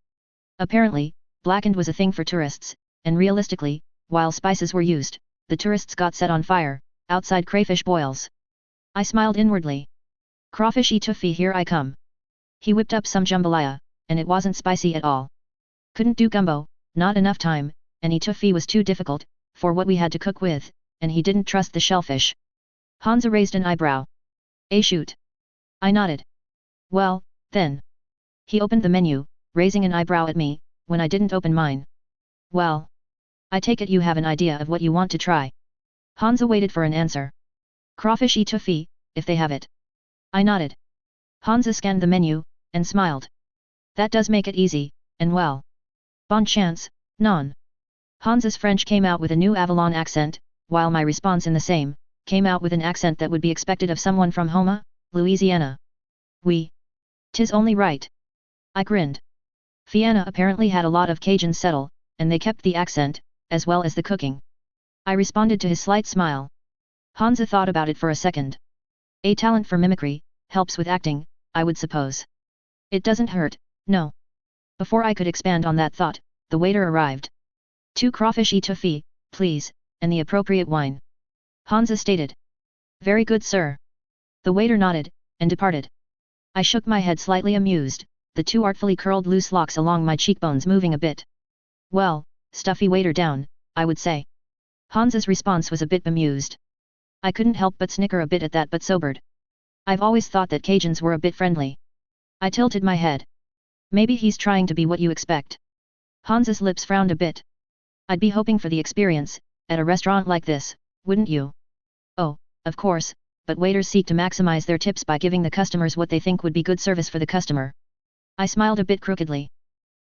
Apparently, blackened was a thing for tourists, and realistically, while spices were used, the tourists got set on fire, outside crayfish boils. I smiled inwardly. Crawfish etouffee, here I come. He whipped up some jambalaya, and it wasn't spicy at all. Couldn't do gumbo, not enough time, and etouffee was too difficult, for what we had to cook with, and he didn't trust the shellfish. Hansa raised an eyebrow. Shoot. I nodded. Well, then. He opened the menu, raising an eyebrow at me, when I didn't open mine. Well. I take it you have an idea of what you want to try. Hansa waited for an answer. Crawfish etouffee, if they have it. I nodded. Hansa scanned the menu, and smiled. That does make it easy, and well. Bon chance, non. Hansa's French came out with a New Avalon accent, while my response in the same, came out with an accent that would be expected of someone from Homa, Louisiana. Oui. 'Tis only right. I grinned. Fianna apparently had a lot of Cajuns settle, and they kept the accent, as well as the cooking. I responded to his slight smile. Hansa thought about it for a second. A talent for mimicry, helps with acting, I would suppose. It doesn't hurt, no. Before I could expand on that thought, the waiter arrived. 2 crawfish etouffee, please, and the appropriate wine. Hansa stated. Very good, sir. The waiter nodded, and departed. I shook my head slightly amused, the 2 artfully curled loose locks along my cheekbones moving a bit. Well, stuffy waiter down, I would say. Hansa's response was a bit bemused. I couldn't help but snicker a bit at that, but sobered. I've always thought that Cajuns were a bit friendly. I tilted my head. Maybe he's trying to be what you expect. Hansa's lips frowned a bit. I'd be hoping for the experience, at a restaurant like this, wouldn't you? Oh, of course, but waiters seek to maximize their tips by giving the customers what they think would be good service for the customer. I smiled a bit crookedly.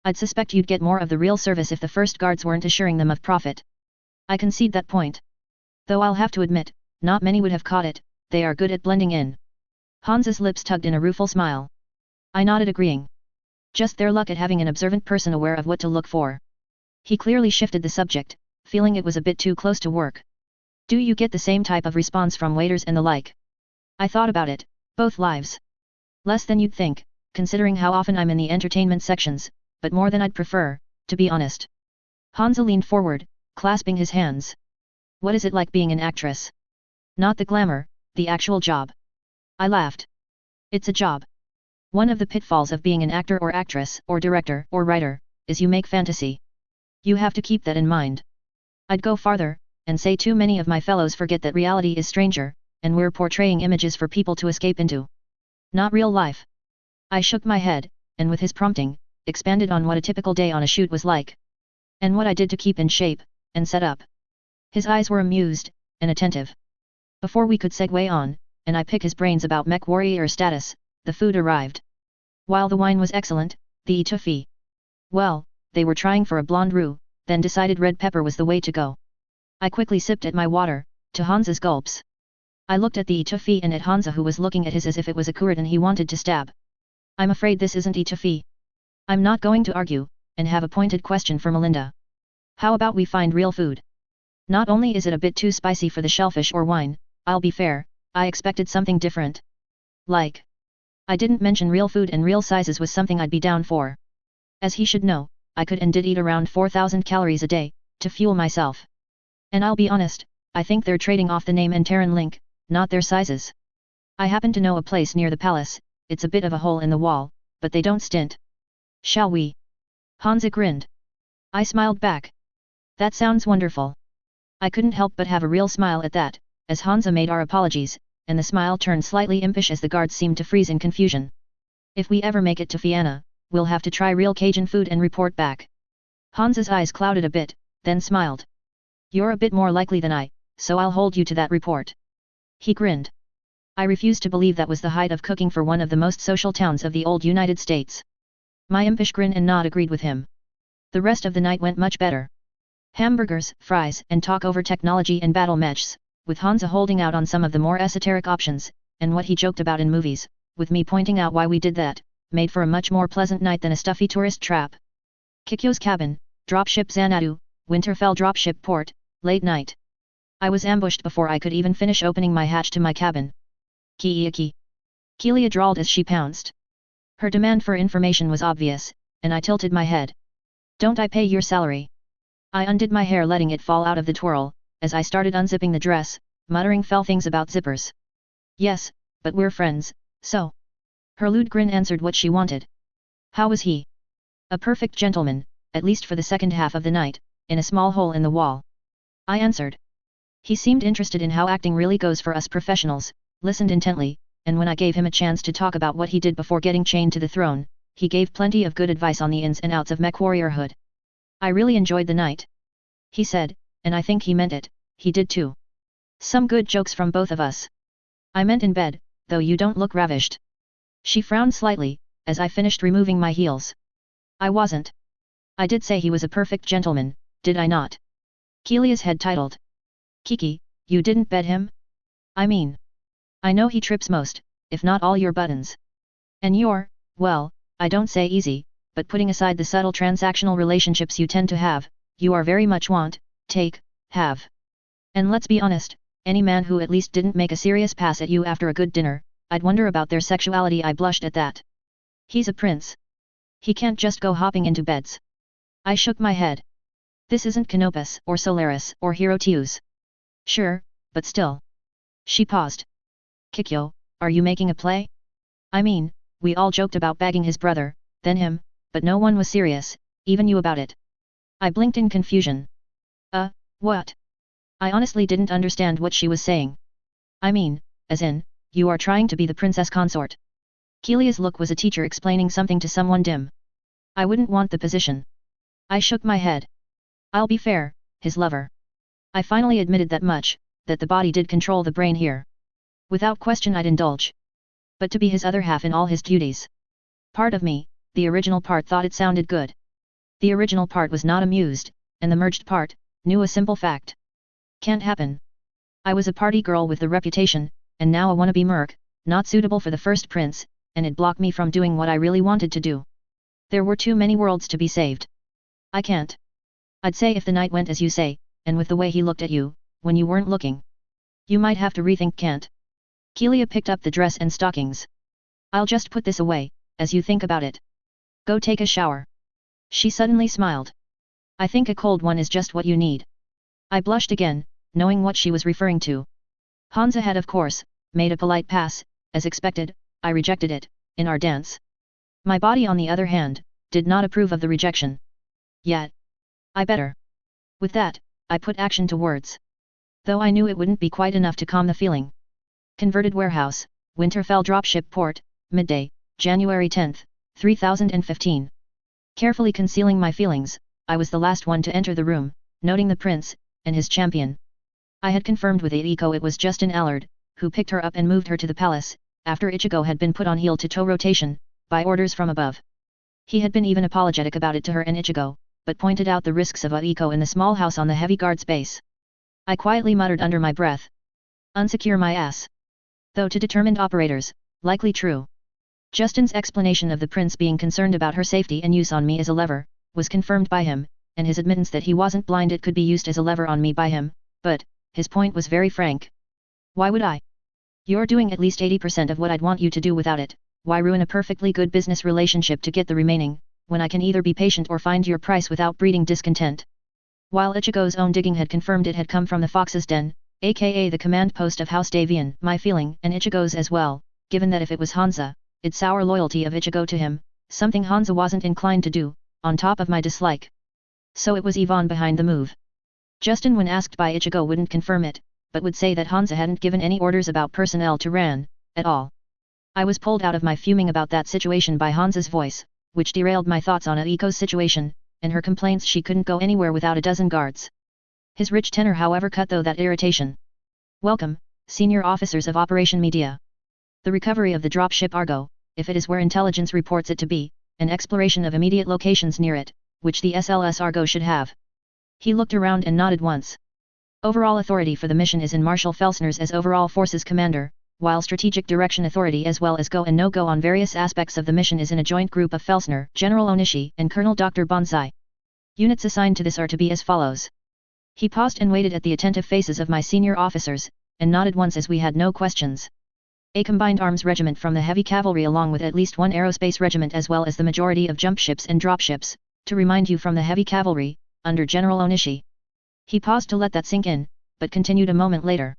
I'd suspect you'd get more of the real service if the first guards weren't assuring them of profit. I concede that point. Though I'll have to admit, not many would have caught it, they are good at blending in. Hansa's lips tugged in a rueful smile. I nodded agreeing. Just their luck at having an observant person aware of what to look for. He clearly shifted the subject, feeling it was a bit too close to work. Do you get the same type of response from waiters and the like? I thought about it, both lives. Less than you'd think, considering how often I'm in the entertainment sections, but more than I'd prefer, to be honest. Hansa leaned forward, clasping his hands. What is it like being an actress? Not the glamour, the actual job. I laughed. It's a job. One of the pitfalls of being an actor or actress or director or writer, is you make fantasy. You have to keep that in mind. I'd go farther, and say too many of my fellows forget that reality is stranger, and we're portraying images for people to escape into. Not real life. I shook my head, and with his prompting, expanded on what a typical day on a shoot was like. And what I did to keep in shape, and set up. His eyes were amused, and attentive. Before we could segue on, and I pick his brains about mech warrior status, the food arrived. While the wine was excellent, the etouffee. Well, they were trying for a blonde roux, then decided red pepper was the way to go. I quickly sipped at my water, to Hansa's gulps. I looked at the etouffee and at Hansa, who was looking at his as if it was a curatin he wanted to stab. I'm afraid this isn't etouffee. I'm not going to argue, and have a pointed question for Melinda. How about we find real food? Not only is it a bit too spicy for the shellfish or wine, I'll be fair, I expected something different. Like. I didn't mention real food, and real sizes was something I'd be down for. As he should know, I could and did eat around 4,000 calories a day, to fuel myself. And I'll be honest, I think they're trading off the name and Terran link, not their sizes. I happen to know a place near the palace, it's a bit of a hole in the wall, but they don't stint. Shall we? Hansa grinned. I smiled back. That sounds wonderful. I couldn't help but have a real smile at that, as Hansa made our apologies, and the smile turned slightly impish as the guards seemed to freeze in confusion. If we ever make it to Fianna, we'll have to try real Cajun food and report back. Hansa's eyes clouded a bit, then smiled. You're a bit more likely than I, so I'll hold you to that report. He grinned. I refused to believe that was the height of cooking for one of the most social towns of the old United States. My impish grin and nod agreed with him. The rest of the night went much better. Hamburgers, fries, and talk over technology and battle mechs, with Hansa holding out on some of the more esoteric options, and what he joked about in movies, with me pointing out why we did that, made for a much more pleasant night than a stuffy tourist trap. Kikyo's cabin, dropship Xanadu, Winterfell dropship port, late night. I was ambushed before I could even finish opening my hatch to my cabin. Ki-iki. Kelia drawled as she pounced. Her demand for information was obvious, and I tilted my head. Don't I pay your salary? I undid my hair, letting it fall out of the twirl, as I started unzipping the dress, muttering fell things about zippers. Yes, but we're friends, so. Her lewd grin answered what she wanted. How was he? A perfect gentleman, at least for the second half of the night, in a small hole in the wall. I answered. He seemed interested in how acting really goes for us professionals, listened intently, and when I gave him a chance to talk about what he did before getting chained to the throne, he gave plenty of good advice on the ins and outs of mech warriorhood. I really enjoyed the night. He said, and I think he meant it, he did too. Some good jokes from both of us. I meant in bed, though you don't look ravished. She frowned slightly, as I finished removing my heels. I wasn't. I did say he was a perfect gentleman, did I not? Kelia's head titled. Kiki, you didn't bed him? I mean. I know he trips most, if not all your buttons. And you're, well, I don't say easy, but putting aside the subtle transactional relationships you tend to have, you are very much want, take, have. And let's be honest, any man who at least didn't make a serious pass at you after a good dinner, I'd wonder about their sexuality. I blushed at that. He's a prince. He can't just go hopping into beds. I shook my head. This isn't Canopus, or Solaris, or Heroteus. Sure, but still. She paused. Kikyo, are you making a play? I mean, we all joked about bagging his brother, then him, but no one was serious, even you about it. I blinked in confusion. What? I honestly didn't understand what she was saying. I mean, as in, you are trying to be the princess consort. Kelia's look was a teacher explaining something to someone dim. I wouldn't want the position. I shook my head. I'll be fair, his lover. I finally admitted that much, that the body did control the brain here. Without question I'd indulge. But to be his other half in all his duties. Part of me, the original part, thought it sounded good. The original part was not amused, and the merged part, knew a simple fact. Can't happen. I was a party girl with the reputation, and now a wannabe merc, not suitable for the first prince, and it blocked me from doing what I really wanted to do. There were too many worlds to be saved. I can't. I'd say if the night went as you say, and with the way he looked at you, when you weren't looking. You might have to rethink. Can't. Kelia picked up the dress and stockings. I'll just put this away, as you think about it. Go take a shower. She suddenly smiled. I think a cold one is just what you need. I blushed again, knowing what she was referring to. Hansa had of course, made a polite pass, as expected. I rejected it, in our dance. My body on the other hand, did not approve of the rejection. Yet. I better. With that, I put action to words. Though I knew it wouldn't be quite enough to calm the feeling. Converted warehouse, Winterfell dropship port, midday, January 10, 3015. Carefully concealing my feelings, I was the last one to enter the room, noting the prince, and his champion. I had confirmed with Aiko it was Justin Allard, who picked her up and moved her to the palace, after Ichigo had been put on heel-to-toe rotation, by orders from above. He had been even apologetic about it to her and Ichigo, but pointed out the risks of Aiko in the small house on the heavy guard's base. I quietly muttered under my breath. Unsecure my ass. Though to determined operators, likely true. Justin's explanation of the prince being concerned about her safety and use on me as a lever, was confirmed by him, and his admittance that he wasn't blind it could be used as a lever on me by him, but, his point was very frank. Why would I? You're doing at least 80% of what I'd want you to do without it. Why ruin a perfectly good business relationship to get the remaining, when I can either be patient or find your price without breeding discontent? While Ichigo's own digging had confirmed it had come from the Fox's Den, aka the command post of House Davian, my feeling, and Ichigo's as well, given that if it was Hansa, it'd sour loyalty of Ichigo to him, something Hansa wasn't inclined to do, on top of my dislike. So it was Yvonne behind the move. Justin, when asked by Ichigo, wouldn't confirm it, but would say that Hansa hadn't given any orders about personnel to Ran, at all. I was pulled out of my fuming about that situation by Hansa's voice, which derailed my thoughts on Aiko's situation, and her complaints she couldn't go anywhere without a dozen guards. His rich tenor however cut though that irritation. Welcome, senior officers of Operation Media. The recovery of the dropship Argo, if it is where intelligence reports it to be, an exploration of immediate locations near it, which the SLS Argo should have. He looked around and nodded once. Overall authority for the mission is in Marshal Felsner's as overall forces commander, while strategic direction authority as well as go and no-go on various aspects of the mission is in a joint group of Felsner, General Onishi, and Colonel Dr. Bonsai. Units assigned to this are to be as follows. He paused and waited at the attentive faces of my senior officers, and nodded once as we had no questions. A combined arms regiment from the heavy cavalry along with at least one aerospace regiment as well as the majority of jump ships and drop ships, to remind you, from the heavy cavalry, under General Onishi. He paused to let that sink in, but continued a moment later.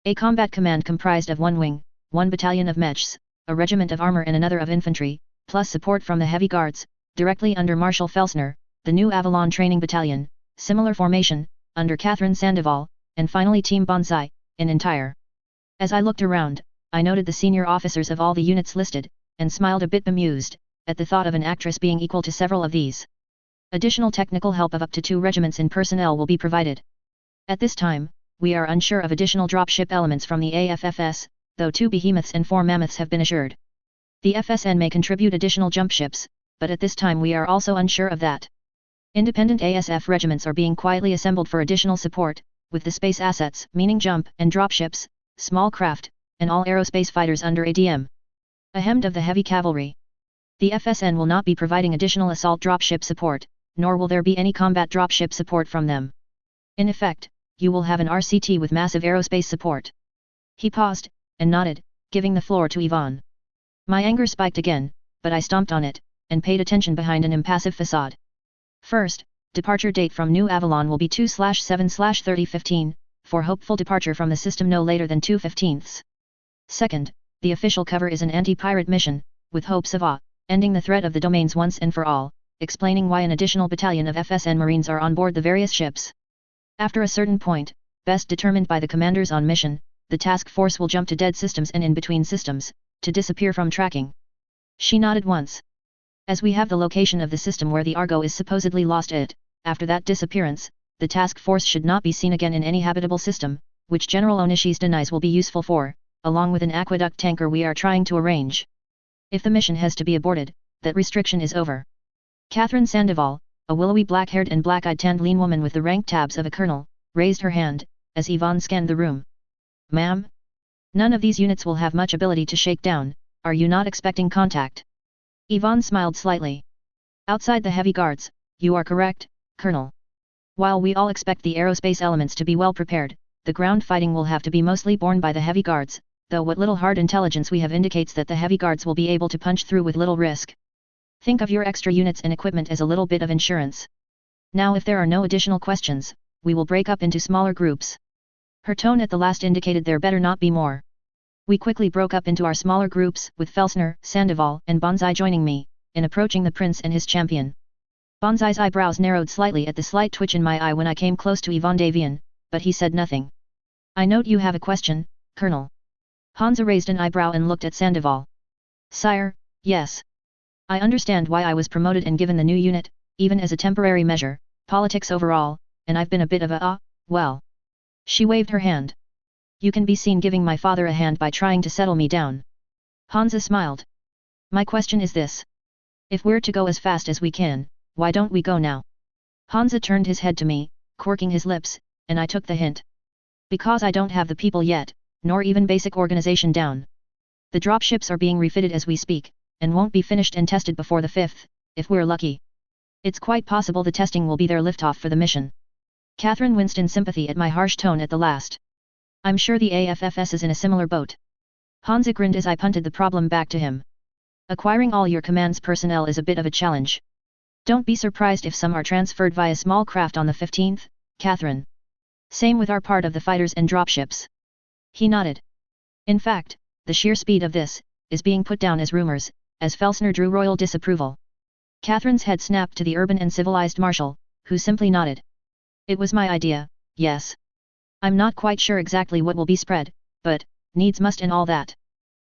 A combat command comprised of one wing, one battalion of mechs, a regiment of armor and another of infantry, plus support from the heavy guards, directly under Marshal Felsner, the new Avalon Training Battalion, similar formation, under Catherine Sandoval, and finally Team Bonsai, in entire. As I looked around, I noted the senior officers of all the units listed, and smiled a bit bemused, at the thought of an actress being equal to several of these. Additional technical help of up to 2 regiments in personnel will be provided. At this time, we are unsure of additional dropship elements from the AFFS, though 2 behemoths and 4 mammoths have been assured. The FSN may contribute additional jump ships, but at this time we are also unsure of that. Independent ASF regiments are being quietly assembled for additional support, with the space assets, meaning jump and dropships, small craft, and all aerospace fighters under ADM. Ahead of the heavy cavalry. The FSN will not be providing additional assault dropship support, nor will there be any combat dropship support from them. In effect, you will have an RCT with massive aerospace support. He paused, and nodded, giving the floor to Yvonne. My anger spiked again, but I stomped on it, and paid attention behind an impassive facade. First, departure date from New Avalon will be 2/7/3015, for hopeful departure from the system no later than 2/15. Second, the official cover is an anti-pirate mission, with hopes of ending the threat of the domains once and for all, explaining why an additional battalion of FSN Marines are on board the various ships. After a certain point, best determined by the commanders on mission, the task force will jump to dead systems and in between systems, to disappear from tracking. She nodded once. As we have the location of the system where the Argo is supposedly lost after that disappearance, the task force should not be seen again in any habitable system, which General Onishis denies will be useful for, along with an aqueduct tanker we are trying to arrange. If the mission has to be aborted, that restriction is over. Catherine Sandoval, a willowy black-haired and black-eyed tanned lean woman with the rank tabs of a colonel, raised her hand, as Yvonne scanned the room. Ma'am? None of these units will have much ability to shake down, are you not expecting contact? Yvonne smiled slightly. Outside the heavy guards, you are correct, Colonel. While we all expect the aerospace elements to be well prepared, the ground fighting will have to be mostly borne by the heavy guards, though what little hard intelligence we have indicates that the heavy guards will be able to punch through with little risk. Think of your extra units and equipment as a little bit of insurance. Now if there are no additional questions, we will break up into smaller groups. Her tone at the last indicated there better not be more. We quickly broke up into our smaller groups, with Felsner, Sandoval, and Bonsai joining me, in approaching the prince and his champion. Bonsai's eyebrows narrowed slightly at the slight twitch in my eye when I came close to Yvonne Davian, but he said nothing. I note you have a question, Colonel. Hansa raised an eyebrow and looked at Sandoval. Sire, yes. I understand why I was promoted and given the new unit, even as a temporary measure, politics overall, and I've been a bit of well. She waved her hand. You can be seen giving my father a hand by trying to settle me down. Hansa smiled. My question is this. If we're to go as fast as we can, why don't we go now? Hansa turned his head to me, quirking his lips, and I took the hint. Because I don't have the people yet, nor even basic organization down. The dropships are being refitted as we speak, and won't be finished and tested before the 5th, if we're lucky. It's quite possible the testing will be their liftoff for the mission. Catherine winced in sympathy at my harsh tone at the last. I'm sure the AFFS is in a similar boat. Hansa grinned as I punted the problem back to him. Acquiring all your command's personnel is a bit of a challenge. Don't be surprised if some are transferred via small craft on the 15th, Catherine. Same with our part of the fighters and dropships. He nodded. In fact, the sheer speed of this is being put down as rumors, as Felsner drew royal disapproval. Catherine's head snapped to the urban and civilized marshal, who simply nodded. It was my idea, yes. I'm not quite sure exactly what will be spread, but, needs must and all that.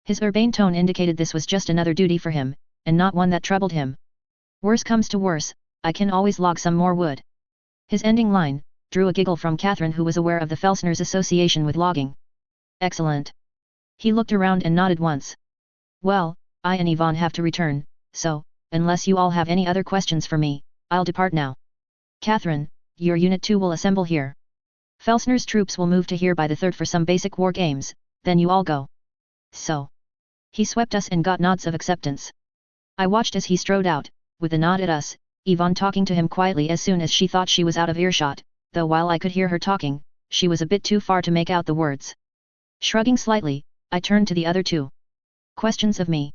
His urbane tone indicated this was just another duty for him, and not one that troubled him. Worse comes to worse, I can always log some more wood. His ending line drew a giggle from Catherine, who was aware of the Felsner's association with logging. Excellent. He looked around and nodded once. Well, I and Yvonne have to return, so, unless you all have any other questions for me, I'll depart now. Catherine, your Unit 2 will assemble here. Felsner's troops will move to here by the 3rd for some basic war games, then you all go. So. He swept us and got nods of acceptance. I watched as he strode out, with a nod at us, Yvonne talking to him quietly as soon as she thought she was out of earshot, though while I could hear her talking, she was a bit too far to make out the words. Shrugging slightly, I turned to the other two. Questions of me?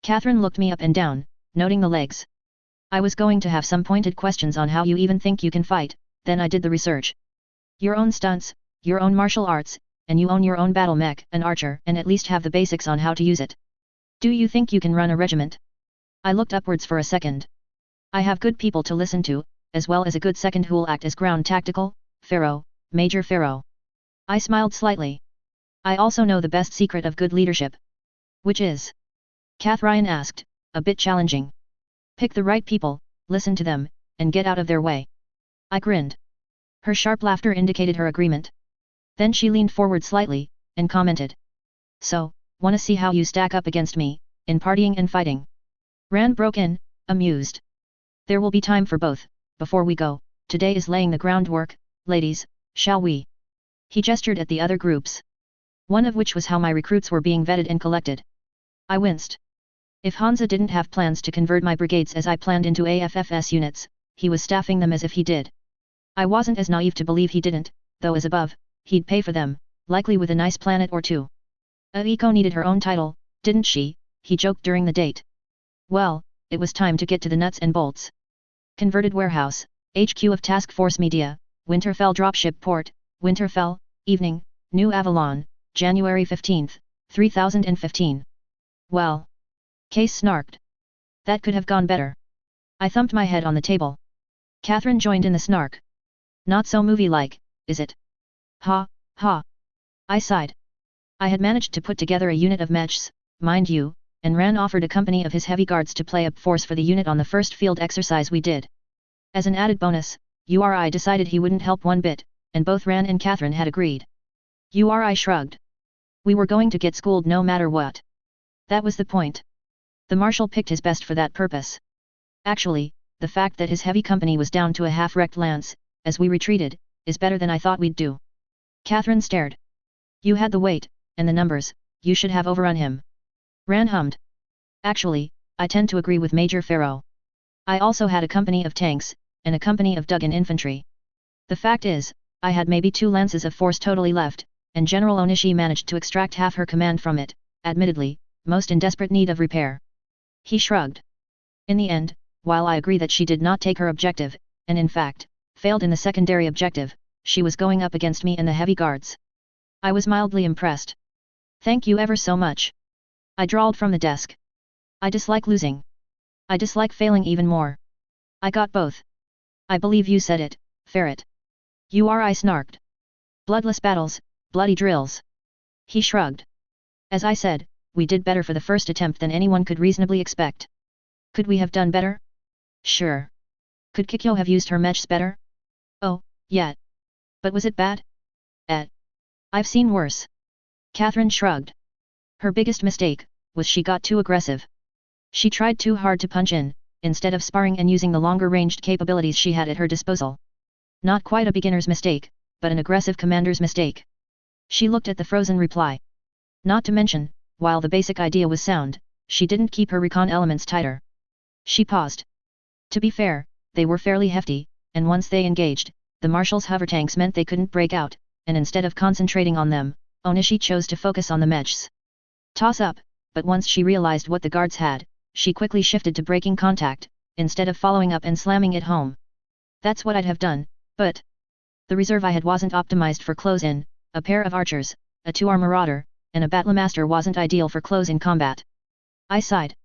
Catherine looked me up and down, noting the legs. I was going to have some pointed questions on how you even think you can fight, then I did the research. Your own stunts, your own martial arts, and you own your own battle mech, an archer, and at least have the basics on how to use it. Do you think you can run a regiment? I looked upwards for a second. I have good people to listen to, as well as a good second who'll act as ground tactical, Pharaoh, Major Pharaoh. I smiled slightly. I also know the best secret of good leadership. Which is? Catherine asked, a bit challenging. Pick the right people, listen to them, and get out of their way. I grinned. Her sharp laughter indicated her agreement. Then she leaned forward slightly, and commented. So, wanna see how you stack up against me, in partying and fighting? Rand broke in, amused. There will be time for both. Before we go, today is laying the groundwork, ladies, shall we? He gestured at the other groups. One of which was how my recruits were being vetted and collected. I winced. If Hansa didn't have plans to convert my brigades as I planned into AFFS units, he was staffing them as if he did. I wasn't as naive to believe he didn't, though as above, he'd pay for them, likely with a nice planet or two. Aiko needed her own title, didn't she? He joked during the date. Well, it was time to get to the nuts and bolts. Converted warehouse, HQ of Task Force Media, Winterfell Dropship Port, Winterfell, evening, New Avalon, January 15, 3015. Well. Case snarked. That could have gone better. I thumped my head on the table. Catherine joined in the snark. Not so movie-like, is it? Ha, ha. I sighed. I had managed to put together a unit of mechs, mind you, and Ran offered a company of his heavy guards to play up force for the unit on the first field exercise we did. As an added bonus, URI decided he wouldn't help one bit, and both Ran and Catherine had agreed. URI shrugged. We were going to get schooled no matter what. That was the point. The Marshal picked his best for that purpose. Actually, the fact that his heavy company was down to a half-wrecked lance, as we retreated, is better than I thought we'd do. Catherine stared. You had the weight, and the numbers, you should have overrun him. Ran hummed. Actually, I tend to agree with Major Pharaoh. I also had a company of tanks, and a company of dug-in infantry. The fact is, I had maybe 2 lances of force totally left, and General Onishi managed to extract half her command from it, admittedly, most in desperate need of repair. He shrugged. In the end, while I agree that she did not take her objective, and in fact, failed in the secondary objective, she was going up against me and the heavy guards. I was mildly impressed. Thank you ever so much. I drawled from the desk. I dislike losing. I dislike failing even more. I got both. I believe you said it, Ferret. URI snarked. Bloodless battles, bloody drills. He shrugged. As I said, we did better for the first attempt than anyone could reasonably expect. Could we have done better? Sure. Could Kikyo have used her mechs better? Oh, yeah. But was it bad? I've seen worse. Catherine shrugged. Her biggest mistake was she got too aggressive. She tried too hard to punch in, instead of sparring and using the longer-ranged capabilities she had at her disposal. Not quite a beginner's mistake, but an aggressive commander's mistake. She looked at the frozen reply. Not to mention, while the basic idea was sound, she didn't keep her recon elements tighter. She paused. To be fair, they were fairly hefty, and once they engaged, the Marshal's hover tanks meant they couldn't break out, and instead of concentrating on them, Onishi chose to focus on the mechs. Toss up, but once she realized what the guards had, she quickly shifted to breaking contact, instead of following up and slamming it home. That's what I'd have done, but the reserve I had wasn't optimized for close-in, a pair of archers, a 2R marauder, and a Battlemaster wasn't ideal for close-in combat. I sighed.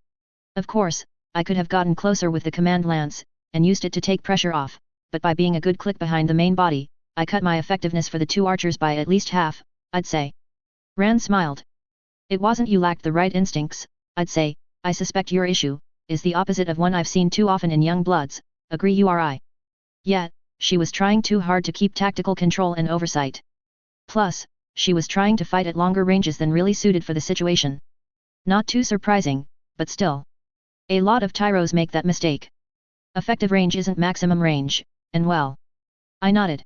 Of course, I could have gotten closer with the command lance, and used it to take pressure off, but by being a good click behind the main body, I cut my effectiveness for the 2 archers by at least half, I'd say. Rand smiled. It wasn't you lacked the right instincts, I'd say. I suspect your issue is the opposite of one I've seen too often in young bloods, agree URI. Yet, she was trying too hard to keep tactical control and oversight. Plus, she was trying to fight at longer ranges than really suited for the situation. Not too surprising, but still. A lot of tyros make that mistake. Effective range isn't maximum range, and well. I nodded.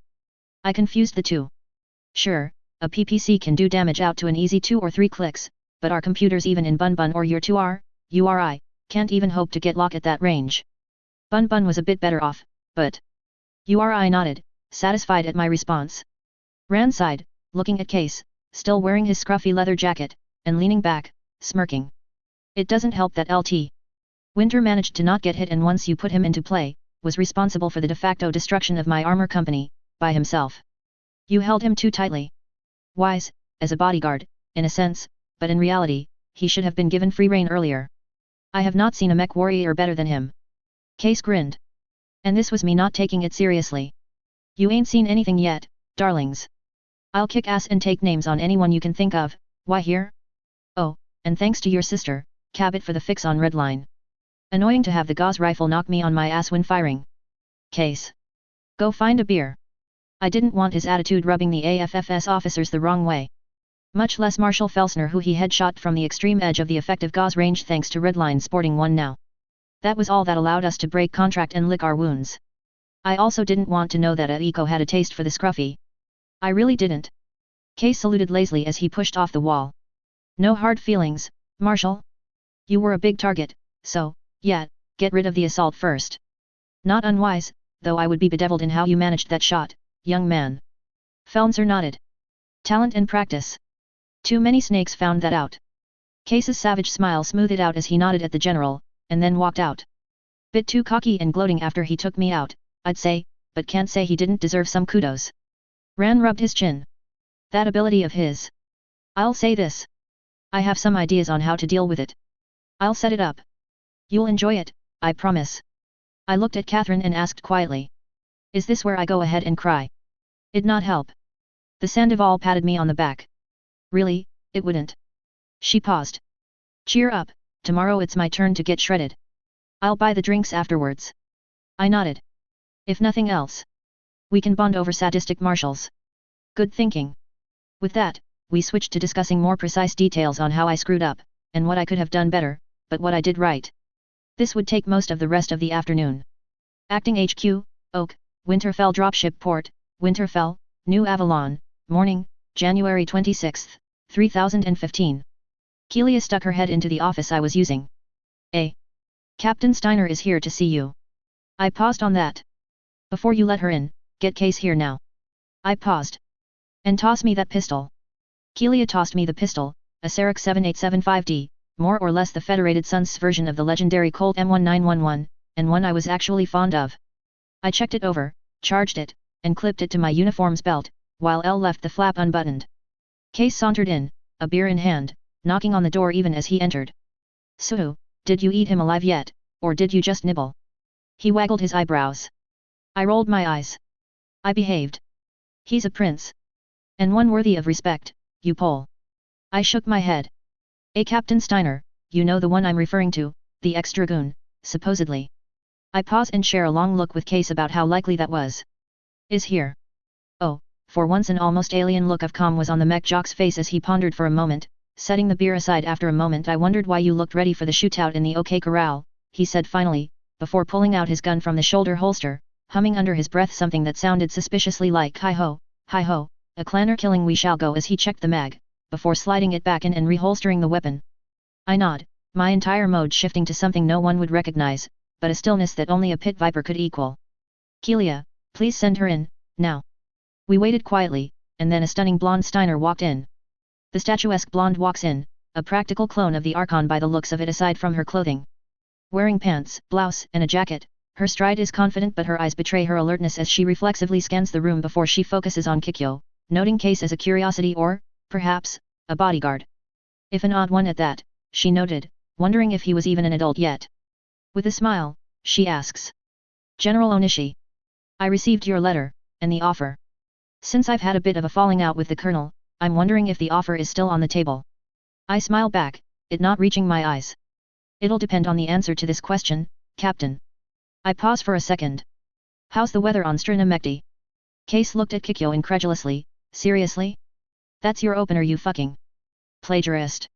I confused the two. Sure, a PPC can do damage out to an easy 2 or 3 clicks, but our computers even in Bun Bun or your 2R, URI, can't even hope to get lock at that range. Bun Bun was a bit better off, but... URI nodded, satisfied at my response. Rand sighed, looking at Case, still wearing his scruffy leather jacket, and leaning back, smirking. It doesn't help that LT. Winter managed to not get hit, and once you put him into play, was responsible for the de facto destruction of my armor company, by himself. You held him too tightly. Wise, as a bodyguard, in a sense, but in reality, he should have been given free rein earlier. I have not seen a mech warrior better than him. Case grinned. And this was me not taking it seriously. You ain't seen anything yet, darlings. I'll kick ass and take names on anyone you can think of, why here? Oh, and thanks to your sister, Cabot, for the fix on Redline. Annoying to have the Gauss rifle knock me on my ass when firing. Case. Go find a beer. I didn't want his attitude rubbing the AFFS officers the wrong way. Much less Marshal Felsner, who he had shot from the extreme edge of the effective Gauss range thanks to Redline sporting one now. That was all that allowed us to break contract and lick our wounds. I also didn't want to know that Aiko had a taste for the scruffy. I really didn't. Kay saluted lazily as he pushed off the wall. No hard feelings, Marshal? You were a big target, so, yeah, get rid of the assault first. Not unwise, though I would be bedeviled in how you managed that shot, young man. Felnzer nodded. Talent and practice. Too many snakes found that out. Case's savage smile smoothed out as he nodded at the general, and then walked out. Bit too cocky and gloating after he took me out, I'd say, but can't say he didn't deserve some kudos. Ran rubbed his chin. That ability of his. I'll say this. I have some ideas on how to deal with it. I'll set it up. You'll enjoy it, I promise. I looked at Catherine and asked quietly. Is this where I go ahead and cry? It'd not help. The Sandoval patted me on the back. Really, it wouldn't. She paused. Cheer up, tomorrow it's my turn to get shredded. I'll buy the drinks afterwards. I nodded. If nothing else, we can bond over sadistic marshals. Good thinking. With that, we switched to discussing more precise details on how I screwed up, and what I could have done better, but what I did right. This would take most of the rest of the afternoon. Acting HQ, Oak, Winterfell Dropship Port, Winterfell, New Avalon, morning, January 26, 3015. Keelia stuck her head into the office I was using. Captain Steiner is here to see you. I paused on that. Before you let her in, get Case here now. I paused. And toss me that pistol. Keelia tossed me the pistol, a Sarek 7875D, more or less the Federated Suns version of the legendary Colt M1911, and one I was actually fond of. I checked it over, charged it, and clipped it to my uniform's belt, while L left the flap unbuttoned. Case sauntered in, a beer in hand, knocking on the door even as he entered. So, did you eat him alive yet, or did you just nibble? He waggled his eyebrows. I rolled my eyes. I behaved. He's a prince. And one worthy of respect, you Pole. I shook my head. Captain Steiner, you know the one I'm referring to, the ex-dragoon, supposedly. I pause and share a long look with Case about how likely that was. Is here. Oh, for once an almost alien look of calm was on the mech jock's face as he pondered for a moment, setting the beer aside after a moment. I wondered why you looked ready for the shootout in the OK Corral, he said finally, before pulling out his gun from the shoulder holster, humming under his breath something that sounded suspiciously like hi-ho, a clanner killing we shall go as he checked the mag, before sliding it back in and reholstering the weapon. I nod, my entire mode shifting to something no one would recognize, but a stillness that only a pit viper could equal. Keelia, please send her in, now. We waited quietly, and then a stunning blonde Steiner walked in. The statuesque blonde walks in, a practical clone of the Archon by the looks of it aside from her clothing. Wearing pants, blouse, and a jacket, her stride is confident but her eyes betray her alertness as she reflexively scans the room before she focuses on Kikyo, noting Case as a curiosity or, perhaps, a bodyguard. If an odd one at that, she noted, wondering if he was even an adult yet. With a smile, she asks. General Onishi. I received your letter, and the offer. Since I've had a bit of a falling out with the colonel, I'm wondering if the offer is still on the table. I smile back, it not reaching my eyes. It'll depend on the answer to this question, Captain. I pause for a second. How's the weather on Strinamekti? Case looked at Kikyo incredulously, seriously? That's your opener you fucking plagiarist.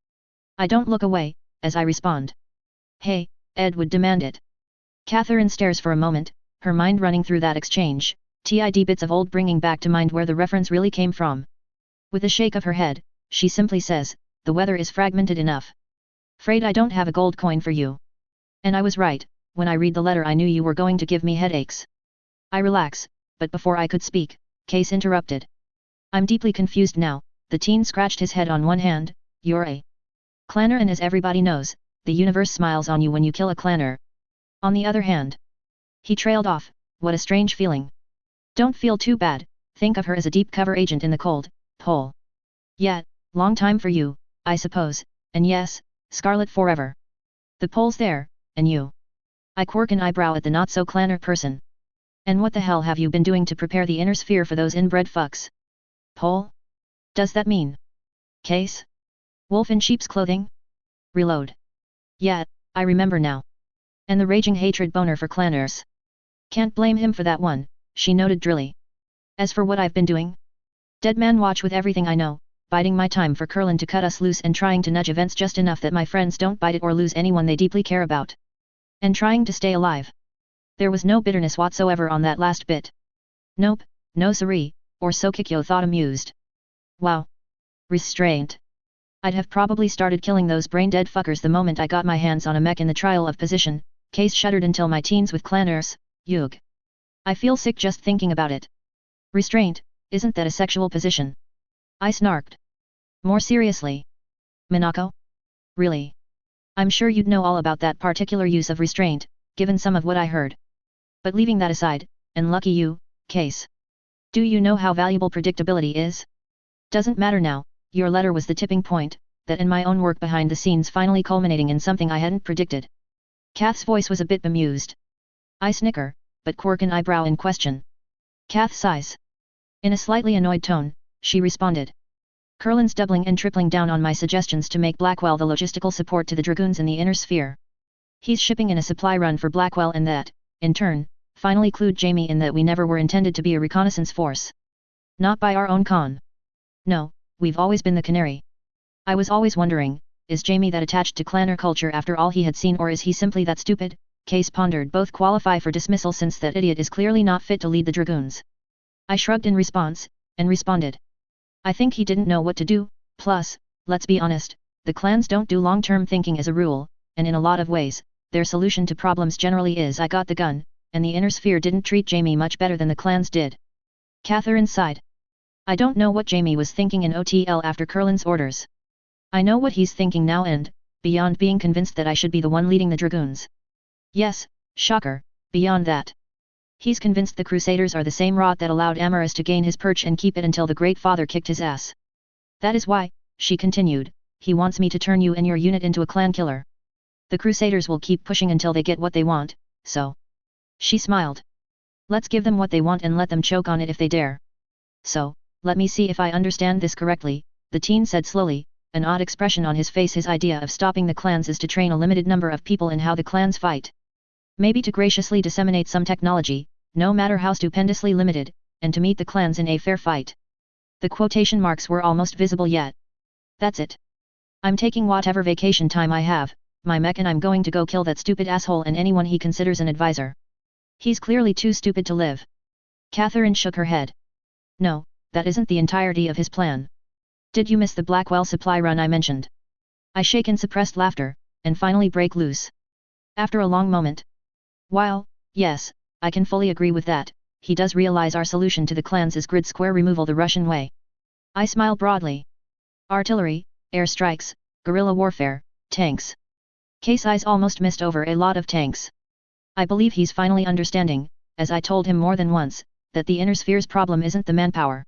I don't look away, as I respond. Hey, Ed would demand it. Catherine stares for a moment, her mind running through that exchange, TID bits of old bringing back to mind where the reference really came from. With a shake of her head, she simply says, the weather is fragmented enough. Afraid I don't have a gold coin for you. And I was right, when I read the letter I knew you were going to give me headaches. I relax, but before I could speak, Case interrupted. I'm deeply confused now, the teen scratched his head on one hand, you're a clanner and as everybody knows, the universe smiles on you when you kill a clanner. On the other hand. He trailed off, what a strange feeling. Don't feel too bad, think of her as a deep cover agent in the cold, Pole. Yeah, long time for you, I suppose, and yes, Scarlet forever. The Pole's there, and you. I quirk an eyebrow at the not-so-clanner person. And what the hell have you been doing to prepare the inner sphere for those inbred fucks? Pole? Does that mean? Case? Wolf in sheep's clothing? Reload. Yeah, I remember now. And the raging hatred boner for clanners. Can't blame him for that one, she noted drily. As for what I've been doing? Dead man watch with everything I know, biding my time for Curlin to cut us loose and trying to nudge events just enough that my friends don't bite it or lose anyone they deeply care about. And trying to stay alive. There was no bitterness whatsoever on that last bit. Nope, no siree, or so Kikyo thought amused. Wow. Restraint. I'd have probably started killing those brain-dead fuckers the moment I got my hands on a mech in the trial of position. Case shuddered until my teens with claners. Yug. I feel sick just thinking about it. Restraint, isn't that a sexual position? I snarked. More seriously. Minako? Really? I'm sure you'd know all about that particular use of restraint, given some of what I heard. But leaving that aside, and lucky you, Case. Do you know how valuable predictability is? Doesn't matter now, your letter was the tipping point, that and my own work behind the scenes finally culminating in something I hadn't predicted. Kath's voice was a bit bemused. I snicker, but quirk an eyebrow in question. Kath sighs. In a slightly annoyed tone, she responded. Kurland's doubling and tripling down on my suggestions to make Blackwell the logistical support to the Dragoons in the inner sphere. He's shipping in a supply run for Blackwell and that, in turn, finally clued Jamie in that we never were intended to be a reconnaissance force. Not by our own con. No, we've always been the canary. I was always wondering, is Jamie that attached to clanner culture after all he had seen, or is he simply that stupid? Case pondered. Both qualify for dismissal since that idiot is clearly not fit to lead the Dragoons. I shrugged in response, and responded. I think he didn't know what to do, plus, let's be honest, the clans don't do long-term thinking as a rule, and in a lot of ways, their solution to problems generally is I got the gun, and the inner sphere didn't treat Jamie much better than the clans did. Catherine sighed. I don't know what Jamie was thinking in OTL after Kurland's orders. I know what he's thinking now and, beyond being convinced that I should be the one leading the Dragoons. Yes, shocker, beyond that. He's convinced the Crusaders are the same rot that allowed Amaris to gain his perch and keep it until the Great Father kicked his ass. That is why, she continued, he wants me to turn you and your unit into a clan killer. The Crusaders will keep pushing until they get what they want, so. She smiled. Let's give them what they want and let them choke on it if they dare. So, let me see if I understand this correctly, the teen said slowly, an odd expression on his face. His idea of stopping the clans is to train a limited number of people in how the clans fight. Maybe to graciously disseminate some technology, no matter how stupendously limited, and to meet the clans in a fair fight. The quotation marks were almost visible yet. That's it. I'm taking whatever vacation time I have, my mech, and I'm going to go kill that stupid asshole and anyone he considers an advisor. He's clearly too stupid to live. Catherine shook her head. No, that isn't the entirety of his plan. Did you miss the Blackwell supply run I mentioned? I shake in suppressed laughter, and finally break loose. After a long moment. While, yes, I can fully agree with that, he does realize our solution to the clans is grid square removal the Russian way. I smile broadly. Artillery, airstrikes, guerrilla warfare, tanks. Case eyes almost missed over a lot of tanks. I believe he's finally understanding, as I told him more than once, that the inner sphere's problem isn't the manpower.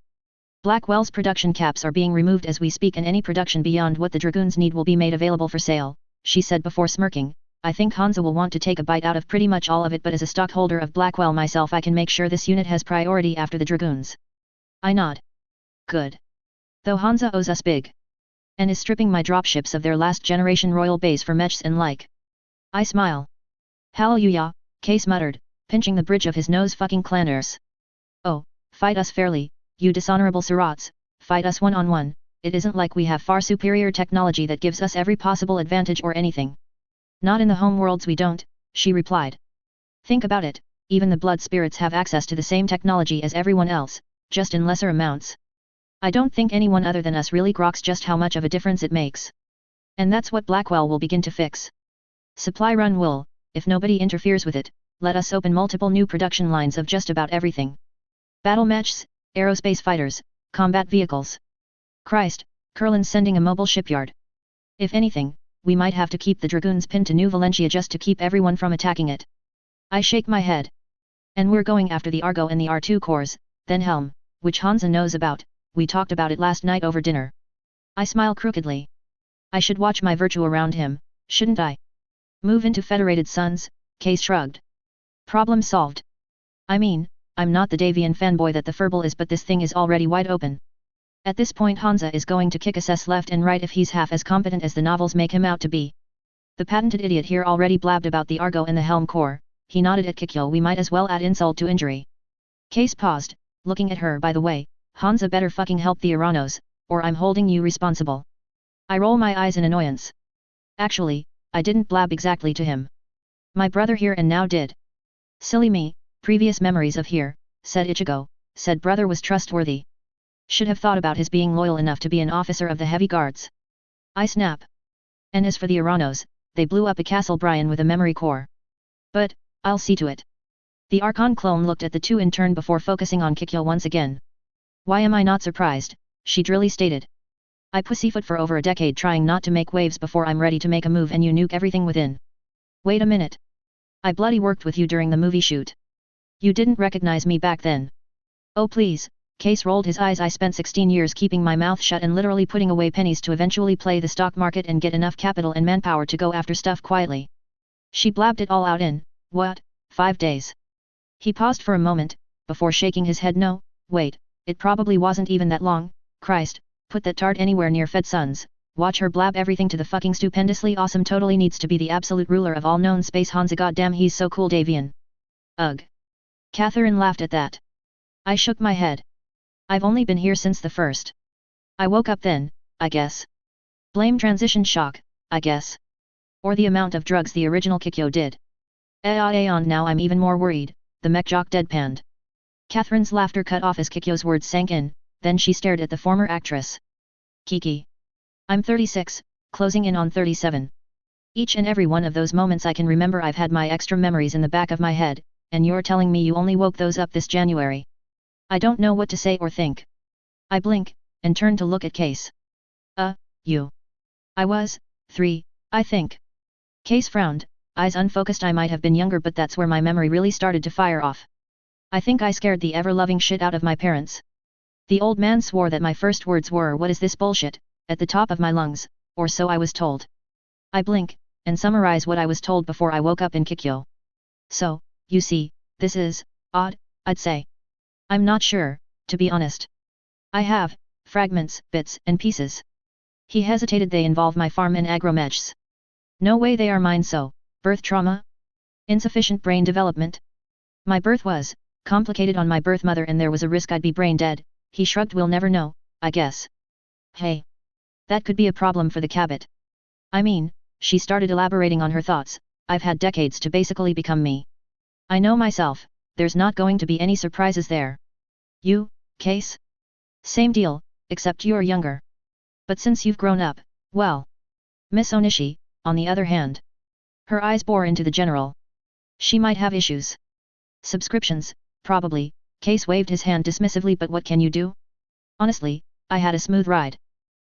Blackwell's production caps are being removed as we speak, and any production beyond what the Dragoons need will be made available for sale, she said before smirking. I think Hansa will want to take a bite out of pretty much all of it, but as a stockholder of Blackwell myself I can make sure this unit has priority after the Dragoons. I nod. Good. Though Hansa owes us big. And is stripping my dropships of their last generation royal base for mechs and like. I smile. Hallelujah, Case muttered, pinching the bridge of his nose. Fucking clanners. Oh, fight us fairly, you dishonorable Sirats, fight us one-on-one, it isn't like we have far superior technology that gives us every possible advantage or anything. Not in the home worlds we don't, she replied. Think about it, even the blood spirits have access to the same technology as everyone else, just in lesser amounts. I don't think anyone other than us really groks just how much of a difference it makes. And that's what Blackwell will begin to fix. Supply run will, if nobody interferes with it, let us open multiple new production lines of just about everything. Battle mechs, aerospace fighters, combat vehicles. Christ, Kurland's sending a mobile shipyard. If anything, we might have to keep the Dragoons pinned to New Valentia just to keep everyone from attacking it. I shake my head. And we're going after the Argo and the R2 cores, then Helm, which Hansa knows about, we talked about it last night over dinner. I smile crookedly. I should watch my virtue around him, shouldn't I? Move into Federated Sons, Case shrugged. Problem solved. I mean, I'm not the Davian fanboy that the Furball is, but this thing is already wide open. At this point Hansa is going to kick us left and right if he's half as competent as the novels make him out to be. The patented idiot here already blabbed about the Argo and the Helm core, he nodded at Kikyo. We might as well add insult to injury. Case paused, looking at her. By the way, Hansa better fucking help the Iranos, or I'm holding you responsible. I roll my eyes in annoyance. Actually, I didn't blab exactly to him. My brother here and now did. Silly me, previous memories of here, said Ichigo, said brother was trustworthy. Should have thought about his being loyal enough to be an officer of the heavy guards. I snap. And as for the Iranos, they blew up a Castle Brian with a memory core. But, I'll see to it. The Archon clone looked at the two in turn before focusing on Kikyo once again. Why am I not surprised, she drily stated. I pussyfoot for over a decade trying not to make waves before I'm ready to make a move and you nuke everything within. Wait a minute. I bloody worked with you during the movie shoot. You didn't recognize me back then. Oh please, Case rolled his eyes. I spent 16 years keeping my mouth shut and literally putting away pennies to eventually play the stock market and get enough capital and manpower to go after stuff quietly. She blabbed it all out in, what, 5 days? He paused for a moment, before shaking his head. No, wait, it probably wasn't even that long. Christ, put that tart anywhere near Fed Sons, watch her blab everything to the fucking stupendously awesome totally needs to be the absolute ruler of all known space Hansa. Goddamn, he's so cool Davian. Ugh. Catherine laughed at that. I shook my head. I've only been here since the first. I woke up then, I guess. Blame transition shock, I guess. Or the amount of drugs the original Kikyo did. Aeon, now I'm even more worried, the MageOhki deadpanned. Catherine's laughter cut off as Kikyo's words sank in, then she stared at the former actress. Kiki. I'm 36, closing in on 37. Each and every one of those moments I can remember. I've had my extra memories in the back of my head, and you're telling me you only woke those up this January. I don't know what to say or think. I blink, and turn to look at Case. You. I was 3, I think. Case frowned, eyes unfocused. I might have been younger, but that's where my memory really started to fire off. I think I scared the ever-loving shit out of my parents. The old man swore that my first words were, "What is this bullshit?" at the top of my lungs, or so I was told. I blink, and summarize what I was told before I woke up in Kikyo. So, you see, this is odd, I'd say. I'm not sure, to be honest. I have fragments, bits, and pieces. He hesitated. They involve my farm and agromeches. No way they are mine. So, birth trauma? Insufficient brain development? My birth was complicated on my birth mother and there was a risk I'd be brain dead. He shrugged. We'll never know, I guess. Hey. That could be a problem for the cabbit. I mean, she started elaborating on her thoughts, I've had decades to basically become me. I know myself, there's not going to be any surprises there. You, Case? Same deal, except you're younger. But since you've grown up, well. Miss Onishi, on the other hand. Her eyes bore into the general. She might have issues. Subscriptions, probably. Case waved his hand dismissively. But what can you do? Honestly, I had a smooth ride.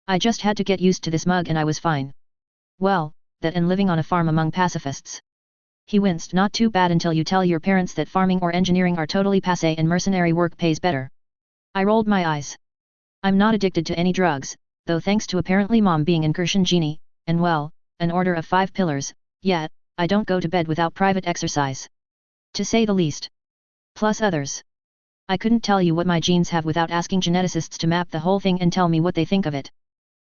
I just had to get used to this mug and I was fine. Well, that and living on a farm among pacifists. He winced. Not too bad until you tell your parents that farming or engineering are totally passé and mercenary work pays better. I rolled my eyes. I'm not addicted to any drugs, though thanks to apparently Mom being incursion genie, and well, an order of 5 pillars, yet, I don't go to bed without private exercise. To say the least. Plus others. I couldn't tell you what my genes have without asking geneticists to map the whole thing and tell me what they think of it.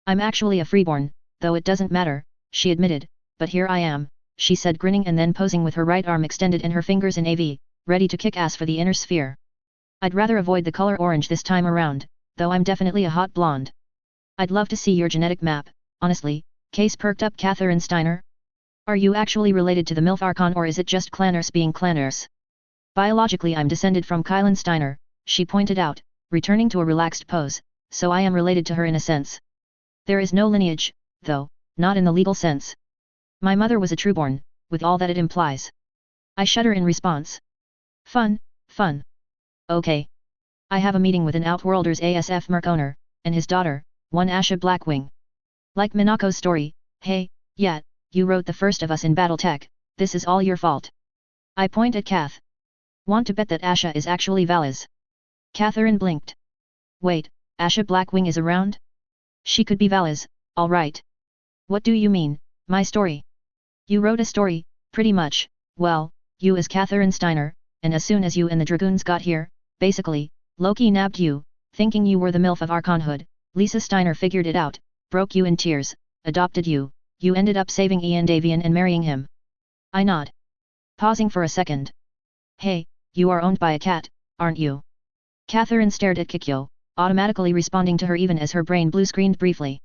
I'm actually a freeborn, though it doesn't matter, she admitted, but here I am. She said, grinning and then posing with her right arm extended and her fingers in AV, ready to kick ass for the inner sphere. I'd rather avoid the color orange this time around, though I'm definitely a hot blonde. I'd love to see your genetic map, honestly. Case perked up. Catherine Steiner? Are you actually related to the MILF Archon or is it just Clanners being Clanners? Biologically I'm descended from Kylan Steiner, she pointed out, returning to a relaxed pose, so I am related to her in a sense. There is no lineage, though, not in the legal sense. My mother was a trueborn, with all that it implies. I shudder in response. Fun, fun. Okay. I have a meeting with an Outworlders ASF Merc owner, and his daughter, one Asha Blackwing. Like Minako's story, hey, yeah, you wrote the first of us in Battletech, this is all your fault. I point at Kath. Want to bet that Asha is actually Vala's? Catherine blinked. Wait, Asha Blackwing is around? She could be Vala's, alright. What do you mean, my story? You wrote a story, pretty much, well, you as Catherine Steiner, and as soon as you and the Dragoons got here, basically, Loki nabbed you, thinking you were the MILF of Archonhood. Lisa Steiner figured it out, broke you in tears, adopted you, you ended up saving Ian Davian and marrying him. I nod. Pausing for a second. Hey, you are owned by a cat, aren't you? Catherine stared at Kikyo, automatically responding to her even as her brain blue-screened briefly.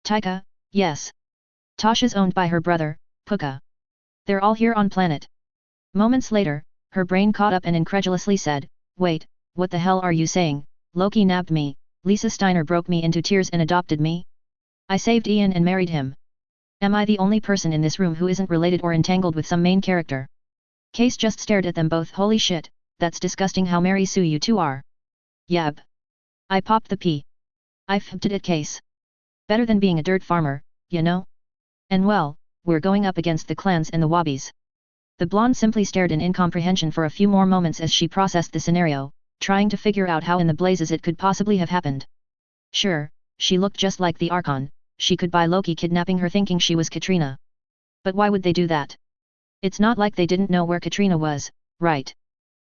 Taika, yes. Tasha's owned by her brother, Puka. They're all here on planet. Moments later, her brain caught up and incredulously said, wait, what the hell are you saying? Loki nabbed me, Lisa Steiner broke me into tears and adopted me? I saved Ian and married him. Am I the only person in this room who isn't related or entangled with some main character? Case just stared at them both. Holy shit, that's disgusting how Mary Sue you two are. Yab. I popped the pea. I flipped it at Case. Better than being a dirt farmer, you know? And well, we're going up against the clans and the wobbies. The blonde simply stared in incomprehension for a few more moments as she processed the scenario, trying to figure out how in the blazes it could possibly have happened. Sure, she looked just like the Archon, she could buy Loki kidnapping her thinking she was Katrina. But why would they do that? It's not like they didn't know where Katrina was, right?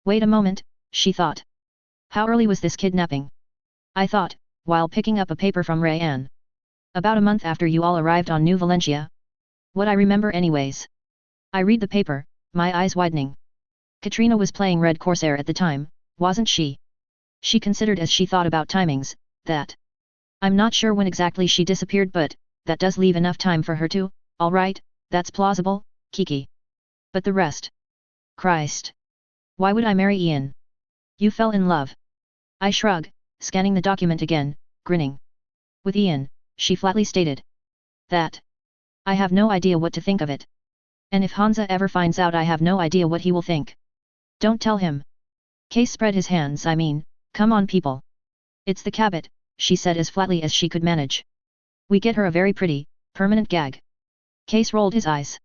Wait a moment, she thought. How early was this kidnapping? I thought, while picking up a paper from Rayanne. About a month after you all arrived on New Valentia. What I remember anyways. I read the paper, my eyes widening. Katrina was playing Red Corsair at the time, wasn't she? She considered as she thought about timings, that. I'm not sure when exactly she disappeared, but that does leave enough time for her to, alright, that's plausible, Kiki. But the rest? Christ. Why would I marry Ian? You fell in love. I shrug, scanning the document again, grinning. With Ian, she flatly stated. That. I have no idea what to think of it. And if Hansa ever finds out, I have no idea what he will think. Don't tell him. Case spread his hands. I mean, come on people. It's the Cabot, she said as flatly as she could manage. We get her a very pretty, permanent gag. Case rolled his eyes.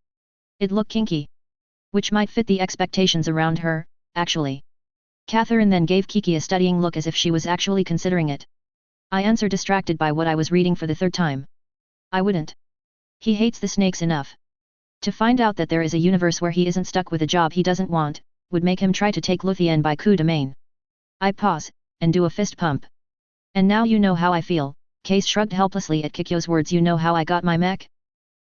It looked kinky. Which might fit the expectations around her, actually. Catherine then gave Kiki a studying look as if she was actually considering it. I answered, distracted by what I was reading for the third time. I wouldn't. He hates the snakes enough. To find out that there is a universe where he isn't stuck with a job he doesn't want, would make him try to take Luthien by coup de main. I pause, and do a fist pump. And now you know how I feel. Case shrugged helplessly at Kikyo's words. You know how I got my mech?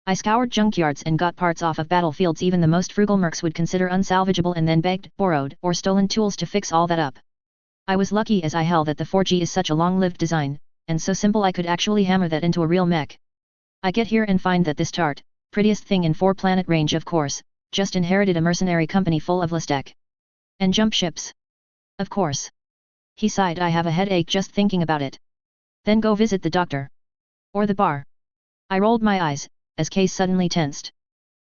I scoured junkyards and got parts off of battlefields even the most frugal mercs would consider unsalvageable, and then begged, borrowed, or stolen tools to fix all that up. I was lucky as hell that the 4G is such a long-lived design, and so simple I could actually hammer that into a real mech. I get here and find that this tart, prettiest thing in 4-planet range of course, just inherited a mercenary company full of Listec. And jump ships. Of course. He sighed. I have a headache just thinking about it. Then go visit the doctor. Or the bar. I rolled my eyes, as Case suddenly tensed.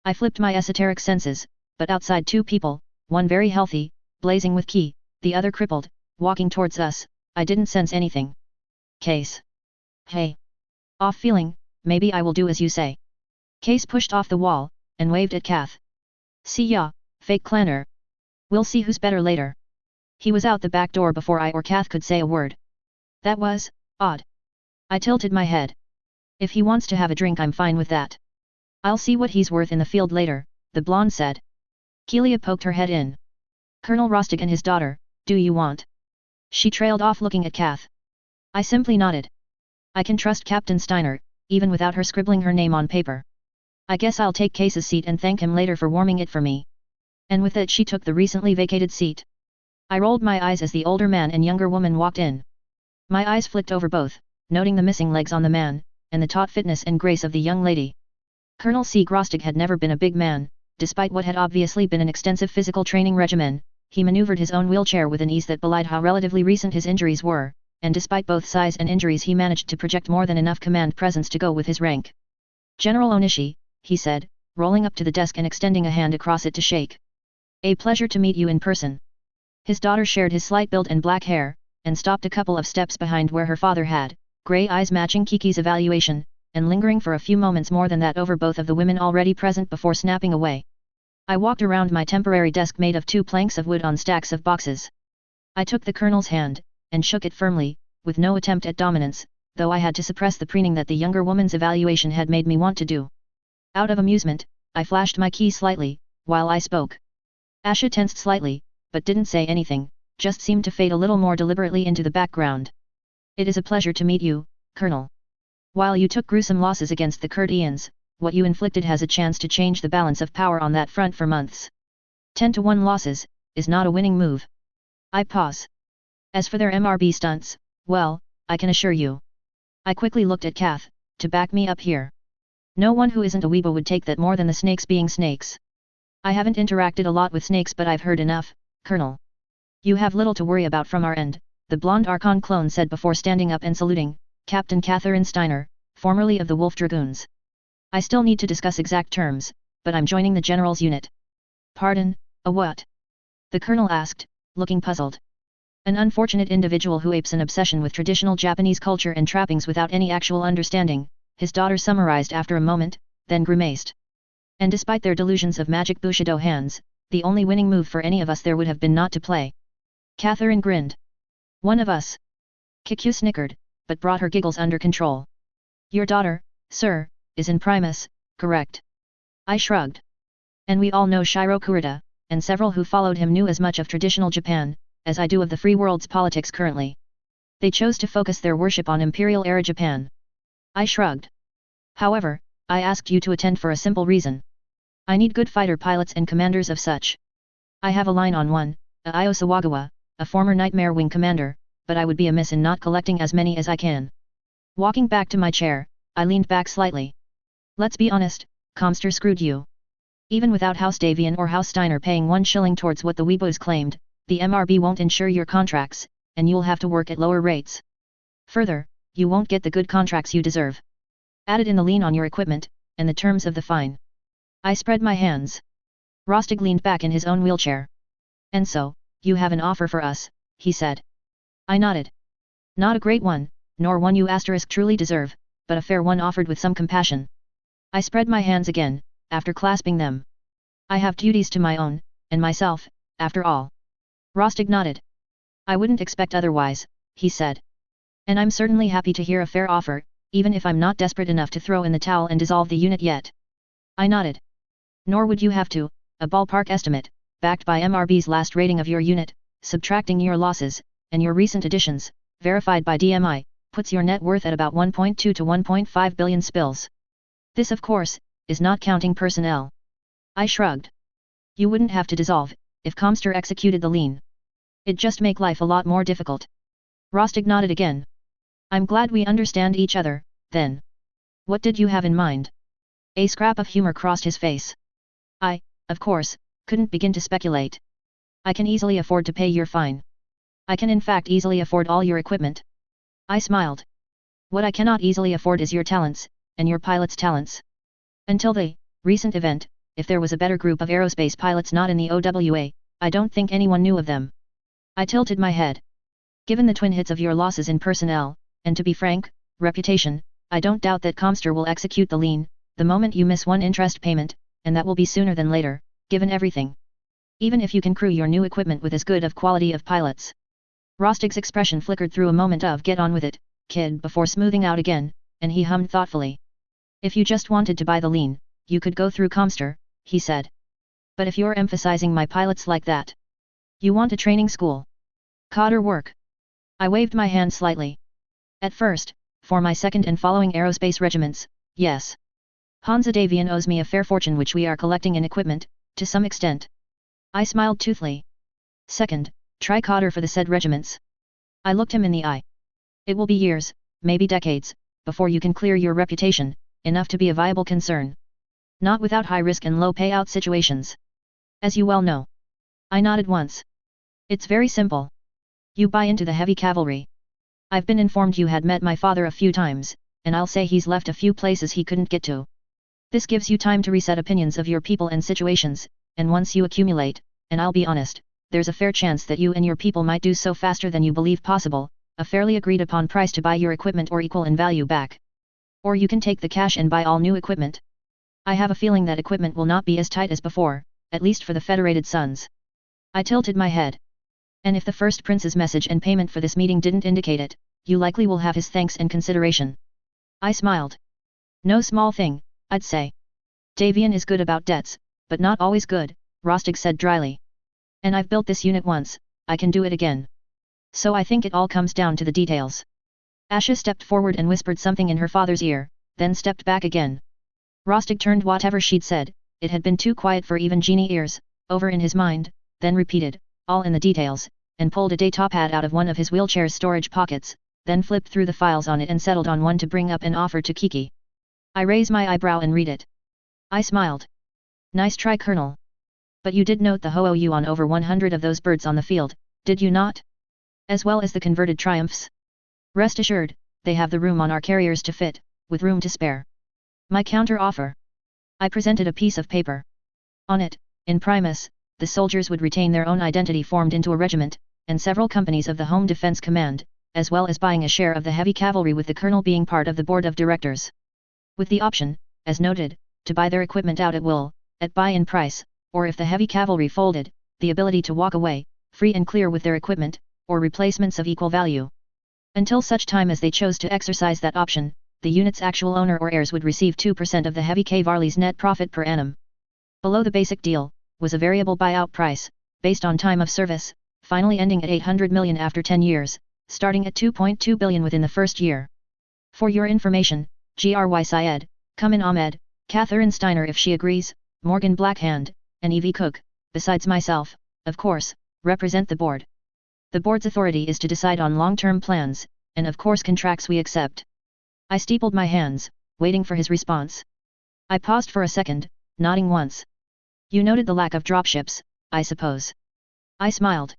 I flipped my esoteric senses, but outside two people, one very healthy, blazing with ki, the other crippled, walking towards us, I didn't sense anything. Case. Hey. Off feeling, maybe I will do as you say. Case pushed off the wall, and waved at Kath. See ya, fake clanner. We'll see who's better later. He was out the back door before I or Kath could say a word. That was odd. I tilted my head. If he wants to have a drink, I'm fine with that. I'll see what he's worth in the field later, the blonde said. Keelia poked her head in. Colonel Rostig and his daughter, do you want? She trailed off looking at Kath. I simply nodded. I can trust Captain Steiner, even without her scribbling her name on paper. I guess I'll take Case's seat and thank him later for warming it for me. And with it she took the recently vacated seat. I rolled my eyes as the older man and younger woman walked in. My eyes flicked over both, noting the missing legs on the man, and the taut fitness and grace of the young lady. Colonel C. Grostig had never been a big man, despite what had obviously been an extensive physical training regimen. He maneuvered his own wheelchair with an ease that belied how relatively recent his injuries were, and despite both size and injuries he managed to project more than enough command presence to go with his rank. General Onishi, he said, rolling up to the desk and extending a hand across it to shake. A pleasure to meet you in person. His daughter shared his slight build and black hair, and stopped a couple of steps behind where her father had, grey eyes matching Kiki's evaluation, and lingering for a few moments more than that over both of the women already present before snapping away. I walked around my temporary desk made of 2 planks of wood on stacks of boxes. I took the colonel's hand, and shook it firmly, with no attempt at dominance, though I had to suppress the preening that the younger woman's evaluation had made me want to do. Out of amusement, I flashed my key slightly, while I spoke. Asha tensed slightly, but didn't say anything, just seemed to fade a little more deliberately into the background. It is a pleasure to meet you, Colonel. While you took gruesome losses against the Kurdians, what you inflicted has a chance to change the balance of power on that front for months. 10-1 losses, is not a winning move. I pause. As for their MRB stunts, well, I can assure you. I quickly looked at Kath, to back me up here. No one who isn't a weebo would take that more than the snakes being snakes. I haven't interacted a lot with snakes, but I've heard enough, Colonel. You have little to worry about from our end, the blonde Archon clone said before standing up and saluting, Captain Catherine Steiner, formerly of the Wolf Dragoons. I still need to discuss exact terms, but I'm joining the General's unit. Pardon, a what? The Colonel asked, looking puzzled. An unfortunate individual who apes an obsession with traditional Japanese culture and trappings without any actual understanding, his daughter summarized after a moment, then grimaced. And despite their delusions of magic Bushido hands, the only winning move for any of us there would have been not to play. Catherine grinned. One of us. Kikyu snickered, but brought her giggles under control. Your daughter, sir, is in Primus, correct? I shrugged. And we all know Shiro Kurita, and several who followed him knew as much of traditional Japan, as I do of the free world's politics currently. They chose to focus their worship on Imperial-era Japan. I shrugged. However, I asked you to attend for a simple reason. I need good fighter pilots and commanders of such. I have a line on one, Io Sawagawa, a former Nightmare Wing commander, but I would be amiss in not collecting as many as I can. Walking back to my chair, I leaned back slightly. Let's be honest, Comster screwed you. Even without House Davian or House Steiner paying 1 shilling towards what the Weebos claimed, the MRB won't insure your contracts, and you'll have to work at lower rates. Further, you won't get the good contracts you deserve. Added in the lien on your equipment, and the terms of the fine. I spread my hands. Rostig leaned back in his own wheelchair. And so, you have an offer for us, he said. I nodded. Not a great one, nor one you truly deserve, but a fair one offered with some compassion. I spread my hands again, after clasping them. I have duties to my own, and myself, after all. Rostig nodded. I wouldn't expect otherwise, he said. And I'm certainly happy to hear a fair offer, even if I'm not desperate enough to throw in the towel and dissolve the unit yet. I nodded. Nor would you have to, a ballpark estimate, backed by MRB's last rating of your unit, subtracting your losses, and your recent additions, verified by DMI, puts your net worth at about 1.2 to 1.5 billion spills. This of course, is not counting personnel. I shrugged. You wouldn't have to dissolve, if Comster executed the lien. It'd just make life a lot more difficult. Rostig nodded again. I'm glad we understand each other, then. What did you have in mind? A scrap of humor crossed his face. I, of course, couldn't begin to speculate. I can easily afford to pay your fine. I can in fact easily afford all your equipment. I smiled. What I cannot easily afford is your talents, and your pilot's talents. Until the recent event, if there was a better group of aerospace pilots not in the OWA, I don't think anyone knew of them. I tilted my head. Given the twin hits of your losses in personnel, and to be frank, reputation, I don't doubt that Comster will execute the lien, the moment you miss one interest payment, and that will be sooner than later, given everything. Even if you can crew your new equipment with as good of quality of pilots. Rostig's expression flickered through a moment of get on with it, kid, before smoothing out again, and he hummed thoughtfully. If you just wanted to buy the lien, you could go through Comster, he said. But if you're emphasizing my pilots like that, you want a training school. Coder work. I waved my hand slightly. At first, for my second and following aerospace regiments, yes. Hansa Davian owes me a fair fortune which we are collecting in equipment, to some extent. I smiled toothly. Second, try Coder for the said regiments. I looked him in the eye. It will be years, maybe decades, before you can clear your reputation, enough to be a viable concern. Not without high risk and low payout situations. As you well know. I nodded once. It's very simple. You buy into the heavy cavalry. I've been informed you had met my father a few times, and I'll say he's left a few places he couldn't get to. This gives you time to reset opinions of your people and situations, and once you accumulate, and I'll be honest, there's a fair chance that you and your people might do so faster than you believe possible, a fairly agreed upon price to buy your equipment or equal in value back. Or you can take the cash and buy all new equipment. I have a feeling that equipment will not be as tight as before, at least for the Federated Sons. I tilted my head. And if the first prince's message and payment for this meeting didn't indicate it, you likely will have his thanks and consideration. I smiled. No small thing, I'd say. Davian is good about debts, but not always good, Rostig said dryly. And I've built this unit once, I can do it again. So I think it all comes down to the details. Asha stepped forward and whispered something in her father's ear, then stepped back again. Rostig turned whatever she'd said, it had been too quiet for even Genie ears, over in his mind, then repeated, all in the details, and pulled a data pad out of one of his wheelchair's storage pockets, then flipped through the files on it and settled on one to bring up and offer to Kiki. I raise my eyebrow and read it. I smiled. Nice try, Colonel. But you did note the HOOU on over 100 of those birds on the field, did you not? as well as the converted triumphs. Rest assured, they have the room on our carriers to fit, with room to spare. My counter-offer. I presented a piece of paper. On it, in Primus, the soldiers would retain their own identity formed into a regiment, and several companies of the Home Defense Command, as well as buying a share of the heavy cavalry with the colonel being part of the board of directors. With the option, as noted, to buy their equipment out at will, at buy-in price, or if the heavy cavalry folded, the ability to walk away, free and clear with their equipment, or replacements of equal value. Until such time as they chose to exercise that option, the unit's actual owner or heirs would receive 2% of the heavy cavalry's net profit per annum. Below the basic deal, was a variable buyout price, based on time of service, finally ending at 800 million after 10 years, starting at 2.2 billion within the first year. For your information, Gry Syed, Kumin Ahmed, Catherine Steiner if she agrees, Morgan Blackhand, and Evie Cook, besides myself, of course, represent the board. The board's authority is to decide on long-term plans, and of course contracts we accept. I steepled my hands, waiting for his response. I paused for a second, nodding once. You noted the lack of dropships, I suppose. I smiled.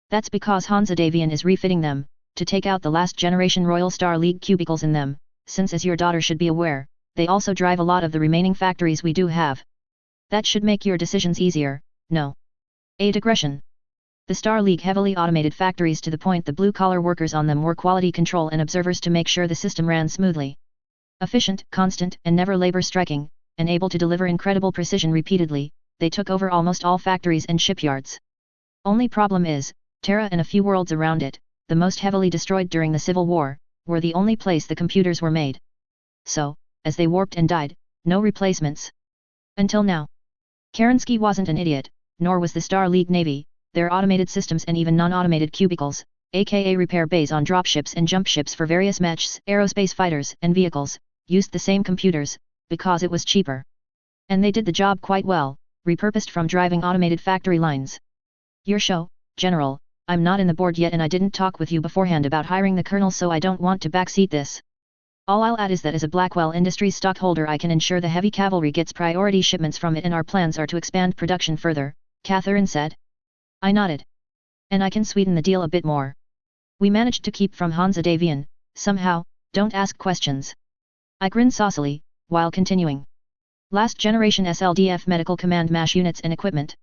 That's because Hansa Davian is refitting them, to take out the last generation Royal Star League cubicles in them, since as your daughter should be aware, they also drive a lot of the remaining factories we do have. That should make your decisions easier, no? A digression. The Star League heavily automated factories to the point the blue-collar workers on them were quality control and observers to make sure the system ran smoothly. Efficient, constant, and never labor-striking, and able to deliver incredible precision repeatedly, they took over almost all factories and shipyards. Only problem is, Terra and a few worlds around it, the most heavily destroyed during the Civil War, were the only place the computers were made. So, as they warped and died, no replacements. Until now. Kerensky wasn't an idiot, nor was the Star League Navy. Their automated systems and even non-automated cubicles, aka repair bays on dropships and jump ships for various mechs, aerospace fighters, and vehicles, used the same computers, because it was cheaper. And they did the job quite well, repurposed from driving automated factory lines. Your show, General, I'm not in the board yet and I didn't talk with you beforehand about hiring the colonel so I don't want to backseat this. All I'll add is that as a Blackwell Industries stockholder I can ensure the heavy cavalry gets priority shipments from it and our plans are to expand production further, Catherine said. I nodded. And I can sweeten the deal a bit more. We managed to keep from Hansa Davian, somehow, don't ask questions. I grinned saucily, while continuing. Last generation SLDF Medical Command MASH units and equipment.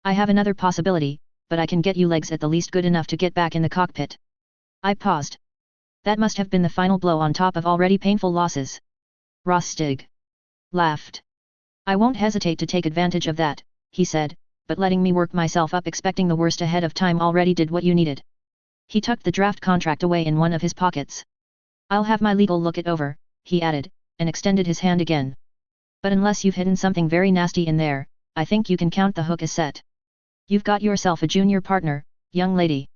I have another possibility, but I can get you legs at the least good enough to get back in the cockpit. I paused. That must have been the final blow on top of already painful losses. Rostig laughed. I won't hesitate to take advantage of that, he said, but letting me work myself up expecting the worst ahead of time already did what you needed. He tucked the draft contract away in one of his pockets. I'll have my legal look it over, he added, and extended his hand again. But unless you've hidden something very nasty in there, I think you can count the hook as set. You've got yourself a junior partner, young lady.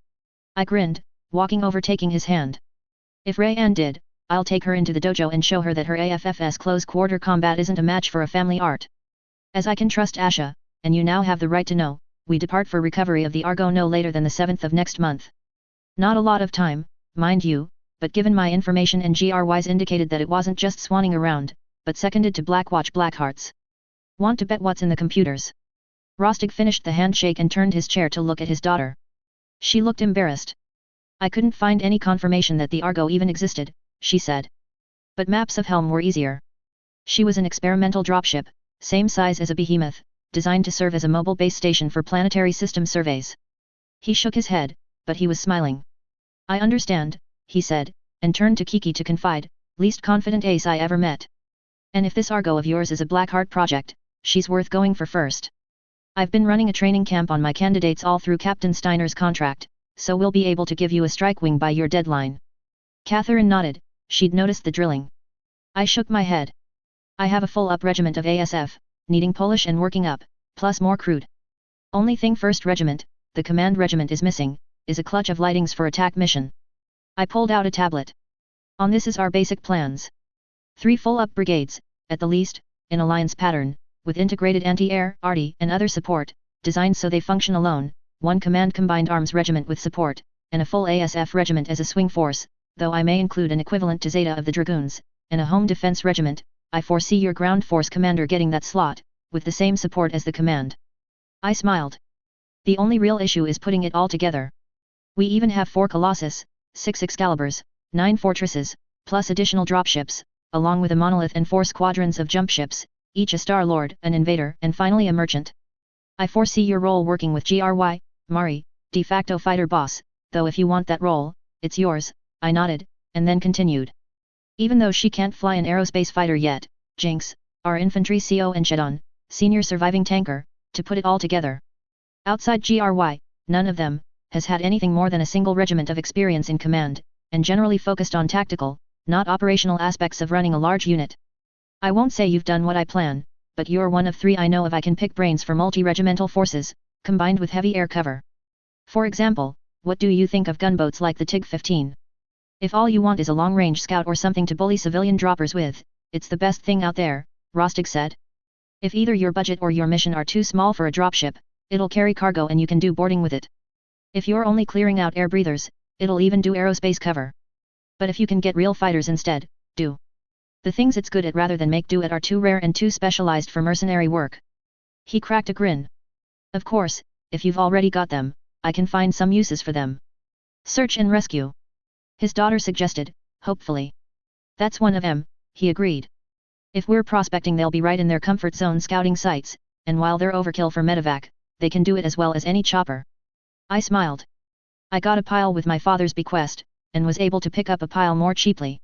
I grinned, walking over taking his hand. If Rayanne did, I'll take her into the dojo and show her that her AFFS close-quarter combat isn't a match for a family art. As I can trust Asha, and you now have the right to know, we depart for recovery of the Argo no later than the 7th of next month. Not a lot of time, mind you, but given my information and GRY's indicated that it wasn't just swanning around, but seconded to Blackwatch Blackhearts. Want to bet what's in the computers? Rostig finished the handshake and turned his chair to look at his daughter. She looked embarrassed. I couldn't find any confirmation that the Argo even existed, she said. But maps of Helm were easier. She was an experimental dropship, same size as a behemoth, designed to serve as a mobile base station for planetary system surveys. He shook his head, but he was smiling. I understand, he said, and turned to Kiki to confide, least confident ace I ever met. And if this Argo of yours is a Blackheart project, she's worth going for first. I've been running a training camp on my candidates all through Captain Steiner's contract, so we'll be able to give you a strike wing by your deadline. Catherine nodded, she'd noticed the drilling. I shook my head. I have a full-up regiment of ASF, needing polish and working up, plus more crude. Only thing 1st Regiment, the command regiment is missing, is a clutch of lightings for attack mission. I pulled out a tablet. On this is our basic plans. 3 full-up brigades, at the least, in alliance pattern, with integrated anti-air, arty and other support, designed so they function alone, 1 command combined arms regiment with support, and a full ASF regiment as a swing force, though I may include an equivalent to Zeta of the Dragoons, and a home defense regiment. I foresee your ground force commander getting that slot, with the same support as the command. I smiled. The only real issue is putting it all together. We even have 4 Colossus, 6 Excaliburs, 9 Fortresses, plus additional dropships, along with a monolith and 4 squadrons of jump ships, each a Star Lord, an Invader, and finally a Merchant. I foresee your role working with GRY, Mari, de facto fighter boss, though if you want that role, it's yours. I nodded, and then continued. Even though she can't fly an aerospace fighter yet, Jinx, our infantry CO and Shadon, senior surviving tanker, to put it all together. Outside GRY, none of them has had anything more than a single regiment of experience in command, and generally focused on tactical, not operational aspects of running a large unit. I won't say you've done what I plan, but you're one of 3 I know of I can pick brains for multi-regimental forces, combined with heavy air cover. For example, what do you think of gunboats like the TIG-15? If all you want is a long-range scout or something to bully civilian droppers with, it's the best thing out there, Rostig said. If either your budget or your mission are too small for a dropship, it'll carry cargo and you can do boarding with it. If you're only clearing out air breathers, it'll even do aerospace cover. But if you can get real fighters instead, do the things it's good at rather than make do at are too rare and too specialized for mercenary work. He cracked a grin. Of course, if you've already got them, I can find some uses for them. Search and rescue. His daughter suggested, hopefully. That's one of them, he agreed. If we're prospecting they'll be right in their comfort zone scouting sites, and while they're overkill for medevac, they can do it as well as any chopper. I smiled. I got a pile with my father's bequest, and was able to pick up a pile more cheaply.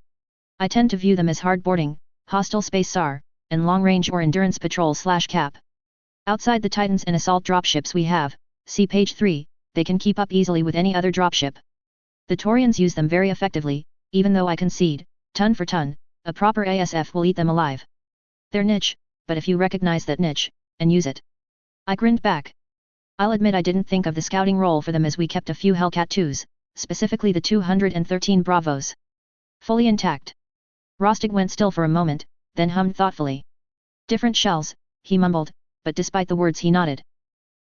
I tend to view them as hard boarding, hostile space SAR, and long-range or endurance patrol/cap. Outside the Titans and assault dropships we have, see page 3, they can keep up easily with any other dropship. The Taurians use them very effectively, even though I concede, ton for ton, a proper ASF will eat them alive. They're niche, but if you recognize that niche, and use it. I grinned back. I'll admit I didn't think of the scouting role for them as we kept a few Hellcat 2s, specifically the 213 Bravos. Fully intact. Rostig went still for a moment, then hummed thoughtfully. Different shells, he mumbled, but despite the words he nodded.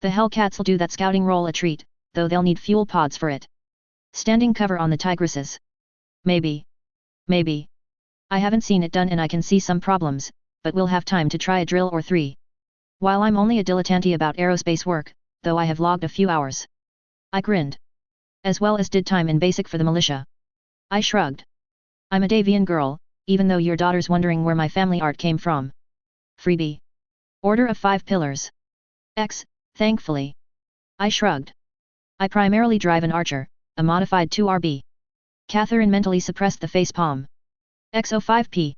The Hellcats'll do that scouting role a treat, though they'll need fuel pods for it. Standing cover on the Tigresses. Maybe. Maybe. I haven't seen it done and I can see some problems, but we'll have time to try a drill or 3. While I'm only a dilettante about aerospace work, though I have logged a few hours. I grinned. As well as did time in basic for the militia. I shrugged. I'm a Davian girl, even though your daughter's wondering where my family art came from. Freebie. Order of 5 pillars. X, thankfully. I shrugged. I primarily drive an Archer, a modified 2RB. Catherine mentally suppressed the facepalm. XO5P.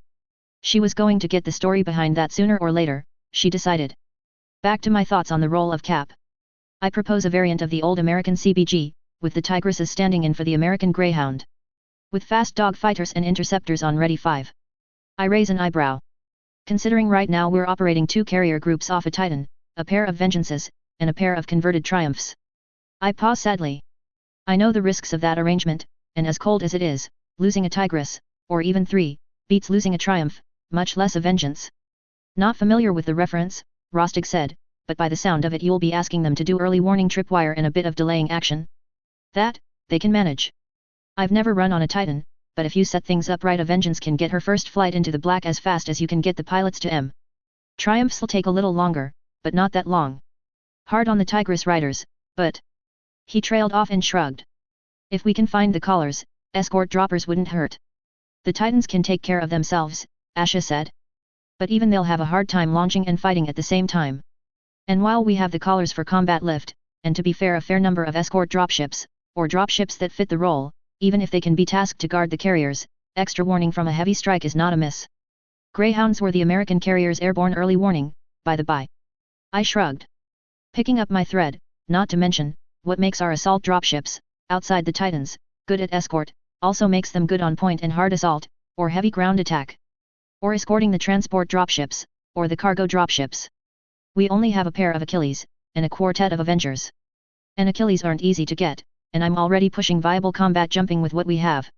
She was going to get the story behind that sooner or later, she decided. Back to my thoughts on the role of Cap. I propose a variant of the old American CBG, with the Tigresses standing in for the American Greyhound. With fast dog fighters and interceptors on ready 5. I raise an eyebrow. Considering right now we're operating 2 carrier groups off a Titan, a pair of Vengeances, and a pair of converted Triumphs. I pause sadly. I know the risks of that arrangement, and as cold as it is, losing a Tigress, or even 3, beats losing a Triumph, much less a Vengeance. Not familiar with the reference, Rostig said, but by the sound of it you'll be asking them to do early warning tripwire and a bit of delaying action. That, they can manage. I've never run on a Titan, but if you set things up right a Vengeance can get her first flight into the black as fast as you can get the pilots to M. Triumphs'll take a little longer, but not that long. Hard on the Tigress riders, but... He trailed off and shrugged. If we can find the collars, escort droppers wouldn't hurt. The Titans can take care of themselves, Asha said. But even they'll have a hard time launching and fighting at the same time. And while we have the collars for combat lift, and to be fair a fair number of escort dropships, or dropships that fit the role, even if they can be tasked to guard the carriers, extra warning from a heavy strike is not amiss. Greyhounds were the American carriers' airborne early warning, by the by. I shrugged. Picking up my thread, not to mention, what makes our assault dropships, outside the Titans, good at escort, also makes them good on point and hard assault, or heavy ground attack. Or escorting the transport dropships, or the cargo dropships. We only have a pair of Achilles, and a quartet of Avengers. And Achilles aren't easy to get, and I'm already pushing viable combat jumping with what we have.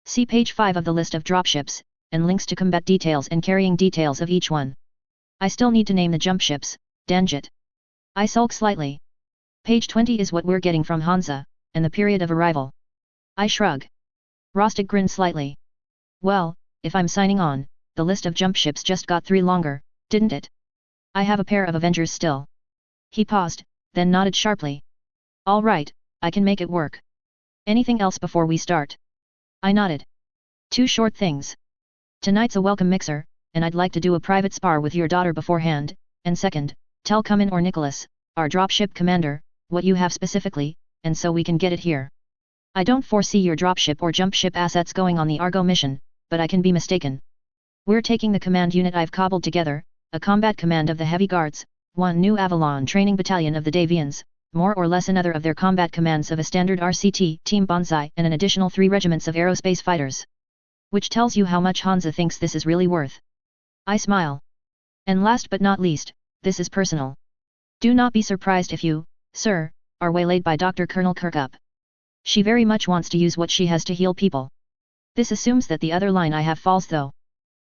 See page 5 of the list of dropships, and links to combat details and carrying details of each one. I still need to name the jump ships, Danjit. I sulk slightly. Page 20 is what we're getting from Hansa, and the period of arrival. I shrug. Rostig grinned slightly. Well, if I'm signing on, the list of jump ships just got 3 longer, didn't it? I have a pair of Avengers still. He paused, then nodded sharply. All right, I can make it work. Anything else before we start? I nodded. 2 short things. Tonight's a welcome mixer, and I'd like to do a private spar with your daughter beforehand, and second, tell Cumin or Nicholas, our dropship commander, what you have specifically, and so we can get it here. I don't foresee your dropship or jump ship assets going on the Argo mission, but I can be mistaken. We're taking the command unit I've cobbled together, a combat command of the Heavy Guards, 1 new Avalon training battalion of the Davians, more or less another of their combat commands of a standard RCT, Team Bonsai, and an additional 3 regiments of aerospace fighters. Which tells you how much Hansa thinks this is really worth. I smile. And last but not least, this is personal. Do not be surprised if you, sir, are waylaid by Dr. Colonel Kirkup. She very much wants to use what she has to heal people. This assumes that the other line I have falls though.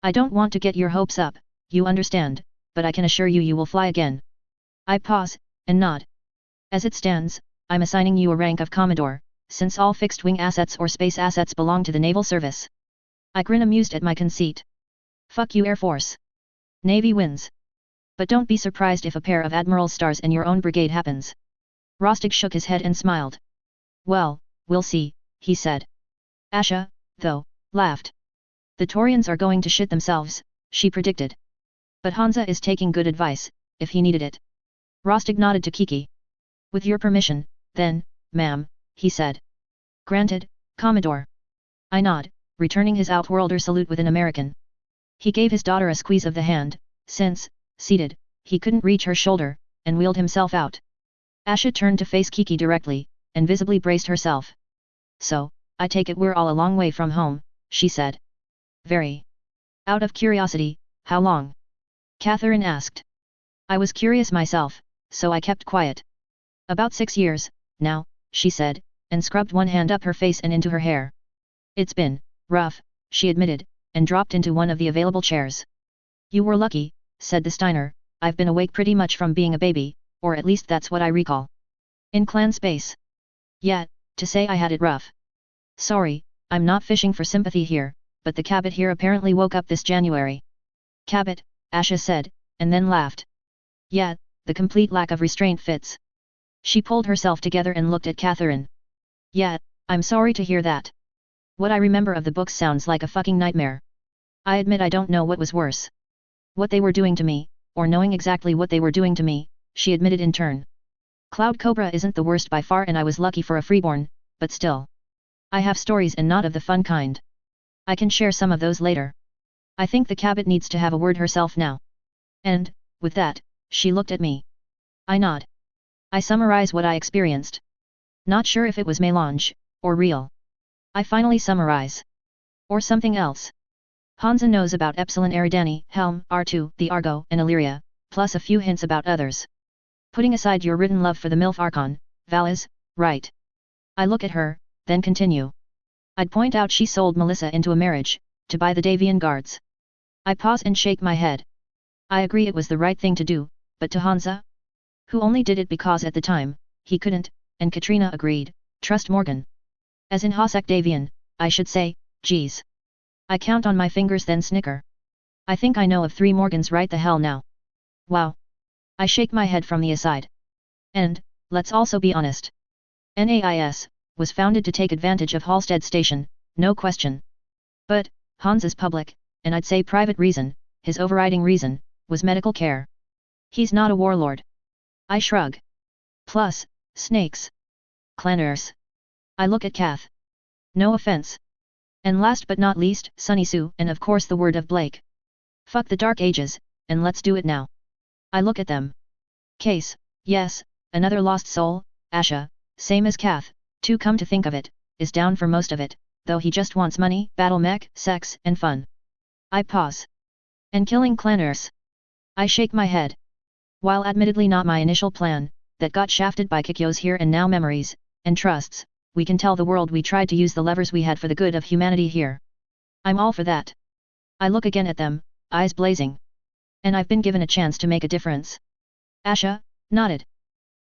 I don't want to get your hopes up, you understand, but I can assure you you will fly again. I pause, and nod. As it stands, I'm assigning you a rank of Commodore, since all fixed-wing assets or space assets belong to the Naval Service. I grin amused at my conceit. Fuck you Air Force. Navy wins. But don't be surprised if a pair of Admiral stars in your own brigade happens. Rostig shook his head and smiled. Well, we'll see, he said. Asha, though, laughed. The Taurians are going to shit themselves, she predicted. But Hansa is taking good advice, if he needed it. Rostig nodded to Kiki. With your permission, then, ma'am, he said. Granted, Commodore. I nod, returning his Outworlder salute with an American. He gave his daughter a squeeze of the hand, since, seated, he couldn't reach her shoulder, and wheeled himself out. Asha turned to face Kiki directly, and visibly braced herself. So, I take it we're all a long way from home, she said. Very. Out of curiosity, how long? Catherine asked. I was curious myself, so I kept quiet. About 6 years, now, she said, and scrubbed one hand up her face and into her hair. It's been rough, she admitted, and dropped into one of the available chairs. You were lucky, said the Steiner, I've been awake pretty much from being a baby, or at least that's what I recall. In clan space. Yet, to say I had it rough. Sorry, I'm not fishing for sympathy here, but the Cabot here apparently woke up this January. Cabot, Asha said, and then laughed. Yet, the complete lack of restraint fits. She pulled herself together and looked at Catherine. Yet, I'm sorry to hear that. What I remember of the books sounds like a fucking nightmare. I admit I don't know what was worse. What they were doing to me, or knowing exactly what they were doing to me, she admitted in turn. Cloud Cobra isn't the worst by far and I was lucky for a freeborn, but still. I have stories and not of the fun kind. I can share some of those later. I think the Cabot needs to have a word herself now. And, with that, she looked at me. I nod. I summarize what I experienced. Not sure if it was melange, or real. I finally summarize. Or something else. Hansa knows about Epsilon Eridani, Helm, R2, the Argo, and Illyria, plus a few hints about others. Putting aside your written love for the MILF Archon, Val is, right. I look at her, then continue. I'd point out she sold Melissa into a marriage, to buy the Davian guards. I pause and shake my head. I agree it was the right thing to do, but to Hansa? Who only did it because at the time, he couldn't, and Katrina agreed, trust Morgan. As in Hossack Davian, I should say, geez. I count on my fingers then snicker. I think I know of 3 Morgans right the hell now. Wow. I shake my head from the aside. And, let's also be honest. NAIS, was founded to take advantage of Halstead Station, no question. But, Hansa's public, and I'd say private reason, his overriding reason, was medical care. He's not a warlord. I shrug. Plus, snakes. Clanners. I look at Kath. No offense. And last but not least, Sunny Sue, and of course the word of Blake. Fuck the Dark Ages, and let's do it now. I look at them. Case, yes, another lost soul, Asha, same as Kath, to come to think of it, is down for most of it, though he just wants money, battle mech, sex, and fun. I pause. And killing clanners. I shake my head. While admittedly not my initial plan, that got shafted by Kikyo's here and now memories, and trusts, we can tell the world we tried to use the levers we had for the good of humanity here. I'm all for that. I look again at them, eyes blazing. And I've been given a chance to make a difference. Asha, nodded.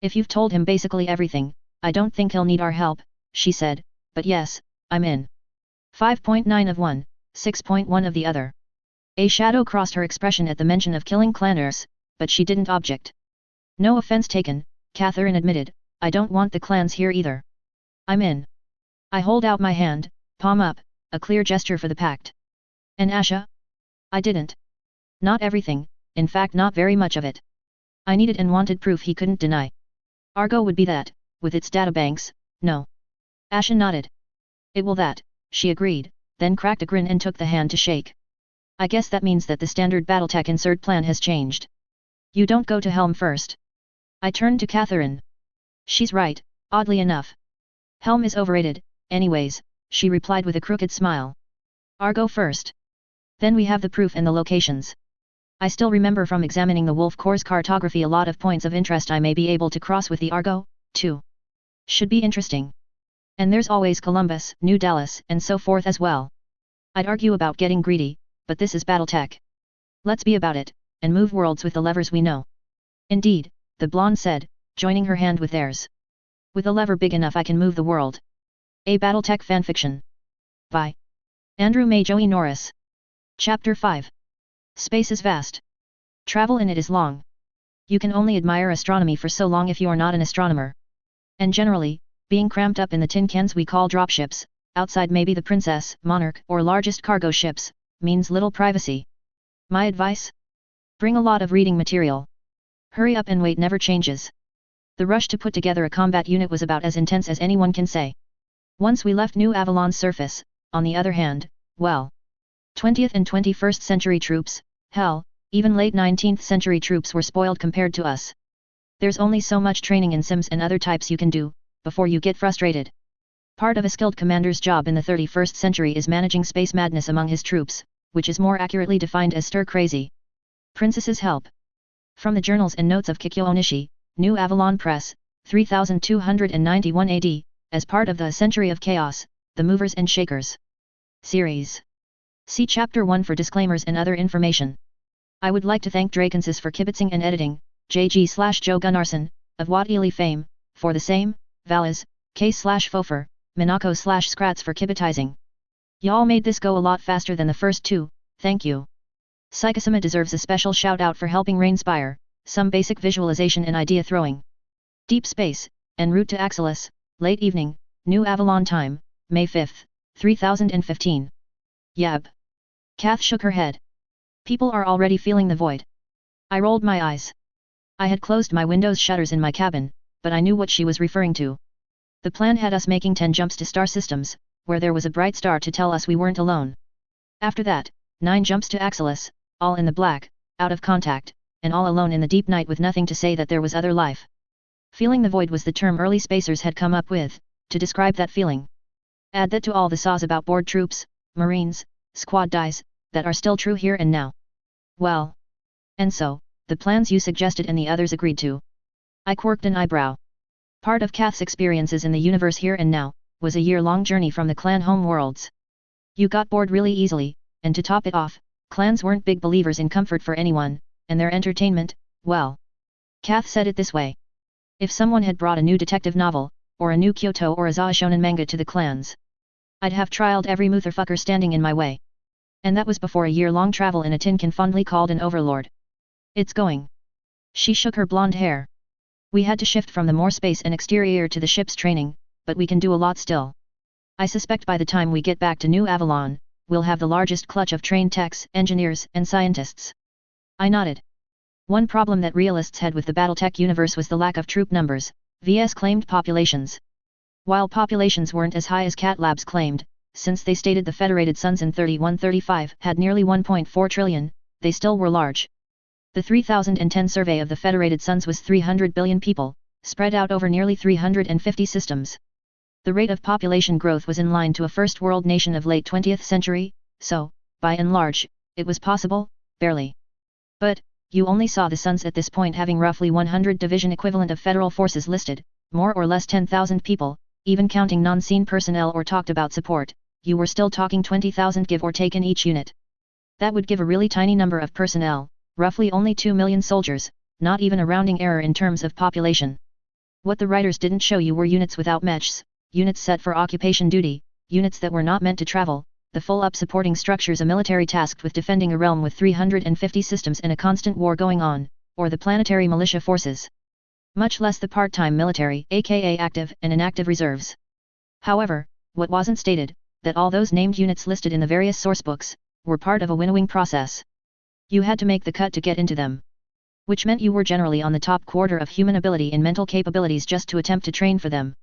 If you've told him basically everything, I don't think he'll need our help, she said, but yes, I'm in. 5.9 of one, 6.1 of the other. A shadow crossed her expression at the mention of killing clanners, but she didn't object. No offense taken, Catherine admitted, I don't want the clans here either. I'm in. I hold out my hand, palm up, a clear gesture for the pact. And Asha? I didn't. Not everything, in fact not very much of it. I needed and wanted proof he couldn't deny. Argo would be that, with its databanks, no. Asha nodded. It will that, she agreed, then cracked a grin and took the hand to shake. I guess that means that the standard Battletech insert plan has changed. You don't go to Helm first. I turned to Catherine. She's right, oddly enough. Helm is overrated, anyways, she replied with a crooked smile. Argo first. Then we have the proof and the locations. I still remember from examining the Wolf Core's cartography a lot of points of interest I may be able to cross with the Argo, too. Should be interesting. And there's always Columbus, New Dallas, and so forth as well. I'd argue about getting greedy, but this is Battletech. Let's be about it, and move worlds with the levers we know. Indeed, the blonde said, joining her hand with theirs. With a lever big enough I can move the world. A Battletech fanfiction. By Andrew MageOhki Norris. Chapter 5. Space is vast. Travel in it is long. You can only admire astronomy for so long if you are not an astronomer. And generally, being cramped up in the tin cans we call dropships, outside maybe the Princess, Monarch, or largest cargo ships, means little privacy. My advice? Bring a lot of reading material. Hurry up and wait never changes. The rush to put together a combat unit was about as intense as anyone can say. Once we left New Avalon's surface, on the other hand, well. 20th and 21st century troops, hell, even late 19th century troops were spoiled compared to us. There's only so much training in sims and other types you can do, before you get frustrated. Part of a skilled commander's job in the 31st century is managing space madness among his troops, which is more accurately defined as stir-crazy. Princess's help. From the journals and notes of Kikyo Onishi, New Avalon Press, 3291 AD, as part of the Century of Chaos, The Movers and Shakers series. See Chapter 1 for disclaimers and other information. I would like to thank Drakensis for kibitzing and editing, JG/Joe Gunnarsson, of Wat Ely fame, for the same, Valas, K/Fofer, Minako/Scratz for kibitizing. Y'all made this go a lot faster than the first two, thank you. Psychosoma deserves a special shout out for helping Rainspire, some basic visualization and idea throwing. Deep Space, en route to Axelis, late evening, New Avalon time, May 5, 3015. Yab. Kath shook her head. People are already feeling the void. I rolled my eyes. I had closed my Windows shutters in my cabin, but I knew what she was referring to. The plan had us making 10 jumps to star systems, where there was a bright star to tell us we weren't alone. After that, 9 jumps to Axelis, all in the black, out of contact, and all alone in the deep night with nothing to say that there was other life. Feeling the void was the term early spacers had come up with, to describe that feeling. Add that to all the saws about bored troops, Marines, squad dies, that are still true here and now. Well. And so, the plans you suggested and the others agreed to. I quirked an eyebrow. Part of Kath's experiences in the universe here and now, was a year-long journey from the clan home worlds. You got bored really easily, and to top it off, clans weren't big believers in comfort for anyone, and their entertainment, well. Kath said it this way. If someone had brought a new detective novel, or a new Kyoto or Azawa shonen manga to the clans, I'd have trialed every motherfucker standing in my way. And that was before a year-long travel in a tin can fondly called an overlord. It's going. She shook her blonde hair. We had to shift from the more space and exterior to the ship's training, but we can do a lot still. I suspect by the time we get back to New Avalon, we'll have the largest clutch of trained techs, engineers, and scientists. I nodded. One problem that realists had with the Battletech universe was the lack of troop numbers, vs claimed populations. While populations weren't as high as Cat Labs claimed, since they stated the Federated Suns in 3135 had nearly 1.4 trillion, they still were large. The 3010 survey of the Federated Suns was 300 billion people, spread out over nearly 350 systems. The rate of population growth was in line to a first world nation of late 20th century, so, by and large, it was possible, barely. But, you only saw the Suns at this point having roughly 100 division equivalent of federal forces listed, more or less 10,000 people, even counting non-seen personnel or talked about support, you were still talking 20,000 give or take in each unit. That would give a really tiny number of personnel, roughly only 2 million soldiers, not even a rounding error in terms of population. What the writers didn't show you were units without mechs, units set for occupation duty, units that were not meant to travel, the full-up supporting structures a military tasked with defending a realm with 350 systems and a constant war going on, or the planetary militia forces. Much less the part-time military, aka active and inactive reserves. However, what wasn't stated, that all those named units listed in the various sourcebooks, were part of a winnowing process. You had to make the cut to get into them. Which meant you were generally on the top quarter of human ability in mental capabilities just to attempt to train for them.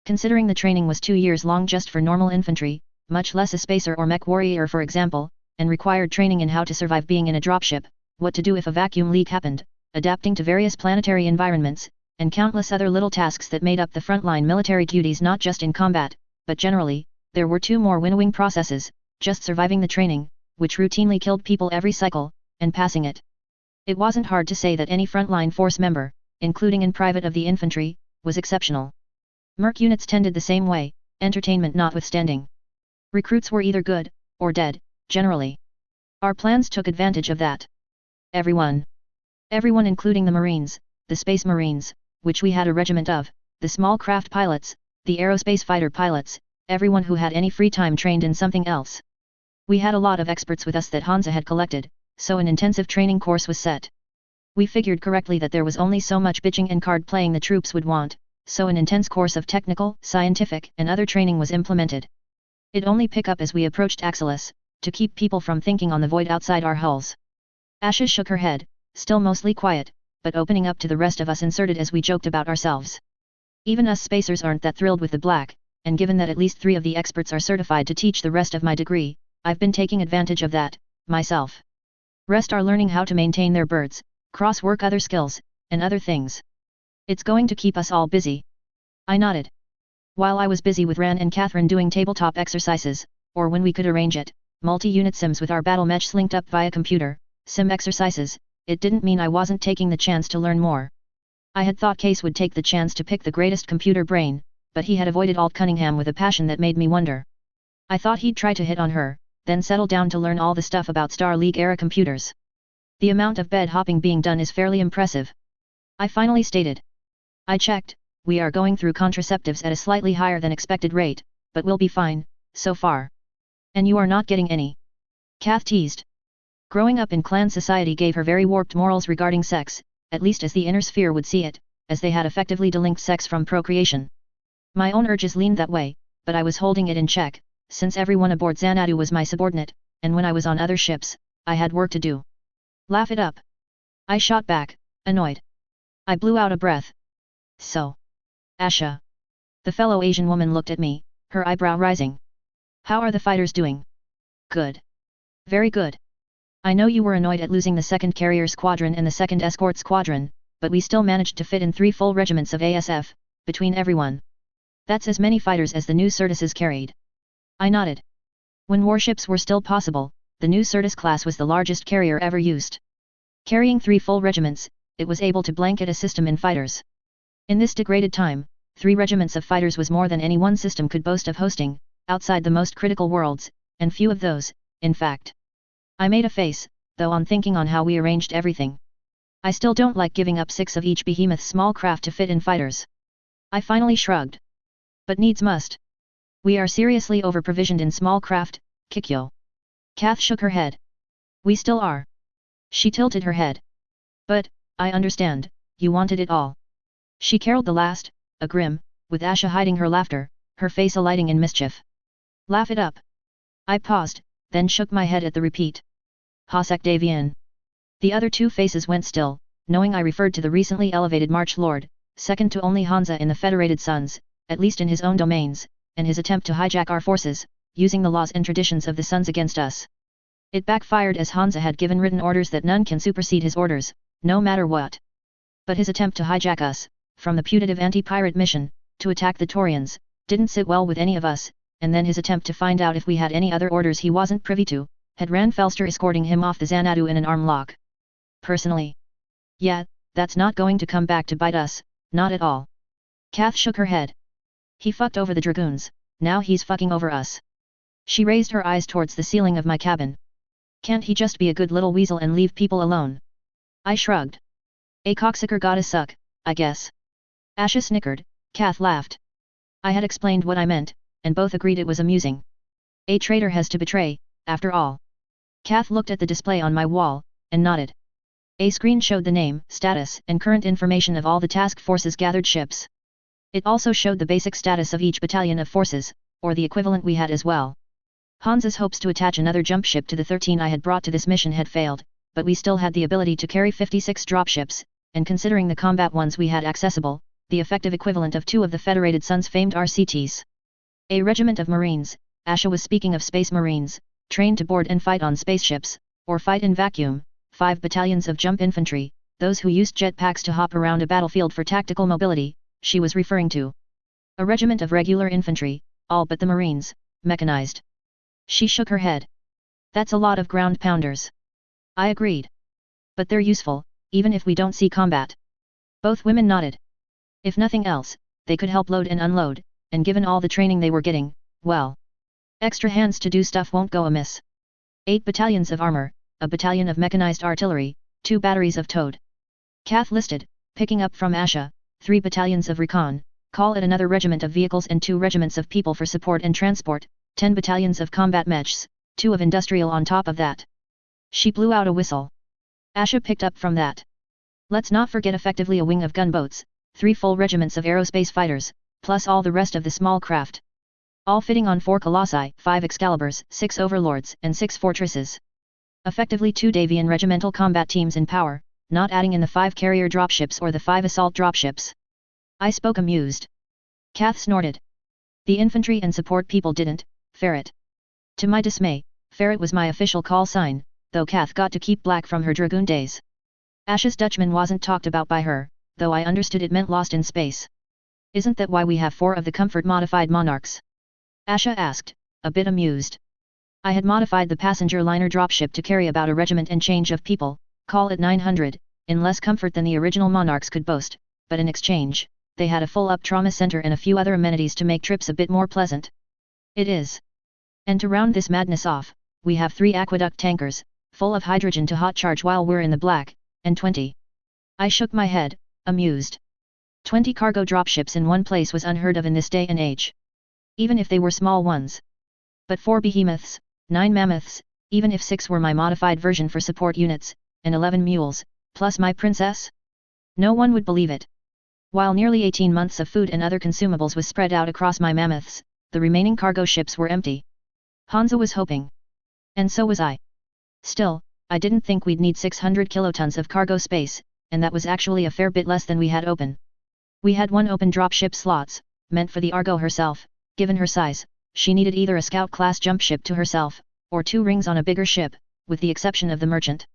Considering the training was 2 years long just for normal infantry, much less a spacer or mech warrior for example, and required training in how to survive being in a dropship, what to do if a vacuum leak happened, adapting to various planetary environments, and countless other little tasks that made up the frontline military duties not just in combat, but generally, there were 2 more winnowing processes, just surviving the training, which routinely killed people every cycle, and passing it. It wasn't hard to say that any frontline force member, including in private of the infantry, was exceptional. Merc units tended the same way, entertainment notwithstanding. Recruits were either good, or dead, generally. Our plans took advantage of that. Everyone including the Marines, the Space Marines, which we had a regiment of, the small craft pilots, the aerospace fighter pilots, everyone who had any free time trained in something else. We had a lot of experts with us that Hansa had collected, so an intensive training course was set. We figured correctly that there was only so much bitching and card playing the troops would want, so an intense course of technical, scientific, and other training was implemented. It'd only pick up as we approached Axelis, to keep people from thinking on the void outside our hulls. Asha shook her head, still mostly quiet, but opening up to the rest of us inserted as we joked about ourselves. Even us spacers aren't that thrilled with the black, and given that at least 3 of the experts are certified to teach the rest of my degree, I've been taking advantage of that, myself. Rest are learning how to maintain their birds, cross-work other skills, and other things. It's going to keep us all busy. I nodded. While I was busy with Ran and Catherine doing tabletop exercises, or when we could arrange it, multi-unit sims with our battle mechs linked up via computer, sim exercises, it didn't mean I wasn't taking the chance to learn more. I had thought Case would take the chance to pick the greatest computer brain, but he had avoided Alt Cunningham with a passion that made me wonder. I thought he'd try to hit on her, then settle down to learn all the stuff about Star League era computers. The amount of bed hopping being done is fairly impressive. I finally stated. I checked, we are going through contraceptives at a slightly higher than expected rate, but we'll be fine, so far. And you are not getting any. Kath teased. Growing up in clan society gave her very warped morals regarding sex, at least as the inner sphere would see it, as they had effectively delinked sex from procreation. My own urges leaned that way, but I was holding it in check, since everyone aboard Xanadu was my subordinate, and when I was on other ships, I had work to do. Laugh it up. I shot back, annoyed. I blew out a breath. So. Asha. The fellow Asian woman looked at me, her eyebrow rising. How are the fighters doing? Good. Very good. I know you were annoyed at losing the 2nd Carrier Squadron and the 2nd Escort Squadron, but we still managed to fit in 3 full regiments of ASF, between everyone. That's as many fighters as the new Certuses carried. I nodded. When warships were still possible, the new Certus class was the largest carrier ever used. Carrying 3 full regiments, it was able to blanket a system in fighters. In this degraded time, 3 regiments of fighters was more than any one system could boast of hosting, outside the most critical worlds, and few of those, in fact. I made a face, though on thinking on how we arranged everything. I still don't like giving up 6 of each behemoth small craft to fit in fighters. I finally shrugged. But needs must. We are seriously over-provisioned in small craft, Kikyo. Kath shook her head. We still are. She tilted her head. But, I understand, you wanted it all. She caroled the last, a grim, with Asha hiding her laughter, her face alighting in mischief. Laugh it up. I paused, then shook my head at the repeat. Hosek Davian. The other 2 faces went still, knowing I referred to the recently elevated March Lord, second to only Hansa in the Federated Suns, at least in his own domains, and his attempt to hijack our forces, using the laws and traditions of the Suns against us. It backfired as Hansa had given written orders that none can supersede his orders, no matter what. But his attempt to hijack us, from the putative anti-pirate mission, to attack the Taurians, didn't sit well with any of us, and then his attempt to find out if we had any other orders he wasn't privy to, had Ran Felster escorting him off the Xanadu in an arm lock. Personally. Yeah, that's not going to come back to bite us, not at all. Kath shook her head. He fucked over the Dragoons, now he's fucking over us. She raised her eyes towards the ceiling of my cabin. Can't he just be a good little weasel and leave people alone? I shrugged. A cocksucker gotta suck, I guess. Asha snickered, Kath laughed. I had explained what I meant, and both agreed it was amusing. A traitor has to betray, after all. Kath looked at the display on my wall, and nodded. A screen showed the name, status, and current information of all the task force's gathered ships. It also showed the basic status of each battalion of forces, or the equivalent we had as well. Hans's hopes to attach another jump ship to the 13 I had brought to this mission had failed, but we still had the ability to carry 56 dropships, and considering the combat ones we had accessible, the effective equivalent of 2 of the Federated Sun's famed RCTs. A regiment of Marines, Asha was speaking of Space Marines, trained to board and fight on spaceships, or fight in vacuum, 5 battalions of jump infantry, those who used jetpacks to hop around a battlefield for tactical mobility, she was referring to. A regiment of regular infantry, all but the Marines, mechanized. She shook her head. That's a lot of ground pounders. I agreed. But they're useful, even if we don't see combat. Both women nodded. If nothing else, they could help load and unload, and given all the training they were getting, well, extra hands to do stuff won't go amiss. 8 battalions of armor, a battalion of mechanized artillery, 2 batteries of towed. Kath listed, picking up from Asha, 3 battalions of recon, call it another regiment of vehicles and 2 regiments of people for support and transport, 10 battalions of combat mechs, 2 of industrial on top of that. She blew out a whistle. Asha picked up from that. Let's not forget effectively a wing of gunboats, 3 full regiments of aerospace fighters, plus all the rest of the small craft. All fitting on 4 Colossi, 5 Excaliburs, 6 Overlords, and 6 Fortresses. Effectively 2 Davian regimental combat teams in power, not adding in the 5 carrier dropships or the 5 assault dropships. I spoke amused. Kath snorted. The infantry and support people didn't, Ferret. To my dismay, Ferret was my official call sign, though Kath got to keep black from her Dragoon days. Asha's Dutchman wasn't talked about by her, though I understood it meant lost in space. Isn't that why we have 4 of the comfort-modified Monarchs? Asha asked, a bit amused. I had modified the passenger liner dropship to carry about a regiment and change of people, call it 900, in less comfort than the original Monarchs could boast, but in exchange, they had a full-up trauma center and a few other amenities to make trips a bit more pleasant. It is. And to round this madness off, we have 3 aqueduct tankers, full of hydrogen to hot charge while we're in the black, and 20. I shook my head, amused. 20 cargo dropships in one place was unheard of in this day and age. Even if they were small ones. But 4 behemoths, 9 mammoths, even if 6 were my modified version for support units, and 11 mules, plus my princess? No one would believe it. While nearly 18 months of food and other consumables was spread out across my mammoths, the remaining cargo ships were empty. Hansa was hoping. And so was I. Still, I didn't think we'd need 600 kilotons of cargo space, and that was actually a fair bit less than we had open. We had 1 open dropship slots, meant for the Argo herself. Given her size, she needed either a scout-class jump ship to herself, or 2 rings on a bigger ship, with the exception of the merchant.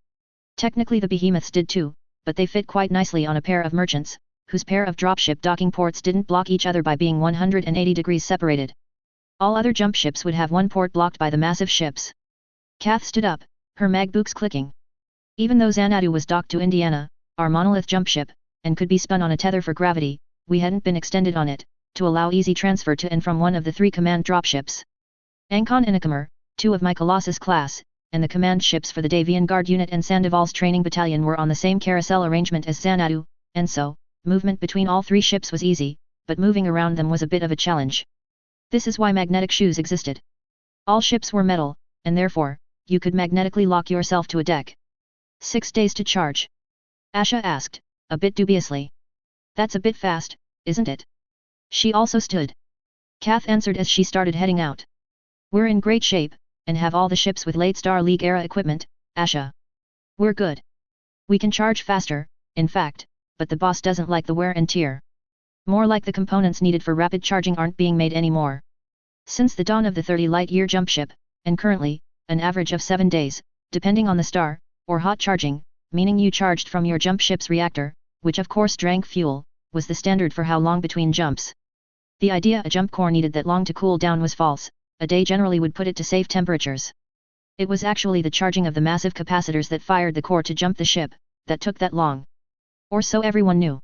Technically the behemoths did too, but they fit quite nicely on a pair of merchants, whose pair of dropship docking ports didn't block each other by being 180 degrees separated. All other jump ships would have 1 port blocked by the massive ships. Kath stood up, her magbooks clicking. Even though Xanadu was docked to Indiana, our monolith jump ship, and could be spun on a tether for gravity, we hadn't been extended on it, to allow easy transfer to and from one of the 3 command dropships. Ankon and Ikamer, 2 of my Colossus class, and the command ships for the Davian Guard Unit and Sandoval's training battalion were on the same carousel arrangement as Xanadu, and so, movement between all 3 ships was easy, but moving around them was a bit of a challenge. This is why magnetic shoes existed. All ships were metal, and therefore, you could magnetically lock yourself to a deck. 6 days to charge? Asha asked, a bit dubiously. That's a bit fast, isn't it? She also stood. Kath answered as she started heading out. We're in great shape, and have all the ships with late Star League era equipment, Asha. We're good. We can charge faster, in fact, but the boss doesn't like the wear and tear. More like the components needed for rapid charging aren't being made anymore. Since the dawn of the 30 light-year jump ship, and currently, an average of 7 days, depending on the star, or hot charging, meaning you charged from your jump ship's reactor, which of course drank fuel, was the standard for how long between jumps. The idea a jump core needed that long to cool down was false, a day generally would put it to safe temperatures. It was actually the charging of the massive capacitors that fired the core to jump the ship, that took that long. Or so everyone knew.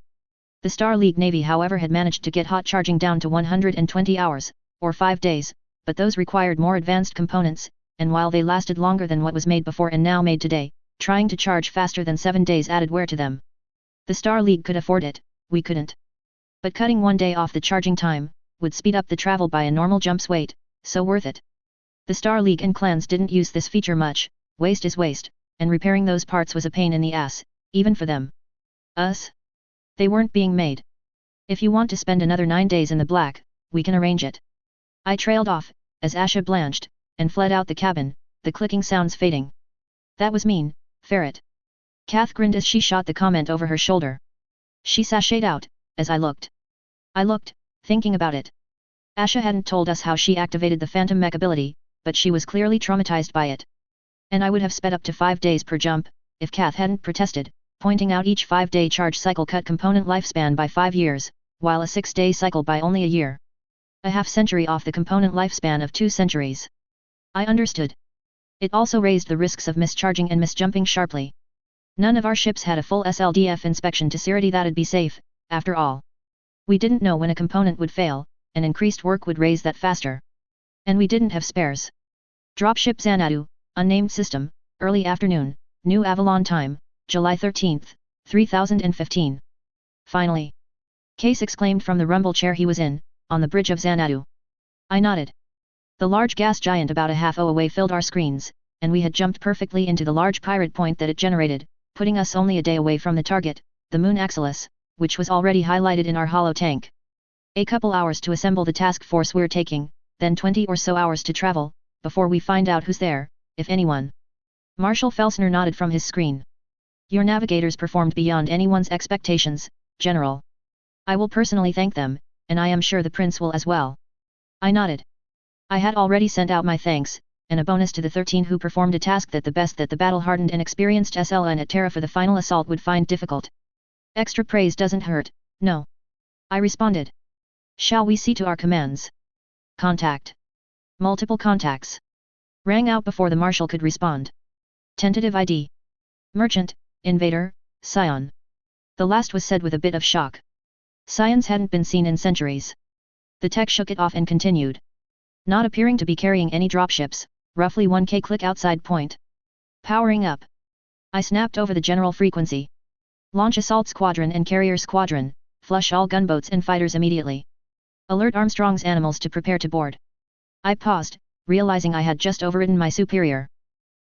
The Star League Navy however had managed to get hot charging down to 120 hours, or 5 days, but those required more advanced components, and while they lasted longer than what was made before and now made today, trying to charge faster than 7 days added wear to them. The Star League could afford it, we couldn't. But cutting 1 day off the charging time, would speed up the travel by a normal jump's weight, so worth it. The Star League and clans didn't use this feature much, waste is waste, and repairing those parts was a pain in the ass, even for them. Us? They weren't being made. If you want to spend another 9 days in the black, we can arrange it. I trailed off, as Asha blanched, and fled out the cabin, the clicking sounds fading. That was mean, ferret. Kath grinned as she shot the comment over her shoulder. She sashayed out, as I looked. I looked, thinking about it. Asha hadn't told us how she activated the phantom mech ability, but she was clearly traumatized by it. And I would have sped up to 5 days per jump, if Kath hadn't protested, pointing out each 5-day charge cycle cut component lifespan by 5 years, while a 6-day cycle by only a year. A half-century off the component lifespan of 2 centuries. I understood. It also raised the risks of mischarging and misjumping sharply. None of our ships had a full SLDF inspection to certify that'd be safe, after all. We didn't know when a component would fail, and increased work would raise that faster. And we didn't have spares. Dropship Xanadu, unnamed system, early afternoon, New Avalon time, July 13, 3015. Finally. Case exclaimed from the rumble chair he was in, on the bridge of Xanadu. I nodded. The large gas giant about a half-o away filled our screens, and we had jumped perfectly into the large pirate point that it generated, putting us only a day away from the target, the moon Axelis, which was already highlighted in our hollow tank. A couple hours to assemble the task force we're taking, then 20 or so hours to travel, before we find out who's there, if anyone. Marshal Felsner nodded from his screen. Your navigators performed beyond anyone's expectations, General. I will personally thank them, and I am sure the Prince will as well. I nodded. I had already sent out my thanks, and a bonus to the 13 who performed a task that the battle-hardened and experienced SLN at Terra for the final assault would find difficult. Extra praise doesn't hurt, no. I responded. Shall we see to our commands? Contact. Multiple contacts. Rang out before the Marshal could respond. Tentative ID. Merchant, Invader, Scion. The last was said with a bit of shock. Scions hadn't been seen in centuries. The tech shook it off and continued. Not appearing to be carrying any dropships, roughly 1K click outside point. Powering up. I snapped over the general frequency. Launch assault squadron and carrier squadron, flush all gunboats and fighters immediately. Alert Armstrong's animals to prepare to board. I paused, realizing I had just overridden my superior.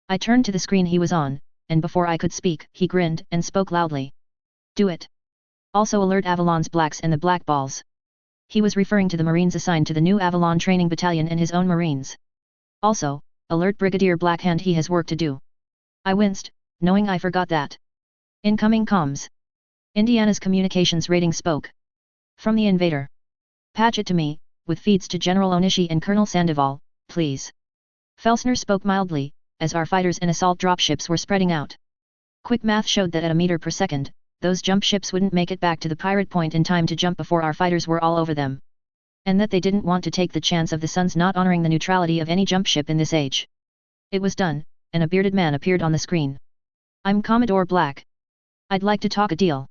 I turned to the screen he was on, and before I could speak, he grinned and spoke loudly. Do it. Also alert Avalon's blacks and the black balls. He was referring to the Marines assigned to the new Avalon training battalion and his own Marines. Also, alert Brigadier Blackhand, he has work to do. I winced, knowing I forgot that. Incoming comms. Indiana's communications rating spoke. From the invader. Patch it to me, with feeds to General Onishi and Colonel Sandoval, please. Felsner spoke mildly, as our fighters and assault dropships were spreading out. Quick math showed that at a meter per second, those jump ships wouldn't make it back to the pirate point in time to jump before our fighters were all over them. And that they didn't want to take the chance of the Sun's not honoring the neutrality of any jump ship in this age. It was done, and a bearded man appeared on the screen. I'm Commodore Black. I'd like to talk a deal.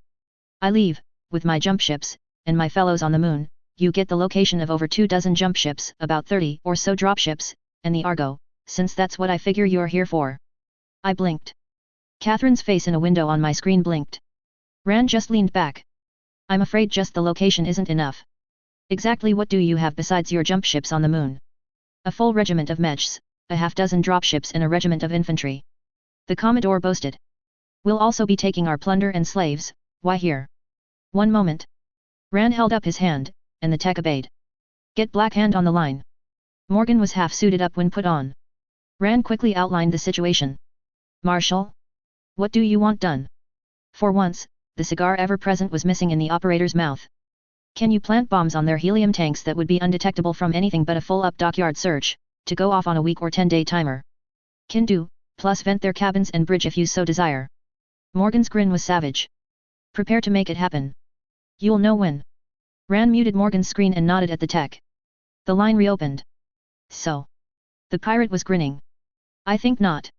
I leave, with my jump ships, and my fellows on the moon, you get the location of over 24 jump ships, about 30 or so dropships, and the Argo, since that's what I figure you're here for. I blinked. Catherine's face in a window on my screen blinked. Rand just leaned back. I'm afraid just the location isn't enough. Exactly what do you have besides your jump ships on the moon? A full regiment of Mechs, a half-dozen dropships and a regiment of infantry. The Commodore boasted. We'll also be taking our plunder and slaves, why here? One moment. Rand held up his hand, and the tech obeyed. Get Blackhand on the line. Morgan was half suited up when put on. Rand quickly outlined the situation. Marshal? What do you want done? For once, the cigar ever-present was missing in the operator's mouth. Can you plant bombs on their helium tanks that would be undetectable from anything but a full-up dockyard search, to go off on a week or 10-day timer? Can do, plus vent their cabins and bridge if you so desire. Morgan's grin was savage. Prepare to make it happen. You'll know when. Rand muted Morgan's screen and nodded at the tech. The line reopened. So. The pirate was grinning. I think not.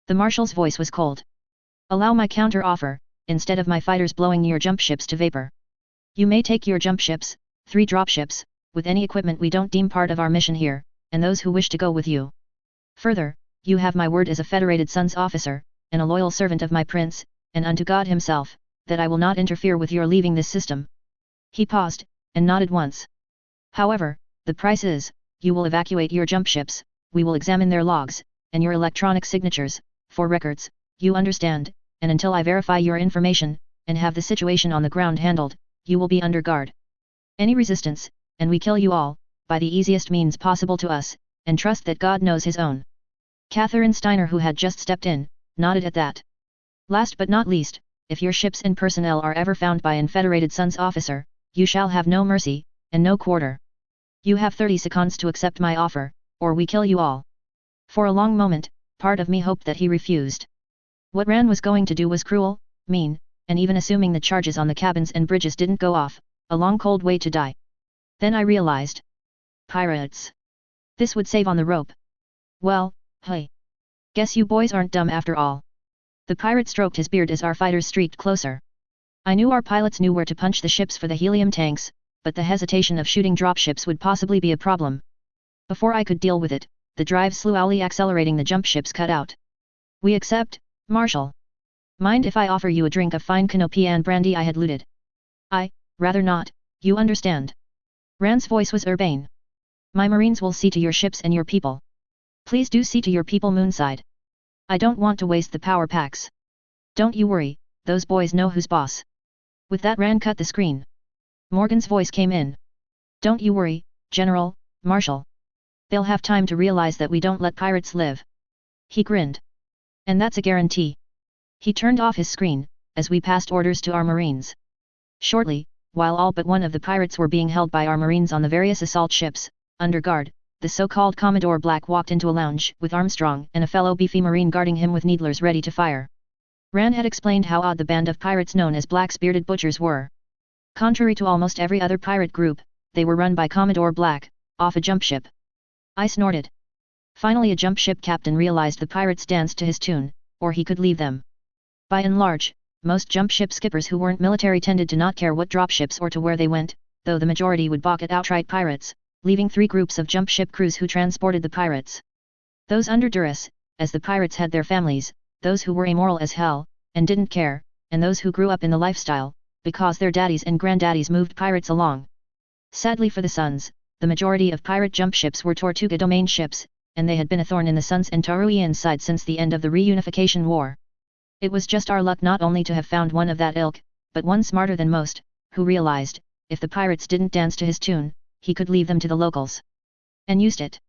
The Marshal's voice was cold. Allow my counter-offer, instead of my fighters blowing your jump ships to vapor. You may take your jump ships, 3 dropships, with any equipment we don't deem part of our mission here, and those who wish to go with you. Further, you have my word as a Federated Sons officer, and a loyal servant of my prince, and unto God himself, that I will not interfere with your leaving this system. He paused, and nodded once. However, the price is, you will evacuate your jump ships, we will examine their logs, and your electronic signatures, for records, you understand, and until I verify your information, and have the situation on the ground handled, you will be under guard. Any resistance, and we kill you all, by the easiest means possible to us, and trust that God knows his own. Catherine Steiner, who had just stepped in, nodded at that. Last but not least, if your ships and personnel are ever found by an Federated Sons officer, you shall have no mercy, and no quarter. You have 30 seconds to accept my offer, or we kill you all. For a long moment, part of me hoped that he refused. What Ran was going to do was cruel, mean, and even assuming the charges on the cabins and bridges didn't go off, a long cold way to die. Then I realized. Pirates. This would save on the rope. Well, hey. Guess you boys aren't dumb after all. The pirate stroked his beard as our fighters streaked closer. I knew our pilots knew where to punch the ships for the helium tanks, but the hesitation of shooting dropships would possibly be a problem. Before I could deal with it, the drive slowly accelerating the jump ships cut out. We accept, Marshal. Mind if I offer you a drink of fine canopy and brandy I had looted? Rather not, you understand. Rand's voice was urbane. My marines will see to your ships and your people. Please do see to your people Moonside. I don't want to waste the power packs. Don't you worry, those boys know who's boss. With that Rand cut the screen. Morgan's voice came in. Don't you worry, General, Marshal. They'll have time to realize that we don't let pirates live. He grinned. And that's a guarantee. He turned off his screen, as we passed orders to our marines. Shortly, while all but one of the pirates were being held by our marines on the various assault ships, under guard, the so-called Commodore Black walked into a lounge with Armstrong and a fellow beefy marine guarding him with needlers ready to fire. Rand had explained how odd the band of pirates known as Black's bearded butchers were. Contrary to almost every other pirate group, they were run by Commodore Black, off a jump ship. I snorted. Finally a jump ship captain realized the pirates danced to his tune, or he could leave them. By and large, most jump ship skippers who weren't military tended to not care what dropships or to where they went, though the majority would balk at outright pirates, leaving 3 groups of jump ship crews who transported the pirates. Those under duress, as the pirates had their families, those who were amoral as hell, and didn't care, and those who grew up in the lifestyle, because their daddies and granddaddies moved pirates along. Sadly for the Sons, the majority of pirate jump ships were Tortuga domain ships, and they had been a thorn in the Sons and Taruians' side since the end of the reunification war. It was just our luck not only to have found one of that ilk, but one smarter than most, who realized, if the pirates didn't dance to his tune, he could leave them to the locals. And used it.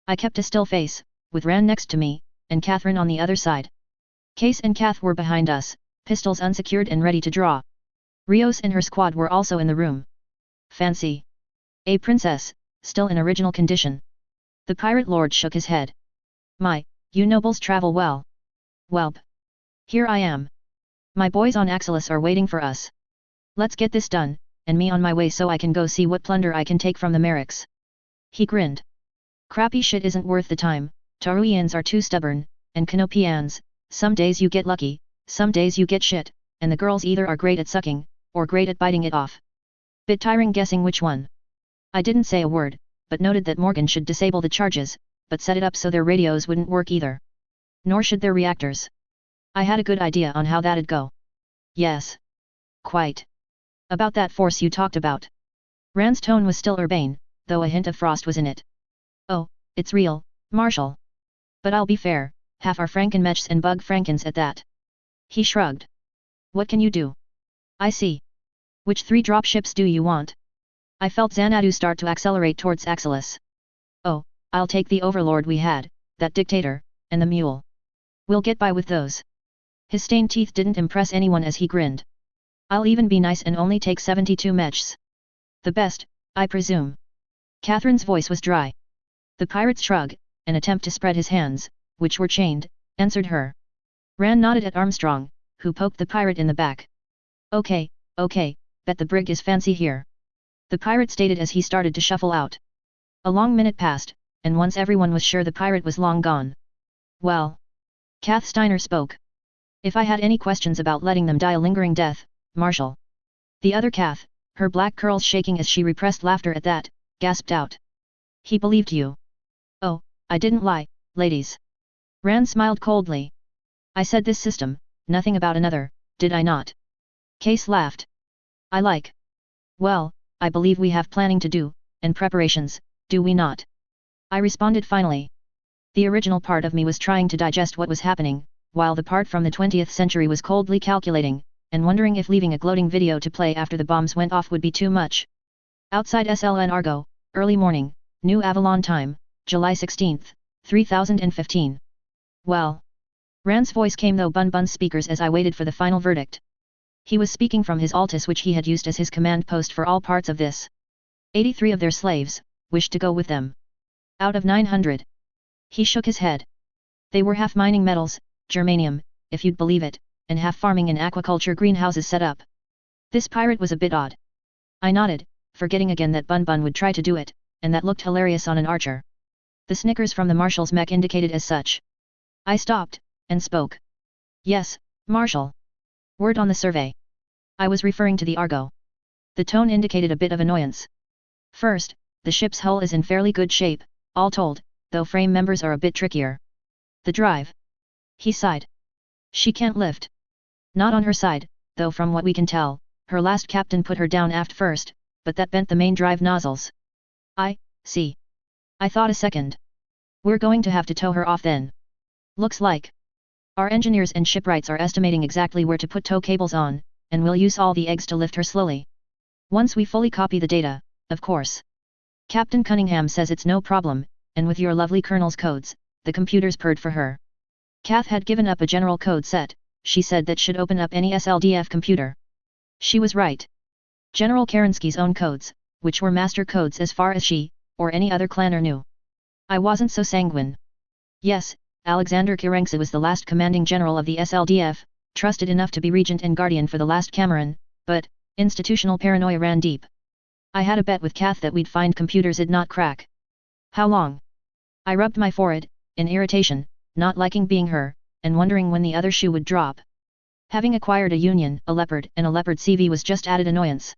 I kept a still face, with Rand next to me, and Catherine on the other side. Case and Kath were behind us, pistols unsecured and ready to draw. Rios and her squad were also in the room. Fancy. A princess, still in original condition. The pirate lord shook his head. My, you nobles travel well. Welp. Here I am. My boys on Axelis are waiting for us. Let's get this done, and me on my way so I can go see what plunder I can take from the Merricks. He grinned. Crappy shit isn't worth the time, Taruians are too stubborn, and Canopians, some days you get lucky, some days you get shit, and the girls either are great at sucking, or great at biting it off. Bit tiring guessing which one. I didn't say a word, but noted that Morgan should disable the charges, but set it up so their radios wouldn't work either. Nor should their reactors. I had a good idea on how that'd go. Yes. Quite. About that force you talked about. Rand's tone was still urbane, though a hint of frost was in it. Oh, it's real, Marshal. But I'll be fair, half are Frankenmechs and bug Frankens at that. He shrugged. What can you do? I see. Which 3 dropships do you want? I felt Xanadu start to accelerate towards Axelis. Oh, I'll take the overlord we had, that dictator, and the mule. We'll get by with those. His stained teeth didn't impress anyone as he grinned. I'll even be nice and only take 72 mechs. The best, I presume. Catherine's voice was dry. The pirate's shrug, an attempt to spread his hands, which were chained, answered her. Rand nodded at Armstrong, who poked the pirate in the back. Okay, bet the brig is fancy here. The pirate stated as he started to shuffle out. A long minute passed, and once everyone was sure the pirate was long gone. Well. Kath Steiner spoke. If I had any questions about letting them die a lingering death, Marshal. The other Kath, her black curls shaking as she repressed laughter at that, gasped out. He believed you. Oh, I didn't lie, ladies. Rand smiled coldly. I said this system, nothing about another, did I not? Case laughed. I like. Well, I believe we have planning to do, and preparations, do we not? I responded finally. The original part of me was trying to digest what was happening, while the part from the 20th century was coldly calculating, and wondering if leaving a gloating video to play after the bombs went off would be too much. Outside SLN Argo, early morning, New Avalon Time, July 16, 3015. Well. Rand's voice came through Bun Bun's speakers as I waited for the final verdict. He was speaking from his altus which he had used as his command post for all parts of this. 83 of their slaves wished to go with them. Out of 900. He shook his head. They were half mining metals, germanium, if you'd believe it, and half farming in aquaculture greenhouses set up. This pirate was a bit odd. I nodded, forgetting again that Bun Bun would try to do it, and that looked hilarious on an archer. The snickers from the marshal's mech indicated as such. I stopped, and spoke. Yes, Marshal. Word on the survey. I was referring to the Argo. The tone indicated a bit of annoyance. First, the ship's hull is in fairly good shape, all told, though frame members are a bit trickier. The drive. He sighed. She can't lift. Not on her side, though from what we can tell, her last captain put her down aft first, but that bent the main drive nozzles. I see. I thought a second. We're going to have to tow her off then. Looks like. Our engineers and shipwrights are estimating exactly where to put tow cables on, and we'll use all the eggs to lift her slowly. Once we fully copy the data, of course. Captain Cunningham says it's no problem, and with your lovely Colonel's codes, the computers purred for her. Kath had given up a general code set, she said that should open up any SLDF computer. She was right. General Kerensky's own codes, which were master codes as far as she, or any other clanner knew. I wasn't so sanguine. Yes, Alexander Kerensky was the last commanding general of the SLDF, trusted enough to be regent and guardian for the last Cameron, but, institutional paranoia ran deep. I had a bet with Kath that we'd find computers it'd not crack. How long? I rubbed my forehead, in irritation, not liking being her, and wondering when the other shoe would drop. Having acquired a Union, a Leopard, and a Leopard CV was just added annoyance.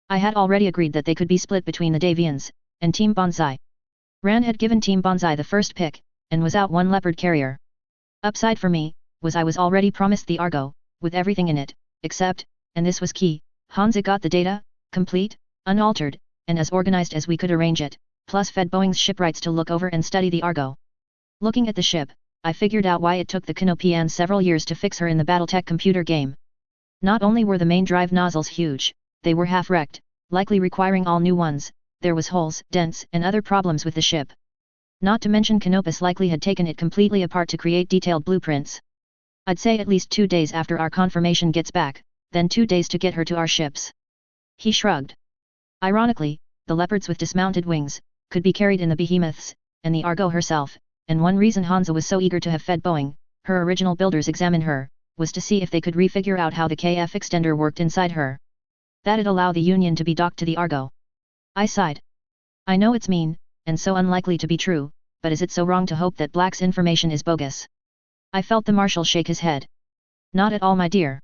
I had already agreed that they could be split between the Davians, and Team Bonsai. Rand had given Team Bonsai the first pick, and was out one Leopard carrier. Upside for me, was I was already promised the Argo, with everything in it, except, and this was key, Hansa got the data, complete, unaltered, and as organized as we could arrange it, plus fed Boeing's shipwrights to look over and study the Argo. Looking at the ship, I figured out why it took the Canopians several years to fix her in the Battletech computer game. Not only were the main drive nozzles huge, they were half-wrecked, likely requiring all new ones, there was holes, dents, and other problems with the ship. Not to mention Canopus likely had taken it completely apart to create detailed blueprints. I'd say at least 2 days after our confirmation gets back, then 2 days to get her to our ships. He shrugged. Ironically, the Leopards with dismounted wings, could be carried in the behemoths, and the Argo herself, and one reason Hansa was so eager to have fed Boeing, her original builders examine her, was to see if they could refigure out how the KF extender worked inside her. That'd allow the Union to be docked to the Argo. I sighed. I know it's mean, and so unlikely to be true, but is it so wrong to hope that Black's information is bogus? I felt the Marshal shake his head. Not at all, my dear.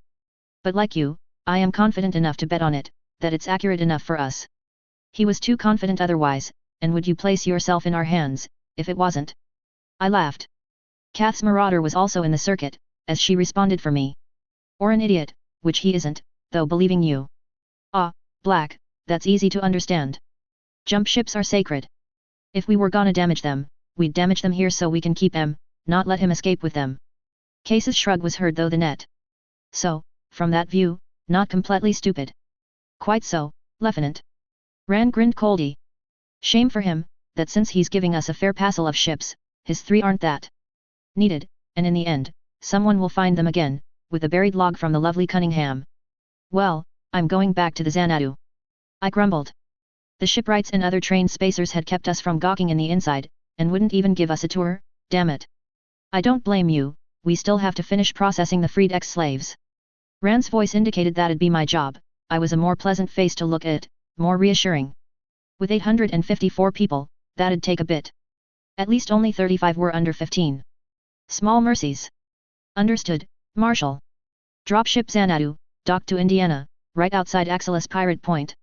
But like you, I am confident enough to bet on it, that it's accurate enough for us. He was too confident otherwise, and would you place yourself in our hands, if it wasn't? I laughed. Kath's Marauder was also in the circuit, as she responded for me. Or an idiot, which he isn't, though believing you. Ah, Black, that's easy to understand. Jump ships are sacred. If we were gonna damage them, we'd damage them here so we can keep them, not let him escape with them. Case's shrug was heard through the net. So, from that view, not completely stupid. Quite so, Lieutenant. Rand grinned coldly. Shame for him, that since he's giving us a fair passel of ships, his 3 aren't that needed, and in the end, someone will find them again, with a buried log from the lovely Cunningham. Well, I'm going back to the Xanadu. I grumbled. The shipwrights and other trained spacers had kept us from gawking in the inside, and wouldn't even give us a tour, damn it. I don't blame you, we still have to finish processing the freed ex-slaves. Rand's voice indicated that'd be my job. I was a more pleasant face to look at, more reassuring. With 854 people, that'd take a bit. At least only 35 were under 15. Small mercies. Understood, Marshal. Dropship Xanadu, docked to Indiana, right outside Axelis Pirate Point.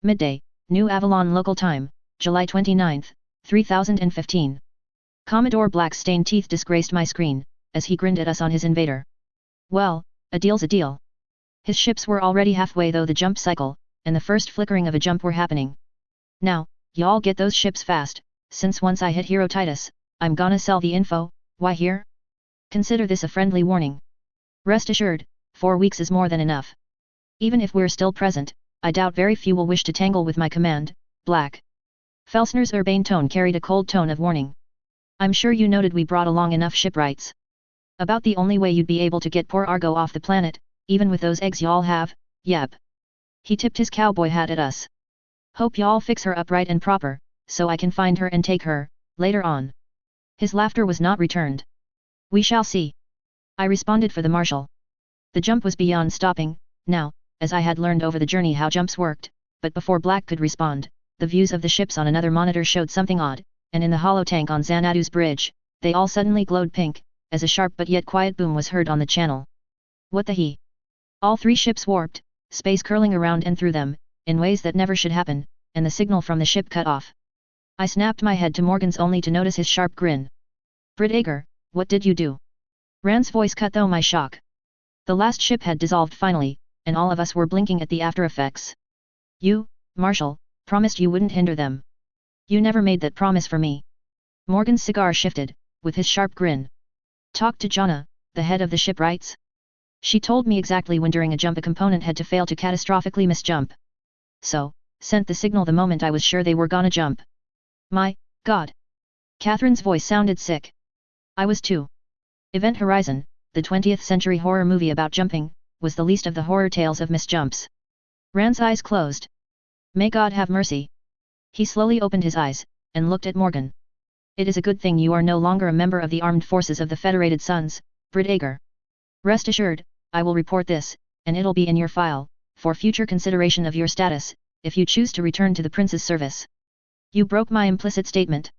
Midday, New Avalon local time, July 29, 3015. Commodore Black's stained teeth disgraced my screen, as he grinned at us on his invader. Well, a deal's a deal. His ships were already halfway through the jump cycle, and the first flickering of a jump were happening. Now, y'all get those ships fast, since once I hit Hero Titus, I'm gonna sell the info, why here? Consider this a friendly warning. Rest assured, 4 weeks is more than enough. Even if we're still present, I doubt very few will wish to tangle with my command, Black. Felsner's urbane tone carried a cold tone of warning. I'm sure you noted we brought along enough shipwrights. About the only way you'd be able to get poor Argo off the planet, even with those eggs y'all have, yep. He tipped his cowboy hat at us. Hope y'all fix her up right and proper, so I can find her and take her, later on. His laughter was not returned. We shall see. I responded for the marshal. The jump was beyond stopping, now, as I had learned over the journey how jumps worked, but before Black could respond, the views of the ships on another monitor showed something odd, and in the hollow tank on Xanadu's bridge, they all suddenly glowed pink, as a sharp but yet quiet boom was heard on the channel. What the he? All 3 ships warped, space curling around and through them, in ways that never should happen, and the signal from the ship cut off. I snapped my head to Morgan's only to notice his sharp grin. Britt, what did you do? Rand's voice cut through my shock. The last ship had dissolved finally, and all of us were blinking at the after effects. You, Marshal, promised you wouldn't hinder them. You never made that promise for me. Morgan's cigar shifted, with his sharp grin. Talk to Jana, the head of the shipwrights. She told me exactly when during a jump a component had to fail to catastrophically misjump. So, sent the signal the moment I was sure they were gonna jump. My God. Catherine's voice sounded sick. I was too. Event Horizon, the 20th century horror movie about jumping, was the least of the horror tales of misjumps. Rand's eyes closed. May God have mercy. He slowly opened his eyes, and looked at Morgan. It is a good thing you are no longer a member of the armed forces of the Federated Suns, Britt. Rest assured, I will report this, and it'll be in your file, for future consideration of your status, if you choose to return to the Prince's service. You broke my implicit statement.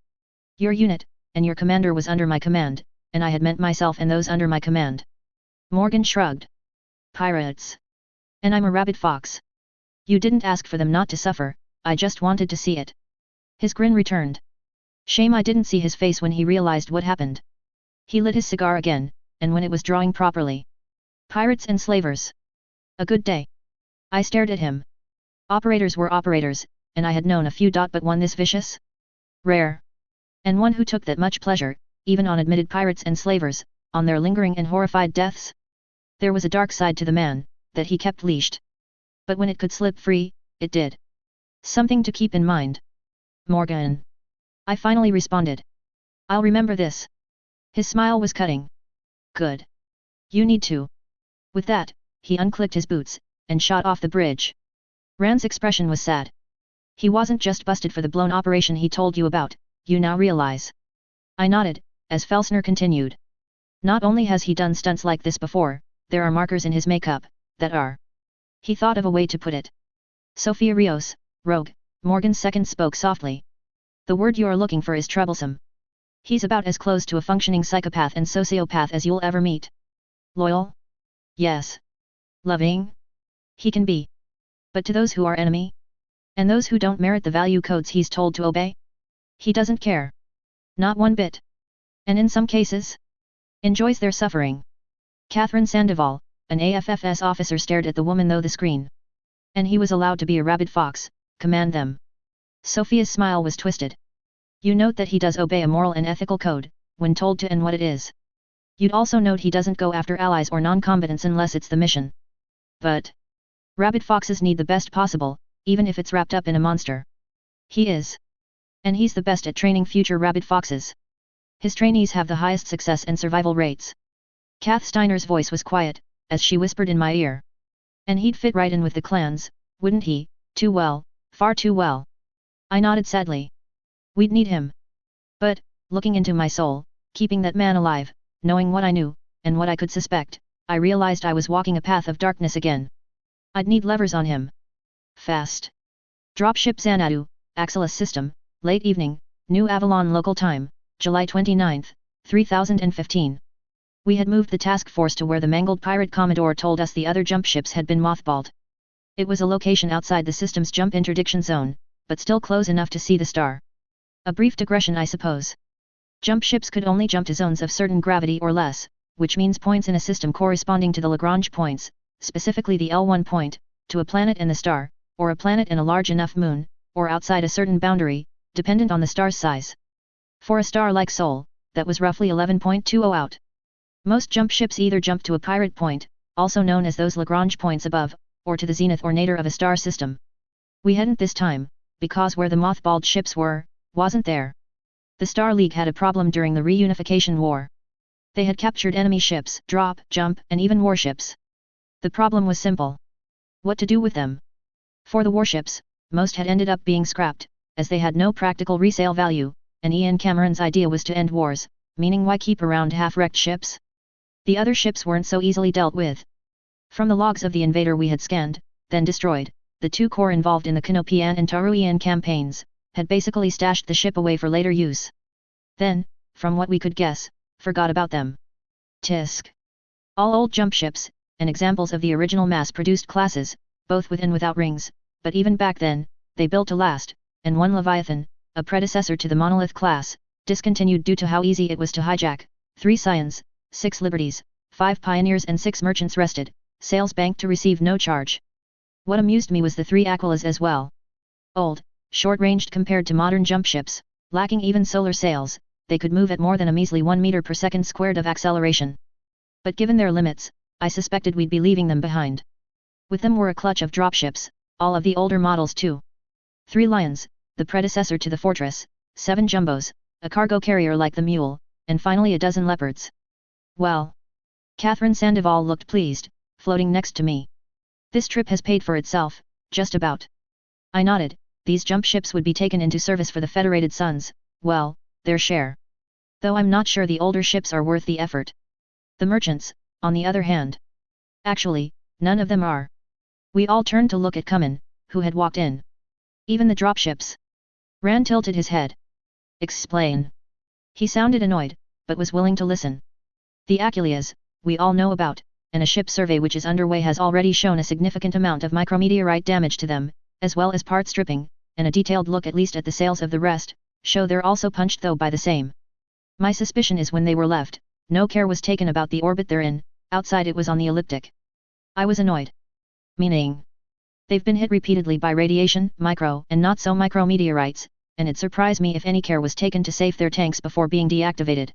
Your unit, and your commander was under my command, and I had meant myself and those under my command. Morgan shrugged. Pirates. And I'm a rabid fox. You didn't ask for them not to suffer, I just wanted to see it. His grin returned. Shame I didn't see his face when he realized what happened. He lit his cigar again, and when it was drawing properly. Pirates and slavers. A good day. I stared at him. Operators were operators, and I had known a few but one this vicious? Rare. And one who took that much pleasure, even on admitted pirates and slavers, on their lingering and horrified deaths? There was a dark side to the man, that he kept leashed. But when it could slip free, it did. Something to keep in mind. Morgan. I finally responded. I'll remember this. His smile was cutting. Good. You need to. With that, he unclicked his boots, and shot off the bridge. Rand's expression was sad. He wasn't just busted for the blown operation he told you about, you now realize. I nodded, as Felsner continued. Not only has he done stunts like this before, there are markers in his makeup, that are. He thought of a way to put it. Sofia Rios, rogue, Morgan's second spoke softly. The word you're looking for is troublesome. He's about as close to a functioning psychopath and sociopath as you'll ever meet. Loyal? Yes. Loving? He can be. But to those who are enemy? And those who don't merit the value codes he's told to obey? He doesn't care. Not one bit. And in some cases? Enjoys their suffering. Catherine Sandoval, an AFFS officer, stared at the woman through the screen. And he was allowed to be a rabid fox, command them. Sophia's smile was twisted. You note that he does obey a moral and ethical code, when told to and what it is. You'd also note he doesn't go after allies or non-combatants unless it's the mission. But rabid foxes need the best possible, even if it's wrapped up in a monster. He is. And he's the best at training future rabid foxes. His trainees have the highest success and survival rates. Kath Steiner's voice was quiet, as she whispered in my ear. And he'd fit right in with the clans, wouldn't he? Too well, far too well. I nodded sadly. We'd need him. But, looking into my soul, keeping that man alive, knowing what I knew, and what I could suspect, I realized I was walking a path of darkness again. I'd need levers on him. Fast. Dropship Xanadu, Axelis System, late evening, New Avalon local time, July 29, 3015. We had moved the task force to where the mangled pirate Commodore told us the other jump ships had been mothballed. It was a location outside the system's jump interdiction zone, but still close enough to see the star. A brief digression, I suppose. Jump ships could only jump to zones of certain gravity or less, which means points in a system corresponding to the Lagrange points, specifically the L1 point, to a planet and the star, or a planet and a large enough moon, or outside a certain boundary, dependent on the star's size. For a star like Sol, that was roughly 11.20 out. Most jump ships either jump to a pirate point, also known as those Lagrange points above, or to the zenith or nadir of a star system. We hadn't this time, because where the mothballed ships were, wasn't there. The Star League had a problem during the reunification war. They had captured enemy ships, drop, jump, and even warships. The problem was simple. What to do with them? For the warships, most had ended up being scrapped, as they had no practical resale value, and Ian Cameron's idea was to end wars, meaning why keep around half-wrecked ships? The other ships weren't so easily dealt with. From the logs of the invader we had scanned, then destroyed, the two corps involved in the Canopian and Taruian campaigns, had basically stashed the ship away for later use. Then, from what we could guess, forgot about them. Tisk. All old jump ships, and examples of the original mass-produced classes, both with and without rings, but even back then, they built to last, and one Leviathan, a predecessor to the Monolith class, discontinued due to how easy it was to hijack. 3 Scions, 6 Liberties, 5 Pioneers and 6 Merchants rested, sales banked to receive no charge. What amused me was the 3 Aquilas as well. Old, short-ranged compared to modern jump ships, lacking even solar sails, they could move at more than a measly 1 meter per second squared of acceleration. But given their limits, I suspected we'd be leaving them behind. With them were a clutch of dropships, all of the older models too. 3 Lions, the predecessor to the Fortress, 7 Jumbos, a cargo carrier like the Mule, and finally a dozen Leopards. Well. Catherine Sandoval looked pleased, floating next to me. This trip has paid for itself, just about. I nodded. These jump ships would be taken into service for the Federated Sons, well, their share. Though I'm not sure the older ships are worth the effort. The merchants, on the other hand. Actually, none of them are. We all turned to look at Cumin, who had walked in. Even the dropships. Rand tilted his head. Explain. He sounded annoyed, but was willing to listen. The Aquilas, we all know about, and a ship survey which is underway has already shown a significant amount of micrometeorite damage to them, as well as part stripping, and a detailed look at least at the sails of the rest, show they're also punched though by the same. My suspicion is when they were left, no care was taken about the orbit they're in, outside it was on the ecliptic. I was annoyed. Meaning? They've been hit repeatedly by radiation, micro and not so micrometeorites, and it'd surprise me if any care was taken to save their tanks before being deactivated.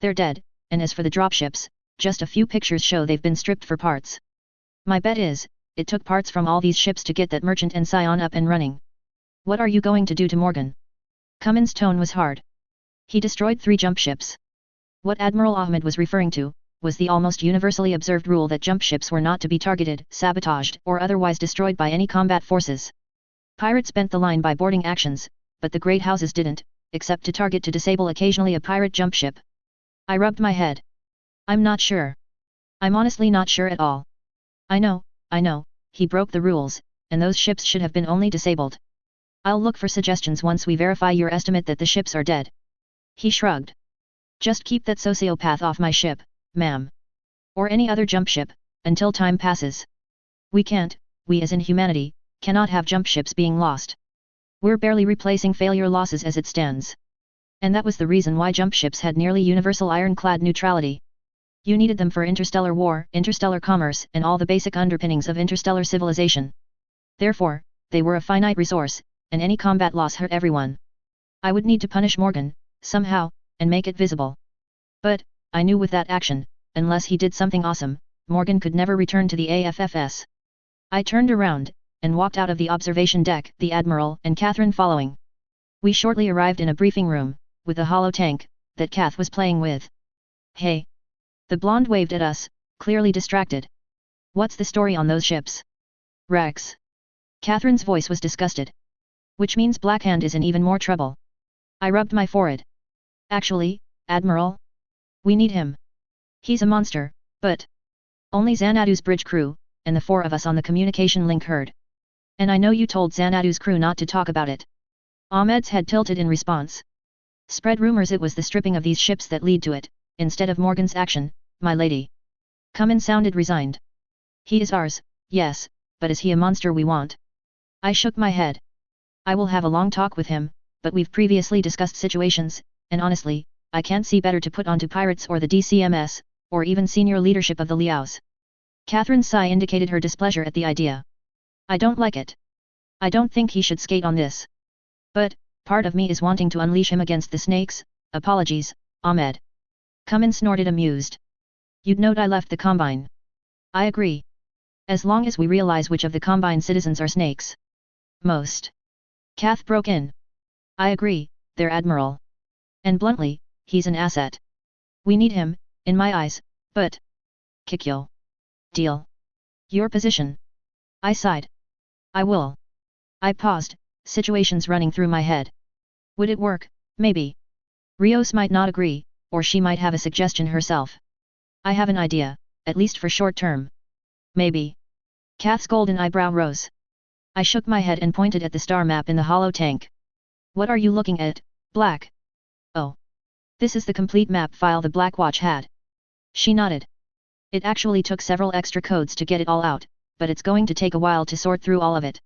They're dead, and as for the dropships, just a few pictures show they've been stripped for parts. My bet is, it took parts from all these ships to get that Merchant and Scion up and running. What are you going to do to Morgan? Cumin's tone was hard. He destroyed 3 jump ships. What Admiral Ahmed was referring to, was the almost universally observed rule that jump ships were not to be targeted, sabotaged, or otherwise destroyed by any combat forces. Pirates bent the line by boarding actions, but the great houses didn't, except to target to disable occasionally a pirate jump ship. I rubbed my head. I'm not sure. I'm honestly not sure at all. I know, he broke the rules, and those ships should have been only disabled. I'll look for suggestions once we verify your estimate that the ships are dead. He shrugged. Just keep that sociopath off my ship, ma'am. Or any other jump ship, until time passes. We as in humanity, cannot have jump ships being lost. We're barely replacing failure losses as it stands. And that was the reason why jump ships had nearly universal ironclad neutrality. You needed them for interstellar war, interstellar commerce, and all the basic underpinnings of interstellar civilization. Therefore, they were a finite resource, and any combat loss hurt everyone. I would need to punish Morgan, somehow, and make it visible. But, I knew with that action, unless he did something awesome, Morgan could never return to the AFFS. I turned around, and walked out of the observation deck, the Admiral and Catherine following. We shortly arrived in a briefing room, with a hollow tank, that Kath was playing with. Hey! The blonde waved at us, clearly distracted. What's the story on those ships? Rex. Catherine's voice was disgusted. Which means Blackhand is in even more trouble. I rubbed my forehead. Actually, Admiral? We need him. He's a monster, but only Xanadu's bridge crew, and the 4 of us on the communication link heard. And I know you told Xanadu's crew not to talk about it. Ahmed's head tilted in response. Spread rumors it was the stripping of these ships that lead to it, instead of Morgan's action, my lady. Cumin sounded resigned. He is ours, yes, but is he a monster we want? I shook my head. I will have a long talk with him, but we've previously discussed situations, and honestly, I can't see better to put onto pirates or the DCMS, or even senior leadership of the Liaos. Catherine's sigh indicated her displeasure at the idea. I don't like it. I don't think he should skate on this. But, part of me is wanting to unleash him against the snakes. Apologies, Ahmed. Cumin snorted amused. You'd note I left the Combine. I agree. As long as we realize which of the Combine citizens are snakes. Most. Kath broke in. I agree, their admiral. And bluntly, he's an asset. We need him, in my eyes, but... CYOA. Deal. Your position. I sighed. I will. I paused, situations running through my head. Would it work? Maybe. Rios might not agree, or she might have a suggestion herself. I have an idea, at least for short term. Maybe. Kath's golden eyebrow rose. I shook my head and pointed at the star map in the hollow tank. What are you looking at, Black? Oh. This is the complete map file the Black Watch had. She nodded. It actually took several extra codes to get it all out, but it's going to take a while to sort through all of it.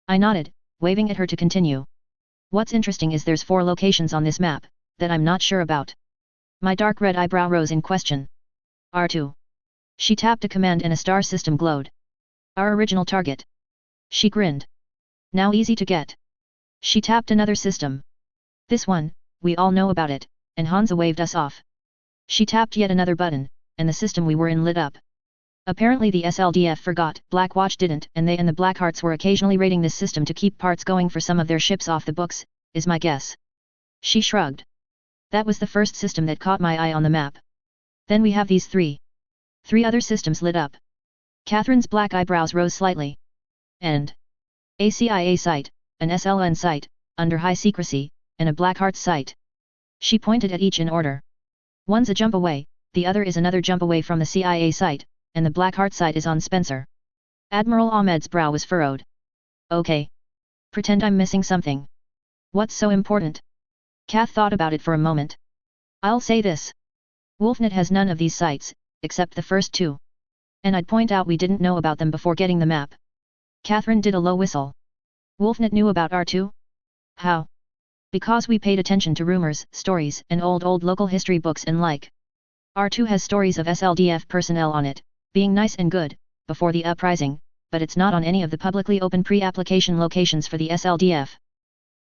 I nodded, waving at her to continue. What's interesting is there's 4 locations on this map, that I'm not sure about. My dark red eyebrow rose in question. R2. She tapped a command and a star system glowed. Our original target. She grinned. Now easy to get. She tapped another system. This one, we all know about it, and Hansa waved us off. She tapped yet another button, and the system we were in lit up. Apparently the SLDF forgot, Black Watch didn't, and they and the Blackhearts were occasionally raiding this system to keep parts going for some of their ships off the books, is my guess. She shrugged. That was the first system that caught my eye on the map. Then we have these 3. 3 other systems lit up. Catherine's black eyebrows rose slightly. And a CIA site, an SLN site, under high secrecy, and a Blackheart site. She pointed at each in order. One's a jump away, the other is another jump away from the CIA site, and the Blackheart site is on Spencer. Admiral Ahmed's brow was furrowed. Okay. Pretend I'm missing something. What's so important? Kath thought about it for a moment. I'll say this. Wolfnet has none of these sites, except the first 2. And I'd point out we didn't know about them before getting the map. Catherine did a low whistle. Wolfnet knew about R2? How? Because we paid attention to rumors, stories, and old local history books and like. R2 has stories of SLDF personnel on it, being nice and good, before the uprising, but it's not on any of the publicly open pre-application locations for the SLDF.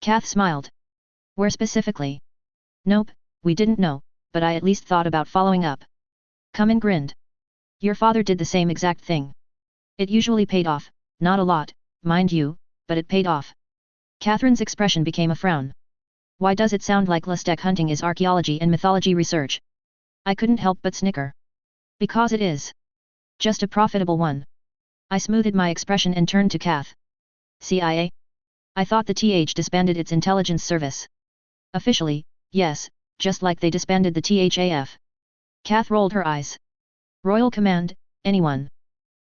Kath smiled. Where specifically? Nope, we didn't know, but I at least thought about following up. Cummin grinned. Your father did the same exact thing. It usually paid off, not a lot, mind you, but it paid off. Catherine's expression became a frown. Why does it sound like Lustek hunting is archaeology and mythology research? I couldn't help but snicker. Because it is. Just a profitable one. I smoothed my expression and turned to Kath. CIA? I thought the TH disbanded its intelligence service. Officially, yes, just like they disbanded the THAF. Kath rolled her eyes. Royal Command, anyone?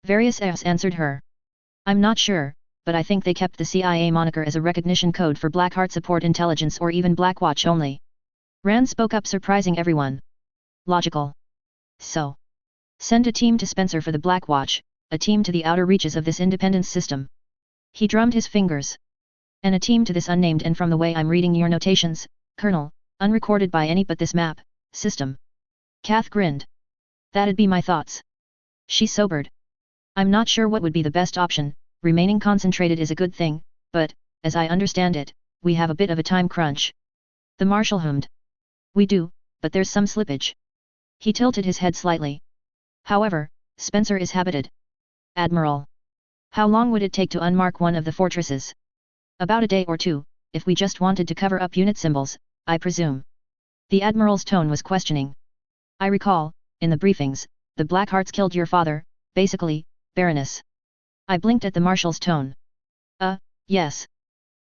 Various Fs answered her. I'm not sure, but I think they kept the CIA moniker as a recognition code for Blackheart support intelligence or even Blackwatch only. Rand spoke up, surprising everyone. Logical. So. Send a team to Spencer for the Blackwatch, a team to the outer reaches of this independence system. He drummed his fingers. And a team to this unnamed, and from the way I'm reading your notations, Colonel, unrecorded by any but this map, system. Kath grinned. That'd be my thoughts. She sobered. I'm not sure what would be the best option, remaining concentrated is a good thing, but, as I understand it, we have a bit of a time crunch. The Marshal hummed. We do, but there's some slippage. He tilted his head slightly. However, Spencer is habited. Admiral. How long would it take to unmark one of the fortresses? About a day or 2, if we just wanted to cover up unit symbols, I presume. The Admiral's tone was questioning. I recall, in the briefings, the Blackhearts killed your father, basically, Baroness. I blinked at the Marshal's tone. Yes.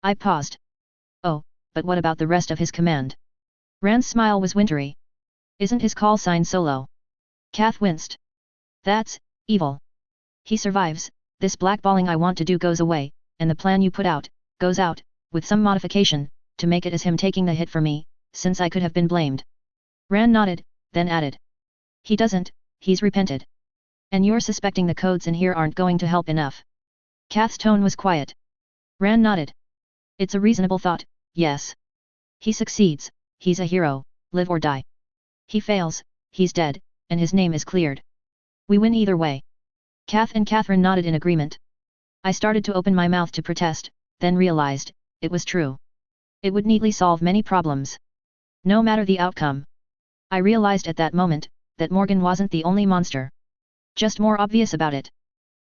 I paused. Oh, but what about the rest of his command? Rand's smile was wintry. Isn't his call sign Solo? Kath winced. That's evil. He survives, this blackballing I want to do goes away, and the plan you put out, goes out, with some modification, to make it as him taking the hit for me, since I could have been blamed. Rand nodded, then added. He doesn't, he's repented. And you're suspecting the codes in here aren't going to help enough. Kath's tone was quiet. Rand nodded. It's a reasonable thought, yes. He succeeds, he's a hero, live or die. He fails, he's dead, and his name is cleared. We win either way. Kath and Catherine nodded in agreement. I started to open my mouth to protest, then realized, it was true. It would neatly solve many problems. No matter the outcome. I realized at that moment, that Morgan wasn't the only monster. Just more obvious about it.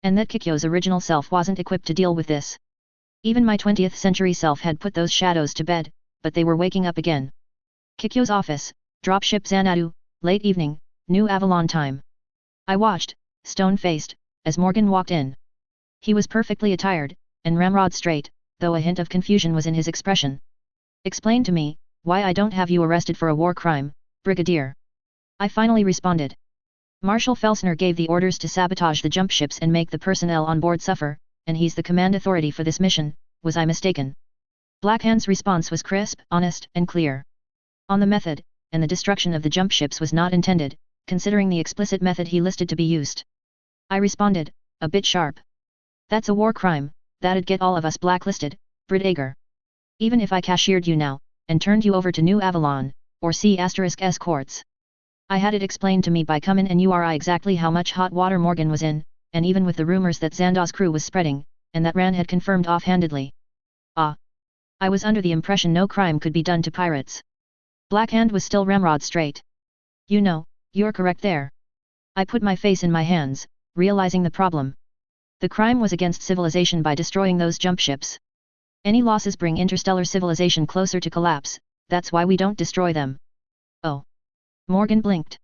And that CYOA's original self wasn't equipped to deal with this. Even my 20th century self had put those shadows to bed, but they were waking up again. Kikyo's office, dropship Xanadu, late evening, New Avalon time. I watched, stone-faced, as Morgan walked in. He was perfectly attired, and ramrod straight, though a hint of confusion was in his expression. Explain to me, why I don't have you arrested for a war crime, Brigadier. I finally responded. Marshal Felsner gave the orders to sabotage the jump ships and make the personnel on board suffer, and he's the command authority for this mission, was I mistaken? Blackhand's response was crisp, honest, and clear. On the method, and the destruction of the jump ships was not intended, considering the explicit method he listed to be used. I responded, a bit sharp. That's a war crime, that'd get all of us blacklisted, Bridager. Even if I cashiered you now, and turned you over to New Avalon, or C*S courts. I had it explained to me by Cumin and URI exactly how much hot water Morgan was in, and even with the rumors that Xandaw's crew was spreading, and that Ran had confirmed offhandedly. I was under the impression no crime could be done to pirates. Blackhand was still ramrod straight. You know, you're correct there. I put my face in my hands, realizing the problem. The crime was against civilization by destroying those jump ships. Any losses bring interstellar civilization closer to collapse, that's why we don't destroy them. Oh. Morgan blinked.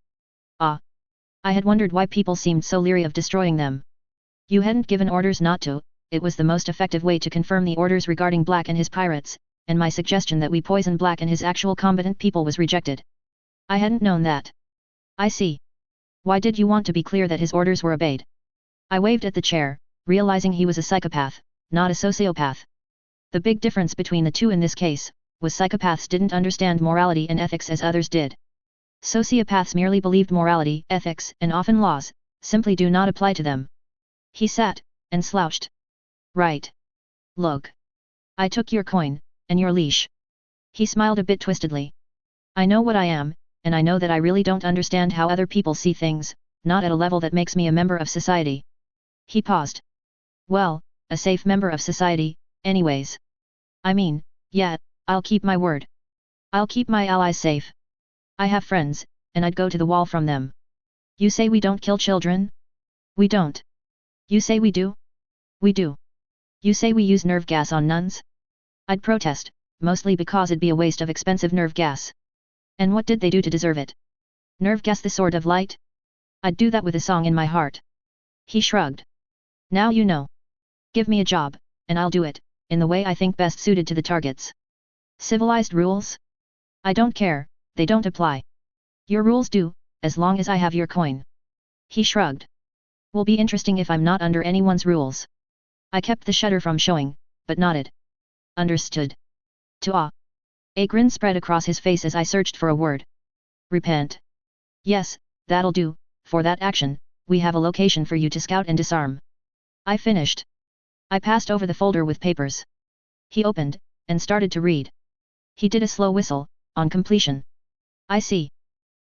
I had wondered why people seemed so leery of destroying them. You hadn't given orders not to, it was the most effective way to confirm the orders regarding Black and his pirates, and my suggestion that we poison Black and his actual combatant people was rejected. I hadn't known that. I see. Why did you want to be clear that his orders were obeyed? I waved at the chair, realizing he was a psychopath, not a sociopath. The big difference between the two in this case, was psychopaths didn't understand morality and ethics as others did. Sociopaths merely believed morality, ethics, and often laws, simply do not apply to them. He sat, and slouched. Right. Look. I took your coin, and your leash. He smiled a bit twistedly. I know what I am, and I know that I really don't understand how other people see things, not at a level that makes me a member of society. He paused. Well, a safe member of society, anyways. I mean, yeah, I'll keep my word. I'll keep my allies safe. I have friends, and I'd go to the wall from them. You say we don't kill children? We don't. You say we do? We do. You say we use nerve gas on nuns? I'd protest, mostly because it'd be a waste of expensive nerve gas. And what did they do to deserve it? Nerve gas the sword of light? I'd do that with a song in my heart. He shrugged. Now you know. Give me a job, and I'll do it, in the way I think best suited to the targets. Civilized rules? I don't care, they don't apply. Your rules do, as long as I have your coin. He shrugged. Will be interesting if I'm not under anyone's rules. I kept the shutter from showing, but nodded. Understood. A grin spread across his face as I searched for a word. Repent. Yes, that'll do, for that action, we have a location for you to scout and disarm. I finished. I passed over the folder with papers. He opened, and started to read. He did a slow whistle, on completion. I see.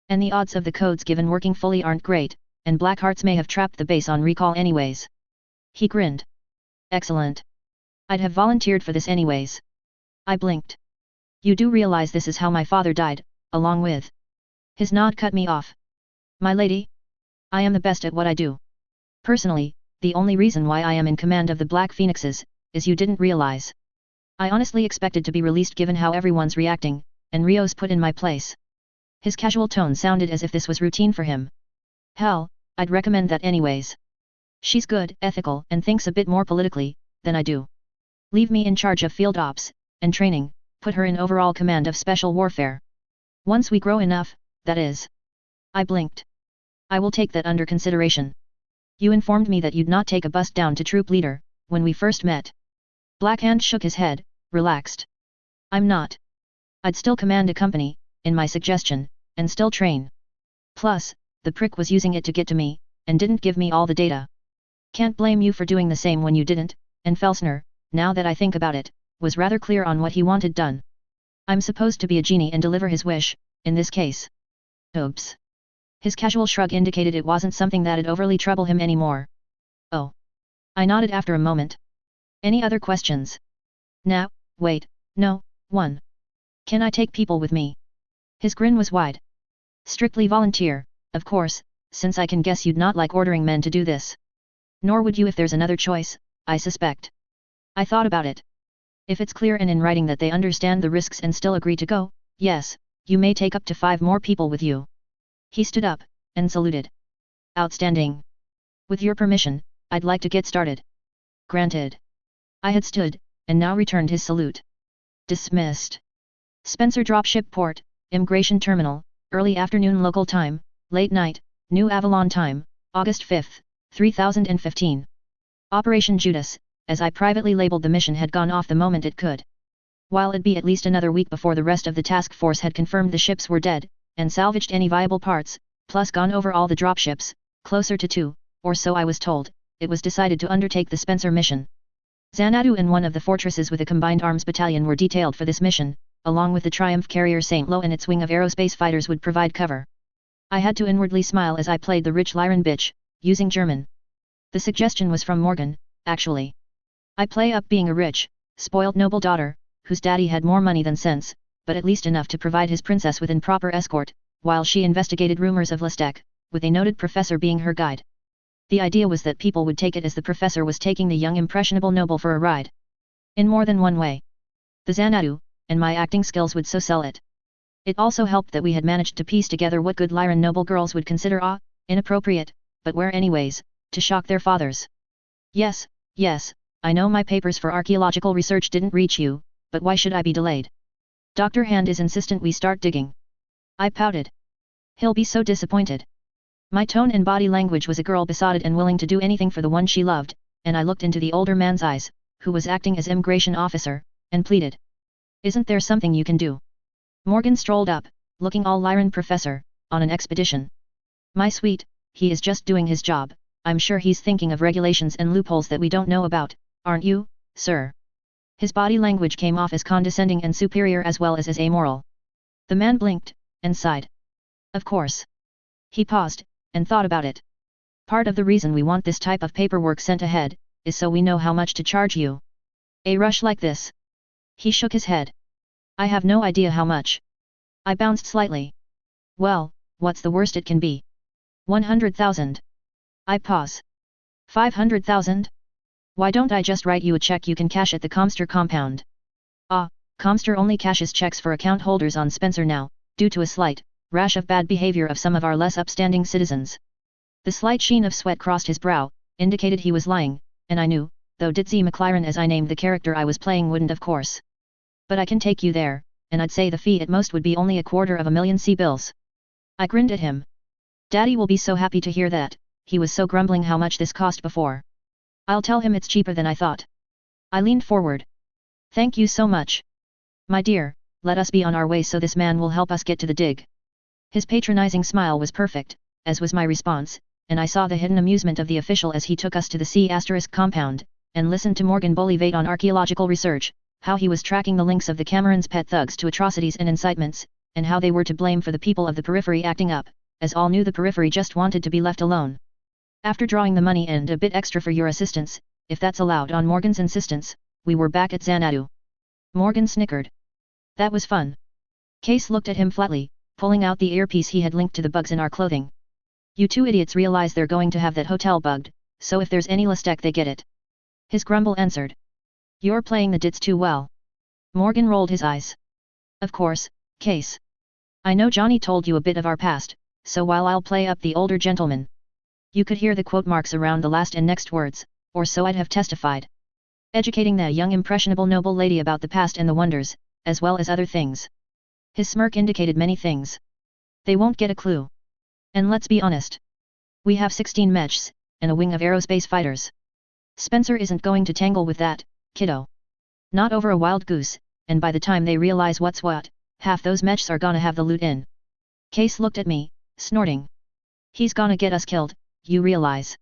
And the odds of the codes given working fully aren't great, and Blackhearts may have trapped the base on recall anyways. He grinned. Excellent. I'd have volunteered for this anyways. I blinked. You do realize this is how my father died, along with... His nod cut me off. My lady? I am the best at what I do. Personally, the only reason why I am in command of the Black Phoenixes, is you didn't realize. I honestly expected to be released given how everyone's reacting, and Rio's put in my place. His casual tone sounded as if this was routine for him. Hell, I'd recommend that anyways. She's good, ethical, and thinks a bit more politically, than I do. Leave me in charge of field ops, and training, put her in overall command of special warfare. Once we grow enough, that is. I blinked. I will take that under consideration. You informed me that you'd not take a bust down to troop leader, when we first met. Blackhand shook his head, relaxed. I'm not. I'd still command a company, in my suggestion, and still train. Plus, the prick was using it to get to me, and didn't give me all the data. Can't blame you for doing the same when you didn't, and Felsner, now that I think about it, was rather clear on what he wanted done. I'm supposed to be a genie and deliver his wish, in this case. Oops. His casual shrug indicated it wasn't something that'd overly trouble him anymore. Oh. I nodded after a moment. Any other questions? Nah, wait, no, one. Can I take people with me? His grin was wide. Strictly volunteer, of course, since I can guess you'd not like ordering men to do this. Nor would you if there's another choice, I suspect. I thought about it. If it's clear and in writing that they understand the risks and still agree to go, yes, you may take up to 5 more people with you. He stood up, and saluted. Outstanding. With your permission, I'd like to get started. Granted. I had stood, and now returned his salute. Dismissed. Spencer Dropship Port, Immigration Terminal, early afternoon local time, late night, New Avalon time, August 5, 3015. Operation Judas, as I privately labeled the mission, had gone off the moment it could. While it'd be at least another week before the rest of the task force had confirmed the ships were dead, and salvaged any viable parts, plus gone over all the dropships, closer to 2, or so I was told, it was decided to undertake the Spencer mission. Xanadu and one of the fortresses with a combined arms battalion were detailed for this mission, along with the Triumph carrier St. Lo and its wing of aerospace fighters would provide cover. I had to inwardly smile as I played the rich Lyran bitch, using German. The suggestion was from Morgan, actually. I play up being a rich, spoiled noble daughter, whose daddy had more money than sense, but at least enough to provide his princess with an proper escort, while she investigated rumors of Lestek, with a noted professor being her guide. The idea was that people would take it as the professor was taking the young impressionable noble for a ride. In more than one way. The Xanadu, and my acting skills would so sell it. It also helped that we had managed to piece together what good Lyran noble girls would consider inappropriate, but wear anyways, to shock their fathers. Yes, I know my papers for archaeological research didn't reach you, but why should I be delayed? Dr. Hand is insistent we start digging. I pouted. He'll be so disappointed. My tone and body language was a girl besotted and willing to do anything for the one she loved, and I looked into the older man's eyes, who was acting as immigration officer, and pleaded. Isn't there something you can do? Morgan strolled up, looking all Lyran professor, on an expedition. My sweet, he is just doing his job, I'm sure he's thinking of regulations and loopholes that we don't know about, aren't you, sir? His body language came off as condescending and superior as well as amoral. The man blinked, and sighed. Of course. He paused, and thought about it. Part of the reason we want this type of paperwork sent ahead, is so we know how much to charge you. A rush like this. He shook his head. I have no idea how much. I bounced slightly. Well, what's the worst it can be? 100,000. I pause. 500,000? Why don't I just write you a check you can cash at the Comster compound? Comster only cashes checks for account holders on Spencer now, due to a slight rash of bad behavior of some of our less upstanding citizens. The slight sheen of sweat crossed his brow, indicated he was lying, and I knew, though Ditzy McLaren as I named the character I was playing wouldn't of course. But I can take you there, and I'd say the fee at most would be only 250,000 C bills. I grinned at him. Daddy will be so happy to hear that, he was so grumbling how much this cost before. I'll tell him it's cheaper than I thought. I leaned forward. Thank you so much. My dear, let us be on our way so this man will help us get to the dig. His patronizing smile was perfect, as was my response, and I saw the hidden amusement of the official as he took us to the C** compound, and listened to Morgan bullivate on archaeological research, how he was tracking the links of the Cameron's pet thugs to atrocities and incitements, and how they were to blame for the people of the periphery acting up, as all knew the periphery just wanted to be left alone. After drawing the money and a bit extra for your assistance, if that's allowed on Morgan's insistence, we were back at Xanadu. Morgan snickered. That was fun. Case looked at him flatly, pulling out the earpiece he had linked to the bugs in our clothing. You two idiots realize they're going to have that hotel bugged, so if there's any Lestek they get it. His grumble answered. You're playing the dits too well. Morgan rolled his eyes. Of course, Case. I know Johnny told you a bit of our past, so while I'll play up the older gentleman. You could hear the quote marks around the last and next words, or so I'd have testified. Educating that young impressionable noble lady about the past and the wonders, as well as other things. His smirk indicated many things. They won't get a clue. And let's be honest. We have 16 mechs, and a wing of aerospace fighters. Spencer isn't going to tangle with that, kiddo. Not over a wild goose, and by the time they realize what's what, half those mechs are gonna have the loot in. Case looked at me, snorting. He's gonna get us killed, you realize.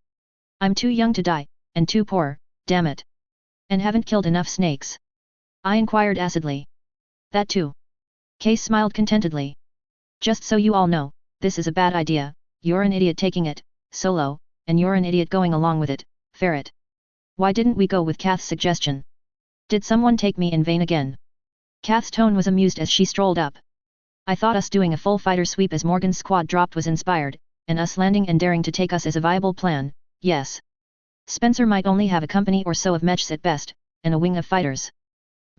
I'm too young to die, and too poor, damn it. And haven't killed enough snakes. I inquired acidly. That too. Case smiled contentedly. Just so you all know, this is a bad idea, you're an idiot taking it, solo, and you're an idiot going along with it, Ferret. Why didn't we go with Kath's suggestion? Did someone take me in vain again? Kath's tone was amused as she strolled up. I thought us doing a full fighter sweep as Morgan's squad dropped was inspired, and us landing and daring to take us as a viable plan, yes. Spencer might only have a company or so of mechs at best, and a wing of fighters.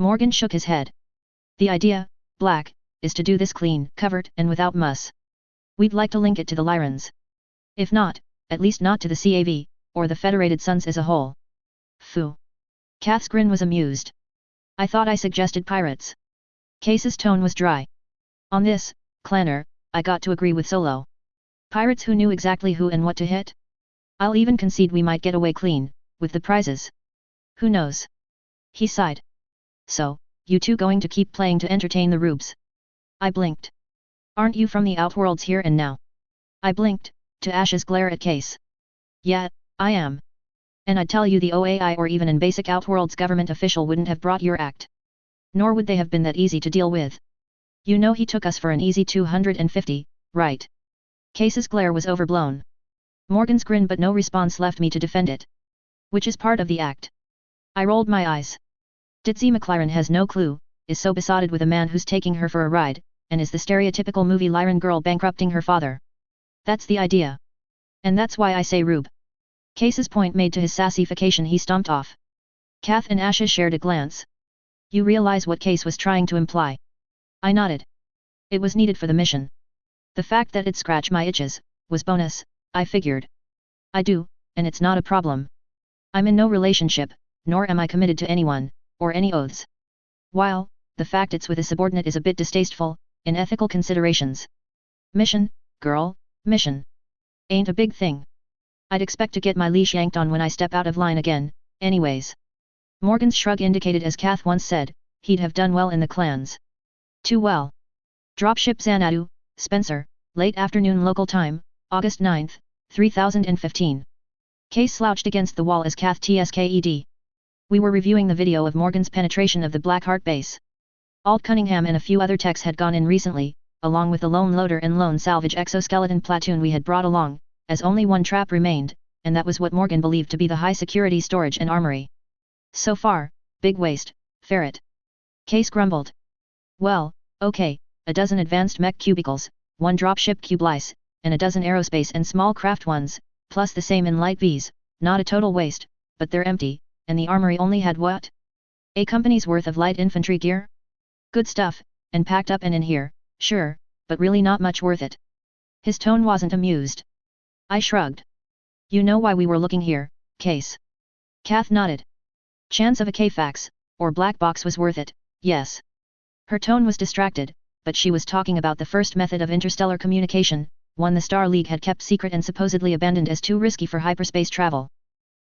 Morgan shook his head. The idea, Black, is to do this clean, covered, and without muss. We'd like to link it to the Lyrans. If not, at least not to the CAV, or the Federated Suns as a whole. Phew. Kath's grin was amused. I thought I suggested pirates. Case's tone was dry. On this, Clanner, I got to agree with Solo. Pirates who knew exactly who and what to hit? I'll even concede we might get away clean, with the prizes. Who knows? He sighed. So, you two going to keep playing to entertain the rubes? I blinked. Aren't you from the Outworlds here and now? I blinked, to Ash's glare at Case. Yeah, I am. And I'd tell you the OAI or even an basic Outworlds government official wouldn't have brought your act. Nor would they have been that easy to deal with. You know he took us for an easy 250, right? Case's glare was overblown. Morgan's grin but no response left me to defend it. Which is part of the act. I rolled my eyes. Ditzy McLaren has no clue, is so besotted with a man who's taking her for a ride, and is the stereotypical movie Lyran girl bankrupting her father. That's the idea. And that's why I say Rube. Case's point made to his sassification he stomped off. Kath and Asha shared a glance. You realize what Case was trying to imply? I nodded. It was needed for the mission. The fact that it scratched my itches, was bonus, I figured. I do, and it's not a problem. I'm in no relationship, nor am I committed to anyone, or any oaths. While, the fact it's with a subordinate is a bit distasteful, in ethical considerations. Mission, girl, mission. Ain't a big thing. I'd expect to get my leash yanked on when I step out of line again, anyways. Morgan's shrug indicated as Kath once said, he'd have done well in the clans. Too well. Dropship Xanadu, Spencer, late afternoon local time, August 9, 3015. Case slouched against the wall as Kath tsked. We were reviewing the video of Morgan's penetration of the Blackheart base. Alt Cunningham and a few other techs had gone in recently, along with the lone loader and lone salvage exoskeleton platoon we had brought along, as only one trap remained, and that was what Morgan believed to be the high-security storage and armory. So far, big waste, ferret. Case grumbled. Well, okay, a dozen advanced mech cubicles, one dropship cublice, and a dozen aerospace and small craft ones, plus the same in light Vs, not a total waste, but they're empty, and the armory only had what? A company's worth of light infantry gear? Good stuff, and packed up and in here, sure, but really not much worth it. His tone wasn't amused. I shrugged. You know why we were looking here, Case. Kath nodded. Chance of a K-fax, or black box was worth it, yes. Her tone was distracted, but she was talking about the first method of interstellar communication, one the Star League had kept secret and supposedly abandoned as too risky for hyperspace travel.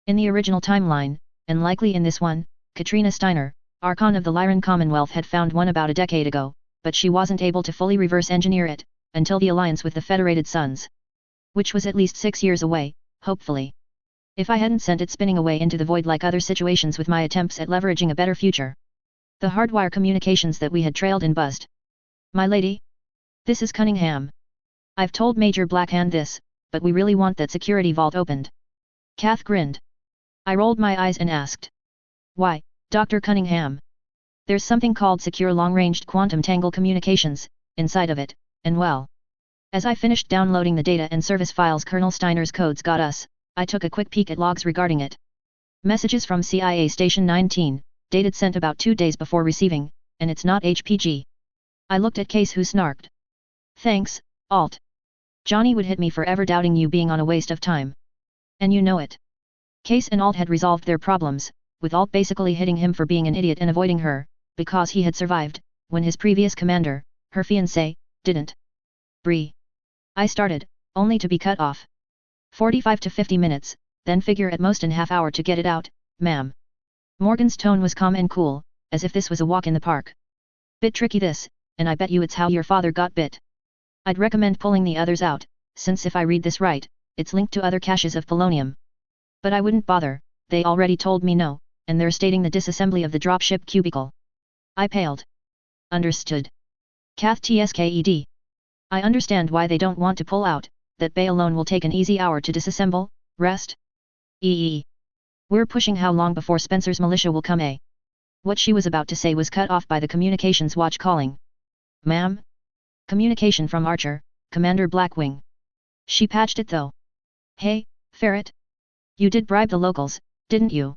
In the original timeline, and likely in this one, Katrina Steiner, Archon of the Lyran Commonwealth had found one about a decade ago, but she wasn't able to fully reverse engineer it, until the alliance with the Federated Suns. Which was at least 6 years away, hopefully. If I hadn't sent it spinning away into the void like other situations with my attempts at leveraging a better future. The hardwire communications that we had trailed and buzzed. My lady? This is Cunningham. I've told Major Blackhand this, but we really want that security vault opened. Kath grinned. I rolled my eyes and asked. Why, Dr. Cunningham? There's something called secure long-ranged quantum tangle communications, inside of it, and well. As I finished downloading the data and service files Colonel Steiner's codes got us, I took a quick peek at logs regarding it. Messages from CIA Station 19, dated sent about 2 days before receiving, and it's not HPG. I looked at Case who snarked. Thanks, Alt. Johnny would hit me for ever doubting you being on a waste of time. And you know it. Case and Alt had resolved their problems, with Alt basically hitting him for being an idiot and avoiding her, because he had survived, when his previous commander, her fiancé, didn't. Bree. I started, only to be cut off. 45 to 50 minutes, then figure at most an half hour to get it out, ma'am. Morgan's tone was calm and cool, as if this was a walk in the park. Bit tricky this, and I bet you it's how your father got bit. I'd recommend pulling the others out, since if I read this right, it's linked to other caches of polonium. But I wouldn't bother, they already told me no, and they're stating the disassembly of the dropship cubicle. I paled. Understood. Kath tsked. I understand why they don't want to pull out, that bay alone will take an easy hour to disassemble, rest. We're pushing how long before Spencer's militia will come eh? What she was about to say was cut off by the communications watch calling. Ma'am? Communication from Archer, Commander Blackwing. She patched it though. Hey, Ferret? You did bribe the locals, didn't you?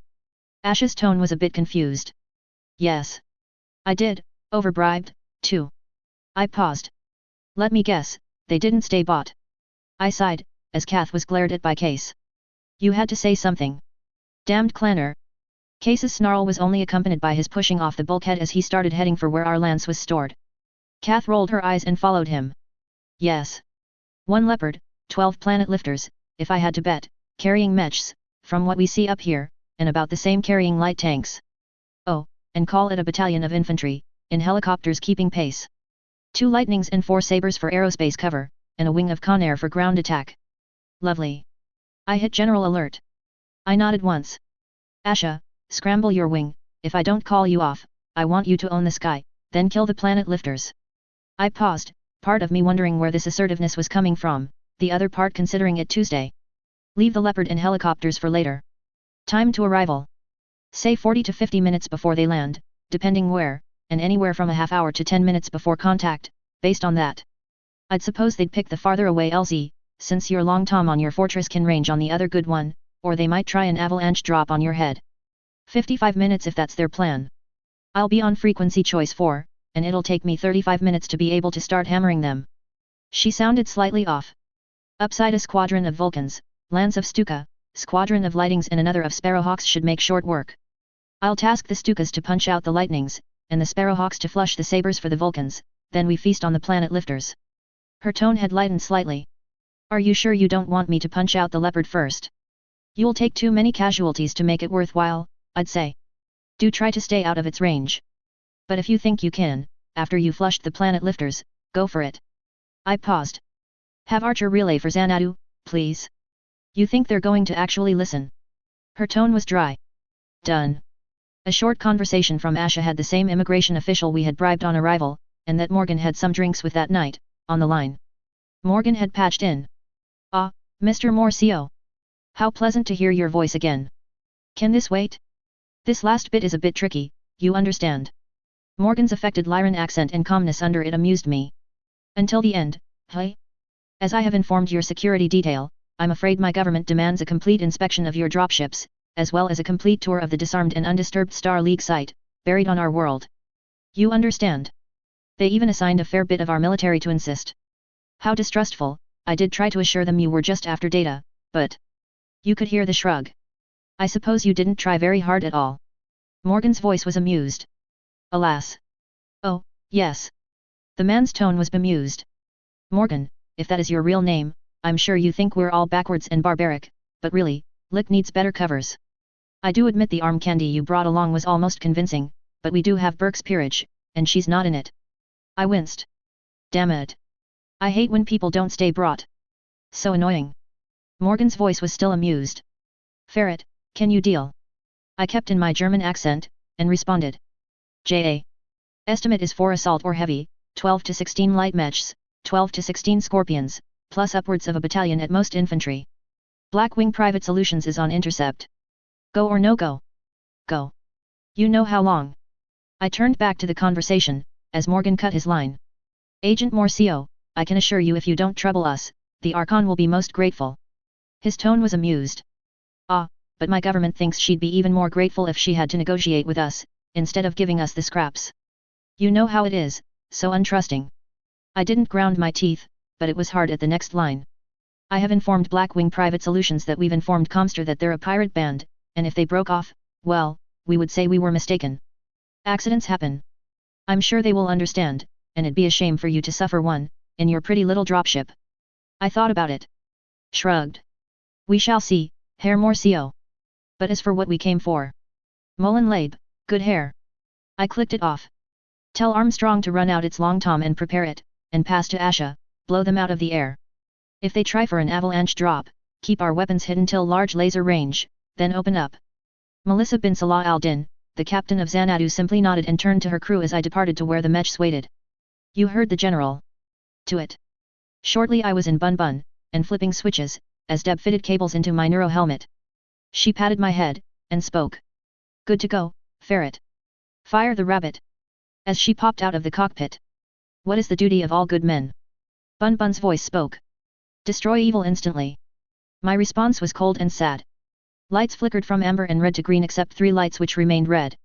Ash's tone was a bit confused. Yes. I did, overbribed, too. I paused. Let me guess, they didn't stay bought. I sighed, as Kath was glared at by Case. You had to say something. Damned clanner. Case's snarl was only accompanied by his pushing off the bulkhead as he started heading for where our lance was stored. Kath rolled her eyes and followed him. Yes. 1 leopard, 12 planet lifters, if I had to bet, carrying mechs, from what we see up here, and about the same carrying light tanks. Oh, and call it a battalion of infantry, in helicopters keeping pace. 2 lightnings and 4 sabers for aerospace cover, and a wing of Conair for ground attack. Lovely. I hit general alert. I nodded once. Asha, scramble your wing, if I don't call you off, I want you to own the sky, then kill the planet lifters. I paused, part of me wondering where this assertiveness was coming from, the other part considering it Tuesday. Leave the leopard and helicopters for later. Time to arrival. Say 40 to 50 minutes before they land, depending where, and anywhere from a half hour to 10 minutes before contact, based on that. I'd suppose they'd pick the farther away LZ, since your long tom on your fortress can range on the other good one, or they might try an avalanche drop on your head. 55 minutes if that's their plan. I'll be on frequency choice 4, and it'll take me 35 minutes to be able to start hammering them. She sounded slightly off. Upside a squadron of Vulcans, Lance of Stuka, squadron of Lightnings and another of Sparrowhawks should make short work. I'll task the Stukas to punch out the Lightnings, and the Sparrowhawks to flush the sabers for the Vulcans, then we feast on the planet lifters. Her tone had lightened slightly. Are you sure you don't want me to punch out the leopard first? You'll take too many casualties to make it worthwhile, I'd say. Do try to stay out of its range. But if you think you can, after you flushed the planet lifters, go for it. I paused. Have Archer relay for Xanadu, please. You think they're going to actually listen? Her tone was dry. Done. A short conversation from Asha had the same immigration official we had bribed on arrival, and that Morgan had some drinks with that night, on the line. Morgan had patched in. Ah, Mr. Morcio. How pleasant to hear your voice again. Can this wait? This last bit is a bit tricky, you understand. Morgan's affected Lyran accent and calmness under it amused me. Until the end, hey? As I have informed your security detail, I'm afraid my government demands a complete inspection of your dropships, as well as a complete tour of the disarmed and undisturbed Star League site, buried on our world. You understand? They even assigned a fair bit of our military to insist. How distrustful, I did try to assure them you were just after data, but... You could hear the shrug. I suppose you didn't try very hard at all. Morgan's voice was amused. Alas. Oh, yes. The man's tone was bemused. Morgan, if that is your real name, I'm sure you think we're all backwards and barbaric, but really, Lick needs better covers. I do admit the arm candy you brought along was almost convincing, but we do have Burke's peerage, and she's not in it. I winced. Damn it. I hate when people don't stay brought. So annoying. Morgan's voice was still amused. Ferret, can you deal? I kept in my German accent, and responded. J.A. Estimate is 4 assault or heavy, 12 to 16 light mechs, 12 to 16 scorpions, plus upwards of a battalion at most infantry. Blackwing Private Solutions is on intercept. Go or no go? Go. You know how long? I turned back to the conversation, as Morgan cut his line. Agent Morcio, I can assure you if you don't trouble us, the Archon will be most grateful. His tone was amused. Ah, but my government thinks she'd be even more grateful if she had to negotiate with us, instead of giving us the scraps. You know how it is, so untrusting. I didn't ground my teeth, but it was hard at the next line. I have informed Blackwing Private Solutions that we've informed Comster that they're a pirate band, and if they broke off, well, we would say we were mistaken. Accidents happen. I'm sure they will understand, and it'd be a shame for you to suffer one, in your pretty little dropship. I thought about it. Shrugged. We shall see, Herr Morcio. But as for what we came for. Mullen Labe, good hair. I clicked it off. Tell Armstrong to run out its long tom and prepare it, and pass to Asha, blow them out of the air. If they try for an avalanche drop, keep our weapons hidden till large laser range, then open up. Melissa bin Salah al-Din, the captain of Xanadu simply nodded and turned to her crew as I departed to where the mech waited. You heard the general. To it. Shortly I was in Bun, and flipping switches, as Deb fitted cables into my neuro helmet. She patted my head, and spoke. Good to go, Ferret. Fire the rabbit. As she popped out of the cockpit. What is the duty of all good men? Bun's voice spoke. Destroy evil instantly. My response was cold and sad. Lights flickered from amber and red to green except 3 lights which remained red.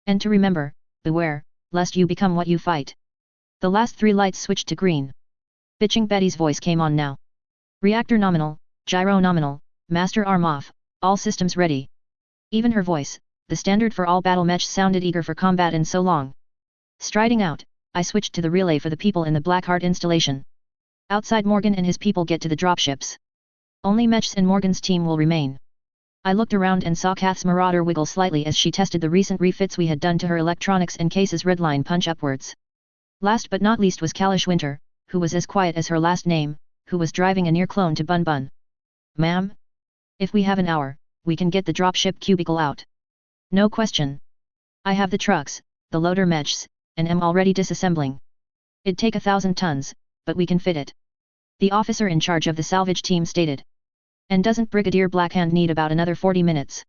And to remember, beware, lest you become what you fight. The last 3 lights switched to green. Bitching Betty's voice came on now. Reactor nominal, gyro nominal, master arm off, all systems ready. Even her voice, the standard for all battle mechs, sounded eager for combat in so long. Striding out, I switched to the relay for the people in the Blackheart installation. Outside, Morgan and his people get to the dropships. Only mechs and Morgan's team will remain. I looked around and saw Kath's Marauder wiggle slightly as she tested the recent refits we had done to her electronics and Case's red line punch upwards. Last but not least was Kalish Winter, who was as quiet as her last name, who was driving a near clone to Bun Bun. Ma'am? If we have an hour, we can get the dropship cubicle out. No question. I have the trucks, the loader mechs, and am already disassembling. It'd take 1,000 tons, but we can fit it. The officer in charge of the salvage team stated. And doesn't Brigadier Blackhand need about another 40 minutes?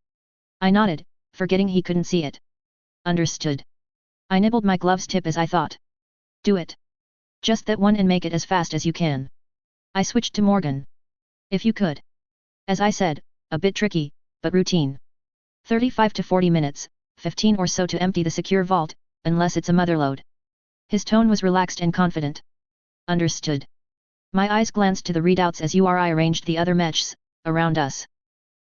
I nodded, forgetting he couldn't see it. Understood. I nibbled my glove's tip as I thought. Do it. Just that one and make it as fast as you can. I switched to Morgan. If you could. As I said, a bit tricky, but routine. 35 to 40 minutes, 15 or so to empty the secure vault, unless it's a motherload. His tone was relaxed and confident. Understood. My eyes glanced to the readouts as URI arranged the other mechs around us.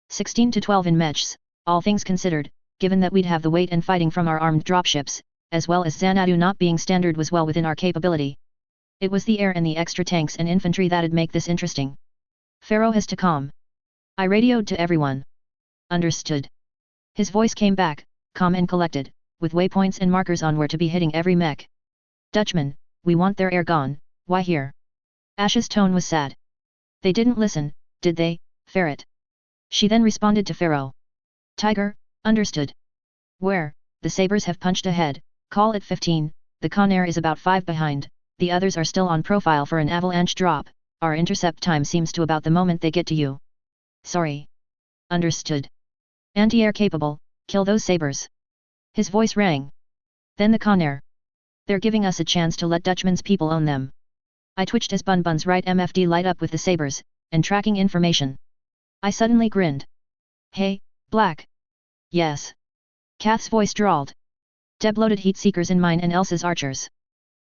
16 to 12 in mechs, all things considered, given that we'd have the weight and fighting from our armed dropships, as well as Xanadu not being standard was well within our capability. It was the air and the extra tanks and infantry that'd make this interesting. Pharaoh has to calm. I radioed to everyone. Understood. His voice came back, calm and collected, with waypoints and markers on where to be hitting every mech. Dutchman, we want their air gone, why here? Ash's tone was sad. They didn't listen, did they, Ferret? She then responded to Pharaoh. Tiger, understood. Where, the sabers have punched ahead, call it 15, the Conair is about 5 behind, the others are still on profile for an avalanche drop, our intercept time seems to about the moment they get to you. Sorry. Understood. Anti-air capable, kill those sabers. His voice rang. Then the Conair. They're giving us a chance to let Dutchman's people own them. I twitched as Bun Bun's right MFD light up with the sabers, and tracking information. I suddenly grinned. Hey, Black. Yes. Kath's voice drawled. Deb loaded heat seekers in mine and Elsa's archers.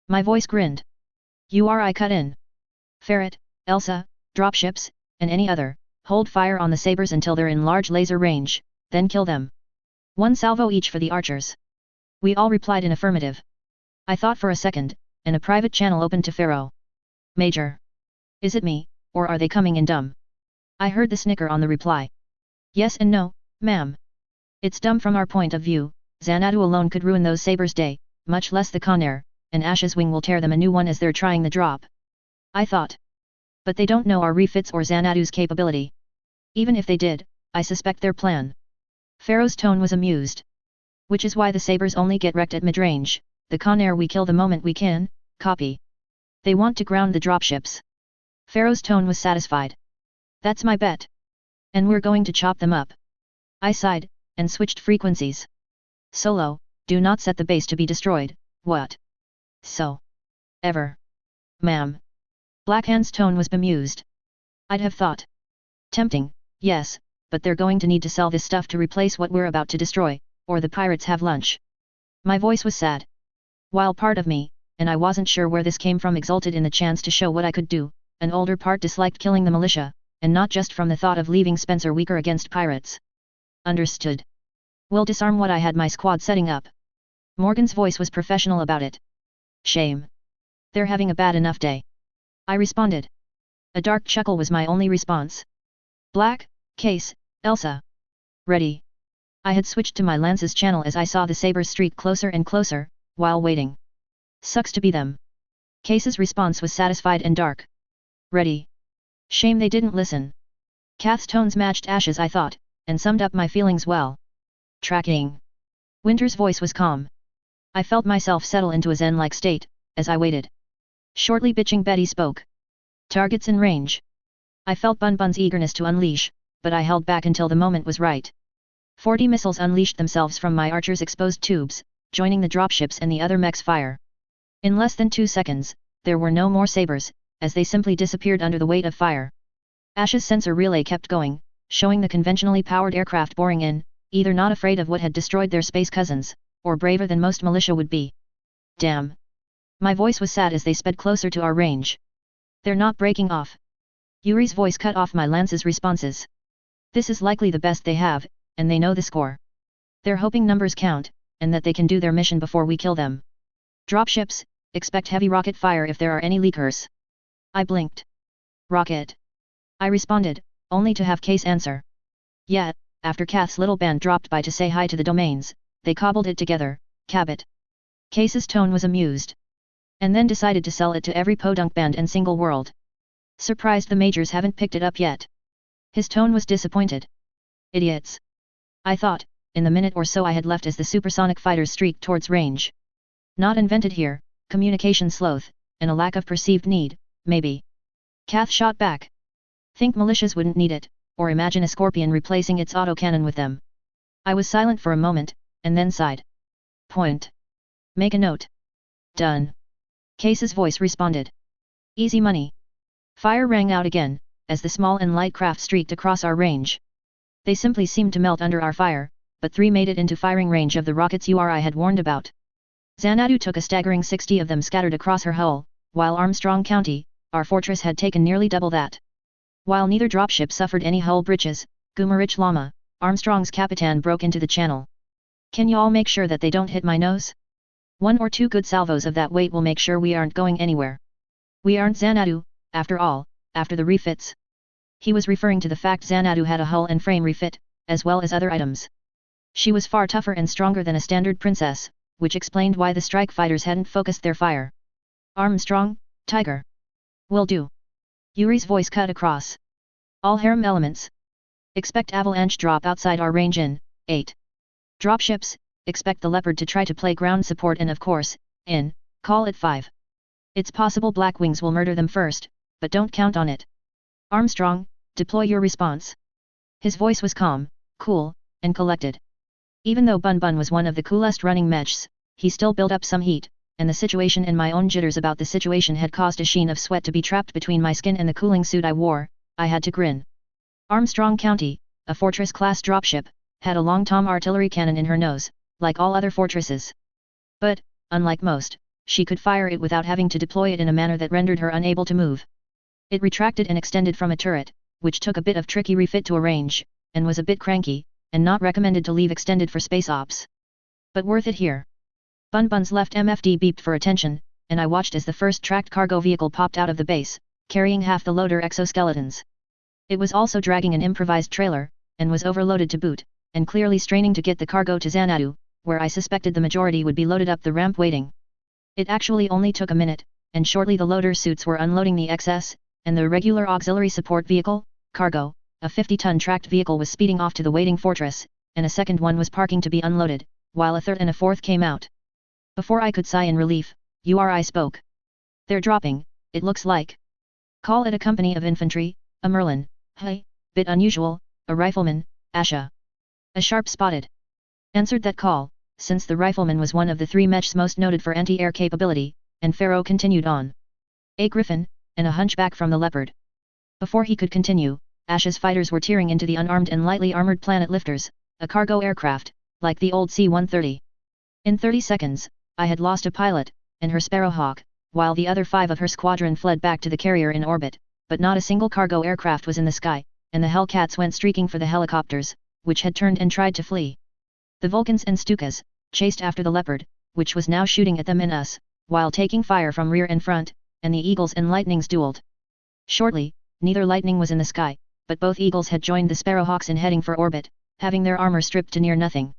My voice grinned. URI cut in. Ferret, Elsa, dropships, and any other, hold fire on the sabers until they're in large laser range, then kill them. 1 salvo each for the archers. We all replied in affirmative. I thought for a second, and a private channel opened to Pharaoh. Major. Is it me, or are they coming in dumb? I heard the snicker on the reply. Yes and no, ma'am. It's dumb from our point of view, Xanadu alone could ruin those sabers' day, much less the Conair, and Ash's wing will tear them a new one as they're trying the drop. I thought. But they don't know our refits or Xanadu's capability. Even if they did, I suspect their plan. Pharaoh's tone was amused. Which is why the sabers only get wrecked at mid-range, the Conair we kill the moment we can, copy. They want to ground the dropships. Pharaoh's tone was satisfied. That's my bet. And we're going to chop them up. I sighed, and switched frequencies. Solo, do not set the base to be destroyed, what? So. Ever. Ma'am. Blackhand's tone was bemused. I'd have thought. Tempting, yes, but they're going to need to sell this stuff to replace what we're about to destroy, or the pirates have lunch. My voice was sad. While part of me, and I wasn't sure where this came from, exulted in the chance to show what I could do, an older part disliked killing the militia, and not just from the thought of leaving Spencer weaker against pirates. Understood. We'll disarm what I had my squad setting up. Morgan's voice was professional about it. Shame. They're having a bad enough day. I responded. A dark chuckle was my only response. Black, Case, Elsa. Ready. I had switched to my Lance's channel as I saw the sabers streak closer and closer, while waiting. Sucks to be them. Case's response was satisfied and dark. Ready. Shame they didn't listen. Kath's tones matched Ash's, I thought, and summed up my feelings well. Tracking. Winter's voice was calm. I felt myself settle into a zen-like state, as I waited. Shortly bitching Betty spoke. Targets in range. I felt Bun Bun's eagerness to unleash, but I held back until the moment was right. 40 missiles unleashed themselves from my archer's exposed tubes, joining the dropships and the other mech's fire. In less than 2 seconds, there were no more sabers, as they simply disappeared under the weight of fire. Ash's sensor relay kept going, showing the conventionally powered aircraft boring in, either not afraid of what had destroyed their space cousins, or braver than most militia would be. Damn. My voice was sad as they sped closer to our range. They're not breaking off. Yuri's voice cut off my lance's responses. This is likely the best they have, and they know the score. They're hoping numbers count, and that they can do their mission before we kill them. Dropships, expect heavy rocket fire if there are any leakers. I blinked. Rocket. I responded, only to have Case answer. Yeah, after Kath's little band dropped by to say hi to the domains, they cobbled it together, Cabot. Case's tone was amused. And then decided to sell it to every podunk band and single world. Surprised the majors haven't picked it up yet. His tone was disappointed. Idiots. I thought, in the minute or so I had left as the supersonic fighters streaked towards range. Not invented here, communication sloth, and a lack of perceived need, maybe. Kath shot back. Think militias wouldn't need it, or imagine a scorpion replacing its autocannon with them. I was silent for a moment, and then sighed. Point. Make a note. Done. Case's voice responded. Easy money. Fire rang out again, as the small and light craft streaked across our range. They simply seemed to melt under our fire, but 3 made it into firing range of the rockets Uri had warned about. Xanadu took a staggering 60 of them scattered across her hull, while Armstrong County, our fortress, had taken nearly double that. While neither dropship suffered any hull breaches, Gumarich Lama, Armstrong's Capitan, broke into the channel. Can you all make sure that they don't hit my nose? 1 or 2 good salvos of that weight will make sure we aren't going anywhere. We aren't Xanadu, after all, after the refits. He was referring to the fact Xanadu had a hull and frame refit, as well as other items. She was far tougher and stronger than a standard princess, which explained why the strike fighters hadn't focused their fire. Armstrong, Tiger. Will do. Yuri's voice cut across. All harem elements. Expect avalanche drop outside our range in 8. Dropships, expect the Leopard to try to play ground support and of course, in, call at 5. It's possible Blackwings will murder them first, but don't count on it. Armstrong, deploy your response. His voice was calm, cool, and collected. Even though Bun Bun was one of the coolest running mechs, he still built up some heat, and the situation and my own jitters about the situation had caused a sheen of sweat to be trapped between my skin and the cooling suit I wore. I had to grin. Armstrong County, a fortress-class dropship, had a long tom artillery cannon in her nose, like all other fortresses. But, unlike most, she could fire it without having to deploy it in a manner that rendered her unable to move. It retracted and extended from a turret, which took a bit of tricky refit to arrange, and was a bit cranky, and not recommended to leave extended for space ops. But worth it here. Bun Bun's left MFD beeped for attention, and I watched as the first tracked cargo vehicle popped out of the base, carrying half the loader exoskeletons. It was also dragging an improvised trailer, and was overloaded to boot, and clearly straining to get the cargo to Xanadu, where I suspected the majority would be loaded up the ramp waiting. It actually only took a minute, and shortly the loader suits were unloading the excess, and the regular auxiliary support vehicle, cargo, a 50-ton tracked vehicle, was speeding off to the waiting fortress, and a second one was parking to be unloaded, while a third and a fourth came out. Before I could sigh in relief, Uri spoke. They're dropping, it looks like. Call it a company of infantry, a Merlin, hey, bit unusual, a rifleman, Asha. A sharp spotted. Answered that call, since the rifleman was one of the 3 mechs most noted for anti-air capability, and Pharaoh continued on. A Griffin, and a hunchback from the Leopard. Before he could continue, Asha's fighters were tearing into the unarmed and lightly armored Planet Lifters, a cargo aircraft, like the old C-130. In 30 seconds, I had lost a pilot, and her Sparrowhawk, while the other 5 of her squadron fled back to the carrier in orbit, but not a single cargo aircraft was in the sky, and the Hellcats went streaking for the helicopters, which had turned and tried to flee. The Vulcans and Stukas chased after the Leopard, which was now shooting at them and us, while taking fire from rear and front, and the Eagles and Lightnings dueled. Shortly, neither Lightning was in the sky, but both Eagles had joined the Sparrowhawks in heading for orbit, having their armor stripped to near nothing.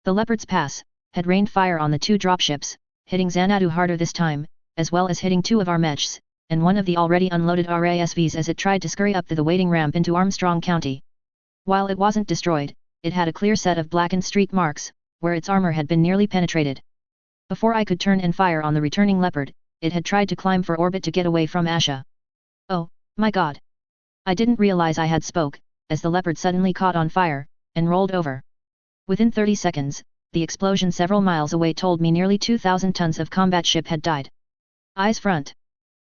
The Leopard's pass had rained fire on the 2 dropships, hitting Xanadu harder this time, as well as hitting 2 of our mechs, and one of the already unloaded RASVs as it tried to scurry up the waiting ramp into Armstrong County. While it wasn't destroyed, it had a clear set of blackened streak marks, where its armor had been nearly penetrated. Before I could turn and fire on the returning Leopard, it had tried to climb for orbit to get away from Asha. Oh, my god! I didn't realize I had spoke, as the Leopard suddenly caught on fire, and rolled over. Within 30 seconds, the explosion several miles away told me nearly 2,000 tons of combat ship had died. Eyes front.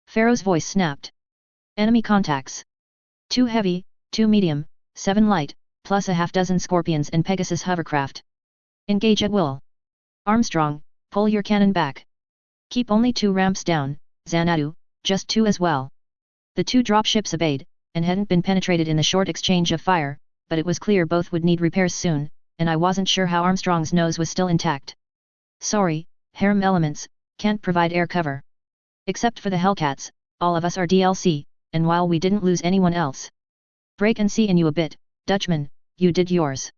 Pharaoh's voice snapped. Enemy contacts. 2 heavy, 2 medium, 7 light, plus a half-dozen Scorpions and Pegasus hovercraft. Engage at will. Armstrong, pull your cannon back. Keep only 2 ramps down, Xanadu, just 2 as well. The 2 dropships obeyed, and hadn't been penetrated in the short exchange of fire, but it was clear both would need repairs soon, and I wasn't sure how Armstrong's nose was still intact. Sorry, harem elements, can't provide air cover. Except for the Hellcats, all of us are DLC, and while we didn't lose anyone else. Break and see in you a bit, Dutchman, you did yours.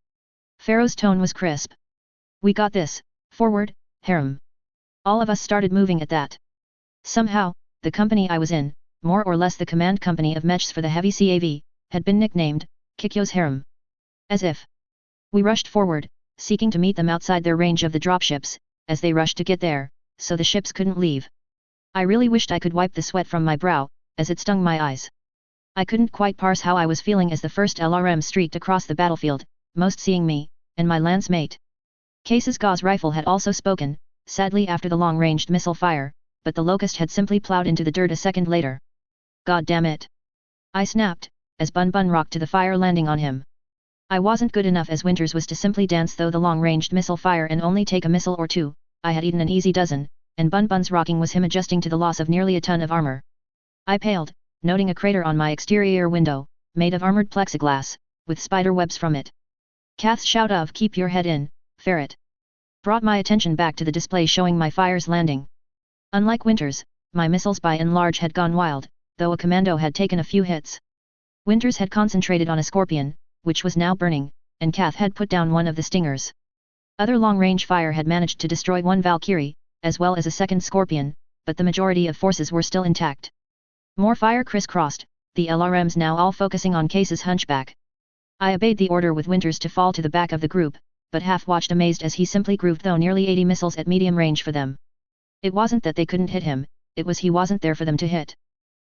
Pharaoh's tone was crisp. We got this, forward, harem. All of us started moving at that. Somehow, the company I was in, more or less the command company of Mechs for the heavy CAV, had been nicknamed, Kikyo's harem. As if. We rushed forward, seeking to meet them outside their range of the dropships, as they rushed to get there, so the ships couldn't leave. I really wished I could wipe the sweat from my brow, as it stung my eyes. I couldn't quite parse how I was feeling as the first LRM streaked across the battlefield, most seeing me, and my lance mate. Case's Gauss rifle had also spoken, sadly after the long-ranged missile fire, but the Locust had simply plowed into the dirt a second later. God damn it! I snapped, as Bun Bun rocked to the fire landing on him. I wasn't good enough as Winters was to simply dance through the long-ranged missile fire and only take a missile or 2, I had eaten an easy dozen, and Bun Bun's rocking was him adjusting to the loss of nearly a ton of armor. I paled, noting a crater on my exterior window, made of armored plexiglass, with spider webs from it. Kath's shout of "Keep your head in, ferret!" brought my attention back to the display showing my fires landing. Unlike Winters, my missiles by and large had gone wild, though a commando had taken a few hits. Winters had concentrated on a Scorpion, which was now burning, and Kath had put down one of the Stingers. Other long-range fire had managed to destroy one Valkyrie, as well as a second Scorpion, but the majority of forces were still intact. More fire crisscrossed, the LRMs now all focusing on Case's hunchback. I obeyed the order with Winters to fall to the back of the group, but half watched amazed as he simply grooved though nearly 80 missiles at medium range for them. It wasn't that they couldn't hit him, it was he wasn't there for them to hit.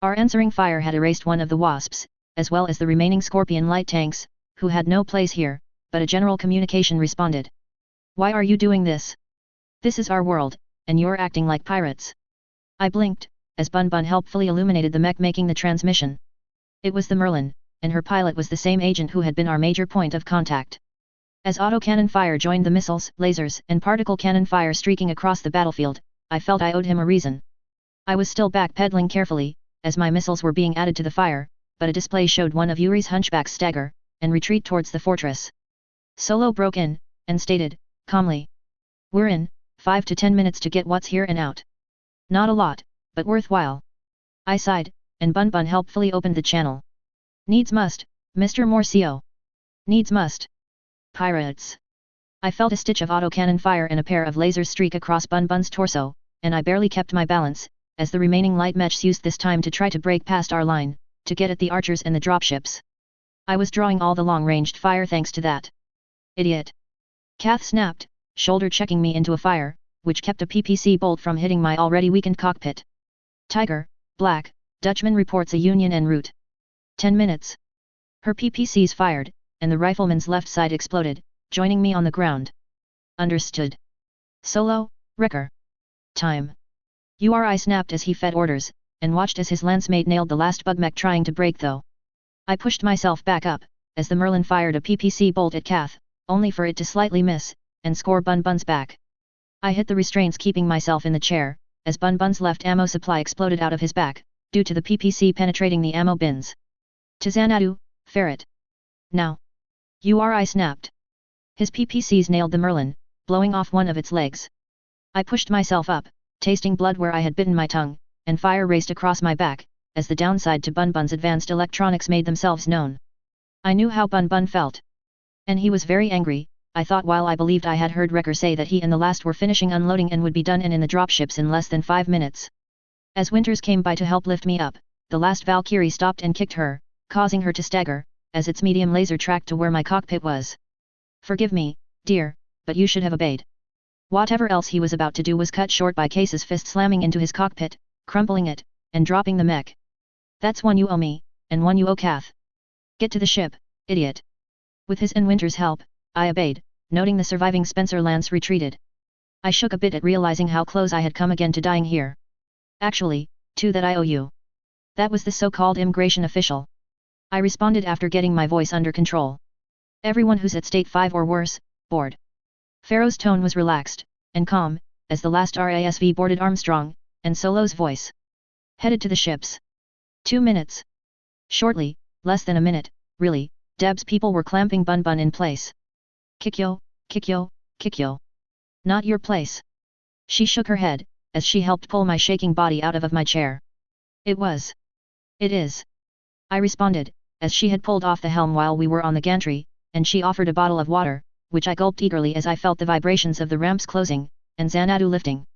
Our answering fire had erased one of the Wasps, as well as the remaining Scorpion light tanks, who had no place here, but a general communication responded. Why are you doing this? This is our world, and you're acting like pirates. I blinked, as Bun Bun helpfully illuminated the mech making the transmission. It was the Merlin, and her pilot was the same agent who had been our major point of contact. As autocannon fire joined the missiles, lasers, and particle cannon fire streaking across the battlefield, I felt I owed him a reason. I was still backpedaling carefully, as my missiles were being added to the fire, but a display showed one of Yuri's hunchbacks stagger, and retreat towards the fortress. Solo broke in, and stated, calmly. We're in, 5 to 10 minutes to get what's here and out. Not a lot, but worthwhile. I sighed, and Bun Bun helpfully opened the channel. Needs must, Mr. Morcio. Needs must. Pirates. I felt a stitch of autocannon fire and a pair of lasers streak across Bun Bun's torso, and I barely kept my balance, as the remaining light mechs used this time to try to break past our line, to get at the archers and the dropships. I was drawing all the long-ranged fire thanks to that. Idiot. Kath snapped, shoulder-checking me into a fire, which kept a PPC bolt from hitting my already weakened cockpit. Tiger, Black, Dutchman reports a Union en route. 10 minutes. Her PPCs fired, and the rifleman's left side exploded, joining me on the ground. Understood. Solo, Wrecker. Time. URI snapped as he fed orders, and watched as his lancemate nailed the last bugmech trying to break though. I pushed myself back up, as the Merlin fired a PPC bolt at Kath, only for it to slightly miss, and score Bun Bun's back. I hit the restraints keeping myself in the chair, as Bun Bun's left ammo supply exploded out of his back, due to the PPC penetrating the ammo bins. To Xanadu, ferret. Now. URI snapped. His PPCs nailed the Merlin, blowing off one of its legs. I pushed myself up, tasting blood where I had bitten my tongue, and fire raced across my back, as the downside to Bun Bun's advanced electronics made themselves known. I knew how Bun Bun felt. And he was very angry, I thought while I believed I had heard Wrecker say that he and the last were finishing unloading and would be done in the dropships in less than 5 minutes. As Winters came by to help lift me up, the last Valkyrie stopped and kicked her, causing her to stagger, as its medium laser tracked to where my cockpit was. Forgive me, dear, but you should have obeyed. Whatever else he was about to do was cut short by Case's fist slamming into his cockpit, crumpling it, and dropping the mech. That's one you owe me, and one you owe Kath. Get to the ship, idiot. With his and Winters' help, I obeyed, noting the surviving Spencer Lance retreated. I shook a bit at realizing how close I had come again to dying here. Actually, 2 that I owe you. That was the so-called immigration official. I responded after getting my voice under control. Everyone who's at state 5 or worse, bored. Pharaoh's tone was relaxed, and calm, as the last RASV boarded Armstrong, and Solo's voice. Headed to the ships. 2 minutes. Shortly, less than a minute, really, Deb's people were clamping Bun Bun in place. Kikyo, Kikyo, Kikyo. Not your place. She shook her head, as she helped pull my shaking body out of my chair. It was. It is. I responded, as she had pulled off the helm while we were on the gantry, and she offered a bottle of water, which I gulped eagerly as I felt the vibrations of the ramps closing, and Xanadu lifting.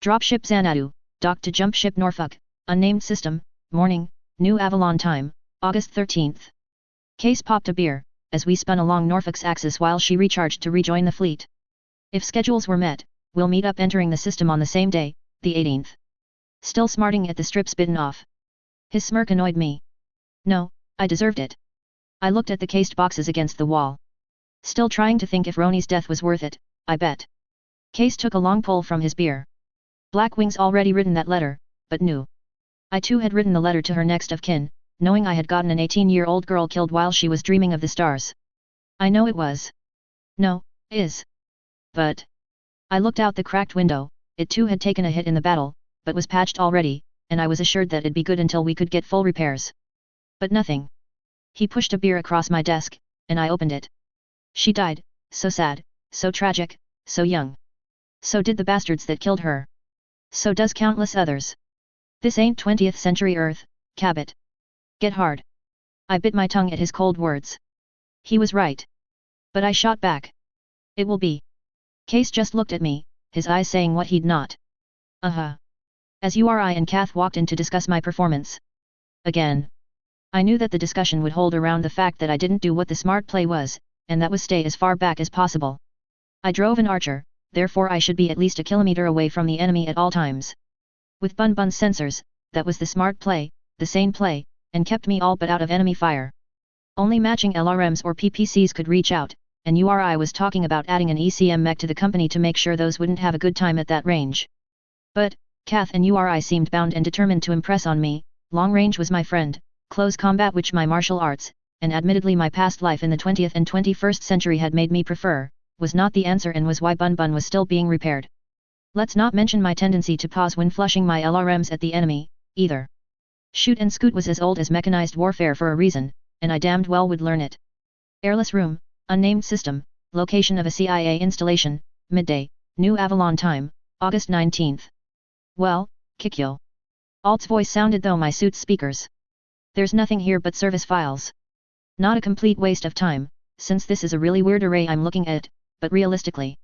Dropship Xanadu, docked to jump ship Norfolk, unnamed system, morning, New Avalon time, August 13th. Case popped a beer, as we spun along Norfolk's axis while she recharged to rejoin the fleet. If schedules were met, we'll meet up entering the system on the same day, the 18th. Still smarting at the strips bitten off. His smirk annoyed me. No, I deserved it. I looked at the cased boxes against the wall. Still trying to think if Roni's death was worth it, I bet. Case took a long pull from his beer. Blackwing's already written that letter, but knew. I too had written the letter to her next of kin, knowing I had gotten an 18-year-old girl killed while she was dreaming of the stars. I know it was. No, is. But. I looked out the cracked window, it too had taken a hit in the battle, but was patched already, and I was assured that it'd be good until we could get full repairs. But nothing. He pushed a beer across my desk, and I opened it. She died, so sad, so tragic, so young. So did the bastards that killed her. So does countless others. This ain't 20th century Earth, Cabot. Get hard. I bit my tongue at his cold words. He was right. But I shot back. It will be. Case just looked at me, his eyes saying what he'd not. As URI and Kath walked in to discuss my performance. Again. I knew that the discussion would hold around the fact that I didn't do what the smart play was, and that was stay as far back as possible. I drove an Archer, therefore I should be at least a kilometer away from the enemy at all times. With Bun Bun's sensors, that was the smart play, the sane play, and kept me all but out of enemy fire. Only matching LRMs or PPCs could reach out, and URI was talking about adding an ECM mech to the company to make sure those wouldn't have a good time at that range. But, Kath and URI seemed bound and determined to impress on me. Long range was my friend, close combat which my martial arts, and admittedly my past life in the 20th and 21st century had made me prefer, was not the answer and was why Bun Bun was still being repaired. Let's not mention my tendency to pause when flushing my LRMs at the enemy, either. Shoot and scoot was as old as mechanized warfare for a reason, and I damned well would learn it. Airless room, unnamed system, location of a CIA installation, midday, New Avalon time, August 19th. Well, Kikyo. Alt's voice sounded through my suit's speakers. There's nothing here but service files. Not a complete waste of time, since this is a really weird array I'm looking at, but realistically.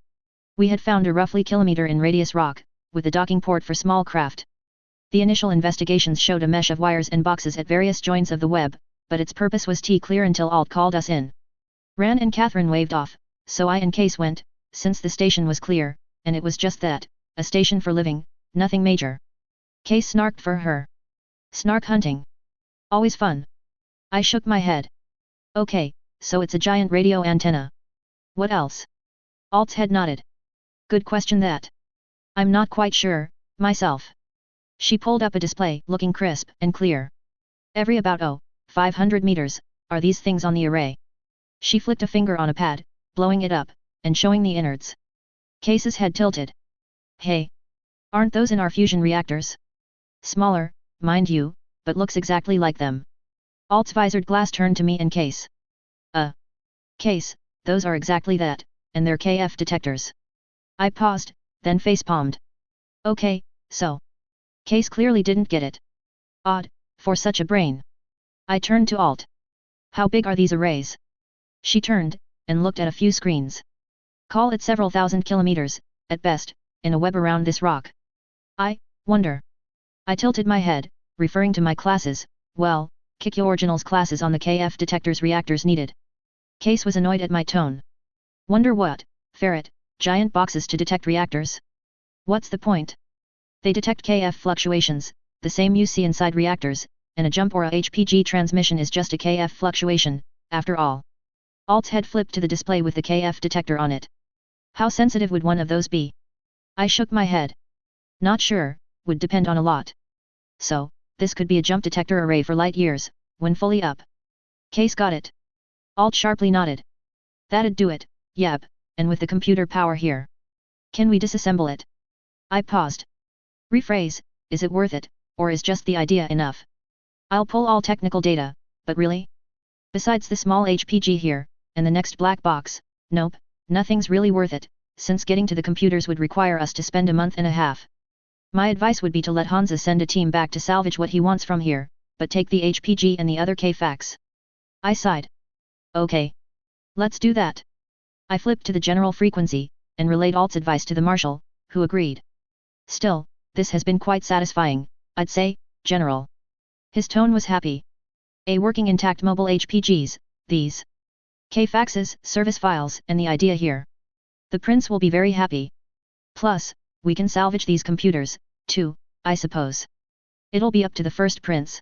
We had found a roughly kilometer in radius rock, with a docking port for small craft. The initial investigations showed a mesh of wires and boxes at various joints of the web, but its purpose was clear until Alt called us in. Ran and Catherine waved off, so I and Case went, since the station was clear, and it was just that, a station for living, nothing major. Case snarked for her. Snark hunting. Always fun. I shook my head. Okay, so it's a giant radio antenna. What else? Alt's head nodded. Good question that. I'm not quite sure, myself. She pulled up a display, looking crisp and clear. Every about 500 meters, are these things on the array. She flicked a finger on a pad, blowing it up, and showing the innards. Case's head tilted. Hey! Aren't those in our fusion reactors? Smaller, mind you, but looks exactly like them. Alt's visored glass turned to me and Case. Case, those are exactly that, and they're KF detectors. I paused, then facepalmed. Okay, so. Case clearly didn't get it. Odd, for such a brain. I turned to Alt. How big are these arrays? She turned, and looked at a few screens. Call it several thousand kilometers, at best, in a web around this rock. I wonder. I tilted my head, referring to my classes, well, Kikyo Original's classes on the KF detectors reactors needed. Case was annoyed at my tone. Wonder what, ferret, giant boxes to detect reactors? What's the point? They detect KF fluctuations, the same you see inside reactors, and a jump or a HPG transmission is just a KF fluctuation, after all. Alt's head flipped to the display with the KF detector on it. How sensitive would one of those be? I shook my head. Not sure, would depend on a lot. So, this could be a jump detector array for light years, when fully up. Case got it. Alt sharply nodded. That'd do it, yep, and with the computer power here. Can we disassemble it? I paused. Rephrase, is it worth it, or is just the idea enough? I'll pull all technical data, but really? Besides the small HPG here, and the next black box, nope, nothing's really worth it, since getting to the computers would require us to spend a month and a half. My advice would be to let Hansa send a team back to salvage what he wants from here, but take the HPG and the other K-Fax. I sighed. Okay. Let's do that. I flipped to the general frequency, and relayed Alt's advice to the Marshal, who agreed. Still, this has been quite satisfying, I'd say, General. His tone was happy. A working intact mobile HPGs, these K-Faxes, service files, and the idea here. The Prince will be very happy. Plus, we can salvage these computers, too, I suppose. It'll be up to the first Prince.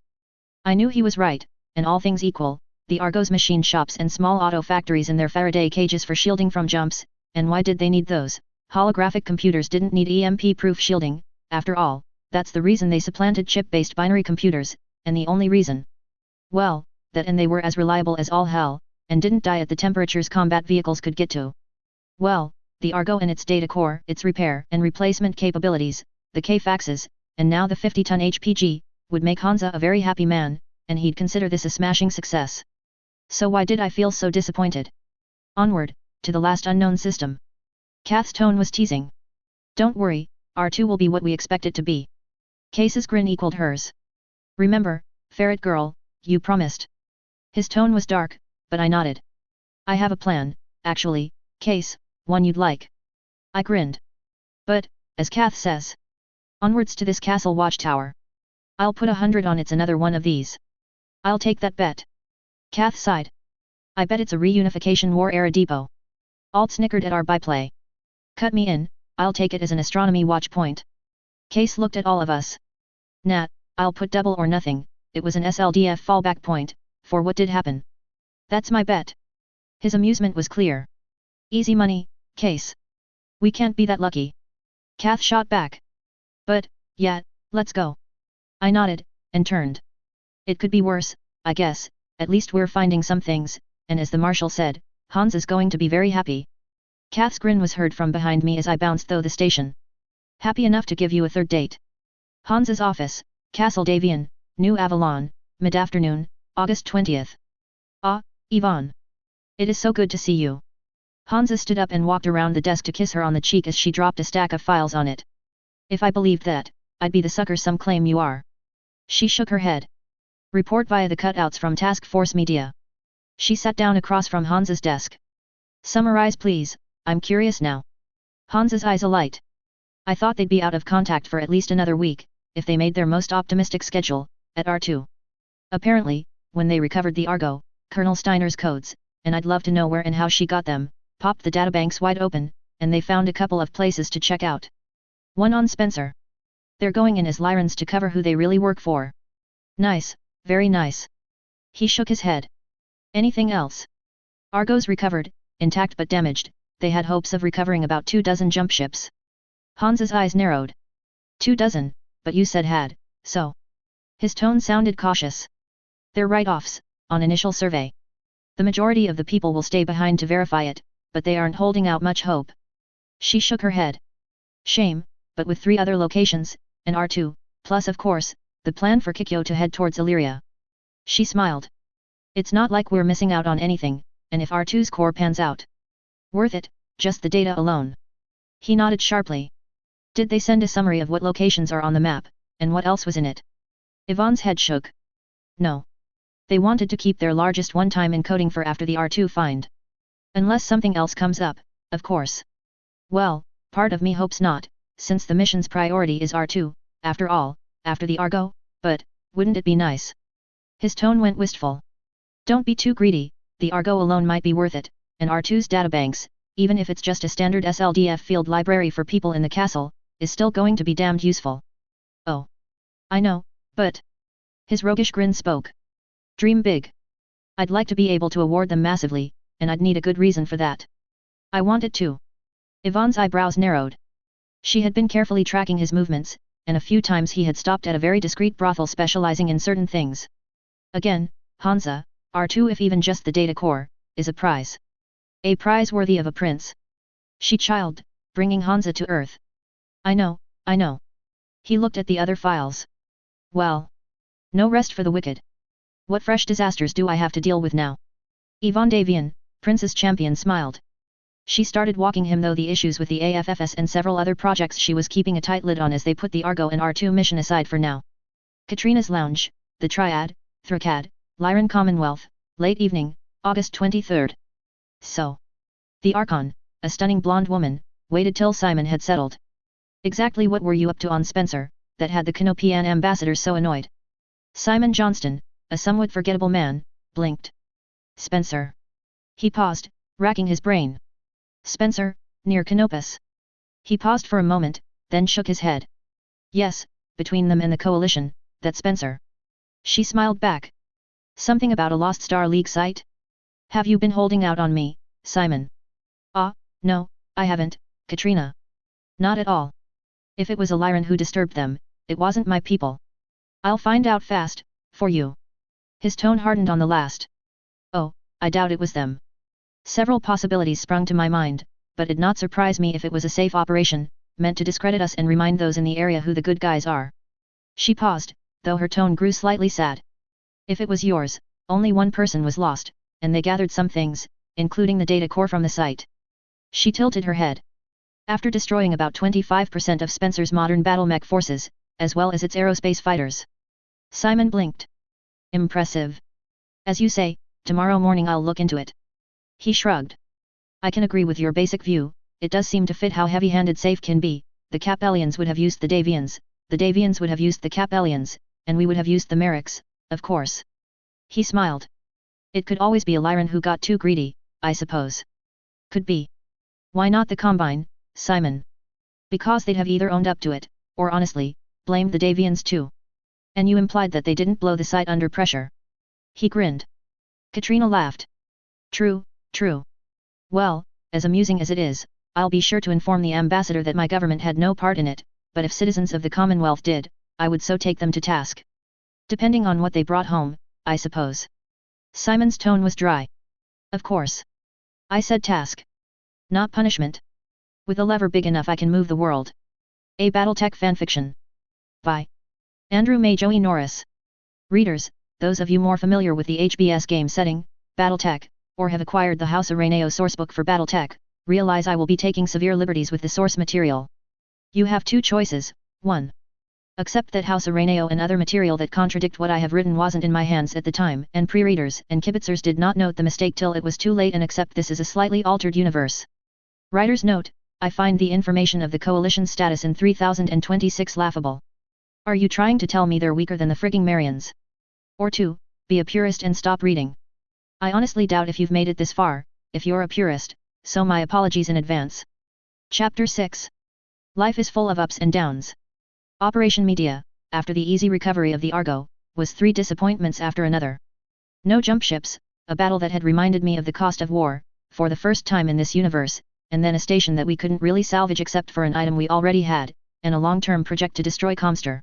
I knew he was right, and all things equal, the Argos machine shops and small auto factories and their Faraday cages for shielding from jumps, and why did they need those? Holographic computers didn't need EMP-proof shielding, after all, that's the reason they supplanted chip-based binary computers, and the only reason. Well, that and they were as reliable as all hell, and didn't die at the temperatures combat vehicles could get to. Well, the Argo and its data core, its repair and replacement capabilities, the K-Faxes, and now the 50-ton HPG, would make Hansa a very happy man, and he'd consider this a smashing success. So why did I feel so disappointed? Onward, to the last unknown system. Kath's tone was teasing. Don't worry, R2 will be what we expect it to be. Case's grin equaled hers. Remember, Ferret Girl, you promised. His tone was dark, but I nodded. I have a plan, actually, Case, one you'd like. I grinned. But, as Kath says. Onwards to this castle watchtower. I'll put 100 on it's another one of these. I'll take that bet. Kath sighed. I bet it's a reunification war-era depot. Alt snickered at our byplay. Cut me in, I'll take it as an astronomy watch point. Case looked at all of us. Nat, I'll put double or nothing, it was an SLDF fallback point, for what did happen. That's my bet. His amusement was clear. Easy money, Case. We can't be that lucky. Kath shot back. But, yeah, let's go. I nodded, and turned. It could be worse, I guess, at least we're finding some things, and as the Marshal said, Hans is going to be very happy. Kath's grin was heard from behind me as I bounced through the station. Happy enough to give you a third date. Hans's office, Castle Davian, New Avalon, mid-afternoon, August 20th. Ah, Yvonne. It is so good to see you. Hansa stood up and walked around the desk to kiss her on the cheek as she dropped a stack of files on it. If I believed that, I'd be the sucker some claim you are. She shook her head. Report via the cutouts from Task Force Media. She sat down across from Hansa's desk. Summarize please, I'm curious now. Hansa's eyes alight. I thought they'd be out of contact for at least another week, if they made their most optimistic schedule, at R2. Apparently, when they recovered the Argo, Colonel Steiner's codes, and I'd love to know where and how she got them, popped the databanks wide open, and they found a couple of places to check out. One on Spencer. They're going in as Lyrans to cover who they really work for. Nice, very nice. He shook his head. Anything else? Argos recovered, intact but damaged, they had hopes of recovering about 24 jump ships. Hans's eyes narrowed. 24, but you said had, so. His tone sounded cautious. They're write-offs, on initial survey. The majority of the people will stay behind to verify it, but they aren't holding out much hope. She shook her head. Shame, but with 3 other locations, and R2, plus of course, the plan for Kikyo to head towards Illyria. She smiled. It's not like we're missing out on anything, and if R2's core pans out. Worth it, just the data alone. He nodded sharply. Did they send a summary of what locations are on the map, and what else was in it? Yvonne's head shook. No. They wanted to keep their largest one-time encoding for after the R2 find. Unless something else comes up, of course. Well, part of me hopes not, since the mission's priority is R2, after all, after the Argo, but, wouldn't it be nice? His tone went wistful. Don't be too greedy, the Argo alone might be worth it, and R2's databanks, even if it's just a standard SLDF field library for people in the castle, is still going to be damned useful. Oh. I know, but... His roguish grin spoke. Dream big. I'd like to be able to award them massively, and I'd need a good reason for that. I want it too. Yvonne's eyebrows narrowed. She had been carefully tracking his movements, and a few times he had stopped at a very discreet brothel specializing in certain things. Again, Hansa, R2 if even just the data core, is a prize. A prize worthy of a prince. She chilled, bringing Hansa to earth. I know, I know. He looked at the other files. Well. No rest for the wicked. What fresh disasters do I have to deal with now? Yvonne Davian, Princess Champion smiled. She started walking him through the issues with the AFFS and several other projects she was keeping a tight lid on as they put the Argo and R2 mission aside for now. Katrina's Lounge, the Triad, Thracad, Lyran Commonwealth, late evening, August 23rd. So. The Archon, a stunning blonde woman, waited till Simon had settled. Exactly what were you up to on Spencer, that had the Canopian ambassadors so annoyed? Simon Johnston, a somewhat forgettable man, blinked. Spencer. He paused, racking his brain. Spencer, near Canopus. He paused for a moment, then shook his head. Yes, between them and the coalition, that Spencer. She smiled back. Something about a Lost Star League site? Have you been holding out on me, Simon? Ah, no, I haven't, Katrina. Not at all. If it was a Lyran who disturbed them, it wasn't my people. I'll find out fast, for you. His tone hardened on the last. Oh, I doubt it was them. Several possibilities sprung to my mind, but it'd not surprise me if it was a safe operation, meant to discredit us and remind those in the area who the good guys are. She paused, though her tone grew slightly sad. If it was yours, only one person was lost, and they gathered some things, including the data core from the site. She tilted her head. After destroying about 25% of Spencer's modern battlemech forces, as well as its aerospace fighters. Simon blinked. Impressive. As you say, tomorrow morning I'll look into it. He shrugged. I can agree with your basic view, it does seem to fit how heavy-handed Safe can be. The Capellians would have used the Davians would have used the Capellians, and we would have used the Merrics, of course. He smiled. It could always be a Lyran who got too greedy, I suppose. Could be. Why not the Combine, Simon? Because they'd have either owned up to it, or honestly, blamed the Davians too. And you implied that they didn't blow the site under pressure. He grinned. Katrina laughed. True, true. Well, as amusing as it is, I'll be sure to inform the ambassador that my government had no part in it, but if citizens of the Commonwealth did, I would so take them to task. Depending on what they brought home, I suppose. Simon's tone was dry. Of course. I said task. Not punishment. With a lever big enough I can move the world. A Battletech fanfiction. By Andrew MageOhki Norris. Readers, those of you more familiar with the HBS game setting, Battletech, or have acquired the House Araneo sourcebook for Battletech, realize I will be taking severe liberties with the source material. You have two choices. 1. Accept that House Araneo and other material that contradict what I have written wasn't in my hands at the time, and pre-readers and kibitzers did not note the mistake till it was too late, and accept this is a slightly altered universe. Writer's note, I find the information of the coalition status in 3026 laughable. Are you trying to tell me they're weaker than the frigging Marians? Or 2, be a purist and stop reading. I honestly doubt if you've made it this far, if you're a purist, so my apologies in advance. Chapter 6. Life is full of ups and downs. Operation Media, after the easy recovery of the Argo, was 3 disappointments after another. No jump ships, a battle that had reminded me of the cost of war, for the first time in this universe, and then a station that we couldn't really salvage except for an item we already had, and a long-term project to destroy Comster.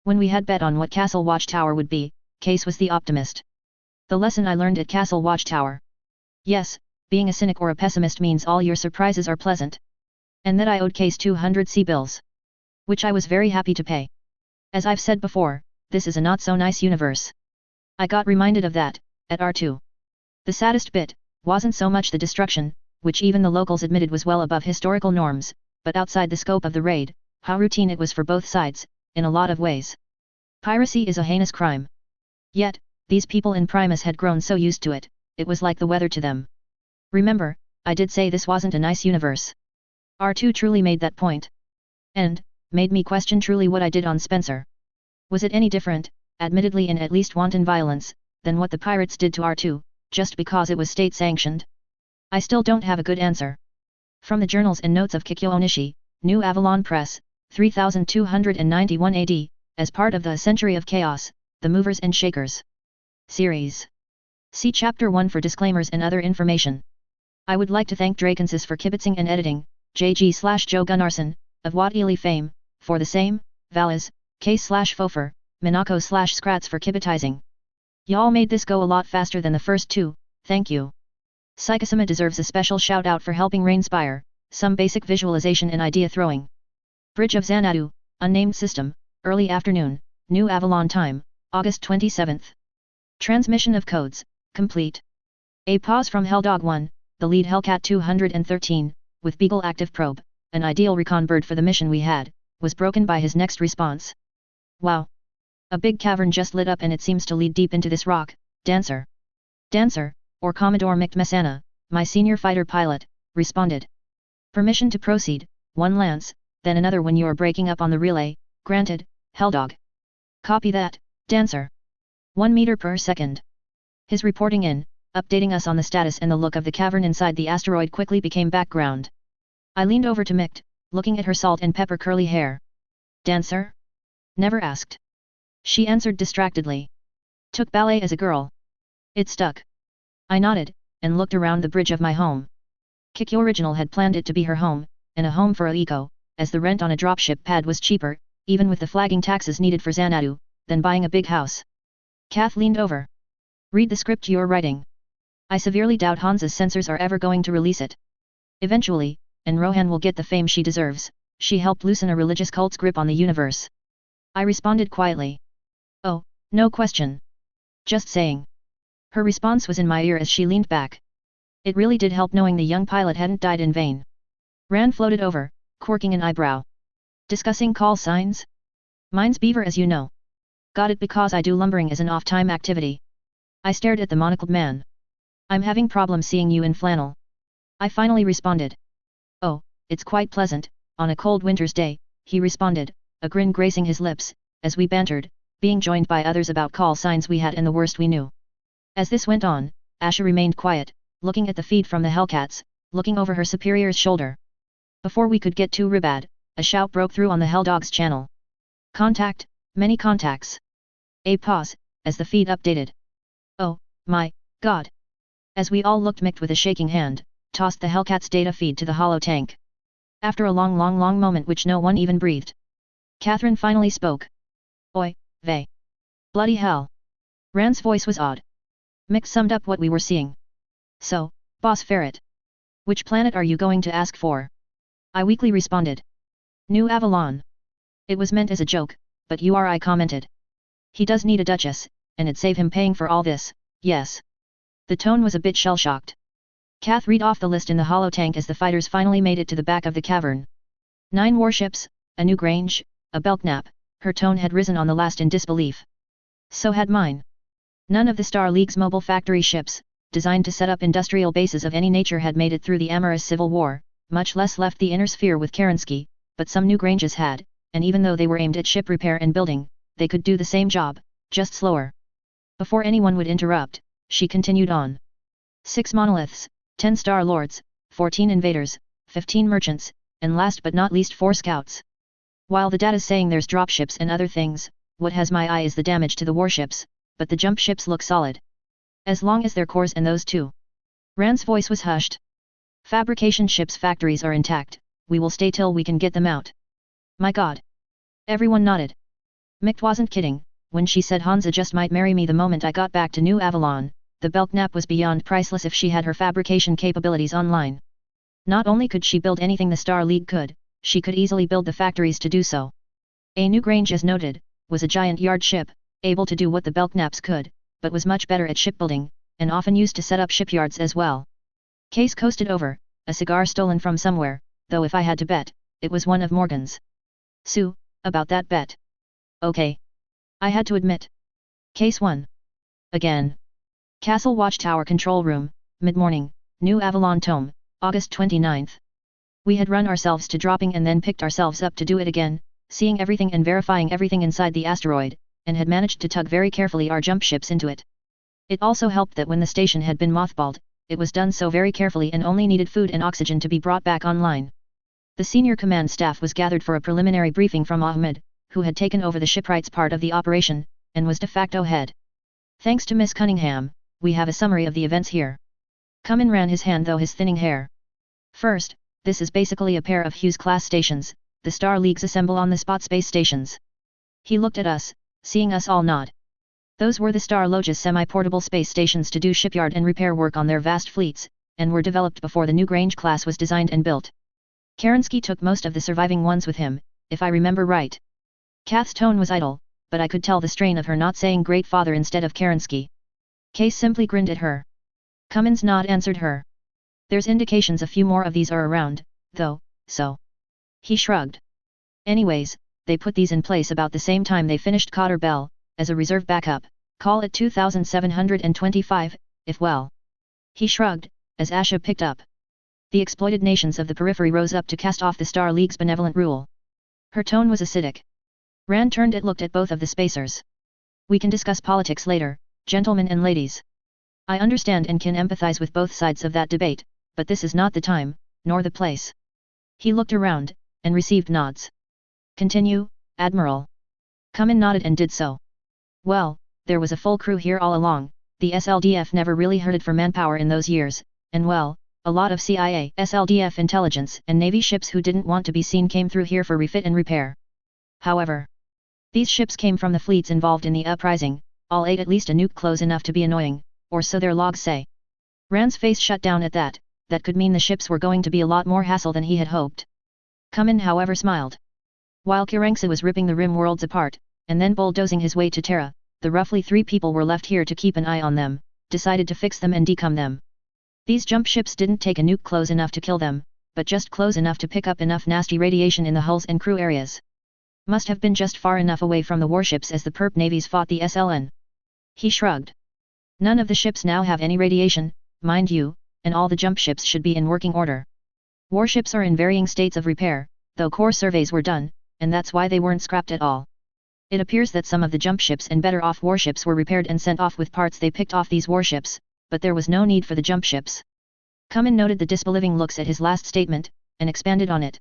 When we had bet on what Castle Watchtower would be, Case was the optimist. The lesson I learned at Castle Watchtower. Yes, being a cynic or a pessimist means all your surprises are pleasant. And that I owed Case 200 C-bills. Which I was very happy to pay. As I've said before, this is a not-so-nice universe. I got reminded of that, at R2. The saddest bit, wasn't so much the destruction, which even the locals admitted was well above historical norms, but outside the scope of the raid, how routine it was for both sides, in a lot of ways. Piracy is a heinous crime. Yet, these people in Primus had grown so used to it, it was like the weather to them. Remember, I did say this wasn't a nice universe. R2 truly made that point. And, made me question truly what I did on Spencer. Was it any different, admittedly in at least wanton violence, than what the pirates did to R2, just because it was state-sanctioned? I still don't have a good answer. From the journals and notes of Kikyo Onishi, New Avalon Press, 3291 AD, as part of the Century of Chaos, The Movers and Shakers series. See Chapter 1 for disclaimers and other information. I would like to thank Drakensis for kibitzing and editing, JG/Joe Gunnarsson, of Wat Ely fame, for the same, Valas, K/Fofer, Minako/Scratz for kibitizing. Y'all made this go a lot faster than the first 2, thank you. Psychosoma deserves a special shout out for helping Rainspire, some basic visualization and idea throwing. Bridge of Xanadu, unnamed system, early afternoon, New Avalon time, August 27th. Transmission of codes, complete. A pause from Helldog 1, the lead Hellcat 213, with Beagle active probe, an ideal recon bird for the mission we had, was broken by his next response. Wow! A big cavern just lit up and it seems to lead deep into this rock, Dancer. Dancer, or Commodore Mick Messana, my senior fighter pilot, responded. Permission to proceed, one Lance, then another when you are breaking up on the relay, granted, Helldog. Copy that, Dancer. 1 meter per second. His reporting in, updating us on the status and the look of the cavern inside the asteroid quickly became background. I leaned over to Mick, looking at her salt and pepper curly hair. Dancer? Never asked. She answered distractedly. Took ballet as a girl. It stuck. I nodded, and looked around the bridge of my home. Kiki Original had planned it to be her home, and a home for a eco, as the rent on a dropship pad was cheaper, even with the flagging taxes needed for Xanadu, than buying a big house. Kath leaned over. Read the script you're writing. I severely doubt Hansa's censors are ever going to release it. Eventually, and Rohan will get the fame she deserves, she helped loosen a religious cult's grip on the universe. I responded quietly. Oh, no question. Just saying. Her response was in my ear as she leaned back. It really did help knowing the young pilot hadn't died in vain. Rand floated over, quirking an eyebrow. Discussing call signs? Mine's Beaver as you know. Got it because I do lumbering as an off-time activity. I stared at the monocled man. I'm having problems seeing you in flannel. I finally responded. Oh, it's quite pleasant, on a cold winter's day, he responded, a grin gracing his lips, as we bantered, being joined by others about call signs we had and the worst we knew. As this went on, Asha remained quiet, looking at the feed from the Hellcats, looking over her superior's shoulder. Before we could get too ribad, a shout broke through on the Helldog's channel. Contact, many contacts. A pause, as the feed updated. Oh, my God. As we all looked, Mick with a shaking hand, tossed the Hellcat's data feed to the hollow tank. After a long moment which no one even breathed, Catherine finally spoke. Oi, vey. Bloody hell. Rand's voice was odd. Mick summed up what we were seeing. So, Boss Ferret. Which planet are you going to ask for? I weakly responded. New Avalon. It was meant as a joke, but I commented. He does need a duchess, and it'd save him paying for all this, yes. The tone was a bit shell-shocked. Kath read off the list in the hollow tank as the fighters finally made it to the back of the cavern. 9 warships, a new Grange, a Belknap, her tone had risen on the last in disbelief. So had mine. None of the Star League's mobile factory ships, designed to set up industrial bases of any nature, had made it through the amorous civil war, much less left the inner sphere with Kerensky, but some new Granges had, and even though they were aimed at ship repair and building, they could do the same job, just slower. Before anyone would interrupt, she continued on. 6 monoliths, 10 Star Lords, 14 invaders, 15 merchants, and last but not least 4 scouts. While the data's saying there's dropships and other things, what has my eye is the damage to the warships, but the jump ships look solid. As long as their cores and those too. Rand's voice was hushed. Fabrication ships' factories are intact, we will stay till we can get them out. My God. Everyone nodded. Mick wasn't kidding, when she said Hansa just might marry me the moment I got back to New Avalon, the Belknap was beyond priceless if she had her fabrication capabilities online. Not only could she build anything the Star League could, she could easily build the factories to do so. A new Grange, as noted, was a giant yard ship, able to do what the Belknaps could, but was much better at shipbuilding, and often used to set up shipyards as well. Case coasted over, a cigar stolen from somewhere, though if I had to bet, it was one of Morgan's. Sue, about that bet. Okay. I had to admit. Case 1. Again. Castle Watchtower Control Room, mid-morning, New Avalon Tome, August 29th. We had run ourselves to dropping and then picked ourselves up to do it again, seeing everything and verifying everything inside the asteroid, and had managed to tug very carefully our jump ships into it. It also helped that when the station had been mothballed, it was done so very carefully and only needed food and oxygen to be brought back online. The senior command staff was gathered for a preliminary briefing from Ahmed, who had taken over the shipwrights part of the operation, and was de facto head. Thanks to Miss Cunningham, we have a summary of the events here. Cummin ran his hand through his thinning hair. First, this is basically a pair of Hughes-class stations, the Star Leagues assemble on the spot space stations. He looked at us, seeing us all nod. Those were the Star Lodge's semi-portable space stations to do shipyard and repair work on their vast fleets, and were developed before the new Grange class was designed and built. Kerensky took most of the surviving ones with him, if I remember right. Kath's tone was idle, but I could tell the strain of her not saying great father instead of Kerensky. Case simply grinned at her. Cummins' nod answered her. There's indications a few more of these are around, though, so. He shrugged. Anyways, they put these in place about the same time they finished Cotter Bell, as a reserve backup, call it 2725, if well. He shrugged, as Asha picked up. The exploited nations of the periphery rose up to cast off the Star League's benevolent rule. Her tone was acidic. Rand turned and looked at both of the spacers. We can discuss politics later, gentlemen and ladies. I understand and can empathize with both sides of that debate, but this is not the time, nor the place. He looked around, and received nods. Continue, Admiral. Cummins nodded and did so. Well, there was a full crew here all along, the SLDF never really hurted for manpower in those years, and well, a lot of CIA, SLDF intelligence and Navy ships who didn't want to be seen came through here for refit and repair. However, these ships came from the fleets involved in the uprising, all ate at least a nuke close enough to be annoying, or so their logs say. Rand's face shut down at that. That could mean the ships were going to be a lot more hassle than he had hoped. Cummins however smiled. While Kerensky was ripping the rim worlds apart, and then bulldozing his way to Terra, the roughly 3 people were left here to keep an eye on them, decided to fix them and decom them. These jump ships didn't take a nuke close enough to kill them, but just close enough to pick up enough nasty radiation in the hulls and crew areas. Must have been just far enough away from the warships as the perp navies fought the SLN. He shrugged. None of the ships now have any radiation, mind you, and all the jump ships should be in working order. Warships are in varying states of repair, though core surveys were done, and that's why they weren't scrapped at all. It appears that some of the jump ships and better off warships were repaired and sent off with parts they picked off these warships, but there was no need for the jump ships. Cummins noted the disbelieving looks at his last statement, and expanded on it.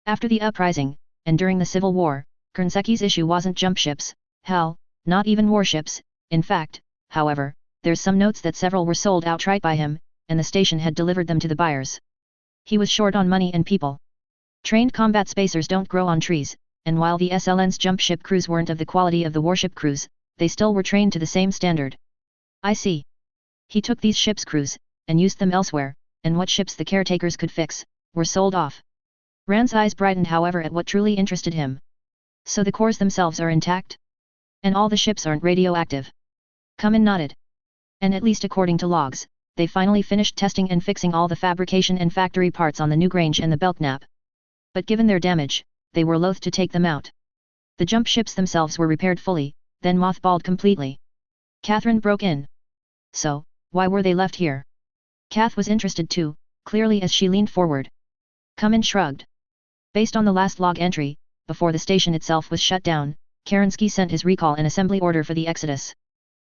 After the uprising, and during the Civil War, Kerensky's issue wasn't jump ships, hell, not even warships. In fact, however, there's some notes that several were sold outright by him, and the station had delivered them to the buyers. He was short on money and people. Trained combat spacers don't grow on trees, and while the SLN's jump ship crews weren't of the quality of the warship crews, they still were trained to the same standard. I see. He took these ships' crews, and used them elsewhere, and what ships the caretakers could fix, were sold off. Rand's eyes brightened however at what truly interested him. So the cores themselves are intact? And all the ships aren't radioactive? Cummins nodded. And at least according to logs, they finally finished testing and fixing all the fabrication and factory parts on the Newgrange and the Belknap. But given their damage, they were loath to take them out. The jump ships themselves were repaired fully, then mothballed completely. Catherine broke in. So, why were they left here? Kath was interested too, clearly as she leaned forward. Cummins shrugged. Based on the last log entry, before the station itself was shut down, Kerensky sent his recall and assembly order for the exodus.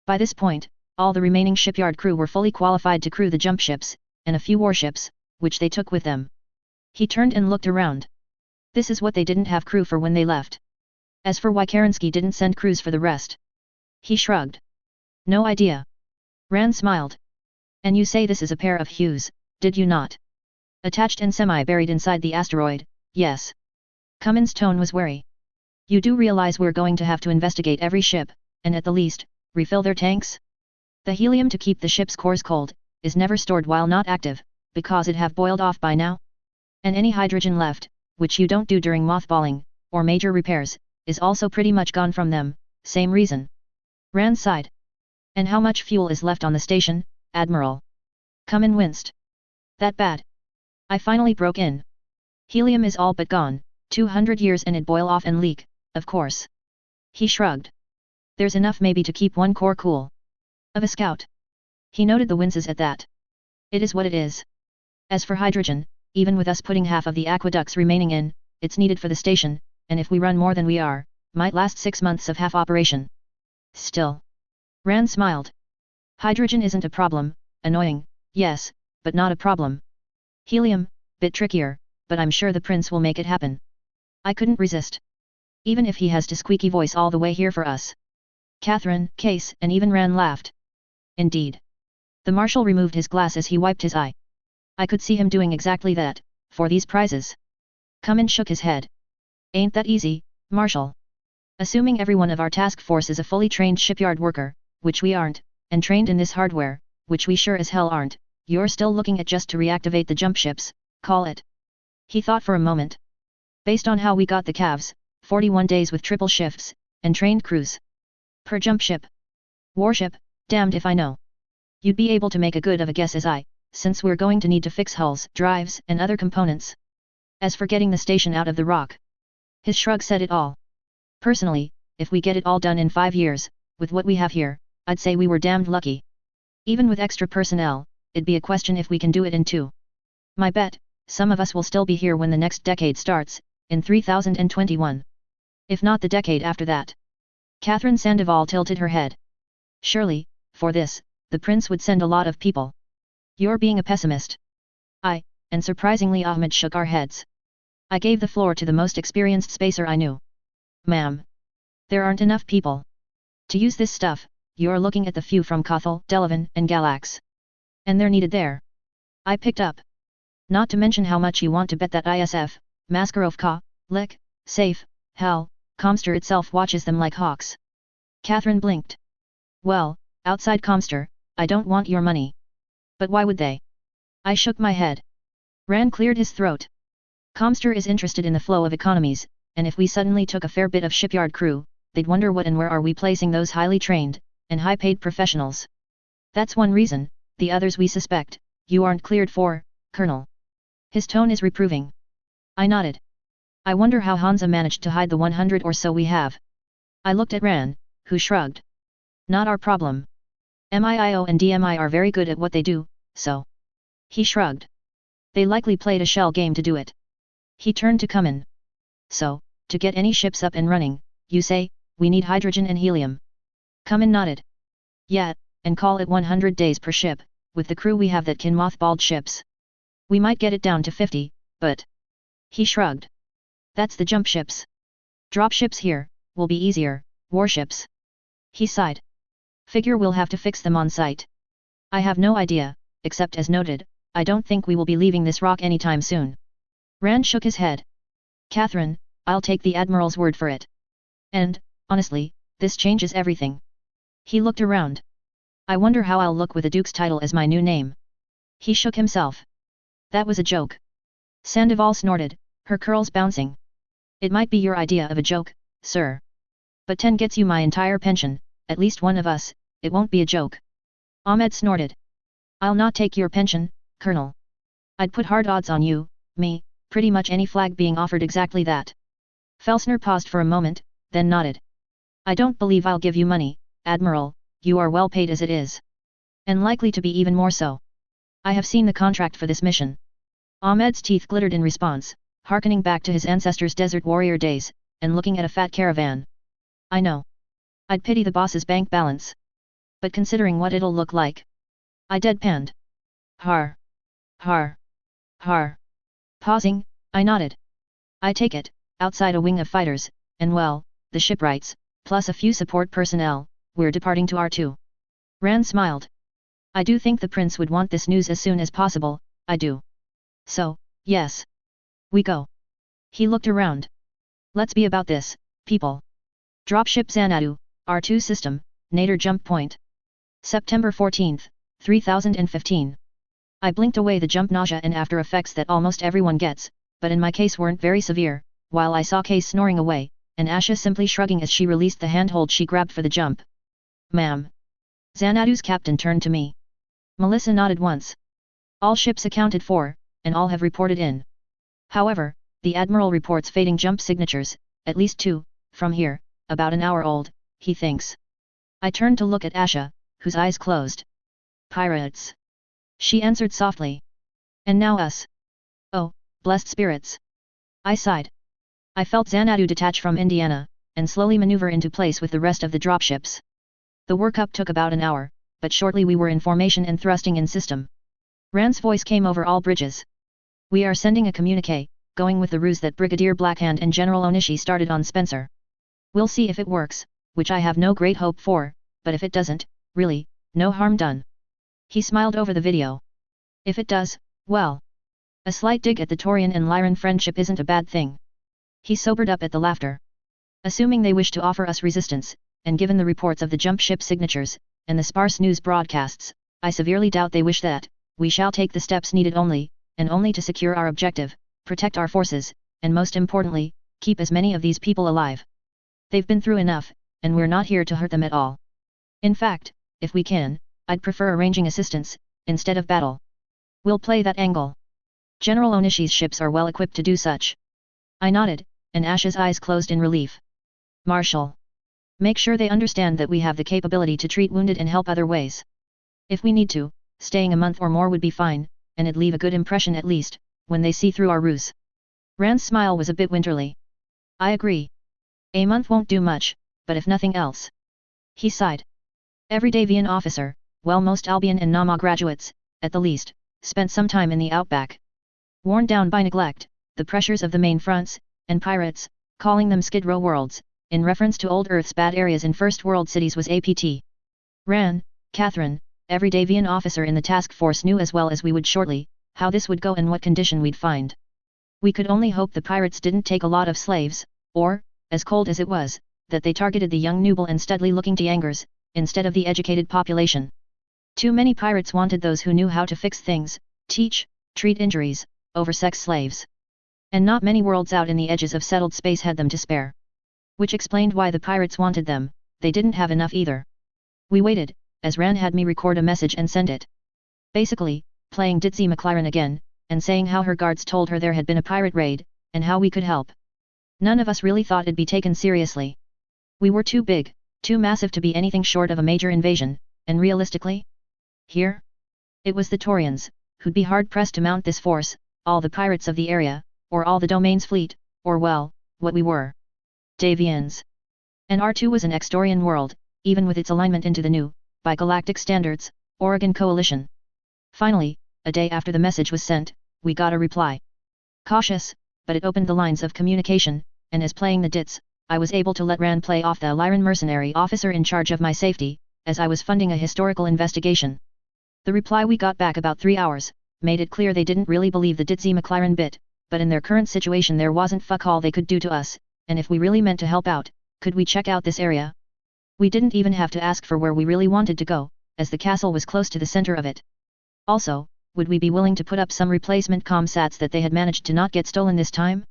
By this point, all the remaining shipyard crew were fully qualified to crew the jump ships, and a few warships, which they took with them. He turned and looked around. This is what they didn't have crew for when they left. As for why Kerensky didn't send crews for the rest, he shrugged. No idea. Rand smiled. And you say this is a pair of Hughes, did you not? Attached and semi-buried inside the asteroid, yes. Cummins' tone was wary. You do realize we're going to have to investigate every ship, and at the least, refill their tanks? The helium to keep the ship's cores cold, is never stored while not active, because it have boiled off by now. And any hydrogen left, which you don't do during mothballing, or major repairs, is also pretty much gone from them, same reason. Rand sighed. And how much fuel is left on the station, Admiral? Cummins winced. That bad? I finally broke in. Helium is all but gone, 200 years and it boil off and leak, of course. He shrugged. There's enough maybe to keep one core cool. Of a scout. He noted the winces at that. It is what it is. As for hydrogen, even with us putting half of the aqueducts remaining in, it's needed for the station, and if we run more than we are, might last 6 months of half operation. Still. Rand smiled. Hydrogen isn't a problem, annoying, yes, but not a problem. Helium, bit trickier, but I'm sure the prince will make it happen. I couldn't resist. Even if he has to squeaky voice all the way here for us. Catherine, Case, and even Rand laughed. Indeed. The marshal removed his glass as he wiped his eye. I could see him doing exactly that, for these prizes. Cummins shook his head. Ain't that easy, Marshal? Assuming every one of our task force is a fully trained shipyard worker, which we aren't, and trained in this hardware, which we sure as hell aren't, you're still looking at just to reactivate the jump ships, call it. He thought for a moment. Based on how we got the calves, 41 days with triple shifts, and trained crews. Per jump ship. Warship, damned if I know. You'd be able to make a good of a guess as I, since we're going to need to fix hulls, drives, and other components. As for getting the station out of the rock. His shrug said it all. Personally, if we get it all done in 5 years, with what we have here, I'd say we were damned lucky. Even with extra personnel, it'd be a question if we can do it in 2. My bet, some of us will still be here when the next decade starts, in 3021. If not the decade after that. Catherine Sandoval tilted her head. Surely, for this, the prince would send a lot of people. You're being a pessimist. And surprisingly Ahmed shook our heads. I gave the floor to the most experienced spacer I knew. Ma'am. There aren't enough people. To use this stuff, you're looking at the few from Kothal, Delavan, and Galax. And they're needed there. I picked up. Not to mention how much you want to bet that ISF, Maskarovka, Lek, Safe, Hell, Comster itself watches them like hawks. Catherine blinked. Well, outside Comster, I don't want your money. But why would they? I shook my head. Rand cleared his throat. Comster is interested in the flow of economies, and if we suddenly took a fair bit of shipyard crew, they'd wonder what and where are we placing those highly trained, and high-paid professionals. That's one reason, the others we suspect, you aren't cleared for, Colonel. His tone is reproving. I nodded. I wonder how Hansa managed to hide the 100 or so we have. I looked at Ran, who shrugged. Not our problem. MIIO and DMI are very good at what they do, so. He shrugged. They likely played a shell game to do it. He turned to Cumin. So, to get any ships up and running, you say, we need hydrogen and helium. Cumin nodded. Yeah, and call it 100 days per ship, with the crew we have that can mothballed ships. We might get it down to 50, but... He shrugged. That's the jump ships. Drop ships here, will be easier, warships. He sighed. Figure we'll have to fix them on site. I have no idea, except as noted, I don't think we will be leaving this rock anytime soon. Rand shook his head. Catherine, I'll take the Admiral's word for it. And, honestly, this changes everything. He looked around. I wonder how I'll look with a Duke's title as my new name. He shook himself. That was a joke. Sandoval snorted, her curls bouncing. It might be your idea of a joke, sir. But 10 gets you my entire pension, at least one of us, it won't be a joke. Ahmed snorted. I'll not take your pension, Colonel. I'd put hard odds on you, me, pretty much any flag being offered exactly that. Felsner paused for a moment, then nodded. I don't believe I'll give you money, Admiral, you are well paid as it is. And likely to be even more so. I have seen the contract for this mission. Ahmed's teeth glittered in response, hearkening back to his ancestors' desert warrior days, and looking at a fat caravan. I know. I'd pity the boss's bank balance. But considering what it'll look like. I deadpanned. Har. Har. Har. Pausing, I nodded. I take it, outside a wing of fighters, and well, the shipwrights, plus a few support personnel, we're departing to R2. Rand smiled. I do think the prince would want this news as soon as possible, I do. So, yes. We go. He looked around. Let's be about this, people. Dropship Xanadu, R2 system, Nader jump point. September 14th, 3015. I blinked away the jump nausea and after effects that almost everyone gets, but in my case weren't very severe, while I saw Case snoring away, and Asha simply shrugging as she released the handhold she grabbed for the jump. Ma'am. Xanadu's captain turned to me. Melissa nodded once. All ships accounted for, and all have reported in. However, the Admiral reports fading jump signatures, at least 2, from here, about an hour old, he thinks. I turned to look at Asha, whose eyes closed. Pirates. She answered softly. And now us. Oh, blessed spirits. I sighed. I felt Xanadu detach from Indiana, and slowly maneuver into place with the rest of the dropships. The workup took about an hour, but shortly we were in formation and thrusting in system. Rand's voice came over all bridges. We are sending a communique, going with the ruse that Brigadier Blackhand and General Onishi started on Spencer. We'll see if it works, which I have no great hope for, but if it doesn't, really, no harm done. He smiled over the video. If it does, well. A slight dig at the Torian and Lyran friendship isn't a bad thing. He sobered up at the laughter. Assuming they wish to offer us resistance, and given the reports of the jump ship signatures, and the sparse news broadcasts, I severely doubt they wish that, we shall take the steps needed only, and only to secure our objective, protect our forces, and most importantly, keep as many of these people alive. They've been through enough, and we're not here to hurt them at all. In fact, if we can, I'd prefer arranging assistance, instead of battle. We'll play that angle. General Onishi's ships are well equipped to do such. I nodded, and Ash's eyes closed in relief. Marshal. Make sure they understand that we have the capability to treat wounded and help other ways. If we need to, staying a month or more would be fine, and it'd leave a good impression at least, when they see through our ruse. Rand's smile was a bit winterly. I agree. A month won't do much, but if nothing else. He sighed. Every Davian officer, well most Albion and Nama graduates, at the least, spent some time in the outback. Worn down by neglect, the pressures of the main fronts, and pirates, calling them Skid Row worlds, in reference to old Earth's bad areas in First World cities was APT. Ran, Catherine, every Davian officer in the task force knew as well as we would shortly, how this would go and what condition we'd find. We could only hope the pirates didn't take a lot of slaves, or, as cold as it was, that they targeted the young Nubile and studly-looking Tiangers, instead of the educated population. Too many pirates wanted those who knew how to fix things, teach, treat injuries, over sex slaves. And not many worlds out in the edges of settled space had them to spare. Which explained why the pirates wanted them, they didn't have enough either. We waited, as Ran had me record a message and send it. Basically, playing Ditzy McLaren again, and saying how her guards told her there had been a pirate raid, and how we could help. None of us really thought it'd be taken seriously. We were too big, too massive to be anything short of a major invasion, and realistically? Here? It was the Taurians, who'd be hard-pressed to mount this force, all the pirates of the area, or all the domain's fleet, or well, what we were. Davians. And R2 was an Extorian world, even with its alignment into the new, by galactic standards, Oregon Coalition. Finally, a day after the message was sent, we got a reply. Cautious, but it opened the lines of communication, and as playing the Dits, I was able to let Ran play off the Lyran mercenary officer in charge of my safety, as I was funding a historical investigation. The reply we got back about 3 hours, made it clear they didn't really believe the Ditzy McLaren bit, but in their current situation there wasn't fuck all they could do to us, and if we really meant to help out, could we check out this area? We didn't even have to ask for where we really wanted to go, as the castle was close to the center of it. Also, would we be willing to put up some replacement comsats that they had managed to not get stolen this time?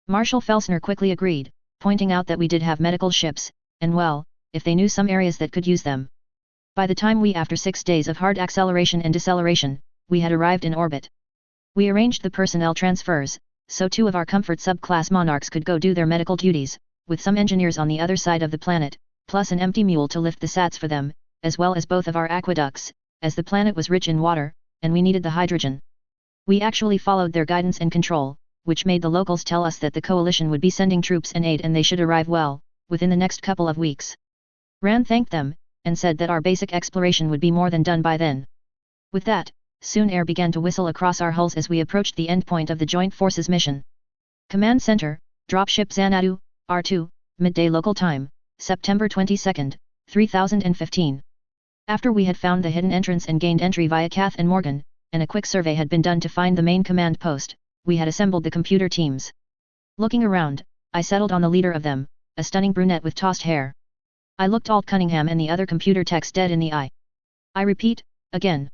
Marshal Felsner quickly agreed, pointing out that we did have medical ships, and well, if they knew some areas that could use them. By the time after 6 days of hard acceleration and deceleration, we had arrived in orbit. We arranged the personnel transfers, so 2 of our comfort subclass monarchs could go do their medical duties, with some engineers on the other side of the planet, plus an empty mule to lift the sats for them, as well as both of our aqueducts, as the planet was rich in water, and we needed the hydrogen. We actually followed their guidance and control, which made the locals tell us that the coalition would be sending troops and aid and they should arrive well, within the next couple of weeks. Ran thanked them, and said that our basic exploration would be more than done by then. With that, soon air began to whistle across our hulls as we approached the endpoint of the Joint Forces mission. Command Center, Dropship Xanadu, R2, midday local time, September 22, 3015. After we had found the hidden entrance and gained entry via Kath and Morgan, and a quick survey had been done to find the main command post, we had assembled the computer teams. Looking around, I settled on the leader of them, a stunning brunette with tossed hair. I looked Alt Cunningham and the other computer techs dead in the eye. I repeat, again.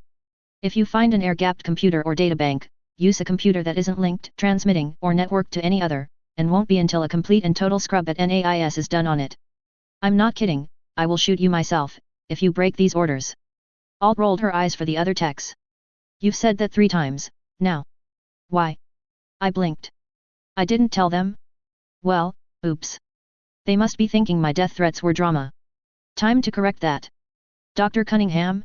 If you find an air-gapped computer or databank, use a computer that isn't linked, transmitting, or networked to any other, and won't be until a complete and total scrub at NAIS is done on it. I'm not kidding, I will shoot you myself, if you break these orders. Alt rolled her eyes for the other techs. You've said that 3 times, now. Why? I blinked. I didn't tell them? Well, oops. They must be thinking my death threats were drama. Time to correct that. Dr. Cunningham?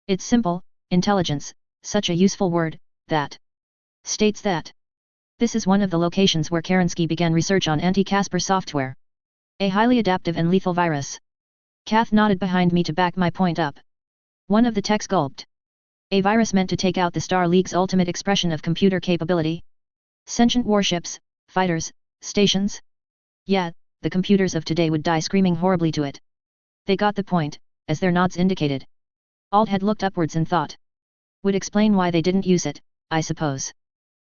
It's simple, intelligence, such a useful word, that states that this is one of the locations where Kerensky began research on anti-Casper software. A highly adaptive and lethal virus. Kath nodded behind me to back my point up. One of the techs gulped. A virus meant to take out the Star League's ultimate expression of computer capability? Sentient warships, fighters, stations? Yeah, the computers of today would die screaming horribly to it. They got the point, as their nods indicated. Alt had looked upwards and thought. Would explain why they didn't use it, I suppose.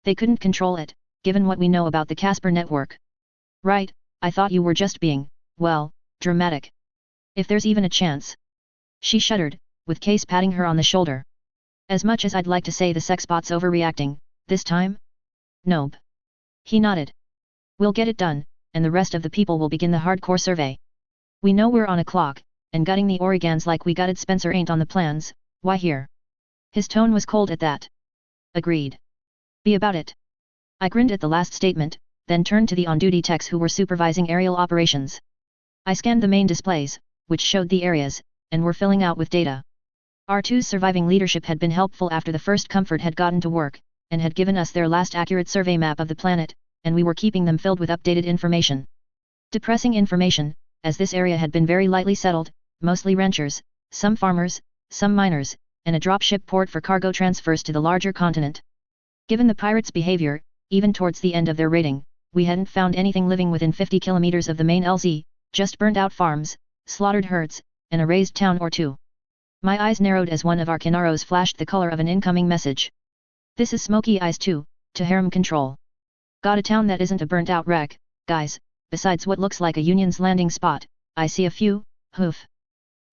They couldn't control it, given what we know about the Casper network. Right, I thought you were just being, well, dramatic. If there's even a chance. She shuddered, with Case patting her on the shoulder. As much as I'd like to say the sexbot's overreacting, this time? Nope. He nodded. We'll get it done, and the rest of the people will begin the hardcore survey. We know we're on a clock, and gutting the Oregons like we gutted Spencer ain't on the plans, why here? His tone was cold at that. Agreed. Be about it. I grinned at the last statement, then turned to the on-duty techs who were supervising aerial operations. I scanned the main displays, which showed the areas, and were filling out with data. R2's surviving leadership had been helpful after the first Comfort had gotten to work, and had given us their last accurate survey map of the planet, and we were keeping them filled with updated information. Depressing information, as this area had been very lightly settled, mostly ranchers, some farmers, some miners, and a dropship port for cargo transfers to the larger continent. Given the pirates' behavior, even towards the end of their raiding, we hadn't found anything living within 50 kilometers of the main LZ, just burned-out farms, slaughtered herds, and a razed town or two. My eyes narrowed as one of our Canaros flashed the color of an incoming message. This is Smoky Eyes 2, to harem control. Got a town that isn't a burnt-out wreck, guys, besides what looks like a Union's landing spot, I see a few, hoof.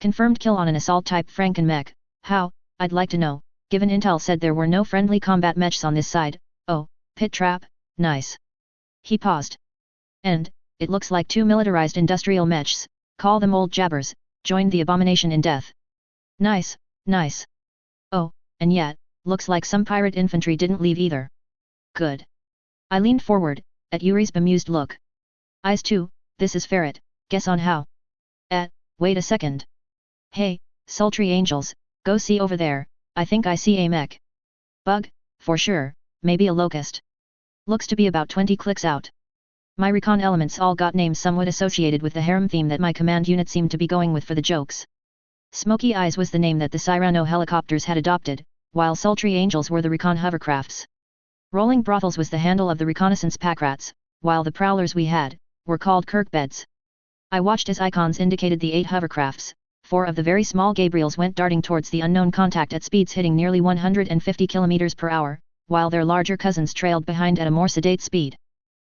Confirmed kill on an assault-type Frankenmech, how, I'd like to know, given intel said there were no friendly combat mechs on this side, oh, pit trap, nice. He paused. And, it looks like 2 militarized industrial mechs, call them old jabbers, joined the abomination in death. Nice, nice. Oh, and yet, looks like some pirate infantry didn't leave either. Good. I leaned forward, at Yuri's bemused look. Eyes 2, this is Ferret, guess on how? Wait a second. Hey, sultry angels, go see over there, I think I see a mech. Bug, for sure, maybe a locust. Looks to be about 20 clicks out. My recon elements all got names somewhat associated with the harem theme that my command unit seemed to be going with for the jokes. Smoky Eyes was the name that the Cyrano helicopters had adopted, while Sultry Angels were the recon hovercrafts. Rolling Brothels was the handle of the reconnaissance packrats, while the prowlers we had, were called Kirkbeds. I watched as icons indicated the 8 hovercrafts, 4 of the very small Gabriels went darting towards the unknown contact at speeds hitting nearly 150 km per hour, while their larger cousins trailed behind at a more sedate speed.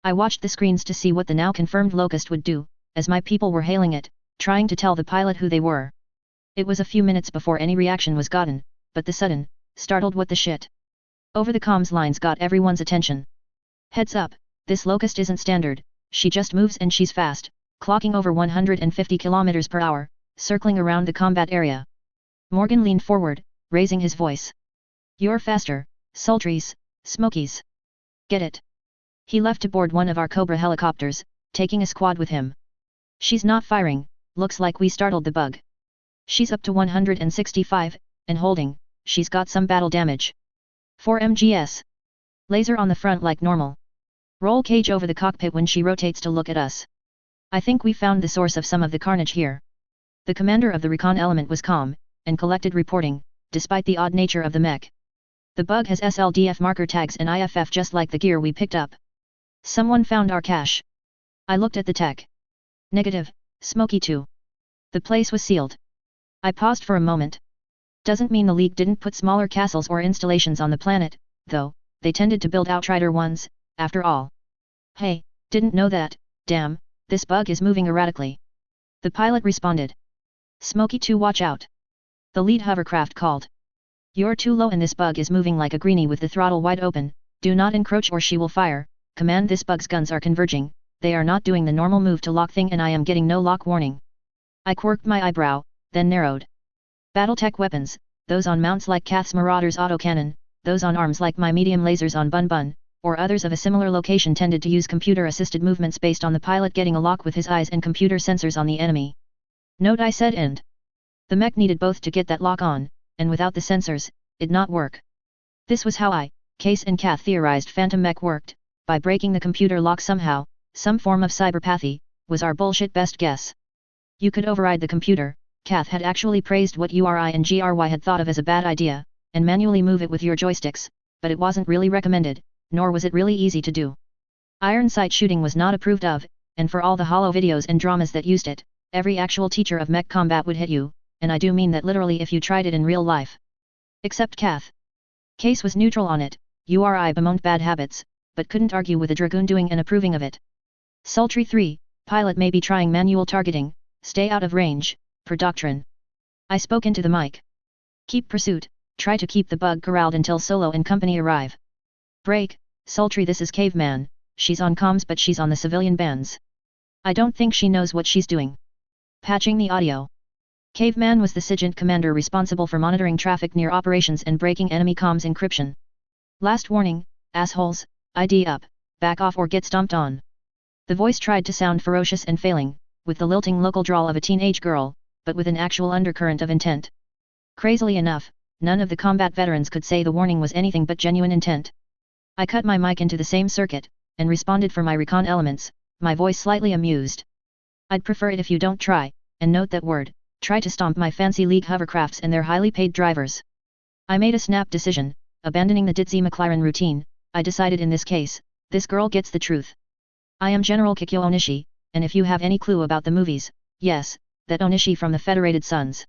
I watched the screens to see what the now confirmed Locust would do, as my people were hailing it, trying to tell the pilot who they were. It was a few minutes before any reaction was gotten, but the sudden, startled what the shit. Over the comms lines got everyone's attention. Heads up, this Locust isn't standard, she just moves and she's fast, clocking over 150 km per hour, circling around the combat area. Morgan leaned forward, raising his voice. You're faster, Sultries, Smokies. Get it. He left to board one of our Cobra helicopters, taking a squad with him. She's not firing, looks like we startled the bug. She's up to 165, and holding, she's got some battle damage. 4 MGS. Laser on the front like normal. Roll cage over the cockpit when she rotates to look at us. I think we found the source of some of the carnage here. The commander of the recon element was calm, and collected reporting, despite the odd nature of the mech. The bug has SLDF marker tags and IFF just like the gear we picked up. Someone found our cache. I looked at the tech. Negative, Smoky 2. The place was sealed. I paused for a moment. Doesn't mean the League didn't put smaller castles or installations on the planet, though, they tended to build outrider ones, after all. Hey, didn't know that, damn, this bug is moving erratically. The pilot responded. Smoky 2 watch out. The lead hovercraft called. You're too low and this bug is moving like a greenie with the throttle wide open, do not encroach or she will fire, command this bug's guns are converging, they are not doing the normal move to lock thing and I am getting no lock warning. I quirked my eyebrow, then narrowed. Battletech weapons, those on mounts like Kath's Marauder's autocannon, those on arms like my medium lasers on Bun Bun, or others of a similar location tended to use computer-assisted movements based on the pilot getting a lock with his eyes and computer sensors on the enemy. Note I said and. The mech needed both to get that lock on, and without the sensors, it'd not work. This was how I, Case and Kath theorized Phantom Mech worked, by breaking the computer lock somehow, some form of cyberpathy, was our bullshit best guess. You could override the computer, Kath had actually praised what URI and GRY had thought of as a bad idea, and manually move it with your joysticks, but it wasn't really recommended, nor was it really easy to do. Iron sight shooting was not approved of, and for all the hollow videos and dramas that used it, every actual teacher of mech combat would hit you, and I do mean that literally if you tried it in real life. Except Kath. Case was neutral on it, URI bemoaned bad habits, but couldn't argue with a Dragoon doing and approving of it. Sultry 3, pilot may be trying manual targeting, stay out of range, per doctrine. I spoke into the mic. Keep pursuit, try to keep the bug corralled until Solo and company arrive. Break, Sultry this is Caveman, she's on comms but she's on the civilian bands. I don't think she knows what she's doing. Patching the audio. Caveman was the SIGINT commander responsible for monitoring traffic near operations and breaking enemy comms encryption. Last warning, assholes, ID up, back off or get stomped on. The voice tried to sound ferocious and failing, with the lilting local drawl of a teenage girl, but with an actual undercurrent of intent. Crazily enough, none of the combat veterans could say the warning was anything but genuine intent. I cut my mic into the same circuit, and responded for my recon elements, my voice slightly amused. I'd prefer it if you don't try, and note that word, try to stomp my fancy league hovercrafts and their highly paid drivers. I made a snap decision, abandoning the ditzy McLaren routine. I decided in this case, this girl gets the truth. I am General Kikyo Onishi, and if you have any clue about the movies, yes, that Onishi from the Federated Sons.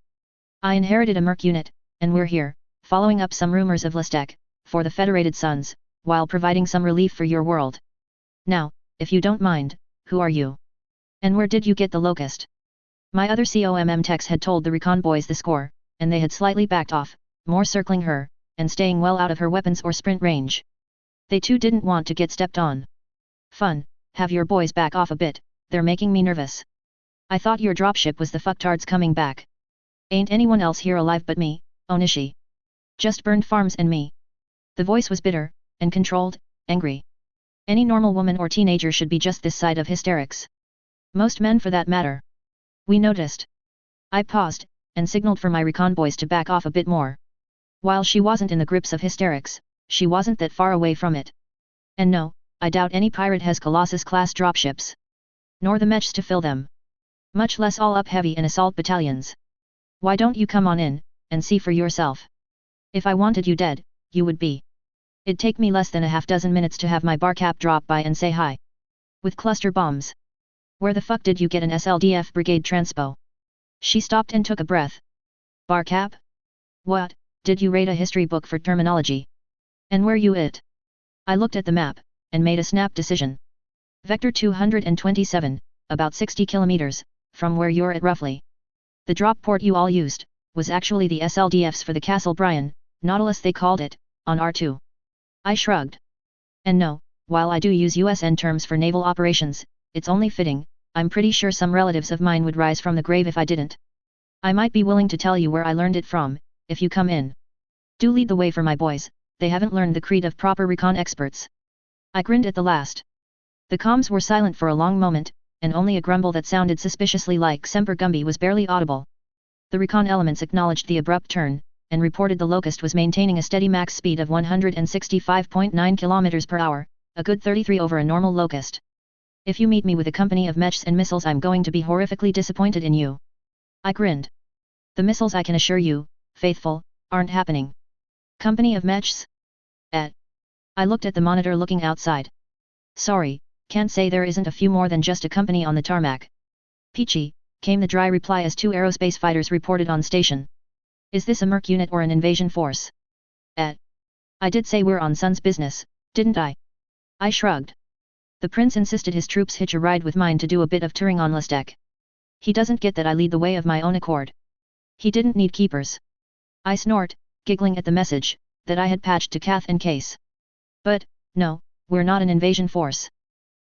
I inherited a merc unit, and we're here, following up some rumors of Lestek, for the Federated Sons, while providing some relief for your world. Now, if you don't mind, who are you? And where did you get the locust? My other COMM techs had told the recon boys the score, and they had slightly backed off, more circling her, and staying well out of her weapons or sprint range. They too didn't want to get stepped on. Fun, have your boys back off a bit, they're making me nervous. I thought your dropship was the fucktards coming back. Ain't anyone else here alive but me, Onishi. Just burned farms and me. The voice was bitter, and controlled, angry. Any normal woman or teenager should be just this side of hysterics. Most men for that matter. We noticed. I paused, and signaled for my recon boys to back off a bit more. While she wasn't in the grips of hysterics, she wasn't that far away from it. And no, I doubt any pirate has Colossus-class dropships. Nor the mechs to fill them. Much less all up heavy and assault battalions. Why don't you come on in, and see for yourself? If I wanted you dead, you would be. It'd take me less than a half-dozen minutes to have my barcap drop by and say hi. With cluster bombs. Where the fuck did you get an SLDF brigade transpo? She stopped and took a breath. Barcap? What, did you raid a history book for terminology? And where you it? I looked at the map, and made a snap decision. Vector 227, about 60 kilometers, from where you're at roughly. The drop port you all used, was actually the SLDFs for the Castle Bryan, Nautilus they called it, on R2. I shrugged. And no, while I do use USN terms for naval operations, it's only fitting, I'm pretty sure some relatives of mine would rise from the grave if I didn't. I might be willing to tell you where I learned it from, if you come in. Do lead the way for my boys, they haven't learned the creed of proper recon experts. I grinned at the last. The comms were silent for a long moment, and only a grumble that sounded suspiciously like Semper Gumby was barely audible. The recon elements acknowledged the abrupt turn, and reported the Locust was maintaining a steady max speed of 165.9 km per hour, a good 33 over a normal Locust. If you meet me with a company of mechs and missiles, I'm going to be horrifically disappointed in you. I grinned. The missiles, I can assure you, faithful, aren't happening. Company of mechs? I looked at the monitor looking outside. Sorry, can't say there isn't a few more than just a company on the tarmac. Peachy, came the dry reply as 2 aerospace fighters reported on station. Is this a merc unit or an invasion force? I did say we're on Sun's business, didn't I? I shrugged. The prince insisted his troops hitch a ride with mine to do a bit of touring on Lestek. He doesn't get that I lead the way of my own accord. He didn't need keepers. I snort, giggling at the message, that I had patched to Kath and Case. But, no, we're not an invasion force.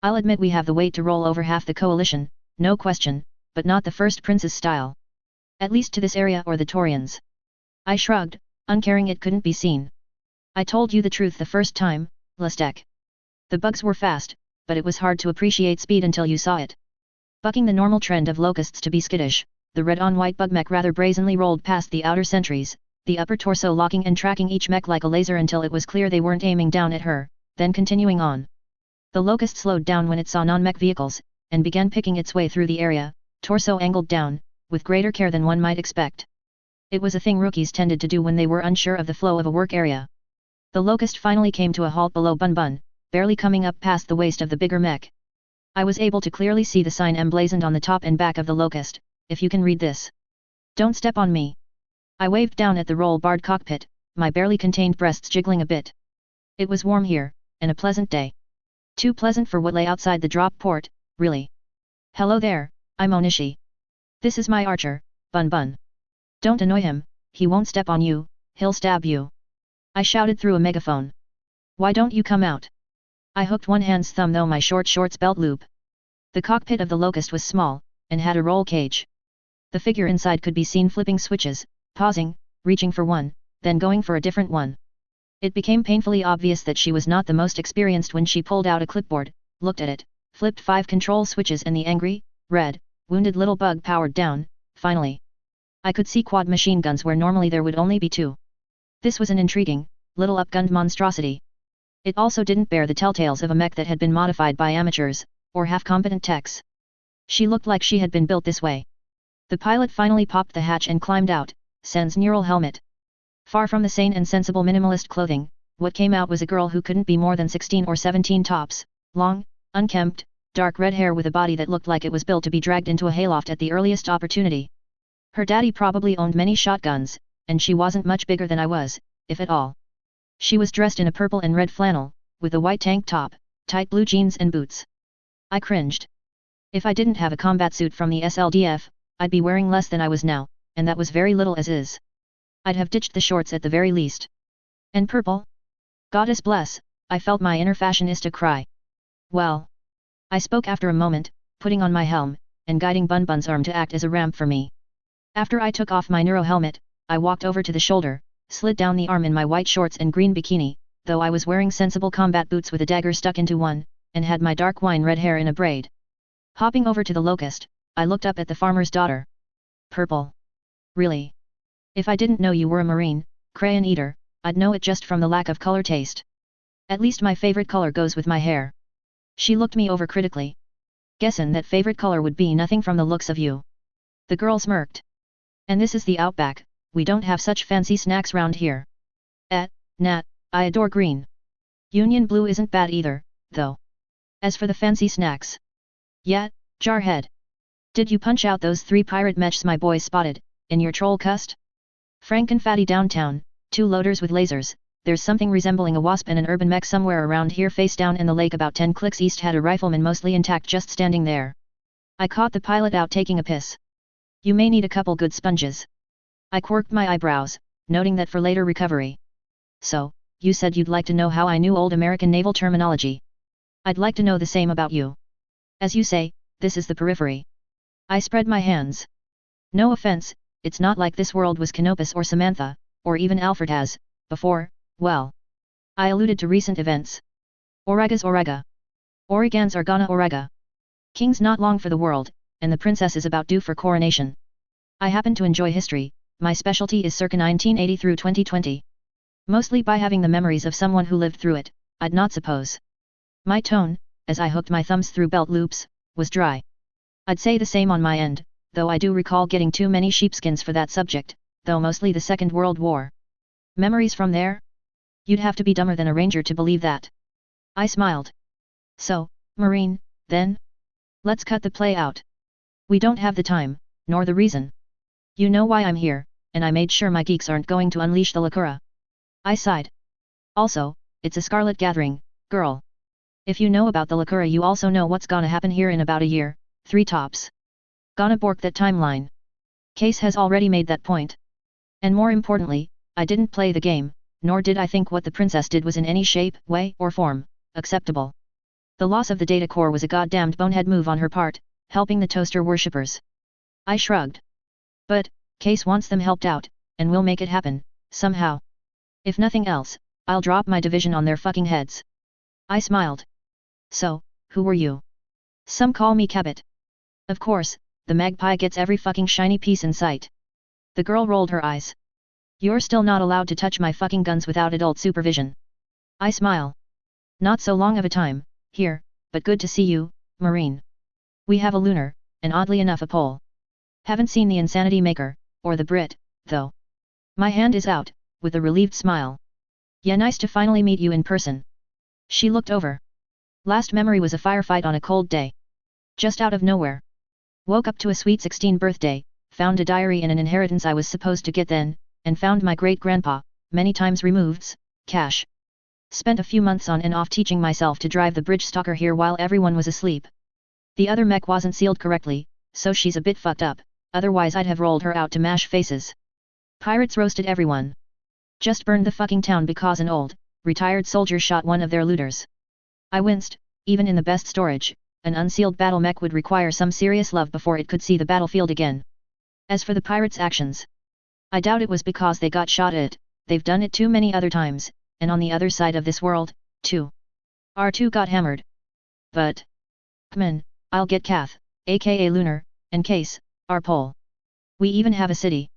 I'll admit we have the weight to roll over half the coalition, no question, but not the first prince's style. At least to this area or the Taurians. I shrugged, uncaring it couldn't be seen. I told you the truth the first time, Lestek. The bugs were fast, but it was hard to appreciate speed until you saw it. Bucking the normal trend of locusts to be skittish, the red-on-white bug mech rather brazenly rolled past the outer sentries, the upper torso locking and tracking each mech like a laser until it was clear they weren't aiming down at her, then continuing on. The locust slowed down when it saw non-mech vehicles, and began picking its way through the area, torso angled down, with greater care than one might expect. It was a thing rookies tended to do when they were unsure of the flow of a work area. The locust finally came to a halt below Bun Bun, barely coming up past the waist of the bigger mech. I was able to clearly see the sign emblazoned on the top and back of the locust, if you can read this. Don't step on me. I waved down at the roll-barred cockpit, my barely contained breasts jiggling a bit. It was warm here, and a pleasant day. Too pleasant for what lay outside the drop port, really. Hello there, I'm Onishi. This is my archer, Bun Bun. Don't annoy him, he won't step on you, he'll stab you. I shouted through a megaphone. Why don't you come out? I hooked one hand's thumb through my shorts belt loop. The cockpit of the Locust was small, and had a roll cage. The figure inside could be seen flipping switches, pausing, reaching for one, then going for a different one. It became painfully obvious that she was not the most experienced when she pulled out a clipboard, looked at it, flipped 5 control switches and the angry, red, wounded little bug powered down, finally. I could see quad machine guns where normally there would only be 2. This was an intriguing, little upgunned monstrosity. It also didn't bear the telltales of a mech that had been modified by amateurs, or half-competent techs. She looked like she had been built this way. The pilot finally popped the hatch and climbed out, sans neural helmet. Far from the sane and sensible minimalist clothing, what came out was a girl who couldn't be more than 16 or 17 tops, long, unkempt, dark red hair with a body that looked like it was built to be dragged into a hayloft at the earliest opportunity. Her daddy probably owned many shotguns, and she wasn't much bigger than I was, if at all. She was dressed in a purple and red flannel, with a white tank top, tight blue jeans and boots. I cringed. If I didn't have a combat suit from the SLDF, I'd be wearing less than I was now, and that was very little as is. I'd have ditched the shorts at the very least. And purple? Goddess bless, I felt my inner fashionista cry. Well. I spoke after a moment, putting on my helm, and guiding Bun's arm to act as a ramp for me. After I took off my neuro helmet, I walked over to the shoulder, slid down the arm in my white shorts and green bikini, though I was wearing sensible combat boots with a dagger stuck into one, and had my dark wine red hair in a braid. Hopping over to the Locust, I looked up at the farmer's daughter. Purple. Really? If I didn't know you were a marine, crayon eater, I'd know it just from the lack of color taste. At least my favorite color goes with my hair. She looked me over critically. Guessin' that favorite color would be nothing from the looks of you. The girl smirked. And this is the Outback, we don't have such fancy snacks round here. Nat, I adore green. Union blue isn't bad either, though. As for the fancy snacks. Yeah, jarhead. Did you punch out those 3 pirate mechs my boys spotted, in your troll cust? Frankenfatty downtown, 2 loaders with lasers, there's something resembling a wasp and an urban mech somewhere around here face down in the lake about 10 clicks east had a rifleman mostly intact just standing there. I caught the pilot out taking a piss. You may need a couple good sponges. I quirked my eyebrows, noting that for later recovery. So, you said you'd like to know how I knew old American naval terminology. I'd like to know the same about you. As you say, this is the periphery. I spread my hands. No offense, it's not like this world was Canopus or Samantha, or even Alfred has, before, well. I alluded to recent events. Orega's Orega. Oregans are gonna Orega. King's not long for the world, and the princess is about due for coronation. I happen to enjoy history, my specialty is circa 1980 through 2020. Mostly by having the memories of someone who lived through it, I'd not suppose. My tone, as I hooked my thumbs through belt loops, was dry. I'd say the same on my end, though I do recall getting too many sheepskins for that subject, though mostly the Second World War. Memories from there? You'd have to be dumber than a ranger to believe that. I smiled. So, Marine, then? Let's cut the play out. We don't have the time, nor the reason. You know why I'm here, and I made sure my geeks aren't going to unleash the Lakura. I sighed. Also, it's a Scarlet Gathering, girl. If you know about the Lakura you also know what's gonna happen here in about a year, 3 tops. Gonna bork that timeline. Case has already made that point. And more importantly, I didn't play the game, nor did I think what the princess did was in any shape, way, or form, acceptable. The loss of the data core was a goddamned bonehead move on her part, helping the toaster worshippers. I shrugged. But, Case wants them helped out, and we'll make it happen, somehow. If nothing else, I'll drop my division on their fucking heads. I smiled. So, who were you? Some call me Cabot. Of course, the magpie gets every fucking shiny piece in sight. The girl rolled her eyes. You're still not allowed to touch my fucking guns without adult supervision. I smile. Not so long of a time, here, but good to see you, Marine. We have a lunar, and oddly enough a pole. Haven't seen the Insanity Maker, or the Brit, though. My hand is out, with a relieved smile. Yeah, nice to finally meet you in person. She looked over. Last memory was a firefight on a cold day. Just out of nowhere. Woke up to a sweet 16th birthday, found a diary and an inheritance I was supposed to get then, and found my great-grandpa, many times removed, cash. Spent a few months on and off teaching myself to drive the bridge stalker here while everyone was asleep. The other mech wasn't sealed correctly, so she's a bit fucked up, otherwise I'd have rolled her out to mash faces. Pirates roasted everyone. Just burned the fucking town because an old, retired soldier shot one of their looters. I winced. Even in the best storage, an unsealed battle mech would require some serious love before it could see the battlefield again. As for the pirates' actions, I doubt it was because they got shot at. They've done it too many other times, and on the other side of this world, too. R2 got hammered. But Kman, I'll get Kath, aka Lunar, and Case, our pole. We even have a city.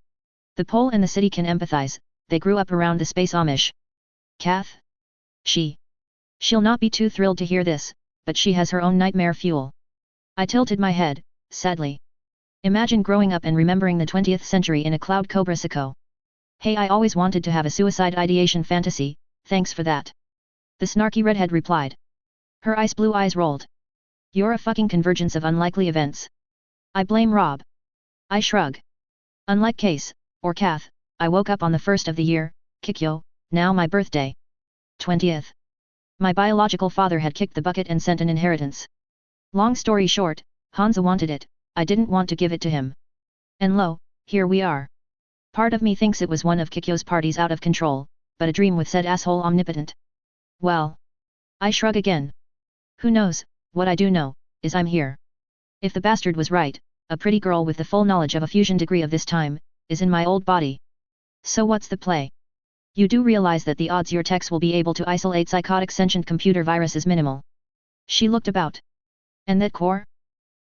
The pole and the city can empathize, they grew up around the space Amish. Kath? She'll not be too thrilled to hear this, but she has her own nightmare fuel. I tilted my head, sadly. Imagine growing up and remembering the 20th century in a cloud cobra sicko. Hey, I always wanted to have a suicide ideation fantasy, thanks for that. The snarky redhead replied. Her ice blue eyes rolled. You're a fucking convergence of unlikely events. I blame Rob. I shrug. Unlike Case, or Kath, I woke up on the 1st of the year, CYOA, now my birthday. 20th. My biological father had kicked the bucket and sent an inheritance. Long story short, Hansa wanted it, I didn't want to give it to him. And lo, here we are. Part of me thinks it was one of CYOA's parties out of control, but a dream with said asshole omnipotent. Well. I shrug again. Who knows, what I do know, is I'm here. If the bastard was right, a pretty girl with the full knowledge of a fusion degree of this time, is in my old body. So what's the play? You do realize that the odds your techs will be able to isolate psychotic sentient computer virus is minimal. She looked about. And that core?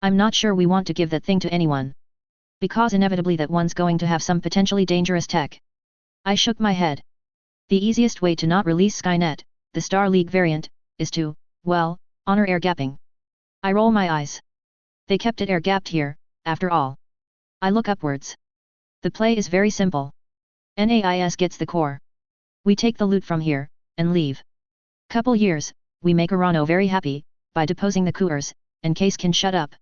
I'm not sure we want to give that thing to anyone. Because inevitably that one's going to have some potentially dangerous tech. I shook my head. The easiest way to not release Skynet, the Star League variant, is to, well, honor air gapping. I roll my eyes. They kept it air gapped here, after all. I look upwards. The play is very simple. NAIS gets the core. We take the loot from here, and leave. Couple years, we make Urano very happy, by deposing the Coors, and Case can shut up.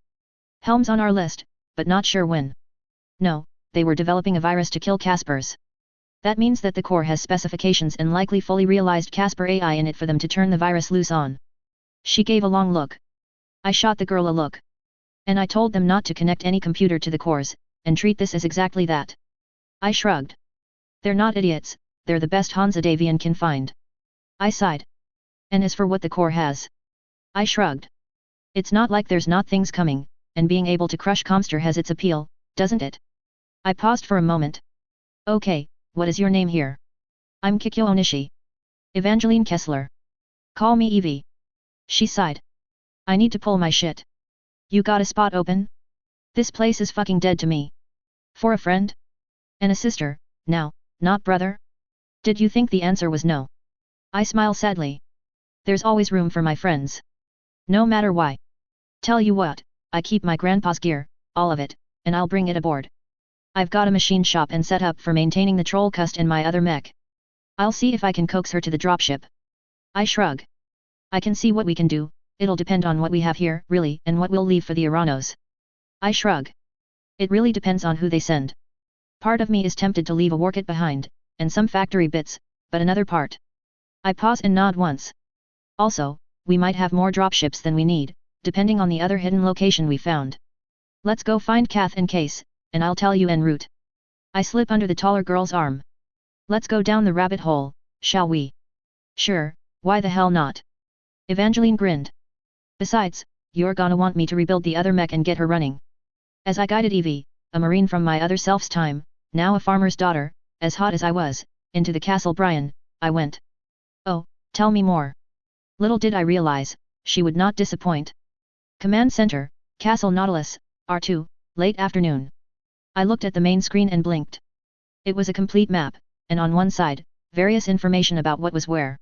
Helm's on our list, but not sure when. No, they were developing a virus to kill Caspers. That means that the core has specifications and likely fully realized Casper AI in it for them to turn the virus loose on. She gave a long look. I shot the girl a look. And I told them not to connect any computer to the cores, and treat this as exactly that. I shrugged. They're not idiots, they're the best Hansa Davian can find. I sighed. And as for what the core has? I shrugged. It's not like there's not things coming, and being able to crush Comster has its appeal, doesn't it? I paused for a moment. Okay, what is your name here? I'm CYOA Onishi. Evangeline Kessler. Call me Evie. She sighed. I need to pull my shit. You got a spot open? This place is fucking dead to me. For a friend? And a sister, now, not brother? Did you think the answer was no? I smile sadly. There's always room for my friends. No matter why. Tell you what, I keep my grandpa's gear, all of it, and I'll bring it aboard. I've got a machine shop and set up for maintaining the troll cust in my other mech. I'll see if I can coax her to the dropship. I shrug. I can see what we can do, it'll depend on what we have here, really, and what we'll leave for the Uranos. I shrug. It really depends on who they send. Part of me is tempted to leave a warkit behind, and some factory bits, but another part. I pause and nod once. Also, we might have more dropships than we need, depending on the other hidden location we found. Let's go find Kath and Case, and I'll tell you en route. I slip under the taller girl's arm. Let's go down the rabbit hole, shall we? Sure, why the hell not? Evangeline grinned. Besides, you're gonna want me to rebuild the other mech and get her running. As I guided Evie, a marine from my other self's time, now a farmer's daughter, as hot as I was, into the Castle Brian, I went. Oh, tell me more. Little did I realize, she would not disappoint. Command Center, Castle Nautilus, R2, late afternoon. I looked at the main screen and blinked. It was a complete map, and on one side, various information about what was where.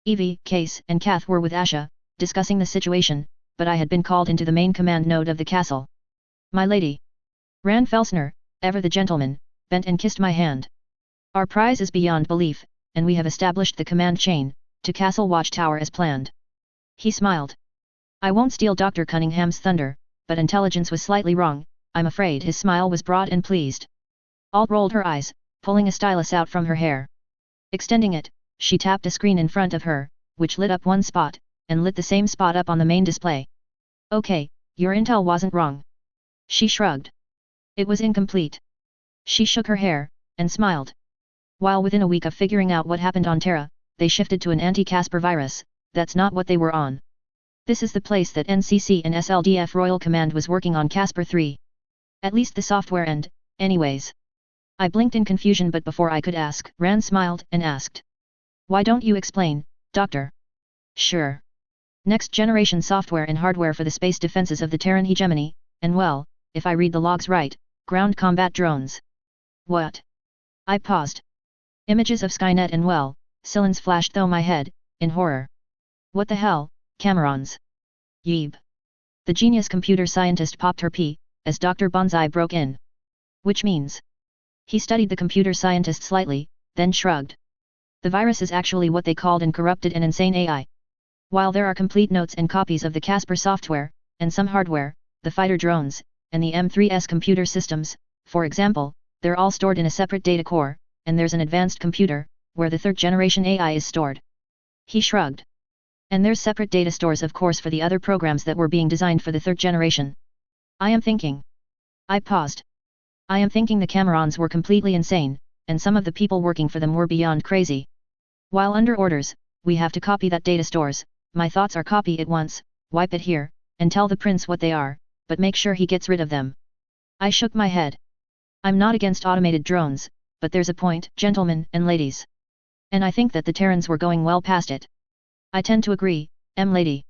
Evie, Case, and Kath were with Asha, discussing the situation, but I had been called into the main command node of the castle. My lady. Rand Felsner, ever the gentleman, bent and kissed my hand. Our prize is beyond belief, and we have established the command chain, to Castle Watchtower as planned. He smiled. I won't steal Dr. Cunningham's thunder, but intelligence was slightly wrong, I'm afraid his smile was broad and pleased. Alt rolled her eyes, pulling a stylus out from her hair. Extending it, she tapped a screen in front of her, which lit up one spot, and lit the same spot up on the main display. Okay, your intel wasn't wrong. She shrugged. It was incomplete. She shook her hair, and smiled. While within a week of figuring out what happened on Terra, they shifted to an anti-Casper virus, that's not what they were on. This is the place that NCC and SLDF Royal Command was working on Casper 3. At least the software end, anyways. I blinked in confusion, but before I could ask, Rand smiled and asked. Why don't you explain, Doctor? Sure. Next generation software and hardware for the space defenses of the Terran hegemony, and well, if I read the logs right, ground combat drones. What? I paused. Images of Skynet and well, Sillins flashed through my head, in horror. What the hell, Camerons? Yeeb. The genius computer scientist popped her pea, as Dr. Bonsai broke in. Which means? He studied the computer scientist slightly, then shrugged. The virus is actually what they called an corrupted and insane AI. While there are complete notes and copies of the Casper software, and some hardware, the fighter drones, and the M3S computer systems, for example, they're all stored in a separate data core, and there's an advanced computer, where the third generation AI is stored. He shrugged. And there's separate data stores of course for the other programs that were being designed for the third generation. I am thinking. I paused. I am thinking the Camerons were completely insane, and some of the people working for them were beyond crazy. While under orders, we have to copy that data stores. My thoughts are copy it once, wipe it here, and tell the prince what they are, but make sure he gets rid of them. I shook my head. I'm not against automated drones, but there's a point, gentlemen and ladies. And I think that the Terrans were going well past it. I tend to agree, lady.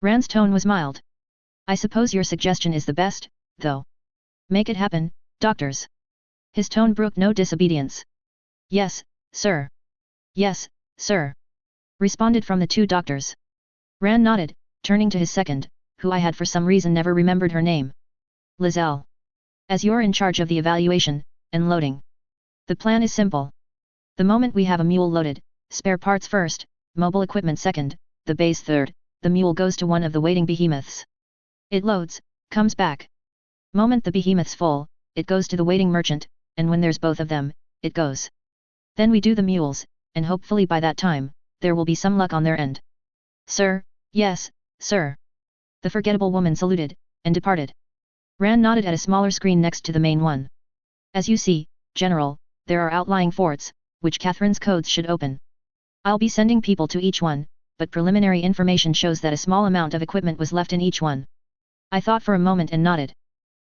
Rand's tone was mild. I suppose your suggestion is the best, though. Make it happen, doctors. His tone brooked no disobedience. Yes, sir. Yes, sir. Responded from the two doctors. Rand nodded, turning to his second, who I had for some reason never remembered her name. Lizelle. As you're in charge of the evaluation, and loading. The plan is simple. The moment we have a mule loaded, spare parts first, mobile equipment second, the base third, the mule goes to one of the waiting behemoths. It loads, comes back. Moment the behemoth's full, it goes to the waiting merchant, and when there's both of them, it goes. Then we do the mules, and hopefully by that time, there will be some luck on their end. Sir, yes, sir. The forgettable woman saluted, and departed. Rand nodded at a smaller screen next to the main one. As you see, General, there are outlying forts, which Catherine's codes should open. I'll be sending people to each one, but preliminary information shows that a small amount of equipment was left in each one. I thought for a moment and nodded.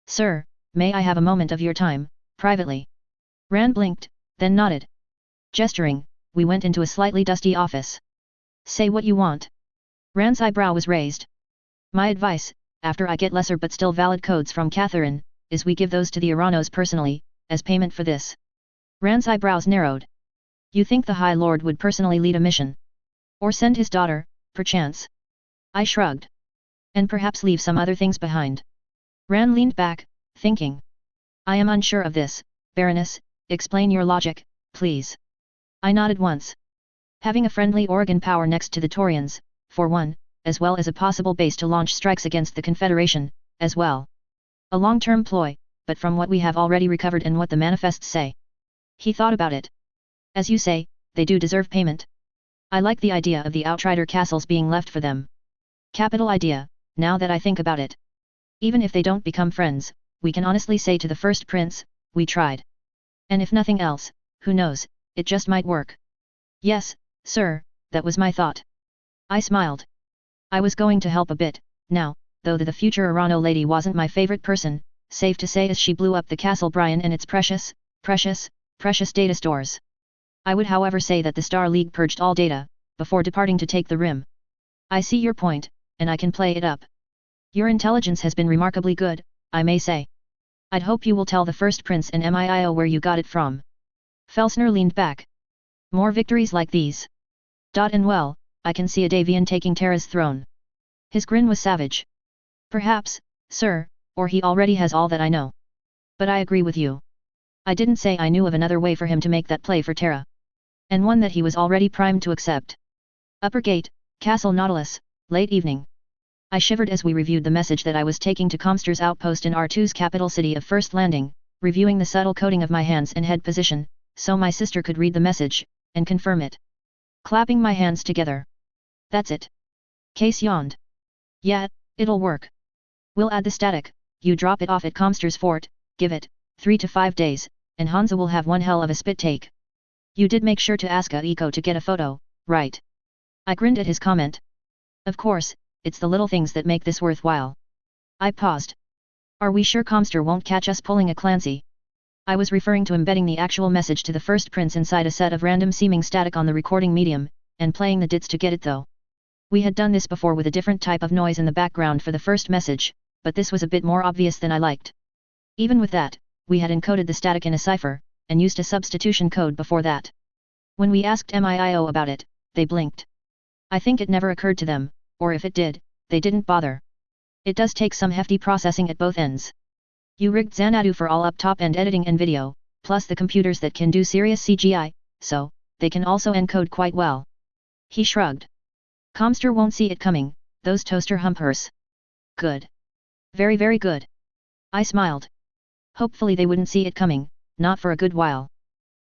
Sir, may I have a moment of your time, privately? Rand blinked, then nodded. Gesturing, we went into a slightly dusty office. Say what you want. Rand's eyebrow was raised. My advice, after I get lesser but still valid codes from Catherine, is we give those to the Iranos personally, as payment for this. Rand's eyebrows narrowed. You think the High Lord would personally lead a mission? Or send his daughter, perchance? I shrugged. And perhaps leave some other things behind. Rand leaned back, thinking. I am unsure of this, Baroness, explain your logic, please. I nodded once. Having a friendly Oregon power next to the Taurians, for one, as well as a possible base to launch strikes against the Confederation, as well. A long-term ploy, but from what we have already recovered and what the manifests say. He thought about it. As you say, they do deserve payment. I like the idea of the Outrider castles being left for them. Capital idea, now that I think about it. Even if they don't become friends, we can honestly say to the first prince, we tried. And if nothing else, who knows, it just might work. Yes, sir, that was my thought. I smiled. I was going to help a bit, now, though the future Irano lady wasn't my favorite person, safe to say as she blew up the Castle Brian and its precious data stores. I would however say that the Star League purged all data, before departing to take the rim. I see your point, and I can play it up. Your intelligence has been remarkably good, I may say. I'd hope you will tell the first prince and MIO where you got it from. Felsner leaned back. More victories like these. And well, I can see a Davian taking Terra's throne. His grin was savage. Perhaps, sir, or he already has all that I know. But I agree with you. I didn't say I knew of another way for him to make that play for Terra. And one that he was already primed to accept. Upper Gate, Castle Nautilus, late evening. I shivered as we reviewed the message that I was taking to Comster's outpost in R2's capital city of First Landing, reviewing the subtle coding of my hands and head position, so my sister could read the message, and confirm it. Clapping my hands together. That's it. Case yawned. Yeah, it'll work. We'll add the static, you drop it off at Comster's fort, give it 3 to 5 days, and Hansa will have one hell of a spit take. You did make sure to ask Eco to get a photo, right? I grinned at his comment. Of course, it's the little things that make this worthwhile. I paused. Are we sure Comster won't catch us pulling a Clancy? I was referring to embedding the actual message to the first prints inside a set of random seeming static on the recording medium, and playing the dits to get it though. We had done this before with a different type of noise in the background for the first message, but this was a bit more obvious than I liked. Even with that, we had encoded the static in a cipher, and used a substitution code before that. When we asked MIIO about it, they blinked. I think it never occurred to them, or if it did, they didn't bother. It does take some hefty processing at both ends. You rigged Xanadu for all up top end editing and video, plus the computers that can do serious CGI, so, they can also encode quite well. He shrugged. Comster won't see it coming, those toaster humpers. Good. Very very good. I smiled. Hopefully they wouldn't see it coming, not for a good while.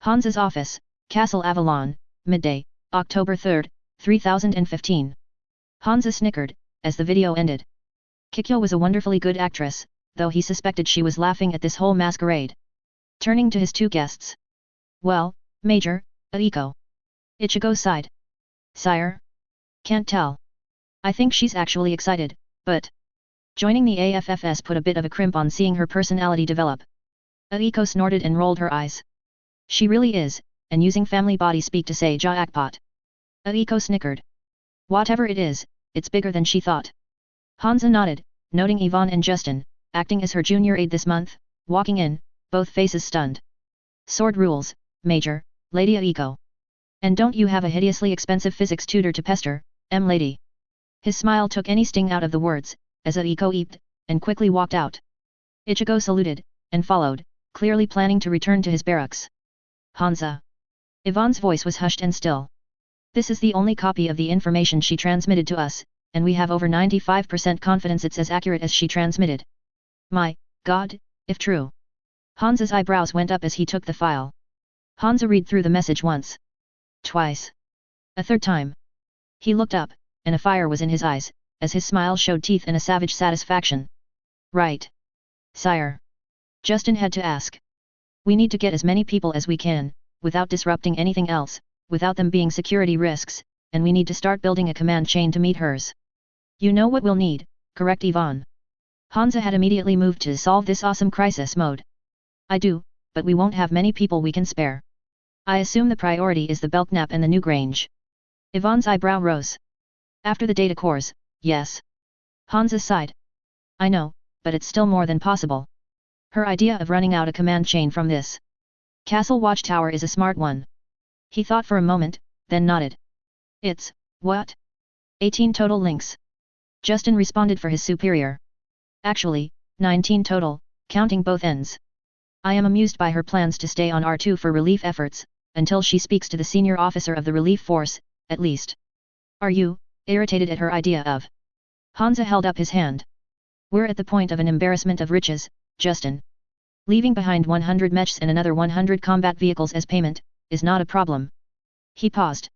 Hans's office, Castle Avalon, midday, October 3, 3015. Hansa snickered, as the video ended. Kikyo was a wonderfully good actress, though he suspected she was laughing at this whole masquerade. Turning to his two guests. Well, Major, Aiko. Ichigo sighed. Sire? Can't tell. I think she's actually excited, but... Joining the AFFS put a bit of a crimp on seeing her personality develop. Aiko snorted and rolled her eyes. She really is, and using family body speak to say jackpot. Aiko snickered. Whatever it is, it's bigger than she thought. Hansa nodded, noting Yvonne and Justin, acting as her junior aide this month, walking in, both faces stunned. Sword rules, Major, Lady Aiko. And don't you have a hideously expensive physics tutor to pester, lady? His smile took any sting out of the words, as Aiko eeped, and quickly walked out. Ichigo saluted, and followed, clearly planning to return to his barracks. Hansa. Yvonne's voice was hushed and still. This is the only copy of the information she transmitted to us, and we have over 95% confidence it's as accurate as she transmitted. My God, if true. Hansa's eyebrows went up as he took the file. Hansa read through the message once. Twice. A third time. He looked up, and a fire was in his eyes, as his smile showed teeth and a savage satisfaction. Right. Sire. Justin had to ask. We need to get as many people as we can, without disrupting anything else, without them being security risks, and we need to start building a command chain to meet hers. You know what we'll need, correct Yvonne? Hansa had immediately moved to solve this awesome crisis mode. I do, but we won't have many people we can spare. I assume the priority is the Belknap and the New Grange. Yvonne's eyebrow rose. After the data cores, yes. Hansa sighed. I know, but it's still more than possible. Her idea of running out a command chain from this Castle Watchtower is a smart one. He thought for a moment, then nodded. It's, what? 18 total links. Justin responded for his superior. Actually, 19 total, counting both ends. I am amused by her plans to stay on R2 for relief efforts, until she speaks to the senior officer of the relief force, at least. Are you, irritated at her idea of? Hansa held up his hand. We're at the point of an embarrassment of riches, Justin. Leaving behind 100 mechs and another 100 combat vehicles as payment, is not a problem. He paused.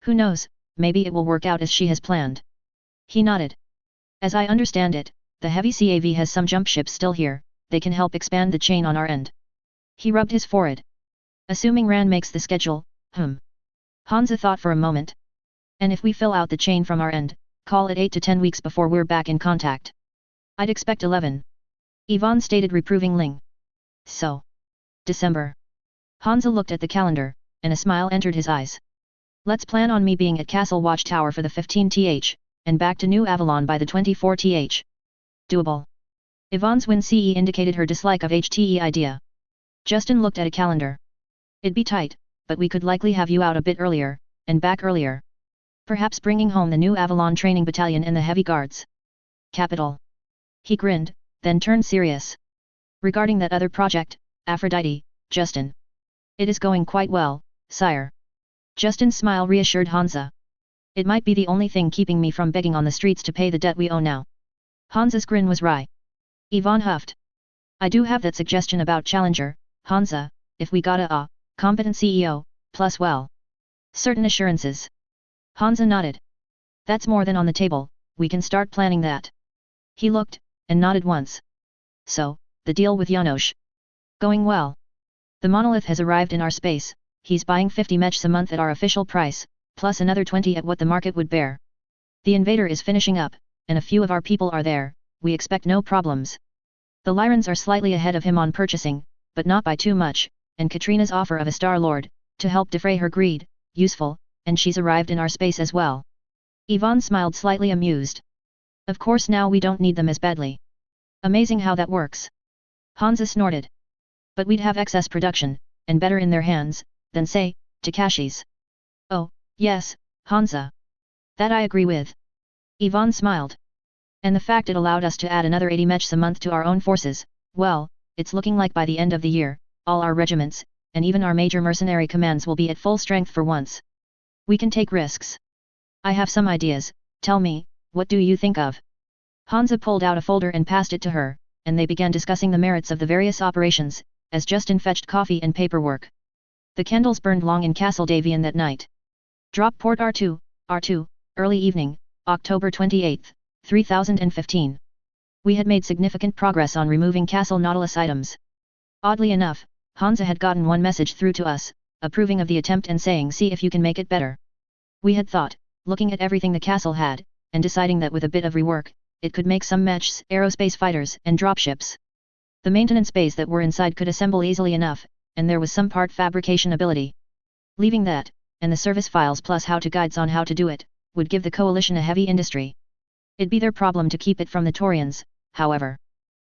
Who knows, maybe it will work out as she has planned. He nodded. As I understand it, the heavy CAV has some jump ships still here, they can help expand the chain on our end. He rubbed his forehead. Assuming Ran makes the schedule, Hansa thought for a moment. And if we fill out the chain from our end, call it 8 to 10 weeks before we're back in contact. I'd expect 11. Yvonne stated reprovingly. So. December. Hansa looked at the calendar, and a smile entered his eyes. Let's plan on me being at Castle Watchtower for the 15th, and back to New Avalon by the 24th. Doable. Yvonne's win CE indicated her dislike of HTE idea. Justin looked at a calendar. It'd be tight, but we could likely have you out a bit earlier, and back earlier. Perhaps bringing home the New Avalon Training Battalion and the Heavy Guards. Capital. He grinned, then turned serious. Regarding that other project, Aphrodite, Justin. It is going quite well, sire. Justin's smile reassured Hansa. It might be the only thing keeping me from begging on the streets to pay the debt we owe now. Hansa's grin was wry. Yvonne huffed. I do have that suggestion about Challenger, Hansa, if we got a competent CEO, plus well. Certain assurances. Hansa nodded. That's more than on the table, we can start planning that. He looked, and nodded once. So, the deal with Janosch. Going well. The monolith has arrived in our space, he's buying 50 mechs a month at our official price, plus another 20 at what the market would bear. The invader is finishing up, and a few of our people are there, we expect no problems. The Lyrans are slightly ahead of him on purchasing, but not by too much, and Katrina's offer of a Star Lord, to help defray her greed, useful, and she's arrived in our space as well. Yvonne smiled slightly amused. Of course now we don't need them as badly. Amazing how that works. Hansa snorted. But we'd have excess production, and better in their hands, than say, Takashi's. Oh, yes, Hansa. That I agree with. Yvonne smiled. And the fact it allowed us to add another 80 mechs a month to our own forces, well, it's looking like by the end of the year, all our regiments, and even our major mercenary commands will be at full strength for once. We can take risks. I have some ideas, tell me, what do you think of? Hansa pulled out a folder and passed it to her, and they began discussing the merits of the various operations, as Justin fetched coffee and paperwork. The candles burned long in Castle Davian that night. Drop port R2, early evening, October 28, 3015. We had made significant progress on removing Castle Nautilus items. Oddly enough, Hansa had gotten one message through to us, approving of the attempt and saying see if you can make it better. We had thought, looking at everything the castle had, and deciding that with a bit of rework, it could make some mechs, aerospace fighters, and dropships. The maintenance bays that were inside could assemble easily enough, and there was some part fabrication ability. Leaving that, and the service files plus how-to guides on how to do it, would give the coalition a heavy industry. It'd be their problem to keep it from the Taurians, however.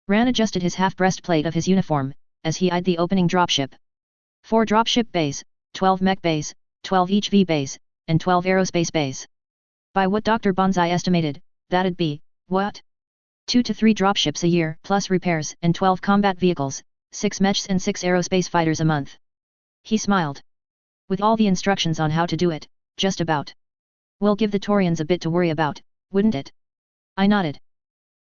Ran adjusted his half-breastplate of his uniform, as he eyed the opening dropship. 4 dropship bays, 12 mech bays, 12 HV bays, and 12 aerospace bays. By what Dr. Bonsai estimated, that'd be, what? 2 to 3 dropships a year, plus repairs, and 12 combat vehicles, 6 mechs and 6 aerospace fighters a month. He smiled. With all the instructions on how to do it, just about. Will give the Taurians a bit to worry about, wouldn't it? I nodded.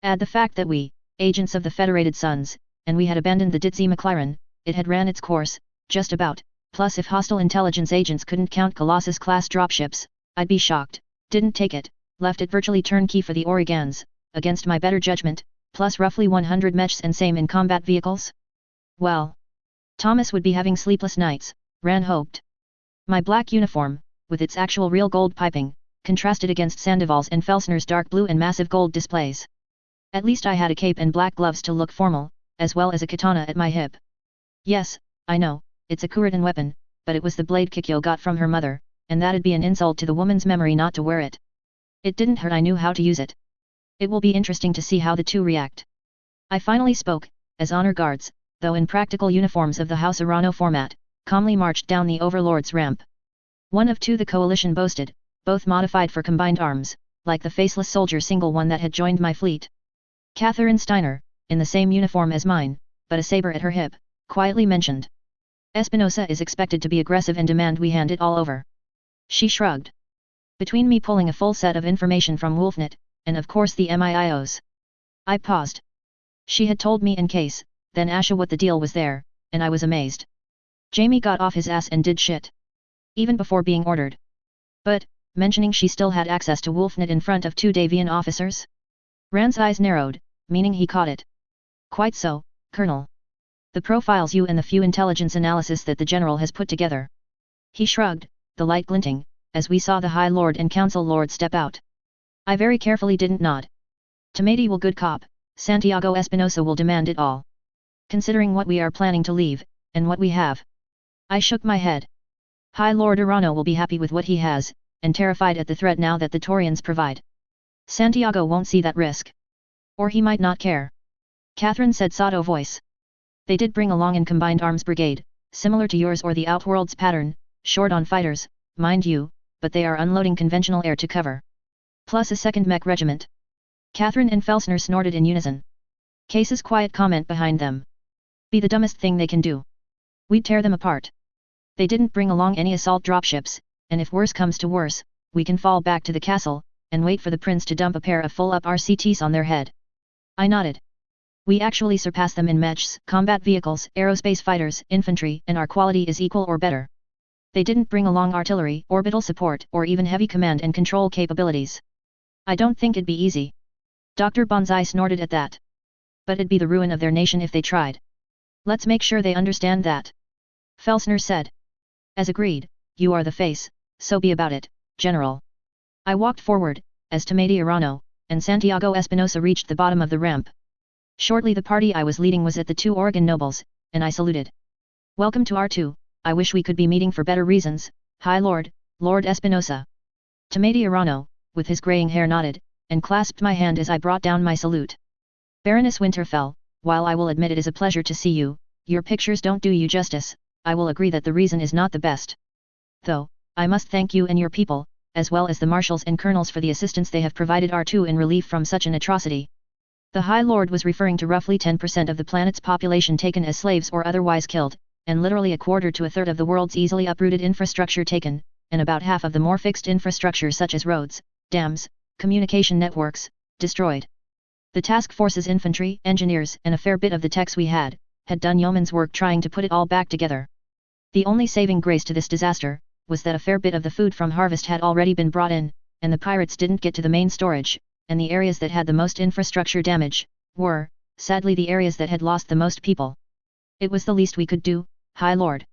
Add the fact that we, agents of the Federated Suns, and we had abandoned the Ditzy McLaren, it had ran its course, just about, plus if hostile intelligence agents couldn't count Colossus-class dropships, I'd be shocked, didn't take it, left it virtually turnkey for the Origans, against my better judgment, plus roughly 100 mechs and same in combat vehicles? Well, Thomas would be having sleepless nights, Ran hoped. My black uniform, with its actual real gold piping, contrasted against Sandoval's and Felsner's dark blue and massive gold displays. At least I had a cape and black gloves to look formal, as well as a katana at my hip. Yes, I know, it's a Kuritan weapon, but it was the blade Kikyo got from her mother, and that'd be an insult to the woman's memory not to wear it. It didn't hurt I knew how to use it. It will be interesting to see how the two react. I finally spoke, as honor guards, though in practical uniforms of the House Arano format, calmly marched down the Overlord's ramp. One of 2 the coalition boasted, both modified for combined arms, like the faceless soldier single one that had joined my fleet. Catherine Steiner, in the same uniform as mine, but a saber at her hip, quietly mentioned. Espinosa is expected to be aggressive and demand we hand it all over. She shrugged. Between me pulling a full set of information from Wolfnet, and of course the MIIOs. I paused. She had told me in case, then Asha what the deal was there, and I was amazed. Jamie got off his ass and did shit. Even before being ordered. But, mentioning she still had access to Wolfnet in front of 2 Davian officers? Rand's eyes narrowed, meaning he caught it. Quite so, Colonel. The profiles you and the few intelligence analysis that the General has put together. He shrugged, the light glinting, as we saw the High Lord and Council Lord step out. I very carefully didn't nod. Tomati will good cop, Santiago Espinosa will demand it all. Considering what we are planning to leave, and what we have. I shook my head. High Lord Arano will be happy with what he has, and terrified at the threat now that the Taurians provide. Santiago won't see that risk. Or he might not care. Catherine said Sato voice. They did bring along an combined arms brigade, similar to yours or the Outworld's pattern, short on fighters, mind you, but they are unloading conventional air to cover. Plus a 2nd mech regiment. Catherine and Felsner snorted in unison. Case's quiet comment behind them. Be the dumbest thing they can do. We'd tear them apart. They didn't bring along any assault dropships, and if worse comes to worse, we can fall back to the castle, and wait for the prince to dump a pair of full-up RCTs on their head. I nodded. We actually surpass them in mechs, combat vehicles, aerospace fighters, infantry, and our quality is equal or better. They didn't bring along artillery, orbital support, or even heavy command and control capabilities. I don't think it'd be easy. Dr. Bonsai snorted at that. But it'd be the ruin of their nation if they tried. Let's make sure they understand that. Felsner said. As agreed, you are the face, so be about it, General. I walked forward, as Tomati Arano, and Santiago Espinosa reached the bottom of the ramp. Shortly the party I was leading was at the two Oregon nobles, and I saluted. Welcome to R2, I wish we could be meeting for better reasons, High Lord, Lord Espinosa. Tomedi Arano, with his graying hair nodded, and clasped my hand as I brought down my salute. Baroness Winterfell, while I will admit it is a pleasure to see you, your pictures don't do you justice, I will agree that the reason is not the best. Though, I must thank you and your people, as well as the marshals and colonels for the assistance they have provided R2 in relief from such an atrocity. The High Lord was referring to roughly 10% of the planet's population taken as slaves or otherwise killed, and literally a quarter to a third of the world's easily uprooted infrastructure taken, and about half of the more fixed infrastructure such as roads, dams, communication networks, destroyed. The task force's infantry, engineers, and a fair bit of the techs we had done yeoman's work trying to put it all back together. The only saving grace to this disaster was that a fair bit of the food from harvest had already been brought in, and the pirates didn't get to the main storage, and the areas that had the most infrastructure damage were, sadly, the areas that had lost the most people. It was the least we could do, High Lord.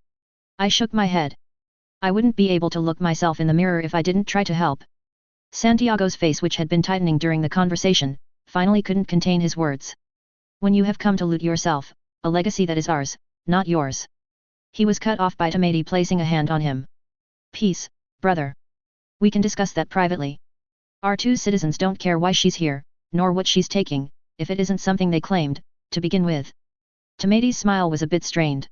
I shook my head. I wouldn't be able to look myself in the mirror if I didn't try to help. Santiago's face, which had been tightening during the conversation, finally couldn't contain his words. When you have come to loot yourself, a legacy that is ours, not yours. He was cut off by Tomedi placing a hand on him. Peace, brother. We can discuss that privately. Our two citizens don't care why she's here, nor what she's taking, if it isn't something they claimed, to begin with. Tomedi's smile was a bit strained.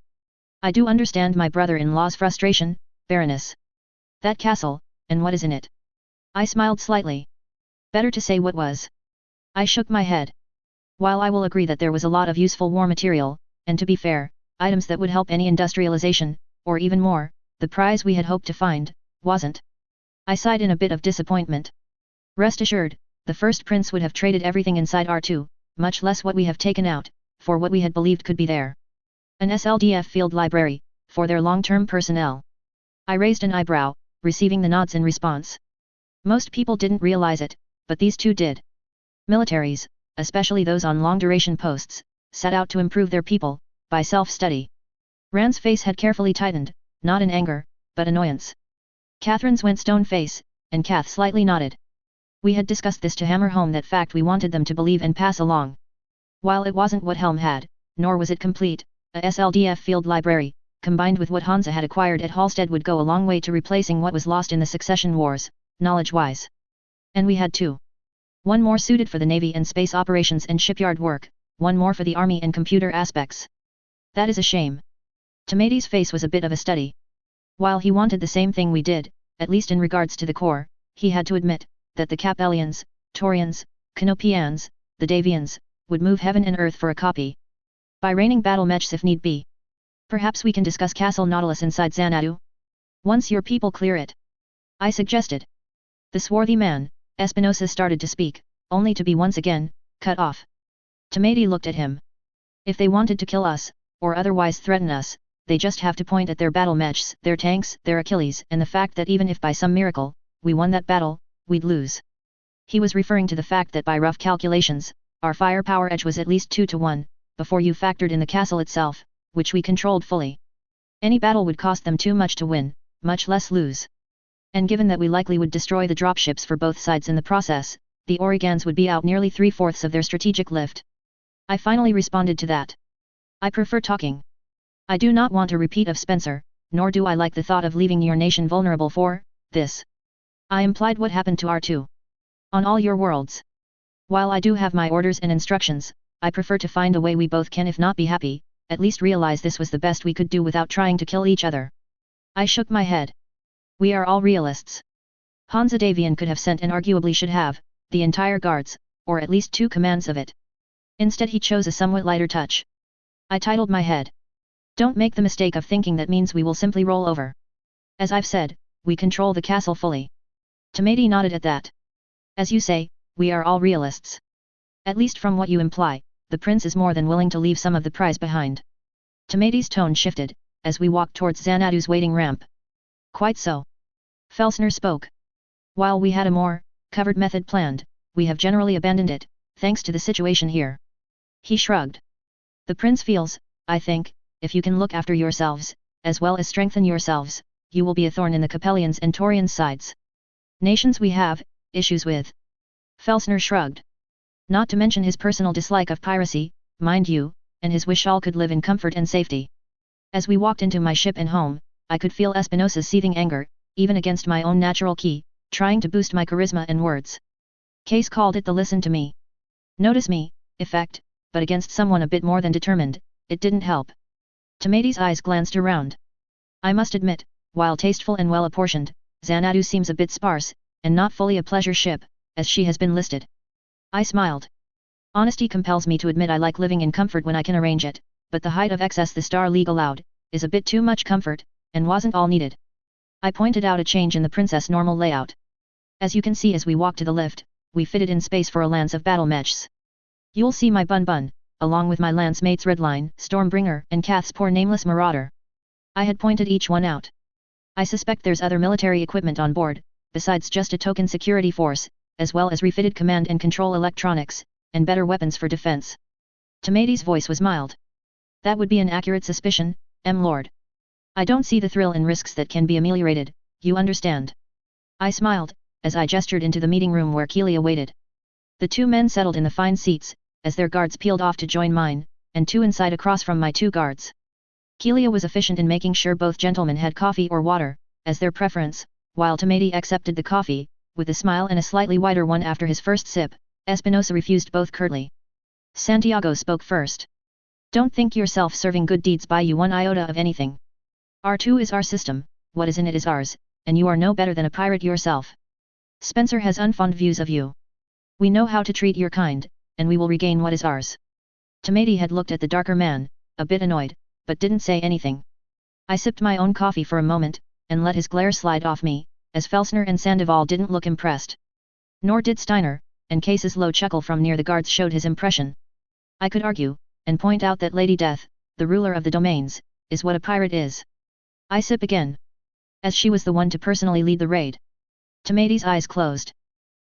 I do understand my brother-in-law's frustration, Baroness. That castle, and what is in it? I smiled slightly. Better to say what was. I shook my head. While I will agree that there was a lot of useful war material, and to be fair, items that would help any industrialization, or even more, the prize we had hoped to find, wasn't. I sighed in a bit of disappointment. Rest assured, the first prince would have traded everything inside R2, much less what we have taken out, for what we had believed could be there. An SLDF field library, for their long-term personnel. I raised an eyebrow, receiving the nods in response. Most people didn't realize it, but these two did. Militaries, especially those on long-duration posts, set out to improve their people, by self-study. Rand's face had carefully tightened, not in anger, but annoyance. Catherine's went stone-face, and Kath slightly nodded. We had discussed this to hammer home that fact we wanted them to believe and pass along. While it wasn't what Helm had, nor was it complete, a SLDF field library, combined with what Hansa had acquired at Hallstead would go a long way to replacing what was lost in the succession wars, knowledge-wise. And we had two. One more suited for the Navy and space operations and shipyard work, one more for the Army and computer aspects. That is a shame. Tomedi's face was a bit of a study. While he wanted the same thing we did, at least in regards to the core, he had to admit that the Capellians, Taurians, Canopians, the Davians, would move heaven and earth for a copy. By raining battle mechs if need be. Perhaps we can discuss Castle Nautilus inside Xanadu? Once your people clear it. I suggested. The swarthy man, Espinosa, started to speak, only to be once again, cut off. Tomedi looked at him. If they wanted to kill us, or otherwise threaten us, they just have to point at their battle mechs, their tanks, their Achilles, and the fact that even if by some miracle, we won that battle, we'd lose. He was referring to the fact that by rough calculations, our firepower edge was at least 2 to 1, before you factored in the castle itself, which we controlled fully. Any battle would cost them too much to win, much less lose. And given that we likely would destroy the dropships for both sides in the process, the Oregons would be out nearly 3/4 of their strategic lift. I finally responded to that. I prefer talking. I do not want a repeat of Spencer, nor do I like the thought of leaving your nation vulnerable for this. I implied what happened to R2. On all your worlds. While I do have my orders and instructions, I prefer to find a way we both can, if not be happy, at least realize this was the best we could do without trying to kill each other. I shook my head. We are all realists. Hansa Davian could have sent, and arguably should have, the entire guards, or at least 2 commands of it. Instead he chose a somewhat lighter touch. I titled my head. Don't make the mistake of thinking that means we will simply roll over. As I've said, we control the castle fully. Tomedi nodded at that. As you say, we are all realists. At least from what you imply, the prince is more than willing to leave some of the prize behind. Tomedi's tone shifted, as we walked towards Xanadu's waiting ramp. Quite so. Felsner spoke. While we had a more covered method planned, we have generally abandoned it, thanks to the situation here. He shrugged. The prince feels, I think, if you can look after yourselves, as well as strengthen yourselves, you will be a thorn in the Capellians and Taurians' sides. Nations we have issues with. Felsner shrugged. Not to mention his personal dislike of piracy, mind you, and his wish all could live in comfort and safety. As we walked into my ship and home, I could feel Espinosa's seething anger, even against my own natural ki, trying to boost my charisma and words. Case called it the listen to me. Notice me effect, but against someone a bit more than determined, it didn't help. Tomati's eyes glanced around. I must admit, while tasteful and well apportioned, Xanadu seems a bit sparse, and not fully a pleasure ship, as she has been listed. I smiled. Honesty compels me to admit I like living in comfort when I can arrange it, but the height of excess the Star League allowed, is a bit too much comfort, and wasn't all needed. I pointed out a change in the Princess normal layout. As you can see as we walk to the lift, we fitted in space for a lance of battle mechs. You'll see my bun, along with my lance mates Redline, Stormbringer, and Kath's poor nameless Marauder. I had pointed each one out. I suspect there's other military equipment on board, besides just a token security force, as well as refitted command and control electronics, and better weapons for defense. Tomati's voice was mild. That would be an accurate suspicion, Lord. I don't see the thrill and risks that can be ameliorated, you understand. I smiled, as I gestured into the meeting room where Keelia waited. The two men settled in the fine seats, as their guards peeled off to join mine, and two inside across from my two guards. Keelia was efficient in making sure both gentlemen had coffee or water, as their preference, while Tomati accepted the coffee, with a smile and a slightly wider one after his first sip. Espinosa refused both curtly. Santiago spoke first. Don't think yourself serving good deeds buy you one iota of anything. R2 is our system, what is in it is ours, and you are no better than a pirate yourself. Spencer has unfond views of you. We know how to treat your kind, and we will regain what is ours. Tomati had looked at the darker man, a bit annoyed, but didn't say anything. I sipped my own coffee for a moment, and let his glare slide off me, as Felsner and Sandoval didn't look impressed. Nor did Steiner, and Case's low chuckle from near the guards showed his impression. I could argue, and point out that Lady Death, the ruler of the domains, is what a pirate is. I sip again. As she was the one to personally lead the raid. Tomati's eyes closed.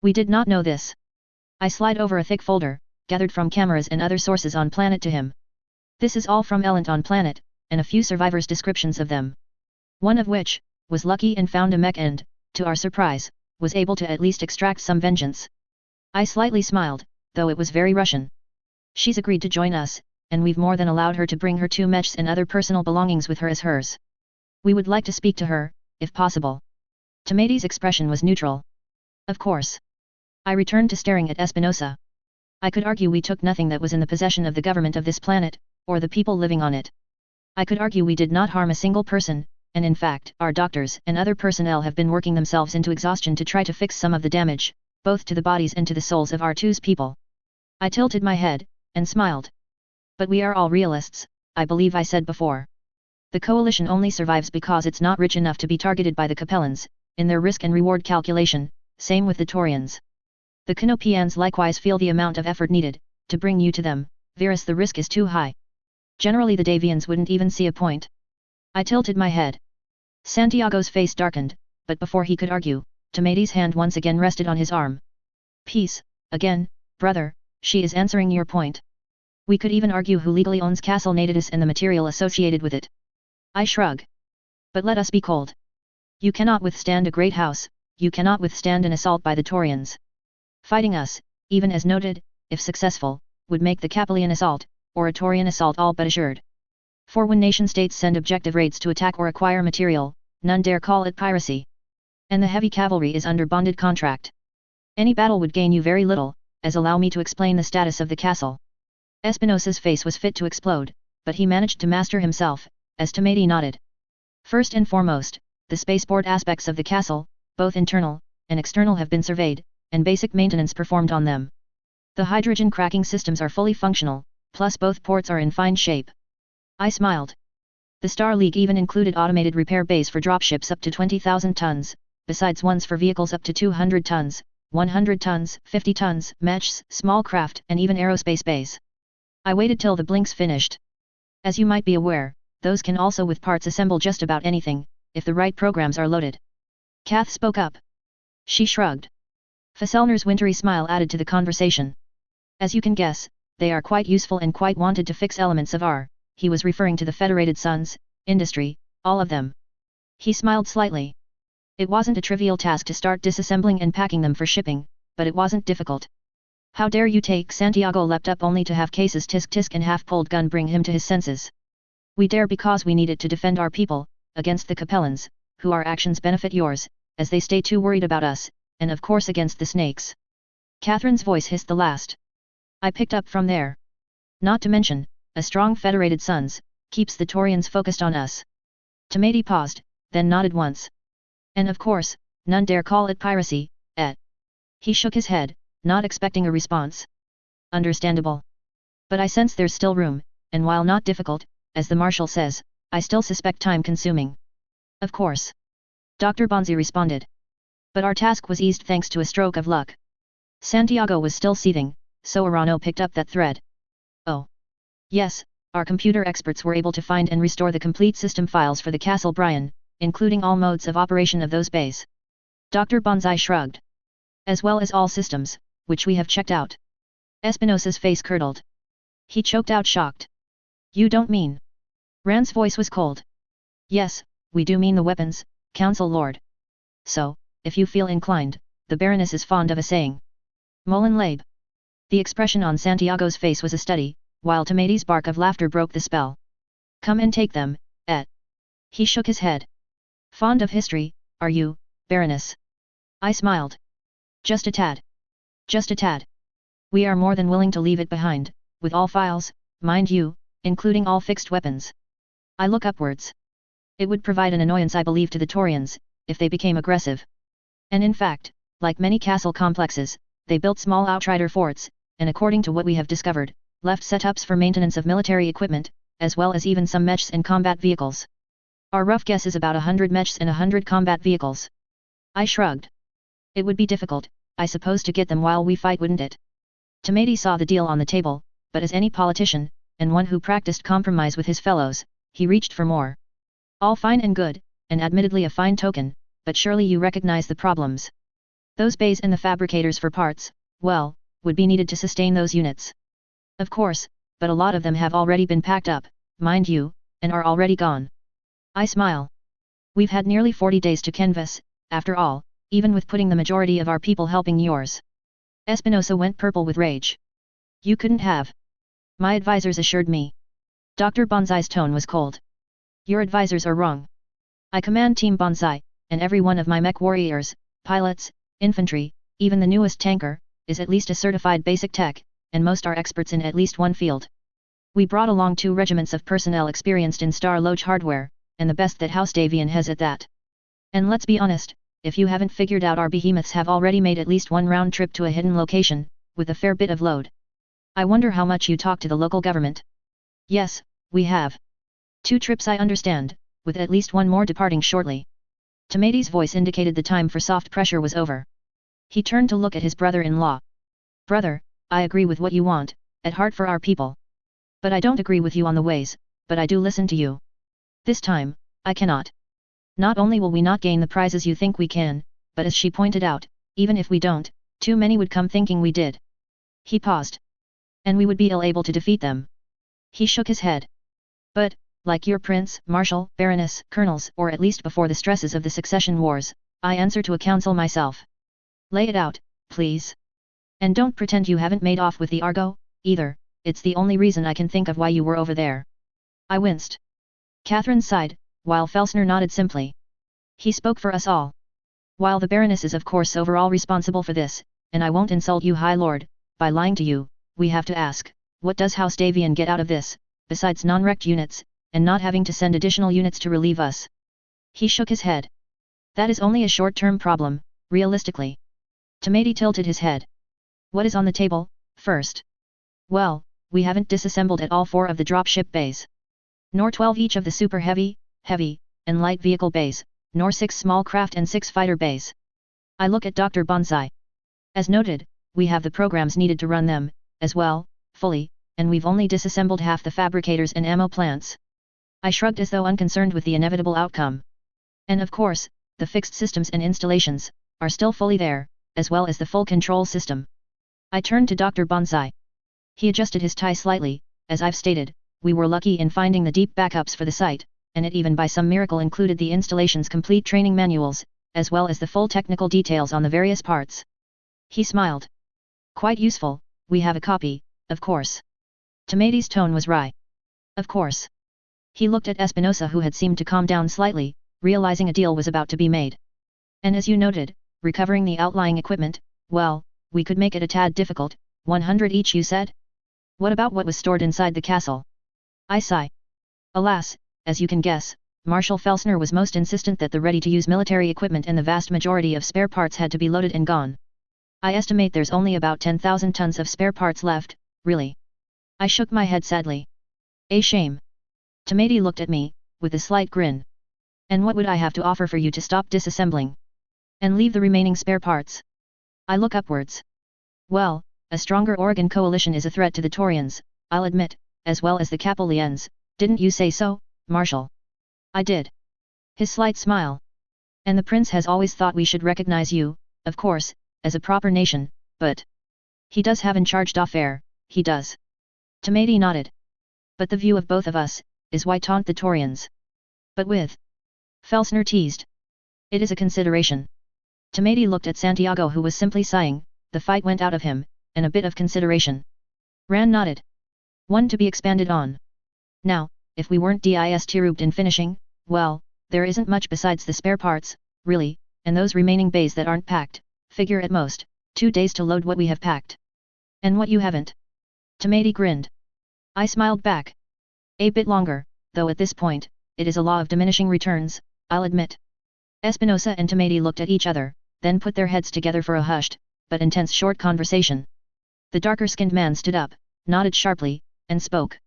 We did not know this. I slide over a thick folder, gathered from cameras and other sources on planet to him. This is all from Elent on planet, and a few survivors' descriptions of them. One of which, was lucky and found a mech and, to our surprise, was able to at least extract some vengeance. I slightly smiled, though it was very Russian. She's agreed to join us, and we've more than allowed her to bring her two mechs and other personal belongings with her as hers. We would like to speak to her, if possible. Tomati's expression was neutral. Of course. I returned to staring at Espinosa. I could argue we took nothing that was in the possession of the government of this planet, or the people living on it. I could argue we did not harm a single person, and in fact, our doctors and other personnel have been working themselves into exhaustion to try to fix some of the damage, both to the bodies and to the souls of R2's people. I tilted my head, and smiled. But we are all realists, I believe I said before. The coalition only survives because it's not rich enough to be targeted by the Capellans, in their risk and reward calculation, same with the Taurians. The Canopians likewise feel the amount of effort needed, to bring you to them, whereas the risk is too high. Generally the Davians wouldn't even see a point. I tilted my head. Santiago's face darkened, but before he could argue, Tomati's hand once again rested on his arm. Peace, again, brother, she is answering your point. We could even argue who legally owns Castle Natidus and the material associated with it. I shrug. But let us be cold. You cannot withstand a great house, you cannot withstand an assault by the Taurians. Fighting us, even as noted, if successful, would make the Capellian assault, or a Taurian assault all but assured. For when nation-states send objective raids to attack or acquire material, none dare call it piracy. And the heavy cavalry is under bonded contract. Any battle would gain you very little, as allow me to explain the status of the castle. Espinosa's face was fit to explode, but he managed to master himself, as Tomati nodded. First and foremost, the spaceport aspects of the castle, both internal and external have been surveyed, and basic maintenance performed on them. The hydrogen cracking systems are fully functional, plus both ports are in fine shape. I smiled. The Star League even included automated repair bays for dropships up to 20,000 tons, besides ones for vehicles up to 200 tons, 100 tons, 50 tons, mechs, small craft, and even aerospace bays. I waited till the blinks finished. As you might be aware, those can also with parts assemble just about anything, if the right programs are loaded. Kath spoke up. She shrugged. Fesselner's wintry smile added to the conversation. As you can guess, they are quite useful and quite wanted to fix elements of our, he was referring to the Federated Sons, industry, all of them. He smiled slightly. It wasn't a trivial task to start disassembling and packing them for shipping, but it wasn't difficult. How dare you take? Santiago leapt up only to have Case's tisk-tisk and half-pulled gun bring him to his senses. We dare because we need it to defend our people, against the Capellans, who our actions benefit yours, as they stay too worried about us, and of course against the snakes. Catherine's voice hissed the last. I picked up from there. Not to mention, a strong federated sons, keeps the Taurians focused on us. Tomati paused, then nodded once. And of course, none dare call it piracy, et. He shook his head, not expecting a response. Understandable. But I sense there's still room, and while not difficult, as the Marshal says, I still suspect time-consuming. Of course. Dr. Bonzi responded. But our task was eased thanks to a stroke of luck. Santiago was still seething, so Arano picked up that thread. Oh. Yes, our computer experts were able to find and restore the complete system files for the Castle Brian, including all modes of operation of those bays. Dr. Bonzi shrugged. As well as all systems, which we have checked out. Espinosa's face curdled. He choked out shocked. You don't mean? Rand's voice was cold. Yes, we do mean the weapons, Council Lord. So, if you feel inclined, the Baroness is fond of a saying. Molin Labe. The expression on Santiago's face was a study, while Tomati's bark of laughter broke the spell. Come and take them, et. He shook his head. Fond of history, are you, Baroness? I smiled. Just a tad. Just a tad. We are more than willing to leave it behind, with all files, mind you, including all fixed weapons. I look upwards. It would provide an annoyance I believe to the Taurians, if they became aggressive. And in fact, like many castle complexes, they built small outrider forts, and according to what we have discovered, left setups for maintenance of military equipment, as well as even some mechs and combat vehicles. Our rough guess is about 100 mechs and 100 combat vehicles. I shrugged. It would be difficult, I suppose, to get them while we fight, wouldn't it? Tomati saw the deal on the table, but as any politician, and one who practiced compromise with his fellows, he reached for more. All fine and good, and admittedly a fine token, but surely you recognize the problems. Those bays and the fabricators for parts, well, would be needed to sustain those units. Of course, but a lot of them have already been packed up, mind you, and are already gone. I smile. We've had nearly 40 days to canvass, after all, even with putting the majority of our people helping yours. Espinosa went purple with rage. You couldn't have. My advisors assured me. Dr. Bonzi's tone was cold. Your advisors are wrong. I command Team Bonzi, and every one of my mech warriors, pilots, infantry, even the newest tanker, is at least a certified basic tech, and most are experts in at least one field. We brought along 2 regiments of personnel experienced in Star Loge hardware, and the best that House Davian has at that. And let's be honest, if you haven't figured out, our behemoths have already made at least one round trip to a hidden location, with a fair bit of load. I wonder how much you talk to the local government. Yes, we have. 2 trips, I understand, with at least one more departing shortly. Tomati's voice indicated the time for soft pressure was over. He turned to look at his brother-in-law. Brother, I agree with what you want, at heart for our people. But I don't agree with you on the ways, but I do listen to you. This time, I cannot. Not only will we not gain the prizes you think we can, but as she pointed out, even if we don't, too many would come thinking we did. He paused. And we would be ill-able to defeat them. He shook his head. But, like your prince, marshal, baroness, colonels, or at least before the stresses of the succession wars, I answer to a council myself. Lay it out, please. And don't pretend you haven't made off with the Argo, either, it's the only reason I can think of why you were over there. I winced. Catherine sighed, while Felsner nodded simply. He spoke for us all. While the Baroness is of course overall responsible for this, and I won't insult you, High Lord, by lying to you, we have to ask, what does House Davian get out of this, besides non-wrecked units, and not having to send additional units to relieve us? He shook his head. That is only a short-term problem, realistically. Tomati tilted his head. What is on the table, first? Well, we haven't disassembled at all 4 of the dropship bays. Nor 12 each of the super heavy, and light vehicle bays, nor 6 small craft and 6 fighter bays. I look at Dr. Bonzi. As noted, we have the programs needed to run them, as well, fully, and we've only disassembled half the fabricators and ammo plants. I shrugged as though unconcerned with the inevitable outcome. And of course, the fixed systems and installations, are still fully there, as well as the full control system. I turned to Dr. Bonzi. He adjusted his tie slightly. As I've stated, we were lucky in finding the deep backups for the site, and it even by some miracle included the installation's complete training manuals, as well as the full technical details on the various parts. He smiled. Quite useful, we have a copy, of course. Tomate's tone was wry. Of course. He looked at Espinosa, who had seemed to calm down slightly, realizing a deal was about to be made. And as you noted, recovering the outlying equipment, well, we could make it a tad difficult. 100 each, you said? What about what was stored inside the castle? I sigh. Alas, as you can guess, Marshal Felsner was most insistent that the ready-to-use military equipment and the vast majority of spare parts had to be loaded and gone. I estimate there's only about 10,000 tons of spare parts left, really. I shook my head sadly. A shame. Tomate looked at me, with a slight grin. And what would I have to offer for you to stop disassembling? And leave the remaining spare parts? I look upwards. Well, a stronger Oregon coalition is a threat to the Taurians, I'll admit, as well as the Capolians, didn't you say so, Marshal? I did. His slight smile. And the prince has always thought we should recognize you, of course, as a proper nation, but... He does have in charge d'affaires, he does. Tomate nodded. But the view of both of us, is why taunt the Taurians. But with... Felsner teased. It is a consideration. Tomate looked at Santiago, who was simply sighing, the fight went out of him, and a bit of consideration. Ran nodded. One to be expanded on. Now, if we weren't disturbed in finishing, well, there isn't much besides the spare parts, really, and those remaining bays that aren't packed, figure at most, 2 days to load what we have packed. And what you haven't? Tomate grinned. I smiled back. A bit longer, though at this point, it is a law of diminishing returns, I'll admit. Espinosa and Tomate looked at each other, then put their heads together for a hushed, but intense short conversation. The darker-skinned man stood up, nodded sharply, and spoke.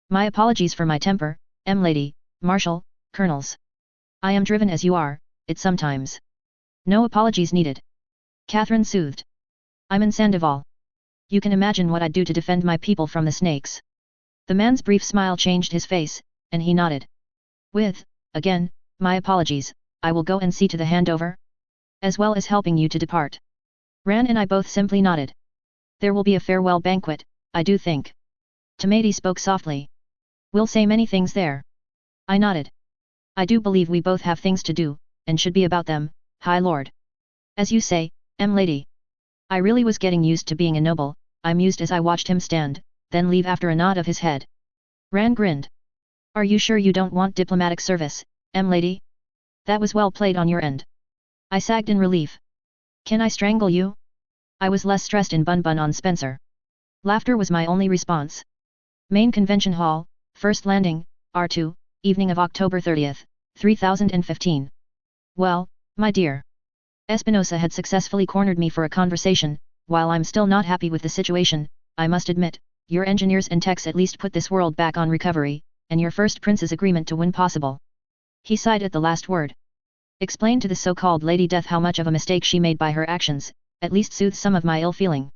My apologies for my temper, Lady, Marshal, Colonels. I am driven as you are, it sometimes. No apologies needed. Catherine soothed. I'm in Sandoval. You can imagine what I'd do to defend my people from the snakes. The man's brief smile changed his face, and he nodded. With, again, my apologies, I will go and see to the handover. As well as helping you to depart. Ran and I both simply nodded. There will be a farewell banquet, I do think. Tomate spoke softly. We'll say many things there. I nodded. I do believe we both have things to do, and should be about them, High Lord. As you say, Lady. I really was getting used to being a noble, I mused as I watched him stand, then leave after a nod of his head. Ran grinned. Are you sure you don't want diplomatic service, Lady? That was well played on your end. I sagged in relief. Can I strangle you? I was less stressed in Bun on Spencer. Laughter was my only response. Main Convention Hall, First Landing, R2, evening of October 30th, 3015. Well, my dear. Espinosa had successfully cornered me for a conversation. While I'm still not happy with the situation, I must admit, your engineers and techs at least put this world back on recovery, and your first prince's agreement to win possible. He sighed at the last word. Explain to the so-called Lady Death how much of a mistake she made by her actions, at least soothe some of my ill feeling.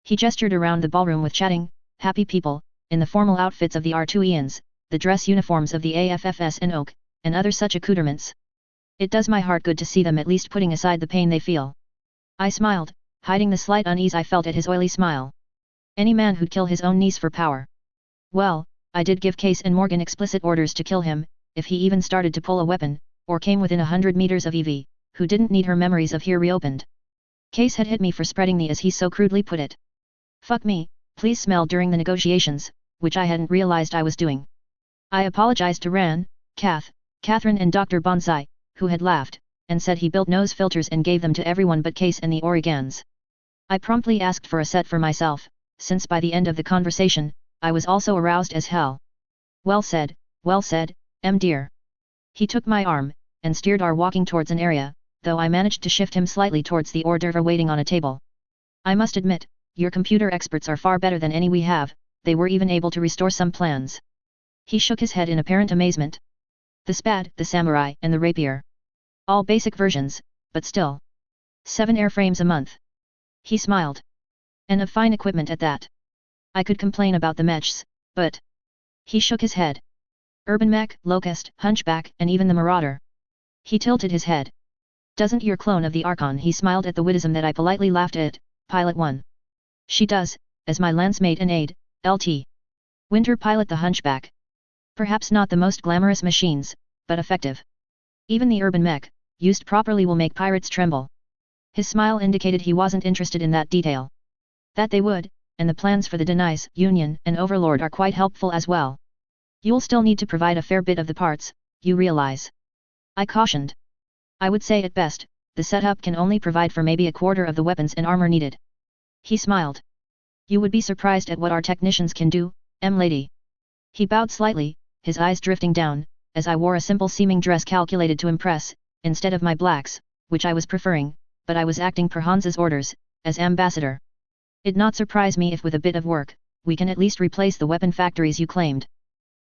He gestured around the ballroom with chatting, happy people, in the formal outfits of the R2ians, the dress uniforms of the AFFS and Oak, and other such accoutrements. It does my heart good to see them at least putting aside the pain they feel. I smiled, hiding the slight unease I felt at his oily smile. Any man who'd kill his own niece for power. Well, I did give Case and Morgan explicit orders to kill him, if he even started to pull a weapon, or came within 100 meters of Evie, who didn't need her memories of here reopened. Case had hit me for spreading the as he so crudely put it. Fuck me, please smell during the negotiations, which I hadn't realized I was doing. I apologized to Ran, Catherine and Dr. Bonsai, who had laughed, and said he built nose filters and gave them to everyone but Case and the Oregans. I promptly asked for a set for myself, since by the end of the conversation, I was also aroused as hell. Well said, dear. He took my arm, and steered our walking towards an area, though I managed to shift him slightly towards the hors d'oeuvre waiting on a table. I must admit, your computer experts are far better than any we have, they were even able to restore some plans. He shook his head in apparent amazement. The spad, the samurai, and the rapier. All basic versions, but still. 7 airframes a month. He smiled. And of fine equipment at that. I could complain about the mechs, but... He shook his head. Urban Mech, Locust, Hunchback, and even the Marauder. He tilted his head. Doesn't your clone of the Archon? He smiled at the witticism that I politely laughed at, Pilot 1. She does, as my landsmate and aide, LT. Winter pilot the Hunchback. Perhaps not the most glamorous machines, but effective. Even the Urban Mech, used properly will make pirates tremble. His smile indicated he wasn't interested in that detail. That they would, and the plans for the Denise, Union, and Overlord are quite helpful as well. You'll still need to provide a fair bit of the parts, you realize. I cautioned. I would say at best, the setup can only provide for maybe a quarter of the weapons and armor needed. He smiled. You would be surprised at what our technicians can do, lady. He bowed slightly, his eyes drifting down, as I wore a simple-seeming dress calculated to impress, instead of my blacks, which I was preferring, but I was acting per Hansa's orders, as ambassador. It'd not surprise me if with a bit of work, we can at least replace the weapon factories you claimed.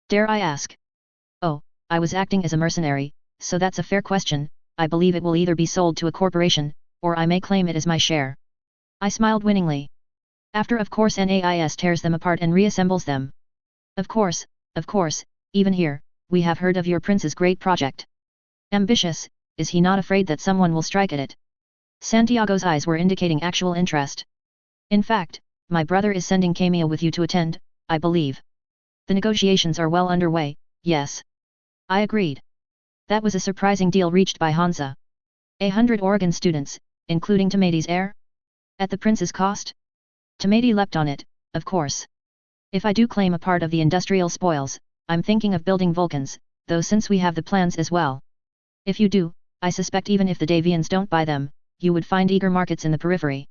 Dare I ask? Oh, I was acting as a mercenary, so that's a fair question. I believe it will either be sold to a corporation, or I may claim it as my share. I smiled winningly. After of course NAIS tears them apart and reassembles them. Of course, even here, we have heard of your prince's great project. Ambitious, is he not afraid that someone will strike at it? Santiago's eyes were indicating actual interest. In fact, my brother is sending Camille with you to attend, I believe. The negotiations are well underway, yes. I agreed. That was a surprising deal reached by Hansa. 100 Oregon students, including Tomadi's heir? At the prince's cost? Tomadi leapt on it, of course. If I do claim a part of the industrial spoils, I'm thinking of building Vulcans, though since we have the plans as well. If you do, I suspect even if the Davians don't buy them, you would find eager markets in the periphery.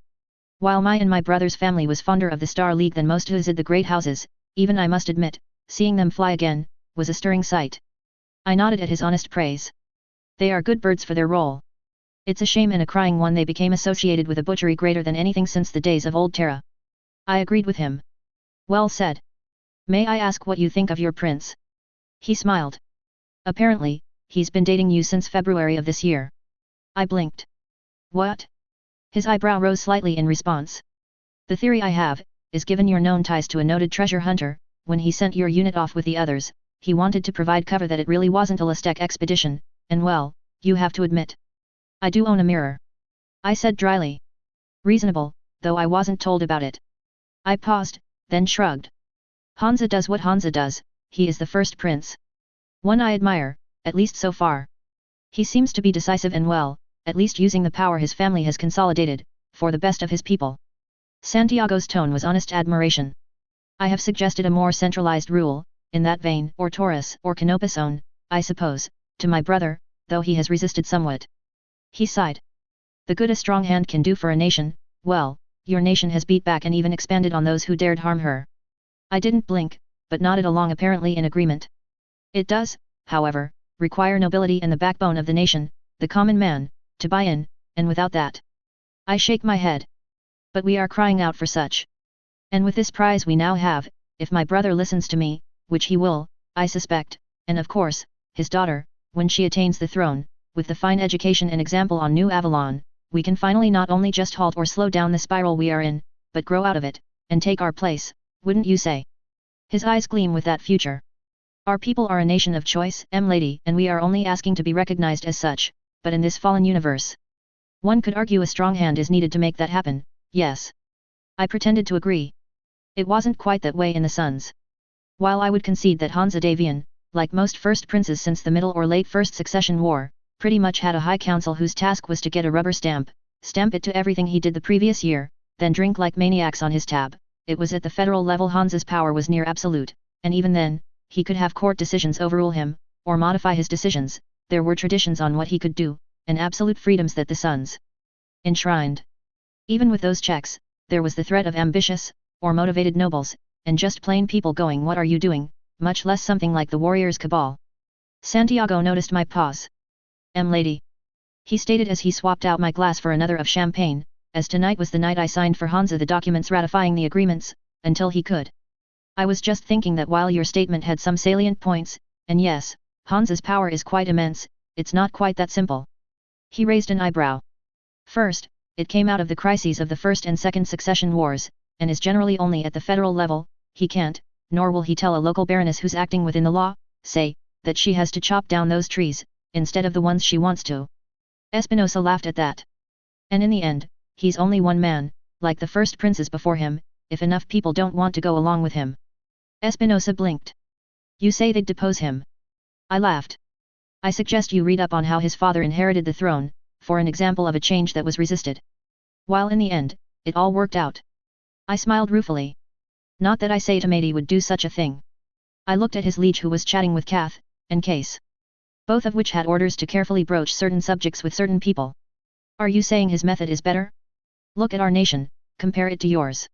While my brother's family was fonder of the Star League than most who the great houses, even I must admit, seeing them fly again, was a stirring sight. I nodded at his honest praise. They are good birds for their role. It's a shame and a crying one they became associated with a butchery greater than anything since the days of old Terra. I agreed with him. Well said. May I ask what you think of your prince? He smiled. Apparently, he's been dating you since February of this year. I blinked. What? His eyebrow rose slightly in response. The theory I have, is given your known ties to a noted treasure hunter, when he sent your unit off with the others, he wanted to provide cover that it really wasn't a Lestek expedition, and well, you have to admit. I do own a mirror. I said dryly. Reasonable, though I wasn't told about it. I paused, then shrugged. Hansa does what Hansa does, he is the first prince. One I admire, at least so far. He seems to be decisive and well, at least using the power his family has consolidated, for the best of his people. Santiago's tone was honest admiration. I have suggested a more centralized rule, in that vein, or Taurus or Canopus own, I suppose, to my brother, though he has resisted somewhat. He sighed. The good a strong hand can do for a nation, well, your nation has beat back and even expanded on those who dared harm her. I didn't blink, but nodded along apparently in agreement. It does, however, require nobility and the backbone of the nation, the common man, to buy in, and without that. I shake my head. But we are crying out for such. And with this prize we now have, if my brother listens to me, which he will, I suspect, and of course, his daughter, when she attains the throne, with the fine education and example on New Avalon, we can finally not only just halt or slow down the spiral we are in, but grow out of it, and take our place, wouldn't you say? His eyes gleam with that future. Our people are a nation of choice, lady, and we are only asking to be recognized as such, but in this fallen universe. One could argue a strong hand is needed to make that happen, yes. I pretended to agree. It wasn't quite that way in the Suns. While I would concede that Hansa Davian, like most first princes since the middle or late First Succession War, pretty much had a high council whose task was to get a rubber stamp, stamp it to everything he did the previous year, then drink like maniacs on his tab, it was at the federal level Hansa's power was near absolute, and even then, he could have court decisions overrule him, or modify his decisions, there were traditions on what he could do, and absolute freedoms that the Suns enshrined. Even with those checks, there was the threat of ambitious, or motivated nobles, and just plain people going what are you doing, much less something like the warriors' cabal. Santiago noticed my pause. Lady. He stated as he swapped out my glass for another of champagne, as tonight was the night I signed for Hansa the documents ratifying the agreements, until he could. I was just thinking that while your statement had some salient points, and yes, Hansa's power is quite immense, it's not quite that simple. He raised an eyebrow. First, it came out of the crises of the First and Second Succession Wars, and is generally only at the federal level. He can't, nor will he tell a local baroness who's acting within the law, say, that she has to chop down those trees, instead of the ones she wants to. Espinosa laughed at that. And in the end, he's only one man, like the first princes before him, if enough people don't want to go along with him. Espinosa blinked. You say they'd depose him? I laughed. I suggest you read up on how his father inherited the throne, for an example of a change that was resisted. While in the end, it all worked out. I smiled ruefully. Not that I say Tamati would do such a thing. I looked at his liege who was chatting with Kath, and Case. Both of which had orders to carefully broach certain subjects with certain people. Are you saying his method is better? Look at our nation, compare it to yours.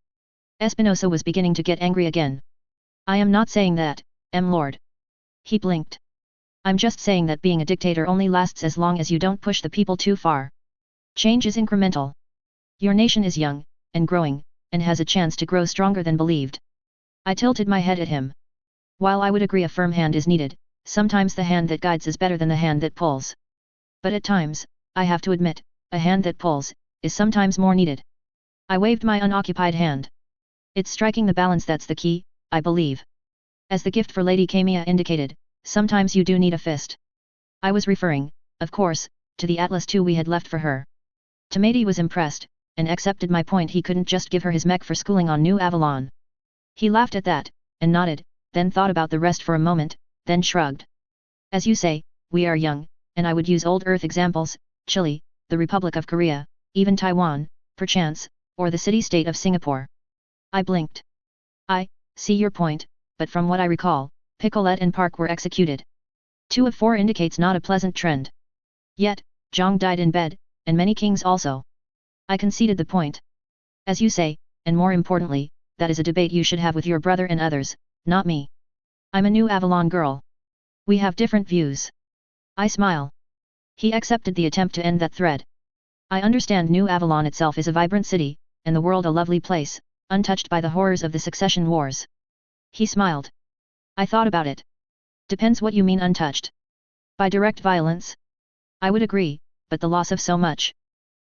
Espinosa was beginning to get angry again. I am not saying that, Lord. He blinked. I'm just saying that being a dictator only lasts as long as you don't push the people too far. Change is incremental. Your nation is young, and growing, and has a chance to grow stronger than believed. I tilted my head at him. While I would agree a firm hand is needed, sometimes the hand that guides is better than the hand that pulls. But at times, I have to admit, a hand that pulls, is sometimes more needed. I waved my unoccupied hand. It's striking the balance that's the key, I believe. As the gift for Lady Camia indicated, sometimes you do need a fist. I was referring, of course, to the Atlas II we had left for her. Tamati was impressed, and accepted my point he couldn't just give her his mech for schooling on New Avalon. He laughed at that, and nodded, then thought about the rest for a moment, then shrugged. As you say, we are young, and I would use old Earth examples, Chile, the Republic of Korea, even Taiwan, perchance, or the city-state of Singapore. I blinked. I see your point, but from what I recall, Picolette and Park were executed. 2 of 4 indicates not a pleasant trend. Yet, Zhang died in bed, and many kings also. I conceded the point. As you say, and more importantly, that is a debate you should have with your brother and others, not me. I'm a New Avalon girl. We have different views. I smile. He accepted the attempt to end that thread. I understand New Avalon itself is a vibrant city, and the world a lovely place, untouched by the horrors of the succession wars. He smiled. I thought about it. Depends what you mean untouched. By direct violence? I would agree, but the loss of so much.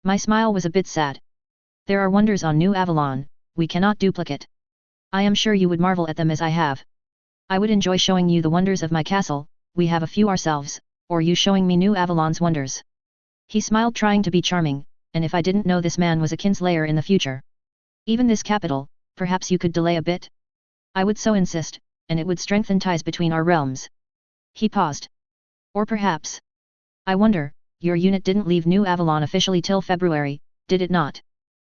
My smile was a bit sad. There are wonders on New Avalon, we cannot duplicate. I am sure you would marvel at them as I have. I would enjoy showing you the wonders of my castle, we have a few ourselves, or you showing me New Avalon's wonders. He smiled trying to be charming, and if I didn't know this man was a kinslayer in the future. Even this capital, perhaps you could delay a bit? I would so insist, and it would strengthen ties between our realms. He paused. Or perhaps. I wonder, your unit didn't leave New Avalon officially till February, did it not?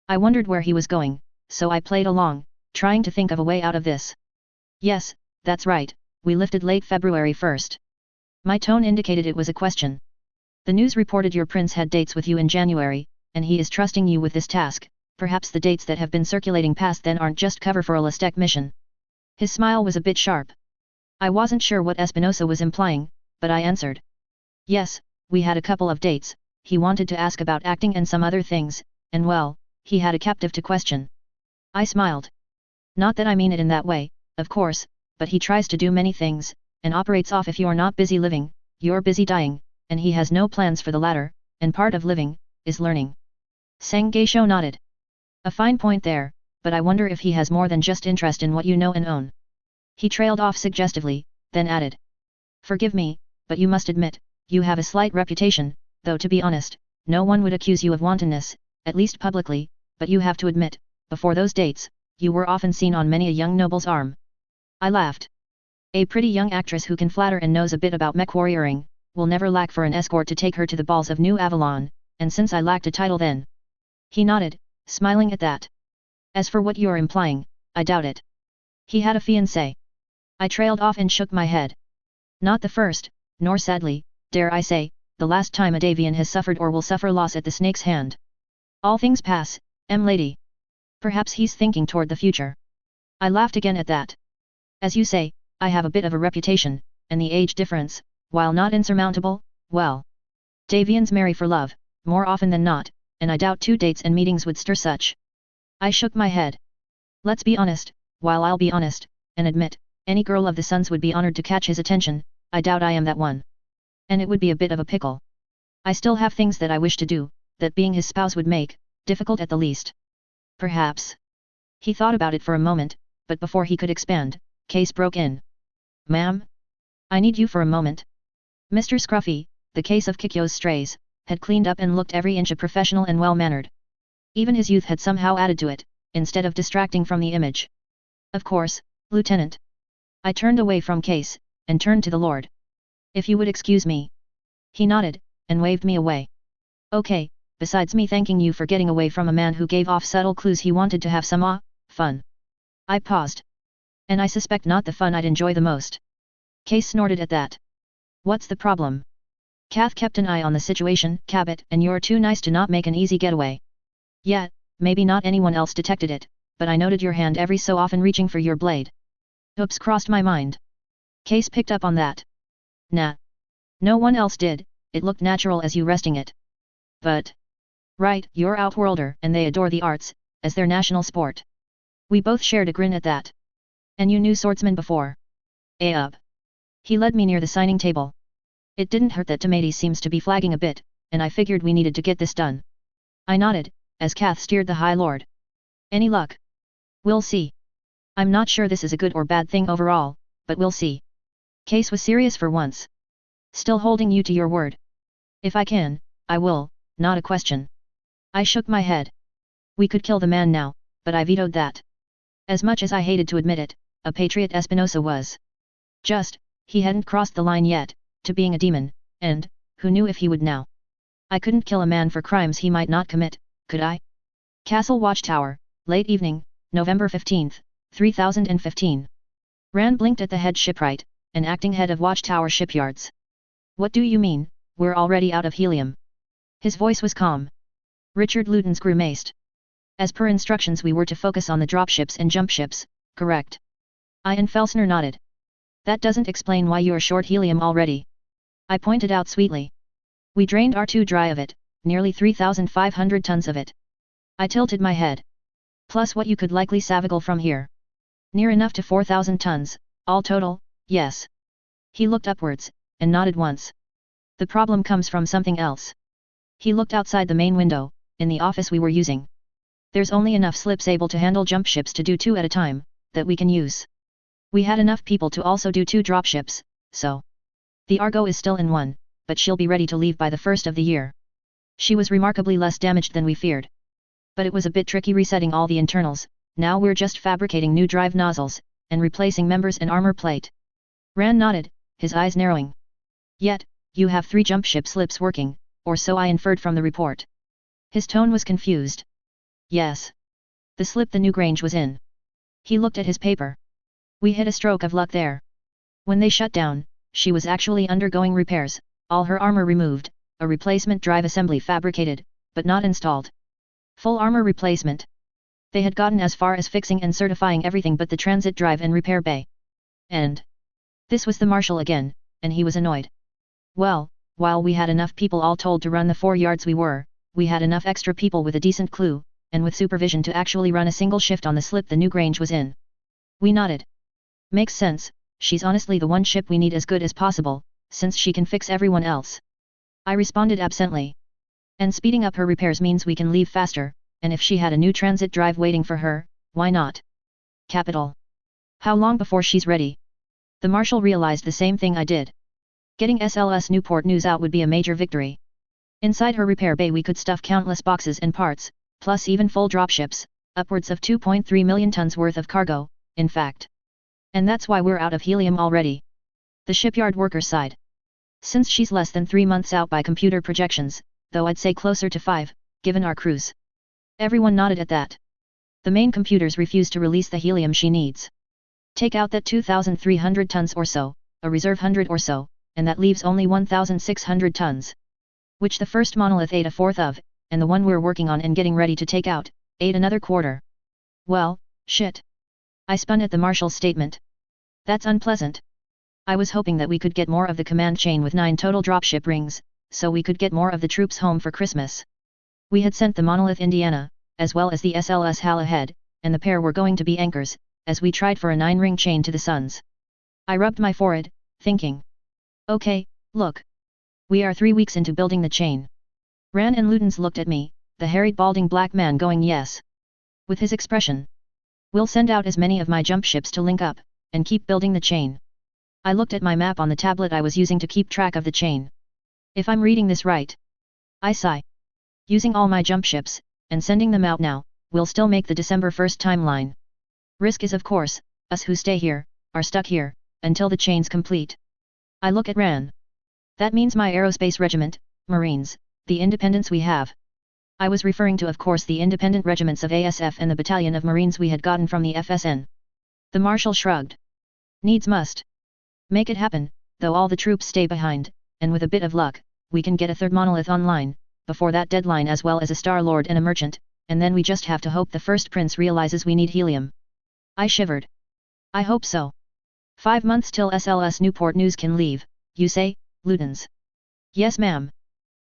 I wondered where he was going, so I played along, trying to think of a way out of this. Yes, that's right, we lifted late February 1st. My tone indicated it was a question. The news reported your prince had dates with you in January, and he is trusting you with this task, perhaps the dates that have been circulating past then aren't just cover for a Lestec mission. His smile was a bit sharp. I wasn't sure what Espinosa was implying, but I answered. Yes, we had a couple of dates, he wanted to ask about acting and some other things, and well, he had a captive to question. I smiled. Not that I mean it in that way, of course, but he tries to do many things, and operates off if you're not busy living, you're busy dying, and he has no plans for the latter, and part of living, is learning. Sang Geisho nodded. A fine point there, but I wonder if he has more than just interest in what you know and own. He trailed off suggestively, then added. Forgive me, but you must admit, you have a slight reputation, though to be honest, no one would accuse you of wantonness, at least publicly, but you have to admit, before those dates, you were often seen on many a young noble's arm. I laughed. A pretty young actress who can flatter and knows a bit about mech warrioring, will never lack for an escort to take her to the balls of New Avalon, and since I lacked a title then. He nodded, smiling at that. As for what you're implying, I doubt it. He had a fiancé. I trailed off and shook my head. Not the first, nor sadly, dare I say, the last time a Davian has suffered or will suffer loss at the snake's hand. All things pass, lady. Perhaps he's thinking toward the future. I laughed again at that. As you say, I have a bit of a reputation, and the age difference, while not insurmountable, well. Davians marry for love, more often than not, and I doubt 2 dates and meetings would stir such. I shook my head. Let's be honest, while I'll be honest, and admit, any girl of the Sun's would be honored to catch his attention, I doubt I am that one. And it would be a bit of a pickle. I still have things that I wish to do, that being his spouse would make, difficult at the least. Perhaps. He thought about it for a moment, but before he could expand, Case broke in. Ma'am? I need you for a moment. Mr. Scruffy, the case of Kikyo's strays, had cleaned up and looked every inch a professional and well-mannered. Even his youth had somehow added to it, instead of distracting from the image. Of course, Lieutenant. I turned away from Case, and turned to the Lord. If you would excuse me. He nodded, and waved me away. Okay, besides me thanking you for getting away from a man who gave off subtle clues he wanted to have some fun. I paused. And I suspect not the fun I'd enjoy the most. Case snorted at that. What's the problem? Kath kept an eye on the situation, Cabot, and you're too nice to not make an easy getaway. Yeah, maybe not anyone else detected it, but I noted your hand every so often reaching for your blade. Oops, crossed my mind. Case picked up on that. Nah. No one else did, it looked natural as you resting it. But. Right, you're Outworlder, and they adore the arts, as their national sport. We both shared a grin at that. And you knew swordsman before? Up. He led me near the signing table. It didn't hurt that Tomati seems to be flagging a bit, and I figured we needed to get this done. I nodded, as Kath steered the High Lord. Any luck? We'll see. I'm not sure this is a good or bad thing overall, but we'll see. Case was serious for once. Still holding you to your word. If I can, I will, not a question. I shook my head. We could kill the man now, but I vetoed that. As much as I hated to admit it, a patriot Espinosa was. Just, he hadn't crossed the line yet, to being a demon, and, who knew if he would now. I couldn't kill a man for crimes he might not commit, could I? Castle Watchtower, late evening, November 15th, 3015. Rand blinked at the head shipwright, an acting head of Watchtower Shipyards. What do you mean, we're already out of helium? His voice was calm. Richard Luton's grimaced. As per instructions we were to focus on the dropships and jumpships, correct? Ian Felsner nodded. That doesn't explain why you're short helium already. I pointed out sweetly. We drained R2 dry of it, nearly 3,500 tons of it. I tilted my head. Plus what you could likely saviggle from here. Near enough to 4,000 tons, all total, yes. He looked upwards, and nodded once. The problem comes from something else. He looked outside the main window, in the office we were using. There's only enough slips able to handle jump ships to do 2 at a time, that we can use. We had enough people to also do 2 dropships, so. The Argo is still in one, but she'll be ready to leave by the first of the year. She was remarkably less damaged than we feared. But it was a bit tricky resetting all the internals, now we're just fabricating new drive nozzles, and replacing members and armor plate. Rand nodded, his eyes narrowing. Yet, you have 3 jump ship slips working, or so I inferred from the report. His tone was confused. Yes. The slip the Newgrange was in. He looked at his paper. We hit a stroke of luck there. When they shut down, she was actually undergoing repairs, all her armor removed, a replacement drive assembly fabricated, but not installed. Full armor replacement. They had gotten as far as fixing and certifying everything but the transit drive and repair bay. And this was the marshal again, and he was annoyed. Well, while we had enough people all told to run the 4 yards we had enough extra people with a decent clue, and with supervision to actually run a single shift on the slip the Newgrange was in. We nodded. Makes sense, she's honestly the one ship we need as good as possible, since she can fix everyone else. I responded absently. And speeding up her repairs means we can leave faster, and if she had a new transit drive waiting for her, why not? Capital. How long before she's ready? The marshal realized the same thing I did. Getting SLS Newport News out would be a major victory. Inside her repair bay we could stuff countless boxes and parts, plus even full dropships, upwards of 2.3 million tons worth of cargo, in fact. And that's why we're out of helium already. The shipyard worker sighed. Since she's less than 3 months out by computer projections, though I'd say closer to 5, given our cruise. Everyone nodded at that. The main computers refuse to release the helium she needs. Take out that 2,300 tons or so, a reserve 100 or so, and that leaves only 1,600 tons. Which the first monolith ate a fourth of, and the one we're working on and getting ready to take out, ate another quarter. Well, shit. I spun at the marshal's statement. That's unpleasant. I was hoping that we could get more of the command chain with 9 total dropship rings, so we could get more of the troops home for Christmas. We had sent the monolith Indiana, as well as the SLS Hal ahead, and the pair were going to be anchors, as we tried for a 9-ring chain to the suns. I rubbed my forehead, thinking. Okay, look. We are 3 weeks into building the chain. Ran and Ludens looked at me, the harried balding black man going yes. With his expression. We'll send out as many of my jump ships to link up, and keep building the chain. I looked at my map on the tablet I was using to keep track of the chain. If I'm reading this right. I sigh. Using all my jump ships, and sending them out now, we'll still make the December 1st timeline. Risk is of course, us who stay here, are stuck here, until the chain's complete. I look at Ran. That means my aerospace regiment, Marines, the independence we have. I was referring to of course the independent regiments of ASF and the battalion of Marines we had gotten from the FSN. The Marshal shrugged. Needs must. Make it happen, though all the troops stay behind, and with a bit of luck, we can get a third monolith online, before that deadline as well as a Star Lord and a merchant, and then we just have to hope the first prince realizes we need helium. I shivered. I hope so. 5 months till SLS Newport News can leave, you say, Ludens? Yes ma'am.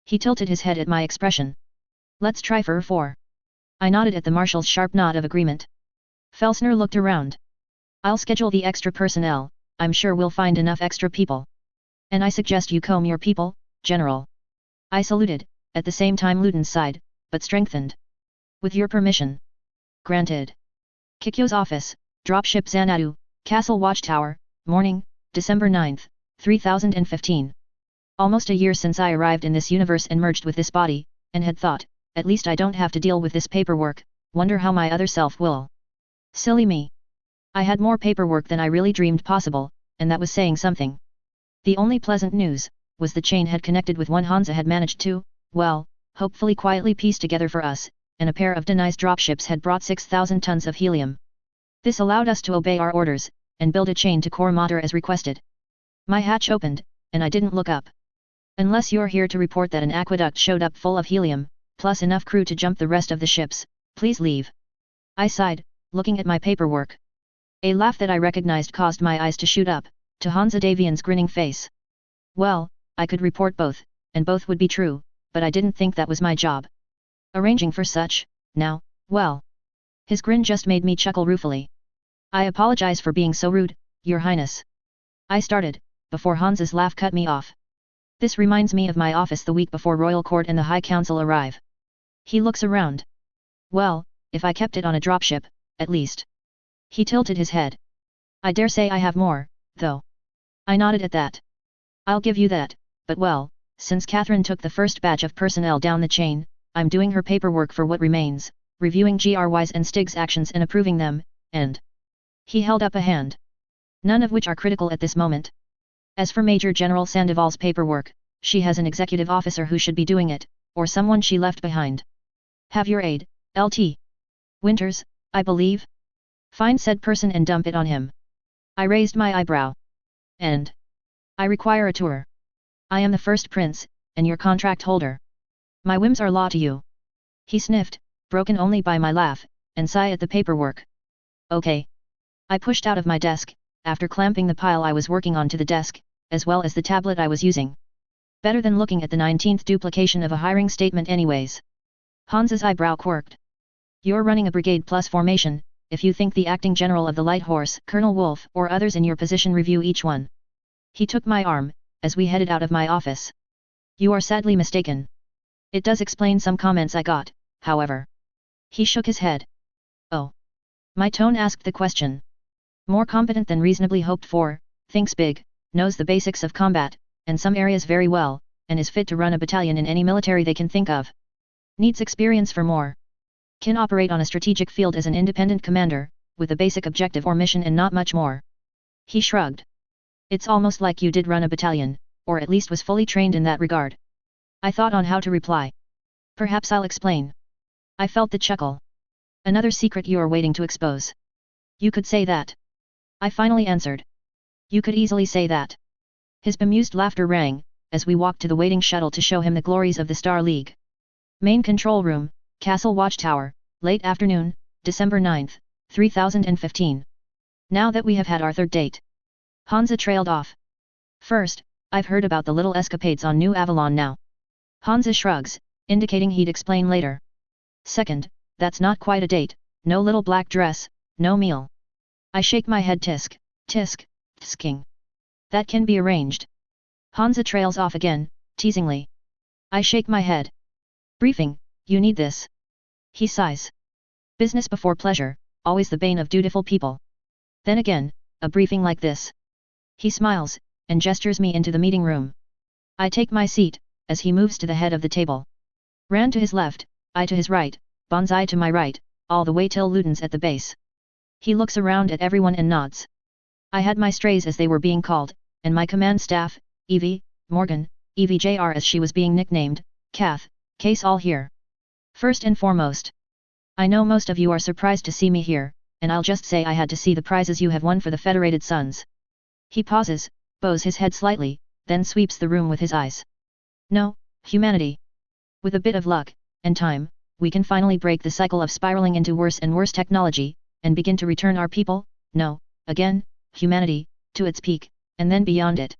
He tilted his head at my expression. Let's try for 4. I nodded at the Marshal's sharp nod of agreement. Felsner looked around. I'll schedule the extra personnel, I'm sure we'll find enough extra people. And I suggest you comb your people, General. I saluted, at the same time Ludens sighed, but strengthened. With your permission. Granted. Kikyo's office, Dropship Xanadu, Castle Watchtower, morning, December 9th, 3015. Almost a year since I arrived in this universe and merged with this body, and had thought, at least I don't have to deal with this paperwork, wonder how my other self will. Silly me. I had more paperwork than I really dreamed possible, and that was saying something. The only pleasant news, was the chain had connected with one Hansa had managed to, well, hopefully quietly piece together for us, and a pair of Denai's dropships had brought 6,000 tons of helium. This allowed us to obey our orders, and build a chain to Core Mater as requested. My hatch opened, and I didn't look up. Unless you're here to report that an aqueduct showed up full of helium, plus enough crew to jump the rest of the ships, please leave. I sighed, looking at my paperwork. A laugh that I recognized caused my eyes to shoot up, to Hansa Davian's grinning face. Well, I could report both, and both would be true, but I didn't think that was my job. Arranging for such, now, well. His grin just made me chuckle ruefully. I apologize for being so rude, Your Highness. I started, before Hansa's laugh cut me off. This reminds me of my office the week before Royal Court and the High Council arrive. He looks around. Well, if I kept it on a dropship, at least. He tilted his head. I dare say I have more, though. I nodded at that. I'll give you that, but well, since Catherine took the first batch of personnel down the chain, I'm doing her paperwork for what remains, reviewing GRY's and Stig's actions and approving them, and... He held up a hand. None of which are critical at this moment. As for Major General Sandoval's paperwork, she has an executive officer who should be doing it, or someone she left behind. Have your aide, LT. Winters, I believe? Find said person and dump it on him. I raised my eyebrow. And? I require a tour. I am the first prince, and your contract holder. My whims are law to you. He sniffed, broken only by my laugh, and sigh at the paperwork. Okay. I pushed out of my desk, after clamping the pile I was working on to the desk, as well as the tablet I was using. Better than looking at the 19th duplication of a hiring statement anyways. Hansa's eyebrow quirked. You're running a brigade plus formation, if you think the acting general of the Light Horse, Colonel Wolf, or others in your position review each one. He took my arm, as we headed out of my office. You are sadly mistaken. It does explain some comments I got, however. He shook his head. Oh. My tone asked the question. More competent than reasonably hoped for, thinks big, knows the basics of combat, and some areas very well, and is fit to run a battalion in any military they can think of. Needs experience for more. Can operate on a strategic field as an independent commander, with a basic objective or mission and not much more. He shrugged. It's almost like you did run a battalion, or at least was fully trained in that regard. I thought on how to reply. Perhaps I'll explain. I felt the chuckle. Another secret you're waiting to expose. You could say that. I finally answered. You could easily say that. His bemused laughter rang, as we walked to the waiting shuttle to show him the glories of the Star League. Main control room, Castle Watchtower, late afternoon, December 9th, 3015. Now that we have had our third date. Hansa trailed off. First, I've heard about the little escapades on New Avalon now. Hansa shrugs, indicating he'd explain later. Second, that's not quite a date, no little black dress, no meal. I shake my head tisk, tisking. That can be arranged. Hansa trails off again, teasingly. I shake my head. Briefing, you need this. He sighs. Business before pleasure, always the bane of dutiful people. Then again, a briefing like this. He smiles, and gestures me into the meeting room. I take my seat, as he moves to the head of the table. Rand to his left, I to his right, Bonsai to my right, all the way till Ludens at the base. He looks around at everyone and nods. I had my strays as they were being called, and my command staff, Evie, Morgan, Evie Jr. as she was being nicknamed, Kath, Case all here. First and foremost, I know most of you are surprised to see me here, and I'll just say I had to see the prizes you have won for the Federated Sons. He pauses, bows his head slightly, then sweeps the room with his eyes. No, humanity. With a bit of luck, and time, we can finally break the cycle of spiraling into worse and worse technology, and begin to return our people, no, again, humanity, to its peak, and then beyond it.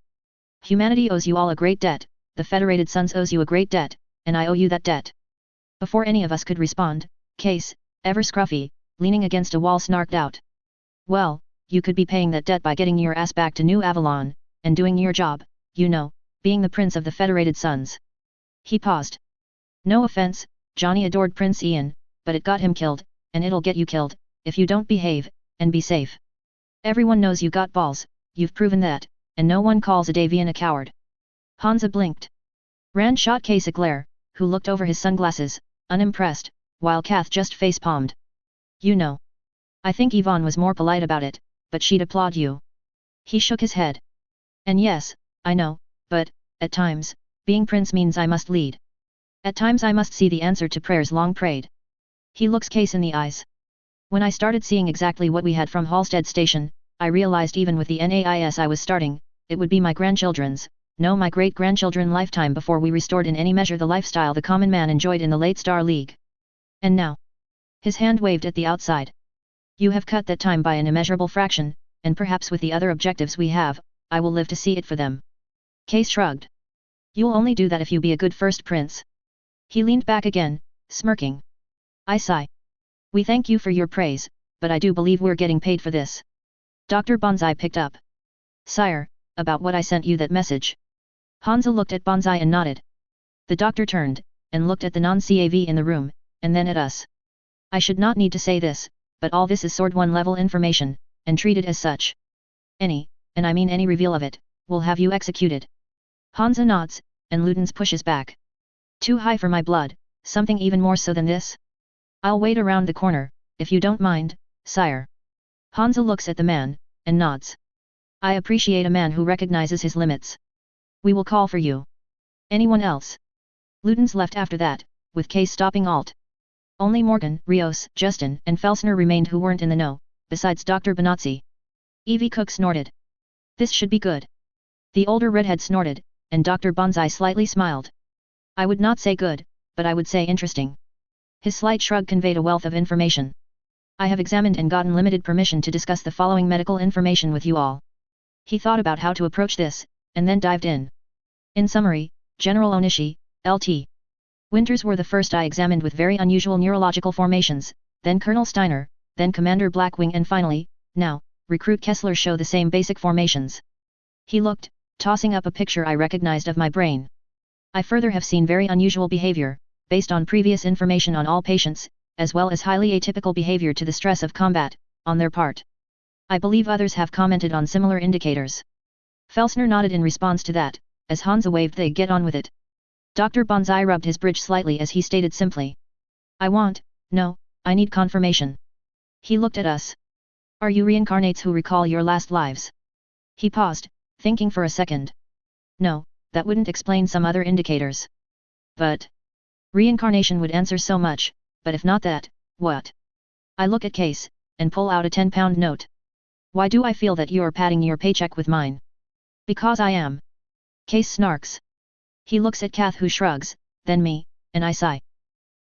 Humanity owes you all a great debt, the Federated Sons owes you a great debt, and I owe you that debt. Before any of us could respond, Case, ever scruffy, leaning against a wall snarked out. Well, you could be paying that debt by getting your ass back to New Avalon, and doing your job, you know, being the Prince of the Federated Sons. He paused. No offense, Johnny adored Prince Ian, but it got him killed, and it'll get you killed, if you don't behave, and be safe. Everyone knows you got balls, you've proven that, and no one calls a Davian a coward. Hansa blinked. Rand shot Case a glare, who looked over his sunglasses, unimpressed, while Kath just face-palmed. You know. I think Yvonne was more polite about it, but she'd applaud you. He shook his head. And yes, I know, but, at times, being prince means I must lead. At times I must see the answer to prayers long prayed. He looks Case in the eyes. When I started seeing exactly what we had from Halstead Station, I realized even with the NAIS I was starting, it would be my grandchildren's, no my great-grandchildren lifetime before we restored in any measure the lifestyle the common man enjoyed in the late Star League. And now. His hand waved at the outside. You have cut that time by an immeasurable fraction, and perhaps with the other objectives we have, I will live to see it for them. Case shrugged. You'll only do that if you be a good first prince. He leaned back again, smirking. I sigh. We thank you for your praise, but I do believe we're getting paid for this. Dr. Bonsai picked up. Sire, about what I sent you that message. Hansa looked at Bonsai and nodded. The doctor turned, and looked at the non-CAV in the room, and then at us. I should not need to say this, but all this is Sword 1 level information, and treated as such. Any, and I mean any reveal of it, will have you executed. Hansa nods, and Ludens pushes back. Too high for my blood, something even more so than this? I'll wait around the corner, if you don't mind, sire. Hansa looks at the man, and nods. I appreciate a man who recognizes his limits. We will call for you. Anyone else? Ludens left after that, with Case stopping alt. Only Morgan, Rios, Justin, and Felsner remained who weren't in the know, besides Dr. Benazzi. Evie Cook snorted. This should be good. The older redhead snorted, and Dr. Bonsai slightly smiled. I would not say good, but I would say interesting. His slight shrug conveyed a wealth of information. I have examined and gotten limited permission to discuss the following medical information with you all. He thought about how to approach this, and then dived in. In summary, General Onishi, LT. Winters were the first I examined with very unusual neurological formations, then Colonel Steiner, then Commander Blackwing and finally, now, Recruit Kessler show the same basic formations. He looked, tossing up a picture I recognized of my brain. I further have seen very unusual behavior, based on previous information on all patients, as well as highly atypical behavior to the stress of combat, on their part. I believe others have commented on similar indicators. Felsner nodded in response to that, as Hansa waved they get on with it. Dr. Bonsai rubbed his bridge slightly as he stated simply. I need confirmation. He looked at us. Are you reincarnates who recall your last lives? He paused, thinking for a second. No, that wouldn't explain some other indicators. But reincarnation would answer so much, but if not that, what? I look at Case, and pull out a 10-pound note. Why do I feel that you are padding your paycheck with mine? Because I am. Case snarks. He looks at Kath who shrugs, then me, and I sigh.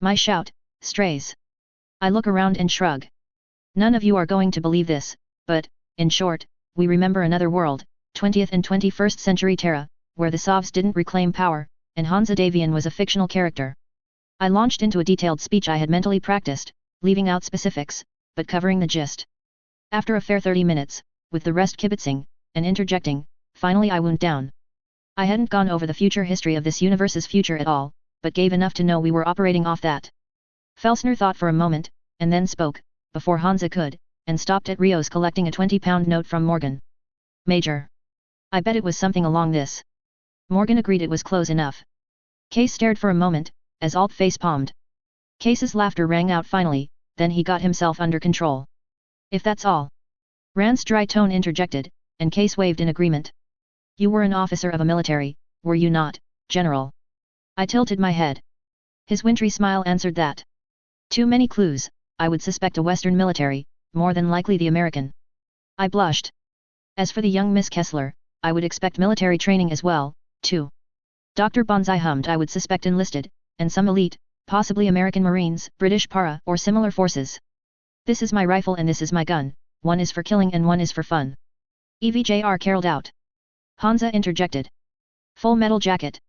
My shout, strays. I look around and shrug. None of you are going to believe this, but, in short, we remember another world, 20th and 21st century Terra, where the Sovs didn't reclaim power, and Hansa Davian was a fictional character. I launched into a detailed speech I had mentally practiced, leaving out specifics, but covering the gist. After a fair 30 minutes, with the rest kibitzing, and interjecting, finally I wound down. I hadn't gone over the future history of this universe's future at all, but gave enough to know we were operating off that. Felsner thought for a moment, and then spoke, before Hansa could, and stopped at Rios collecting a 20-pound note from Morgan. Major. I bet it was something along this. Morgan agreed it was close enough. Case stared for a moment, as Alt face-palmed. Case's laughter rang out finally, then he got himself under control. If that's all. Rand's dry tone interjected, and Case waved in agreement. You were an officer of a military, were you not, General? I tilted my head. His wintry smile answered that. Too many clues, I would suspect a Western military, more than likely the American. I blushed. As for the young Miss Kessler, I would expect military training as well, too. Dr. Bonsai hummed. I would suspect enlisted, and some elite, possibly American Marines, British Para, or similar forces. This is my rifle and this is my gun, one is for killing and one is for fun. EVJR caroled out. Hansa interjected. Full Metal Jacket.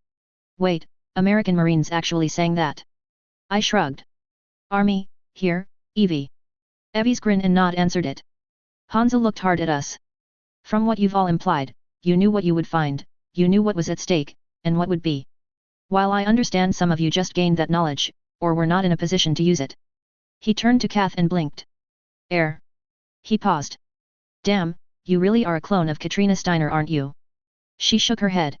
Wait, American Marines actually sang that. I shrugged. Army, here, Evie. Evie's grin and nod answered it. Hansa looked hard at us. From what you've all implied, you knew what you would find, you knew what was at stake, and what would be. While I understand some of you just gained that knowledge, or were not in a position to use it. He turned to Kath and blinked. He paused. Damn, you really are a clone of Katrina Steiner, aren't you? She shook her head.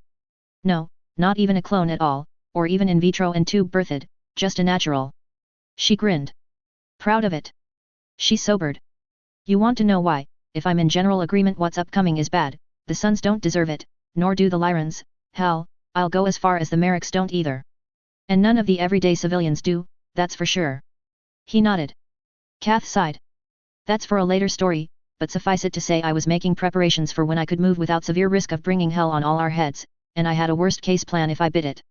No, not even a clone at all, or even in vitro and tube birthed, just a natural. She grinned. Proud of it. She sobered. You want to know why, if I'm in general agreement what's upcoming is bad, the Suns don't deserve it, nor do the Lyrans, hell, I'll go as far as the Merricks don't either. And none of the everyday civilians do, that's for sure. He nodded. Kath sighed. That's for a later story, but suffice it to say I was making preparations for when I could move without severe risk of bringing hell on all our heads, and I had a worst-case plan if I bit it.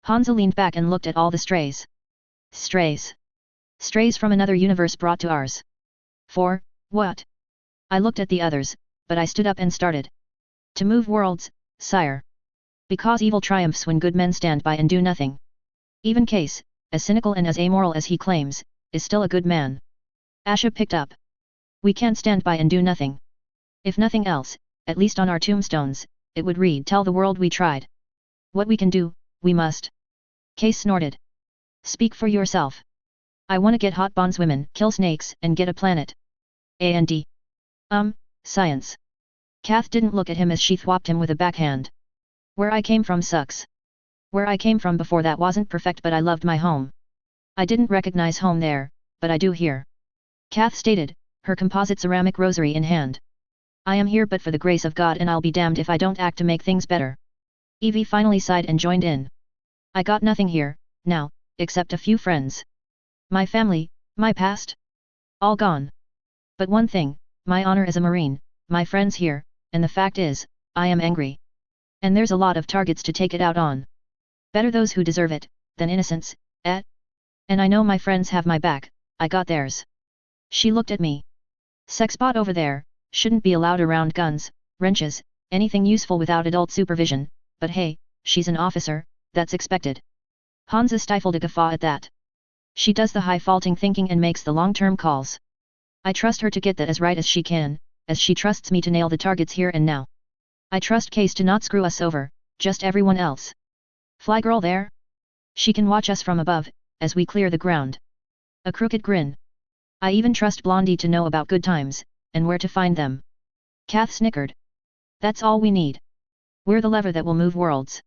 Hansa leaned back and looked at all the strays. Strays. Strays from another universe brought to ours. For, what? I looked at the others, but I stood up and started. To move worlds, sire. Because evil triumphs when good men stand by and do nothing. Even Case, as cynical and as amoral as he claims, is still a good man. Asha picked up. We can't stand by and do nothing. If nothing else, at least on our tombstones, it would read tell the world we tried. What we can do, we must. Case snorted. Speak for yourself. I wanna get hot bondswomen, kill snakes, and get a planet. A&D. Science. Kath didn't look at him as she thwopped him with a backhand. Where I came from sucks. Where I came from before that wasn't perfect but I loved my home. I didn't recognize home there, but I do here. Kath stated, her composite ceramic rosary in hand. I am here but for the grace of God and I'll be damned if I don't act to make things better. Evie finally sighed and joined in. I got nothing here, now, except a few friends. My family, my past? All gone. But one thing, my honor as a Marine, my friends here, and the fact is, I am angry. And there's a lot of targets to take it out on. Better those who deserve it, than innocents, eh? And I know my friends have my back, I got theirs. She looked at me. Sexbot over there, shouldn't be allowed around guns, wrenches, anything useful without adult supervision, but hey, she's an officer, that's expected. Hansa stifled a guffaw at that. She does the high-faulting thinking and makes the long-term calls. I trust her to get that as right as she can, as she trusts me to nail the targets here and now. I trust Case to not screw us over, just everyone else. Fly girl there? She can watch us from above, as we clear the ground. A crooked grin. I even trust Blondie to know about good times, and where to find them. Kath snickered. That's all we need. We're the lever that will move worlds.